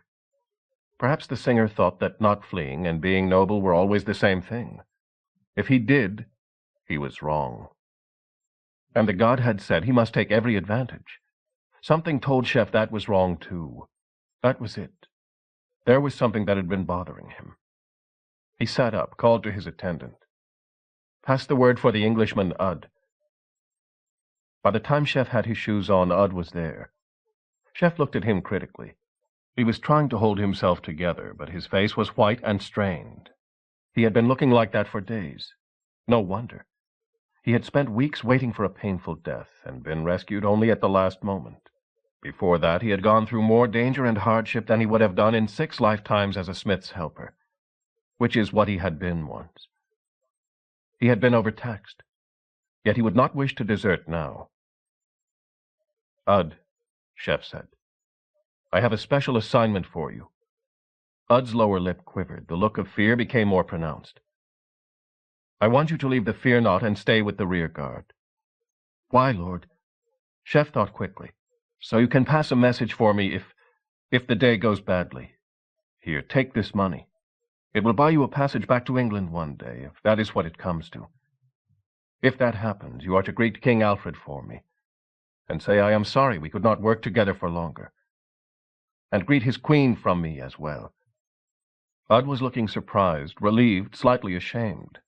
Perhaps the singer thought that not fleeing and being noble were always the same thing. If he did, he was wrong. And the god had said he must take every advantage. Something told Chef that was wrong, too. That was it. There was something that had been bothering him. He sat up, called to his attendant. "Pass the word for the Englishman, Ud." By the time Chef had his shoes on, Ud was there. Chef looked at him critically. He was trying to hold himself together, but his face was white and strained. He had been looking like that for days. No wonder. He had spent weeks waiting for a painful death, and been rescued only at the last moment. Before that, he had gone through more danger and hardship than he would have done in 6 lifetimes as a smith's helper, which is what he had been once. He had been overtaxed, yet he would not wish to desert now. "Ud," Chef said, "I have a special assignment for you." Ud's lower lip quivered. The look of fear became more pronounced. "I want you to leave the Fear Not and stay with the rear guard." "Why, Lord?" Chef thought quickly. "So you can pass a message for me if the day goes badly. Here, take this money. It will buy you a passage back to England one day, if that is what it comes to. If that happens, you are to greet King Alfred for me, and say I am sorry we could not work together for longer. And greet his queen from me as well." Ud was looking surprised, relieved, slightly ashamed.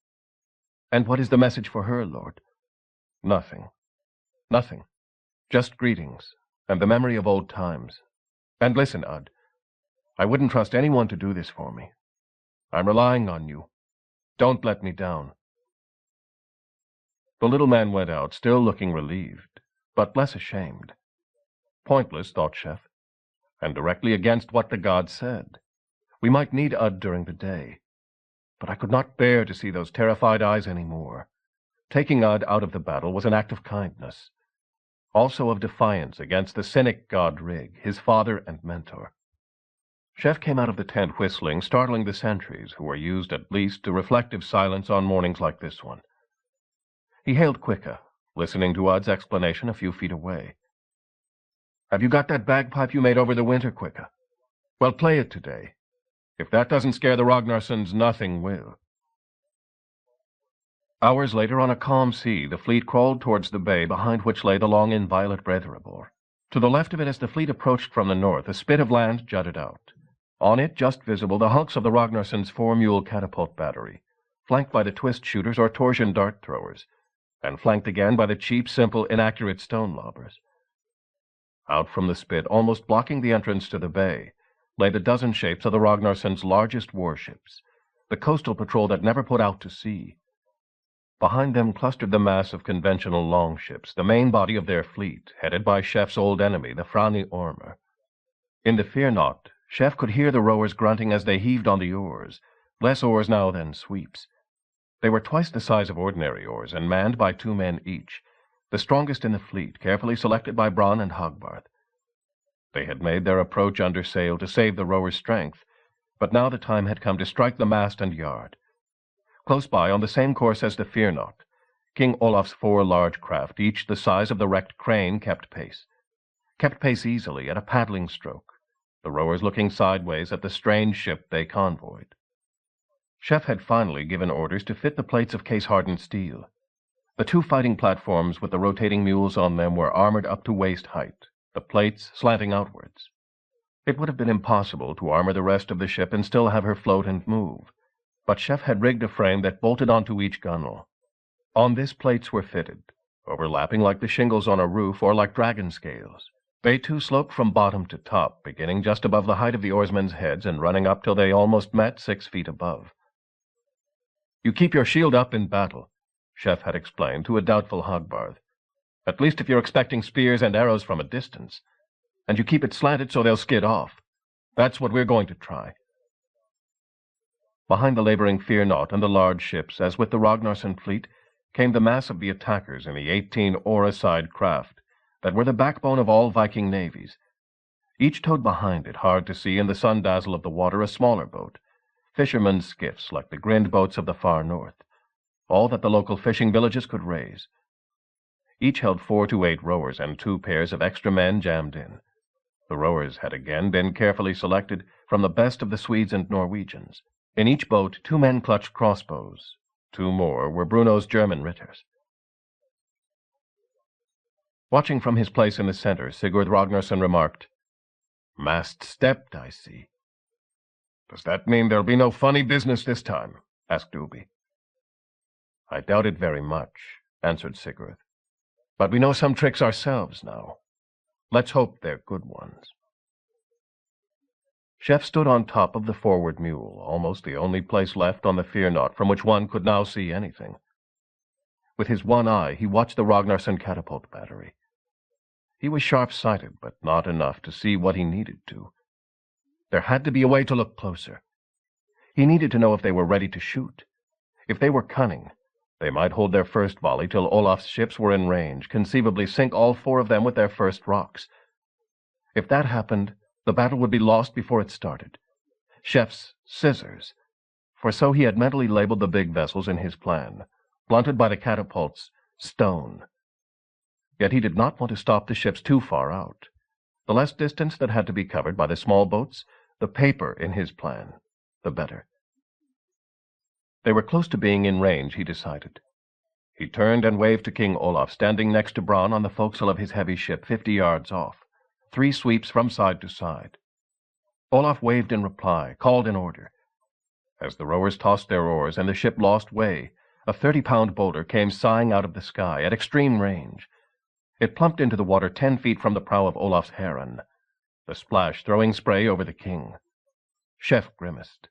"And what is the message for her, Lord?" "Nothing. Nothing. Just greetings, and the memory of old times. And listen, Ud, I wouldn't trust anyone to do this for me. I'm relying on you. Don't let me down." The little man went out, still looking relieved, but less ashamed. Pointless, thought Chef, and directly against what the god said. We might need Ud during the day, but I could not bear to see those terrified eyes any more. Taking Ud out of the battle was an act of kindness, also of defiance against the cynic god Rig, his father and mentor. Chef came out of the tent whistling, startling the sentries, who were used at least to reflective silence on mornings like this one. He hailed Quicka, listening to Ud's explanation a few feet away. "Have you got that bagpipe you made over the winter, Quicka? Well, play it today. If that doesn't scare the Ragnarsons, nothing will." Hours later, on a calm sea, the fleet crawled towards the bay behind which lay the long inviolate Brethrabor. To the left of it, as the fleet approached from the north, a spit of land jutted out. On it, just visible, the hulks of the Ragnarsons' 4-mule catapult battery, flanked by the twist shooters or torsion dart throwers, and flanked again by the cheap, simple, inaccurate stone lobbers. Out from the spit, almost blocking the entrance to the bay, lay the dozen shapes of the Ragnarsons' largest warships, the coastal patrol that never put out to sea. Behind them clustered the mass of conventional longships, the main body of their fleet, headed by Chef's old enemy, the Frani Ormer. In the Fear Not, Chef could hear the rowers grunting as they heaved on the oars, less oars now than sweeps. They were twice the size of ordinary oars, and manned by 2 men each, the strongest in the fleet, carefully selected by Bronn and Hogbarth. They had made their approach under sail to save the rowers' strength, but now the time had come to strike the mast and yard. Close by, on the same course as the Fear Not, King Olaf's 4 large craft, each the size of the wrecked crane, kept pace easily at a paddling stroke, the rowers looking sideways at the strange ship they convoyed. Chef had finally given orders to fit the plates of case-hardened steel. The 2 fighting platforms with the rotating mules on them were armored up to waist height, the plates slanting outwards. It would have been impossible to armor the rest of the ship and still have her float and move, but Chef had rigged a frame that bolted onto each gunwale. On this plates were fitted, overlapping like the shingles on a roof or like dragon scales. They too sloped from bottom to top, beginning just above the height of the oarsmen's heads and running up till they almost met 6 feet above. "You keep your shield up in battle," Chef had explained to a doubtful Hogbarth. "At least if you're expecting spears and arrows from a distance. And you keep it slanted so they'll skid off. That's what we're going to try." Behind the laboring Fear Not and the large ships, as with the Ragnarsson fleet, came the mass of the attackers in the 18 oar-a-side craft that were the backbone of all Viking navies. Each towed behind it, hard to see in the sun-dazzle of the water, a smaller boat, fishermen's skiffs like the grinned boats of the far north, all that the local fishing villages could raise. Each held 4 to 8 rowers and 2 pairs of extra men jammed in. The rowers had again been carefully selected from the best of the Swedes and Norwegians. In each boat 2 men clutched crossbows. 2 more were Bruno's German ritters. Watching from his place in the center, Sigurd Ragnarsson remarked, "Mast stepped, I see." "Does that mean there'll be no funny business this time?" asked Ubi. "I doubt it very much," answered Sigurd. "But we know some tricks ourselves now. Let's hope they're good ones." Chef stood on top of the forward mule, almost the only place left on the Fear Not from which one could now see anything. With his one eye he watched the Ragnarsson catapult battery. He was sharp-sighted, but not enough to see what he needed to. There had to be a way to look closer. He needed to know if they were ready to shoot. If they were cunning, they might hold their first volley till Olaf's ships were in range, conceivably sink all 4 of them with their first rocks. If that happened, the battle would be lost before it started. Chef's scissors, for so he had mentally labeled the big vessels in his plan, blunted by the catapults, stone. Yet he did not want to stop the ships too far out. The less distance that had to be covered by the small boats, the paper in his plan, the better. They were close to being in range, he decided. He turned and waved to King Olaf, standing next to Bronn on the forecastle of his heavy ship 50 yards off, 3 sweeps from side to side. Olaf waved in reply, called in order. As the rowers tossed their oars and the ship lost way, a 30-pound boulder came sighing out of the sky at extreme range. It plumped into the water 10 feet from the prow of Olaf's heron, the splash throwing spray over the king. Chef grimaced.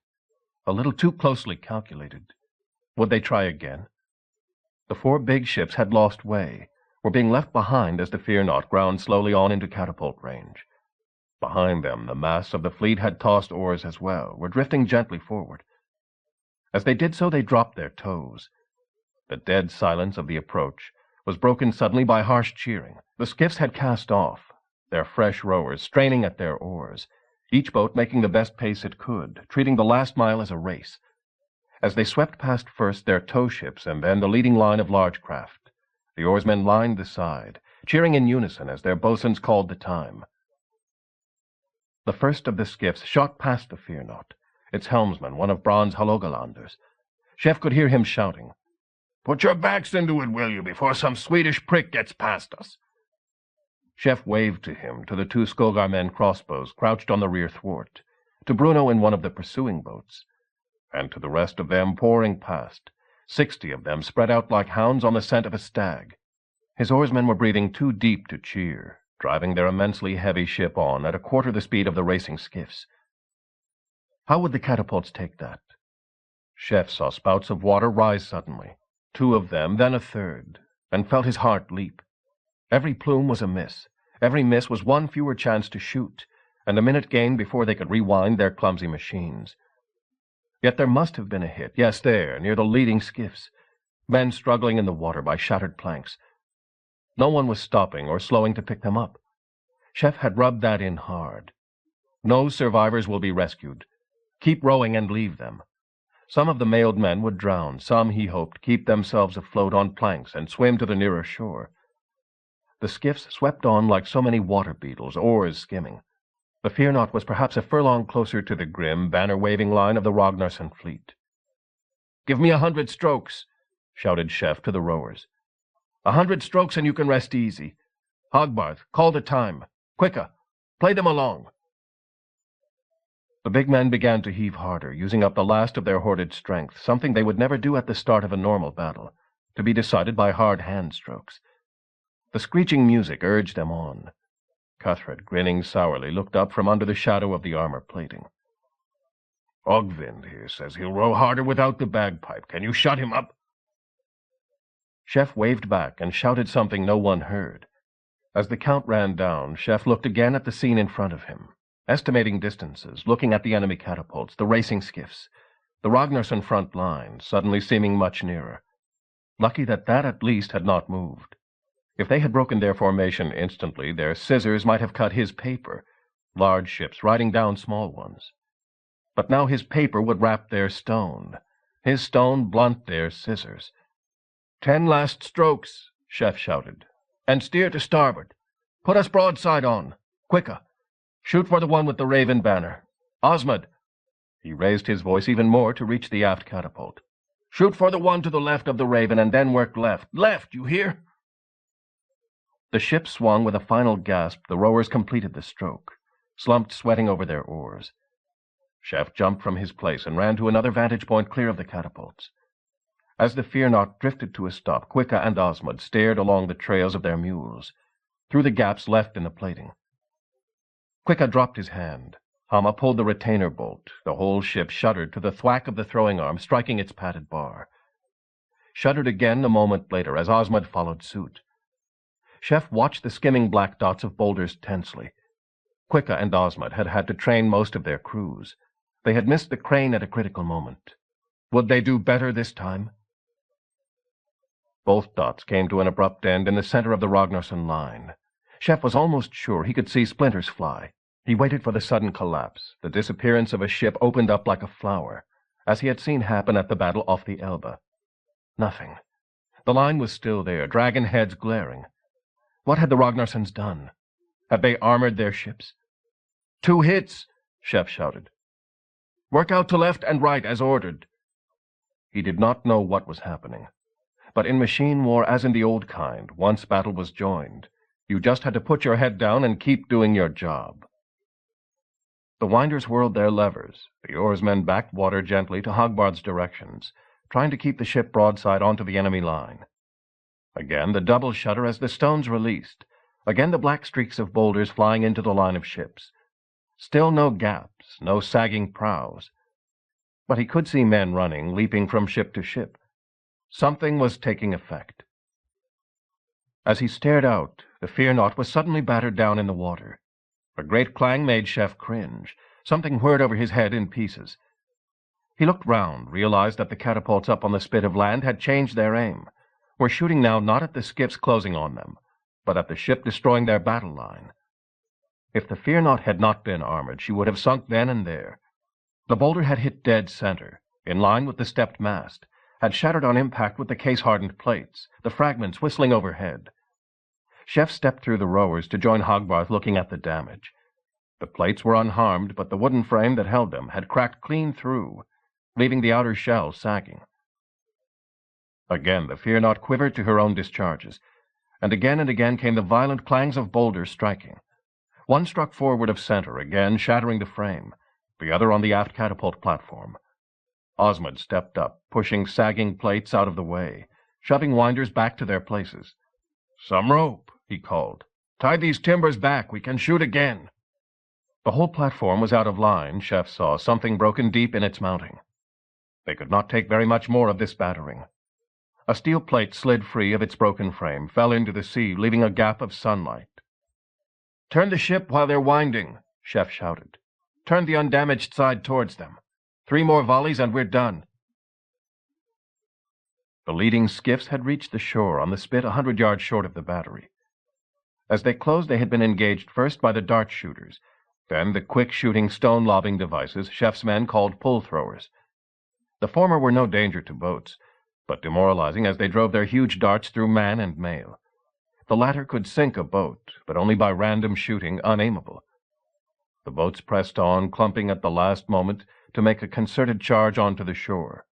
A little too closely calculated. Would they try again? The 4 big ships had lost way, were being left behind as the Fear Not ground slowly on into catapult range. Behind them, the mass of the fleet had tossed oars as well, were drifting gently forward. As they did so, they dropped their toes. The dead silence of the approach was broken suddenly by harsh cheering. The skiffs had cast off, their fresh rowers straining at their oars, each boat making the best pace it could, treating the last mile as a race. As they swept past first their tow ships and then the leading line of large craft, the oarsmen lined the side, cheering in unison as their boatswains called the time. The first of the skiffs shot past the Fear Not, its helmsman, one of Bronn's Hålogalanders. Chef could hear him shouting, "Put your backs into it, will you, before some Swedish prick gets past us." Chef waved to him, to the 2 Skogar men crossbows crouched on the rear thwart, to Bruno in one of the pursuing boats, and to the rest of them pouring past, 60 of them spread out like hounds on the scent of a stag. His oarsmen were breathing too deep to cheer, driving their immensely heavy ship on at a quarter the speed of the racing skiffs. How would the catapults take that? Chef saw spouts of water rise suddenly, 2 of them, then a third, and felt his heart leap. Every plume was a miss. Every miss was 1 fewer chance to shoot, and a minute gained before they could rewind their clumsy machines. Yet there must have been a hit, yes, there, near the leading skiffs, men struggling in the water by shattered planks. No one was stopping or slowing to pick them up. Chef had rubbed that in hard. No survivors will be rescued. Keep rowing and leave them. Some of the mailed men would drown, some, he hoped, keep themselves afloat on planks and swim to the nearer shore. The skiffs swept on like so many water beetles, oars skimming. The Fear-Not was perhaps a furlong closer to the grim, banner-waving line of the Ragnarsson fleet. "Give me 100 strokes," shouted Chef to the rowers. 100 strokes and you can rest easy. Hogbarth, call the time. Quicker, play them along." The big men began to heave harder, using up the last of their hoarded strength, something they would never do at the start of a normal battle, to be decided by hard hand strokes. The screeching music urged them on. Cuthred, grinning sourly, looked up from under the shadow of the armor plating. "Ogvind here says he'll row harder without the bagpipe. Can you shut him up?" Chef waved back and shouted something no one heard. As the count ran down, Chef looked again at the scene in front of him, estimating distances, looking at the enemy catapults, the racing skiffs, the Ragnarsson front line, suddenly seeming much nearer. Lucky that at least had not moved. If they had broken their formation instantly, their scissors might have cut his paper, large ships riding down small ones. But now his paper would wrap their stone, his stone blunt their scissors. 10 last strokes," Chef shouted, "and steer to starboard. Put us broadside on. Quicker. Shoot for the one with the raven banner. Osmond." He raised his voice even more to reach the aft catapult. "Shoot for the one to the left of the raven and then work left. Left, you hear?" The ship swung with a final gasp. The rowers completed the stroke, slumped sweating over their oars. Chef jumped from his place and ran to another vantage point clear of the catapults. As the Fear-Not drifted to a stop, Quicka and Osmond stared along the trails of their mules, through the gaps left in the plating. Quicka dropped his hand. Hama pulled the retainer bolt. The whole ship shuddered to the thwack of the throwing arm striking its padded bar. Shuddered again a moment later as Osmond followed suit. Chef watched the skimming black dots of boulders tensely. Quicka and Osmond had had to train most of their crews. They had missed the crane at a critical moment. Would they do better this time? Both dots came to an abrupt end in the center of the Ragnarsson line. Chef was almost sure he could see splinters fly. He waited for the sudden collapse. The disappearance of a ship opened up like a flower, as he had seen happen at the battle off the Elbe. Nothing. The line was still there, dragon heads glaring. What had the Ragnarssons done? Had they armored their ships? 2 hits, Chef shouted. Work out to left and right as ordered. He did not know what was happening. But in machine war, as in the old kind, once battle was joined, you just had to put your head down and keep doing your job. The winders whirled their levers. The oarsmen backed water gently to Hogbarth's directions, trying to keep the ship broadside onto the enemy line. Again the double shudder as the stones released. Again the black streaks of boulders flying into the line of ships. Still no gaps, no sagging prows. But he could see men running, leaping from ship to ship. Something was taking effect. As he stared out, the Fear-Not was suddenly battered down in the water. A great clang made Chef cringe. Something whirred over his head in pieces. He looked round, realized that the catapults up on the spit of land had changed their aim, were shooting now not at the skiffs closing on them, but at the ship destroying their battle line. If the Fear-Not had not been armored, she would have sunk then and there. The boulder had hit dead center, in line with the stepped mast, had shattered on impact with the case-hardened plates, the fragments whistling overhead. Chef stepped through the rowers to join Hogbarth looking at the damage. The plates were unharmed, but the wooden frame that held them had cracked clean through, leaving the outer shell sagging. Again the Fear-Not quivered to her own discharges, and again came the violent clangs of boulders striking. One struck forward of center, again shattering the frame, the other on the aft catapult platform. Osmond stepped up, pushing sagging plates out of the way, shoving winders back to their places. "Some rope," he called. "Tie these timbers back. We can shoot again." The whole platform was out of line. Chef saw something broken deep in its mounting. They could not take very much more of this battering. A steel plate slid free of its broken frame, fell into the sea, leaving a gap of sunlight. "Turn the ship while they're winding," Chef shouted. "Turn the undamaged side towards them. 3 more volleys and we're done." The leading skiffs had reached the shore on the spit 100 yards short of the battery. As they closed, they had been engaged first by the dart shooters, then the quick-shooting stone-lobbing devices Chef's men called pull-throwers. The former were no danger to boats, but demoralizing as they drove their huge darts through man and mail. The latter could sink a boat, but only by random shooting, unaimable. The boats pressed on, clumping at the last moment to make a concerted charge onto the shore.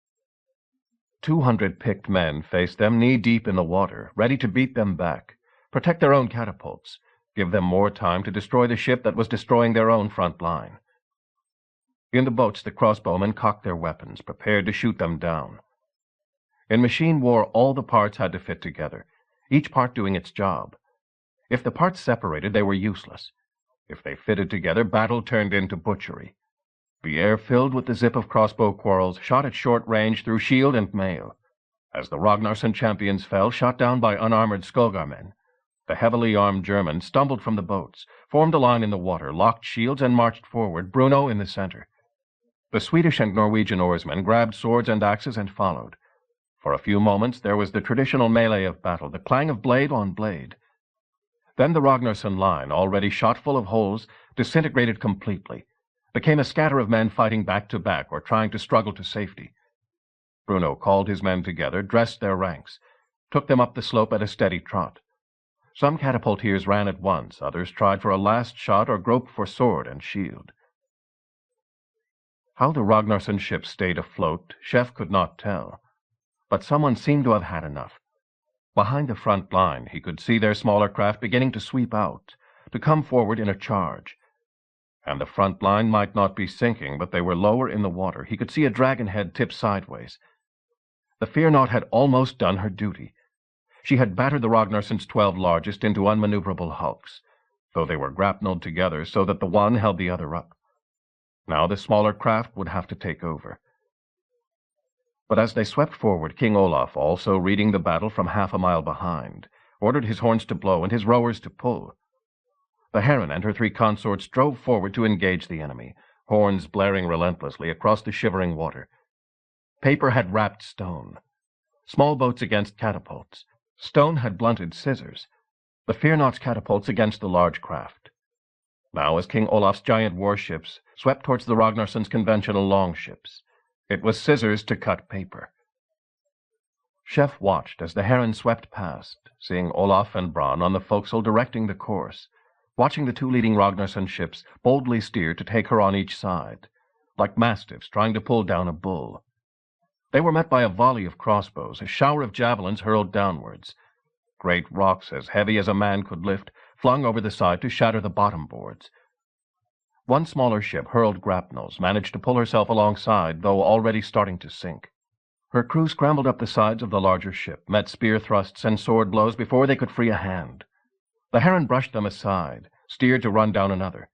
200 picked men faced them knee-deep in the water, ready to beat them back, protect their own catapults, give them more time to destroy the ship that was destroying their own front line. In the boats, the crossbowmen cocked their weapons, prepared to shoot them down. In machine war, all the parts had to fit together, each part doing its job. If the parts separated, they were useless. If they fitted together, battle turned into butchery. The air filled with the zip of crossbow quarrels, shot at short range through shield and mail. As the Ragnarsson champions fell, shot down by unarmored Skolgarmen, the heavily armed Germans stumbled from the boats, formed a line in the water, locked shields, and marched forward, Bruno in the center. The Swedish and Norwegian oarsmen grabbed swords and axes and followed. For a few moments there was the traditional melee of battle, the clang of blade on blade. Then the Ragnarsson line, already shot full of holes, disintegrated completely, became a scatter of men fighting back to back or trying to struggle to safety. Bruno called his men together, dressed their ranks, took them up the slope at a steady trot. Some catapulteers ran at once, others tried for a last shot or groped for sword and shield. How the Ragnarsson ship stayed afloat, Chef could not tell, but someone seemed to have had enough. Behind the front line, he could see their smaller craft beginning to sweep out, to come forward in a charge. And the front line might not be sinking, but they were lower in the water. He could see a dragon head tip sideways. The Fear Not had almost done her duty. She had battered the Ragnarsson's 12 largest into unmaneuverable hulks, though they were grapnelled together so that the one held the other up. Now the smaller craft would have to take over. But as they swept forward, King Olaf, also reading the battle from half a mile behind, ordered his horns to blow and his rowers to pull. The Heron and her 3 consorts drove forward to engage the enemy, horns blaring relentlessly across the shivering water. Paper had wrapped stone. Small boats against catapults. Stone had blunted scissors. The Fear Not's catapults against the large craft. Now, as King Olaf's giant warships swept towards the Ragnarsson's conventional longships, it was scissors to cut paper. Chef watched as the Heron swept past, seeing Olaf and Bronn on the forecastle directing the course, watching the 2 leading Ragnarsson ships boldly steer to take her on each side, like mastiffs trying to pull down a bull. They were met by a volley of crossbows, a shower of javelins hurled downwards. Great rocks, as heavy as a man could lift, flung over the side to shatter the bottom boards. One smaller ship hurled grapnels, managed to pull herself alongside, though already starting to sink. Her crew scrambled up the sides of the larger ship, met spear thrusts and sword blows before they could free a hand. The Heron brushed them aside, steered to run down another.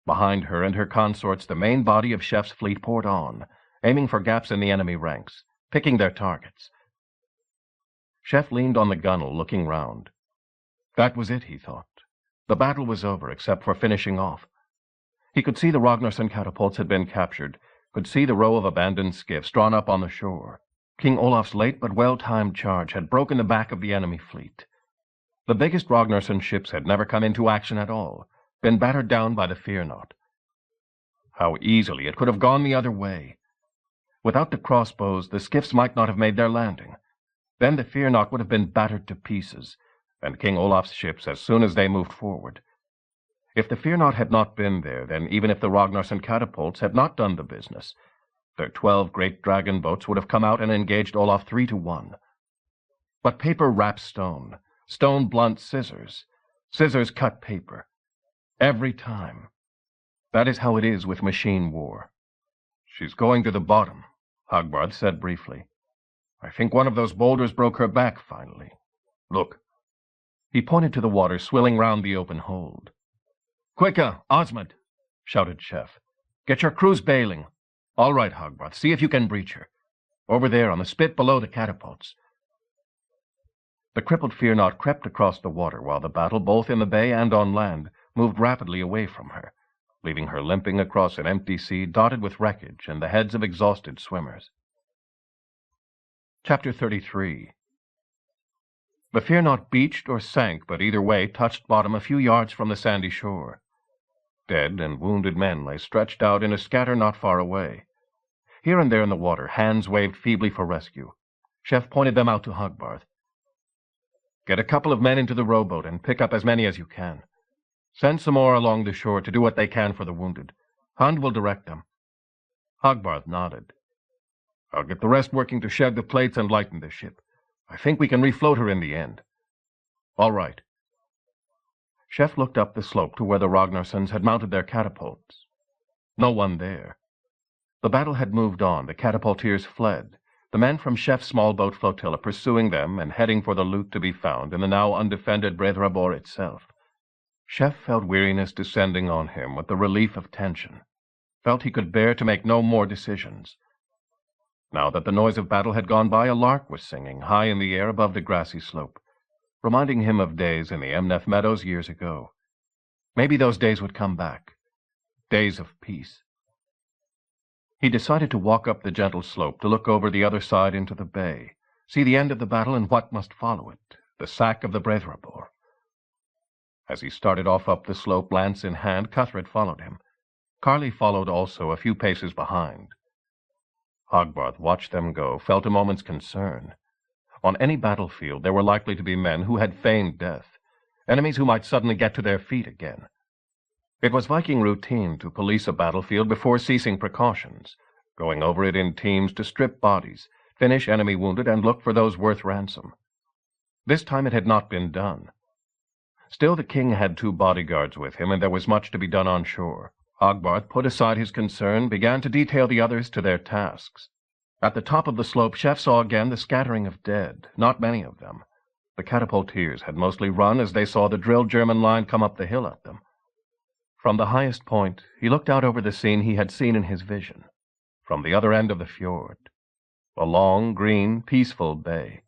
Behind her and her consorts, the main body of Chef's fleet poured on, aiming for gaps in the enemy ranks, picking their targets. Chef leaned on the gunwale, looking round. That was it, he thought. The battle was over, except for finishing off. He could see the Ragnarsson catapults had been captured, could see the row of abandoned skiffs drawn up on the shore. King Olaf's late but well-timed charge had broken the back of the enemy fleet. The biggest Ragnarsson ships had never come into action at all, been battered down by the Fear Not. How easily it could have gone the other way. Without the crossbows, the skiffs might not have made their landing. Then the Fear Not would have been battered to pieces, and King Olaf's ships as soon as they moved forward. If the Fear Not had not been there, then even if the Ragnarsson catapults had not done the business, their 12 great dragon boats would have come out and engaged Olaf 3-1. But paper wraps stone, stone blunts scissors, scissors cut paper. Every time. That is how it is with machine war. She's going to the bottom, Hagbarth said briefly. I think one of those boulders broke her back finally. Look. He pointed to the water swilling round the open hold. Quicker, Osmond, shouted Chef. Get your crews bailing. All right, Hagbarth, see if you can breach her. Over there on the spit below the catapults. The crippled Fear Not crept across the water while the battle, both in the bay and on land, moved rapidly away from her, leaving her limping across an empty sea dotted with wreckage and the heads of exhausted swimmers. Chapter 33. The Fear Not beached or sank, but either way touched bottom a few yards from the sandy shore. Dead and wounded men lay stretched out in a scatter not far away. Here and there in the water, hands waved feebly for rescue. Chef pointed them out to Hagbarth. Get a couple of men into the rowboat and pick up as many as you can. Send some more along the shore to do what they can for the wounded. Hund will direct them. Hogbarth nodded. I'll get the rest working to shed the plates and lighten the ship. I think we can refloat her in the end. All right. Chef looked up the slope to where the Ragnarssons had mounted their catapults. No one there. The battle had moved on. The catapulteers fled, the men from Chef's small boat flotilla pursuing them and heading for the loot to be found in the now undefended Breiðabor itself. Chef felt weariness descending on him with the relief of tension, felt he could bear to make no more decisions. Now that the noise of battle had gone by, a lark was singing high in the air above the grassy slope, reminding him of days in the Emnef meadows years ago. Maybe those days would come back, days of peace. He decided to walk up the gentle slope to look over the other side into the bay, see the end of the battle and what must follow it, the sack of the Breiðabor. As he started off up the slope, lance in hand, Cuthred followed him. Carly followed also a few paces behind. Hogbarth watched them go, felt a moment's concern. On any battlefield there were likely to be men who had feigned death, enemies who might suddenly get to their feet again. It was Viking routine to police a battlefield before ceasing precautions, going over it in teams to strip bodies, finish enemy wounded, and look for those worth ransom. This time it had not been done. Still, the king had 2 bodyguards with him, and there was much to be done on shore. Hogbarth put aside his concern, began to detail the others to their tasks. At the top of the slope, Chef saw again the scattering of dead, not many of them. The catapulteers had mostly run as they saw the drilled German line come up the hill at them. From the highest point, he looked out over the scene he had seen in his vision, from the other end of the fjord, a long, green, peaceful bay.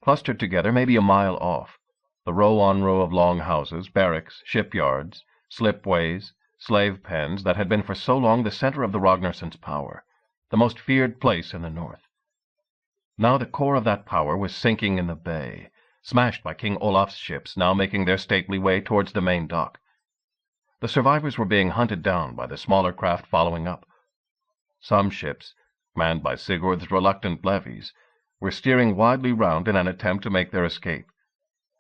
Clustered together, maybe a mile off, the row on row of long houses, barracks, shipyards, slipways, slave pens that had been for so long the center of the Ragnarssons' power, the most feared place in the north. Now the core of that power was sinking in the bay, smashed by King Olaf's ships now making their stately way towards the main dock. The survivors were being hunted down by the smaller craft following up. Some ships, manned by Sigurd's reluctant levies, were steering widely round in an attempt to make their escape.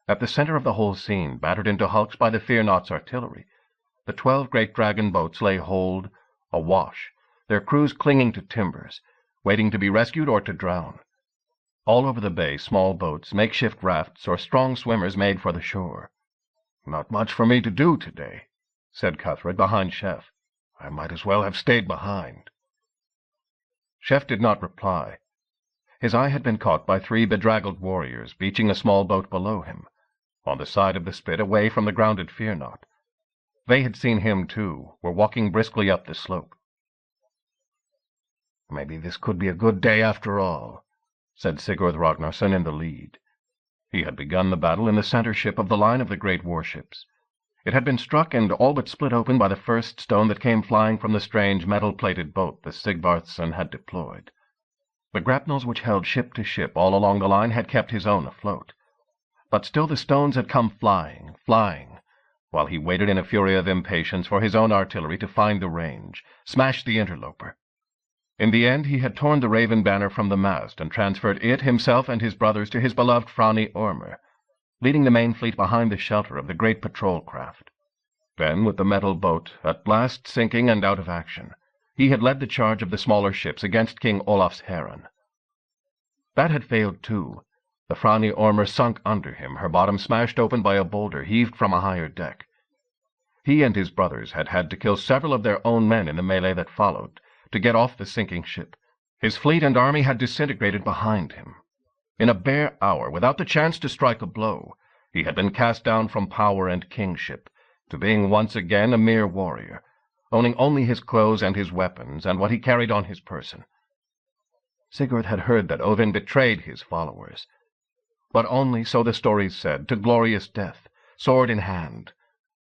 At the center of the whole scene, battered into hulks by the Fear-Nought's artillery, the 12 great dragon boats lay holed, awash, their crews clinging to timbers, waiting to be rescued or to drown. All over the bay, small boats, makeshift rafts, or strong swimmers made for the shore. "Not much for me to do today," said Cuthred behind Chef. "I might as well have stayed behind." Chef did not reply. His eye had been caught by 3 bedraggled warriors beaching a small boat below him, on the side of the spit away from the grounded Fear-Nought. They had seen him too, were walking briskly up the slope. "Maybe this could be a good day after all," said Sigurd Ragnarsson in the lead. He had begun the battle in the center ship of the line of the great warships. It had been struck and all but split open by the first stone that came flying from the strange metal-plated boat the Sigvardsson had deployed. The grapnels which held ship to ship all along the line had kept his own afloat. But still the stones had come flying, while he waited in a fury of impatience for his own artillery to find the range, smash the interloper. In the end he had torn the Raven banner from the mast and transferred it, himself, and his brothers to his beloved Frani Ormur, leading the main fleet behind the shelter of the great patrol craft. Then, with the metal boat at last sinking and out of action, he had led the charge of the smaller ships against King Olaf's heron. That had failed too. The Frani Ormur sunk under him, her bottom smashed open by a boulder heaved from a higher deck. He and his brothers had had to kill several of their own men in the melee that followed, to get off the sinking ship. His fleet and army had disintegrated behind him. In a bare hour, without the chance to strike a blow, he had been cast down from power and kingship to being once again a mere warrior, owning only his clothes and his weapons and what he carried on his person. Sigurd had heard that Odin betrayed his followers, but only, so the stories said, to glorious death, sword in hand,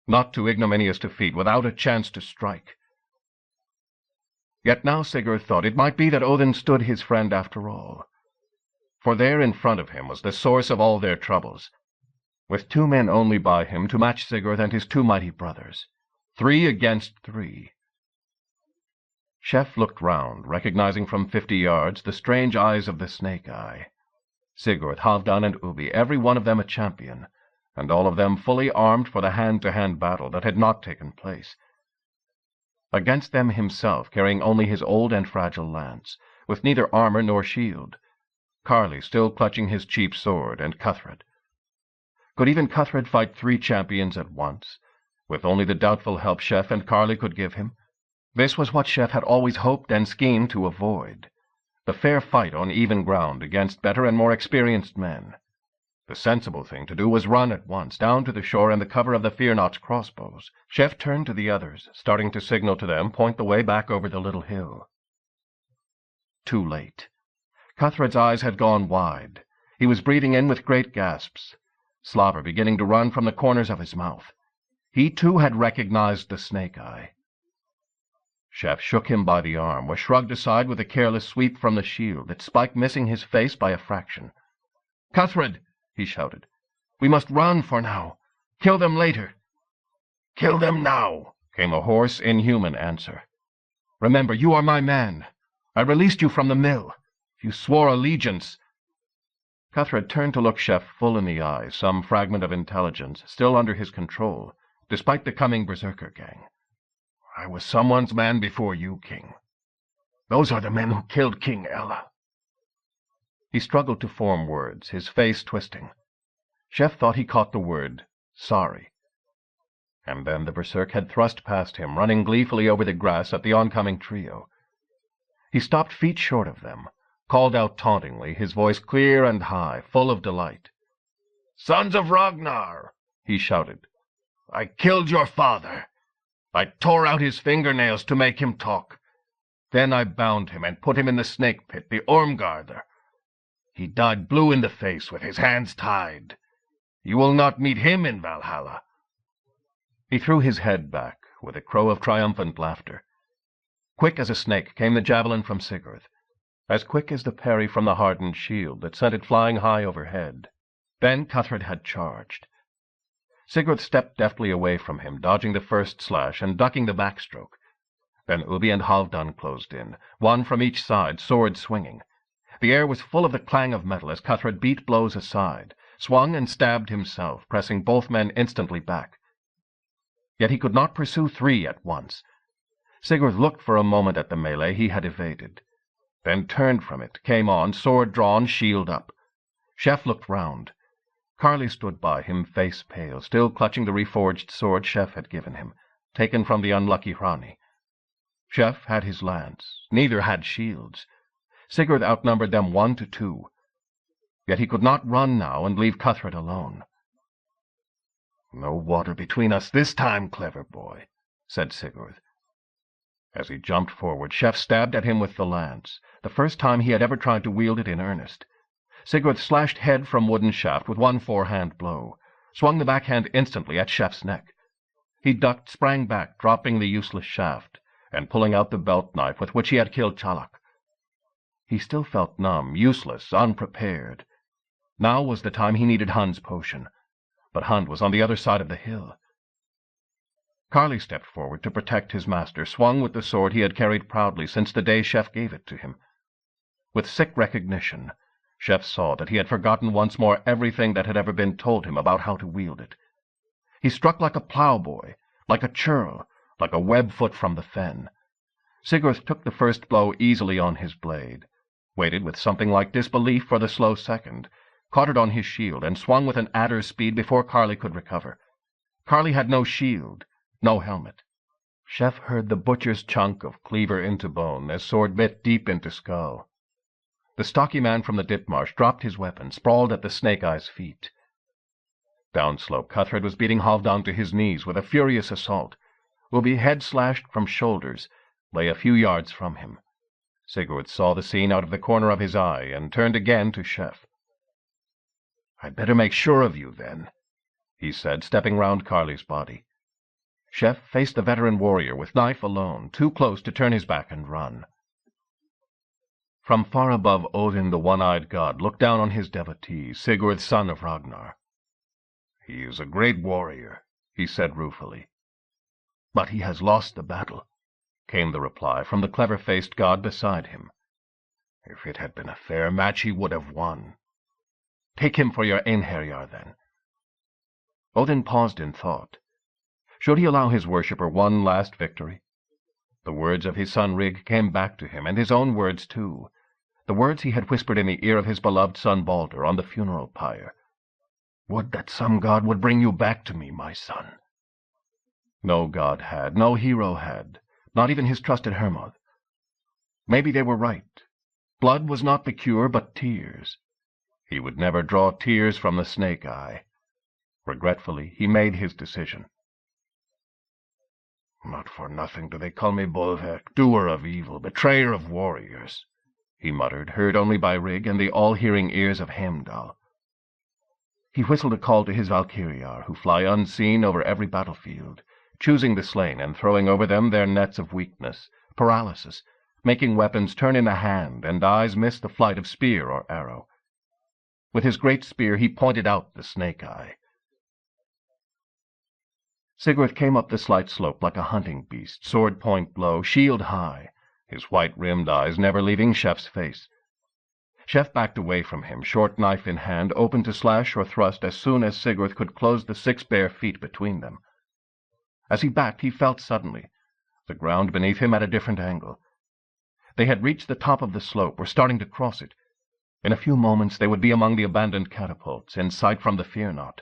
not to ignominious defeat without a chance to strike. Yet now Sigurd thought it might be that Odin stood his friend after all. For there in front of him was the source of all their troubles, with 2 men only by him to match Sigurd and his 2 mighty brothers, 3 against 3. Chef looked round, recognizing from 50 yards the strange eyes of the Snake Eye. Sigurd, Halfdan, and Ubi, every one of them a champion, and all of them fully armed for the hand-to-hand battle that had not taken place. Against them himself, carrying only his old and fragile lance, with neither armor nor shield, Carly still clutching his cheap sword, and Cuthred. Could even Cuthred fight 3 champions at once, with only the doubtful help Chef and Carly could give him? This was what Chef had always hoped and schemed to avoid, the fair fight on even ground against better and more experienced men. The sensible thing to do was run at once, down to the shore and the cover of the Fear-Not's crossbows. Chef turned to the others, starting to signal to them, point the way back over the little hill. Too late. Cuthred's eyes had gone wide. He was breathing in with great gasps, slaver beginning to run from the corners of his mouth. He too had recognized the snake-eye. Chef shook him by the arm, was shrugged aside with a careless sweep from the shield, its spike missing his face by a fraction. "Cuthred!" he shouted. "We must run for now. Kill them later." "Kill them now," came a hoarse, inhuman answer. "Remember, you are my man. I released you from the mill. You swore allegiance." Cuthred turned to look Chef full in the eye, some fragment of intelligence still under his control, despite the coming berserker gang. "I was someone's man before you, King. Those are the men who killed King Ella." He struggled to form words, his face twisting. Chef thought he caught the word, sorry. And then the berserk had thrust past him, running gleefully over the grass at the oncoming trio. He stopped feet short of them, called out tauntingly, his voice clear and high, full of delight. "Sons of Ragnar!" he shouted. "I killed your father. I tore out his fingernails to make him talk. Then I bound him and put him in the snake pit, the Ormgarder. He died blue in the face with his hands tied. You will not meet him in Valhalla." He threw his head back with a crow of triumphant laughter. Quick as a snake came the javelin from Sigurd, as quick as the parry from the hardened shield that sent it flying high overhead. Then Cuthred had charged. Sigurd stepped deftly away from him, dodging the first slash and ducking the backstroke. Then Ubi and Halfdan closed in, one from each side, sword swinging. The air was full of the clang of metal as Cuthred beat blows aside, swung and stabbed himself, pressing both men instantly back. Yet he could not pursue 3 at once. Sigurd looked for a moment at the melee he had evaded, then turned from it, came on, sword drawn, shield up. Chef looked round. Carly stood by him, face pale, still clutching the reforged sword Chef had given him, taken from the unlucky Hrani. Chef had his lance. Neither had shields. Sigurd outnumbered them 1 to 2. Yet he could not run now and leave Cuthred alone. "No water between us this time, clever boy," said Sigurd. As he jumped forward, Chef stabbed at him with the lance, the first time he had ever tried to wield it in earnest. Sigurd slashed head from wooden shaft with one forehand blow, swung the backhand instantly at Chef's neck. He ducked, sprang back, dropping the useless shaft, and pulling out the belt knife with which he had killed Chalak. He still felt numb, useless, unprepared. Now was the time he needed Hund's potion, but Hund was on the other side of the hill. Carly stepped forward to protect his master, swung with the sword he had carried proudly since the day Chef gave it to him. With sick recognition, Chef saw that he had forgotten once more everything that had ever been told him about how to wield it. He struck like a ploughboy, like a churl, like a web-foot from the fen. Sigurd took the first blow easily on his blade, waited with something like disbelief for the slow second, caught it on his shield, and swung with an adder's speed before Carly could recover. Carly had no shield, no helmet. Chef heard the butcher's chunk of cleaver into bone as sword bit deep into skull. The stocky man from the dipmarsh dropped his weapon, sprawled at the snake-eye's feet. Downslope, Cuthred was beating Halfdan to his knees with a furious assault. Ubi, head slashed from shoulders, lay a few yards from him. Sigurd saw the scene out of the corner of his eye and turned again to Chef. "I'd better make sure of you, then," he said, stepping round Carly's body. Chef faced the veteran warrior with knife alone, too close to turn his back and run. From far above, Odin, the one-eyed god, looked down on his devotee, Sigurd, son of Ragnar. "He is a great warrior," he said ruefully. "But he has lost the battle," came the reply from the clever-faced god beside him. "If it had been a fair match, he would have won. Take him for your Einherjar, then." Odin paused in thought. Should he allow his worshipper one last victory? The words of his son Rig came back to him, and his own words too, the words he had whispered in the ear of his beloved son Balder on the funeral pyre. "Would that some god would bring you back to me, my son." No god had, no hero had, not even his trusted Hermod. Maybe they were right. Blood was not the cure, but tears. He would never draw tears from the snake eye. Regretfully, he made his decision. "Not for nothing do they call me Bolverk, doer of evil, betrayer of warriors," he muttered, heard only by Rig and the all-hearing ears of Heimdall. He whistled a call to his Valkyriar, who fly unseen over every battlefield, choosing the slain and throwing over them their nets of weakness, paralysis, making weapons turn in the hand and eyes miss the flight of spear or arrow. With his great spear he pointed out the snake eye. Sigurd came up the slight slope like a hunting beast, sword point low, shield high, his white-rimmed eyes never leaving Shef's face. Shef backed away from him, short knife in hand, open to slash or thrust as soon as Sigurd could close the 6 bare feet between them. As he backed, he felt suddenly the ground beneath him at a different angle. They had reached the top of the slope, were starting to cross it. In a few moments they would be among the abandoned catapults, in sight from the Fear-Knot.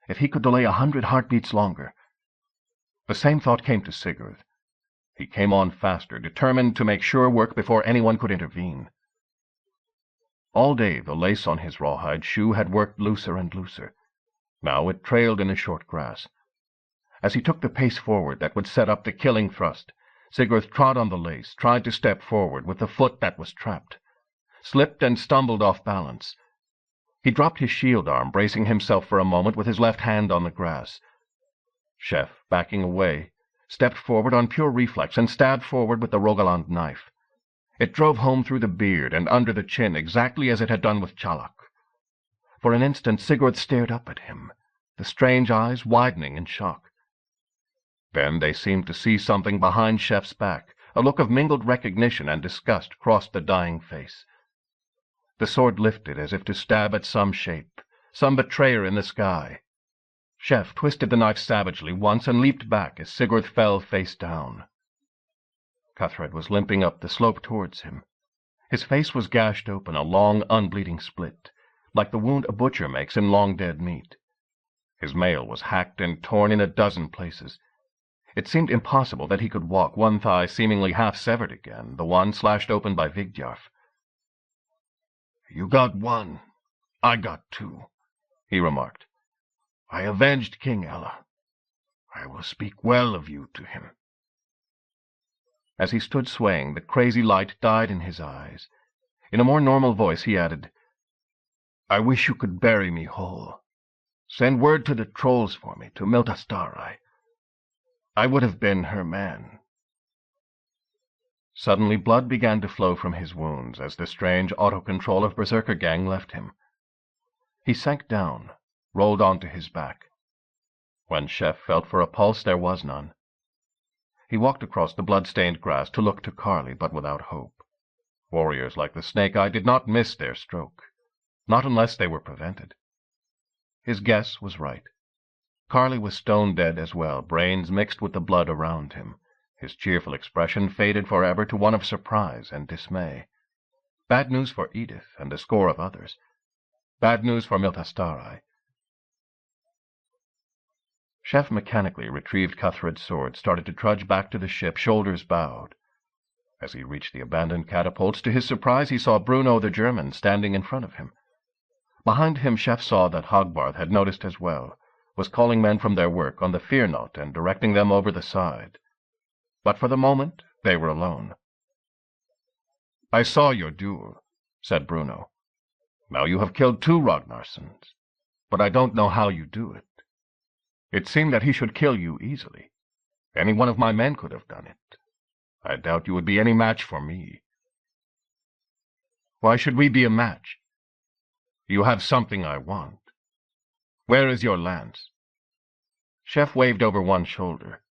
If he could delay 100 heartbeats longer. The same thought came to Sigurd. He came on faster, determined to make sure work before anyone could intervene. All day the lace on his rawhide shoe had worked looser and looser. Now it trailed in the short grass. As he took the pace forward that would set up the killing thrust, Sigurd trod on the lace, tried to step forward with the foot that was trapped, slipped and stumbled off balance. He dropped his shield arm, bracing himself for a moment with his left hand on the grass. Shef, backing away, stepped forward on pure reflex and stabbed forward with the Rogaland knife. It drove home through the beard and under the chin, exactly as it had done with Chalak. For an instant Sigurd stared up at him, the strange eyes widening in shock. Then they seemed to see something behind Shef's back. A look of mingled recognition and disgust crossed the dying face. The sword lifted as if to stab at some shape, some betrayer in the sky. Shef twisted the knife savagely once and leaped back as Sigurd fell face down. Cuthred was limping up the slope towards him. His face was gashed open, a long, unbleeding split, like the wound a butcher makes in long-dead meat. His mail was hacked and torn in a dozen places. It seemed impossible that he could walk, one thigh seemingly half-severed again, the one slashed open by Vigdjarf. "You got one, I got 2, he remarked. "I avenged King Ella. I will speak well of you to him." As he stood swaying, the crazy light died in his eyes. In a more normal voice he added, "I wish you could bury me whole. Send word to the trolls for me, to Miltastarai. I would have been her man." Suddenly blood began to flow from his wounds as the strange auto-control of Berserker Gang left him. He sank down, rolled onto his back. When Shef felt for a pulse, there was none. He walked across the blood-stained grass to look to Carly, but without hope. Warriors like the Snake Eye did not miss their stroke, not unless they were prevented. His guess was right. Carly was stone-dead as well, brains mixed with the blood around him. His cheerful expression faded forever to one of surprise and dismay. Bad news for Edith and a score of others. Bad news for Miltastarai. Shef mechanically retrieved Cuthred's sword, started to trudge back to the ship, shoulders bowed. As he reached the abandoned catapults, to his surprise he saw Bruno the German standing in front of him. Behind him Shef saw that Hogbarth had noticed as well, was calling men from their work on the Fear-Knot and directing them over the side. But for the moment they were alone. "I saw your duel," said Bruno. "Now you have killed 2 Ragnarsons, but I don't know how you do it. It seemed that he should kill you easily. Any one of my men could have done it. I doubt you would be any match for me." "Why should we be a match?" "You have something I want. Where is your lance?" Shef waved over one shoulder.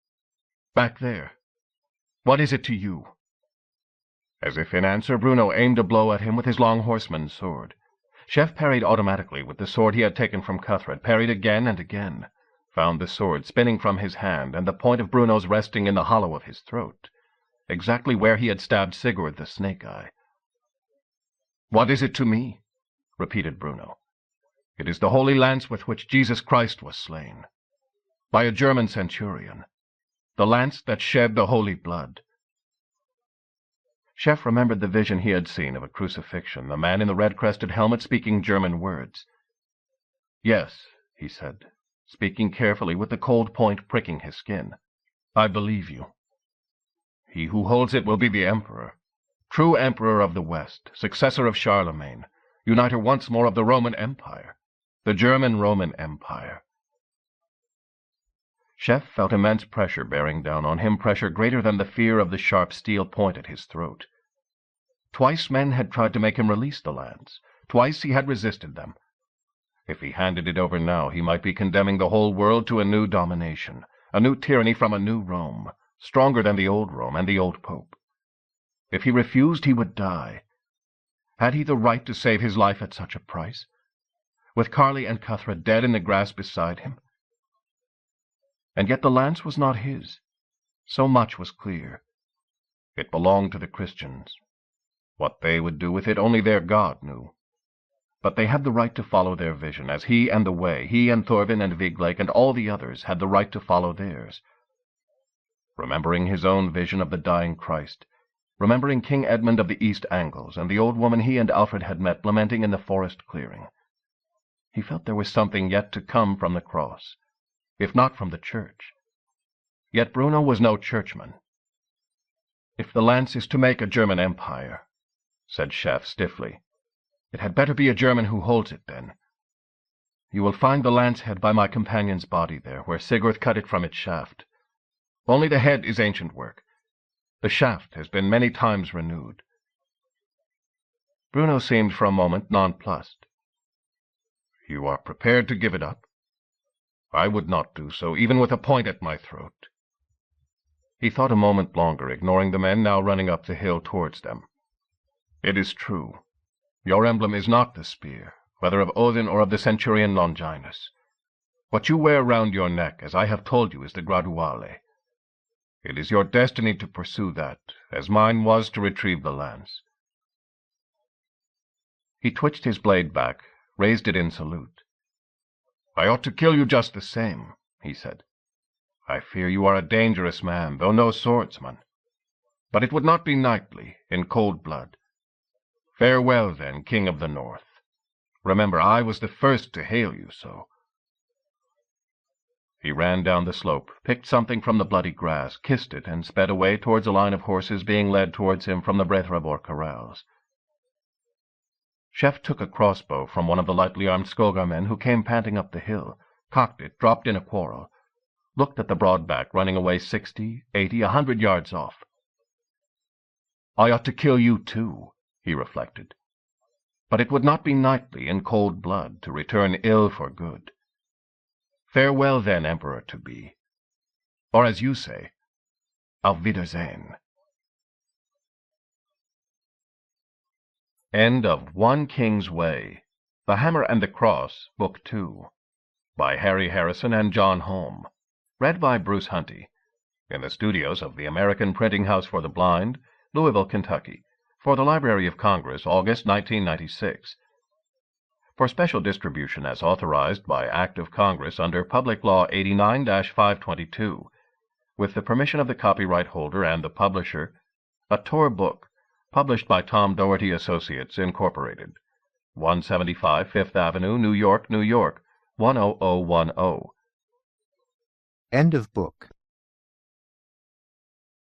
"Back there. What is it to you?" As if in answer, Bruno aimed a blow at him with his long horseman's sword. Chef parried automatically with the sword he had taken from Cuthred, parried again and again, found the sword spinning from his hand and the point of Bruno's resting in the hollow of his throat, exactly where he had stabbed Sigurd the Snake-Eye. "What is it to me?" repeated Bruno. "It is the holy lance with which Jesus Christ was slain, by a German centurion, the lance that shed the holy blood." Chef remembered the vision he had seen of a crucifixion, the man in the red-crested helmet speaking German words. "Yes," he said, speaking carefully with the cold point pricking his skin. "I believe you. He who holds it will be the Emperor, true Emperor of the West, successor of Charlemagne, uniter once more of the Roman Empire, the German Roman Empire." Chef felt immense pressure bearing down on him, pressure greater than the fear of the sharp steel point at his throat. Twice men had tried to make him release the lance. Twice he had resisted them. If he handed it over now, he might be condemning the whole world to a new domination, a new tyranny from a new Rome, stronger than the old Rome and the old Pope. If he refused, he would die. Had he the right to save his life at such a price, with Carly and Cuthred dead in the grass beside him? And yet the lance was not his. So much was clear. It belonged to the Christians. What they would do with it, only their God knew. But they had the right to follow their vision, as he and the Way, he and Thorvin and Viglake and all the others had the right to follow theirs. Remembering his own vision of the dying Christ, remembering King Edmund of the East Angles and the old woman he and Alfred had met lamenting in the forest clearing, he felt there was something yet to come from the cross, if not from the church. Yet Bruno was no churchman. "If the lance is to make a German empire," said Chef stiffly, "it had better be a German who holds it, then. You will find the lance head by my companion's body there, where Sigurd cut it from its shaft. Only the head is ancient work. The shaft has been many times renewed." Bruno seemed for a moment nonplussed. "You are prepared to give it up?" "I would not do so, even with a point at my throat." He thought a moment longer, ignoring the men now running up the hill towards them. "It is true. Your emblem is not the spear, whether of Odin or of the centurion Longinus. What you wear round your neck, as I have told you, is the graduale. It is your destiny to pursue that, as mine was to retrieve the lance." He twitched his blade back, raised it in salute. "I ought to kill you just the same," he said. "I fear you are a dangerous man, though no swordsman. But it would not be knightly, in cold blood. Farewell, then, King of the North. Remember, I was the first to hail you so." He ran down the slope, picked something from the bloody grass, kissed it, and sped away towards a line of horses being led towards him from the Brethrabor corrals. Chef took a crossbow from one of the lightly armed Skolgar men who came panting up the hill, cocked it, dropped in a quarrel, looked at the broad-back running away 60, 80, 100 yards off. "I ought to kill you too," he reflected. "But it would not be knightly, in cold blood, to return ill for good. Farewell, then, Emperor-to-be. Or, as you say, auf Wiedersehen." End of One King's Way, The Hammer and the Cross, Book 2, by Harry Harrison and John Holme. Read by Bruce Huntey, in the studios of the American Printing House for the Blind, Louisville, Kentucky, for the Library of Congress, August 1996. For special distribution as authorized by Act of Congress under Public Law 89-522, with the permission of the copyright holder and the publisher, a Tor book, published by Tom Doherty Associates, Incorporated, 175 Fifth Avenue, New York, New York, 10010. End of book.